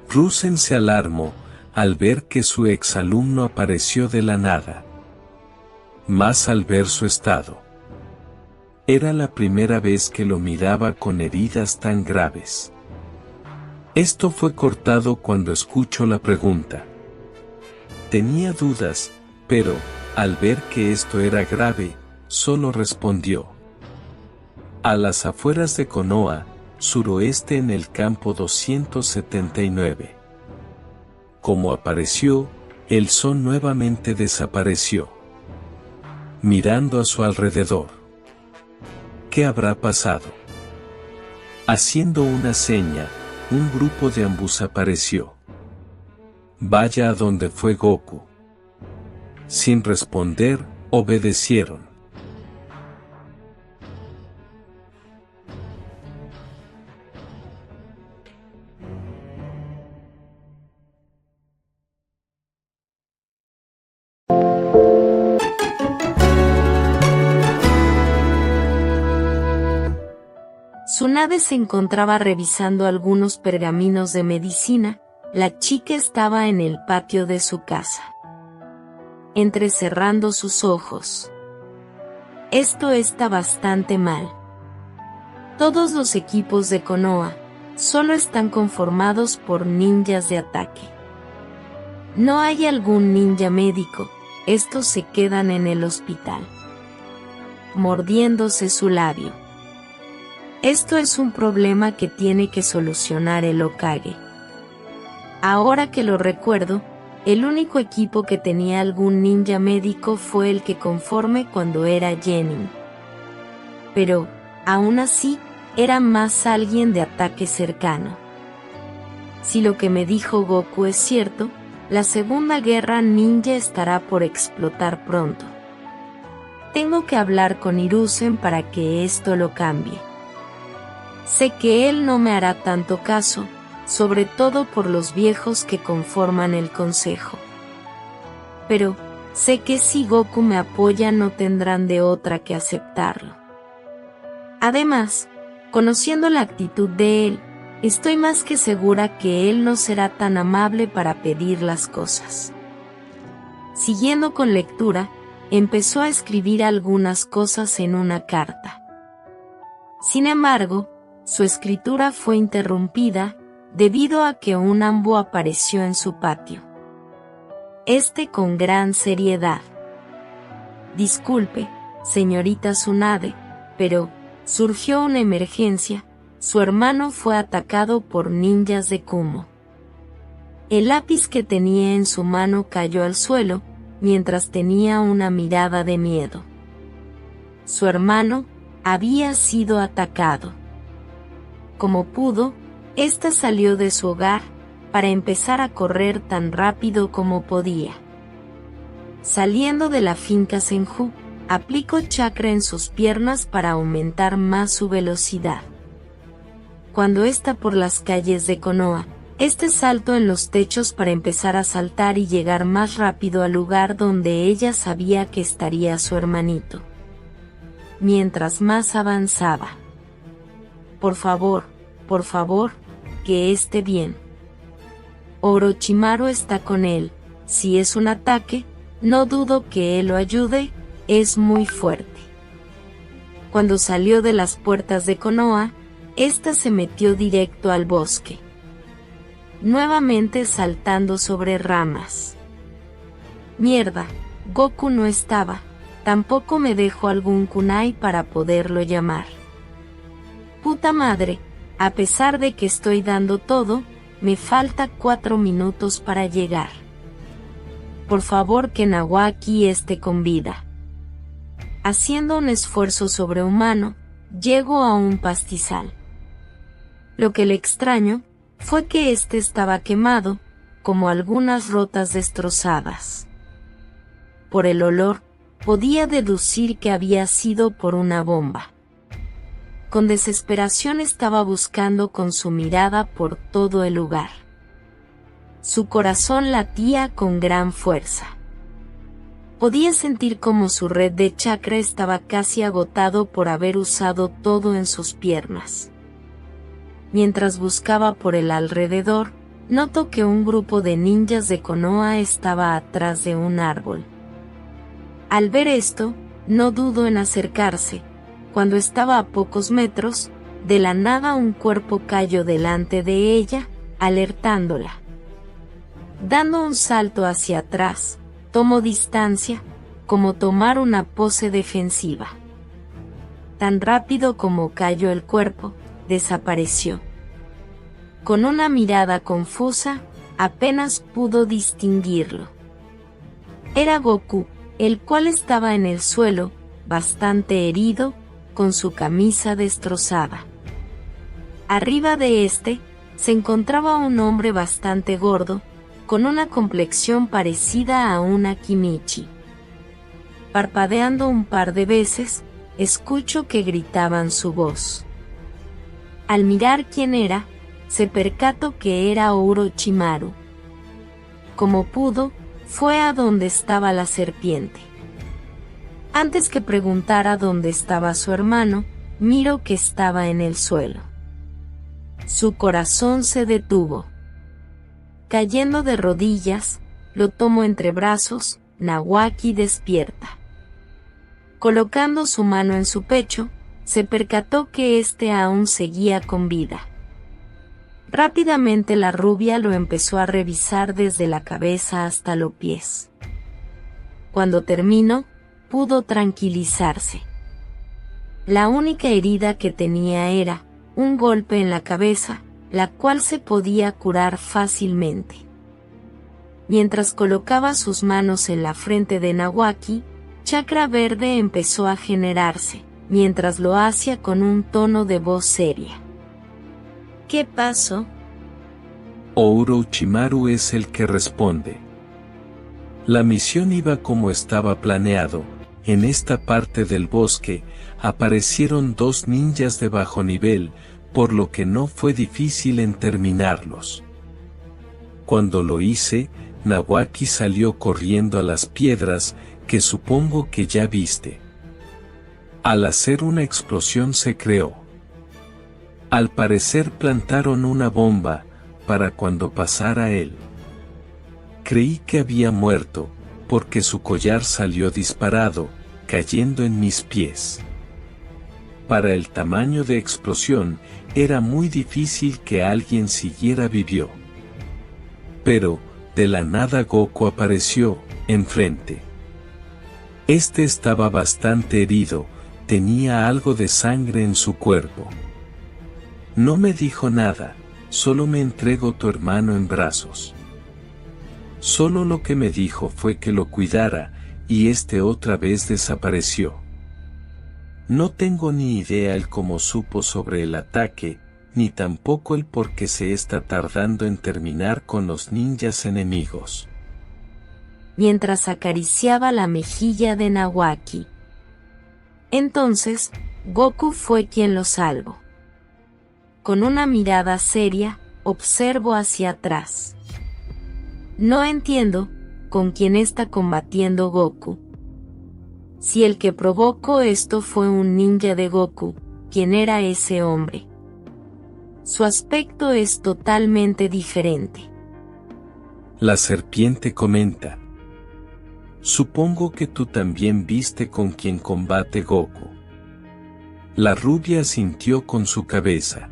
Rusen se alarmó al ver que su exalumno apareció de la nada. Más al ver su estado. Era la primera vez que lo miraba con heridas tan graves. Esto fue cortado cuando escuchó la pregunta. Tenía dudas, pero, al ver que esto era grave, solo respondió. A las afueras de Konoha, suroeste en el campo 279. Como apareció, el Son nuevamente desapareció. Mirando a su alrededor. ¿Qué habrá pasado? Haciendo una seña, un grupo de ambos apareció. Vaya a donde fue Goku. Sin responder, obedecieron. Tsunade se encontraba revisando algunos pergaminos de medicina. La chica estaba en el patio de su casa, entrecerrando sus ojos. Esto está bastante mal. Todos los equipos de Konoha solo están conformados por ninjas de ataque. No hay algún ninja médico, estos se quedan en el hospital, mordiéndose su labio. Esto es un problema que tiene que solucionar el Hokage. Ahora que lo recuerdo, el único equipo que tenía algún ninja médico fue el que conformé cuando era Genin. Pero, aún así, era más alguien de ataque cercano. Si lo que me dijo Goku es cierto, la segunda guerra ninja estará por explotar pronto. Tengo que hablar con Hiruzen para que esto lo cambie. Sé que él no me hará tanto caso, sobre todo por los viejos que conforman el consejo. Pero, sé que si Goku me apoya no tendrán de otra que aceptarlo. Además, conociendo la actitud de él, estoy más que segura que él no será tan amable para pedir las cosas. Siguiendo con lectura, empezó a escribir algunas cosas en una carta. Sin embargo, su escritura fue interrumpida, debido a que un Ambo apareció en su patio. Este con gran seriedad. Disculpe, señorita Tsunade, pero surgió una emergencia, su hermano fue atacado por ninjas de Kumo. El lápiz que tenía en su mano cayó al suelo, mientras tenía una mirada de miedo. Su hermano había sido atacado. Como pudo, ésta salió de su hogar para empezar a correr tan rápido como podía. Saliendo de la finca Senju, aplicó chakra en sus piernas para aumentar más su velocidad. Cuando está por las calles de Konoha, saltó en los techos para empezar a saltar y llegar más rápido al lugar donde ella sabía que estaría su hermanito. Mientras más avanzaba. Por favor, que esté bien. Orochimaru está con él. Si es un ataque, no dudo que él lo ayude, es muy fuerte. Cuando salió de las puertas de Konoha, ésta se metió directo al bosque. Nuevamente saltando sobre ramas. Mierda, Goku no estaba, tampoco me dejó algún kunai para poderlo llamar. Puta madre, a pesar de que estoy dando todo, me falta 4 minutos para llegar. Por favor que Nawaki esté con vida. Haciendo un esfuerzo sobrehumano, llego a un pastizal. Lo que le extraño fue que estaba quemado, como algunas rotas destrozadas. Por el olor, podía deducir que había sido por una bomba. Con desesperación estaba buscando con su mirada por todo el lugar. Su corazón latía con gran fuerza. Podía sentir como su red de chakra estaba casi agotado por haber usado todo en sus piernas. Mientras buscaba por el alrededor, notó que un grupo de ninjas de Konoha estaba atrás de un árbol. Al ver esto, no dudó en acercarse. Cuando estaba a pocos metros, de la nada un cuerpo cayó delante de ella, alertándola. Dando un salto hacia atrás, tomó distancia, como tomar una pose defensiva. Tan rápido como cayó el cuerpo, desapareció. Con una mirada confusa, apenas pudo distinguirlo. Era Goku, el cual estaba en el suelo, bastante herido, con su camisa destrozada. Arriba de se encontraba un hombre bastante gordo, con una complexión parecida a una Kimichi. Parpadeando un par de veces, escucho que gritaban su voz. Al mirar quién era, se percató que era Orochimaru. Como pudo, fue a donde estaba la serpiente. Antes que preguntara dónde estaba su hermano, miró que estaba en el suelo. Su corazón se detuvo. Cayendo de rodillas, lo tomó entre brazos. Nawaki despierta. Colocando su mano en su pecho, se percató que aún seguía con vida. Rápidamente la rubia lo empezó a revisar desde la cabeza hasta los pies. Cuando terminó, pudo tranquilizarse. La única herida que tenía era un golpe en la cabeza, la cual se podía curar fácilmente. Mientras colocaba sus manos en la frente de Nawaki, chakra verde empezó a generarse, mientras lo hacía con un tono de voz seria. ¿Qué pasó? Orochimaru es el que responde. La misión iba como estaba planeado. En esta parte del bosque, aparecieron 2 ninjas de bajo nivel, por lo que no fue difícil en terminarlos. Cuando lo hice, Nawaki salió corriendo a las piedras, que supongo que ya viste. Al hacer una explosión se creó. Al parecer plantaron una bomba, para cuando pasara él. Creí que había muerto, porque su collar salió disparado, cayendo en mis pies. Para el tamaño de explosión, era muy difícil que alguien siguiera vivo. Pero, de la nada Goku apareció, enfrente. Estaba bastante herido, tenía algo de sangre en su cuerpo. No me dijo nada, solo me entregó tu hermano en brazos. Solo lo que me dijo fue que lo cuidara, y otra vez desapareció. No tengo ni idea el cómo supo sobre el ataque, ni tampoco el por qué se está tardando en terminar con los ninjas enemigos. Mientras acariciaba la mejilla de Nawaki. Entonces, Goku fue quien lo salvó. Con una mirada seria, observo hacia atrás. No entiendo con quién está combatiendo Goku. Si el que provocó esto fue un ninja de Goku, ¿quién era ese hombre? Su aspecto es totalmente diferente. La serpiente comenta: supongo que tú también viste con quién combate Goku. La rubia asintió con su cabeza.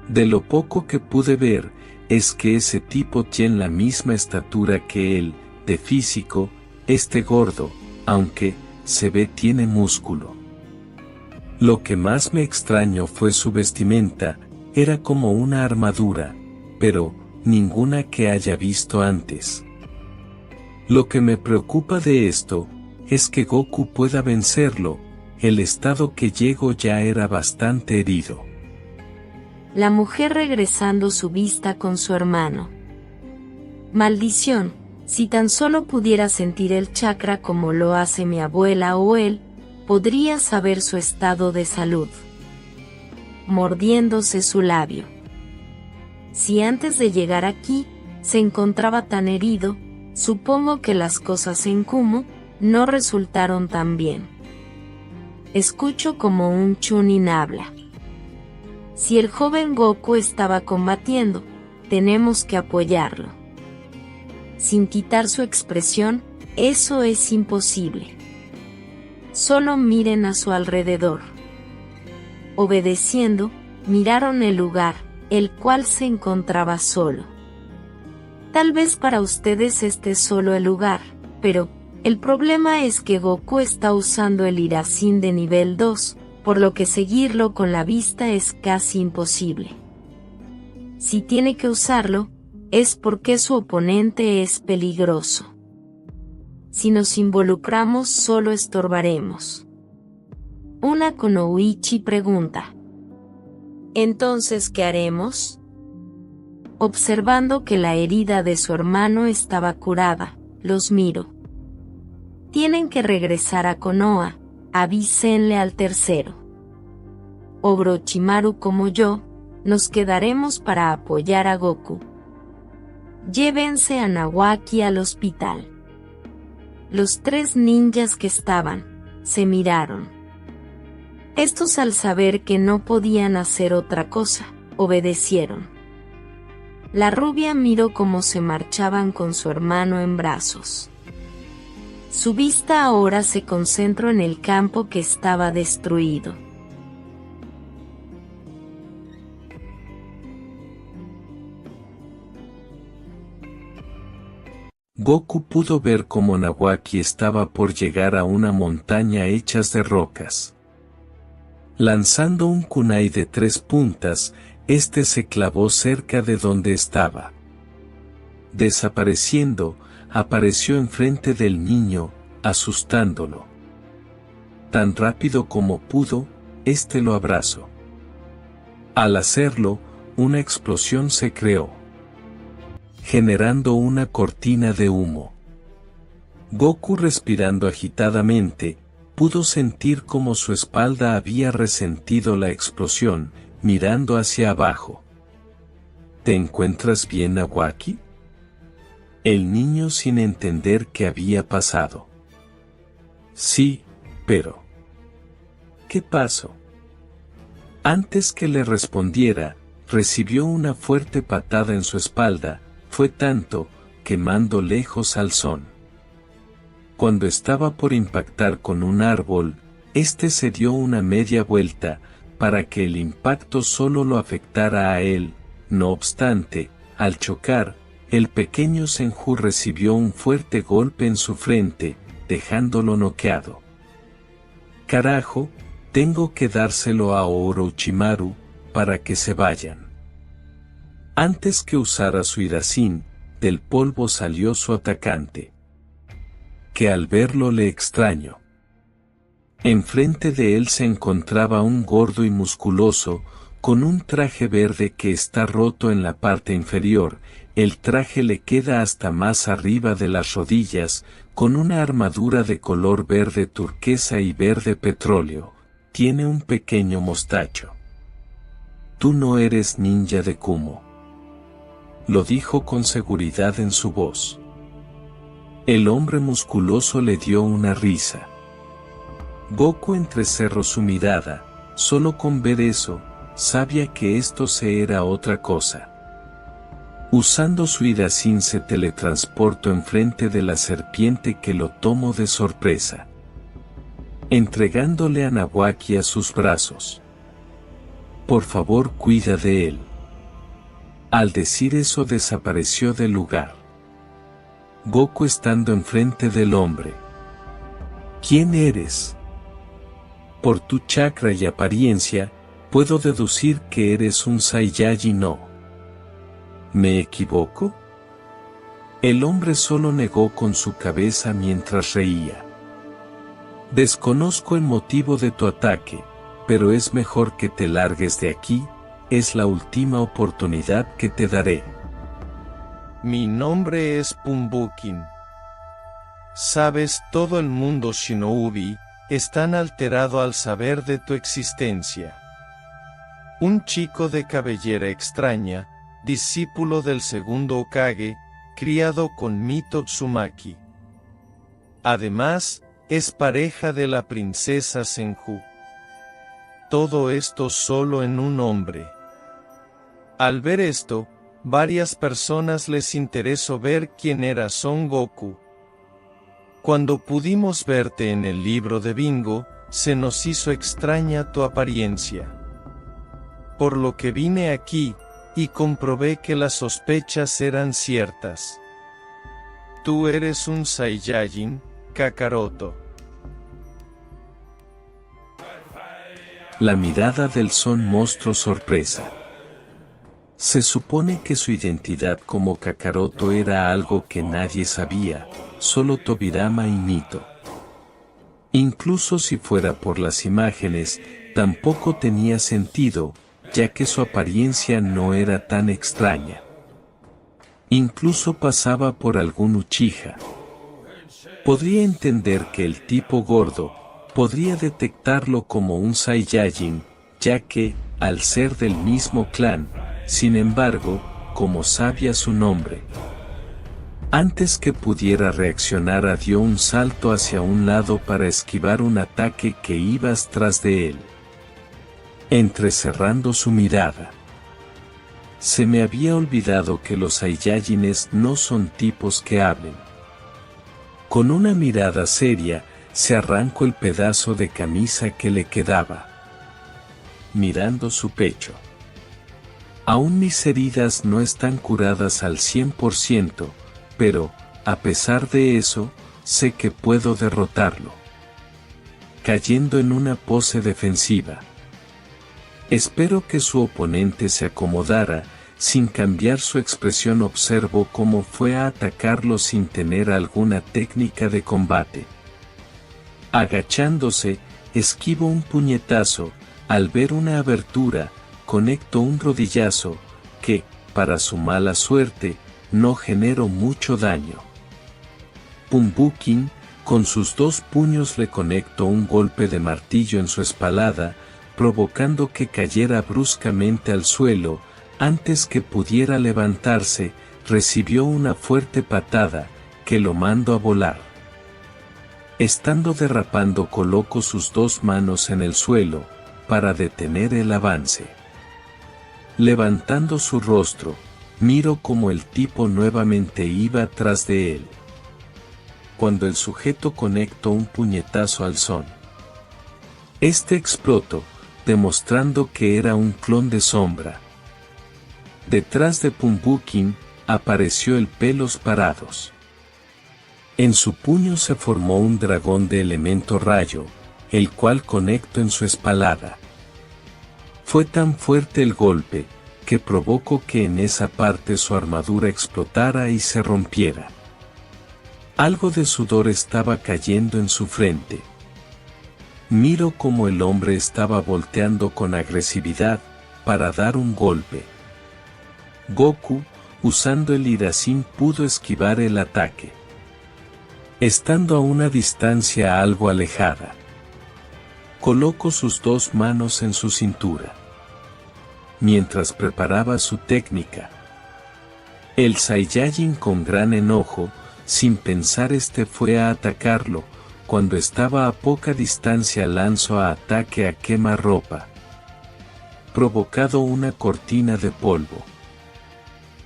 De lo poco que pude ver, es que ese tipo tiene la misma estatura que él, de físico, gordo, aunque, se ve tiene músculo. Lo que más me extrañó fue su vestimenta, era como una armadura, pero, ninguna que haya visto antes. Lo que me preocupa de esto, es que Goku pueda vencerlo, el estado que llegó ya era bastante herido. La mujer regresando su vista con su hermano. Maldición, si tan solo pudiera sentir el chakra como lo hace mi abuela o él, podría saber su estado de salud. Mordiéndose su labio. Si antes de llegar aquí, se encontraba tan herido, supongo que las cosas en Kumo no resultaron tan bien. Escucho como un Chunin habla. Si el joven Goku estaba combatiendo, tenemos que apoyarlo. Sin quitar su expresión, eso es imposible. Solo miren a su alrededor. Obedeciendo, miraron el lugar, el cual se encontraba solo. Tal vez para ustedes este es solo el lugar, pero el problema es que Goku está usando el Hirazen de nivel 2, por lo que seguirlo con la vista es casi imposible. Si tiene que usarlo, es porque su oponente es peligroso. Si nos involucramos solo estorbaremos. Una Kunoichi pregunta: ¿entonces qué haremos? Observando que la herida de su hermano estaba curada, los miro. Tienen que regresar a Konoha, avísenle al tercero. Orochimaru como yo, nos quedaremos para apoyar a Goku. Llévense a Nawaki al hospital. Los 3 ninjas que estaban, se miraron. Estos al saber que no podían hacer otra cosa, obedecieron. La rubia miró cómo se marchaban con su hermano en brazos. Su vista ahora se concentró en el campo que estaba destruido. Goku pudo ver cómo Nawaki estaba por llegar a una montaña hecha de rocas. Lanzando un kunai de 3 puntas, se clavó cerca de donde estaba. Desapareciendo, apareció enfrente del niño, asustándolo. Tan rápido como pudo, lo abrazó. Al hacerlo, una explosión se creó, generando una cortina de humo. Goku, respirando agitadamente, pudo sentir cómo su espalda había resentido la explosión, mirando hacia abajo. ¿Te encuentras bien, Nawaki? El niño, sin entender qué había pasado. Sí, pero... ¿qué pasó? Antes que le respondiera, recibió una fuerte patada en su espalda, fue tanto, quemando lejos al sol. Cuando estaba por impactar con un árbol, se dio una media vuelta, para que el impacto solo lo afectara a él. No obstante, al chocar, el pequeño Senju recibió un fuerte golpe en su frente, dejándolo noqueado. Carajo, tengo que dárselo a Orochimaru, para que se vayan. Antes que usara su Hirazen, del polvo salió su atacante, que al verlo le extrañó. Enfrente de él se encontraba un gordo y musculoso, con un traje verde que está roto en la parte inferior. El traje le queda hasta más arriba de las rodillas, con una armadura de color verde turquesa y verde petróleo. Tiene un pequeño mostacho. Tú no eres ninja de Kumo, lo dijo con seguridad en su voz. El hombre musculoso le dio una risa. Goku entrecerró su mirada. Solo con ver eso, sabía que esto era otra cosa. Usando su Hirasin se teletransportó enfrente de la serpiente, que lo tomó de sorpresa, entregándole a Nawaki a sus brazos. Por favor, cuida de él. Al decir eso desapareció del lugar. Goku estando enfrente del hombre. ¿Quién eres? Por tu chakra y apariencia, puedo deducir que eres un Saiyajin, ¿no? ¿Me equivoco? El hombre solo negó con su cabeza mientras reía. Desconozco el motivo de tu ataque, pero es mejor que te largues de aquí. Es la última oportunidad que te daré. Mi nombre es Pumbukin. Sabes, todo el mundo Shinobi están alterado al saber de tu existencia. Un chico de cabellera extraña, discípulo del segundo Hokage, criado con Mito Uzumaki. Además, es pareja de la princesa Senju. Todo esto solo en un hombre. Al ver esto, varias personas les interesó ver quién era Son Goku. Cuando pudimos verte en el libro de Bingo, se nos hizo extraña tu apariencia. Por lo que vine aquí, y comprobé que las sospechas eran ciertas. Tú eres un Saiyajin, Kakaroto. La mirada del Son mostró sorpresa. Se supone que su identidad como Kakaroto era algo que nadie sabía, solo Tobirama y Mito. Incluso si fuera por las imágenes, tampoco tenía sentido, ya que su apariencia no era tan extraña. Incluso pasaba por algún Uchiha. Podría entender que el tipo gordo podría detectarlo como un Saiyajin, ya que, al ser del mismo clan, sin embargo, como sabía su nombre. Antes que pudiera reaccionar, dio un salto hacia un lado para esquivar un ataque que iba tras de él, entrecerrando su mirada. Se me había olvidado que los Saiyajines no son tipos que hablen. Con una mirada seria, se arrancó el pedazo de camisa que le quedaba, mirando su pecho. Aún mis heridas no están curadas al 100%, pero, a pesar de eso, sé que puedo derrotarlo. Cayendo en una pose defensiva. Espero que su oponente se acomodara. Sin cambiar su expresión, observó cómo fue a atacarlo sin tener alguna técnica de combate. Agachándose, esquivó un puñetazo. Al ver una abertura, conectó un rodillazo, que, para su mala suerte, no generó mucho daño. Pumbukin, con sus dos puños le conectó un golpe de martillo en su espalda, provocando que cayera bruscamente al suelo. Antes que pudiera levantarse, recibió una fuerte patada, que lo mandó a volar. Estando derrapando, colocó sus dos manos en el suelo, para detener el avance. Levantando su rostro, miró cómo el tipo nuevamente iba tras de él. Cuando el sujeto conectó un puñetazo al Son, este explotó, demostrando que era un clon de Sombra. Detrás de Pumbukin, apareció el Pelos Parados. En su puño se formó un dragón de elemento rayo, el cual conectó en su espalda. Fue tan fuerte el golpe, que provocó que en esa parte su armadura explotara y se rompiera. Algo de sudor estaba cayendo en su frente. Miro cómo el hombre estaba volteando con agresividad para dar un golpe. Goku, usando el Hirasin, pudo esquivar el ataque. Estando a una distancia algo alejada, colocó sus dos manos en su cintura. Mientras preparaba su técnica, el Saiyajin, con gran enojo, sin pensar, fue a atacarlo. Cuando estaba a poca distancia, lanzó a ataque a quemarropa, provocando una cortina de polvo.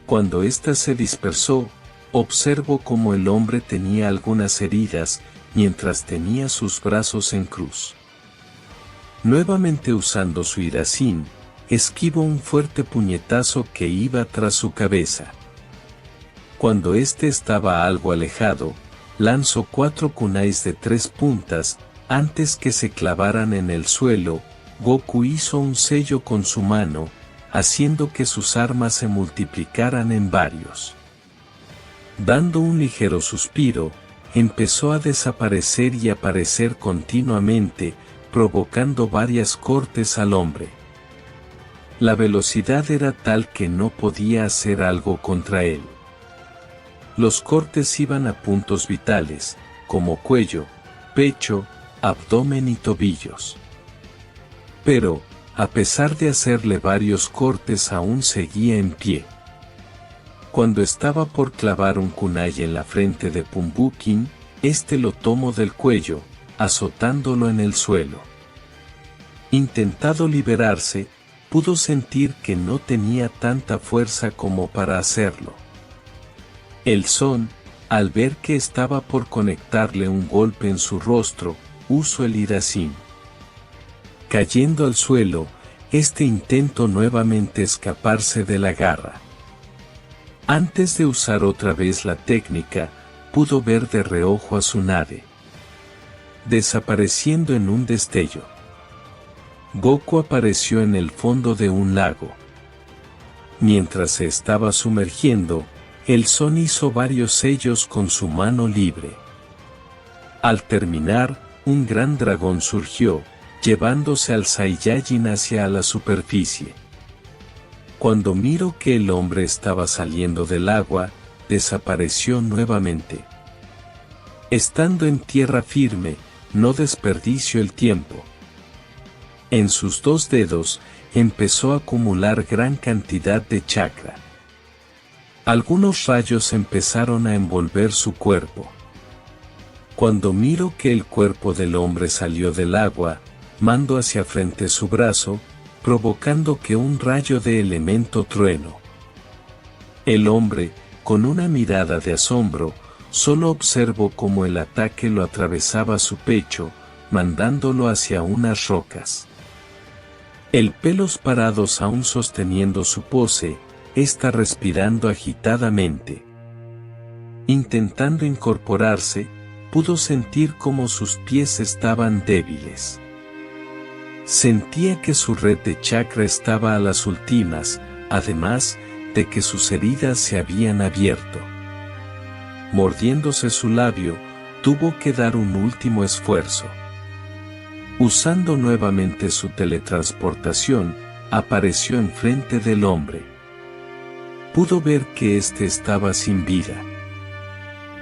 Cuando ésta se dispersó, observó cómo el hombre tenía algunas heridas, mientras tenía sus brazos en cruz. Nuevamente usando su Hirasin, esquivó un fuerte puñetazo que iba tras su cabeza. Cuando estaba algo alejado, lanzó 4 kunais de 3 puntas. Antes que se clavaran en el suelo, Goku hizo un sello con su mano, haciendo que sus armas se multiplicaran en varios. Dando un ligero suspiro, empezó a desaparecer y aparecer continuamente, provocando varias cortes al hombre. La velocidad era tal que no podía hacer algo contra él. Los cortes iban a puntos vitales, como cuello, pecho, abdomen y tobillos. Pero, a pesar de hacerle varios cortes, aún seguía en pie. Cuando estaba por clavar un kunai en la frente de Pumbukin, lo tomó del cuello, azotándolo en el suelo. Intentando liberarse, pudo sentir que no tenía tanta fuerza como para hacerlo. El Son, al ver que estaba por conectarle un golpe en su rostro, usó el Hirasin. Cayendo al suelo, intentó nuevamente escaparse de la garra. Antes de usar otra vez la técnica, pudo ver de reojo a Tsunade, desapareciendo en un destello. Goku apareció en el fondo de un lago. Mientras se estaba sumergiendo, el Son hizo varios sellos con su mano libre. Al terminar, un gran dragón surgió, llevándose al Saiyajin hacia la superficie. Cuando miró que el hombre estaba saliendo del agua, desapareció nuevamente. Estando en tierra firme, no desperdició el tiempo. En sus 2 dedos, empezó a acumular gran cantidad de chakra. Algunos rayos empezaron a envolver su cuerpo. Cuando miró que el cuerpo del hombre salió del agua, mandó hacia frente su brazo, provocando que un rayo de elemento trueno. El hombre, con una mirada de asombro, solo observó cómo el ataque lo atravesaba su pecho, mandándolo hacia unas rocas. El pelos parados aún sosteniendo su pose, está respirando agitadamente. Intentando incorporarse, pudo sentir cómo sus pies estaban débiles. Sentía que su red de chakra estaba a las últimas, además de que sus heridas se habían abierto. Mordiéndose su labio, tuvo que dar un último esfuerzo. Usando nuevamente su teletransportación, apareció enfrente del hombre. Pudo ver que estaba sin vida.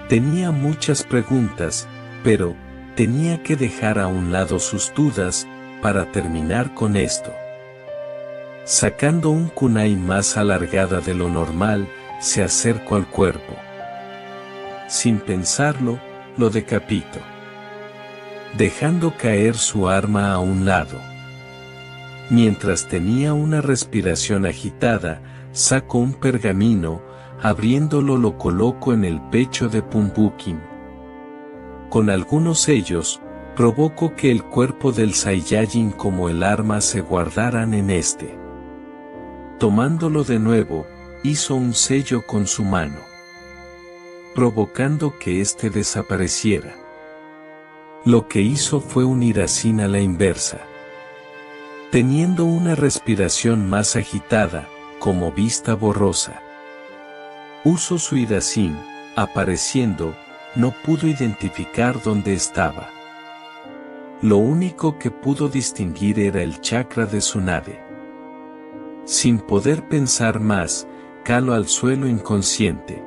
Tenía muchas preguntas, pero tenía que dejar a un lado sus dudas para terminar con esto. Sacando un kunai más alargada de lo normal, se acercó al cuerpo. Sin pensarlo, lo decapitó, dejando caer su arma a un lado. Mientras tenía una respiración agitada, sacó un pergamino, abriéndolo lo colocó en el pecho de Pumbukin. Con algunos sellos, provocó que el cuerpo del Saiyajin como el arma se guardaran en Tomándolo de nuevo, hizo un sello con su mano, provocando que desapareciera. Lo que hizo fue un Hirasin a la inversa. Teniendo una respiración más agitada, como vista borrosa. Uso Suidasin, apareciendo, no pudo identificar dónde estaba. Lo único que pudo distinguir era el chakra de Tsunade. Sin poder pensar más, caló al suelo inconsciente.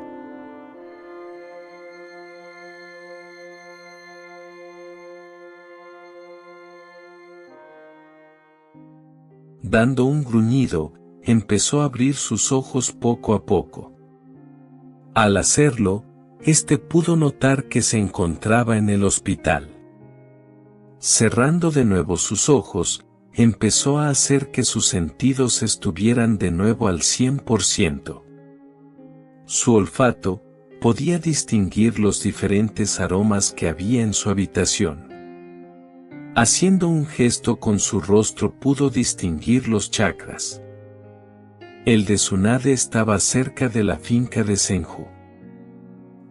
Dando un gruñido, empezó a abrir sus ojos poco a poco. Al hacerlo, pudo notar que se encontraba en el hospital. Cerrando de nuevo sus ojos, empezó a hacer que sus sentidos estuvieran de nuevo al 100%. Su olfato podía distinguir los diferentes aromas que había en su habitación. Haciendo un gesto con su rostro pudo distinguir los chakras. El de Tsunade estaba cerca de la finca de Senju.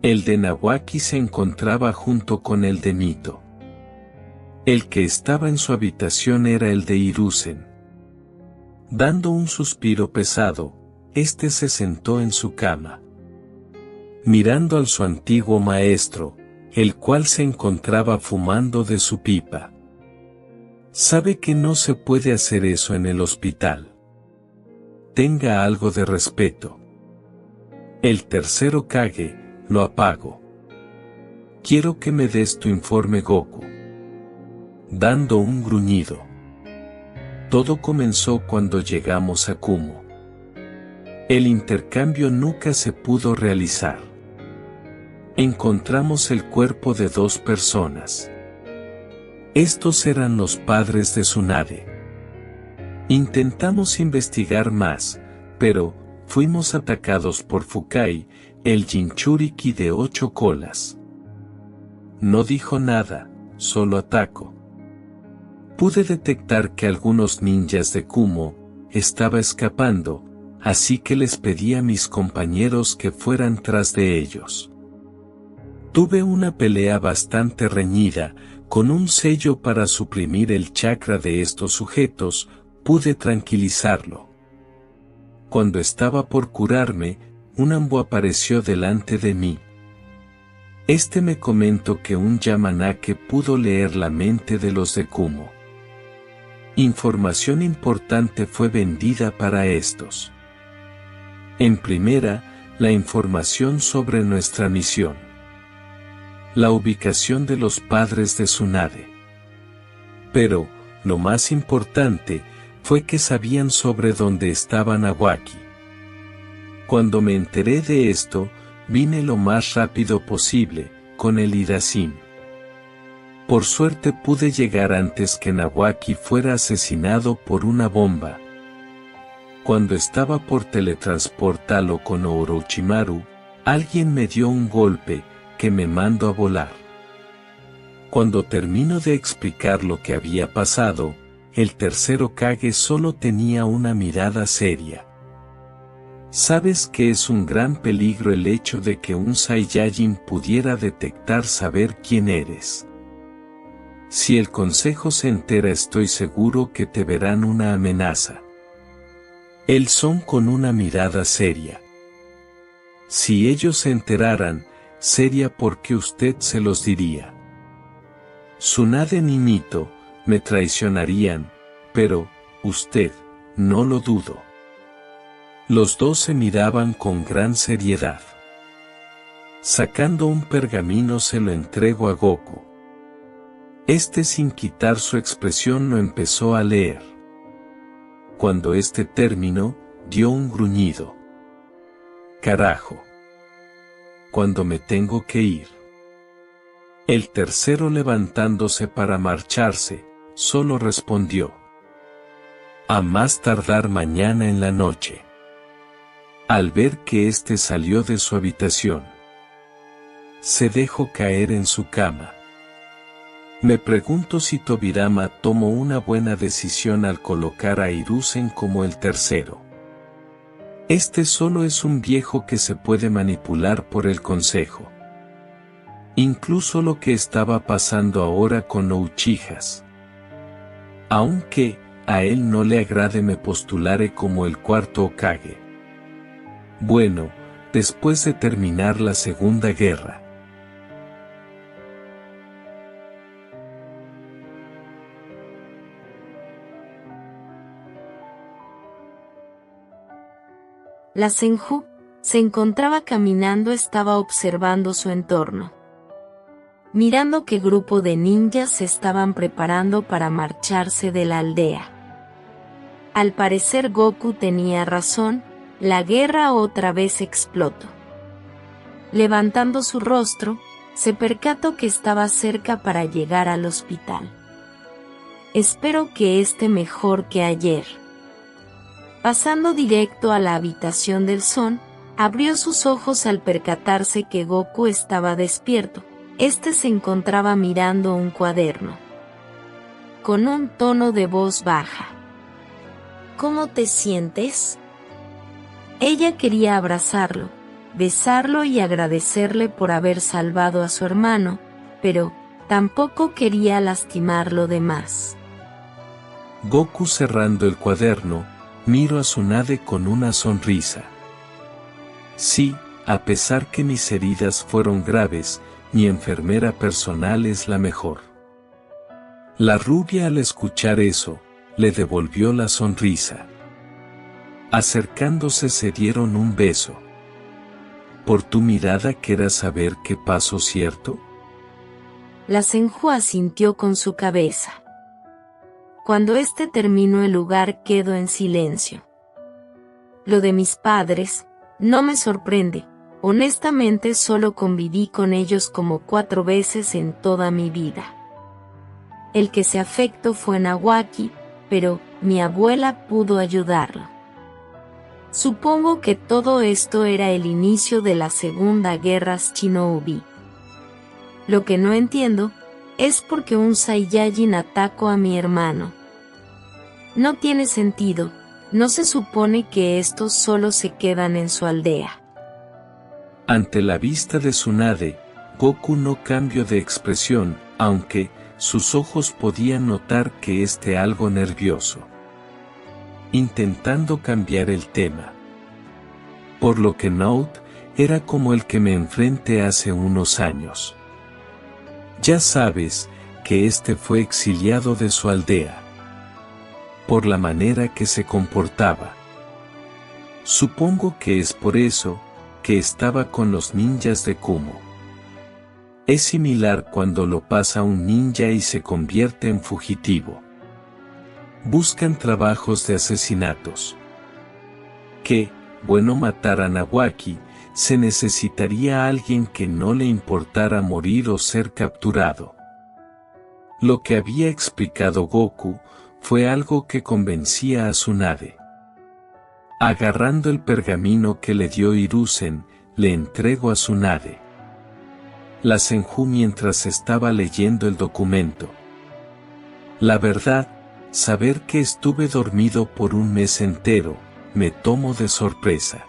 El de Nawaki se encontraba junto con el de Mito. El que estaba en su habitación era el de Hiruzen. Dando un suspiro pesado, se sentó en su cama. Mirando a su antiguo maestro, el cual se encontraba fumando de su pipa. Sabe que no se puede hacer eso en el hospital. Tenga algo de respeto. El tercer Hokage, lo apago. Quiero que me des tu informe, Goku. Dando un gruñido. Todo comenzó cuando llegamos a Kumo. El intercambio nunca se pudo realizar. Encontramos el cuerpo de 2 personas. Estos eran los padres de Tsunade. Intentamos investigar más, pero fuimos atacados por Fukai, el Jinchuriki de 8 colas. No dijo nada, solo atacó. Pude detectar que algunos ninjas de Kumo estaba escapando, así que les pedí a mis compañeros que fueran tras de ellos. Tuve una pelea bastante reñida, con un sello para suprimir el chakra de estos sujetos, pude tranquilizarlo. Cuando estaba por curarme, un Ambo apareció delante de mí. Me comentó que un Yamanake pudo leer la mente de los de Kumo. Información importante fue vendida para estos. En primera, la información sobre nuestra misión. La ubicación de los padres de Tsunade. Pero, lo más importante, fue que sabían sobre dónde estaba Nawaki. Cuando me enteré de esto, vine lo más rápido posible, con el Hidasin. Por suerte pude llegar antes que Nawaki fuera asesinado por una bomba. Cuando estaba por teletransportarlo con Orochimaru, alguien me dio un golpe, que me mandó a volar. Cuando termino de explicar lo que había pasado, el tercer Hokage solo tenía una mirada seria. Sabes que es un gran peligro el hecho de que un Saiyajin pudiera detectar saber quién eres. Si el consejo se entera, estoy seguro que te verán una amenaza. El Son con una mirada seria. Si ellos se enteraran, seria porque usted se los diría. Tsunade ni Mito me traicionarían, pero, usted, no lo dudo. Los dos se miraban con gran seriedad. Sacando un pergamino se lo entrego a Goku. Sin quitar su expresión lo empezó a leer. Cuando terminó, dio un gruñido. Carajo. Cuando me tengo que ir. El tercero, levantándose para marcharse, solo respondió: a más tardar mañana en la noche. Al ver que salió de su habitación, se dejó caer en su cama. Me pregunto si Tobirama tomó una buena decisión al colocar a Hiruzen como el tercero. Solo es un viejo que se puede manipular por el consejo. Incluso lo que estaba pasando ahora con los Uchihas. Aunque, a él no le agrade me postulare como el cuarto Hokage. Bueno, después de terminar la Segunda Guerra. La Senju se encontraba caminando, estaba observando su entorno, mirando qué grupo de ninjas se estaban preparando para marcharse de la aldea. Al parecer Goku tenía razón, la guerra otra vez explotó. Levantando su rostro, se percató que estaba cerca para llegar al hospital. Espero que esté mejor que ayer. Pasando directo a la habitación del Son, abrió sus ojos al percatarse que Goku estaba despierto. Este se encontraba mirando un cuaderno. Con un tono de voz baja. ¿Cómo te sientes? Ella quería abrazarlo, besarlo y agradecerle por haber salvado a su hermano, pero tampoco quería lastimarlo de más. Goku, cerrando el cuaderno, miró a Tsunade con una sonrisa. Sí, a pesar que mis heridas fueron graves, mi enfermera personal es la mejor. La rubia, al escuchar eso, le devolvió la sonrisa. Acercándose se dieron un beso. ¿Por tu mirada quieras saber qué pasó, cierto? La Senju asintió con su cabeza. Cuando terminó el lugar quedó en silencio. Lo de mis padres no me sorprende. Honestamente solo conviví con ellos como 4 veces en toda mi vida. El que se afectó fue Nawaki, pero mi abuela pudo ayudarlo. Supongo que todo esto era el inicio de la Segunda Guerra Shinobi. Lo que no entiendo es por qué un Saiyajin atacó a mi hermano. No tiene sentido, no se supone que estos solo se quedan en su aldea. Ante la vista de Tsunade, Goku no cambió de expresión, aunque sus ojos podían notar que algo nervioso. Intentando cambiar el tema. Por lo que Naut era como el que me enfrenté hace unos años. Ya sabes, que fue exiliado de su aldea. Por la manera que se comportaba. Supongo que es por eso, que estaba con los ninjas de Kumo. Es similar cuando lo pasa un ninja y se convierte en fugitivo. Buscan trabajos de asesinatos. Qué bueno matar a Nawaki, se necesitaría alguien que no le importara morir o ser capturado. Lo que había explicado Goku, fue algo que convencía a Tsunade. Agarrando el pergamino que le dio Hiruzen, le entregó a Tsunade. La Senju mientras estaba leyendo el documento. La verdad, saber que estuve dormido por un mes entero, me tomó de sorpresa.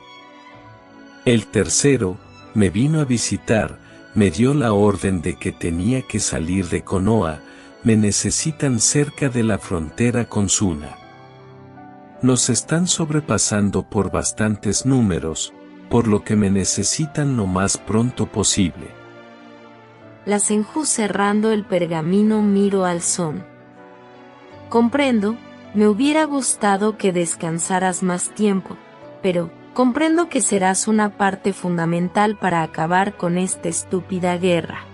El tercero, me vino a visitar, me dio la orden de que tenía que salir de Konoha, me necesitan cerca de la frontera con Suna. Nos están sobrepasando por bastantes números, por lo que me necesitan lo más pronto posible. La Senju, cerrando el pergamino, miró al Son. Comprendo, me hubiera gustado que descansaras más tiempo, pero comprendo que serás una parte fundamental para acabar con esta estúpida guerra.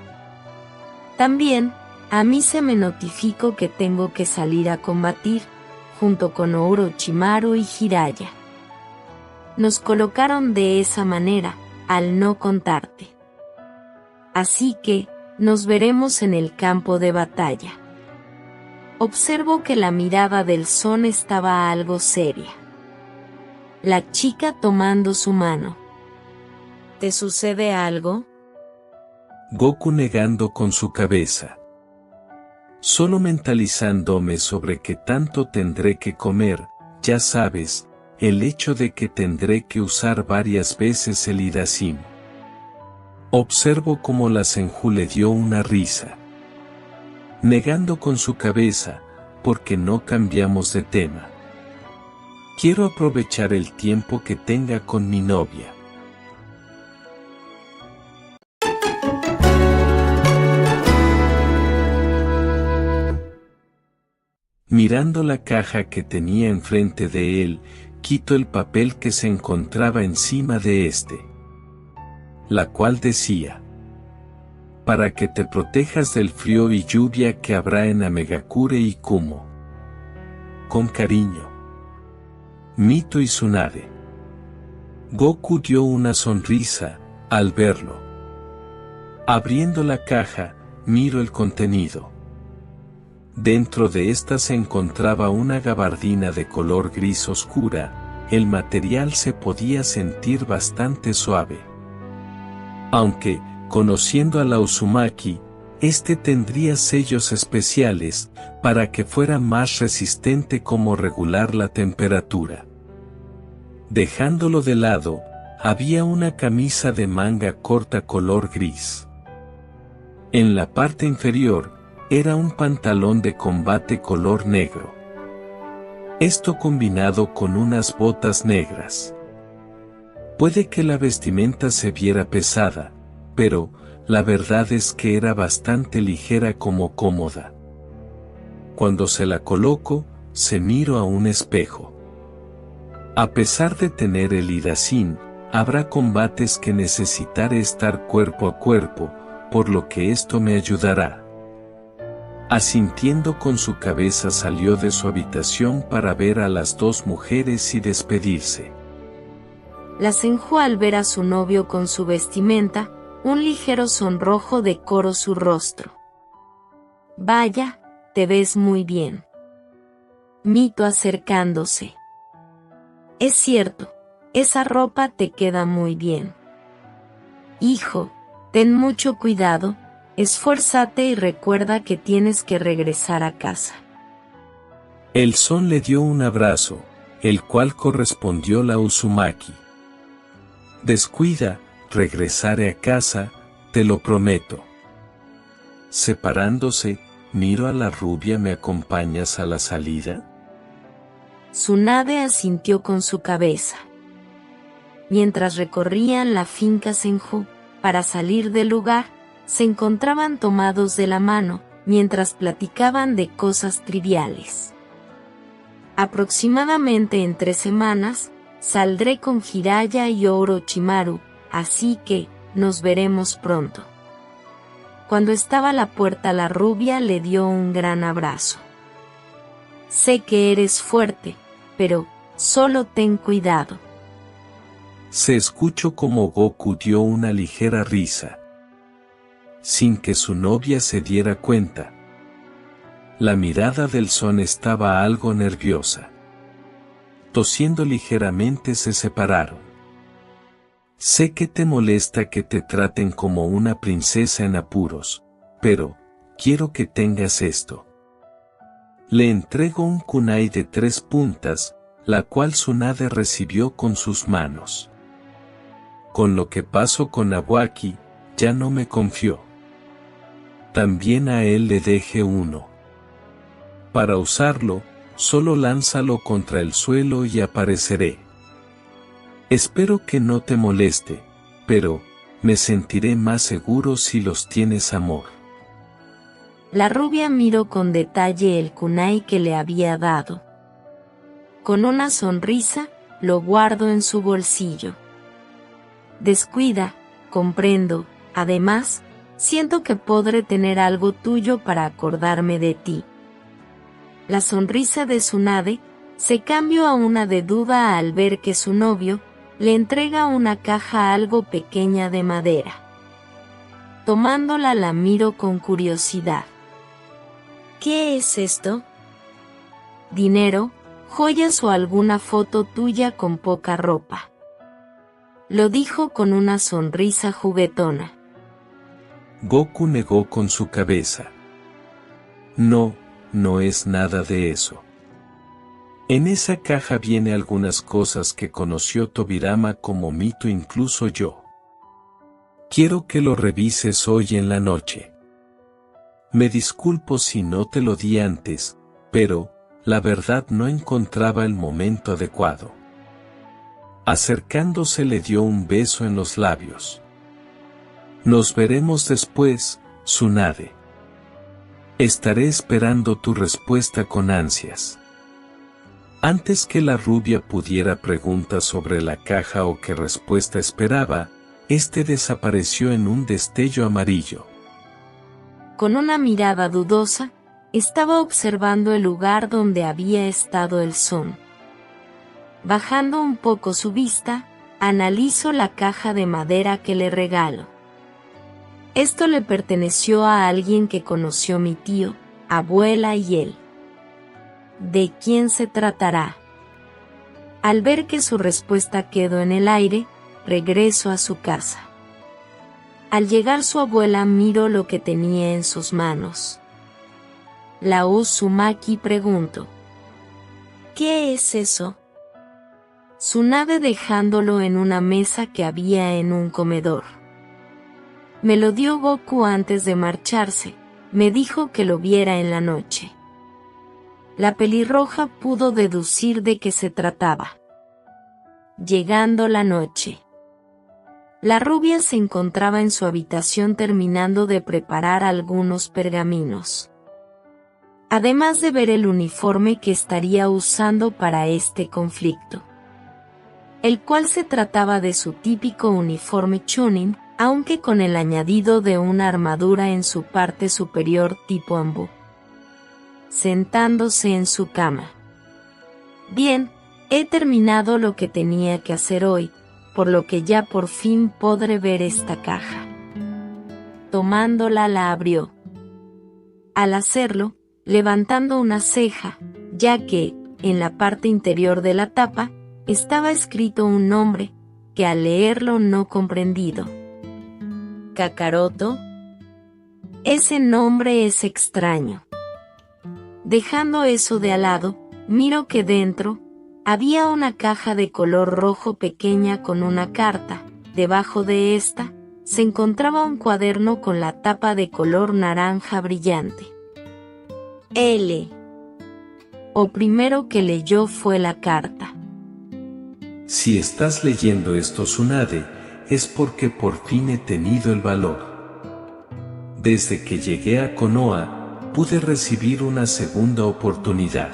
También, a mí se me notificó que tengo que salir a combatir, junto con Orochimaru y Jiraiya. Nos colocaron de esa manera, al no contarte. Así que, nos veremos en el campo de batalla. Observo que la mirada del Son estaba algo seria. La chica tomando su mano. ¿Te sucede algo? Goku negando con su cabeza. Solo mentalizándome sobre qué tanto tendré que comer, ya sabes, el hecho de que tendré que usar varias veces el Hidazim. Observo cómo la Senju le dio una risa. Negando con su cabeza, porque no cambiamos de tema. Quiero aprovechar el tiempo que tenga con mi novia. Mirando la caja que tenía enfrente de él, quito el papel que se encontraba encima de este, la cual decía: para que te protejas del frío y lluvia que habrá en Amegakure y Kumo. Con cariño, Mito y Tsunade. Goku dio una sonrisa al verlo. Abriendo la caja, miro el contenido. Dentro de esta se encontraba una gabardina de color gris oscura. El material se podía sentir bastante suave. Aunque, conociendo a la Uzumaki, este tendría sellos especiales, para que fuera más resistente como regular la temperatura. Dejándolo de lado, había una camisa de manga corta color gris. En la parte inferior, era un pantalón de combate color negro. Esto combinado con unas botas negras. Puede que la vestimenta se viera pesada, pero la verdad es que era bastante ligera como cómoda. Cuando se la coloco, se miro a un espejo. A pesar de tener el Hirasin, habrá combates que necesitaré estar cuerpo a cuerpo, por lo que esto me ayudará. Asintiendo con su cabeza salió de su habitación para ver a las dos mujeres y despedirse. La Senju, al ver a su novio con su vestimenta, un ligero sonrojo decoró su rostro. Vaya, te ves muy bien. Mito, acercándose. Es cierto, esa ropa te queda muy bien. Hijo, ten mucho cuidado, esfuérzate y recuerda que tienes que regresar a casa. El Son le dio un abrazo, el cual correspondió la Uzumaki. Descuida, regresaré a casa, te lo prometo. Separándose, miro a la rubia. ¿Me acompañas a la salida? Tsunade asintió con su cabeza. Mientras recorrían la finca Senju, para salir del lugar, se encontraban tomados de la mano, mientras platicaban de cosas triviales. Aproximadamente en 3 semanas, saldré con Jiraiya y Orochimaru, así que, nos veremos pronto. Cuando estaba a la puerta, la rubia le dio un gran abrazo. Sé que eres fuerte, pero, solo ten cuidado. Se escuchó como Goku dio una ligera risa, sin que su novia se diera cuenta. La mirada del Son estaba algo nerviosa. Tosiendo ligeramente se separaron. Sé que te molesta que te traten como una princesa en apuros, pero, quiero que tengas esto. Le entrego un kunai de 3 puntas, la cual Tsunade recibió con sus manos. Con lo que pasó con Awaki, ya no me confió. También a él le dejé uno. Para usarlo, solo lánzalo contra el suelo y apareceré. Espero que no te moleste, pero, me sentiré más seguro si los tienes, amor. La rubia miró con detalle el kunai que le había dado. Con una sonrisa, lo guardó en su bolsillo. Descuida, comprendo, además, siento que podré tener algo tuyo para acordarme de ti. La sonrisa de Tsunade se cambió a una de duda al ver que su novio le entrega una caja algo pequeña de madera. Tomándola, la miro con curiosidad. ¿Qué es esto? Dinero, joyas o alguna foto tuya con poca ropa. Lo dijo con una sonrisa juguetona. Goku negó con su cabeza. No, no es nada de eso. En esa caja viene algunas cosas que conoció Tobirama como Mito, incluso yo. Quiero que lo revises hoy en la noche. Me disculpo si no te lo di antes, pero, la verdad no encontraba el momento adecuado. Acercándose le dio un beso en los labios. Nos veremos después, Tsunade. Estaré esperando tu respuesta con ansias. Antes que la rubia pudiera preguntar sobre la caja o qué respuesta esperaba, este desapareció en un destello amarillo. Con una mirada dudosa, estaba observando el lugar donde había estado el Sun. Bajando un poco su vista, analizó la caja de madera que le regalo. Esto le perteneció a alguien que conoció mi tío, abuela y él. ¿De quién se tratará? Al ver que su respuesta quedó en el aire, regresó a su casa. Al llegar su abuela miró lo que tenía en sus manos. La Uzumaki preguntó: ¿qué es eso? Tsunade dejándolo en una mesa que había en un comedor. Me lo dio Goku antes de marcharse, me dijo que lo viera en la noche. La pelirroja pudo deducir de qué se trataba. Llegando la noche. La rubia se encontraba en su habitación terminando de preparar algunos pergaminos. Además de ver el uniforme que estaría usando para este conflicto. El cual se trataba de su típico uniforme Chunin, aunque con el añadido de una armadura en su parte superior tipo Ambu. Sentándose en su cama. Bien, he terminado lo que tenía que hacer hoy, por lo que ya por fin podré ver esta caja. Tomándola la abrió. Al hacerlo, levantando una ceja, ya que, en la parte interior de la tapa, estaba escrito un nombre, que al leerlo no comprendido. ¿Kakaroto? Ese nombre es extraño. Dejando eso de al lado, miro que dentro, había una caja de color rojo pequeña con una carta. Debajo de esta, se encontraba un cuaderno con la tapa de color naranja brillante. L. O primero que leyó fue la carta. Si estás leyendo esto, Tsunade, es porque por fin he tenido el valor. Desde que llegué a Konoha, pude recibir una segunda oportunidad.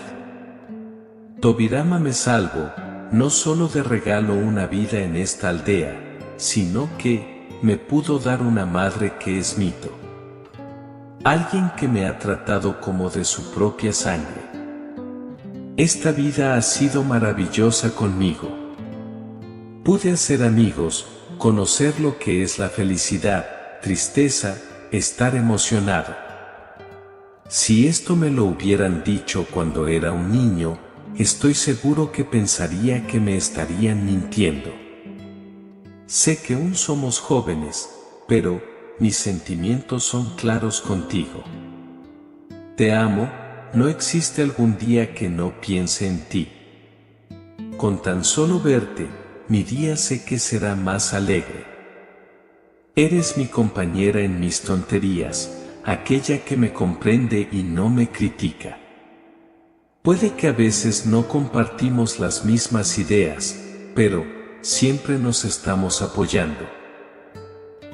Tobirama me salvó, no solo de regalo una vida en esta aldea, sino que me pudo dar una madre que es Mito. Alguien que me ha tratado como de su propia sangre. Esta vida ha sido maravillosa conmigo. Pude hacer amigos, conocer lo que es la felicidad, tristeza, estar emocionado. Si esto me lo hubieran dicho cuando era un niño, estoy seguro que pensaría que me estarían mintiendo. Sé que aún somos jóvenes, pero mis sentimientos son claros contigo. Te amo, no existe algún día que no piense en ti. Con tan solo verte, mi día sé que será más alegre. Eres mi compañera en mis tonterías, aquella que me comprende y no me critica. Puede que a veces no compartimos las mismas ideas, pero siempre nos estamos apoyando.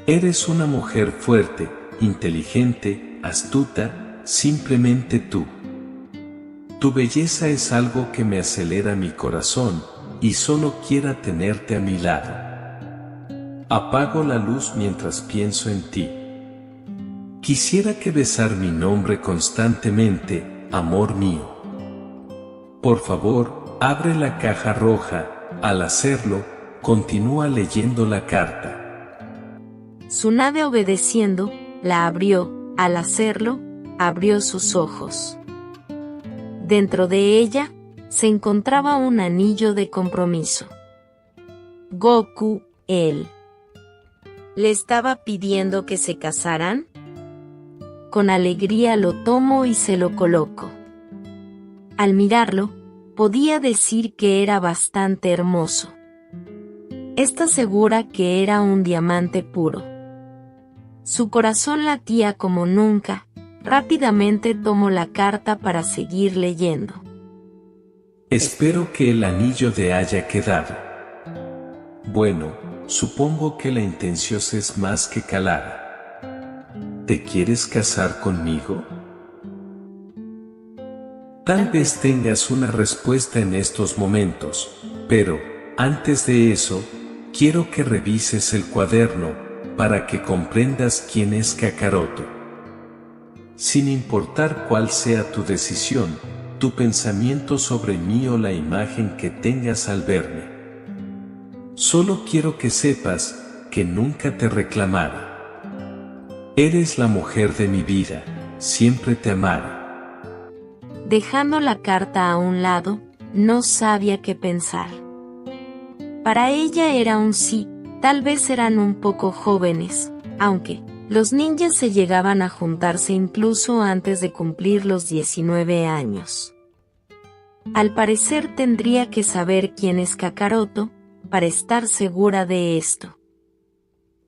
Eres una mujer fuerte, inteligente, astuta, simplemente tú. Tu belleza es algo que me acelera mi corazón, y solo quiero tenerte a mi lado. Apago la luz mientras pienso en ti. Quisiera que besar mi nombre constantemente, amor mío. Por favor, abre la caja roja. Al hacerlo, continúa leyendo la carta. Tsunade obedeciendo, la abrió. Al hacerlo, abrió sus ojos. Dentro de ella, se encontraba un anillo de compromiso. Goku, él. ¿Le estaba pidiendo que se casaran? Con alegría lo tomo y se lo coloco. Al mirarlo, podía decir que era bastante hermoso. Está segura que era un diamante puro. Su corazón latía como nunca, Rápidamente tomo la carta para seguir leyendo. Espero que el anillo te haya quedado. Bueno, supongo que la intención es más que clara. ¿Te quieres casar conmigo? Tal vez tengas una respuesta en estos momentos, pero, antes de eso, quiero que revises el cuaderno, para que comprendas quién es Kakaroto. Sin importar cuál sea tu decisión, tu pensamiento sobre mí o la imagen que tengas al verme. Solo quiero que sepas que nunca te reclamaré. Eres la mujer de mi vida, siempre te amaré. Dejando la carta a un lado, no sabía qué pensar. Para ella era un sí, tal vez eran un poco jóvenes, aunque los ninjas se llegaban a juntarse incluso antes de cumplir los 19 años. Al parecer tendría que saber quién es Kakaroto, para estar segura de esto.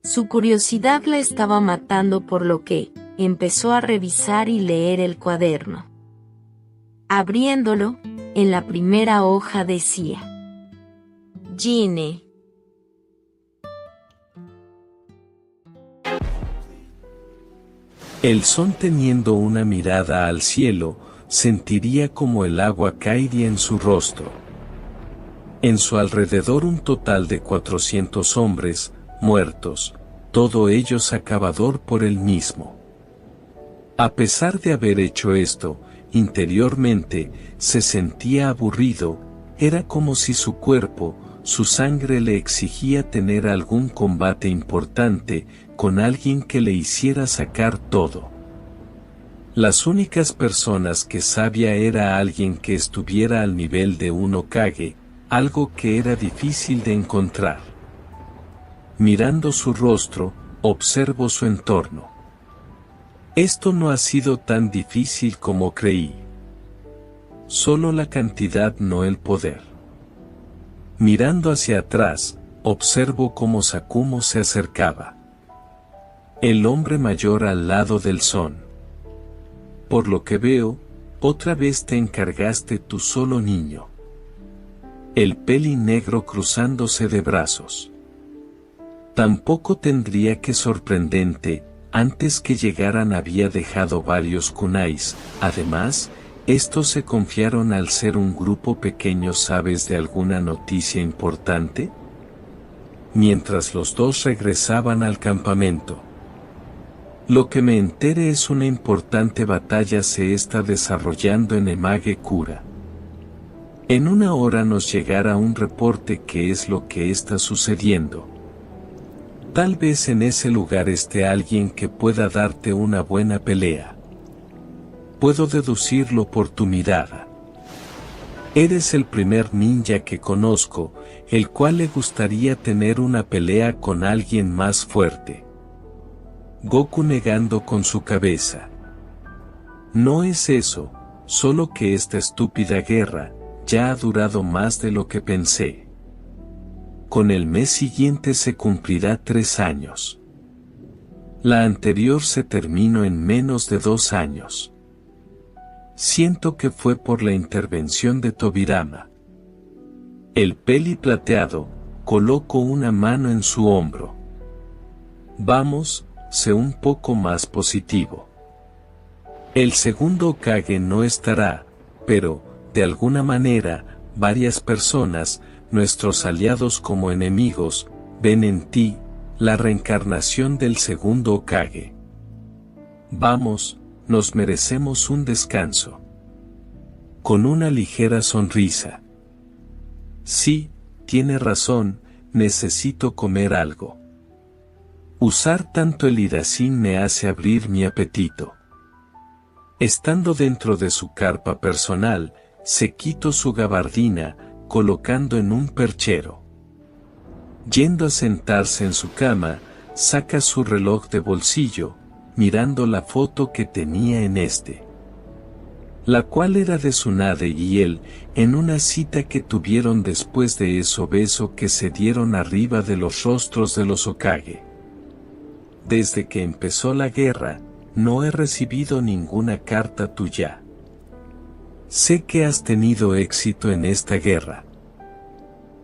Su curiosidad la estaba matando, por lo que empezó a revisar y leer el cuaderno. Abriéndolo, en la primera hoja decía: Gine. El Son, teniendo una mirada al cielo, sentiría como el agua caería en su rostro. En su alrededor un total de 400 hombres, muertos, todo ellos acabador por él mismo. A pesar de haber hecho esto, interiormente, se sentía aburrido, era como si su cuerpo, su sangre le exigía tener algún combate importante, con alguien que le hiciera sacar todo. Las únicas personas que sabía era alguien que estuviera al nivel de un Hokage, algo que era difícil de encontrar. Mirando su rostro, observo su entorno. Esto no ha sido tan difícil como creí. Solo la cantidad, no el poder. Mirando hacia atrás, observo cómo Sakumo se acercaba. El hombre mayor al lado del Son. Por lo que veo, otra vez te encargaste tú solo, niño. El peli negro cruzándose de brazos. Tampoco tendría que sorprendente, antes que llegaran había dejado varios kunais, además, estos se confiaron al ser un grupo pequeño. ¿Sabes de alguna noticia importante? Mientras los dos regresaban al campamento. Lo que me enteré es una importante batalla se está desarrollando en Emagekura. En una hora nos llegará un reporte qué es lo que está sucediendo. Tal vez en ese lugar esté alguien que pueda darte una buena pelea. Puedo deducirlo por tu mirada. Eres el primer ninja que conozco, el cual le gustaría tener una pelea con alguien más fuerte. Goku negando con su cabeza. No es eso, solo que esta estúpida guerra ya ha durado más de lo que pensé. Con el mes siguiente se cumplirá 3 años. La anterior se terminó en menos de 2 años. Siento que fue por la intervención de Tobirama. El peli plateado colocó una mano en su hombro. Vamos, sé un poco más positivo. El segundo Hokage no estará, pero, de alguna manera, varias personas, nuestros aliados como enemigos, ven en ti, la reencarnación del segundo Hokage. Vamos, nos merecemos un descanso. Con una ligera sonrisa. Sí, tiene razón, necesito comer algo. Usar tanto el Hidazin me hace abrir mi apetito. Estando dentro de su carpa personal, se quitó su gabardina, colocando en un perchero. Yendo a sentarse en su cama, saca su reloj de bolsillo, mirando la foto que tenía en este. La cual era de Tsunade y él, en una cita que tuvieron después de ese beso que se dieron arriba de los rostros de los Hokage. Desde que empezó la guerra, no he recibido ninguna carta tuya. Sé que has tenido éxito en esta guerra.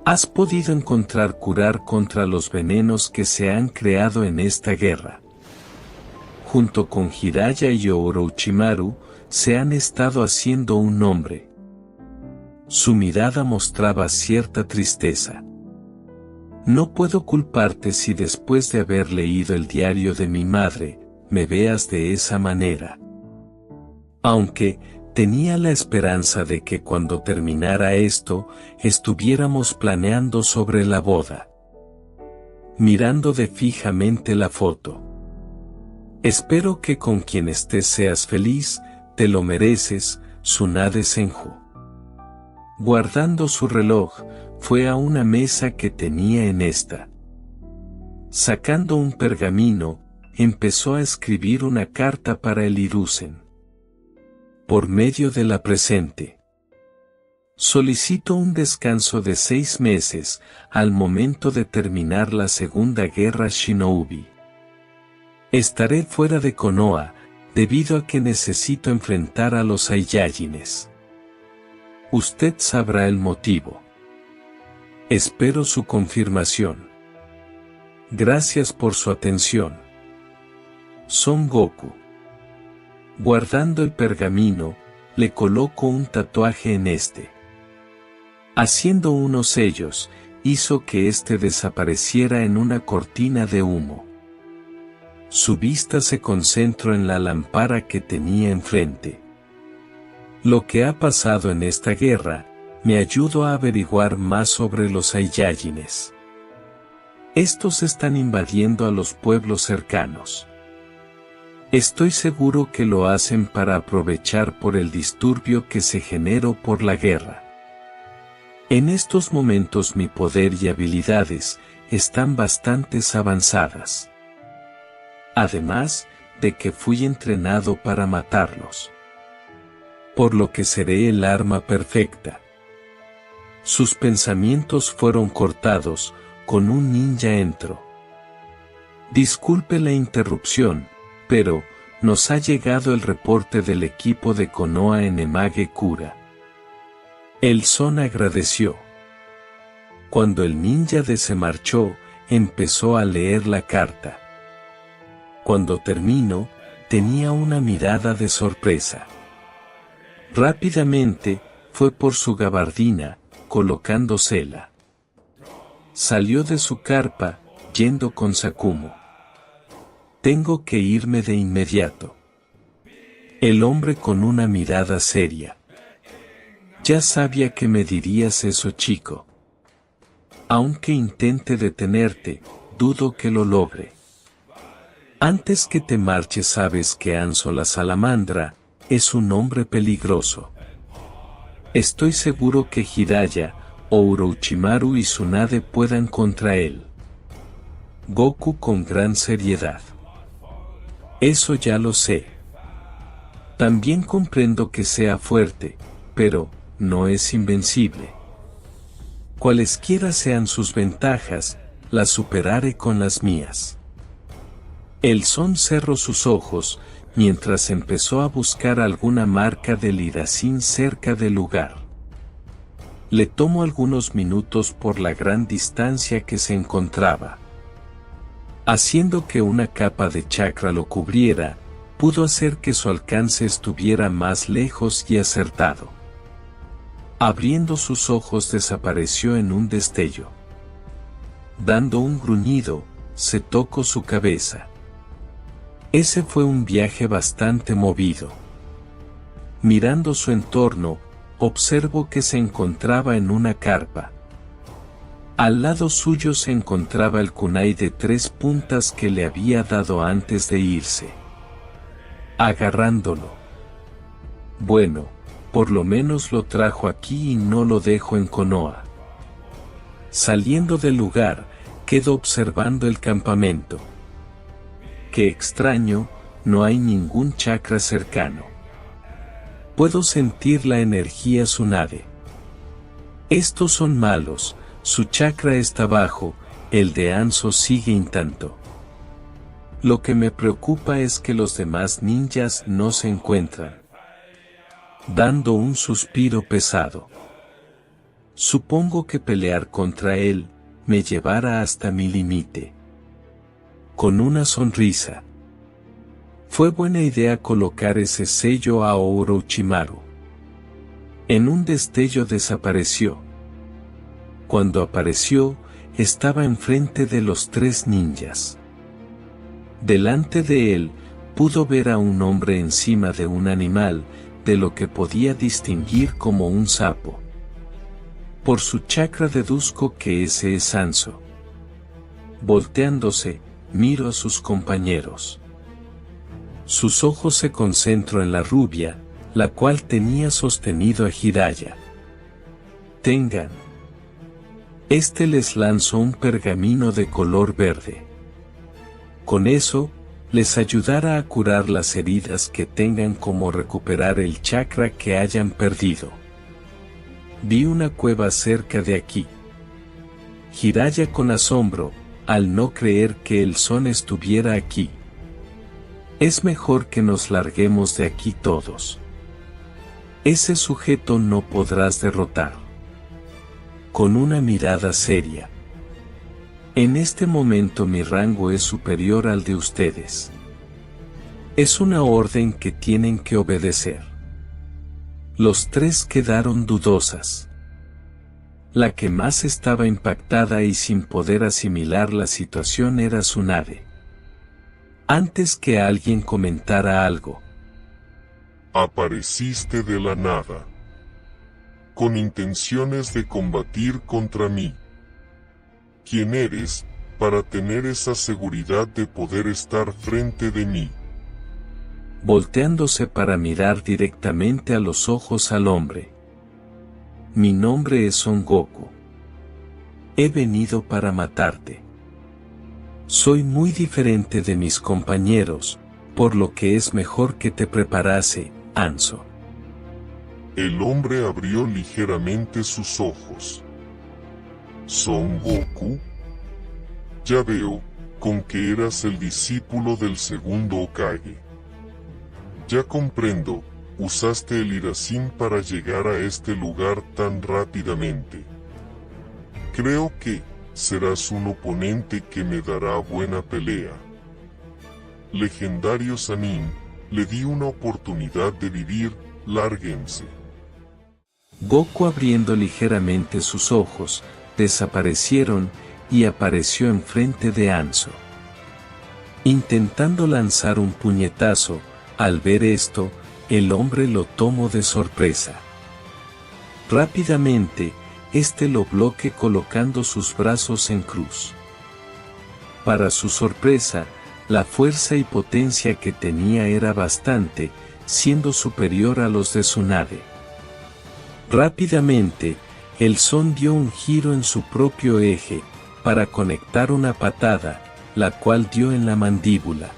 Has podido encontrar curar contra los venenos que se han creado en esta guerra. Junto con Jiraiya y Orochimaru, se han estado haciendo un nombre. Su mirada mostraba cierta tristeza. No puedo culparte si después de haber leído el diario de mi madre, me veas de esa manera. Aunque, tenía la esperanza de que cuando terminara esto, estuviéramos planeando sobre la boda. Mirando de fijamente la foto. Espero que con quien estés seas feliz, te lo mereces, Tsunade Senju. Guardando su reloj, fue a una mesa que tenía en esta. Sacando un pergamino, empezó a escribir una carta para el Hiruzen. Por medio de la presente. Solicito un descanso de 6 meses, al momento de terminar la Segunda Guerra Shinobi. Estaré fuera de Konoha, debido a que necesito enfrentar a los Saiyajines. Usted sabrá el motivo. Espero su confirmación. Gracias por su atención. Son Goku. Guardando el pergamino, le coloco un tatuaje en este. Haciendo unos sellos, hizo que este desapareciera en una cortina de humo. Su vista se concentró en la lámpara que tenía enfrente. Lo que ha pasado en esta guerra, me ayudó a averiguar más sobre los Saiyajines. Estos están invadiendo a los pueblos cercanos. Estoy seguro que lo hacen para aprovechar por el disturbio que se generó por la guerra. En estos momentos mi poder y habilidades están bastante avanzadas. Además de que fui entrenado para matarlos. Por lo que seré el arma perfecta. Sus pensamientos fueron cortados, con un ninja entró. Disculpe la interrupción, pero, nos ha llegado el reporte del equipo de Konoha en Emage Kura. El Son agradeció. Cuando el ninja se marchó, empezó a leer la carta. Cuando terminó, tenía una mirada de sorpresa. Rápidamente, fue por su gabardina, colocándosela. Salió de su carpa, yendo con Sakumo. Tengo que irme de inmediato. El hombre con una mirada seria. Ya sabía que me dirías eso, chico. Aunque intente detenerte, dudo que lo logre. Antes que te marches sabes que Anzo la salamandra es un hombre peligroso. Estoy seguro que Jiraiya, Orochimaru y Tsunade puedan contra él. Goku con gran seriedad. Eso ya lo sé. También comprendo que sea fuerte, pero no es invencible. Cualesquiera sean sus ventajas, las superaré con las mías. El Son cerró sus ojos, mientras empezó a buscar alguna marca del Hiruzen cerca del lugar. Le tomó algunos minutos por la gran distancia que se encontraba. Haciendo que una capa de chakra lo cubriera, pudo hacer que su alcance estuviera más lejos y acertado. Abriendo sus ojos desapareció en un destello. Dando un gruñido, se tocó su cabeza. Ese fue un viaje bastante movido. Mirando su entorno, observó que se encontraba en una carpa. Al lado suyo se encontraba el kunai de 3 puntas que le había dado antes de irse. Agarrándolo. Bueno, por lo menos lo trajo aquí y no lo dejo en Konoha. Saliendo del lugar, quedó observando el campamento. Qué extraño, no hay ningún chakra cercano. Puedo sentir la energía Tsunade. Estos son malos, su chakra está bajo, el de Anzo sigue intacto. Lo que me preocupa es que los demás ninjas no se encuentran. Dando un suspiro pesado. Supongo que pelear contra él me llevará hasta mi límite. Con una sonrisa. Fue buena idea colocar ese sello a Orochimaru. En un destello desapareció. Cuando apareció, estaba enfrente de los 3 ninjas. Delante de él, pudo ver a un hombre encima de un animal, de lo que podía distinguir como un sapo. Por su chakra deduzco que ese es Hanzo. Volteándose, miro a sus compañeros. Sus ojos se concentró en la rubia, la cual tenía sostenido a Jiraiya. Tengan. Este les lanzó un pergamino de color verde. Con eso, les ayudará a curar las heridas que tengan, como recuperar el chakra que hayan perdido. Vi una cueva cerca de aquí. Jiraiya con asombro, al no creer que el Son estuviera aquí. Es mejor que nos larguemos de aquí todos. Ese sujeto no podrás derrotar. Con una mirada seria. En este momento mi rango es superior al de ustedes. Es una orden que tienen que obedecer. Los 3 quedaron dudosas. La que más estaba impactada y sin poder asimilar la situación era Tsunade. Antes que alguien comentara algo. Apareciste de la nada. Con intenciones de combatir contra mí. ¿Quién eres, para tener esa seguridad de poder estar frente de mí? Volteándose para mirar directamente a los ojos al hombre. Mi nombre es Son Goku. He venido para matarte. Soy muy diferente de mis compañeros, por lo que es mejor que te preparase, Hanzo. El hombre abrió ligeramente sus ojos. ¿Son Goku? Ya veo, con que eras el discípulo del segundo Hokage. Ya comprendo, usaste el Hirasin para llegar a este lugar tan rápidamente. Creo que serás un oponente que me dará buena pelea. Legendario Sannin, le di una oportunidad de vivir, lárguense. Goku, abriendo ligeramente sus ojos, desaparecieron y apareció enfrente de Hanzo. Intentando lanzar un puñetazo, al ver esto, el hombre lo tomó de sorpresa. Rápidamente, este lo bloqueó colocando sus brazos en cruz. Para su sorpresa, la fuerza y potencia que tenía era bastante, siendo superior a los de Tsunade. Rápidamente, el Son dio un giro en su propio eje, para conectar una patada, la cual dio en la mandíbula.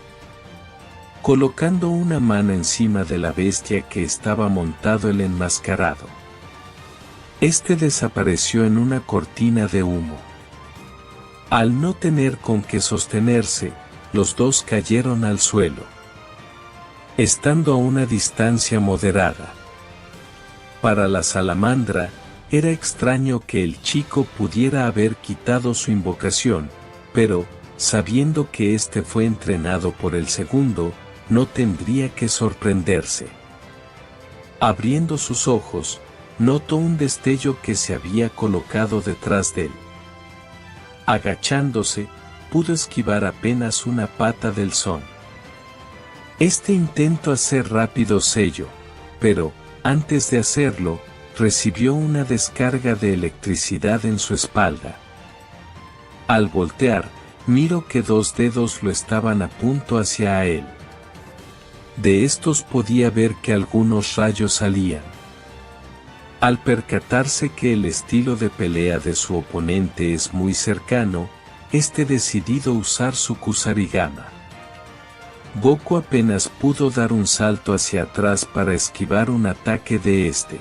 Colocando una mano encima de la bestia que estaba montado el enmascarado. Este desapareció en una cortina de humo. Al no tener con qué sostenerse, los 2 cayeron al suelo. Estando a una distancia moderada. Para la salamandra, era extraño que el chico pudiera haber quitado su invocación, pero, sabiendo que este fue entrenado por el segundo, no tendría que sorprenderse. Abriendo sus ojos, notó un destello que se había colocado detrás de él. Agachándose, pudo esquivar apenas una pata del Son. Este intentó hacer rápido sello, pero, antes de hacerlo, recibió una descarga de electricidad en su espalda. Al voltear, miró que 2 dedos lo estaban a punto hacia él. De estos podía ver que algunos rayos salían. Al percatarse que el estilo de pelea de su oponente es muy cercano, este decidió usar su Kusarigama. Goku apenas pudo dar un salto hacia atrás para esquivar un ataque de este.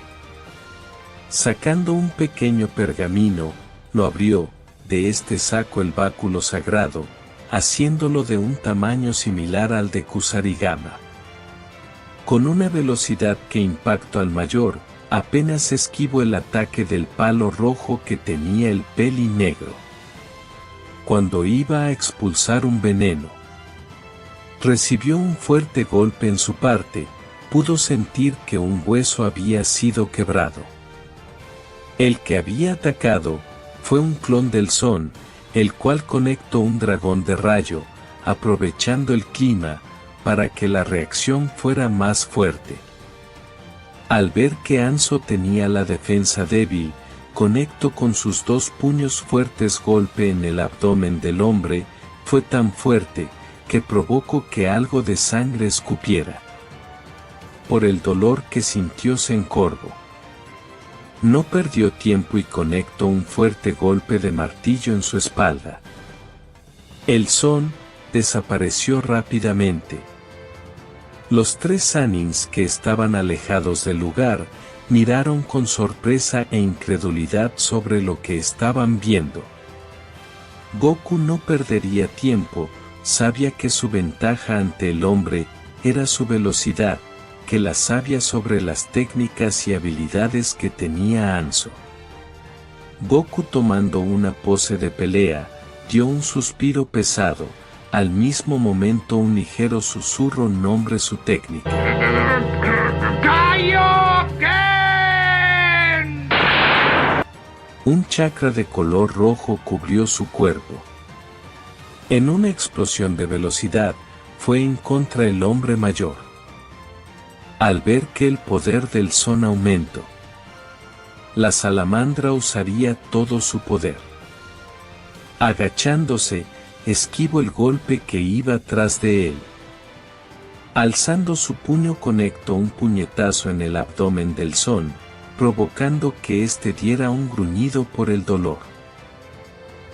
Sacando un pequeño pergamino, lo abrió, de este sacó el báculo sagrado, haciéndolo de un tamaño similar al de Kusarigama. Con una velocidad que impactó al mayor, apenas esquivó el ataque del palo rojo que tenía el peli negro. Cuando iba a expulsar un veneno, recibió un fuerte golpe en su parte, pudo sentir que un hueso había sido quebrado. El que había atacado fue un clon del Son, el cual conectó un dragón de rayo, aprovechando el clima, para que la reacción fuera más fuerte. Al ver que Hanzo tenía la defensa débil, conectó con sus 2 puños fuertes golpe en el abdomen del hombre, fue tan fuerte, que provocó que algo de sangre escupiera. Por el dolor que sintió se encorvó. No perdió tiempo y conectó un fuerte golpe de martillo en su espalda. El Son desapareció rápidamente. Los 3 Sanins que estaban alejados del lugar, miraron con sorpresa e incredulidad sobre lo que estaban viendo. Goku no perdería tiempo, sabía que su ventaja ante el hombre era su velocidad, que la sabía sobre las técnicas y habilidades que tenía Hanzo. Goku, tomando una pose de pelea, dio un suspiro pesado, al mismo momento un ligero susurro nombró su técnica. ¡Kaioken! Un chakra de color rojo cubrió su cuerpo. En una explosión de velocidad, fue en contra el hombre mayor. Al ver que el poder del Son aumentó, la salamandra usaría todo su poder. Agachándose, esquivó el golpe que iba tras de él. Alzando su puño conectó un puñetazo en el abdomen del Son, provocando que éste diera un gruñido por el dolor.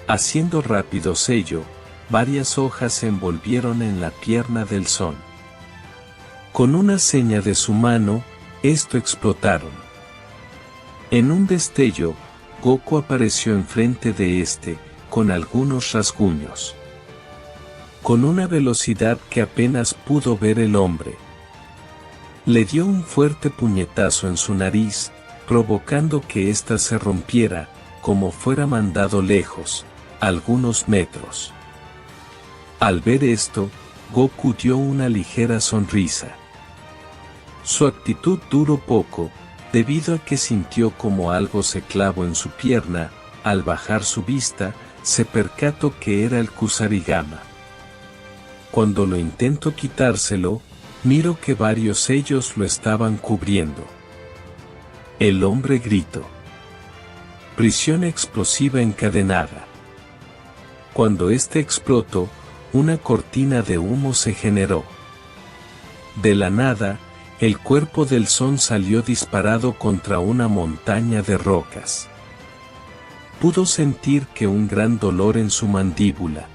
Haciendo rápido sello, varias hojas se envolvieron en la pierna del Son. Con una seña de su mano, esto explotaron. En un destello, Goku apareció enfrente de este, con algunos rasguños. Con una velocidad que apenas pudo ver el hombre, le dio un fuerte puñetazo en su nariz, provocando que ésta se rompiera, como fuera mandado lejos, algunos metros. Al ver esto, Goku dio una ligera sonrisa. Su actitud duró poco, debido a que sintió como algo se clavó en su pierna. Al bajar su vista, se percató que era el Kusarigama. Cuando lo intentó quitárselo, miró que varios sellos lo estaban cubriendo. El hombre gritó: prisión explosiva encadenada. Cuando este explotó, una cortina de humo se generó. De la nada, el cuerpo del Son salió disparado contra una montaña de rocas. Pudo sentir que un gran dolor en su mandíbula.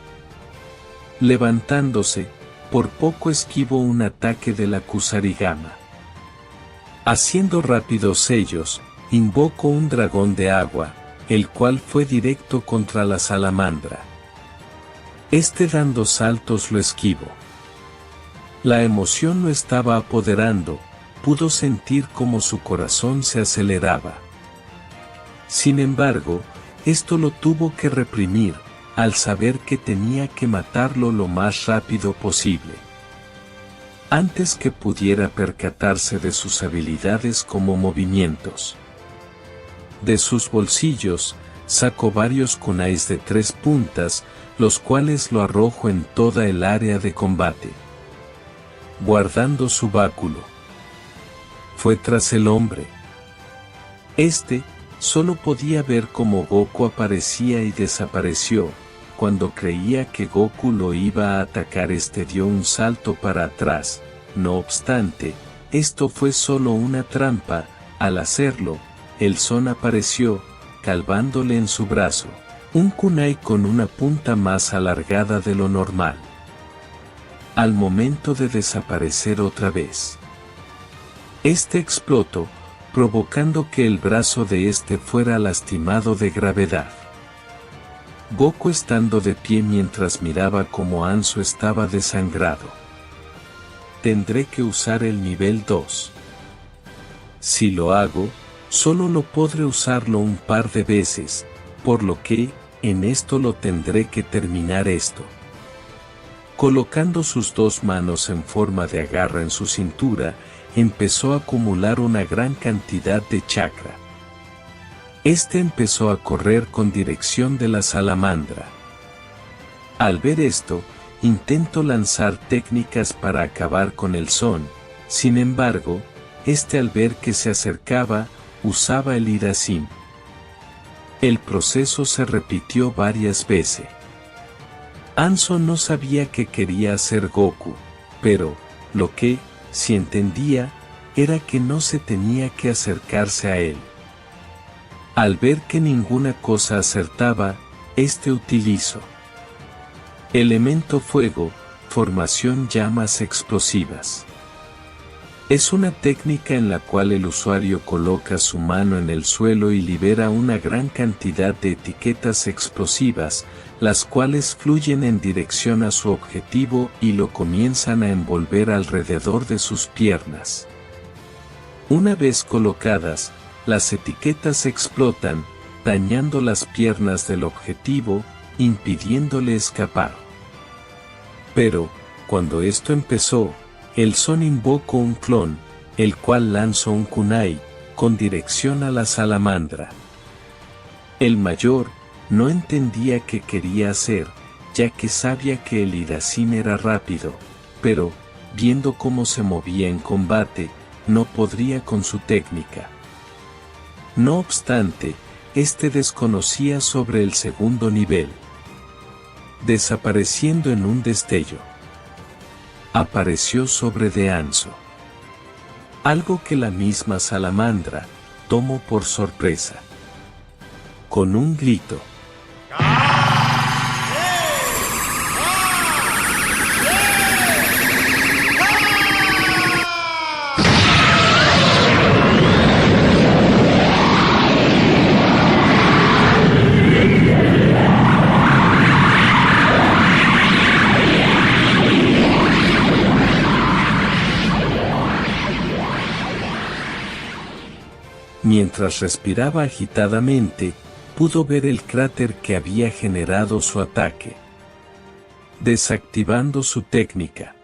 Levantándose, por poco esquivó un ataque de la Kusarigama. Haciendo rápidos sellos, invocó un dragón de agua, el cual fue directo contra la salamandra. Este, dando saltos, lo esquivó. La emoción lo estaba apoderando, pudo sentir como su corazón se aceleraba. Sin embargo, esto lo tuvo que reprimir, al saber que tenía que matarlo lo más rápido posible. Antes que pudiera percatarse de sus habilidades como movimientos. De sus bolsillos, sacó varios kunais de 3 puntas, los cuales lo arrojó en toda el área de combate. Guardando su báculo, fue tras el hombre. Este solo podía ver cómo Goku aparecía y desapareció. Cuando creía que Goku lo iba a atacar, este dio un salto para atrás. No obstante, esto fue solo una trampa. Al hacerlo, el Son apareció, clavándole en su brazo un kunai con una punta más alargada de lo normal. Al momento de desaparecer otra vez, este explotó, provocando que el brazo de este fuera lastimado de gravedad. Goku estando de pie mientras miraba cómo Anso estaba desangrado. Tendré que usar el nivel 2. Si lo hago, solo lo podré usarlo un par de veces, por lo que, en esto lo tendré que terminar esto. Colocando sus dos manos en forma de agarra en su cintura, empezó a acumular una gran cantidad de chakra. Este empezó a correr con dirección de la salamandra. Al ver esto, intento lanzar técnicas para acabar con el son, sin embargo, este al ver que se acercaba, usaba el Hirasim. El proceso se repitió varias veces. Anso no sabía qué quería hacer Goku, pero, lo que, sí entendía, era que no se tenía que acercarse a él. Al ver que ninguna cosa acertaba, este utilizó elemento fuego, formación llamas explosivas. Es una técnica en la cual el usuario coloca su mano en el suelo y libera una gran cantidad de etiquetas explosivas, las cuales fluyen en dirección a su objetivo y lo comienzan a envolver alrededor de sus piernas. Una vez colocadas, las etiquetas explotan, dañando las piernas del objetivo, impidiéndole escapar. Pero, cuando esto empezó, el Son invocó un clon, el cual lanzó un kunai, con dirección a la salamandra. El mayor, no entendía qué quería hacer, ya que sabía que el Hirasim era rápido, pero, viendo cómo se movía en combate, no podría con su técnica. No obstante, este desconocía sobre el segundo nivel. Desapareciendo en un destello, apareció sobre de Anso. Algo que la misma salamandra tomó por sorpresa. Con un grito, mientras respiraba agitadamente, pudo ver el cráter que había generado su ataque. Desactivando su técnica,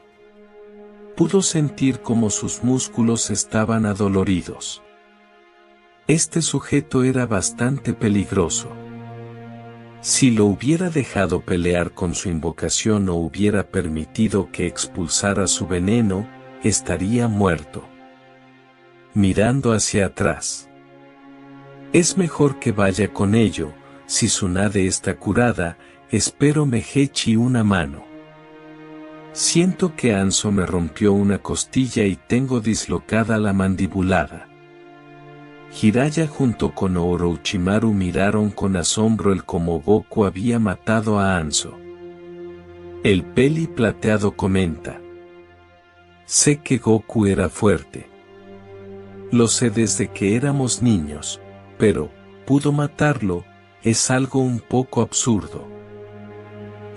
pudo sentir cómo sus músculos estaban adoloridos. Este sujeto era bastante peligroso. Si lo hubiera dejado pelear con su invocación o hubiera permitido que expulsara su veneno, estaría muerto. Mirando hacia atrás. Es mejor que vaya con ello, si Tsunade está curada, espero me eche una mano. Siento que Anso me rompió una costilla y tengo dislocada la mandibulada. Jiraiya junto con Orochimaru miraron con asombro el cómo Goku había matado a Anso. El peli plateado comenta: sé que Goku era fuerte. Lo sé desde que éramos niños. Pero, pudo matarlo, es algo un poco absurdo.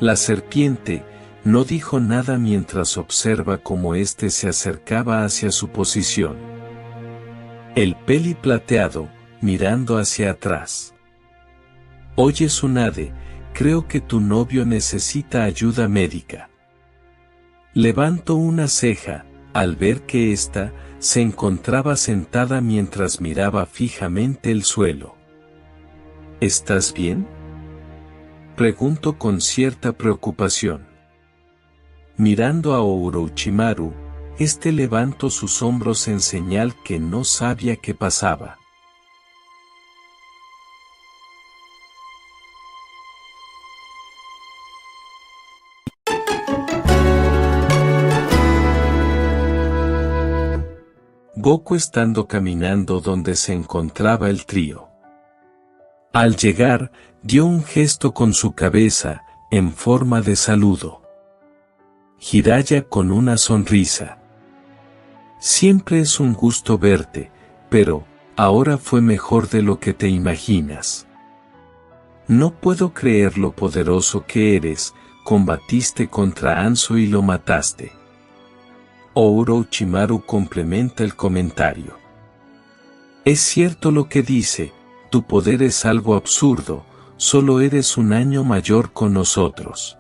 La serpiente, no dijo nada mientras observa cómo éste se acercaba hacia su posición. El peli plateado, mirando hacia atrás. Oye Tsunade, creo que tu novio necesita ayuda médica. Levantó una ceja, al ver que ésta, se encontraba sentada mientras miraba fijamente el suelo. ¿Estás bien?, preguntó con cierta preocupación. Mirando a Orochimaru, este levantó sus hombros en señal que no sabía qué pasaba. Goku estando caminando donde se encontraba el trío. Al llegar, dio un gesto con su cabeza, en forma de saludo. Jiraiya con una sonrisa. Siempre es un gusto verte, pero, ahora fue mejor de lo que te imaginas. No puedo creer lo poderoso que eres, combatiste contra Anso y lo mataste. Orochimaru complementa el comentario. Es cierto lo que dice, tu poder es algo absurdo, solo eres un año mayor con nosotros.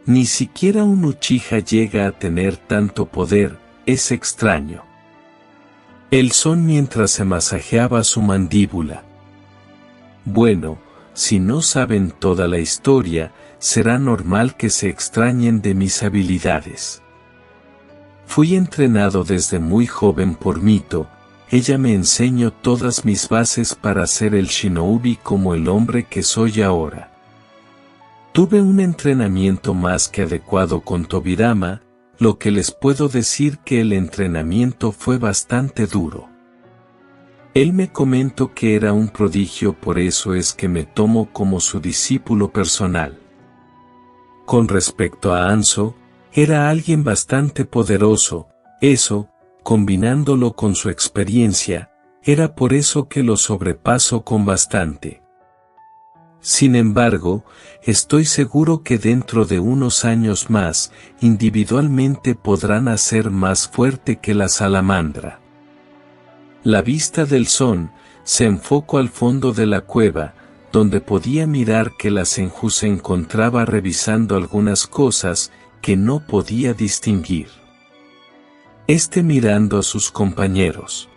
Ni siquiera un Uchiha llega a tener tanto poder, es extraño. El Son mientras se masajeaba su mandíbula. Bueno, si no saben toda la historia, será normal que se extrañen de mis habilidades. Fui entrenado desde muy joven por Mito, ella me enseñó todas mis bases para ser el shinobi como el hombre que soy ahora. Tuve un entrenamiento más que adecuado con Tobirama, lo que les puedo decir que el entrenamiento fue bastante duro. Él me comentó que era un prodigio, por eso es que me tomo como su discípulo personal. Con respecto a Anso, era alguien bastante poderoso, eso, combinándolo con su experiencia, era por eso que lo sobrepaso con bastante. Sin embargo, estoy seguro que dentro de unos años más, individualmente podrán hacer más fuerte que la salamandra. La vista del Son se enfocó al fondo de la cueva, donde podía mirar que la Senju se encontraba revisando algunas cosas que no podía distinguir. Mirando a sus compañeros.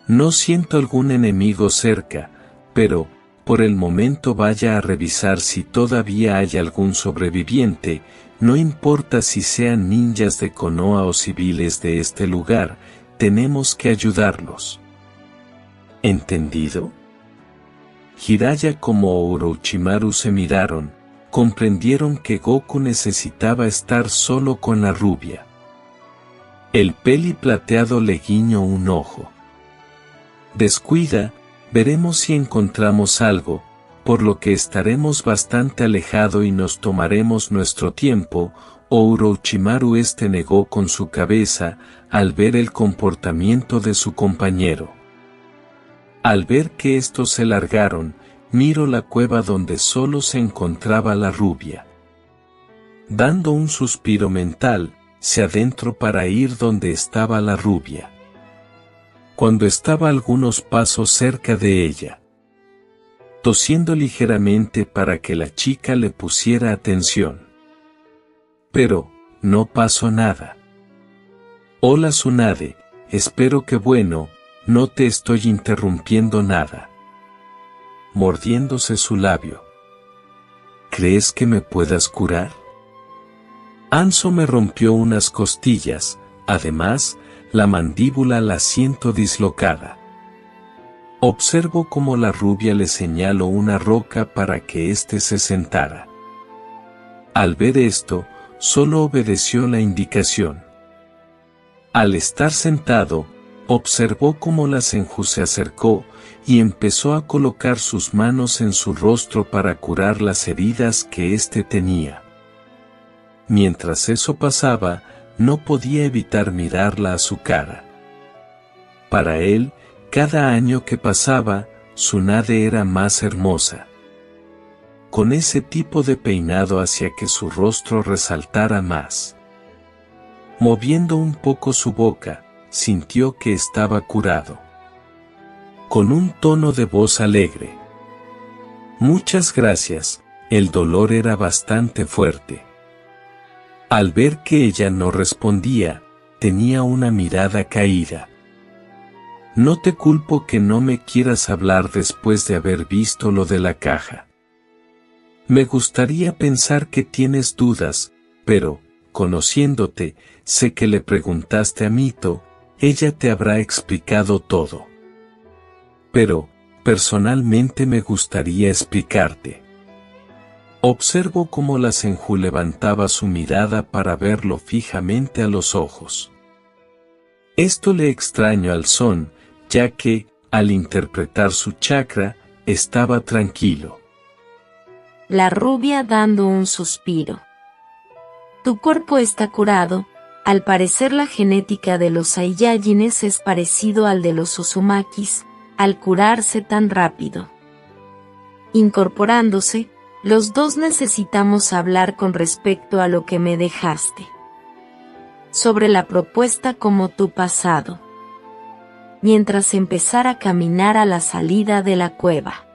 No siento algún enemigo cerca, pero, por el momento vaya a revisar si todavía hay algún sobreviviente, no importa si sean ninjas de Konoha o civiles de este lugar, tenemos que ayudarlos. ¿Entendido? Jiraiya como Orochimaru se miraron, comprendieron que Goku necesitaba estar solo con la rubia. El peli plateado le guiñó un ojo. Descuida, veremos si encontramos algo, por lo que estaremos bastante alejado y nos tomaremos nuestro tiempo. Orochimaru negó con su cabeza, al ver el comportamiento de su compañero. Al ver que estos se largaron, miró la cueva donde solo se encontraba la rubia. Dando un suspiro mental, se adentró para ir donde estaba la rubia. Cuando estaba algunos pasos cerca de ella, tosiendo ligeramente para que la chica le pusiera atención. Pero, no pasó nada. Hola Tsunade, espero que bueno, no te estoy interrumpiendo nada. Mordiéndose su labio. ¿Crees que me puedas curar? Anso me rompió unas costillas, además, la mandíbula la siento dislocada. Observo cómo la rubia le señaló una roca para que éste se sentara. Al ver esto, solo obedeció la indicación. Al estar sentado, observó cómo la Senju se acercó y empezó a colocar sus manos en su rostro para curar las heridas que éste tenía. Mientras eso pasaba, no podía evitar mirarla a su cara. Para él, cada año que pasaba, Tsunade era más hermosa. Con ese tipo de peinado hacía que su rostro resaltara más. Moviendo un poco su boca, sintió que estaba curado. Con un tono de voz alegre. Muchas gracias, el dolor era bastante fuerte. Al ver que ella no respondía, tenía una mirada caída. No te culpo que no me quieras hablar después de haber visto lo de la caja. Me gustaría pensar que tienes dudas, pero, conociéndote, sé que le preguntaste a Mito, ella te habrá explicado todo. Pero, personalmente me gustaría explicarte. Observo cómo la Senju levantaba su mirada para verlo fijamente a los ojos. Esto le extrañó al Son, ya que, al interpretar su chakra, estaba tranquilo. La rubia dando un suspiro. Tu cuerpo está curado, al parecer la genética de los Saiyajines es parecido al de los Uzumakis, al curarse tan rápido. incorporándose, los dos necesitamos hablar con respecto a lo que me dejaste. Sobre la propuesta como tu pasado. Mientras empezara a caminar a la salida de la cueva.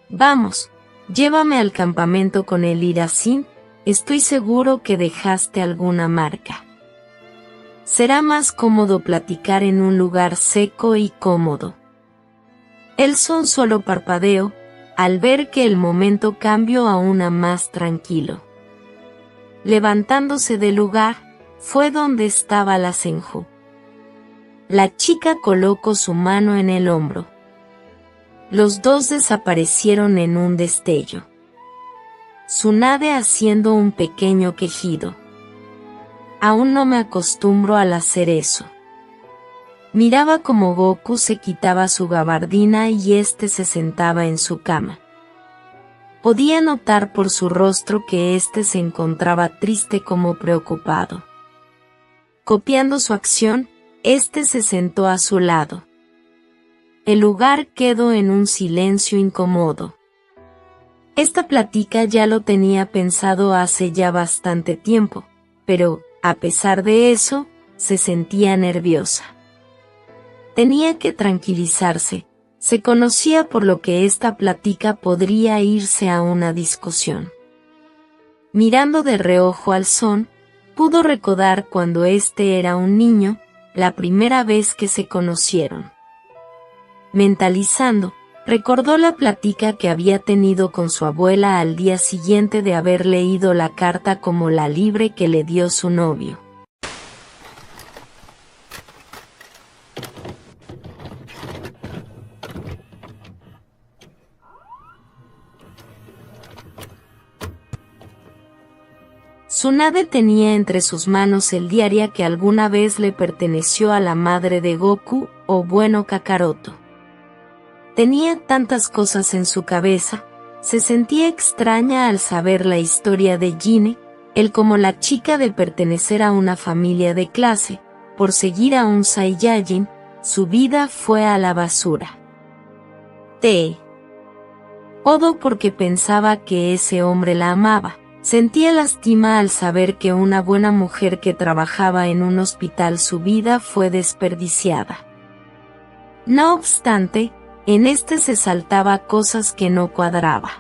Vamos, llévame al campamento con el Iracín, estoy seguro que dejaste alguna marca. Será más cómodo platicar en un lugar seco y cómodo. Elson solo parpadeó, al ver que el momento cambió a una más tranquilo. Levantándose del lugar, fue donde estaba la Senju. La chica colocó su mano en el hombro. Los dos desaparecieron en un destello. Tsunade haciendo un pequeño quejido. Aún no me acostumbro al hacer eso. Miraba como Goku se quitaba su gabardina y éste se sentaba en su cama. Podía notar por su rostro que éste se encontraba triste como preocupado. Copiando su acción, éste se sentó a su lado. El lugar quedó en un silencio incómodo. Esta plática ya lo tenía pensado hace ya bastante tiempo, pero, a pesar de eso, se sentía nerviosa. Tenía que tranquilizarse, se conocía por lo que esta plática podría irse a una discusión. Mirando de reojo al Son, pudo recordar cuando éste era un niño, la primera vez que se conocieron. Mentalizando, recordó la plática que había tenido con su abuela al día siguiente de haber leído la carta como la libre que le dio su novio. Tsunade tenía entre sus manos el diario que alguna vez le perteneció a la madre de Goku, o bueno Kakaroto. Tenía tantas cosas en su cabeza, se sentía extraña al saber la historia de Gine, él como la chica de pertenecer a una familia de clase, por seguir a un Saiyajin, su vida fue a la basura. Todo porque pensaba que ese hombre la amaba. Sentía lástima al saber que una buena mujer que trabajaba en un hospital su vida fue desperdiciada. No obstante, en este se saltaba cosas que no cuadraba.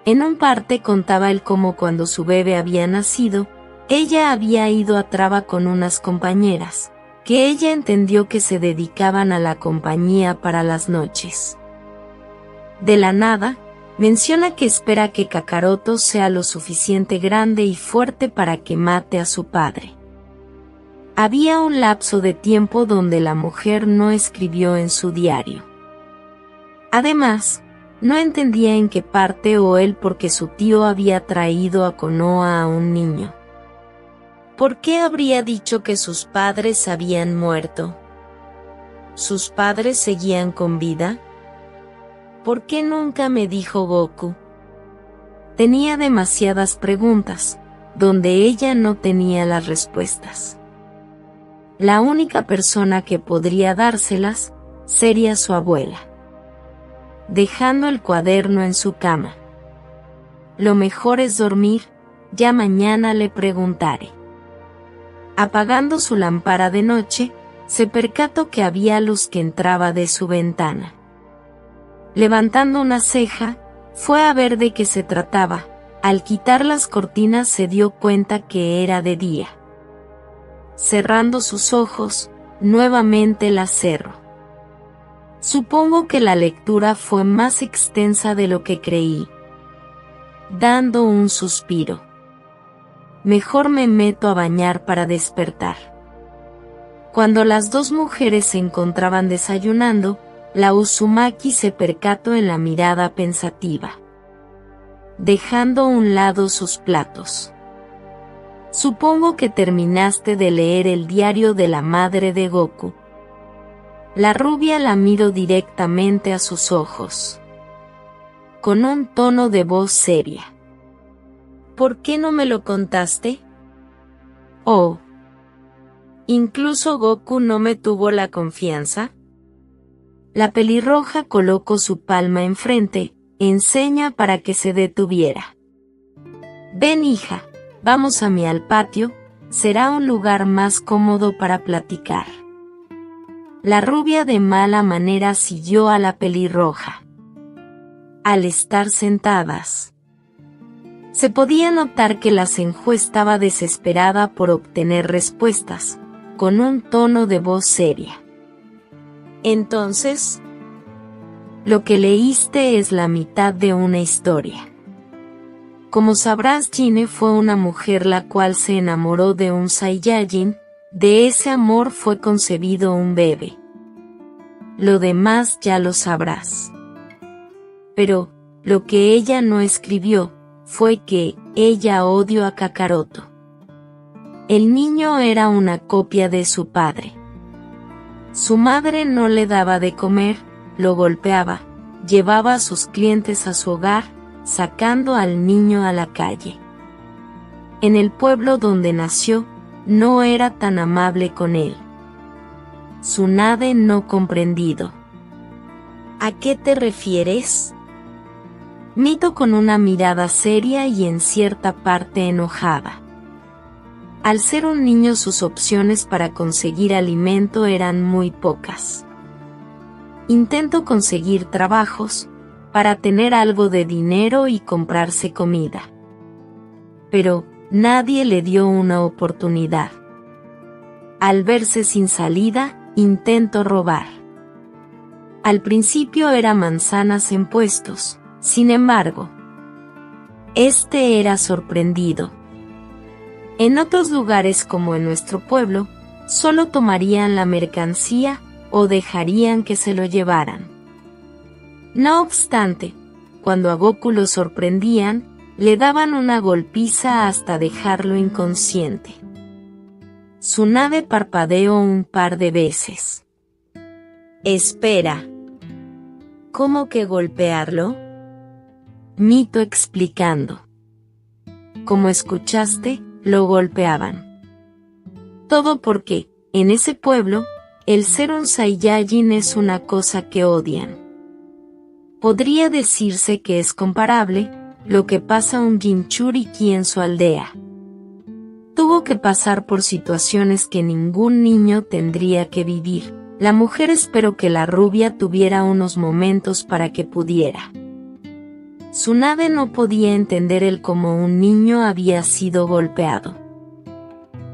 En un parte contaba él cómo cuando su bebé había nacido, ella había ido a Traba con unas compañeras, que ella entendió que se dedicaban a la compañía para las noches. De la nada, menciona que espera que Kakaroto sea lo suficiente grande y fuerte para que mate a su padre. Había un lapso de tiempo donde la mujer no escribió en su diario. Además, no entendía en qué parte o él porque su tío había traído a Konoha a un niño. ¿Por qué habría dicho que sus padres habían muerto? ¿Sus padres seguían con vida? ¿Por qué nunca me dijo Goku? Tenía demasiadas preguntas, donde ella no tenía las respuestas. La única persona que podría dárselas, sería su abuela. Dejando el cuaderno en su cama. Lo mejor es dormir, ya mañana le preguntaré. Apagando su lámpara de noche, se percató que había luz que entraba de su ventana. Levantando una ceja, fue a ver de qué se trataba. Al quitar las cortinas se dio cuenta que era de día. Cerrando sus ojos, nuevamente las cerró. Supongo que la lectura fue más extensa de lo que creí. Dando un suspiro. Mejor me meto a bañar para despertar. Cuando las dos mujeres se encontraban desayunando, la Uzumaki se percató en la mirada pensativa. Dejando a un lado sus platos. Supongo que terminaste de leer el diario de la madre de Goku. La rubia la miró directamente a sus ojos. Con un tono de voz seria. ¿Por qué no me lo contaste? Oh. ¿Incluso Goku no me tuvo la confianza? La pelirroja colocó su palma enfrente, en seña para que se detuviera. Ven, hija, vamos a mí al patio, será un lugar más cómodo para platicar. La rubia de mala manera siguió a la pelirroja. Al estar sentadas, se podía notar que la Senju estaba desesperada por obtener respuestas, con un tono de voz seria. Entonces, lo que leíste es la mitad de una historia. Como sabrás, Jine fue una mujer la cual se enamoró de un Saiyajin, de ese amor fue concebido un bebé. Lo demás ya lo sabrás. Pero, lo que ella no escribió, fue que ella odió a Kakaroto. El niño era una copia de su padre. Su madre no le daba de comer, lo golpeaba, llevaba a sus clientes a su hogar, sacando al niño a la calle. En el pueblo donde nació, no era tan amable con él. Tsunade no comprendido. ¿A qué te refieres? Mito con una mirada seria y en cierta parte enojada. Al ser un niño sus opciones para conseguir alimento eran muy pocas. Intentó conseguir trabajos, para tener algo de dinero y comprarse comida. Pero, nadie le dio una oportunidad. Al verse sin salida, intentó robar. Al principio era manzanas en puestos, sin embargo, este era sorprendido. En otros lugares como en nuestro pueblo, solo tomarían la mercancía o dejarían que se lo llevaran. No obstante, cuando a Goku lo sorprendían, le daban una golpiza hasta dejarlo inconsciente. Tsunade parpadeó un par de veces. Espera. ¿Cómo que golpearlo? Mito explicando. Como escuchaste, lo golpeaban. Todo porque, en ese pueblo, el ser un Saiyajin es una cosa que odian. Podría decirse que es comparable lo que pasa a un Jinchuriki en su aldea. Tuvo que pasar por situaciones que ningún niño tendría que vivir. La mujer esperó que la rubia tuviera unos momentos para que pudiera. Tsunade no podía entender el cómo un niño había sido golpeado.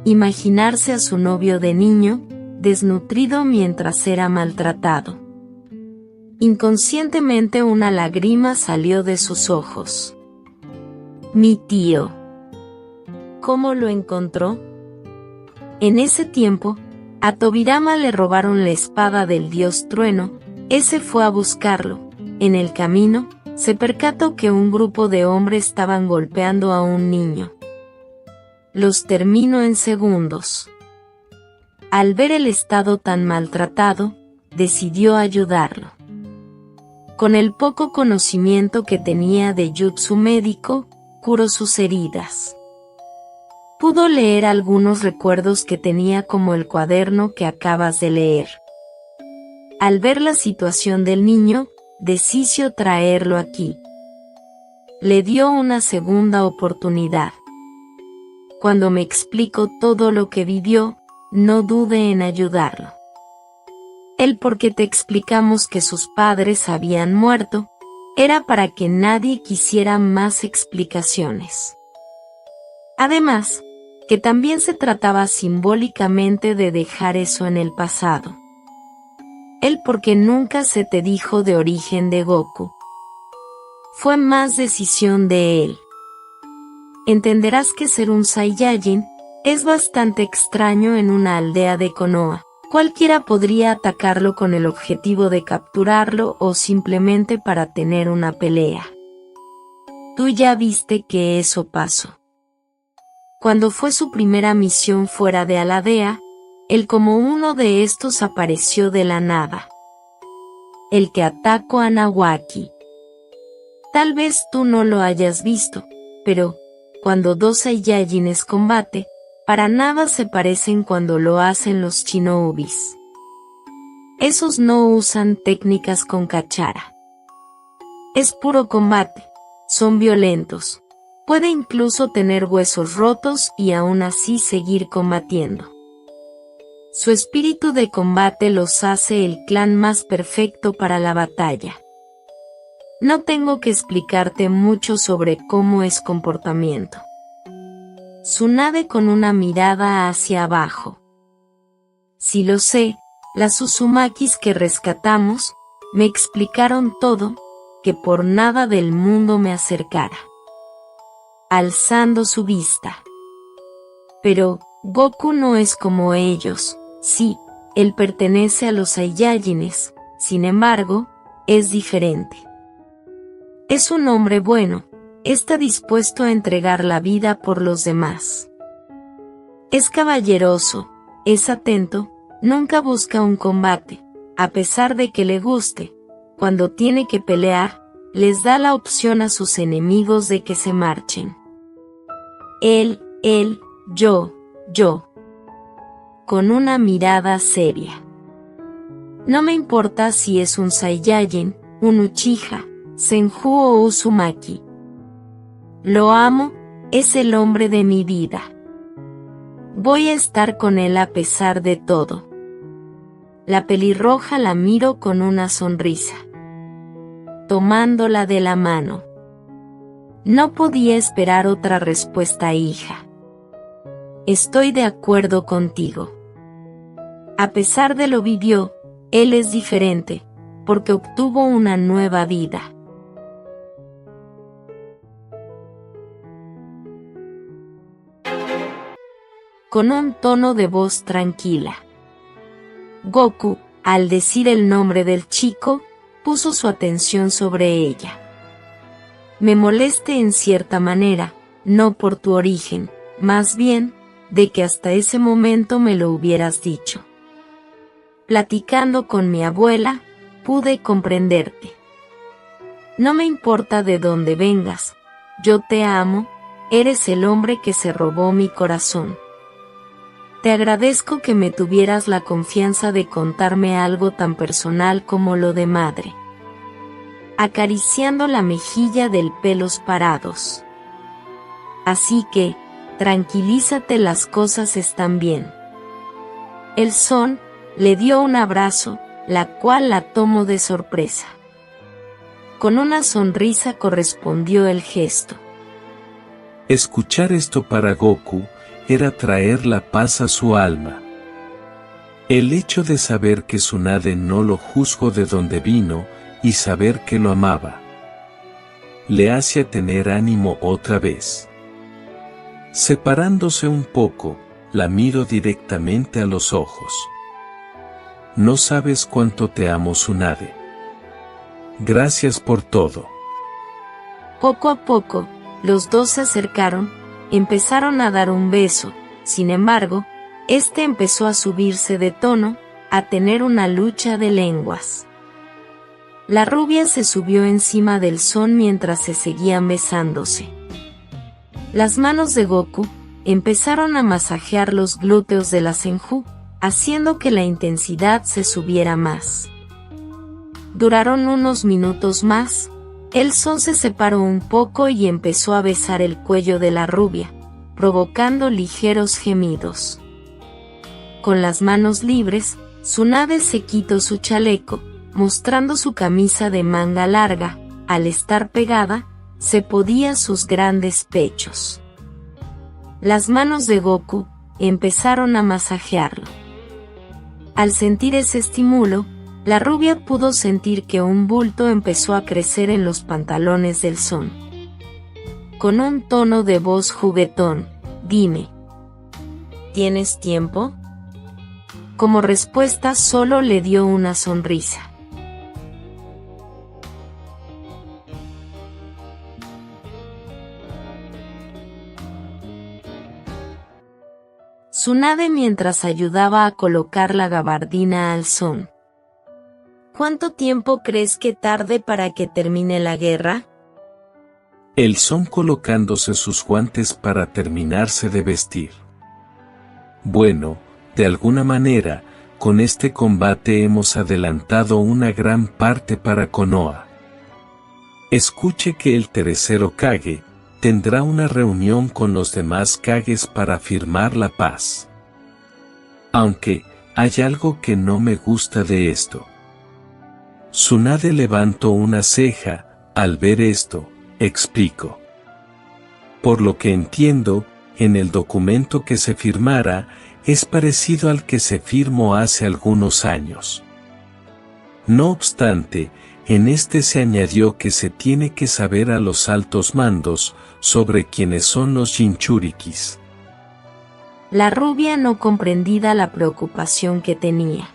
Imaginarse a su novio de niño, desnutrido mientras era maltratado. Inconscientemente una lágrima salió de sus ojos. Mi tío. ¿Cómo lo encontró? En ese tiempo, a Tobirama le robaron la espada del dios trueno, ese fue a buscarlo. En el camino, se percató que un grupo de hombres estaban golpeando a un niño. Los terminó en segundos. Al ver el estado tan maltratado, decidió ayudarlo. Con el poco conocimiento que tenía de jutsu médico, curó sus heridas. Pudo leer algunos recuerdos que tenía como el cuaderno que acabas de leer. Al ver la situación del niño, decidió traerlo aquí. Le dio una segunda oportunidad. Cuando me explicó todo lo que vivió, no dude en ayudarlo. El por qué te explicamos que sus padres habían muerto, era para que nadie quisiera más explicaciones. Además, que también se trataba simbólicamente de dejar eso en el pasado. El por qué nunca se te dijo de origen de Goku. Fue más decisión de él. Entenderás que ser un Saiyajin es bastante extraño en una aldea de Konoha. Cualquiera podría atacarlo con el objetivo de capturarlo o simplemente para tener una pelea. Tú ya viste que eso pasó. Cuando fue su primera misión fuera de Aladea, él como uno de estos apareció de la nada. El que atacó a Nawaki. Tal vez tú no lo hayas visto, pero, cuando dos Saiyajines combate, para nada se parecen cuando lo hacen los Shinobis. Esos no usan técnicas con Kachara. Es puro combate, son violentos. Puede incluso tener huesos rotos y aún así seguir combatiendo. Su espíritu de combate los hace el clan más perfecto para la batalla. No tengo que explicarte mucho sobre cómo es comportamiento. Tsunade con una mirada hacia abajo. Sí lo sé, las Uzumakis que rescatamos, me explicaron todo, que por nada del mundo me acercara. Alzando su vista. Pero, Goku no es como ellos, sí, él pertenece a los Saiyajines, sin embargo, es diferente. Es un hombre bueno, está dispuesto a entregar la vida por los demás. Es caballeroso, es atento, nunca busca un combate, a pesar de que le guste, cuando tiene que pelear, les da la opción a sus enemigos de que se marchen. Él, yo. Con una mirada seria. No me importa si es un Saiyajin, un Uchiha, Senju o Uzumaki. Lo amo, es el hombre de mi vida. Voy a estar con él a pesar de todo. La pelirroja la miro con una sonrisa. Tomándola de la mano. No podía esperar otra respuesta, hija. Estoy de acuerdo contigo. A pesar de lo vivió, él es diferente, porque obtuvo una nueva vida. Con un tono de voz tranquila. Goku, al decir el nombre del chico, puso su atención sobre ella. Me moleste en cierta manera, no por tu origen, más bien, de que hasta ese momento me lo hubieras dicho. Platicando con mi abuela, pude comprenderte. No me importa de dónde vengas, yo te amo, eres el hombre que se robó mi corazón. Te agradezco que me tuvieras la confianza de contarme algo tan personal como lo de madre. Acariciando la mejilla del pelos parados. Así que, tranquilízate, las cosas están bien. El Son le dio un abrazo, la cual la tomó de sorpresa. Con una sonrisa correspondió el gesto. Escuchar esto para Goku era traer la paz a su alma. El hecho de saber que Tsunade no lo juzgó de donde vino, y saber que lo amaba, le hacía tener ánimo otra vez. Separándose un poco, la miro directamente a los ojos. No sabes cuánto te amo, Tsunade. Gracias por todo. Poco a poco, los dos se acercaron, empezaron a dar un beso, sin embargo, este empezó a subirse de tono, a tener una lucha de lenguas. La rubia se subió encima del Son mientras se seguían besándose. Las manos de Goku empezaron a masajear los glúteos de la Senju, haciendo que la intensidad se subiera más. Duraron unos minutos más. El Son se separó un poco y empezó a besar el cuello de la rubia, provocando ligeros gemidos. Con las manos libres, Tsunade se quitó su chaleco, mostrando su camisa de manga larga. Al estar pegada, se podía sus grandes pechos. Las manos de Goku empezaron a masajearlo. Al sentir ese estímulo, la rubia pudo sentir que un bulto empezó a crecer en los pantalones del Son. Con un tono de voz juguetón, dime, ¿tienes tiempo? Como respuesta solo le dio una sonrisa. Tsunade mientras ayudaba a colocar la gabardina al Son. ¿Cuánto tiempo crees que tarde para que termine la guerra? El Son colocándose sus guantes para terminarse de vestir. Bueno, de alguna manera, con este combate hemos adelantado una gran parte para Konoha. Escuche que el tercer Hokage tendrá una reunión con los demás Kages para firmar la paz. Aunque, hay algo que no me gusta de esto. Tsunade levantó una ceja, al ver esto, explico. Por lo que entiendo, en el documento que se firmara, es parecido al que se firmó hace algunos años. No obstante, en este se añadió que se tiene que saber a los altos mandos sobre quiénes son los Jinchurikis. La rubia no comprendía la preocupación que tenía.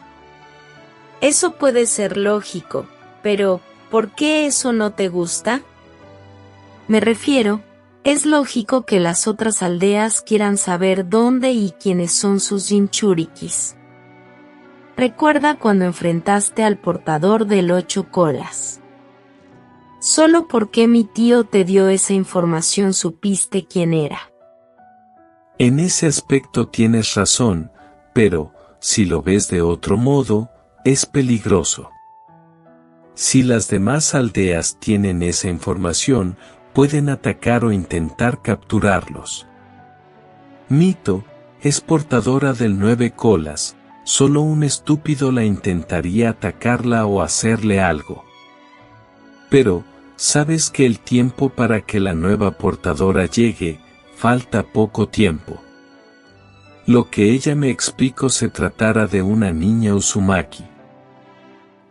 Eso puede ser lógico, pero ¿por qué eso no te gusta? Me refiero, es lógico que las otras aldeas quieran saber dónde y quiénes son sus Jinchurikis. Recuerda cuando enfrentaste al portador del 8 colas. Solo porque mi tío te dio esa información supiste quién era. En ese aspecto tienes razón, pero, si lo ves de otro modo, es peligroso. Si las demás aldeas tienen esa información, pueden atacar o intentar capturarlos. Mito es portadora del 9 colas, solo un estúpido la intentaría atacarla o hacerle algo. Pero, sabes que el tiempo para que la nueva portadora llegue, falta poco tiempo. Lo que ella me explicó se tratara de una niña Uzumaki.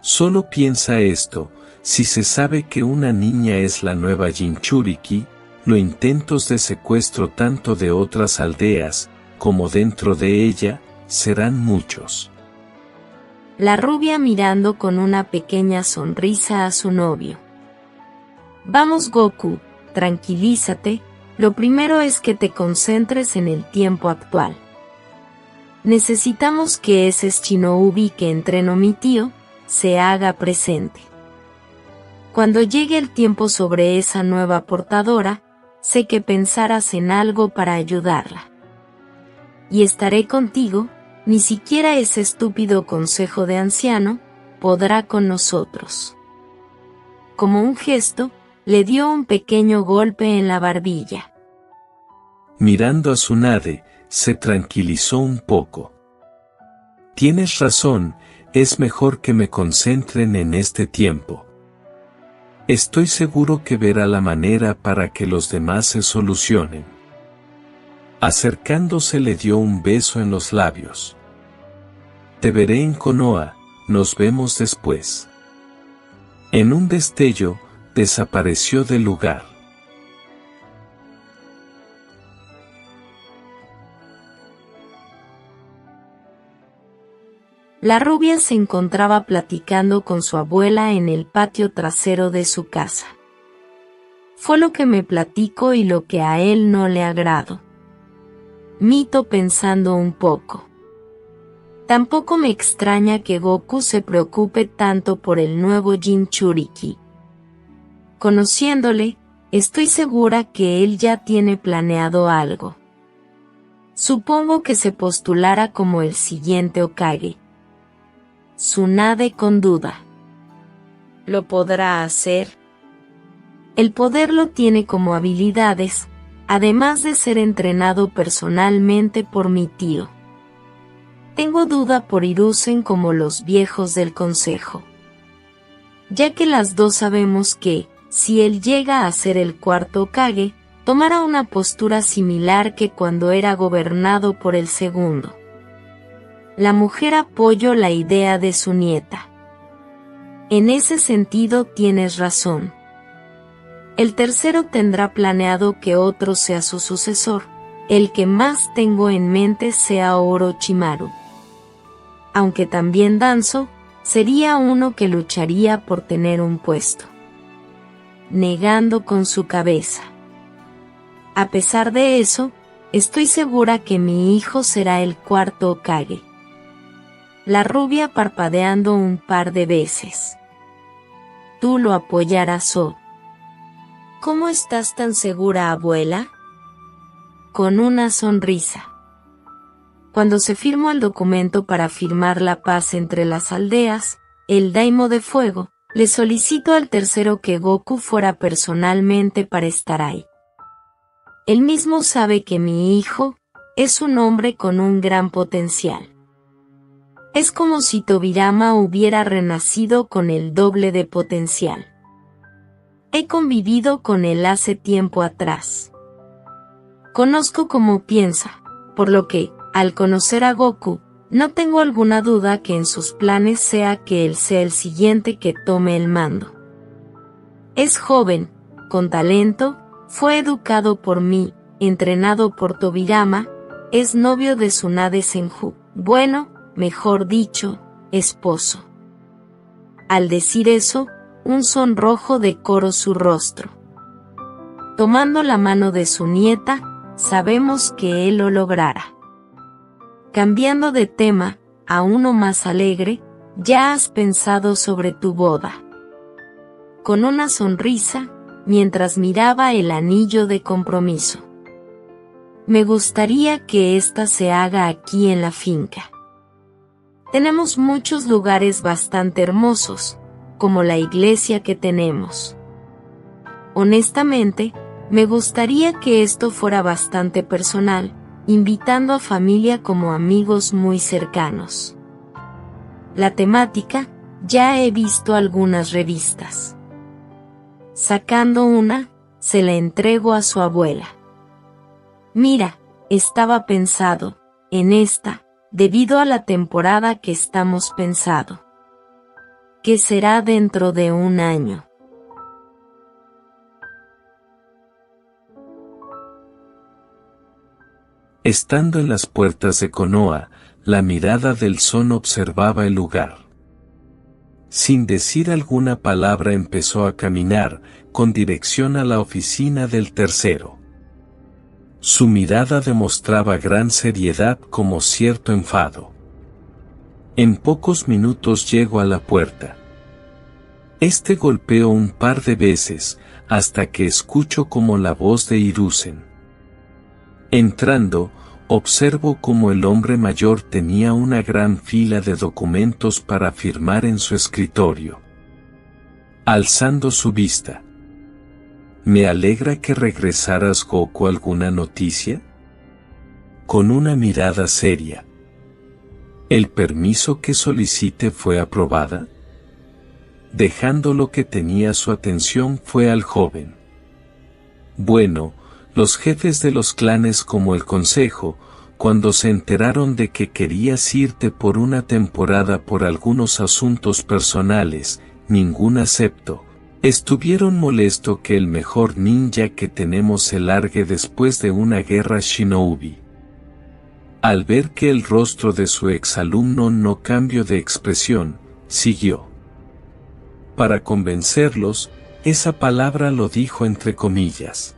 Solo piensa esto, si se sabe que una niña es la nueva Jinchuriki, los intentos de secuestro tanto de otras aldeas, como dentro de ella, serán muchos. La rubia mirando con una pequeña sonrisa a su novio. Vamos Goku, tranquilízate, lo primero es que te concentres en el tiempo actual. Necesitamos que ese Shinobi que entrenó mi tío, se haga presente. Cuando llegue el tiempo sobre esa nueva portadora, sé que pensarás en algo para ayudarla. Y estaré contigo, ni siquiera ese estúpido consejo de anciano podrá con nosotros. Como un gesto, le dio un pequeño golpe en la barbilla. Mirando a Tsunade, se tranquilizó un poco. Tienes razón, es mejor que me concentren en este tiempo. Estoy seguro que verá la manera para que los demás se solucionen. Acercándose le dio un beso en los labios. Te veré en Konoha, nos vemos después. En un destello, desapareció del lugar. La rubia se encontraba platicando con su abuela en el patio trasero de su casa. Fue lo que me platicó y lo que a él no le agradó. Mito pensando un poco. Tampoco me extraña que Goku se preocupe tanto por el nuevo Jinchuriki. Conociéndole, estoy segura que él ya tiene planeado algo. Supongo que se postulara como el siguiente Hokage. Tsunade con duda. ¿Lo podrá hacer? El poder lo tiene como habilidades, además de ser entrenado personalmente por mi tío. Tengo duda por Hiruzen como los viejos del consejo. Ya que las dos sabemos que, si él llega a ser el cuarto Hokage, tomará una postura similar que cuando era gobernado por el segundo. La mujer apoyó la idea de su nieta. En ese sentido tienes razón. El tercero tendrá planeado que otro sea su sucesor, el que más tengo en mente sea Orochimaru. Aunque también Danzo, sería uno que lucharía por tener un puesto. Negando con su cabeza. A pesar de eso, estoy segura que mi hijo será el cuarto Hokage. La rubia parpadeando un par de veces. Tú lo apoyarás, Oh. ¿Cómo estás tan segura, abuela? Con una sonrisa. Cuando se firmó el documento para firmar la paz entre las aldeas, el Daimo de Fuego, le solicitó al tercero que Goku fuera personalmente para estar ahí. Él mismo sabe que mi hijo es un hombre con un gran potencial. Es como si Tobirama hubiera renacido con el doble de potencial. He convivido con él hace tiempo atrás. Conozco cómo piensa, por lo que, al conocer a Goku, no tengo alguna duda que en sus planes sea que él sea el siguiente que tome el mando. Es joven, con talento, fue educado por mí, entrenado por Tobirama, es novio de Tsunade Senju, bueno, mejor dicho, esposo. Al decir eso, un sonrojo decoró su rostro. Tomando la mano de su nieta, sabemos que él lo logrará. Cambiando de tema, a uno más alegre, ¿ya has pensado sobre tu boda? Con una sonrisa, mientras miraba el anillo de compromiso. Me gustaría que esta se haga aquí en la finca. Tenemos muchos lugares bastante hermosos, como la iglesia que tenemos. Honestamente, me gustaría que esto fuera bastante personal, invitando a familia como amigos muy cercanos. La temática, ya he visto algunas revistas. Sacando una, se la entrego a su abuela. Mira, estaba pensado, en esta, debido a la temporada que estamos pensado. Que será dentro de un año. Estando en las puertas de Konoha, la mirada del Son observaba el lugar. Sin decir alguna palabra empezó a caminar, con dirección a la oficina del tercero. Su mirada demostraba gran seriedad como cierto enfado. En pocos minutos llego a la puerta. Este golpeó un par de veces, hasta que escucho como la voz de Hiruzen. Entrando, observo como el hombre mayor tenía una gran fila de documentos para firmar en su escritorio. Alzando su vista. ¿Me alegra que regresaras, Goku? ¿Alguna noticia? Con una mirada seria. ¿El permiso que solicité fue aprobada? Dejando lo que tenía su atención fue al joven. Bueno, los jefes de los clanes como el consejo, cuando se enteraron de que querías irte por una temporada por algunos asuntos personales, ningún aceptó. Estuvieron molesto que el mejor ninja que tenemos se largue después de una guerra shinobi. Al ver que el rostro de su exalumno no cambió de expresión, siguió. Para convencerlos, esa palabra lo dijo entre comillas.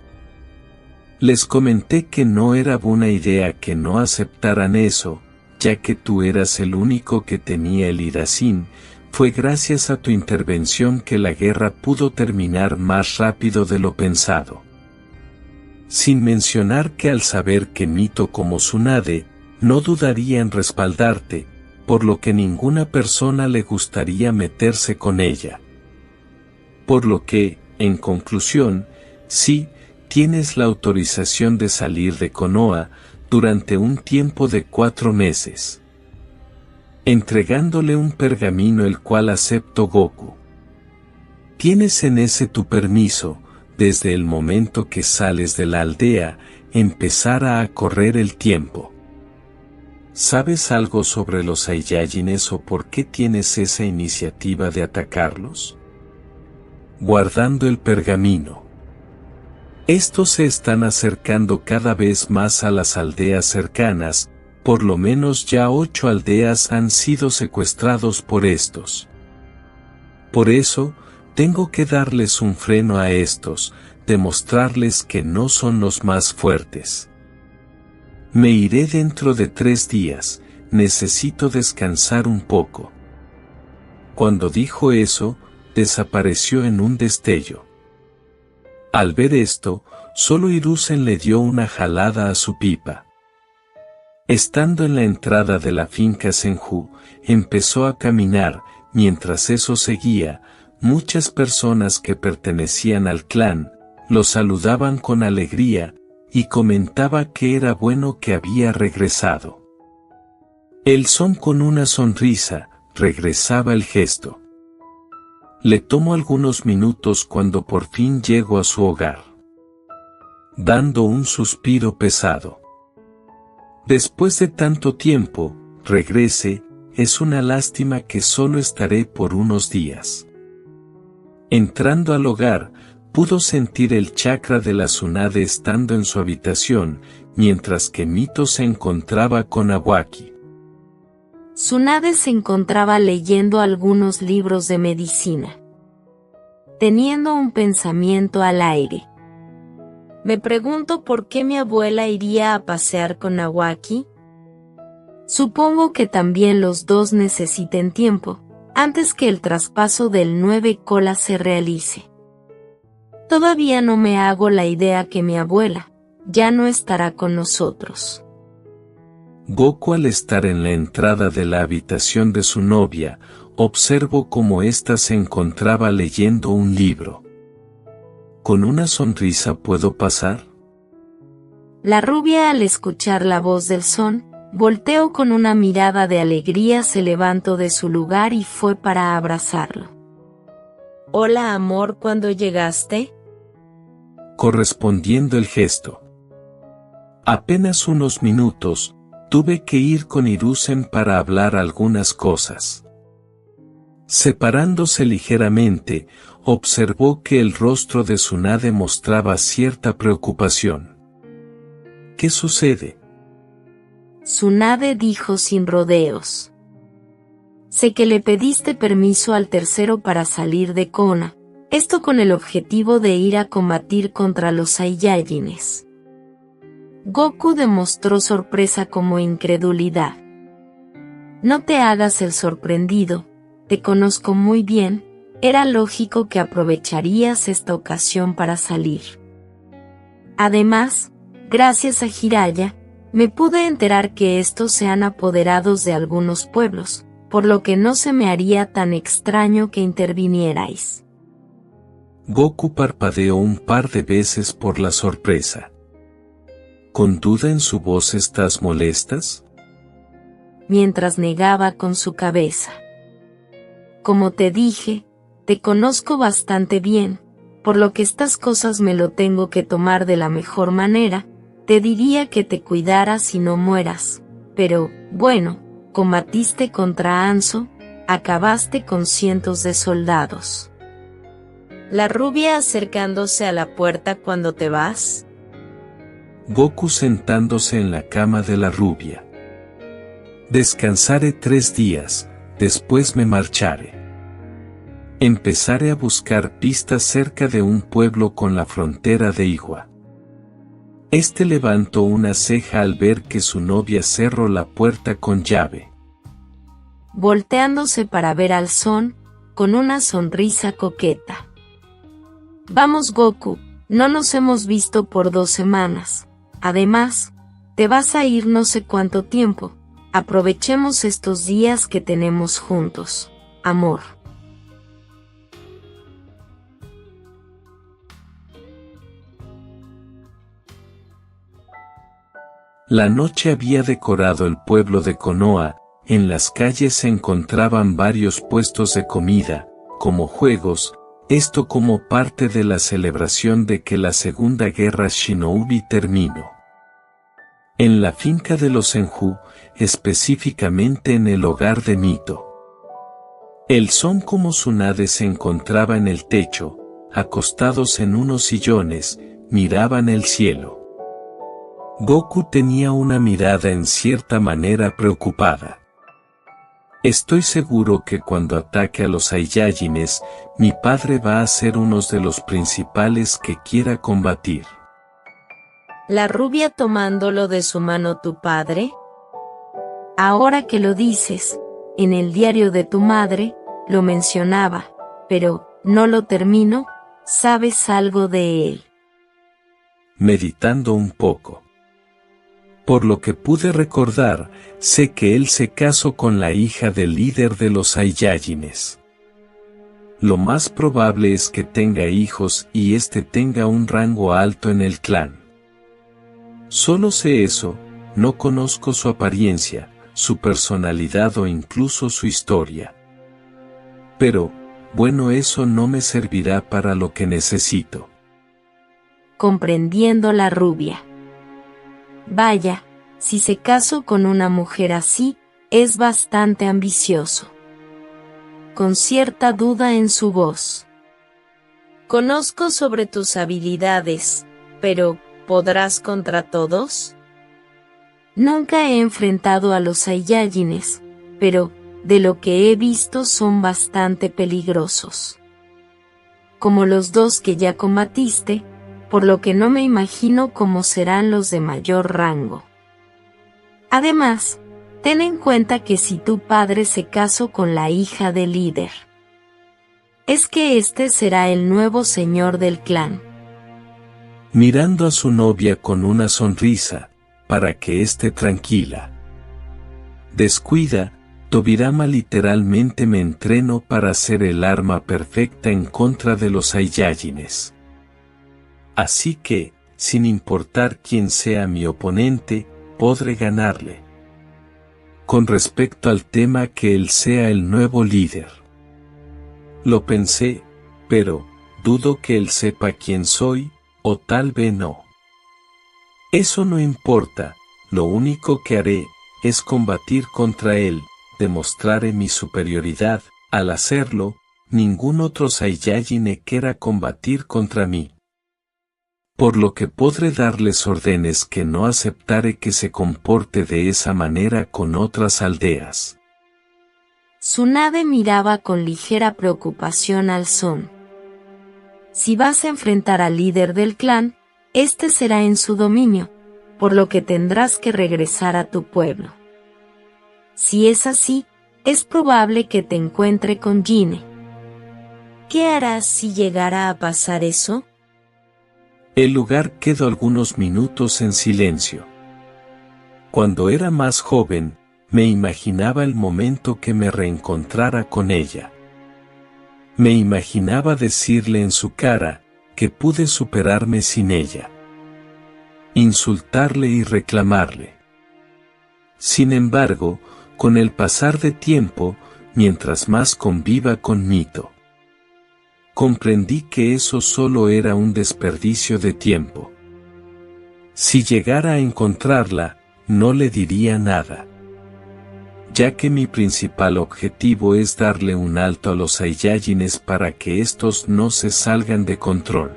Les comenté que no era buena idea que no aceptaran eso, ya que tú eras el único que tenía el Hirazen. Fue gracias a tu intervención que la guerra pudo terminar más rápido de lo pensado. Sin mencionar que al saber que Mito como Tsunade, no dudaría en respaldarte, por lo que ninguna persona le gustaría meterse con ella. Por lo que, en conclusión, sí, tienes la autorización de salir de Konoha durante un tiempo de 4 meses. Entregándole un pergamino el cual aceptó Goku. Tienes en ese tu permiso, desde el momento que sales de la aldea, empezará a correr el tiempo. ¿Sabes algo sobre los Saiyajines o por qué tienes esa iniciativa de atacarlos? Guardando el pergamino. Estos se están acercando cada vez más a las aldeas cercanas, por lo menos ya 8 aldeas han sido secuestrados por estos. Por eso, tengo que darles un freno a estos, demostrarles que no son los más fuertes. Me iré dentro de 3 días, necesito descansar un poco. Cuando dijo eso, desapareció en un destello. Al ver esto, solo Hiruzen le dio una jalada a su pipa. Estando en la entrada de la finca Senju, empezó a caminar. Mientras eso seguía, muchas personas que pertenecían al clan lo saludaban con alegría y comentaba que era bueno que había regresado. El Son, con una sonrisa, regresaba el gesto. Le tomó algunos minutos cuando por fin llegó a su hogar, dando un suspiro pesado. Después de tanto tiempo, regrese. Es una lástima que solo estaré por unos días. Entrando al hogar, pudo sentir el chakra de la Tsunade estando en su habitación, mientras que Mito se encontraba con Awaki. Tsunade se encontraba leyendo algunos libros de medicina, teniendo un pensamiento al aire. Me pregunto por qué mi abuela iría a pasear con Awaki. Supongo que también los dos necesiten tiempo, antes que el traspaso del 9 cola se realice. Todavía no me hago la idea que mi abuela ya no estará con nosotros. Goku, al estar en la entrada de la habitación de su novia, observó cómo ésta se encontraba leyendo un libro. ¿Con una sonrisa puedo pasar? La rubia, al escuchar la voz del Son, volteó con una mirada de alegría, se levantó de su lugar y fue para abrazarlo. Hola amor, ¿cuándo llegaste? Correspondiendo el gesto. Apenas unos minutos, tuve que ir con Hiruzen para hablar algunas cosas. Separándose ligeramente, observó que el rostro de Tsunade mostraba cierta preocupación. ¿Qué sucede? Tsunade dijo sin rodeos. Sé que le pediste permiso al tercero para salir de Konoha, esto con el objetivo de ir a combatir contra los Saiyajines. Goku demostró sorpresa como incredulidad. No te hagas el sorprendido, te conozco muy bien, era lógico que aprovecharías esta ocasión para salir. Además, gracias a Jiraiya, me pude enterar que estos se han apoderado de algunos pueblos, por lo que no se me haría tan extraño que intervinierais. Goku parpadeó un par de veces por la sorpresa. ¿Con duda en su voz estás molestas? Mientras negaba con su cabeza. Como te dije, te conozco bastante bien, por lo que estas cosas me lo tengo que tomar de la mejor manera. Te diría que te cuidaras y no mueras, pero, bueno, combatiste contra Anzo, acabaste con cientos de soldados. La rubia acercándose a la puerta cuando te vas. Goku sentándose en la cama de la rubia. Descansaré 3 días, después me marcharé. Empezaré a buscar pistas cerca de un pueblo con la frontera de Iwa. Este levantó una ceja al ver que su novia cerró la puerta con llave. Volteándose para ver al Son, con una sonrisa coqueta. Vamos Goku, no nos hemos visto por 2 semanas. Además, te vas a ir no sé cuánto tiempo. Aprovechemos estos días que tenemos juntos, amor. La noche había decorado el pueblo de Konoha. En las calles se encontraban varios puestos de comida, como juegos, esto como parte de la celebración de que la Segunda Guerra Shinobi terminó. En la finca de los Senju, específicamente en el hogar de Mito. El Son como Tsunade se encontraba en el techo, acostados en unos sillones, miraban el cielo. Goku tenía una mirada en cierta manera preocupada. Estoy seguro que cuando ataque a los Saiyajines, mi padre va a ser uno de los principales que quiera combatir. La rubia tomándolo de su mano. ¿Tu padre? Ahora que lo dices, en el diario de tu madre, lo mencionaba, pero, no lo termino, ¿sabes algo de él? Meditando un poco. Por lo que pude recordar, sé que él se casó con la hija del líder de los Saiyajines. Lo más probable es que tenga hijos y este tenga un rango alto en el clan. Solo sé eso, no conozco su apariencia, su personalidad o incluso su historia. Pero, bueno, eso no me servirá para lo que necesito. Comprendiendo la rubia. Vaya, si se casó con una mujer así, es bastante ambicioso. Con cierta duda en su voz. Conozco sobre tus habilidades, pero ¿podrás contra todos? Nunca he enfrentado a los Saiyajines, pero, de lo que he visto son bastante peligrosos. Como los dos que ya combatiste, por lo que no me imagino cómo serán los de mayor rango. Además, ten en cuenta que si tu padre se casó con la hija del líder, es que este será el nuevo señor del clan. Mirando a su novia con una sonrisa, para que esté tranquila. Descuida, Tobirama literalmente me entreno para ser el arma perfecta en contra de los Saiyajines. Así que, sin importar quién sea mi oponente, podré ganarle. Con respecto al tema que él sea el nuevo líder. Lo pensé, pero, dudo que él sepa quién soy, o tal vez no. Eso no importa, lo único que haré, es combatir contra él, demostraré mi superioridad, al hacerlo, ningún otro Saiyajin quiera combatir contra mí. Por lo que podré darles órdenes que no aceptaré que se comporte de esa manera con otras aldeas. Tsunade miraba con ligera preocupación al Son. Si vas a enfrentar al líder del clan, este será en su dominio, por lo que tendrás que regresar a tu pueblo. Si es así, es probable que te encuentre con Gine. ¿Qué harás si llegara a pasar eso? El lugar quedó algunos minutos en silencio. Cuando era más joven, me imaginaba el momento que me reencontrara con ella. Me imaginaba decirle en su cara, que pude superarme sin ella. Insultarle y reclamarle. Sin embargo, con el pasar de tiempo, mientras más conviva con Mito, comprendí que eso solo era un desperdicio de tiempo. Si llegara a encontrarla, no le diría nada. Ya que mi principal objetivo es darle un alto a los Saiyajines para que estos no se salgan de control.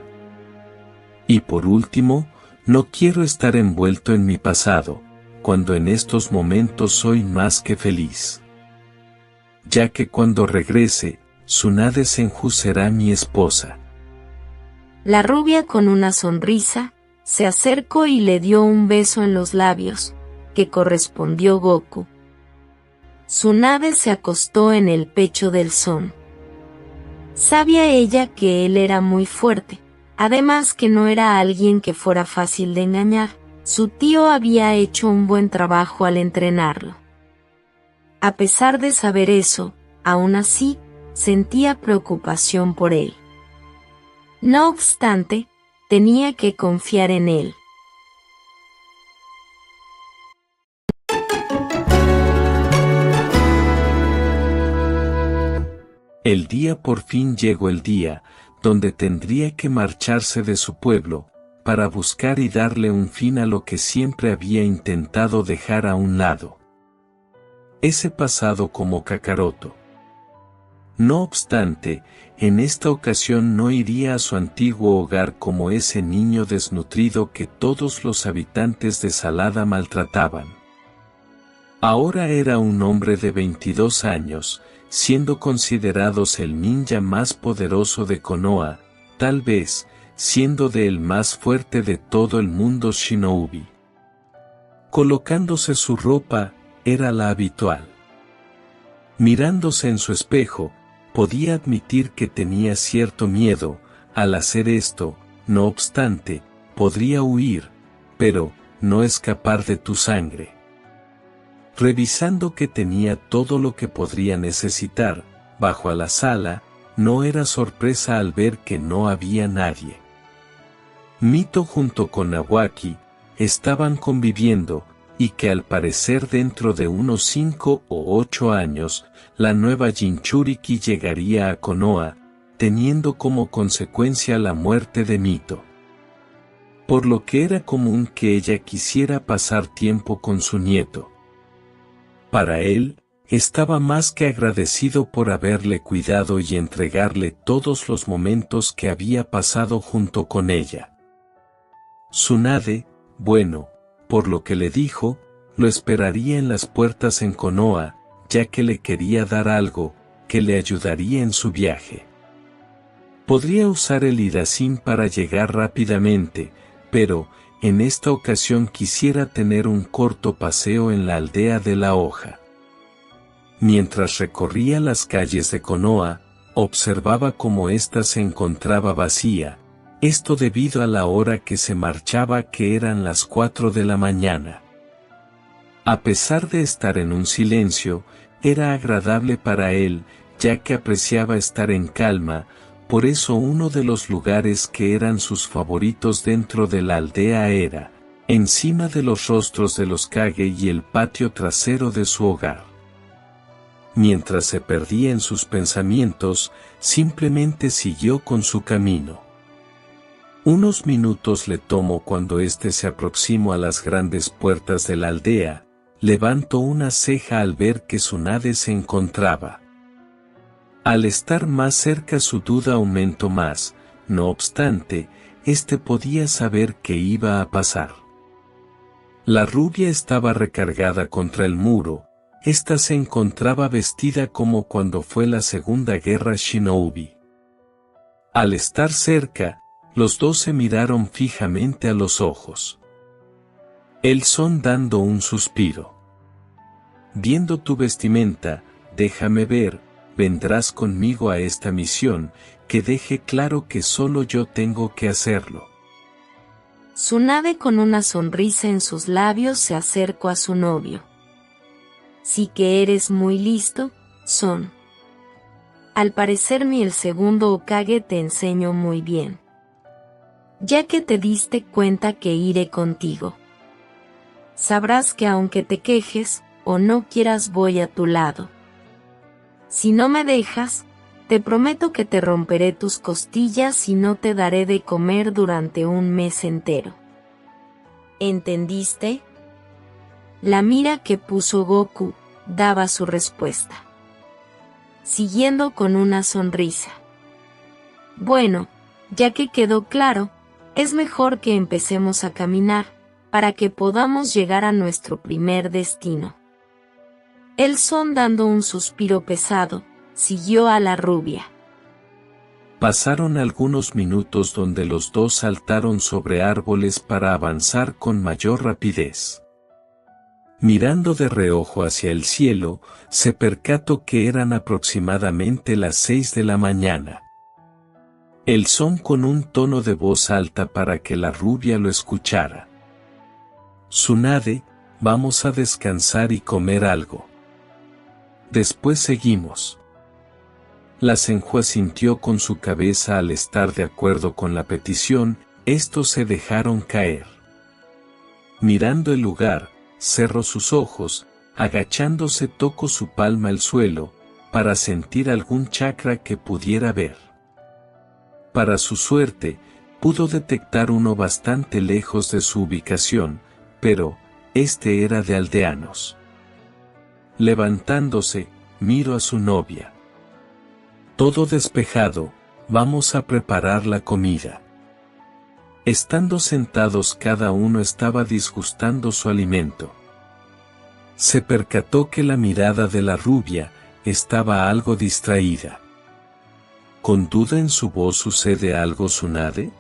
Y por último, no quiero estar envuelto en mi pasado, cuando en estos momentos soy más que feliz. Ya que cuando regrese, Tsunade Senju será mi esposa. La rubia con una sonrisa, se acercó y le dio un beso en los labios, que correspondió Goku. Tsunade se acostó en el pecho del Son. Sabía ella que él era muy fuerte, además que no era alguien que fuera fácil de engañar, su tío había hecho un buen trabajo al entrenarlo. A pesar de saber eso, aún así, sentía preocupación por él. No obstante, tenía que confiar en él. El día por fin llegó el día, donde tendría que marcharse de su pueblo, para buscar y darle un fin a lo que siempre había intentado dejar a un lado. Ese pasado como Kakaroto. No obstante, en esta ocasión no iría a su antiguo hogar como ese niño desnutrido que todos los habitantes de Salada maltrataban. Ahora era un hombre de 22 años, siendo considerados el ninja más poderoso de Konoha, tal vez, siendo el más fuerte de todo el mundo shinobi. Colocándose su ropa, era la habitual. Mirándose en su espejo, podía admitir que tenía cierto miedo, al hacer esto, no obstante, podría huir, pero, no escapar de tu sangre. Revisando que tenía todo lo que podría necesitar, bajo a la sala, no era sorpresa al ver que no había nadie. Mito junto con Nawaki estaban conviviendo, y que al parecer dentro de unos 5 o 8 años, la nueva Jinchuriki llegaría a Konoha, teniendo como consecuencia la muerte de Mito. Por lo que era común que ella quisiera pasar tiempo con su nieto. Para él, estaba más que agradecido por haberle cuidado y entregarle todos los momentos que había pasado junto con ella. Tsunade, bueno, por lo que le dijo, lo esperaría en las puertas en Konoha, ya que le quería dar algo, que le ayudaría en su viaje. Podría usar el Hirasin para llegar rápidamente, pero, en esta ocasión quisiera tener un corto paseo en la aldea de la hoja. Mientras recorría las calles de Konoha, observaba cómo ésta se encontraba vacía, esto debido a la hora que se marchaba, que eran las 4 de la mañana. A pesar de estar en un silencio, era agradable para él, ya que apreciaba estar en calma, por eso uno de los lugares que eran sus favoritos dentro de la aldea era, encima de los rostros de los Kage y el patio trasero de su hogar. Mientras se perdía en sus pensamientos, simplemente siguió con su camino. Unos minutos le tomó cuando éste se aproximó a las grandes puertas de la aldea, levantó una ceja al ver que Tsunade se encontraba. Al estar más cerca su duda aumentó más, no obstante, podía saber qué iba a pasar. La rubia estaba recargada contra el muro, esta se encontraba vestida como cuando fue la Segunda Guerra Shinobi. Al estar cerca, los dos se miraron fijamente a los ojos. El son dando un suspiro. Viendo tu vestimenta, déjame ver, vendrás conmigo a esta misión, que deje claro que solo yo tengo que hacerlo. Tsunade con una sonrisa en sus labios se acercó a su novio. Sí que eres muy listo, Son. Al parecerme el segundo Hokage te enseño muy bien. Ya que te diste cuenta que iré contigo. Sabrás que aunque te quejes, o no quieras voy a tu lado. Si no me dejas, te prometo que te romperé tus costillas y no te daré de comer durante un mes entero. ¿Entendiste? La mira que puso Goku daba su respuesta, siguiendo con una sonrisa. Bueno, ya que quedó claro, es mejor que empecemos a caminar, para que podamos llegar a nuestro primer destino. El Son dando un suspiro pesado, siguió a la rubia. Pasaron algunos minutos donde los dos saltaron sobre árboles para avanzar con mayor rapidez. Mirando de reojo hacia el cielo, se percató que eran aproximadamente las 6 de la mañana. El Son con un tono de voz alta para que la rubia lo escuchara. Tsunade, vamos a descansar y comer algo. Después seguimos. La Senju sintió con su cabeza al estar de acuerdo con la petición, estos se dejaron caer. Mirando el lugar, cerró sus ojos, agachándose tocó su palma al suelo, para sentir algún chakra que pudiera ver. Para su suerte, pudo detectar uno bastante lejos de su ubicación, pero, era de aldeanos. Levantándose, miró a su novia. Todo despejado, vamos a preparar la comida. Estando sentados cada uno estaba disgustando su alimento. Se percató que la mirada de la rubia estaba algo distraída. ¿Con duda en su voz sucede algo, Tsunade?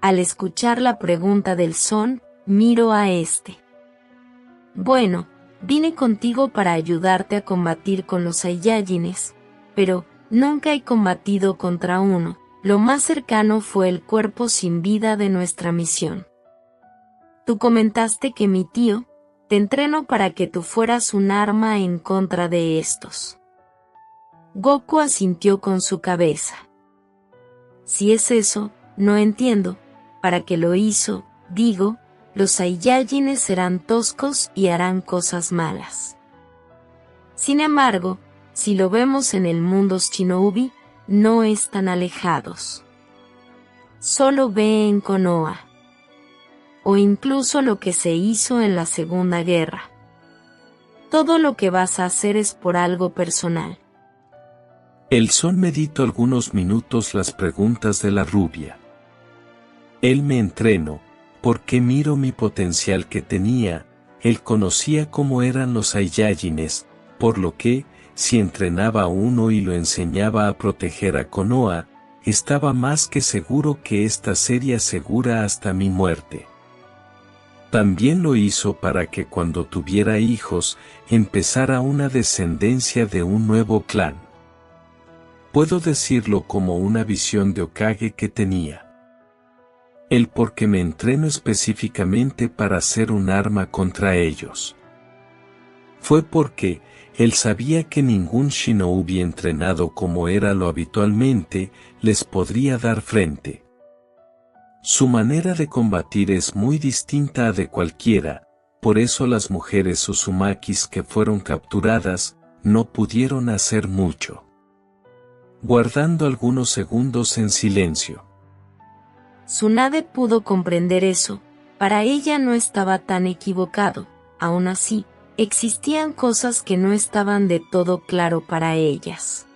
Al escuchar la pregunta del Son, miró a este. Bueno, vine contigo para ayudarte a combatir con los Saiyajines, pero nunca he combatido contra uno. Lo más cercano fue el cuerpo sin vida de nuestra misión. tú comentaste que mi tío, te entrenó para que tú fueras un arma en contra de estos. Goku asintió con su cabeza. Si es eso, no entiendo, ¿para qué lo hizo? Digo, los Saiyajines serán toscos y harán cosas malas. Sin embargo, si lo vemos en el mundo Shinobi, no están alejados. Solo ve en Konoha. O incluso lo que se hizo en la Segunda Guerra. Todo lo que vas a hacer es por algo personal. El Son meditó algunos minutos las preguntas de la rubia. Él me entrenó, porque miro mi potencial que tenía, él conocía cómo eran los Saiyajines, por lo que, si entrenaba a uno y lo enseñaba a proteger a Konoha, estaba más que seguro que esta sería segura hasta mi muerte. También lo hizo para que cuando tuviera hijos, empezara una descendencia de un nuevo clan. Puedo decirlo como una visión de Hokage que tenía. El porque me entreno específicamente para ser un arma contra ellos. Fue porque, él sabía que ningún shinobi entrenado como era lo habitualmente, les podría dar frente. Su manera de combatir es muy distinta a de cualquiera, por eso las mujeres Uzumakis que fueron capturadas, no pudieron hacer mucho. Guardando algunos segundos en silencio. Tsunade pudo comprender eso, para ella no estaba tan equivocado, aún así, existían cosas que no estaban de todo claro para ellas.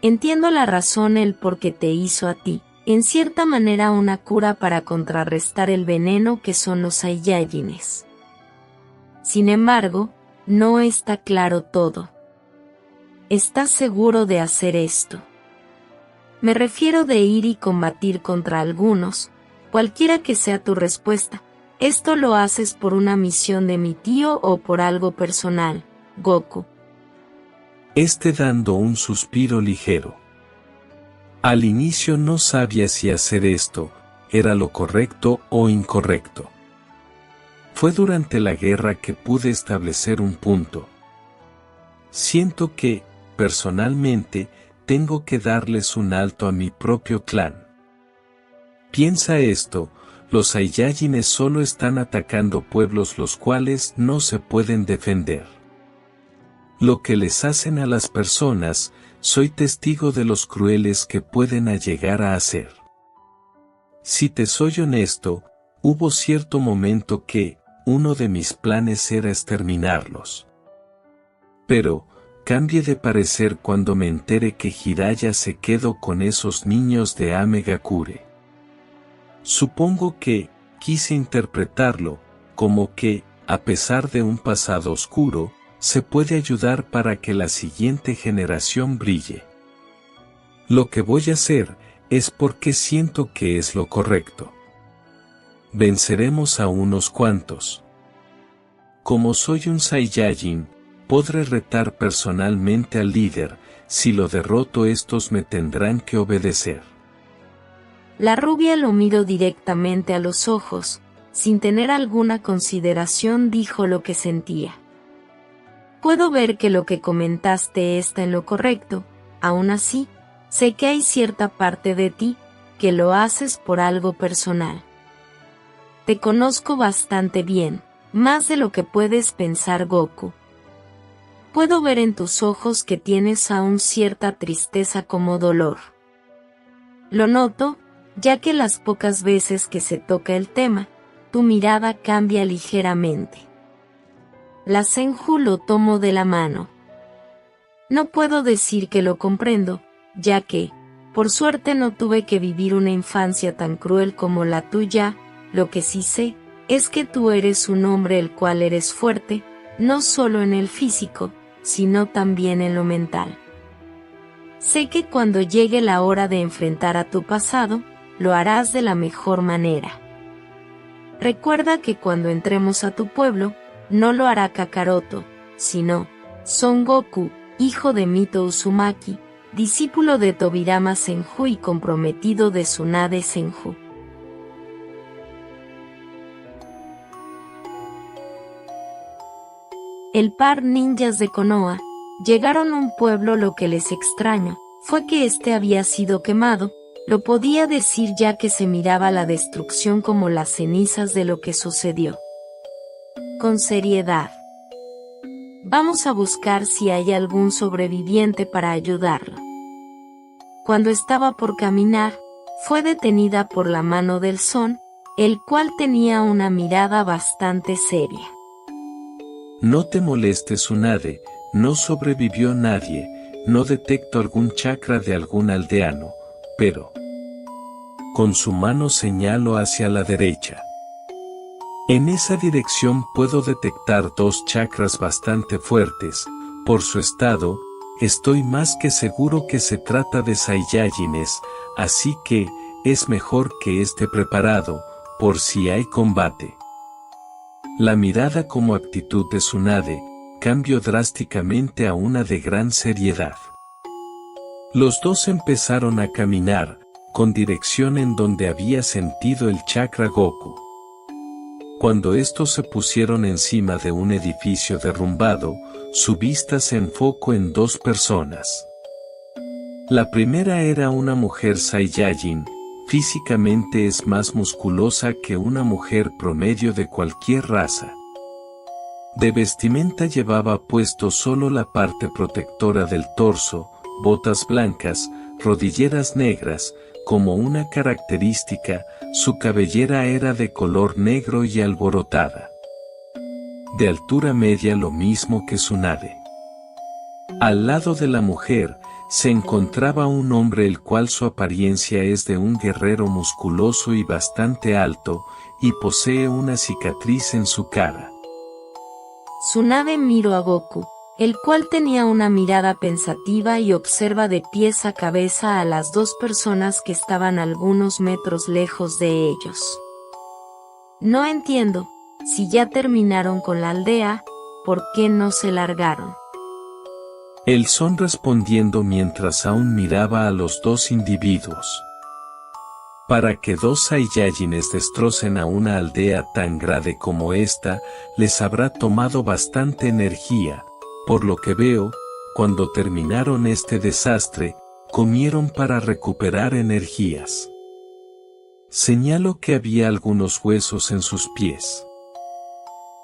Entiendo la razón el por qué te hizo a ti, en cierta manera una cura para contrarrestar el veneno que son los Saiyajines. Sin embargo, no está claro todo. ¿Estás seguro de hacer esto? Me refiero de ir y combatir contra algunos, cualquiera que sea tu respuesta. ¿Esto lo haces por una misión de mi tío o por algo personal, Goku? Dando un suspiro ligero. Al inicio no sabía si hacer esto era lo correcto o incorrecto. Fue durante la guerra que pude establecer un punto. Siento que, personalmente, tengo que darles un alto a mi propio clan. Piensa esto, los Saiyajines solo están atacando pueblos los cuales no se pueden defender. Lo que les hacen a las personas, soy testigo de los crueles que pueden llegar a hacer. Si te soy honesto, hubo cierto momento que, uno de mis planes era exterminarlos. Pero, cambié de parecer cuando me enteré que Jiraiya se quedó con esos niños de Amegakure. Supongo que, quise interpretarlo, como que, a pesar de un pasado oscuro, se puede ayudar para que la siguiente generación brille. Lo que voy a hacer, es porque siento que es lo correcto. Venceremos a unos cuantos. Como soy un Saiyajin, podré retar personalmente al líder, si lo derroto estos me tendrán que obedecer. La rubia lo miró directamente a los ojos, sin tener alguna consideración dijo lo que sentía. Puedo ver que lo que comentaste está en lo correcto, aún así, sé que hay cierta parte de ti, que lo haces por algo personal. Te conozco bastante bien, más de lo que puedes pensar Goku. Puedo ver en tus ojos que tienes aún cierta tristeza como dolor. Lo noto, ya que las pocas veces que se toca el tema, tu mirada cambia ligeramente. La Senju lo tomó de la mano. No puedo decir que lo comprendo, ya que, por suerte no tuve que vivir una infancia tan cruel como la tuya, lo que sí sé, es que tú eres un hombre el cual eres fuerte, no solo en el físico, sino también en lo mental. Sé que cuando llegue la hora de enfrentar a tu pasado, lo harás de la mejor manera. Recuerda que cuando entremos a tu pueblo, no lo hará Kakaroto, sino Son Goku, hijo de Mito Uzumaki, discípulo de Tobirama Senju y comprometido de Tsunade Senju. el par ninjas de Konoha, llegaron a un pueblo. Lo que les extrañó fue que este había sido quemado. Lo podía decir ya que se miraba la destrucción como las cenizas de lo que sucedió. Con seriedad. Vamos a buscar si hay algún sobreviviente para ayudarlo. Cuando estaba por caminar, fue detenida por la mano del Son, el cual tenía una mirada bastante seria. No te molestes, Tsunade, no sobrevivió nadie, no detecto algún chakra de algún aldeano, pero... Con su mano señaló hacia la derecha. En esa dirección puedo detectar 2 chakras bastante fuertes. Por su estado, estoy más que seguro que se trata de Saiyajines, así que es mejor que esté preparado, por si hay combate. La mirada como actitud de Tsunade cambió drásticamente a una de gran seriedad. Los dos empezaron a caminar, con dirección en donde había sentido el chakra Goku. Cuando estos se pusieron encima de un edificio derrumbado, su vista se enfocó en 2 personas. La primera era una mujer Saiyajin, físicamente es más musculosa que una mujer promedio de cualquier raza. De vestimenta llevaba puesto solo la parte protectora del torso, botas blancas, rodilleras negras. Como una característica, su cabellera era de color negro y alborotada. De altura media, lo mismo que Tsunade. Al lado de la mujer, se encontraba un hombre el cual su apariencia es de un guerrero musculoso y bastante alto, y posee una cicatriz en su cara. Tsunade miró a Goku, el cual tenía una mirada pensativa y observa de pies a cabeza a las 2 personas que estaban algunos metros lejos de ellos. No entiendo, si ya terminaron con la aldea, ¿por qué no se largaron? El Son respondiendo mientras aún miraba a los 2 individuos. Para que 2 Saiyajines destrocen a una aldea tan grande como esta, les habrá tomado bastante energía. Por lo que veo, cuando terminaron este desastre, comieron para recuperar energías. Señaló que había algunos huesos en sus pies.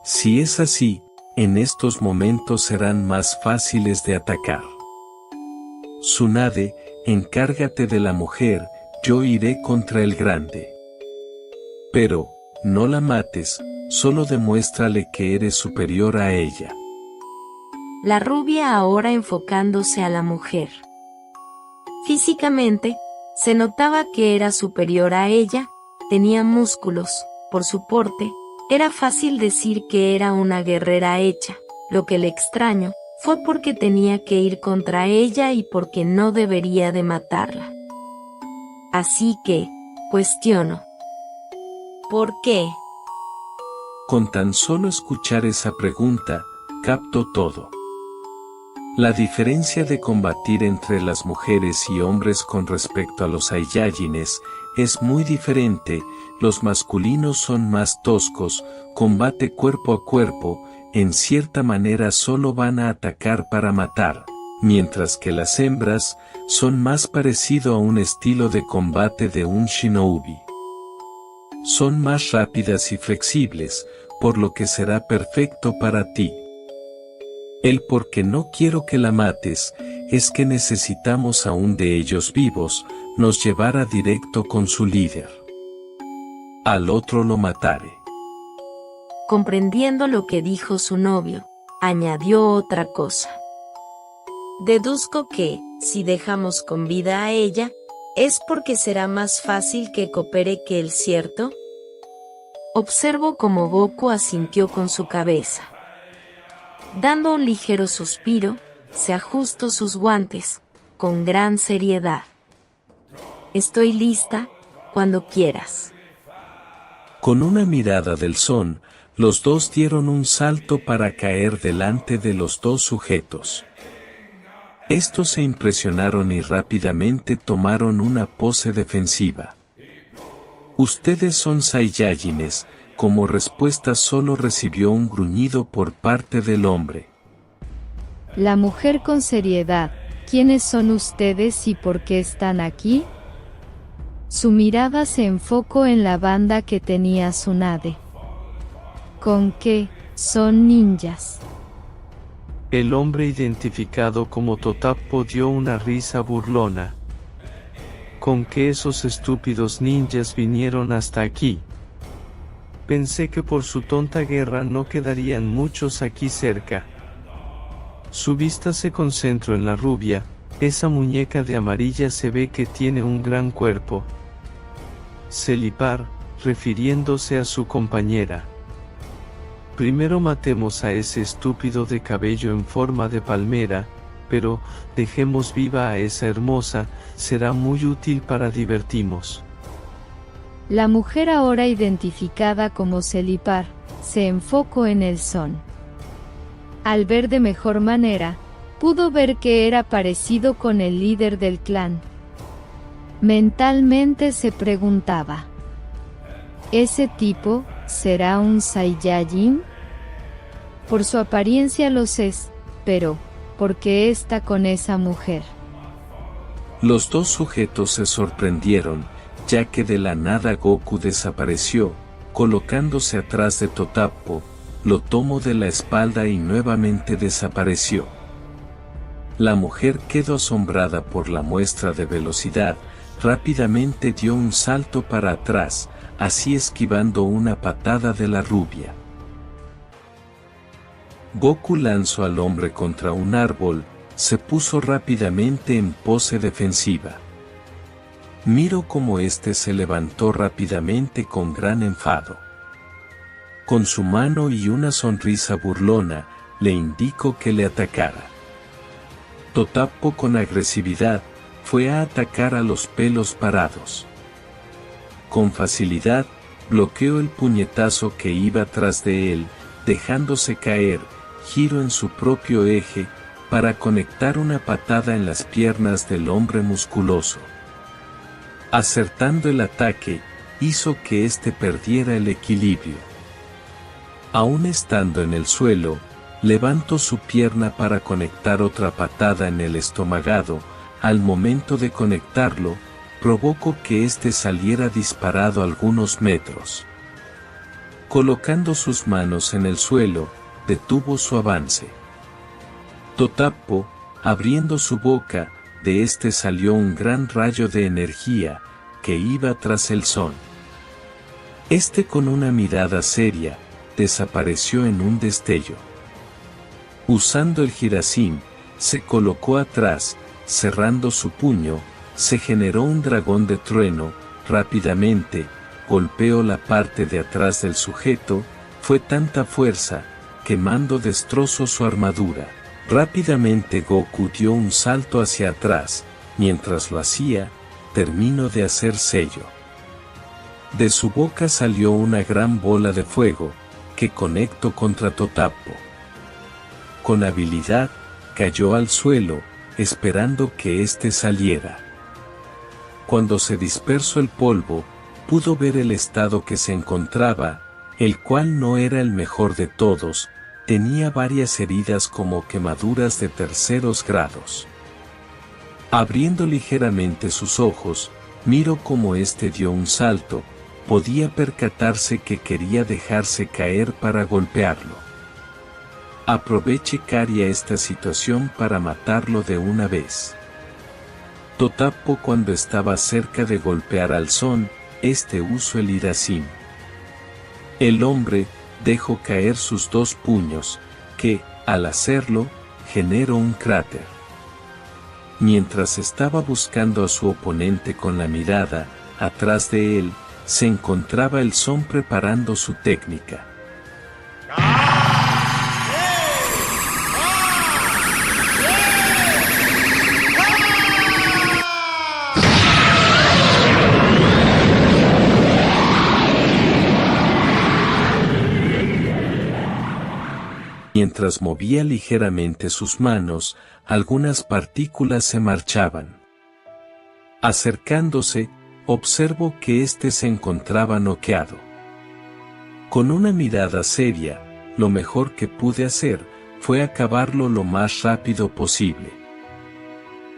Si es así, en estos momentos serán más fáciles de atacar. Tsunade, encárgate de la mujer, yo iré contra el grande. Pero, no la mates, solo demuéstrale que eres superior a ella. La rubia ahora enfocándose a la mujer. Físicamente, se notaba que era superior a ella, tenía músculos, por su porte, era fácil decir que era una guerrera hecha. Lo que le extrañó fue porque tenía que ir contra ella y porque no debería de matarla. Así que, cuestiono. ¿Por qué? Con tan solo escuchar esa pregunta, capto todo. La diferencia de combatir entre las mujeres y hombres con respecto a los Saiyajines es muy diferente. Los masculinos son más toscos, combate cuerpo a cuerpo, en cierta manera solo van a atacar para matar, mientras que las hembras son más parecido a un estilo de combate de un shinobi. Son más rápidas y flexibles, por lo que será perfecto para ti. El por qué no quiero que la mates, es que necesitamos a un de ellos vivos, nos llevará directo con su líder. Al otro lo mataré. Comprendiendo lo que dijo su novio, añadió otra cosa. Deduzco que, si dejamos con vida a ella, es porque será más fácil que coopere que él, ¿cierto? Observo cómo Goku asintió con su cabeza. Dando un ligero suspiro, se ajustó sus guantes, con gran seriedad. Estoy lista, cuando quieras. Con una mirada del Son, los 2 dieron un salto para caer delante de los 2 sujetos. Estos se impresionaron y rápidamente tomaron una pose defensiva. Ustedes son Saiyajines, como respuesta solo recibió un gruñido por parte del hombre. La mujer con seriedad, ¿quiénes son ustedes y por qué están aquí? Su mirada se enfocó en la banda que tenía Tsunade. ¿Con qué? Son ninjas. El hombre identificado como Totappo dio una risa burlona. ¿Con qué esos estúpidos ninjas vinieron hasta aquí? Pensé que por su tonta guerra no quedarían muchos aquí cerca. Su vista se concentró en la rubia. Esa muñeca de amarilla se ve que tiene un gran cuerpo. Celipar, refiriéndose a su compañera. Primero matemos a ese estúpido de cabello en forma de palmera, pero dejemos viva a esa hermosa, será muy útil para divertirnos. La mujer ahora identificada como Celipar, se enfocó en el son. Al ver de mejor manera, pudo ver que era parecido con el líder del clan. Mentalmente se preguntaba: ¿ese tipo será un Saiyajin? Por su apariencia lo es, pero ¿por qué está con esa mujer? Los dos sujetos se sorprendieron, ya que de la nada Goku desapareció, colocándose atrás de Totappo, lo tomó de la espalda y nuevamente desapareció. La mujer quedó asombrada por la muestra de velocidad, rápidamente dio un salto para atrás, así esquivando una patada de la rubia. Goku lanzó al hombre contra un árbol, se puso rápidamente en pose defensiva. Miró cómo éste se levantó rápidamente con gran enfado. Con su mano y una sonrisa burlona, le indicó que le atacara. Totappo con agresividad, fue a atacar a los pelos parados. Con facilidad, bloqueó el puñetazo que iba tras de él, dejándose caer, giro en su propio eje, para conectar una patada en las piernas del hombre musculoso. Acertando el ataque, hizo que éste perdiera el equilibrio. Aún estando en el suelo, levantó su pierna para conectar otra patada en el estomagado. Al momento de conectarlo, provocó que éste saliera disparado algunos metros. Colocando sus manos en el suelo, detuvo su avance. Totappo, abriendo su boca, de este salió un gran rayo de energía, que iba tras el son. Este con una mirada seria, desapareció en un destello. Usando el Hirasim, se colocó atrás, cerrando su puño, se generó un dragón de trueno, rápidamente, golpeó la parte de atrás del sujeto, fue tanta fuerza, quemando destrozó su armadura. Rápidamente Goku dio un salto hacia atrás, mientras lo hacía, terminó de hacer sello. De su boca salió una gran bola de fuego, que conectó contra Totappo. Con habilidad, cayó al suelo, esperando que éste saliera. Cuando se dispersó el polvo, pudo ver el estado que se encontraba, el cual no era el mejor de todos, tenía varias heridas como quemaduras de terceros grados. Abriendo ligeramente sus ojos, miró cómo éste dio un salto, podía percatarse que quería dejarse caer para golpearlo. Aproveche Karia esta situación para matarlo de una vez. Totappo cuando estaba cerca de golpear al son, este usó el Hirasim. El hombre dejó caer sus dos puños, que, al hacerlo, generó un cráter. Mientras estaba buscando a su oponente con la mirada, atrás de él, se encontraba el son preparando su técnica. Mientras movía ligeramente sus manos, algunas partículas se marchaban. Acercándose, observó que éste se encontraba noqueado. Con una mirada seria, lo mejor que pude hacer fue acabarlo lo más rápido posible.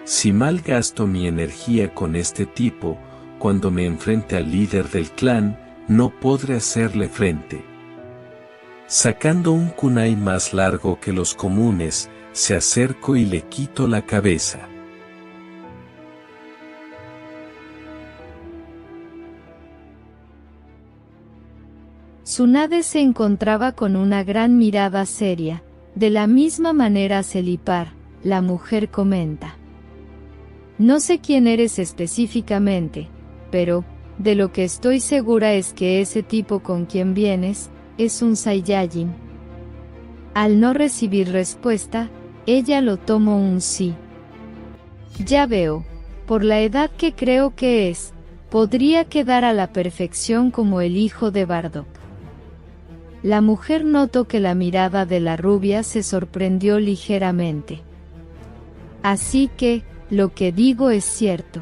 Si malgasto mi energía con este tipo, cuando me enfrente al líder del clan, no podré hacerle frente. Sacando un kunai más largo que los comunes, se acerco y le quito la cabeza. Tsunade se encontraba con una gran mirada seria. De la misma manera Selipar, la mujer comenta. No sé quién eres específicamente, pero, de lo que estoy segura es que ese tipo con quien vienes, es un Saiyajin. Al no recibir respuesta, ella lo tomó un sí. Ya veo, por la edad que creo que es, podría quedar a la perfección como el hijo de Bardock. La mujer notó que la mirada de la rubia se sorprendió ligeramente. Así que, lo que digo es cierto.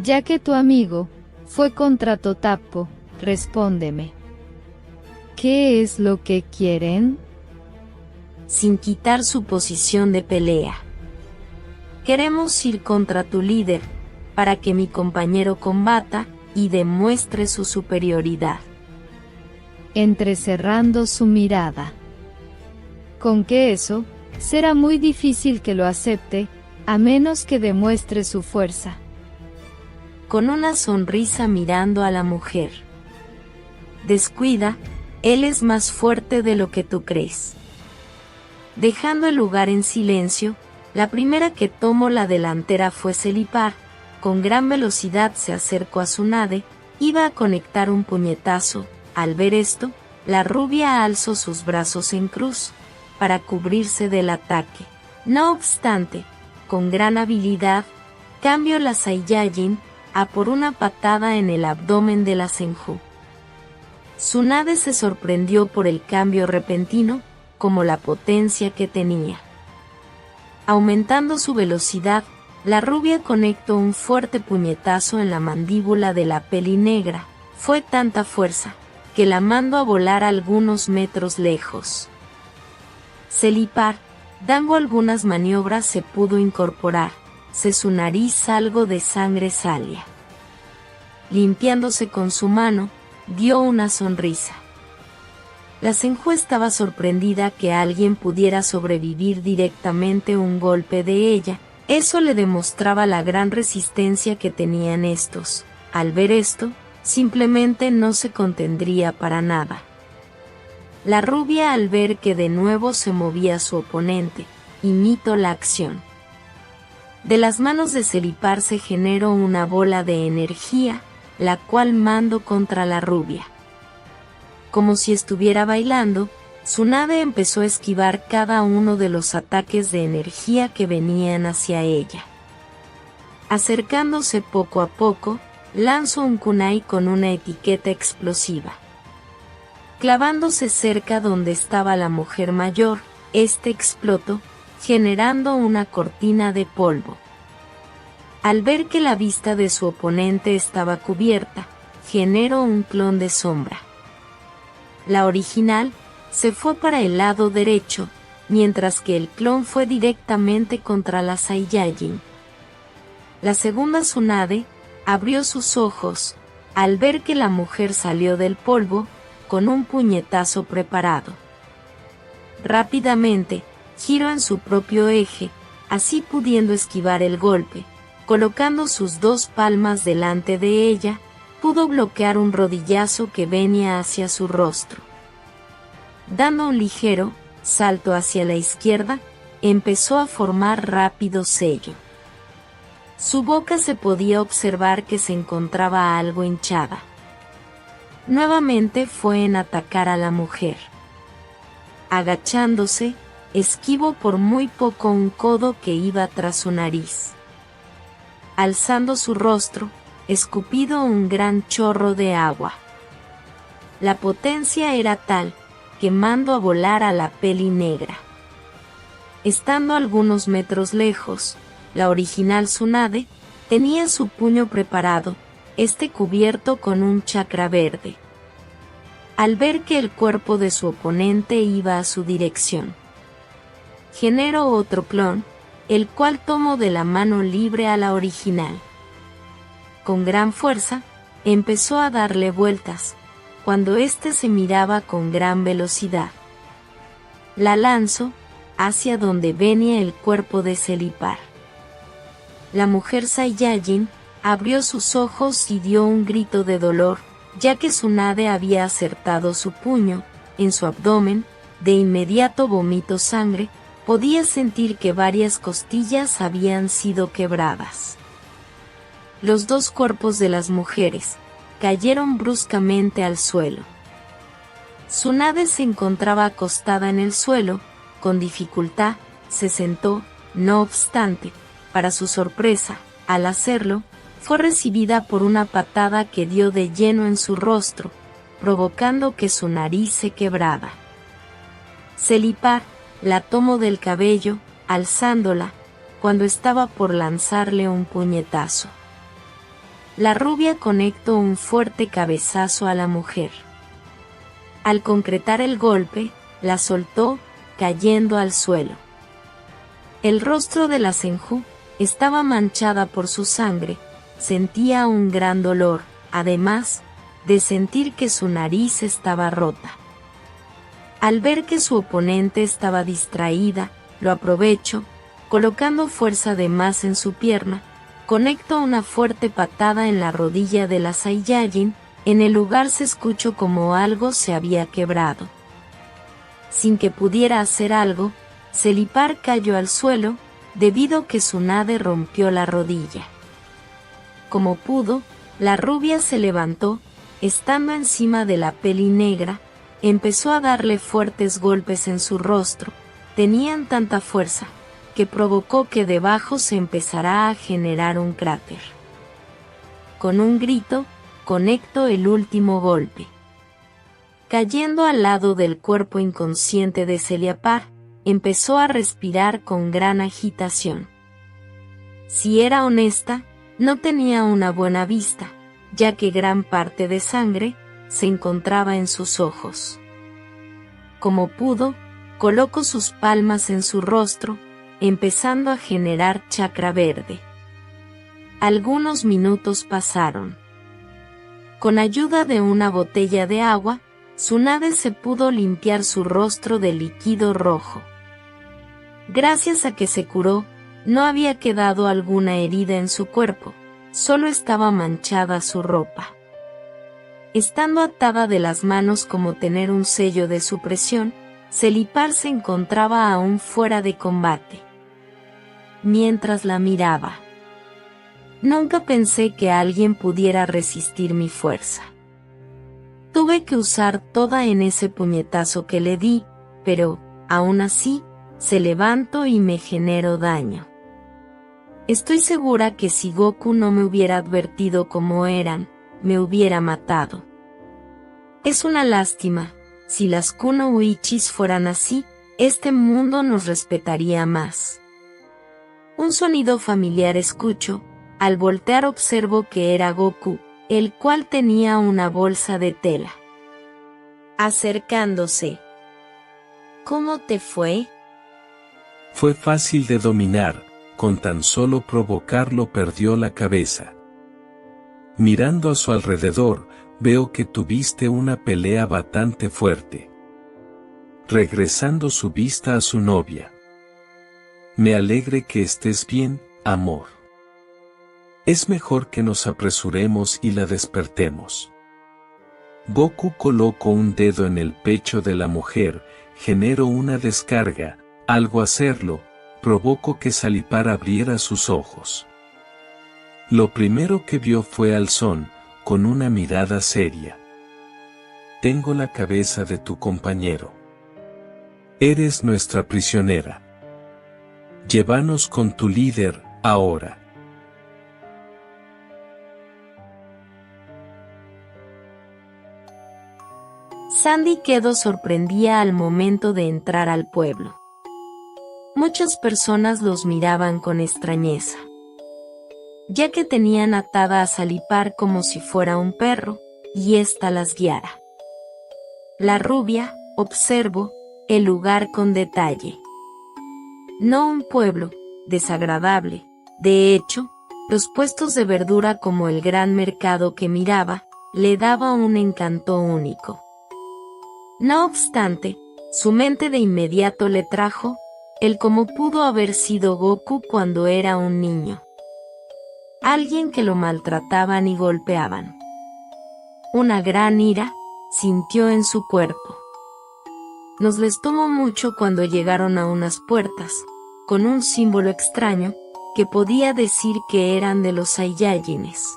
Ya que tu amigo fue contra Totapo, respóndeme. ¿Qué es lo que quieren? Sin quitar su posición de pelea. Queremos ir contra tu líder, para que mi compañero combata y demuestre su superioridad. Entrecerrando su mirada. Con que eso, será muy difícil que lo acepte, a menos que demuestre su fuerza. Con una sonrisa mirando a la mujer. Descuida, él es más fuerte de lo que tú crees. Dejando el lugar en silencio, la primera que tomó la delantera fue Selipar. Con gran velocidad se acercó a Tsunade, iba a conectar un puñetazo. Al ver esto, la rubia alzó sus brazos en cruz, para cubrirse del ataque. No obstante, con gran habilidad, cambió la Saiyajin a por una patada en el abdomen de la Senju. Tsunade se sorprendió por el cambio repentino, como la potencia que tenía. Aumentando su velocidad, la rubia conectó un fuerte puñetazo en la mandíbula de la peli negra. Fue tanta fuerza, que la mandó a volar algunos metros lejos. Selipar, dando algunas maniobras se pudo incorporar, de su nariz algo de sangre salía. Limpiándose con su mano, dio una sonrisa. La Senju estaba sorprendida que alguien pudiera sobrevivir directamente un golpe de ella, eso le demostraba la gran resistencia que tenían estos. Al ver esto, simplemente no se contendría para nada. La rubia al ver que de nuevo se movía su oponente, imitó la acción. De las manos de Selipar se generó una bola de energía, la cual mandó contra la rubia. Como si estuviera bailando, Tsunade empezó a esquivar cada uno de los ataques de energía que venían hacia ella. Acercándose poco a poco, lanzó un kunai con una etiqueta explosiva. Clavándose cerca donde estaba la mujer mayor, este explotó, generando una cortina de polvo. Al ver que la vista de su oponente estaba cubierta, generó un clon de sombra. La original se fue para el lado derecho, mientras que el clon fue directamente contra la Saiyajin. La segunda Tsunade abrió sus ojos, al ver que la mujer salió del polvo, con un puñetazo preparado. Rápidamente, giró en su propio eje, así pudiendo esquivar el golpe, colocando sus dos palmas delante de ella, pudo bloquear un rodillazo que venía hacia su rostro. Dando un ligero salto hacia la izquierda, empezó a formar rápido sello. Su boca se podía observar que se encontraba algo hinchada. Nuevamente fue en atacar a la mujer. Agachándose, esquivó por muy poco un codo que iba tras su nariz. Alzando su rostro, escupido un gran chorro de agua. La potencia era tal, que mandó a volar a la peli negra. Estando algunos metros lejos, la original Tsunade tenía su puño preparado, este cubierto con un chakra verde. al ver que el cuerpo de su oponente iba a su dirección. Generó otro clon, el cual tomó de la mano libre a la original. Con gran fuerza, empezó a darle vueltas, cuando éste se miraba con gran velocidad. La lanzó hacia donde venía el cuerpo de Celipar. La mujer Saiyajin abrió sus ojos y dio un grito de dolor, ya que Tsunade había acertado su puño en su abdomen. De inmediato vomitó sangre, podía sentir que varias costillas habían sido quebradas. Los dos cuerpos de las mujeres cayeron bruscamente al suelo. Tsunade se encontraba acostada en el suelo, con dificultad, se sentó, no obstante, para su sorpresa, al hacerlo, fue recibida por una patada que dio de lleno en su rostro, provocando que su nariz se quebrara. Celipar la tomó del cabello, alzándola, cuando estaba por lanzarle un puñetazo. La rubia conectó un fuerte cabezazo a la mujer. Al concretar el golpe, la soltó, cayendo al suelo. El rostro de la Senju estaba manchada por su sangre, sentía un gran dolor, además de sentir que su nariz estaba rota. Al ver que su oponente estaba distraída, lo aprovechó, colocando fuerza de más en su pierna, conectó una fuerte patada en la rodilla de la Saiyajin. En el lugar se escuchó como algo se había quebrado. Sin que pudiera hacer algo, Celipar cayó al suelo, debido a que Tsunade rompió la rodilla. Como pudo, la rubia se levantó, estando encima de la peli negra, empezó a darle fuertes golpes en su rostro, tenían tanta fuerza, que provocó que debajo se empezara a generar un cráter. Con un grito, conectó el último golpe. Cayendo al lado del cuerpo inconsciente de Celipar, empezó a respirar con gran agitación. Si era honesta, no tenía una buena vista, ya que gran parte de sangre se encontraba en sus ojos. Como pudo, colocó sus palmas en su rostro, empezando a generar chakra verde. Algunos minutos pasaron. Con ayuda de una botella de agua, Tsunade se pudo limpiar su rostro de líquido rojo. Gracias a que se curó, no había quedado alguna herida en su cuerpo, solo estaba manchada su ropa. Estando atada de las manos como tener un sello de supresión, Celipar se encontraba aún fuera de combate. Mientras la miraba, nunca pensé que alguien pudiera resistir mi fuerza. Tuve que usar toda en ese puñetazo que le di, pero, aún así, se levantó y me generó daño. Estoy segura que si Goku no me hubiera advertido cómo eran, me hubiera matado. Es una lástima, si las Kunoichis fueran así, este mundo nos respetaría más. Un sonido familiar escucho, al voltear observo que era Goku, el cual tenía una bolsa de tela. Acercándose. ¿Cómo te fue? Fue fácil de dominar, con tan solo provocarlo perdió la cabeza. Mirando a su alrededor, veo que tuviste una pelea bastante fuerte. Regresando su vista a su novia. Me alegre que estés bien, amor. Es mejor que nos apresuremos y la despertemos. Goku colocó un dedo en el pecho de la mujer, generó una descarga, algo hacerlo, provocó que Celipar abriera sus ojos. Lo primero que vio fue al Son, con una mirada seria. Tengo la cabeza de tu compañero. Eres nuestra prisionera. Llévanos con tu líder, ahora. Sandy quedó sorprendida al momento de entrar al pueblo. Muchas personas los miraban con extrañeza, ya que tenían atada a Celipar como si fuera un perro, y ésta las guiara. La rubia, observo, el lugar con detalle. No un pueblo, desagradable. De hecho, los puestos de verdura como el gran mercado que miraba, le daba un encanto único. No obstante, su mente de inmediato le trajo, el cómo pudo haber sido Goku cuando era un niño. Alguien que lo maltrataban y golpeaban. Una gran ira sintió en su cuerpo. Nos les tomó mucho cuando llegaron a unas puertas, con un símbolo extraño, que podía decir que eran de los Saiyajines.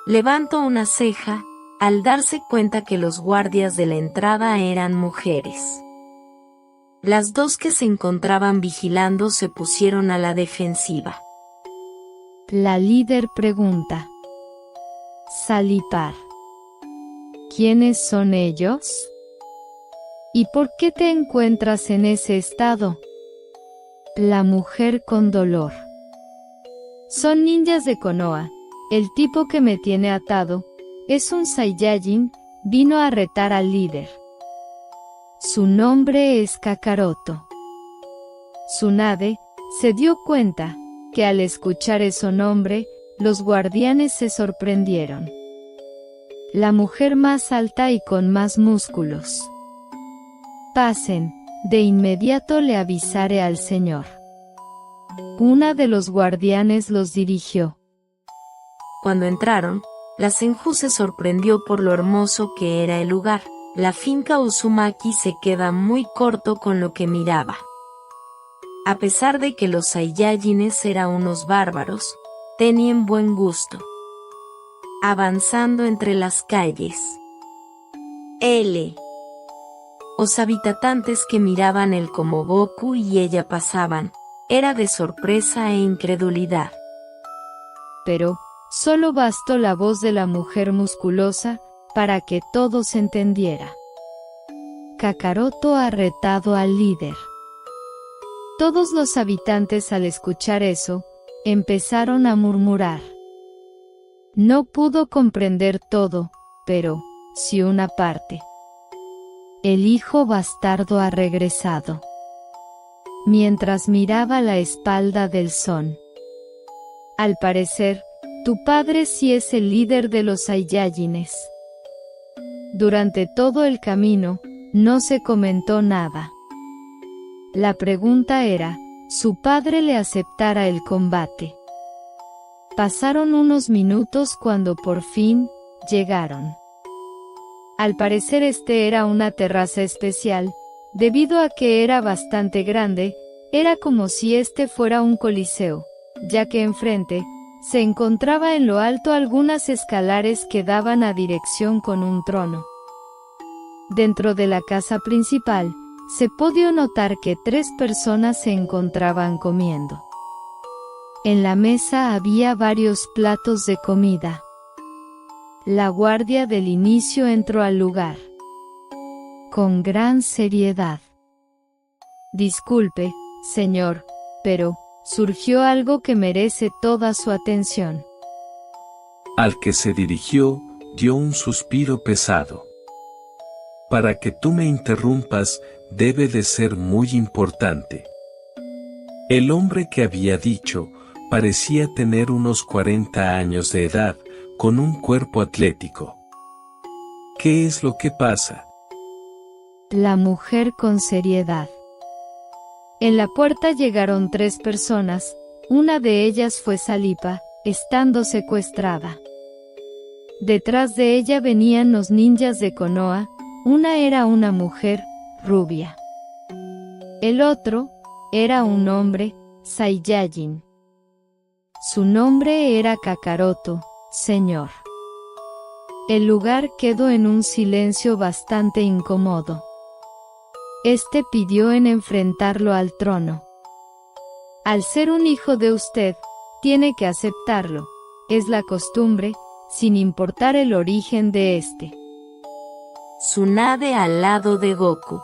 Levantó una ceja, al darse cuenta que los guardias de la entrada eran mujeres. Las dos que se encontraban vigilando se pusieron a la defensiva. La líder pregunta. Salipar. ¿Quiénes son ellos? ¿Y por qué te encuentras en ese estado? La mujer con dolor. Son ninjas de Konoha. El tipo que me tiene atado es un Saiyajin, vino a retar al líder. Su nombre es Kakaroto. Tsunade se dio cuenta que al escuchar ese nombre, los guardianes se sorprendieron. La mujer más alta y con más músculos. Pasen, de inmediato le avisaré al señor. Una de los guardianes los dirigió. Cuando entraron, la Senju se sorprendió por lo hermoso que era el lugar. La finca Uzumaki se queda muy corto con lo que miraba. A pesar de que los Saiyajines eran unos bárbaros, tenían buen gusto. Avanzando entre las calles. Los habitantes que miraban el como Goku y ella pasaban, era de sorpresa e incredulidad. Pero, solo bastó la voz de la mujer musculosa, para que todo se entendiera. Kakaroto ha retado al líder. Todos los habitantes al escuchar eso, empezaron a murmurar. No pudo comprender todo, pero, sí una parte. El hijo bastardo ha regresado. Mientras miraba la espalda del Son. Al parecer, tu padre sí es el líder de los Saiyajines. Durante todo el camino, no se comentó nada. La pregunta era, ¿su padre le aceptara el combate? Pasaron unos minutos cuando por fin, llegaron. Al parecer era una terraza especial, debido a que era bastante grande, era como si fuera un coliseo, ya que enfrente, se encontraba en lo alto algunas escaleras que daban a dirección con un trono. Dentro de la casa principal, se pudo notar que 3 personas se encontraban comiendo. En la mesa había varios platos de comida. La guardia del inicio entró al lugar. Con gran seriedad. Disculpe, señor, pero surgió algo que merece toda su atención. Al que se dirigió, dio un suspiro pesado. Para que tú me interrumpas, debe de ser muy importante. El hombre que había dicho, parecía tener unos 40 años de edad, con un cuerpo atlético. ¿Qué es lo que pasa? La mujer con seriedad. En la puerta llegaron 3 personas, una de ellas fue Salipa, estando secuestrada. Detrás de ella venían los ninjas de Konoha, una era una mujer, rubia. El otro, era un hombre, Saiyajin. Su nombre era Kakaroto, señor. El lugar quedó en un silencio bastante incómodo. Pidió en enfrentarlo al trono. Al ser un hijo de usted, tiene que aceptarlo, es la costumbre, sin importar el origen de Tsunade al lado de Goku.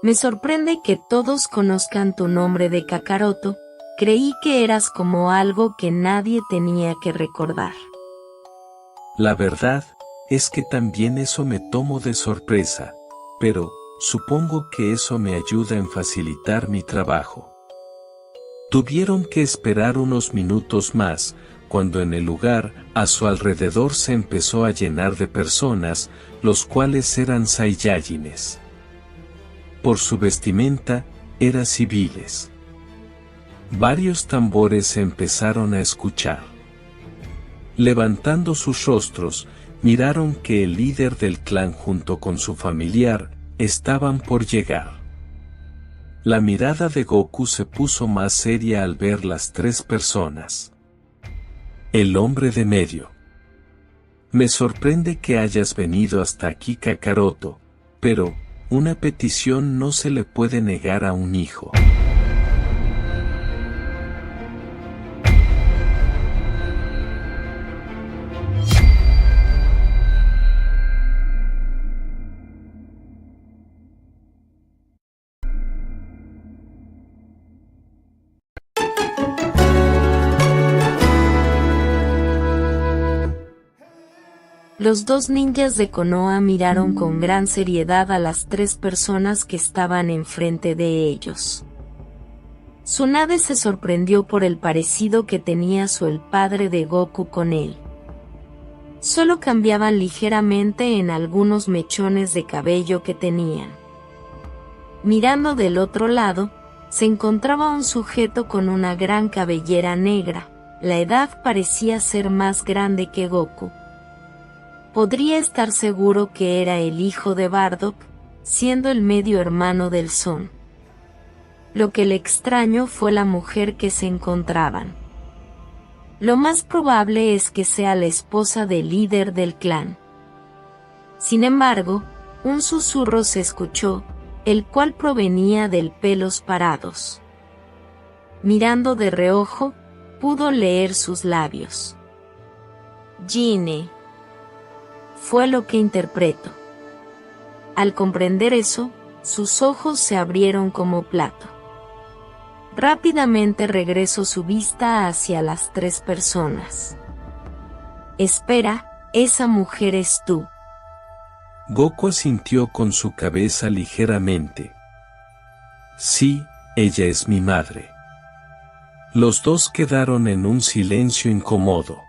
Me sorprende que todos conozcan tu nombre de Kakaroto, creí que eras como algo que nadie tenía que recordar. La verdad, es que también eso me tomó de sorpresa, pero, supongo que eso me ayuda en facilitar mi trabajo. Tuvieron que esperar unos minutos más, cuando en el lugar, a su alrededor se empezó a llenar de personas, los cuales eran Saiyajines. Por su vestimenta, eran civiles. Varios tambores se empezaron a escuchar. Levantando sus rostros, miraron que el líder del clan junto con su familiar, estaban por llegar. La mirada de Goku se puso más seria al ver las tres personas. El hombre de medio. Me sorprende que hayas venido hasta aquí, Kakaroto, pero, una petición no se le puede negar a un hijo. Los dos ninjas de Konoha miraron con gran seriedad a las tres personas que estaban enfrente de ellos. Tsunade se sorprendió por el parecido que tenía el padre de Goku con él. Solo cambiaban ligeramente en algunos mechones de cabello que tenían. Mirando del otro lado, se encontraba un sujeto con una gran cabellera negra. La edad parecía ser más grande que Goku. Podría estar seguro que era el hijo de Bardock, siendo el medio hermano del Son. Lo que le extrañó fue la mujer que se encontraban. Lo más probable es que sea la esposa del líder del clan. Sin embargo, un susurro se escuchó, el cual provenía del Pelos Parados. Mirando de reojo, pudo leer sus labios. Gine. Fue lo que interpretó. Al comprender eso, sus ojos se abrieron como plato. Rápidamente regresó su vista hacia las tres personas. Espera, esa mujer es tú. Goku asintió con su cabeza ligeramente. Sí, ella es mi madre. Los dos quedaron en un silencio incómodo.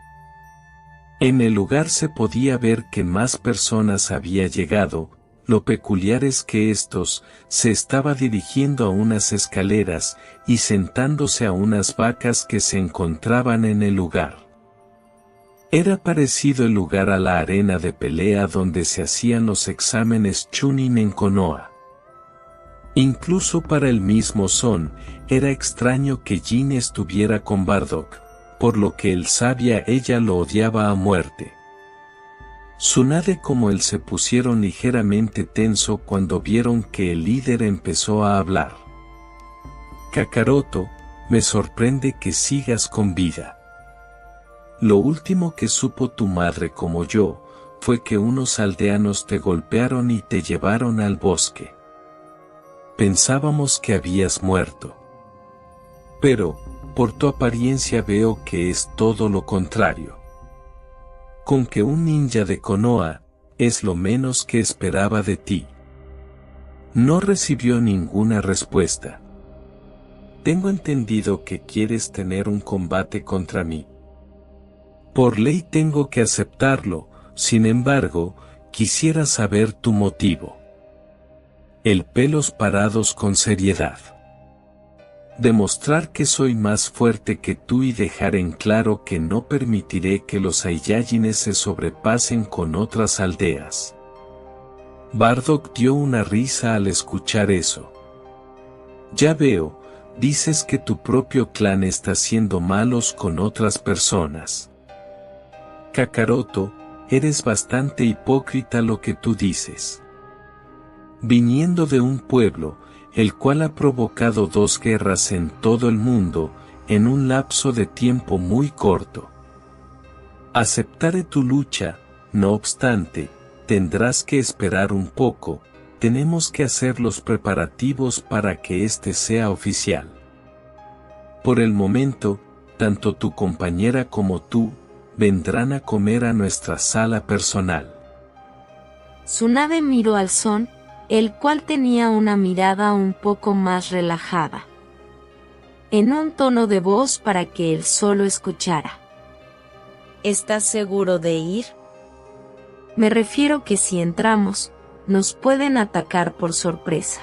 En el lugar se podía ver que más personas había llegado, lo peculiar es que estos se estaba dirigiendo a unas escaleras y sentándose a unas vacas que se encontraban en el lugar. Era parecido el lugar a la arena de pelea donde se hacían los exámenes Chunin en Konoha. Incluso para el mismo Son, era extraño que Jin estuviera con Bardock, por lo que él sabía ella lo odiaba a muerte. Tsunade como él se pusieron ligeramente tenso cuando vieron que el líder empezó a hablar. Kakaroto, me sorprende que sigas con vida. Lo último que supo tu madre como yo, fue que unos aldeanos te golpearon y te llevaron al bosque. Pensábamos que habías muerto. Pero, por tu apariencia veo que es todo lo contrario. Con que un ninja de Konoha, es lo menos que esperaba de ti. No recibió ninguna respuesta. Tengo entendido que quieres tener un combate contra mí. Por ley tengo que aceptarlo, sin embargo, quisiera saber tu motivo. El Pelos Parados con seriedad. Demostrar que soy más fuerte que tú y dejar en claro que no permitiré que los Saiyajines se sobrepasen con otras aldeas. Bardock dio una risa al escuchar eso. Ya veo, dices que tu propio clan está siendo malos con otras personas. Kakaroto, eres bastante hipócrita lo que tú dices. Viniendo de un pueblo, el cual ha provocado 2 guerras en todo el mundo, en un lapso de tiempo muy corto. Aceptaré tu lucha, no obstante, tendrás que esperar un poco, tenemos que hacer los preparativos para que este sea oficial. Por el momento, tanto tu compañera como tú, vendrán a comer a nuestra sala personal. Tsunade miró al Son, el cual tenía una mirada un poco más relajada. En un tono de voz para que él solo escuchara. ¿Estás seguro de ir? Me refiero que si entramos, nos pueden atacar por sorpresa.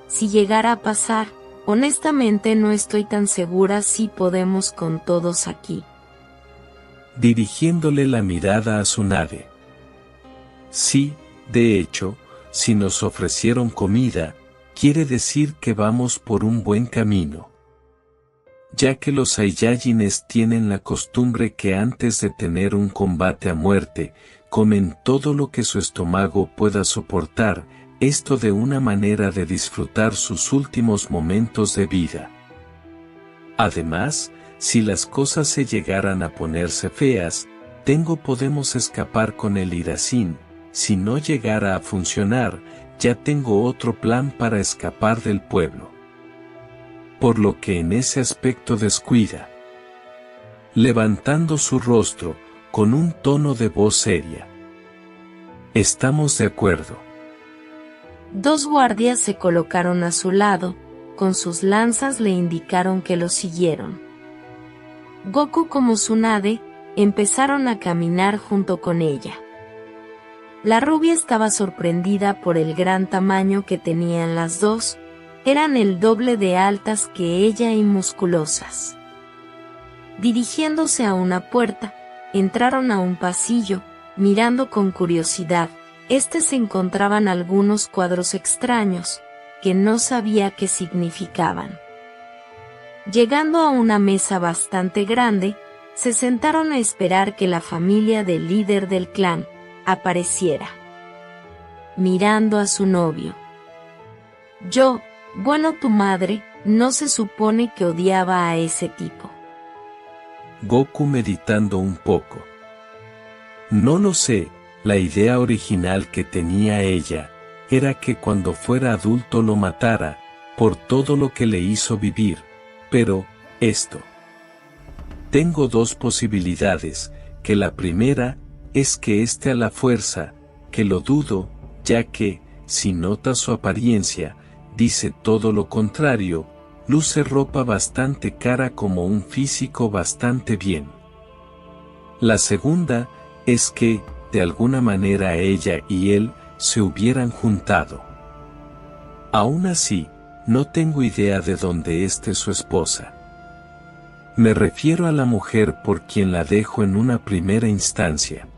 Si llegara a pasar, honestamente no estoy tan segura si podemos con todos aquí. Dirigiéndole la mirada a Tsunade. Sí, de hecho, si nos ofrecieron comida, quiere decir que vamos por un buen camino. Ya que los Saiyajines tienen la costumbre que antes de tener un combate a muerte, comen todo lo que su estómago pueda soportar, esto de una manera de disfrutar sus últimos momentos de vida. Además, si las cosas se llegaran a ponerse feas, podemos escapar con el Hirasin. Si no llegara a funcionar, ya tengo otro plan para escapar del pueblo. Por lo que en ese aspecto descuida. Levantando su rostro, con un tono de voz seria. Estamos de acuerdo. 2 guardias se colocaron a su lado, con sus lanzas le indicaron que lo siguieron. Goku como Tsunade, empezaron a caminar junto con ella. La rubia estaba sorprendida por el gran tamaño que tenían las dos, eran el doble de altas que ella y musculosas. Dirigiéndose a una puerta, entraron a un pasillo, mirando con curiosidad, se encontraban algunos cuadros extraños, que no sabía qué significaban. Llegando a una mesa bastante grande, se sentaron a esperar que la familia del líder del clan apareciera. Mirando a su novio. Bueno, tu madre, no se supone que odiaba a ese tipo. Goku meditando un poco. No lo sé, la idea original que tenía ella, era que cuando fuera adulto lo matara, por todo lo que le hizo vivir, pero, tengo 2 posibilidades, que la primera, es que a la fuerza, que lo dudo, ya que, si notas su apariencia, dice todo lo contrario, luce ropa bastante cara como un físico bastante bien. La segunda, es que, de alguna manera ella y él, se hubieran juntado. Aún así, no tengo idea de dónde esté su esposa. Me refiero a la mujer por quien la dejo en una primera instancia.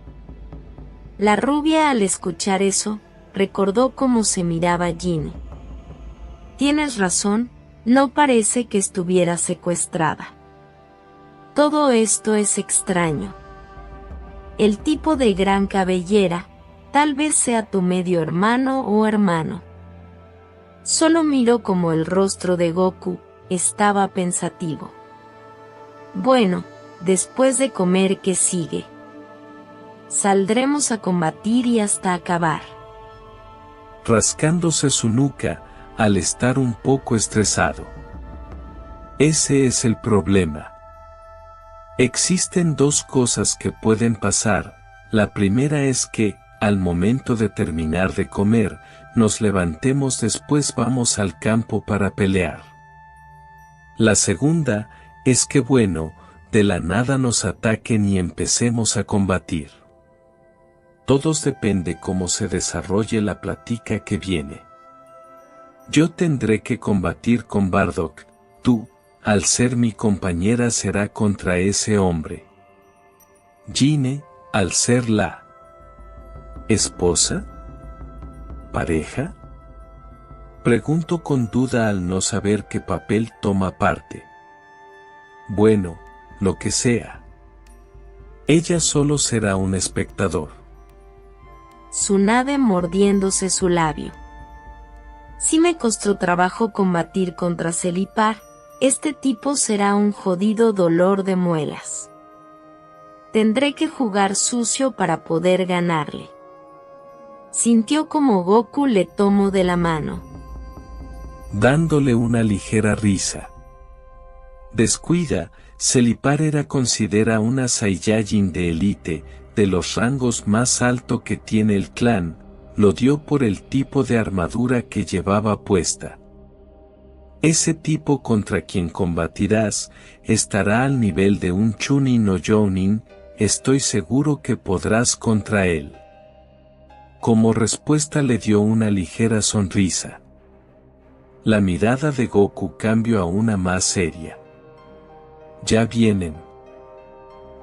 La rubia al escuchar eso, recordó cómo se miraba Jin. Tienes razón, no parece que estuviera secuestrada. Todo esto es extraño. El tipo de gran cabellera, tal vez sea tu medio hermano o hermano. Solo miró como el rostro de Goku estaba pensativo. Bueno, después de comer, ¿qué sigue? Saldremos a combatir y hasta acabar. Rascándose su nuca, al estar un poco estresado. Ese es el problema. Existen 2 cosas que pueden pasar. La primera es que, al momento de terminar de comer, nos levantemos, después vamos al campo para pelear. La segunda, es que de la nada nos ataquen y empecemos a combatir. Todos depende cómo se desarrolle la plática que viene. Yo tendré que combatir con Bardock, tú, al ser mi compañera, será contra ese hombre. Gine, al ser la esposa, pareja. Pregunto con duda al no saber qué papel toma parte. Bueno, lo que sea. Ella solo será un espectador. Tsunade mordiéndose su labio. Sí me costó trabajo combatir contra Celipar, este tipo será un jodido dolor de muelas. Tendré que jugar sucio para poder ganarle. Sintió como Goku le tomó de la mano, dándole una ligera risa. Descuida, Celipar considera una Saiyajin de élite, de los rangos más alto que tiene el clan, lo dio por el tipo de armadura que llevaba puesta. Ese tipo contra quien combatirás, estará al nivel de un Chunin o Jounin, estoy seguro que podrás contra él. Como respuesta le dio una ligera sonrisa. La mirada de Goku cambió a una más seria. Ya vienen.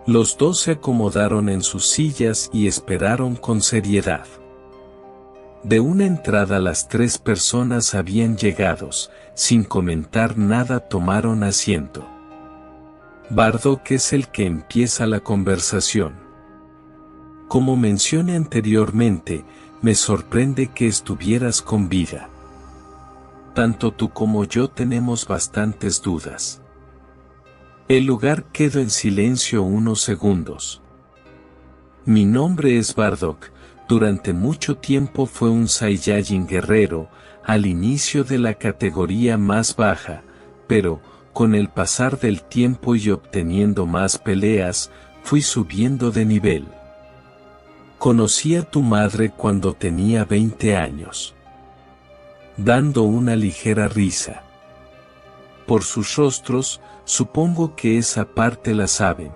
Los dos se acomodaron en sus sillas y esperaron con seriedad. De una entrada las 3 personas habían llegado, sin comentar nada tomaron asiento. Bardock es el que empieza la conversación. Como mencioné anteriormente, me sorprende que estuvieras con vida. Tanto tú como yo tenemos bastantes dudas. El lugar quedó en silencio unos segundos. Mi nombre es Bardock, durante mucho tiempo fue un Saiyajin guerrero, al inicio de la categoría más baja, pero, con el pasar del tiempo y obteniendo más peleas, fui subiendo de nivel. Conocí a tu madre cuando tenía 20 años. Dando una ligera risa. Por sus rostros, supongo que esa parte la saben.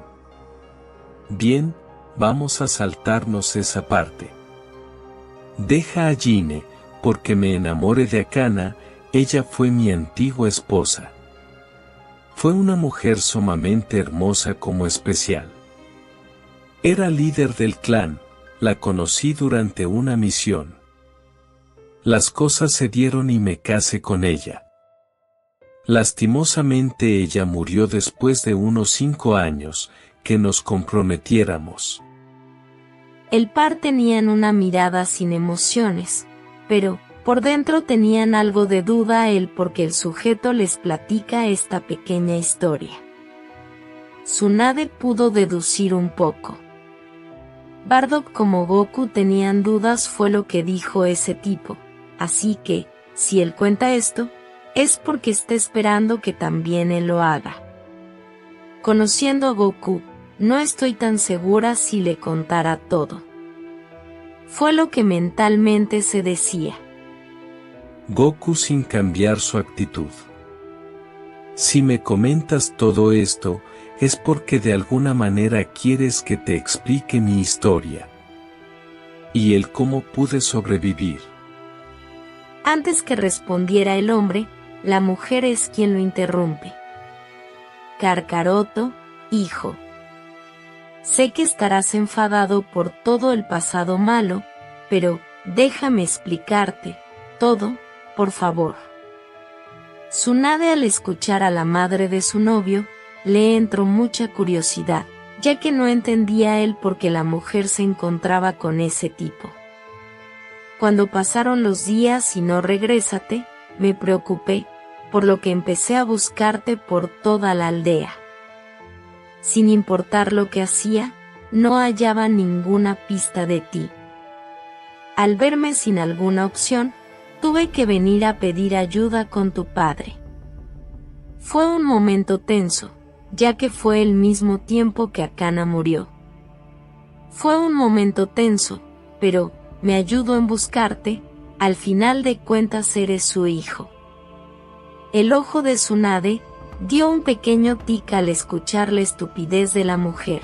Bien, vamos a saltarnos esa parte. Deja a Gine, porque me enamoré de Akana, ella fue mi antigua esposa. Fue una mujer sumamente hermosa como especial. Era líder del clan, la conocí durante una misión. Las cosas se dieron y me casé con ella. Lastimosamente ella murió después de unos 5 años, que nos comprometiéramos. El par tenían una mirada sin emociones, pero, por dentro tenían algo de duda porque el sujeto les platica esta pequeña historia. Tsunade pudo deducir un poco. Bardock como Goku tenían dudas fue lo que dijo ese tipo, así que, si él cuenta esto, es porque está esperando que también él lo haga. Conociendo a Goku, no estoy tan segura si le contara todo. Fue lo que mentalmente se decía. Goku sin cambiar su actitud. Si me comentas todo esto, es porque de alguna manera quieres que te explique mi historia. Y el cómo pude sobrevivir. Antes que respondiera el hombre, la mujer es quien lo interrumpe. Kakaroto, hijo. Sé que estarás enfadado por todo el pasado malo, pero déjame explicarte todo, por favor. Tsunade al escuchar a la madre de su novio, le entró mucha curiosidad, ya que no entendía él por qué la mujer se encontraba con ese tipo. Cuando pasaron los días y no regrésate, me preocupé, por lo que empecé a buscarte por toda la aldea. Sin importar lo que hacía, no hallaba ninguna pista de ti. Al verme sin alguna opción, tuve que venir a pedir ayuda con tu padre. Fue un momento tenso, ya que fue el mismo tiempo que Akana murió. Fue un momento tenso, pero me ayudó en buscarte, al final de cuentas eres su hijo. El ojo de Tsunade dio un pequeño tic al escuchar la estupidez de la mujer.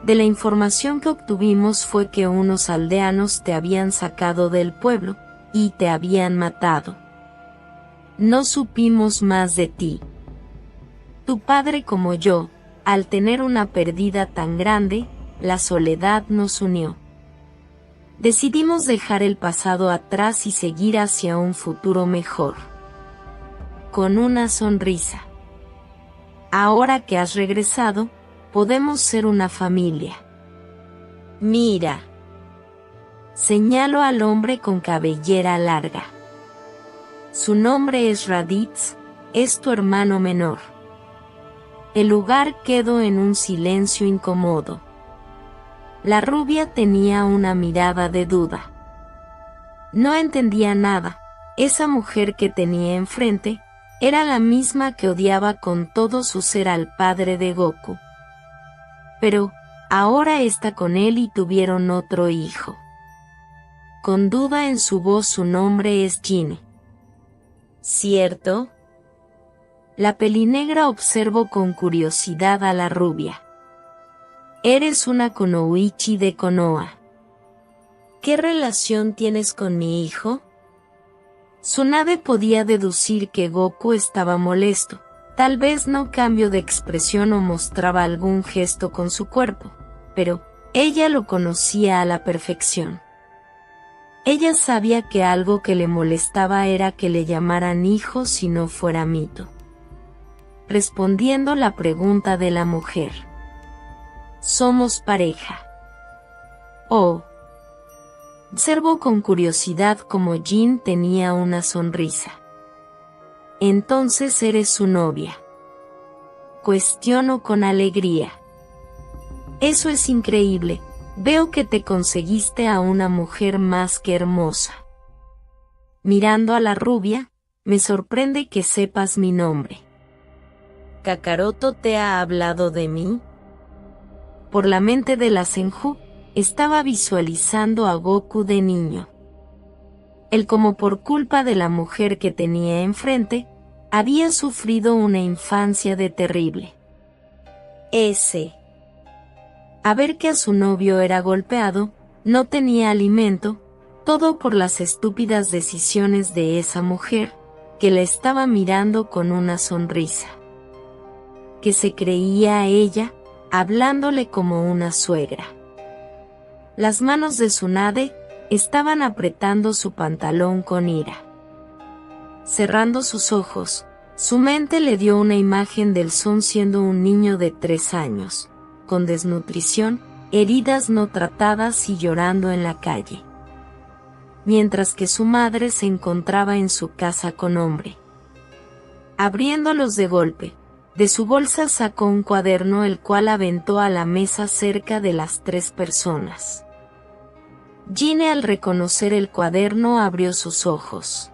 De la información que obtuvimos fue que unos aldeanos te habían sacado del pueblo, y te habían matado. No supimos más de ti. Tu padre como yo, al tener una pérdida tan grande, la soledad nos unió. Decidimos dejar el pasado atrás y seguir hacia un futuro mejor. Con una sonrisa. Ahora que has regresado, podemos ser una familia. Mira. Señalo al hombre con cabellera larga. Su nombre es Raditz, es tu hermano menor. El lugar quedó en un silencio incómodo. La rubia tenía una mirada de duda. No entendía nada. Esa mujer que tenía enfrente era la misma que odiaba con todo su ser al padre de Goku. Pero, Ahora está con él y tuvieron otro hijo. Con duda en su voz su nombre es Jin. ¿Cierto? La pelinegra observó con curiosidad a la rubia. Eres una kunoichi de Konoha. ¿Qué relación tienes con mi hijo? Tsunade podía deducir que Goku estaba molesto. Tal vez no cambió de expresión o mostraba algún gesto con su cuerpo, pero ella lo conocía a la perfección. Ella sabía que algo que le molestaba era que le llamaran hijo si no fuera Mito. Respondiendo la pregunta de la mujer. Somos pareja. Oh. Observó con curiosidad cómo Jin tenía una sonrisa. Entonces eres su novia. Cuestiono con alegría. Eso es increíble. Veo que te conseguiste a una mujer más que hermosa. Mirando a la rubia, me sorprende que sepas mi nombre. ¿Kakaroto te ha hablado de mí? Por la mente de la Senju, estaba visualizando a Goku de niño. Él, como por culpa de la mujer que tenía enfrente, había sufrido una infancia de terrible. A ver que a su novio era golpeado, no tenía alimento, todo por las estúpidas decisiones de esa mujer, que la estaba mirando con una sonrisa. Que se creía a ella, hablándole como una suegra. Las manos de Tsunade estaban apretando su pantalón con ira. Cerrando sus ojos, su mente le dio una imagen del Son siendo un niño de 3 años, con desnutrición, heridas no tratadas y llorando en la calle. Mientras que su madre se encontraba en su casa con hambre. Abriéndolos de golpe, de su bolsa sacó un cuaderno el cual aventó a la mesa cerca de las 3 personas. Jin, al reconocer el cuaderno, abrió sus ojos.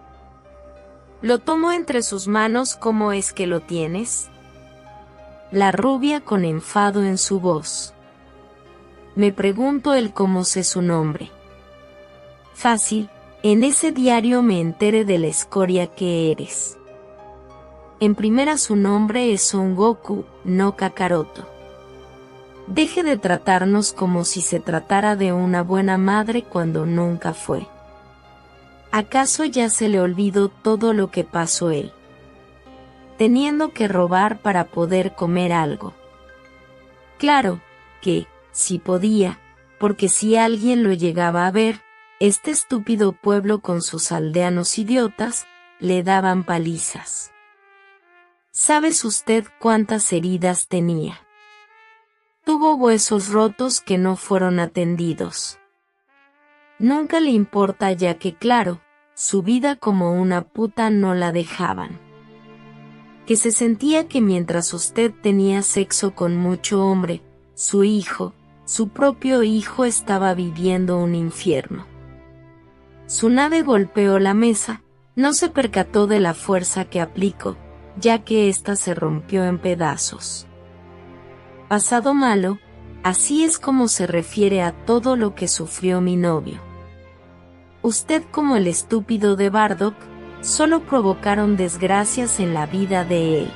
Lo tomó entre sus manos. ¿Cómo es que lo tienes? La rubia con enfado en su voz. Me pregunto el cómo sé su nombre. Fácil, en ese diario me enteré de la escoria que eres. En primera su nombre es Son Goku, no Kakaroto. Deje de tratarnos como si se tratara de una buena madre cuando nunca fue. ¿Acaso ya se le olvidó todo lo que pasó él? Teniendo que robar para poder comer algo. Claro, que, sí podía, porque si alguien lo llegaba a ver, este estúpido pueblo con sus aldeanos idiotas, le daban palizas. ¿Sabes usted cuántas heridas tenía? Tuvo huesos rotos que no fueron atendidos. Nunca le importa ya que claro, su vida como una puta no la dejaban. Que se sentía que mientras usted tenía sexo con mucho hombre, su hijo, su propio hijo estaba viviendo un infierno. Tsunade golpeó la mesa, no se percató de la fuerza que aplicó, ya que ésta se rompió en pedazos. Pasado malo, así es como se refiere a todo lo que sufrió mi novio. Usted como el estúpido de Bardock, solo provocaron desgracias en la vida de él.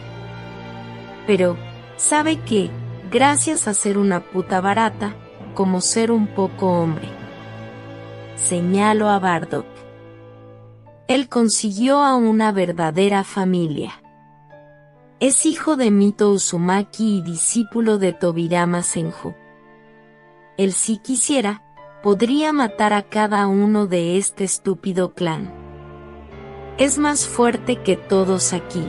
Pero, ¿sabe qué? Gracias a ser una puta barata, como ser un poco hombre. Señalo a Bardock. Él consiguió a una verdadera familia. Es hijo de Mito Uzumaki y discípulo de Tobirama Senju. Él si quisiera, podría matar a cada uno de este estúpido clan. Es más fuerte que todos aquí.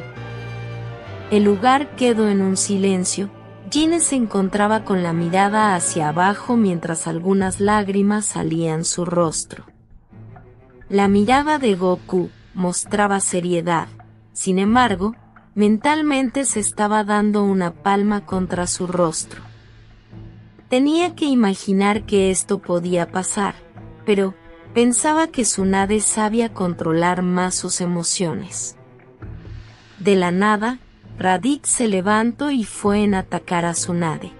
El lugar quedó en un silencio. Jin se encontraba con la mirada hacia abajo mientras algunas lágrimas salían su rostro. La mirada de Goku mostraba seriedad. Sin embargo, mentalmente se estaba dando una palma contra su rostro. Tenía que imaginar que esto podía pasar, pero pensaba que Tsunade sabía controlar más sus emociones. De la nada, Raditz se levantó y fue en atacar a Tsunade.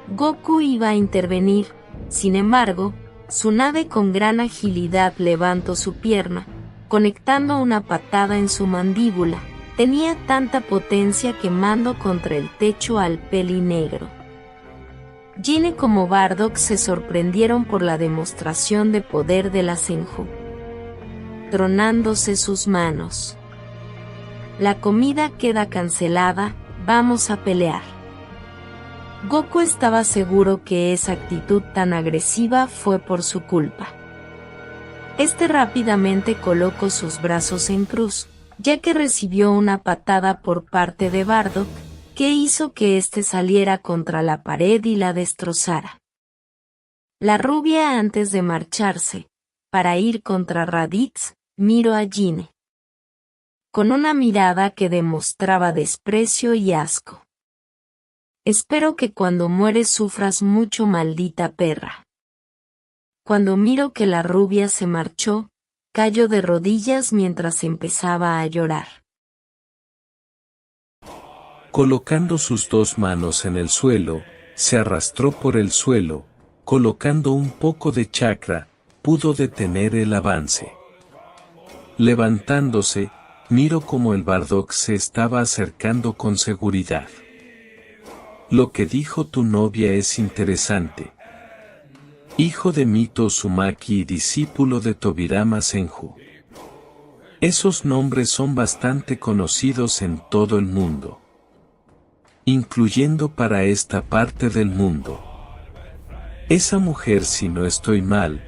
Goku iba a intervenir, sin embargo, Tsunade con gran agilidad levantó su pierna, conectando una patada en su mandíbula. Tenía tanta potencia quemando contra el techo al peli negro. Gine como Bardock se sorprendieron por la demostración de poder de la Senju, tronándose sus manos. La comida queda cancelada, vamos a pelear. Goku estaba seguro que esa actitud tan agresiva fue por su culpa. Este rápidamente colocó sus brazos en cruz, ya que recibió una patada por parte de Bardock, que hizo que éste saliera contra la pared y la destrozara. La rubia, antes de marcharse, para ir contra Raditz, miró a Gine con una mirada que demostraba desprecio y asco. Espero que cuando mueres sufras mucho, maldita perra. Cuando miro que la rubia se marchó, cayó de rodillas mientras empezaba a llorar. Colocando sus dos manos en el suelo, se arrastró por el suelo, colocando un poco de chakra, pudo detener el avance. Levantándose, miro como el Bardock se estaba acercando con seguridad. Lo que dijo tu novia es interesante. Hijo de Mito Uzumaki y discípulo de Tobirama Senju. Esos nombres son bastante conocidos en todo el mundo, incluyendo para esta parte del mundo. Esa mujer, si no estoy mal,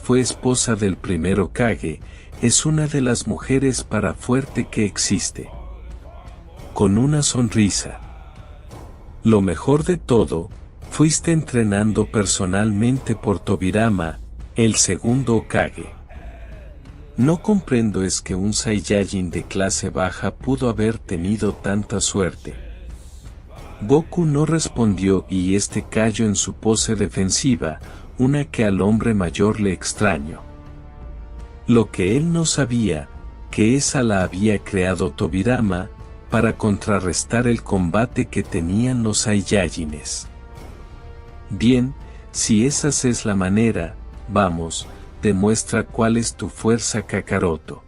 fue esposa del primer Hokage, es una de las mujeres para fuerte que existe. Con una sonrisa. Lo mejor de todo, fuiste entrenando personalmente por Tobirama, el segundo Hokage. No comprendo es que un Saiyajin de clase baja pudo haber tenido tanta suerte. Goku no respondió y este cayó en su pose defensiva, una que al hombre mayor le extrañó. Lo que él no sabía, que esa la había creado Tobirama, para contrarrestar el combate que tenían los Saiyajines. Bien, si esa es la manera, vamos, demuestra cuál es tu fuerza, Kakaroto.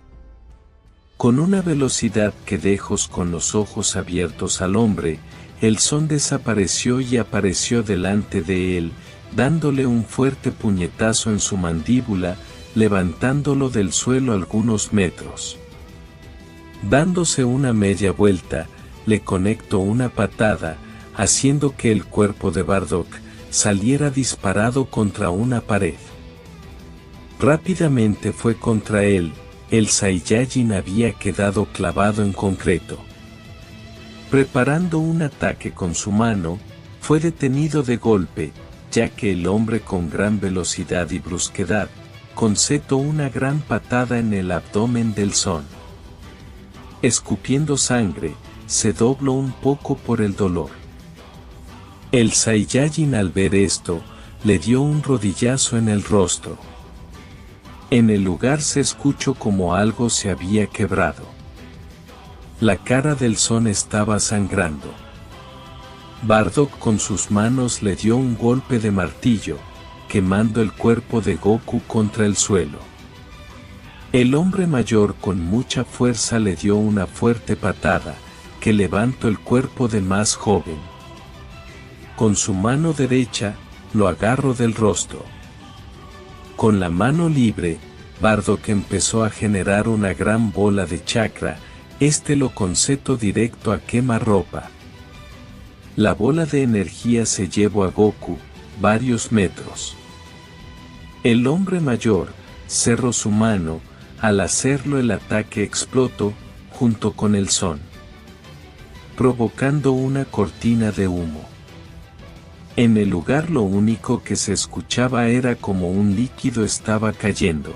Con una velocidad que dejos con los ojos abiertos al hombre, el son desapareció y apareció delante de él, dándole un fuerte puñetazo en su mandíbula, levantándolo del suelo algunos metros. Dándose una media vuelta, le conectó una patada, haciendo que el cuerpo de Bardock saliera disparado contra una pared. Rápidamente fue contra él, el Saiyajin había quedado clavado en concreto. Preparando un ataque con su mano, fue detenido de golpe, ya que el hombre con gran velocidad y brusquedad, concetó una gran patada en el abdomen del Son. Escupiendo sangre, se dobló un poco por el dolor. El Saiyajin al ver esto, le dio un rodillazo en el rostro. En el lugar se escuchó como algo se había quebrado. La cara del Son estaba sangrando. Bardock con sus manos le dio un golpe de martillo, quemando el cuerpo de Goku contra el suelo. El hombre mayor con mucha fuerza le dio una fuerte patada, que levantó el cuerpo del más joven. Con su mano derecha, lo agarró del rostro. Con la mano libre, Bardock empezó a generar una gran bola de chakra, lo concetó directo a quemarropa. La bola de energía se llevó a Goku, varios metros. El hombre mayor, cerró su mano, al hacerlo el ataque explotó, junto con el Son, provocando una cortina de humo. En el lugar lo único que se escuchaba era como un líquido estaba cayendo.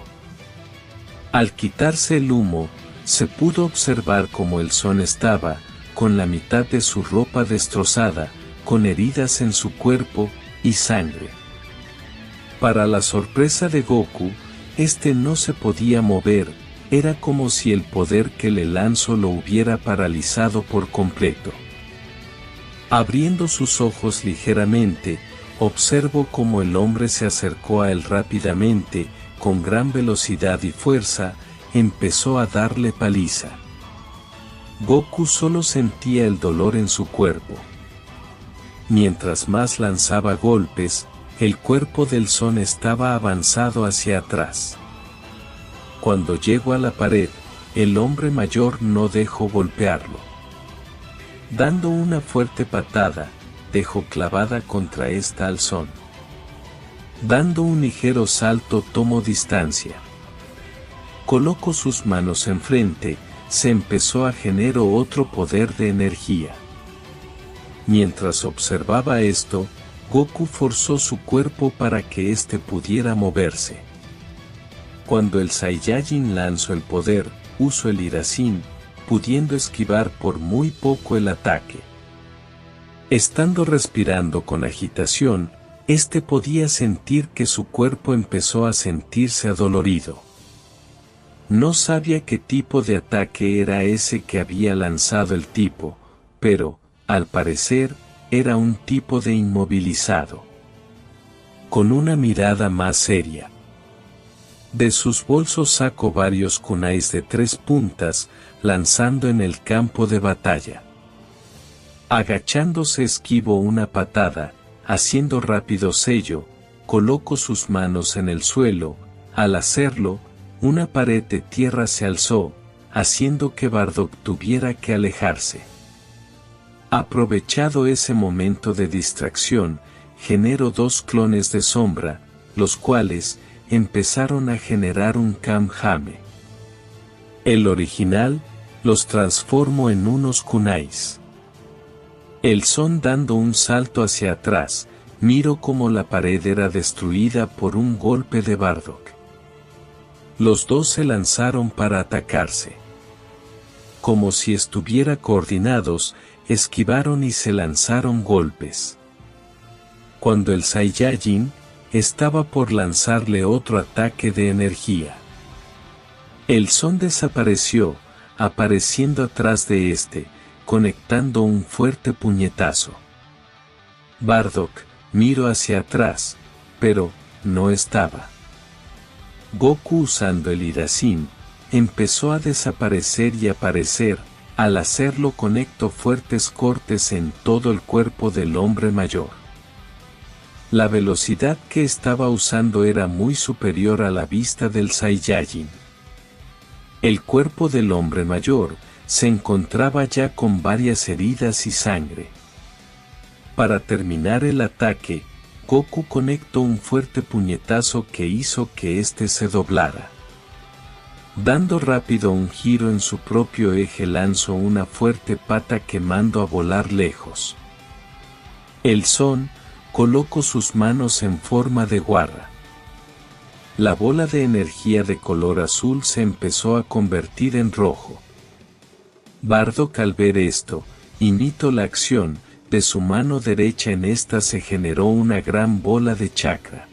Al quitarse el humo, se pudo observar como el Son estaba, con la mitad de su ropa destrozada, con heridas en su cuerpo, y sangre. Para la sorpresa de Goku, no se podía mover, era como si el poder que le lanzó lo hubiera paralizado por completo. Abriendo sus ojos ligeramente, observó cómo el hombre se acercó a él rápidamente, con gran velocidad y fuerza, empezó a darle paliza. Goku solo sentía el dolor en su cuerpo. Mientras más lanzaba golpes, el cuerpo del Son estaba avanzado hacia atrás. Cuando llegó a la pared, el hombre mayor no dejó golpearlo. Dando una fuerte patada, dejó clavada contra esta al Son. Dando un ligero salto tomó distancia. Colocó sus manos enfrente, se empezó a generar otro poder de energía. Mientras observaba esto, Goku forzó su cuerpo para que éste pudiera moverse. Cuando el Saiyajin lanzó el poder, usó el Hirasin, pudiendo esquivar por muy poco el ataque. Estando respirando con agitación, este podía sentir que su cuerpo empezó a sentirse adolorido. No sabía qué tipo de ataque era ese que había lanzado el tipo, pero, al parecer, era un tipo de inmovilizado. Con una mirada más seria. De sus bolsos sacó varios kunais de 3 puntas, lanzando en el campo de batalla. Agachándose esquivó una patada, haciendo rápido sello, colocó sus manos en el suelo. Al hacerlo, una pared de tierra se alzó, haciendo que Bardock tuviera que alejarse. Aprovechado ese momento de distracción, generó 2 clones de sombra, los cuales empezaron a generar un Kamehame. El original los transformó en unos kunais. El Son, dando un salto hacia atrás, miró cómo la pared era destruida por un golpe de Bardock. Los dos se lanzaron para atacarse. Como si estuvieran coordinados, esquivaron y se lanzaron golpes. Cuando el Saiyajin estaba por lanzarle otro ataque de energía, el Son desapareció, apareciendo atrás de este, conectando un fuerte puñetazo. Bardock miró hacia atrás, pero no estaba. Goku, usando el Hirasin, empezó a desaparecer y aparecer. Al hacerlo conectó fuertes cortes en todo el cuerpo del hombre mayor. La velocidad que estaba usando era muy superior a la vista del Saiyajin. El cuerpo del hombre mayor se encontraba ya con varias heridas y sangre. Para terminar el ataque, Goku conectó un fuerte puñetazo que hizo que éste se doblara. Dando rápido un giro en su propio eje, lanzó una fuerte pata que mandó a volar lejos. El Son colocó sus manos en forma de guarra. La bola de energía de color azul se empezó a convertir en rojo. Bardock, al ver esto, imitó la acción. De su mano derecha en esta se generó una gran bola de chakra.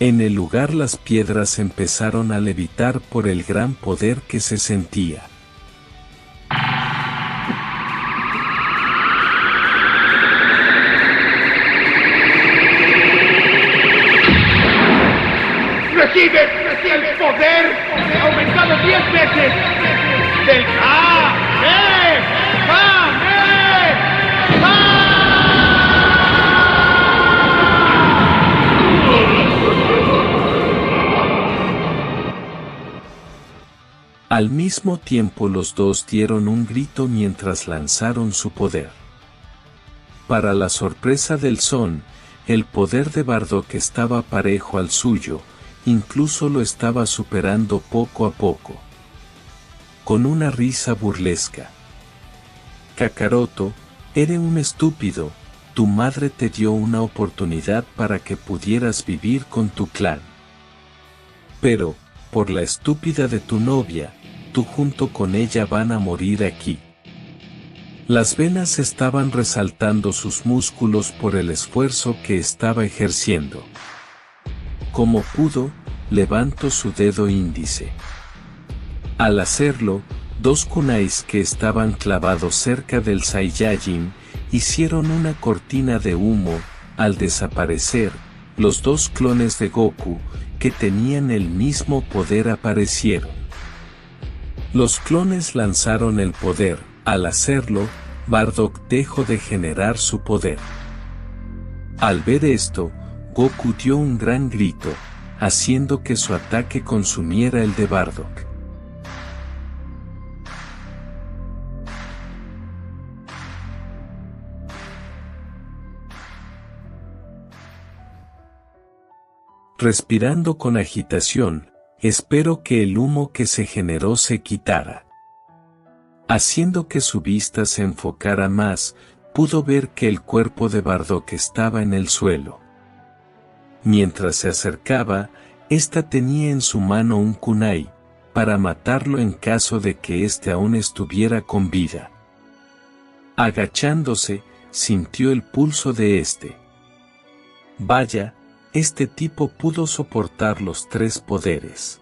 En el lugar las piedras empezaron a levitar por el gran poder que se sentía. ¡Recibe el poder aumentado 10 veces del Al mismo tiempo los dos dieron un grito mientras lanzaron su poder. Para la sorpresa del Son, el poder de Bardock estaba parejo al suyo, incluso lo estaba superando poco a poco. Con una risa burlesca. Kakaroto, eres un estúpido, tu madre te dio una oportunidad para que pudieras vivir con tu clan. Pero, por la estúpida de tu novia, tú junto con ella van a morir aquí. Las venas estaban resaltando sus músculos por el esfuerzo que estaba ejerciendo. Como pudo, levantó su dedo índice. Al hacerlo, 2 kunais que estaban clavados cerca del Saiyajin hicieron una cortina de humo. Al desaparecer, los dos clones de Goku, que tenían el mismo poder, aparecieron. Los clones lanzaron el poder. Al hacerlo, Bardock dejó de generar su poder. Al ver esto, Goku dio un gran grito, haciendo que su ataque consumiera el de Bardock. Respirando con agitación, espero que el humo que se generó se quitara. Haciendo que su vista se enfocara más, pudo ver que el cuerpo de Bardock estaba en el suelo. Mientras se acercaba, ésta tenía en su mano un kunai, para matarlo en caso de que éste aún estuviera con vida. Agachándose, sintió el pulso de éste. Vaya, este tipo pudo soportar los tres poderes.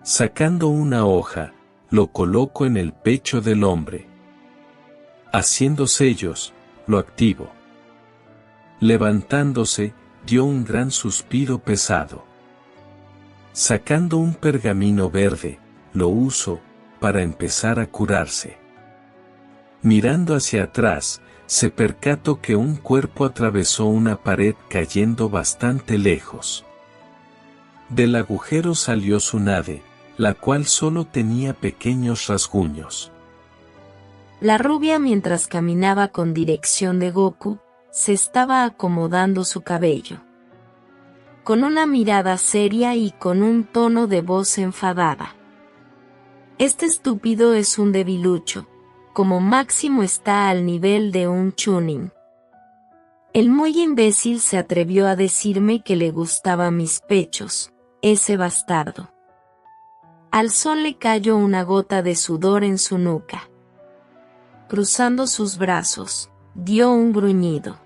Sacando una hoja, lo colocó en el pecho del hombre. Haciendo sellos, lo activó. Levantándose, dio un gran suspiro pesado. Sacando un pergamino verde, lo usó, para empezar a curarse. Mirando hacia atrás, se percató que un cuerpo atravesó una pared cayendo bastante lejos. Del agujero salió Tsunade, la cual solo tenía pequeños rasguños. La rubia, mientras caminaba con dirección de Goku, se estaba acomodando su cabello. Con una mirada seria y con un tono de voz enfadada. Este estúpido es un debilucho. Como máximo está al nivel de un chunin. El muy imbécil se atrevió a decirme que le gustaban mis pechos, ese bastardo. Al sol le cayó una gota de sudor en su nuca. Cruzando sus brazos, dio un gruñido.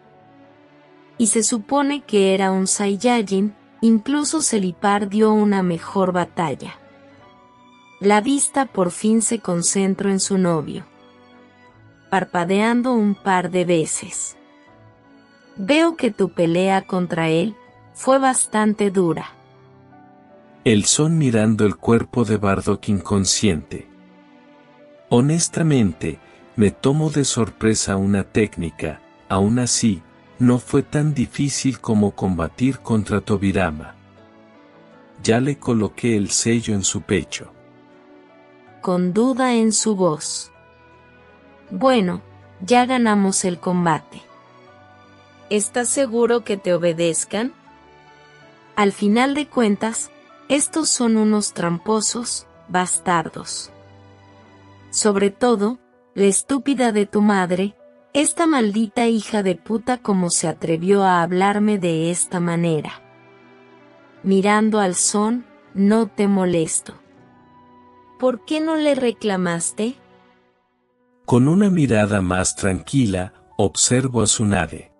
Y se supone que era un Saiyajin, incluso Celipar dio una mejor batalla. La vista por fin se concentró en su novio. Parpadeando un par de veces. Veo que tu pelea contra él fue bastante dura. El Son mirando el cuerpo de Bardock inconsciente. Honestamente, me tomó de sorpresa una técnica, aún así, no fue tan difícil como combatir contra Tobirama. Ya le coloqué el sello en su pecho. Con duda en su voz. Bueno, ya ganamos el combate. ¿Estás seguro que te obedezcan? Al final de cuentas, estos son unos tramposos, bastardos. Sobre todo, la estúpida de tu madre, esta maldita hija de puta, como se atrevió a hablarme de esta manera. Mirando al Son, no te molesto. ¿Por qué no le reclamaste? Con una mirada más tranquila, observo a Tsunade.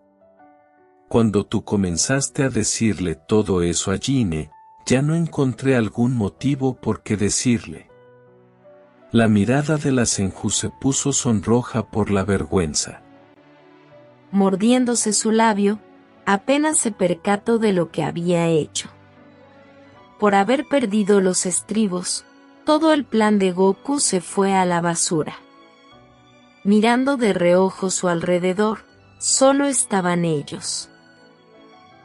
Cuando tú comenzaste a decirle todo eso a Gine, ya no encontré algún motivo por qué decirle. La mirada de la Senju se puso sonroja por la vergüenza. Mordiéndose su labio, apenas se percató de lo que había hecho. Por haber perdido los estribos, todo el plan de Goku se fue a la basura. Mirando de reojo su alrededor, solo estaban ellos.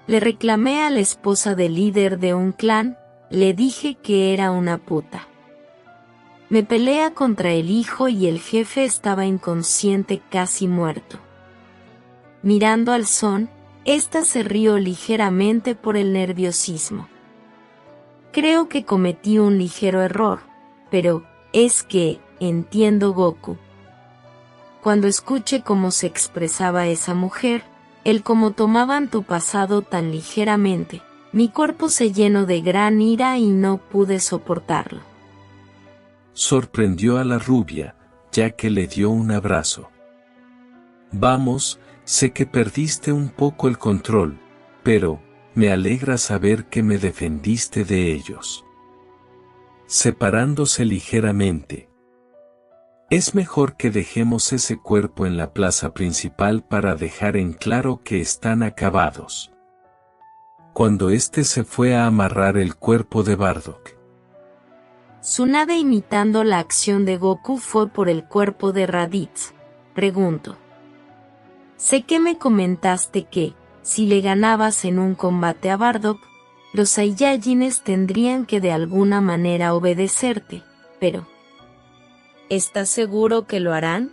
Le reclamé a la esposa del líder de un clan, le dije que era una puta. Me pelea contra el hijo y el jefe estaba inconsciente, casi muerto. Mirando al Son, ésta se rió ligeramente por el nerviosismo. Creo que cometí un ligero error, pero, es que, entiendo Goku. Cuando escuché cómo se expresaba esa mujer, el cómo tomaban tu pasado tan ligeramente, mi cuerpo se llenó de gran ira y no pude soportarlo. Sorprendió a la rubia, ya que le dio un abrazo. Vamos, sé que perdiste un poco el control, pero, me alegra saber que me defendiste de ellos. Separándose ligeramente. Es mejor que dejemos ese cuerpo en la plaza principal para dejar en claro que están acabados. Cuando éste se fue a amarrar el cuerpo de Bardock, Tsunade, imitando la acción de Goku, fue por el cuerpo de Raditz. Pregunto. Sé que me comentaste que, si le ganabas en un combate a Bardock, los Saiyajines tendrían que de alguna manera obedecerte, pero ¿estás seguro que lo harán?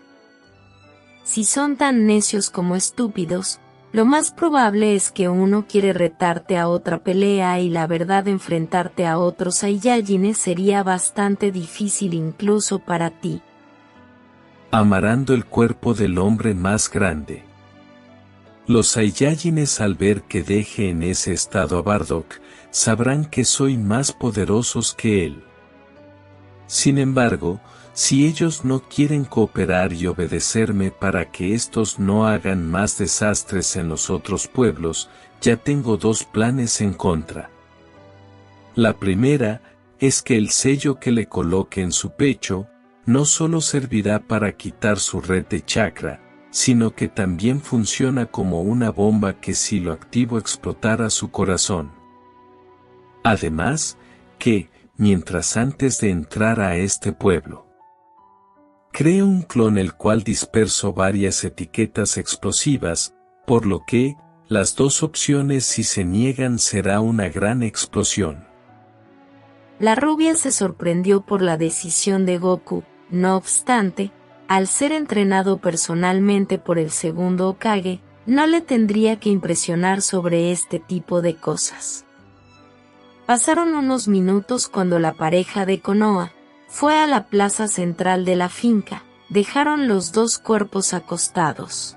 Si son tan necios como estúpidos, lo más probable es que uno quiere retarte a otra pelea y la verdad, enfrentarte a otros Saiyajines sería bastante difícil incluso para ti. Amarrando el cuerpo del hombre más grande. Los Saiyajines, al ver que deje en ese estado a Bardock, sabrán que soy más poderosos que él. Sin embargo, si ellos no quieren cooperar y obedecerme para que estos no hagan más desastres en los otros pueblos, ya tengo dos planes en contra. La primera es que el sello que le coloque en su pecho no solo servirá para quitar su red de chakra, sino que también funciona como una bomba que, si lo activo, explotará su corazón. Además, que, mientras antes de entrar a este pueblo, creo un clon el cual disperso varias etiquetas explosivas, por lo que, las dos opciones, si se niegan, será una gran explosión. La rubia se sorprendió por la decisión de Goku. No obstante, al ser entrenado personalmente por el segundo Hokage, no le tendría que impresionar sobre este tipo de cosas. Pasaron unos minutos cuando la pareja de Konoha fue a la plaza central de la finca. Dejaron los dos cuerpos acostados.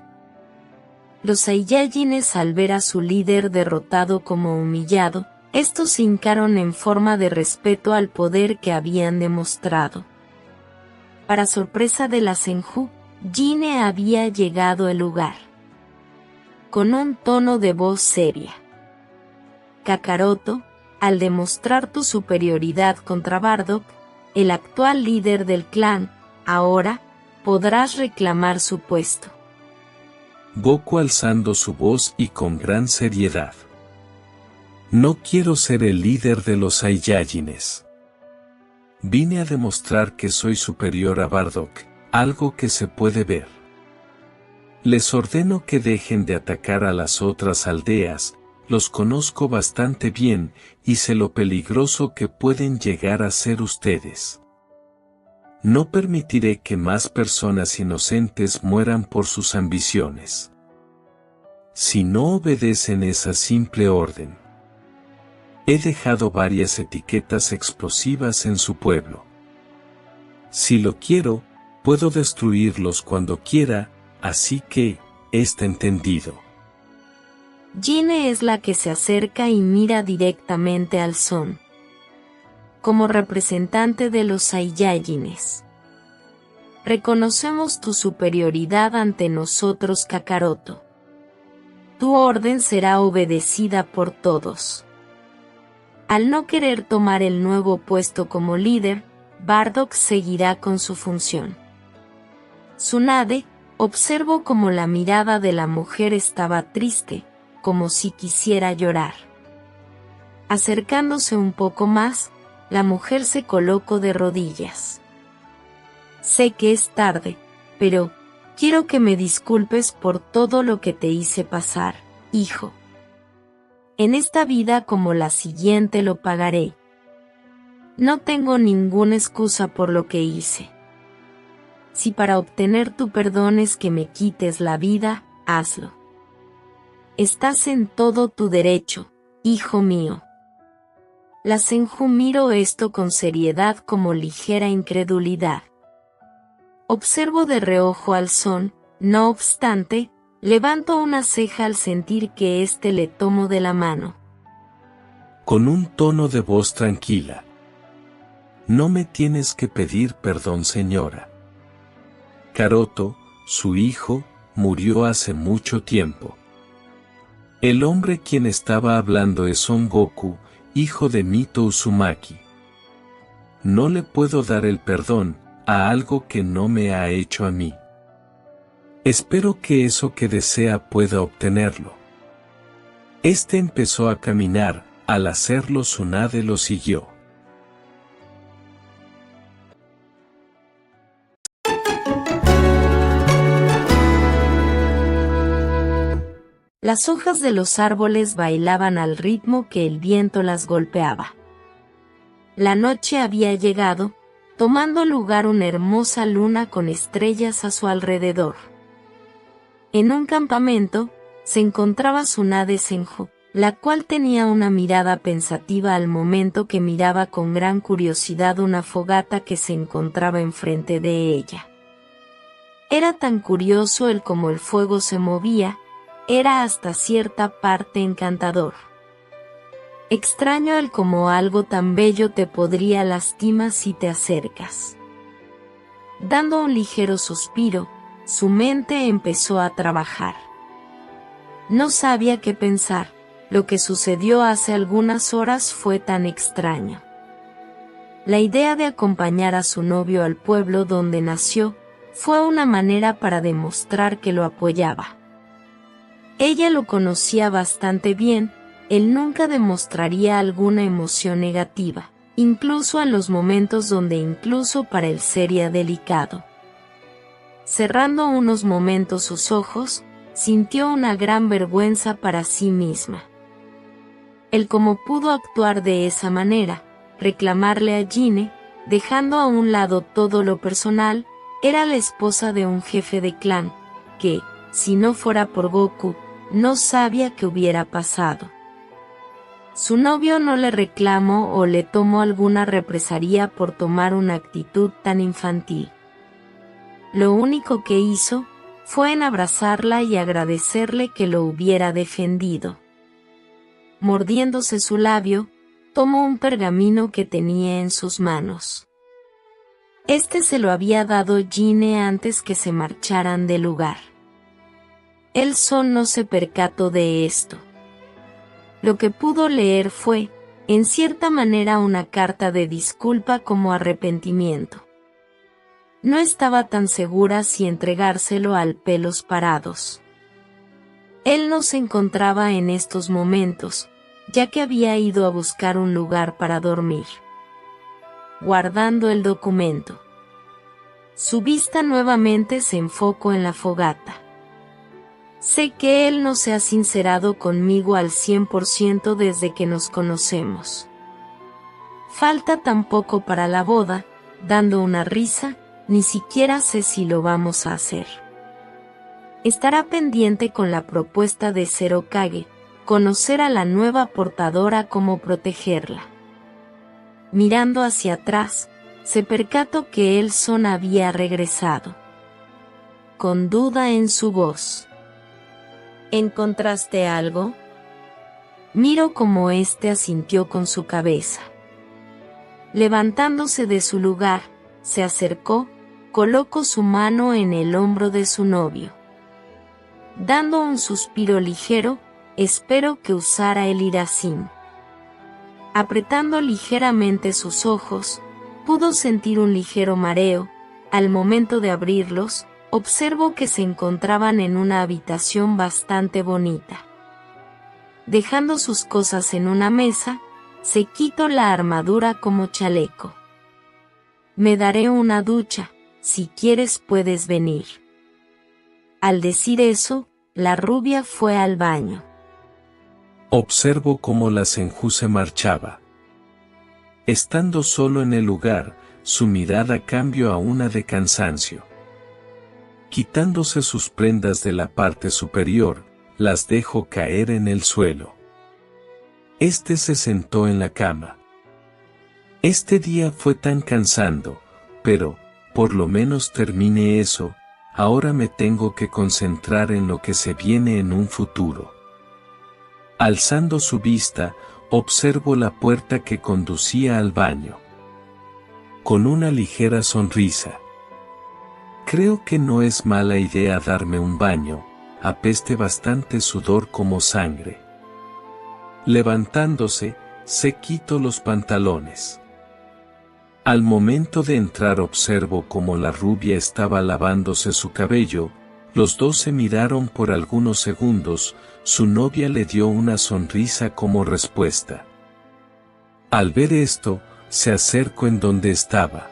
Los Saiyajines, al ver a su líder derrotado como humillado, estos se hincaron en forma de respeto al poder que habían demostrado. Para sorpresa de la Senju, Gine había llegado al lugar. Con un tono de voz seria. Kakaroto, al demostrar tu superioridad contra Bardock, el actual líder del clan, ahora podrás reclamar su puesto. Goku, alzando su voz y con gran seriedad. No quiero ser el líder de los Saiyajines. Vine a demostrar que soy superior a Bardock, algo que se puede ver. Les ordeno que dejen de atacar a las otras aldeas, los conozco bastante bien, y sé lo peligroso que pueden llegar a ser ustedes. No permitiré que más personas inocentes mueran por sus ambiciones. Si no obedecen esa simple orden. He dejado varias etiquetas explosivas en su pueblo. Si lo quiero, puedo destruirlos cuando quiera, así que, está entendido. Gine es la que se acerca y mira directamente al Son. Como representante de los Saiyajines. Reconocemos tu superioridad ante nosotros, Kakaroto. Tu orden será obedecida por todos. Al no querer tomar el nuevo puesto como líder, Bardock seguirá con su función. Tsunade, observó como la mirada de la mujer estaba triste, como si quisiera llorar. Acercándose un poco más, la mujer se colocó de rodillas. Sé que es tarde, pero quiero que me disculpes por todo lo que te hice pasar, hijo. En esta vida como la siguiente lo pagaré. No tengo ninguna excusa por lo que hice. Si para obtener tu perdón es que me quites la vida, hazlo. Estás en todo tu derecho, hijo mío. La Senju miró esto con seriedad, como ligera incredulidad. Observo de reojo al Son, no obstante, levanto una ceja al sentir que éste le tomó de la mano. Con un tono de voz tranquila. No me tienes que pedir perdón, señora. Kakaroto, su hijo, murió hace mucho tiempo. El hombre quien estaba hablando es Son Goku, hijo de Mito Uzumaki. No le puedo dar el perdón, a algo que no me ha hecho a mí. Espero que eso que desea pueda obtenerlo. Este empezó a caminar, al hacerlo Tsunade lo siguió. Las hojas de los árboles bailaban al ritmo que el viento las golpeaba. La noche había llegado, tomando lugar una hermosa luna con estrellas a su alrededor. En un campamento, se encontraba Tsunade Senju, la cual tenía una mirada pensativa al momento que miraba con gran curiosidad una fogata que se encontraba enfrente de ella. Era tan curioso el cómo el fuego se movía, era hasta cierta parte encantador. Extraño el cómo algo tan bello te podría lastimar si te acercas. Dando un ligero suspiro, su mente empezó a trabajar. No sabía qué pensar, lo que sucedió hace algunas horas fue tan extraño. La idea de acompañar a su novio al pueblo donde nació, fue una manera para demostrar que lo apoyaba. Ella lo conocía bastante bien, él nunca demostraría alguna emoción negativa, incluso en los momentos donde incluso para él sería delicado. Cerrando unos momentos sus ojos, sintió una gran vergüenza para sí misma. El cómo pudo actuar de esa manera, reclamarle a Gine, dejando a un lado todo lo personal, era la esposa de un jefe de clan, que, si no fuera por Goku, no sabía qué hubiera pasado. Su novio no le reclamó o le tomó alguna represalia por tomar una actitud tan infantil. Lo único que hizo, fue en abrazarla y agradecerle que lo hubiera defendido. Mordiéndose su labio, tomó un pergamino que tenía en sus manos. Este se lo había dado Gine antes que se marcharan del lugar. El Son no se percató de esto. Lo que pudo leer fue, en cierta manera, una carta de disculpa como arrepentimiento. No estaba tan segura si entregárselo al Pelos Parados. Él no se encontraba en estos momentos, ya que había ido a buscar un lugar para dormir. Guardando el documento, su vista nuevamente se enfocó en la fogata. Sé que él no se ha sincerado conmigo al 100% desde que nos conocemos. Falta tan poco para la boda, dando una risa, ni siquiera sé si lo vamos a hacer. Estará pendiente con la propuesta de ser Hokage, conocer a la nueva portadora, cómo protegerla. Mirando hacia atrás, se percató que el Son había regresado. Con duda en su voz. ¿Encontraste algo? Miró cómo éste asintió con su cabeza. Levantándose de su lugar, se acercó, colocó su mano en el hombro de su novio. Dando un suspiro ligero, esperó que usara el Iracin. Apretando ligeramente sus ojos, pudo sentir un ligero mareo. Al momento de abrirlos, observó que se encontraban en una habitación bastante bonita. Dejando sus cosas en una mesa, se quitó la armadura como chaleco. Me daré una ducha, si quieres puedes venir. Al decir eso, la rubia fue al baño. Observo cómo la Senju se marchaba. Estando solo en el lugar, su mirada cambió a una de cansancio. Quitándose sus prendas de la parte superior, las dejó caer en el suelo. Este se sentó en la cama. Este día fue tan cansado, pero, por lo menos terminé eso, ahora me tengo que concentrar en lo que se viene en un futuro. Alzando su vista, observo la puerta que conducía al baño. Con una ligera sonrisa. Creo que no es mala idea darme un baño, apeste bastante sudor como sangre. Levantándose, se quitó los pantalones. Al momento de entrar observo cómo la rubia estaba lavándose su cabello, los dos se miraron por algunos segundos, su novia le dio una sonrisa como respuesta. Al ver esto, se acercó en donde estaba.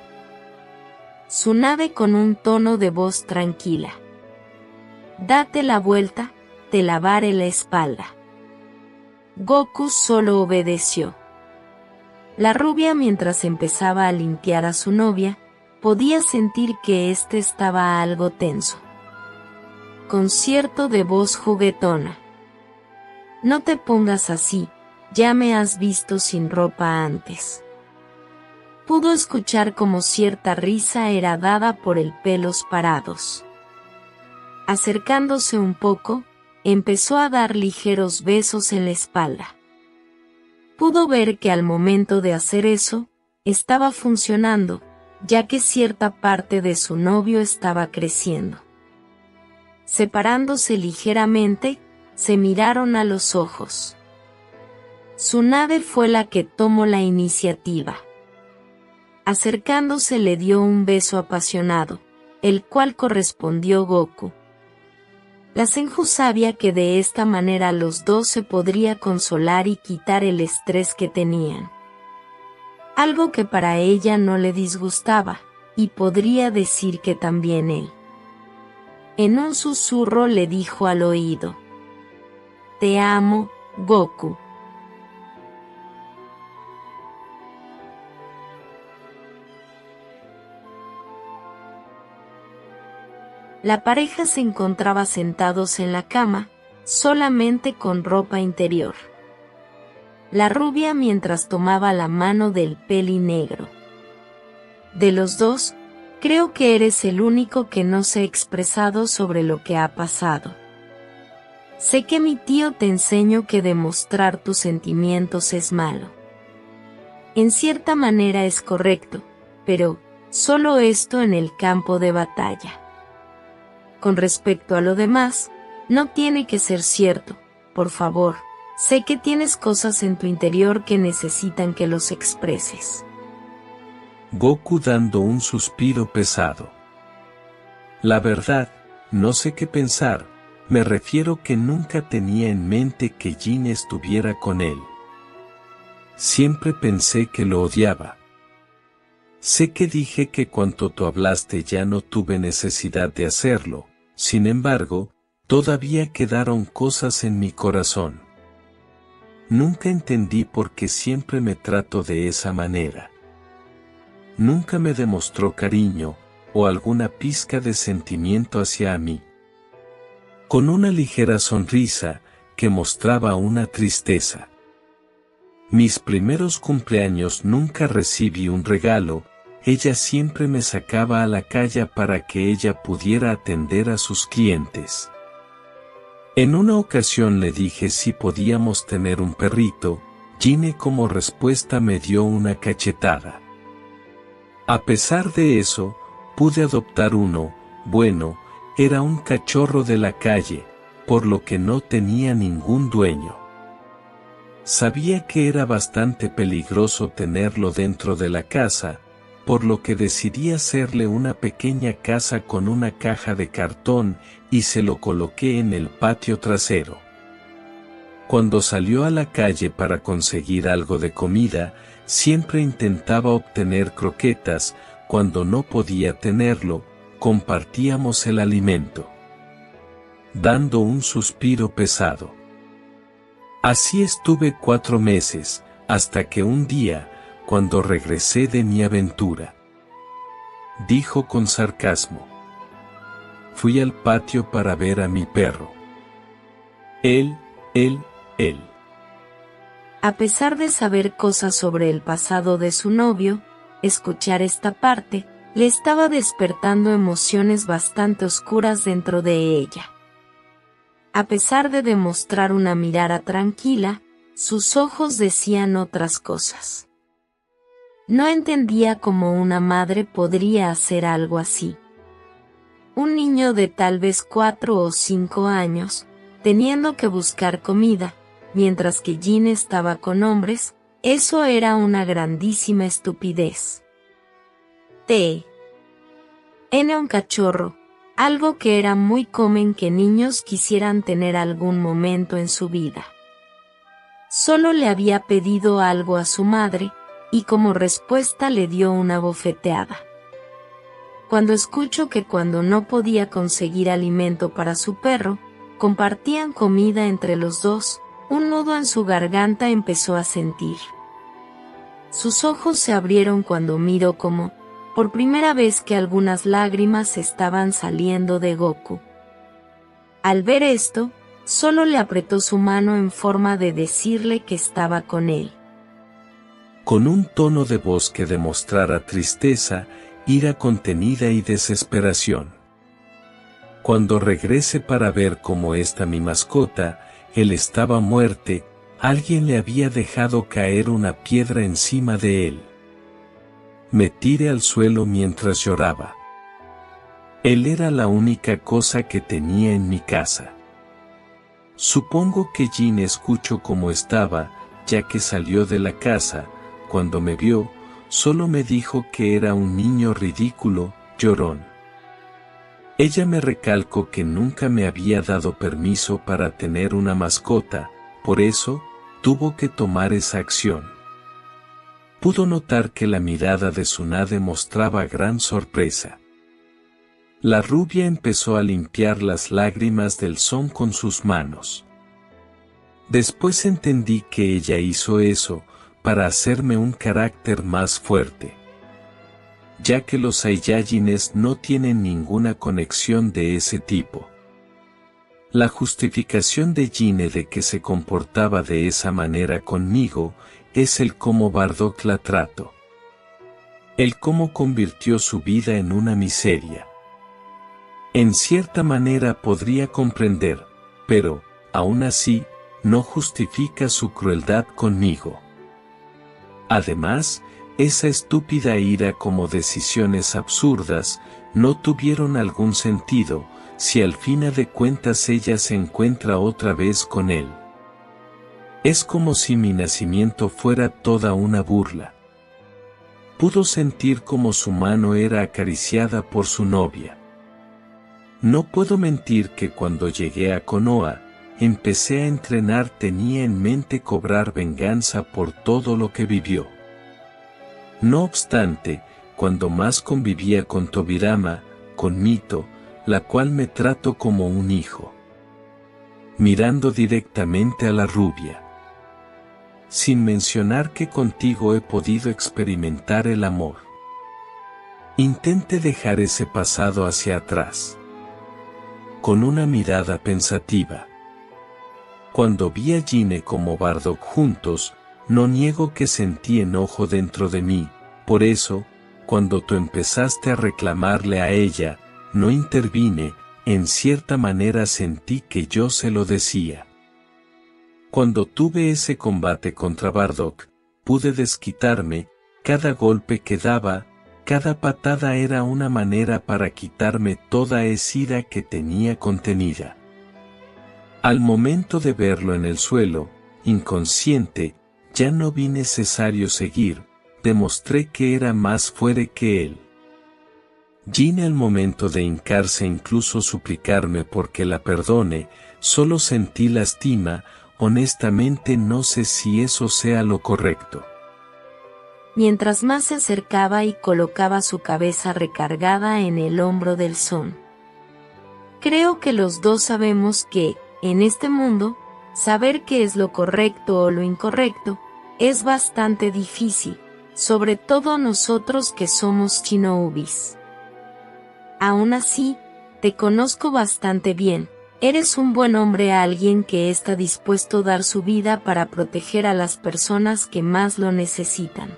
Tsunade con un tono de voz tranquila. Date la vuelta, te lavaré la espalda. Goku solo obedeció. La rubia, mientras empezaba a limpiar a su novia, podía sentir que éste estaba algo tenso. Concierto de voz juguetona. No te pongas así, ya me has visto sin ropa antes. Pudo escuchar como cierta risa era dada por el pelos parados. Acercándose un poco, empezó a dar ligeros besos en la espalda. Pudo ver que al momento de hacer eso, estaba funcionando, ya que cierta parte de su novio estaba creciendo. Separándose ligeramente, se miraron a los ojos. Tsunade fue la que tomó la iniciativa. Acercándose le dio un beso apasionado, el cual correspondió Goku. La Senju sabía que de esta manera los dos se podría consolar y quitar el estrés que tenían. Algo que para ella no le disgustaba, y podría decir que también él. En un susurro le dijo al oído: Te amo, Goku. La pareja se encontraba sentados en la cama, solamente con ropa interior. La rubia mientras tomaba la mano del peli negro. De los dos, creo que eres el único que no se ha expresado sobre lo que ha pasado. Sé que mi tío te enseñó que demostrar tus sentimientos es malo. En cierta manera es correcto, pero solo esto en el campo de batalla. Con respecto a lo demás, no tiene que ser cierto, por favor, sé que tienes cosas en tu interior que necesitan que los expreses. Goku dando un suspiro pesado. La verdad, no sé qué pensar, me refiero que nunca tenía en mente que Jin estuviera con él. Siempre pensé que lo odiaba. Sé que dije que cuando tú hablaste ya no tuve necesidad de hacerlo, sin embargo, todavía quedaron cosas en mi corazón. Nunca entendí por qué siempre me trato de esa manera. Nunca me demostró cariño, o alguna pizca de sentimiento hacia mí. Con una ligera sonrisa, que mostraba una tristeza. Mis primeros cumpleaños nunca recibí un regalo, ella siempre me sacaba a la calle para que ella pudiera atender a sus clientes. En una ocasión le dije si podíamos tener un perrito, Gine como respuesta me dio una cachetada. A pesar de eso, pude adoptar uno, bueno, era un cachorro de la calle, por lo que no tenía ningún dueño. Sabía que era bastante peligroso tenerlo dentro de la casa, por lo que decidí hacerle una pequeña casa con una caja de cartón y se lo coloqué en el patio trasero. Cuando salió a la calle para conseguir algo de comida, siempre intentaba obtener croquetas, cuando no podía tenerlo, compartíamos el alimento. Dando un suspiro pesado. Así estuve 4 meses, hasta que un día, cuando regresé de mi aventura, dijo con sarcasmo: fui al patio para ver a mi perro. Él. A pesar de saber cosas sobre el pasado de su novio, escuchar esta parte, le estaba despertando emociones bastante oscuras dentro de ella. A pesar de demostrar una mirada tranquila, sus ojos decían otras cosas. No entendía cómo una madre podría hacer algo así. Un niño de tal vez 4 o 5 años, teniendo que buscar comida, mientras que Jin estaba con hombres, eso era una grandísima estupidez. Un cachorro, algo que era muy común que niños quisieran tener algún momento en su vida. Solo le había pedido algo a su madre, y como respuesta le dio una bofeteada. Cuando escucho que cuando no podía conseguir alimento para su perro, compartían comida entre los dos, un nudo en su garganta empezó a sentir. Sus ojos se abrieron cuando miró como, por primera vez, que algunas lágrimas estaban saliendo de Goku. Al ver esto, solo le apretó su mano en forma de decirle que estaba con él. Con un tono de voz que demostrara tristeza, ira contenida y desesperación. Cuando regrese para ver cómo está mi mascota, él estaba muerto, alguien le había dejado caer una piedra encima de él. Me tiré al suelo mientras lloraba. Él era la única cosa que tenía en mi casa. Supongo que Jin escuchó cómo estaba, ya que salió de la casa. Cuando me vio, solo me dijo que era un niño ridículo, llorón. Ella me recalcó que nunca me había dado permiso para tener una mascota, por eso, tuvo que tomar esa acción. Pudo notar que la mirada de Tsunade mostraba gran sorpresa. La rubia empezó a limpiar las lágrimas del son con sus manos. Después entendí que ella hizo eso para hacerme un carácter más fuerte, ya que los Saiyajines no tienen ninguna conexión de ese tipo. La justificación de Jine de que se comportaba de esa manera conmigo es el cómo Bardock la trató. El cómo convirtió su vida en una miseria. En cierta manera podría comprender, pero, aún así, no justifica su crueldad conmigo. Además, esa estúpida ira como decisiones absurdas no tuvieron algún sentido, si al fin de cuentas ella se encuentra otra vez con él. Es como si mi nacimiento fuera toda una burla. Pudo sentir como su mano era acariciada por su novia. No puedo mentir que cuando llegué a Konoha, empecé a entrenar, tenía en mente cobrar venganza por todo lo que vivió. No obstante, cuando más convivía con Tobirama, con Mito, la cual me trato como un hijo. Mirando directamente a la rubia. Sin mencionar que contigo he podido experimentar el amor. Intente dejar ese pasado hacia atrás. Con una mirada pensativa. Cuando vi a Jine como Bardock juntos, no niego que sentí enojo dentro de mí, por eso, cuando tú empezaste a reclamarle a ella, no intervine, en cierta manera sentí que yo se lo decía. Cuando tuve ese combate contra Bardock, pude desquitarme, cada golpe que daba, cada patada era una manera para quitarme toda esa ira que tenía contenida. Al momento de verlo en el suelo, inconsciente, ya no vi necesario seguir, demostré que era más fuerte que él. Jine al momento de hincarse incluso suplicarme porque la perdone, solo sentí lástima, honestamente no sé si eso sea lo correcto. Mientras más se acercaba y colocaba su cabeza recargada en el hombro del Son. Creo que los dos sabemos que, en este mundo, saber qué es lo correcto o lo incorrecto, es bastante difícil, sobre todo nosotros que somos Shinobis. Aún así, te conozco bastante bien, eres un buen hombre, alguien que está dispuesto a dar su vida para proteger a las personas que más lo necesitan.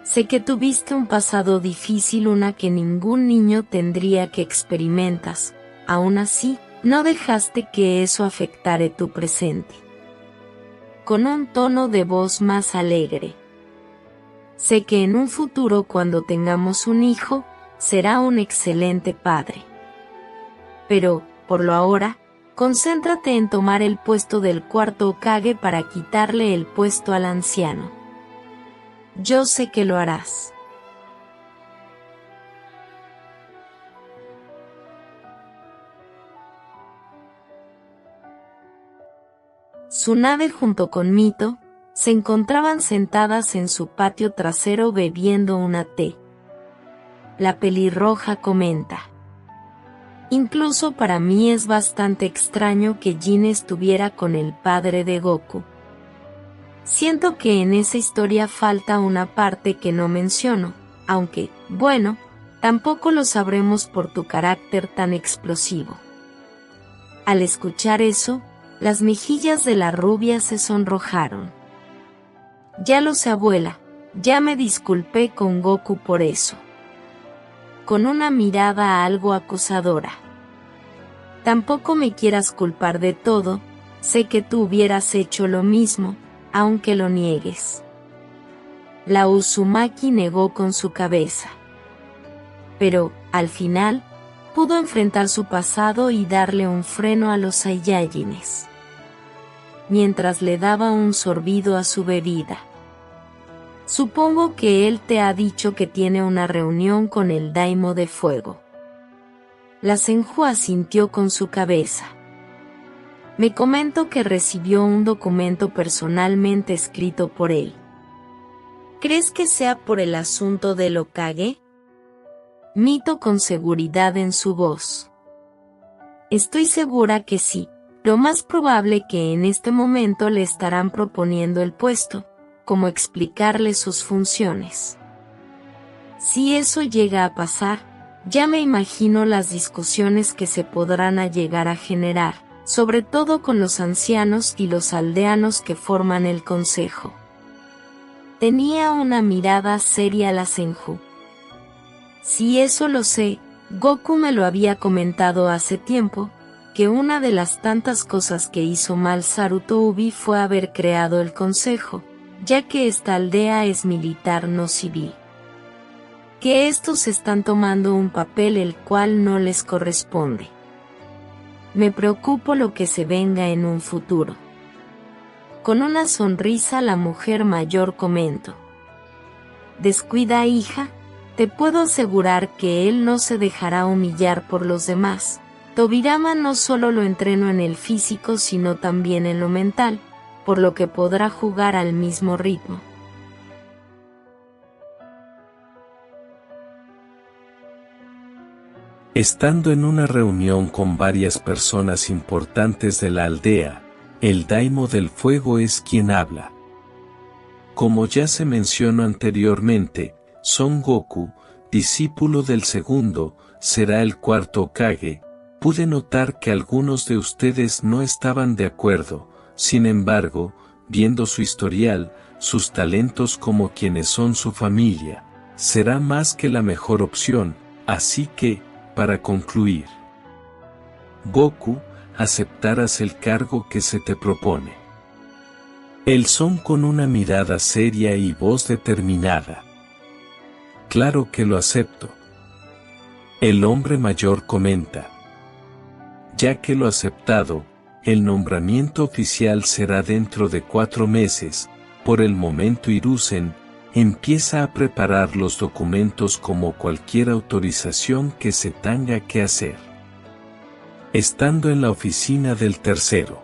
Sé que tuviste un pasado difícil, una que ningún niño tendría que experimentas, aún así, no dejaste que eso afectara tu presente. Con un tono de voz más alegre. Sé que en un futuro, cuando tengamos un hijo, será un excelente padre. Pero, por lo ahora, concéntrate en tomar el puesto del cuarto Hokage para quitarle el puesto al anciano. Yo sé que lo harás. Tsunade junto con Mito se encontraban sentadas en su patio trasero bebiendo una té. La pelirroja comenta: incluso para mí es bastante extraño que Jin estuviera con el padre de Goku. Siento que en esa historia falta una parte que no menciono, aunque, bueno, tampoco lo sabremos por tu carácter tan explosivo. Al escuchar eso, las mejillas de la rubia se sonrojaron. Ya lo sé, abuela, ya me disculpé con Goku por eso. Con una mirada algo acusadora. Tampoco me quieras culpar de todo, sé que tú hubieras hecho lo mismo, aunque lo niegues. La Uzumaki negó con su cabeza. Pero, al final, pudo enfrentar su pasado y darle un freno a los Saiyajines. Mientras le daba un sorbido a su bebida. Supongo que él te ha dicho que tiene una reunión con el Daimo de Fuego. La Senju asintió con su cabeza. Me comentó que recibió un documento personalmente escrito por él. ¿Crees que sea por el asunto del Hokage? Mito con seguridad en su voz. Estoy segura que sí. Lo más probable que en este momento le estarán proponiendo el puesto, como explicarle sus funciones. Si eso llega a pasar, ya me imagino las discusiones que se podrán llegar a generar, sobre todo con los ancianos y los aldeanos que forman el consejo. Tenía una mirada seria la Senju. Si eso lo sé, Goku me lo había comentado hace tiempo, que una de las tantas cosas que hizo mal Sarutobi fue haber creado el consejo, ya que esta aldea es militar no civil. Que estos están tomando un papel el cual no les corresponde. Me preocupo lo que se venga en un futuro. Con una sonrisa la mujer mayor comentó: descuida, hija, te puedo asegurar que él no se dejará humillar por los demás. Tobirama no solo lo entrenó en el físico sino también en lo mental, por lo que podrá jugar al mismo ritmo. Estando en una reunión con varias personas importantes de la aldea, el Daimo del Fuego es quien habla. Como ya se mencionó anteriormente, Son Goku, discípulo del segundo, será el cuarto Hokage. Pude notar que algunos de ustedes no estaban de acuerdo, sin embargo, viendo su historial, sus talentos como quienes son su familia, será más que la mejor opción, así que, para concluir, Goku, aceptarás el cargo que se te propone. El Son con una mirada seria y voz determinada. Claro que lo acepto. El hombre mayor comenta: ya que lo aceptado, el nombramiento oficial será dentro de 4 meses, por el momento Hiruzen, empieza a preparar los documentos como cualquier autorización que se tenga que hacer. Estando en la oficina del tercero.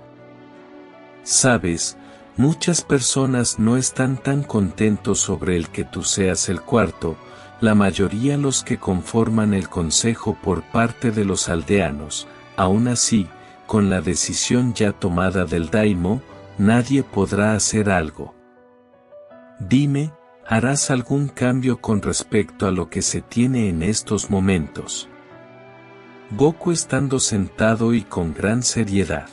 Sabes, muchas personas no están tan contentos sobre el que tú seas el cuarto, la mayoría los que conforman el consejo por parte de los aldeanos. Aún así, con la decisión ya tomada del Daimo, nadie podrá hacer algo. Dime, ¿harás algún cambio con respecto a lo que se tiene en estos momentos? Goku estando sentado y con gran seriedad.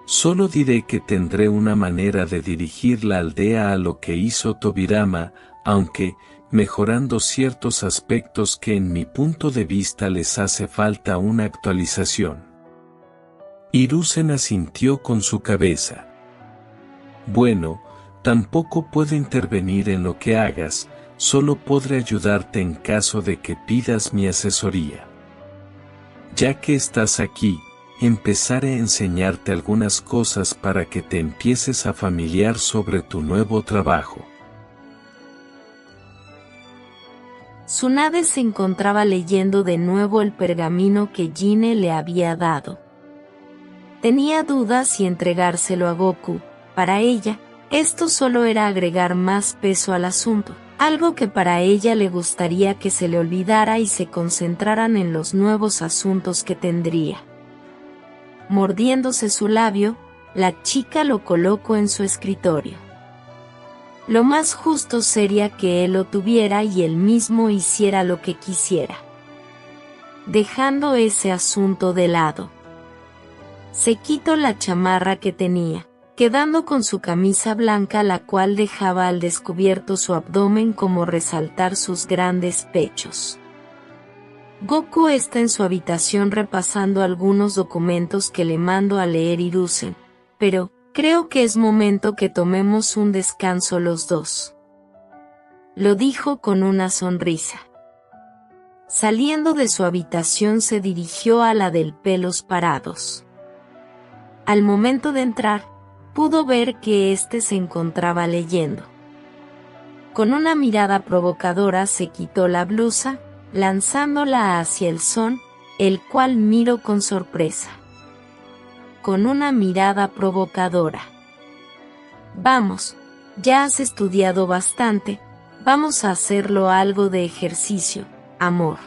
Solo diré que tendré una manera de dirigir la aldea a lo que hizo Tobirama, aunque, mejorando ciertos aspectos que en mi punto de vista les hace falta una actualización. Hiruzen asintió con su cabeza. Bueno, tampoco puedo intervenir en lo que hagas, solo podré ayudarte en caso de que pidas mi asesoría. Ya que estás aquí, empezaré a enseñarte algunas cosas para que te empieces a familiar sobre tu nuevo trabajo. Tsunade se encontraba leyendo de nuevo el pergamino que Gine le había dado. Tenía dudas si entregárselo a Goku. Para ella, esto solo era agregar más peso al asunto, algo que para ella le gustaría que se le olvidara y se concentraran en los nuevos asuntos que tendría. Mordiéndose su labio, la chica lo colocó en su escritorio. Lo más justo sería que él lo tuviera y él mismo hiciera lo que quisiera. Dejando ese asunto de lado, se quitó la chamarra que tenía, quedando con su camisa blanca, la cual dejaba al descubierto su abdomen como resaltar sus grandes pechos. Goku está en su habitación repasando algunos documentos que le mando a leer Hiruzen, pero creo que es momento que tomemos un descanso los dos. Lo dijo con una sonrisa. Saliendo de su habitación se dirigió a la del pelos parados. Al momento de entrar, pudo ver que éste se encontraba leyendo. Con una mirada provocadora se quitó la blusa, lanzándola hacia el Son, el cual miró con sorpresa. Con una mirada provocadora. Vamos, ya has estudiado bastante, vamos a hacerlo algo de ejercicio, amor.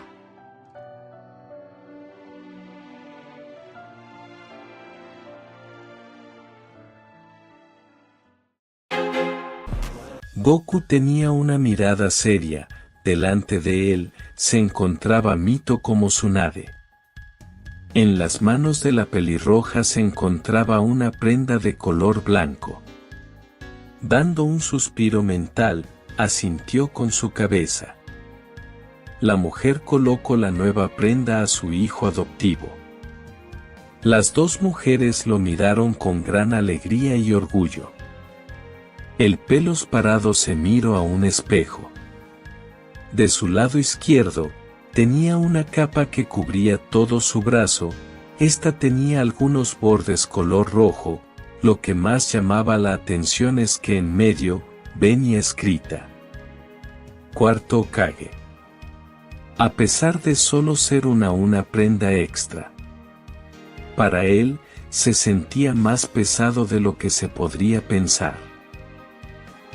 Goku tenía una mirada seria. Delante de él se encontraba Mito como Tsunade. En las manos de la pelirroja se encontraba una prenda de color blanco. Dando un suspiro mental, asintió con su cabeza. La mujer colocó la nueva prenda a su hijo adoptivo. Las dos mujeres lo miraron con gran alegría y orgullo. El pelos parado se miró a un espejo. De su lado izquierdo, tenía una capa que cubría todo su brazo. Esta tenía algunos bordes color rojo. Lo que más llamaba la atención es que en medio venía escrita: Cuarto Hokage. A pesar de solo ser una prenda extra, para él se sentía más pesado de lo que se podría pensar.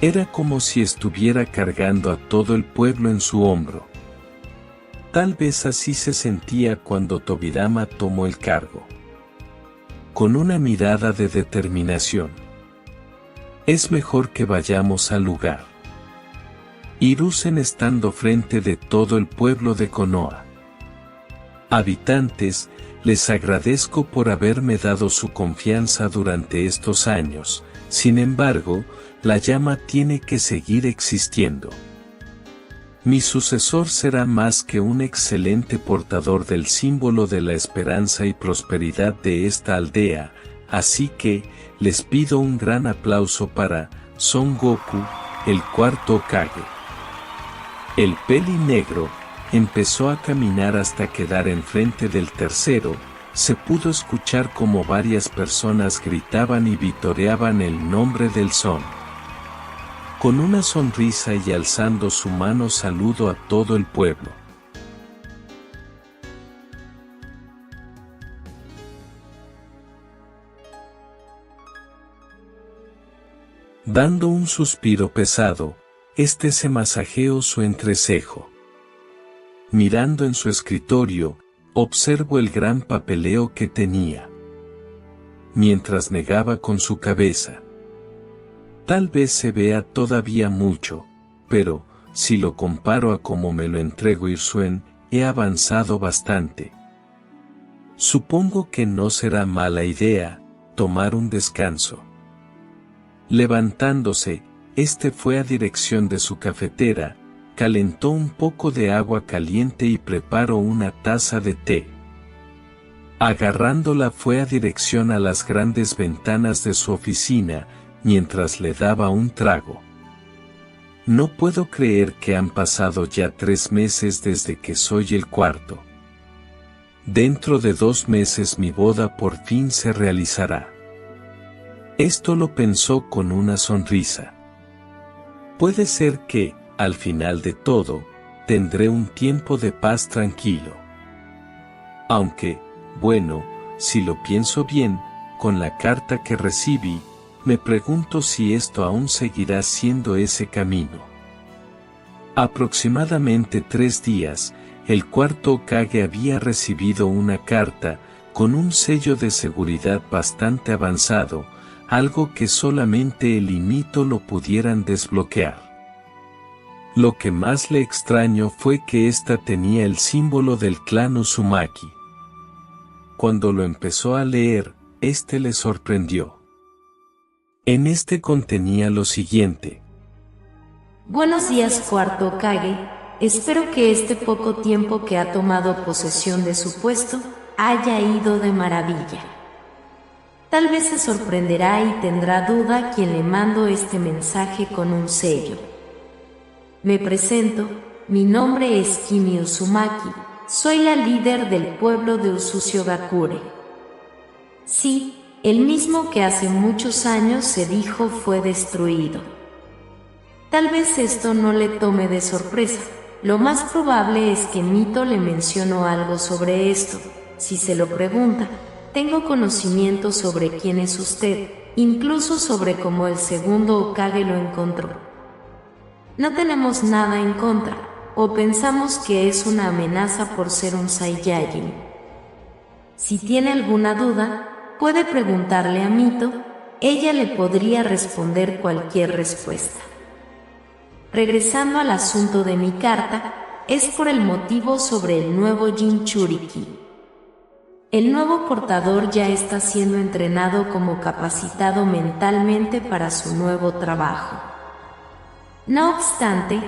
Era como si estuviera cargando a todo el pueblo en su hombro. Tal vez así se sentía cuando Tobirama tomó el cargo. Con una mirada de determinación. Es mejor que vayamos al lugar. Hiruzen estando frente de todo el pueblo de Konoha. Habitantes, les agradezco por haberme dado su confianza durante estos años. Sin embargo, la llama tiene que seguir existiendo. Mi sucesor será más que un excelente portador del símbolo de la esperanza y prosperidad de esta aldea, así que, les pido un gran aplauso para Son Goku, el cuarto Hokage. El peli negro empezó a caminar hasta quedar enfrente del tercero. Se pudo escuchar como varias personas gritaban y vitoreaban el nombre del Son. Con una sonrisa y alzando su mano saludo a todo el pueblo. Dando un suspiro pesado, este se masajeó su entrecejo. Mirando en su escritorio, observó el gran papeleo que tenía. Mientras negaba con su cabeza. Tal vez se vea todavía mucho, pero, si lo comparo a cómo me lo entregó Hiruzen, he avanzado bastante. Supongo que no será mala idea, tomar un descanso. Levantándose, este fue a dirección de su cafetera, calentó un poco de agua caliente y preparó una taza de té. Agarrándola fue a dirección a las grandes ventanas de su oficina, mientras le daba un trago. No puedo creer que han pasado ya 3 meses desde que soy el cuarto. Dentro de 2 meses mi boda por fin se realizará. Esto lo pensó con una sonrisa. Puede ser que, al final de todo, tendré un tiempo de paz tranquilo. Aunque, bueno, si lo pienso bien, con la carta que recibí, me pregunto si esto aún seguirá siendo ese camino. Aproximadamente 3 días, el cuarto Hokage había recibido una carta, con un sello de seguridad bastante avanzado, algo que solamente él y Mito lo pudieran desbloquear. Lo que más le extrañó fue que ésta tenía el símbolo del clan Uzumaki. Cuando lo empezó a leer, este le sorprendió. En este contenía lo siguiente. Buenos días, cuarto Hokage. Espero que este poco tiempo que ha tomado posesión de su puesto haya ido de maravilla. Tal vez se sorprenderá y tendrá duda quien le mando este mensaje con un sello. Me presento, mi nombre es Kimi Uzumaki, soy la líder del pueblo de Usushigakure. Sí, el mismo que hace muchos años se dijo fue destruido. Tal vez esto no le tome de sorpresa, lo más probable es que Mito le mencionó algo sobre esto. Si se lo pregunta, tengo conocimiento sobre quién es usted, incluso sobre cómo el segundo Hokage lo encontró. No tenemos nada en contra, o pensamos que es una amenaza por ser un Saiyajin. Si tiene alguna duda, puede preguntarle a Mito, ella le podría responder cualquier respuesta. Regresando al asunto de mi carta, es por el motivo sobre el nuevo Jinchuriki. El nuevo portador ya está siendo entrenado como capacitado mentalmente para su nuevo trabajo. No obstante,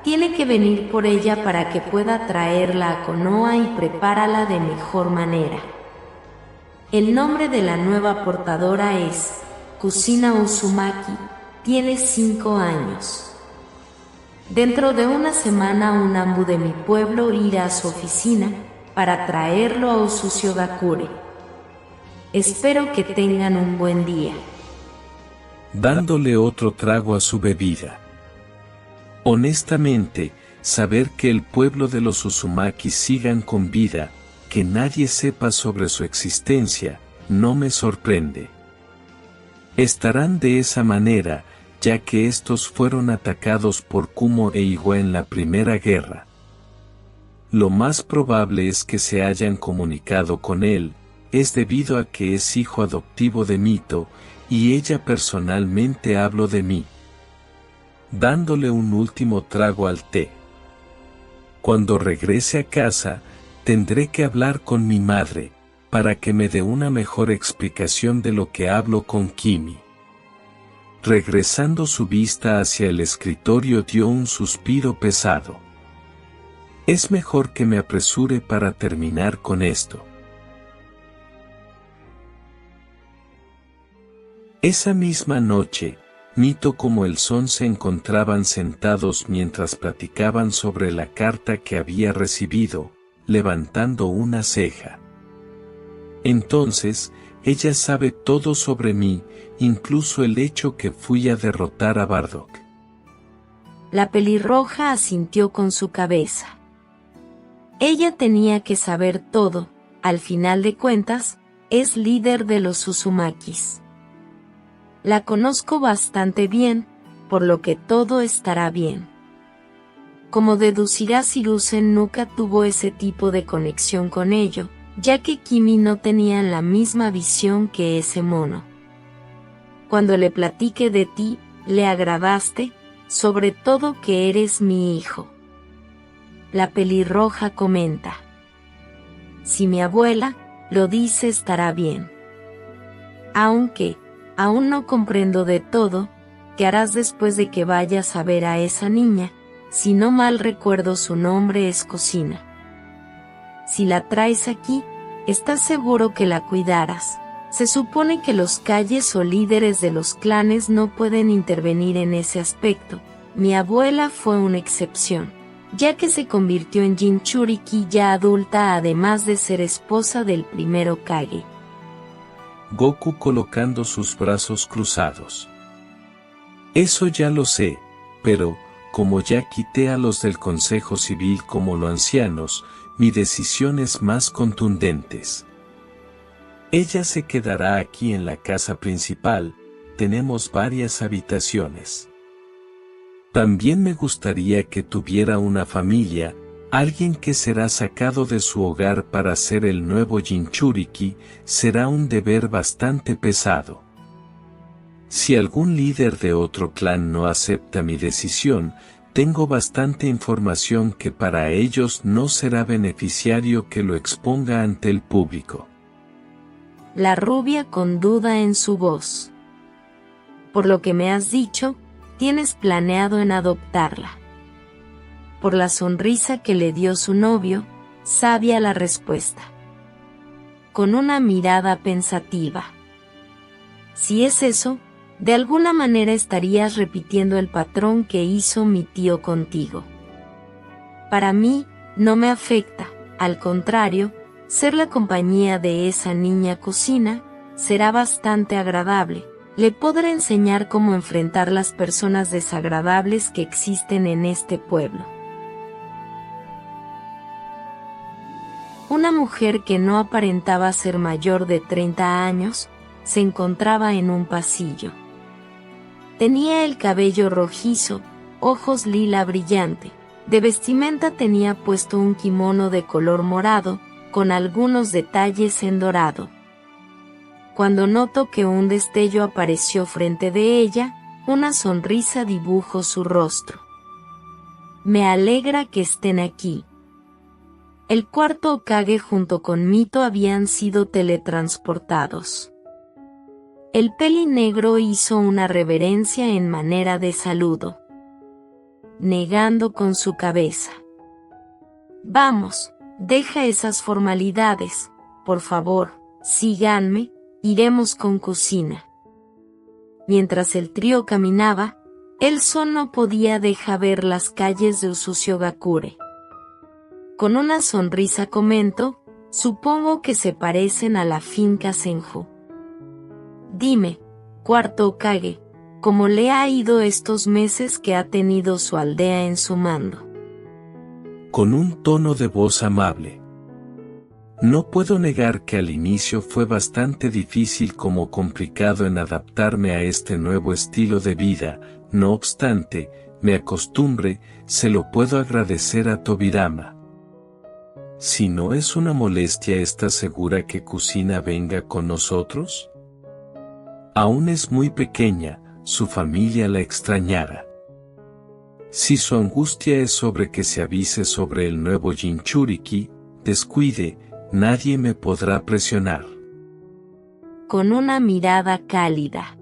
tiene que venir por ella para que pueda traerla a Konoha y prepárala de mejor manera. El nombre de la nueva portadora es Kusina Uzumaki, tiene 5 años. Dentro de una semana un Anbu de mi pueblo irá a su oficina para traerlo a Usushigakure. Espero que tengan un buen día. Dándole otro trago a su bebida. Honestamente, saber que el pueblo de los Uzumaki sigan con vida, que nadie sepa sobre su existencia, no me sorprende. Estarán de esa manera, ya que estos fueron atacados por Kumo e Iwa en la Primera Guerra. Lo más probable es que se hayan comunicado con él, es debido a que es hijo adoptivo de Mito, y ella personalmente habló de mí. Dándole un último trago al té. Cuando regrese a casa, tendré que hablar con mi madre, para que me dé una mejor explicación de lo que hablo con Kimi. Regresando su vista hacia el escritorio dio un suspiro pesado. Es mejor que me apresure para terminar con esto. Esa misma noche, Mito como el Son se encontraban sentados mientras platicaban sobre la carta que había recibido, levantando una ceja. Entonces, ella sabe todo sobre mí, incluso el hecho que fui a derrotar a Bardock. La pelirroja asintió con su cabeza. Ella tenía que saber todo, al final de cuentas, es líder de los Uzumakis. La conozco bastante bien, por lo que todo estará bien. Como deducirás, Hiruzen nunca tuvo ese tipo de conexión con ello, ya que Kimi no tenía la misma visión que ese mono. Cuando le platique de ti, le agradaste, sobre todo que eres mi hijo. La pelirroja comenta. Si mi abuela lo dice estará bien. Aunque, aún no comprendo de todo, ¿qué harás después de que vayas a ver a esa niña? Si no mal recuerdo su nombre es Cocina. Si la traes aquí, ¿estás seguro que la cuidarás? Se supone que los calles o líderes de los clanes no pueden intervenir en ese aspecto. Mi abuela fue una excepción, ya que se convirtió en Jinchuriki ya adulta además de ser esposa del primer Hokage. Goku colocando sus brazos cruzados. Eso ya lo sé, pero, como ya quité a los del Consejo Civil como los ancianos, mi decisión es más contundente. Ella se quedará aquí en la casa principal, tenemos varias habitaciones. También me gustaría que tuviera una familia, alguien que será sacado de su hogar para ser el nuevo Jinchuriki, será un deber bastante pesado. Si algún líder de otro clan no acepta mi decisión, tengo bastante información que para ellos no será beneficiario que lo exponga ante el público. La rubia con duda en su voz. Por lo que me has dicho, tienes planeado en adoptarla. Por la sonrisa que le dio su novio, sabia la respuesta. Con una mirada pensativa. Si es eso, de alguna manera estarías repitiendo el patrón que hizo mi tío contigo. Para mí, no me afecta, al contrario, ser la compañía de esa niña cocina, será bastante agradable. Le podré enseñar cómo enfrentar las personas desagradables que existen en este pueblo. Una mujer que no aparentaba ser mayor de 30 años, se encontraba en un pasillo. Tenía el cabello rojizo, ojos lila brillante, de vestimenta tenía puesto un kimono de color morado, con algunos detalles en dorado. Cuando noto que un destello apareció frente de ella, una sonrisa dibujó su rostro. Me alegra que estén aquí. El cuarto Hokage junto con Mito habían sido teletransportados. El peli negro hizo una reverencia en manera de saludo, negando con su cabeza. Vamos, deja esas formalidades, por favor, síganme, iremos con Kusina. Mientras el trío caminaba, el sol no podía dejar ver las calles de Usushigakure. Con una sonrisa comento, supongo que se parecen a la finca Senju. Dime, cuarto Hokage, ¿cómo le ha ido estos meses que ha tenido su aldea en su mando? Con un tono de voz amable. No puedo negar que al inicio fue bastante difícil como complicado en adaptarme a este nuevo estilo de vida, no obstante, me acostumbré, se lo puedo agradecer a Tobirama. Si no es una molestia, ¿estás segura que Kusina venga con nosotros? Aún es muy pequeña, su familia la extrañará. Si su angustia es sobre que se avise sobre el nuevo Jinchuriki, descuide, nadie me podrá presionar. Con una mirada cálida.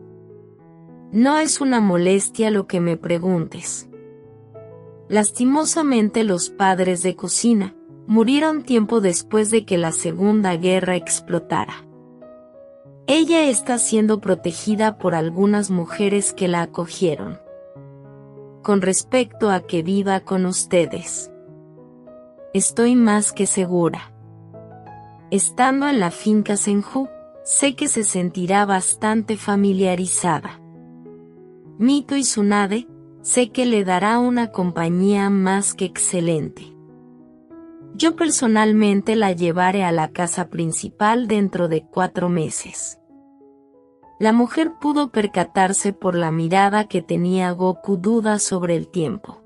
No es una molestia lo que me preguntes. Lastimosamente los padres de Kusina murieron tiempo después de que la Segunda Guerra explotara. Ella está siendo protegida por algunas mujeres que la acogieron. Con respecto a que viva con ustedes, estoy más que segura. Estando en la finca Senju, sé que se sentirá bastante familiarizada. Mito y Tsunade, sé que le dará una compañía más que excelente. Yo personalmente la llevaré a la casa principal dentro de 4 meses. La mujer pudo percatarse por la mirada que tenía Goku duda sobre el tiempo.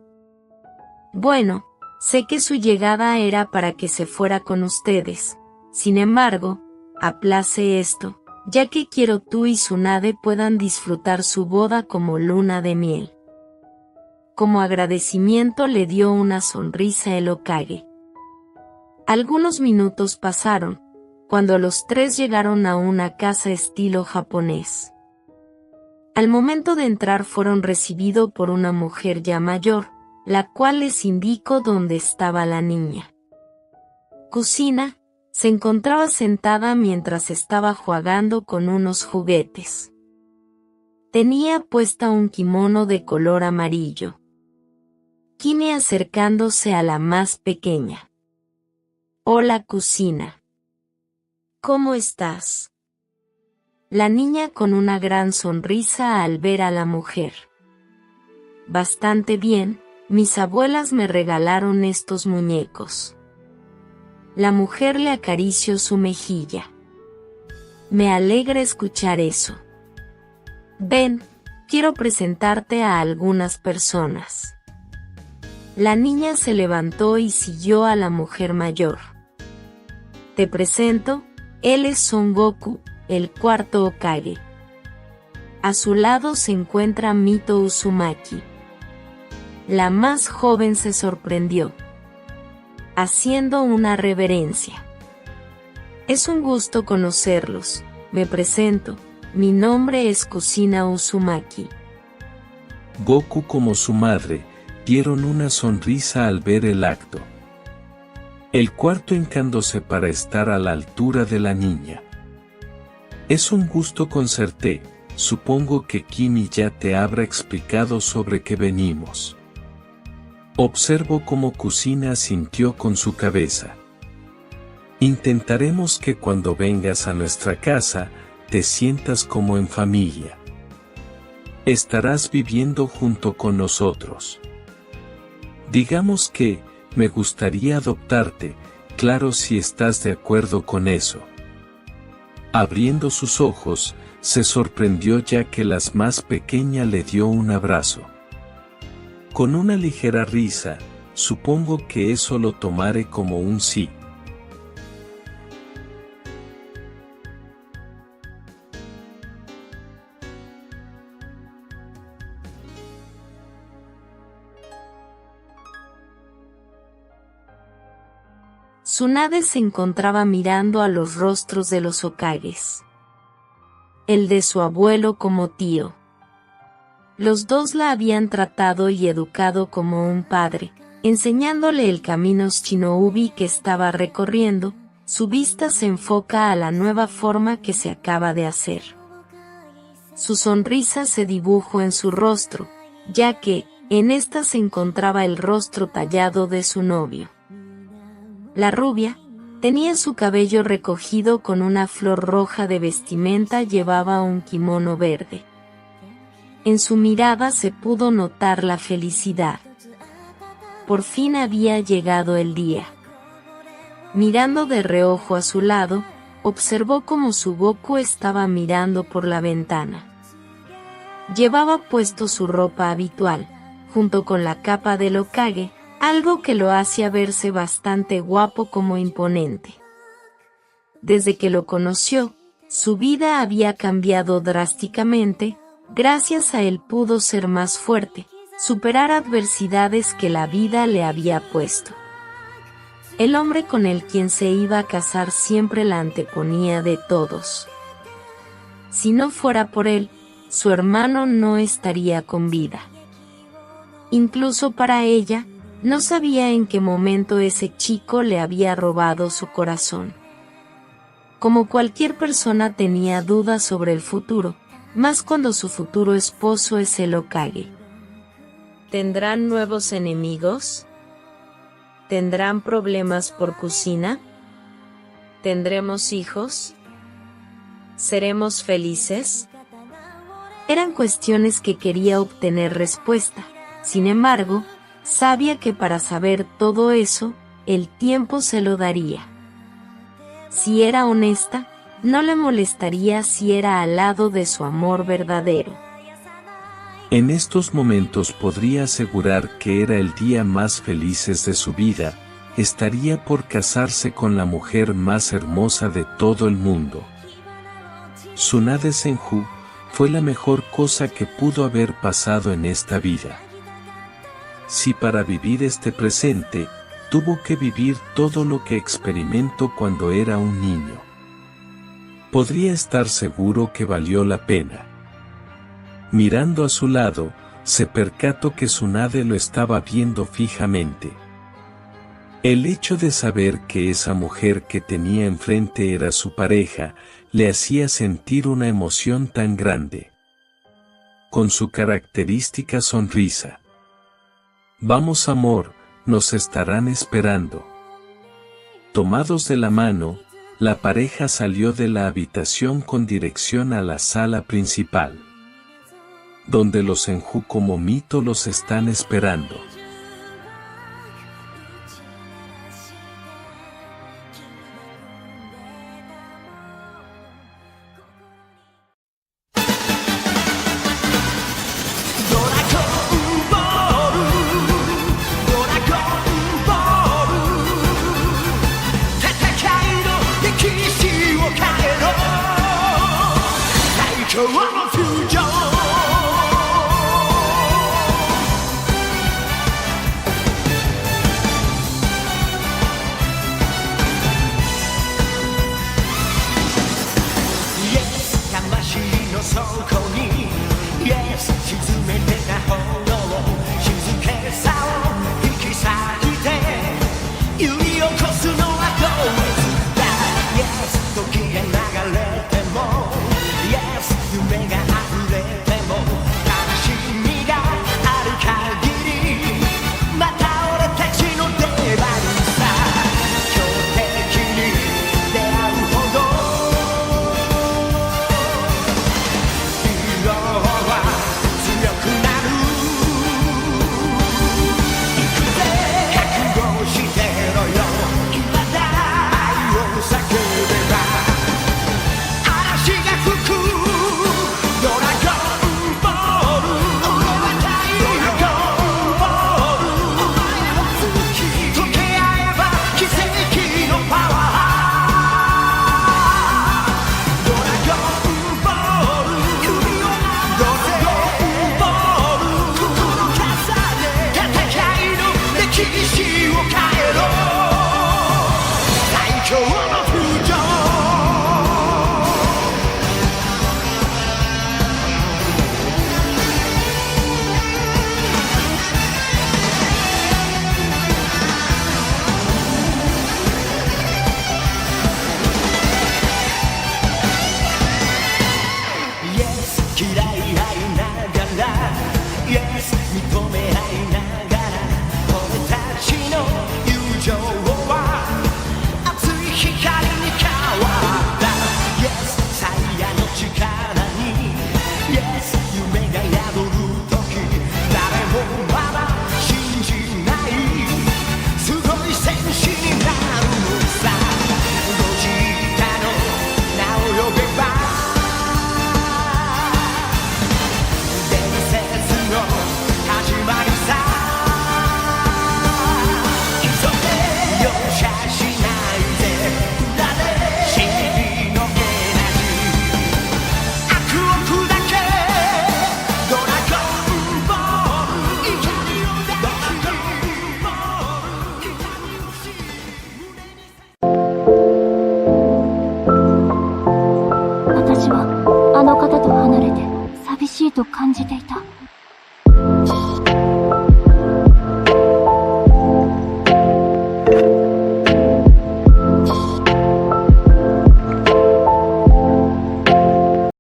Bueno, sé que su llegada era para que se fuera con ustedes. Sin embargo, aplace esto, ya que quiero tú y Tsunade puedan disfrutar su boda como luna de miel. Como agradecimiento le dio una sonrisa el Hokage. Algunos minutos pasaron, cuando los tres llegaron a una casa estilo japonés. Al momento de entrar fueron recibidos por una mujer ya mayor, la cual les indicó dónde estaba la niña. Kusina se encontraba sentada mientras estaba jugando con unos juguetes. Tenía puesta un kimono de color amarillo. Kine acercándose a la más pequeña. Hola Kusina. ¿Cómo estás? La niña con una gran sonrisa al ver a la mujer. Bastante bien, mis abuelas me regalaron estos muñecos. La mujer le acarició su mejilla. Me alegra escuchar eso. Ven, quiero presentarte a algunas personas. La niña se levantó y siguió a la mujer mayor. Te presento, él es Son Goku, el cuarto Hokage. A su lado se encuentra Mito Uzumaki. La más joven se sorprendió, haciendo una reverencia. Es un gusto conocerlos, me presento, mi nombre es Kusina Uzumaki. Goku como su madre, dieron una sonrisa al ver el acto. El cuarto hincándose para estar a la altura de la niña. Es un gusto conocerte, supongo que Kimi ya te habrá explicado sobre qué venimos. Observo cómo Kusina asintió con su cabeza. Intentaremos que cuando vengas a nuestra casa, te sientas como en familia. Estarás viviendo junto con nosotros. Digamos que, me gustaría adoptarte, claro si estás de acuerdo con eso. Abriendo sus ojos, se sorprendió ya que la más pequeña le dio un abrazo. Con una ligera risa, supongo que eso lo tomaré como un sí. Tsunade se encontraba mirando a los rostros de los Hokages. El de su abuelo como tío. Los dos la habían tratado y educado como un padre, enseñándole el camino Shinobi que estaba recorriendo. Su vista se enfoca a la nueva forma que se acaba de hacer. Su sonrisa se dibujó en su rostro, ya que, en esta se encontraba el rostro tallado de su novio. La rubia, tenía su cabello recogido con una flor roja de vestimenta, llevaba un kimono verde. En su mirada se pudo notar la felicidad. Por fin había llegado el día. Mirando de reojo a su lado, observó cómo su Goku estaba mirando por la ventana. Llevaba puesto su ropa habitual, junto con la capa del Hokage, algo que lo hacía verse bastante guapo como imponente. Desde que lo conoció, su vida había cambiado drásticamente. Gracias a él pudo ser más fuerte, superar adversidades que la vida le había puesto. El hombre con el quien se iba a casar siempre la anteponía de todos. Si no fuera por él, su hermano no estaría con vida. Incluso para ella, no sabía en qué momento ese chico le había robado su corazón. Como cualquier persona tenía dudas sobre el futuro, más cuando su futuro esposo es el Hokage. ¿Tendrán nuevos enemigos? ¿Tendrán problemas por Kusina? ¿Tendremos hijos? ¿Seremos felices? Eran cuestiones que quería obtener respuesta. Sin embargo, sabía que para saber todo eso, el tiempo se lo daría. Si era honesta, no le molestaría si era al lado de su amor verdadero. En estos momentos podría asegurar que era el día más felices de su vida. Estaría por casarse con la mujer más hermosa de todo el mundo. Tsunade Senju fue la mejor cosa que pudo haber pasado en esta vida. Si para vivir este presente, tuvo que vivir todo lo que experimentó cuando era un niño, podría estar seguro que valió la pena. Mirando a su lado, se percató que Tsunade lo estaba viendo fijamente. El hecho de saber que esa mujer que tenía enfrente era su pareja, le hacía sentir una emoción tan grande. Con su característica sonrisa. Vamos amor, nos estarán esperando. Tomados de la mano, la pareja salió de la habitación con dirección a la sala principal, donde los Senju como Mito los están esperando.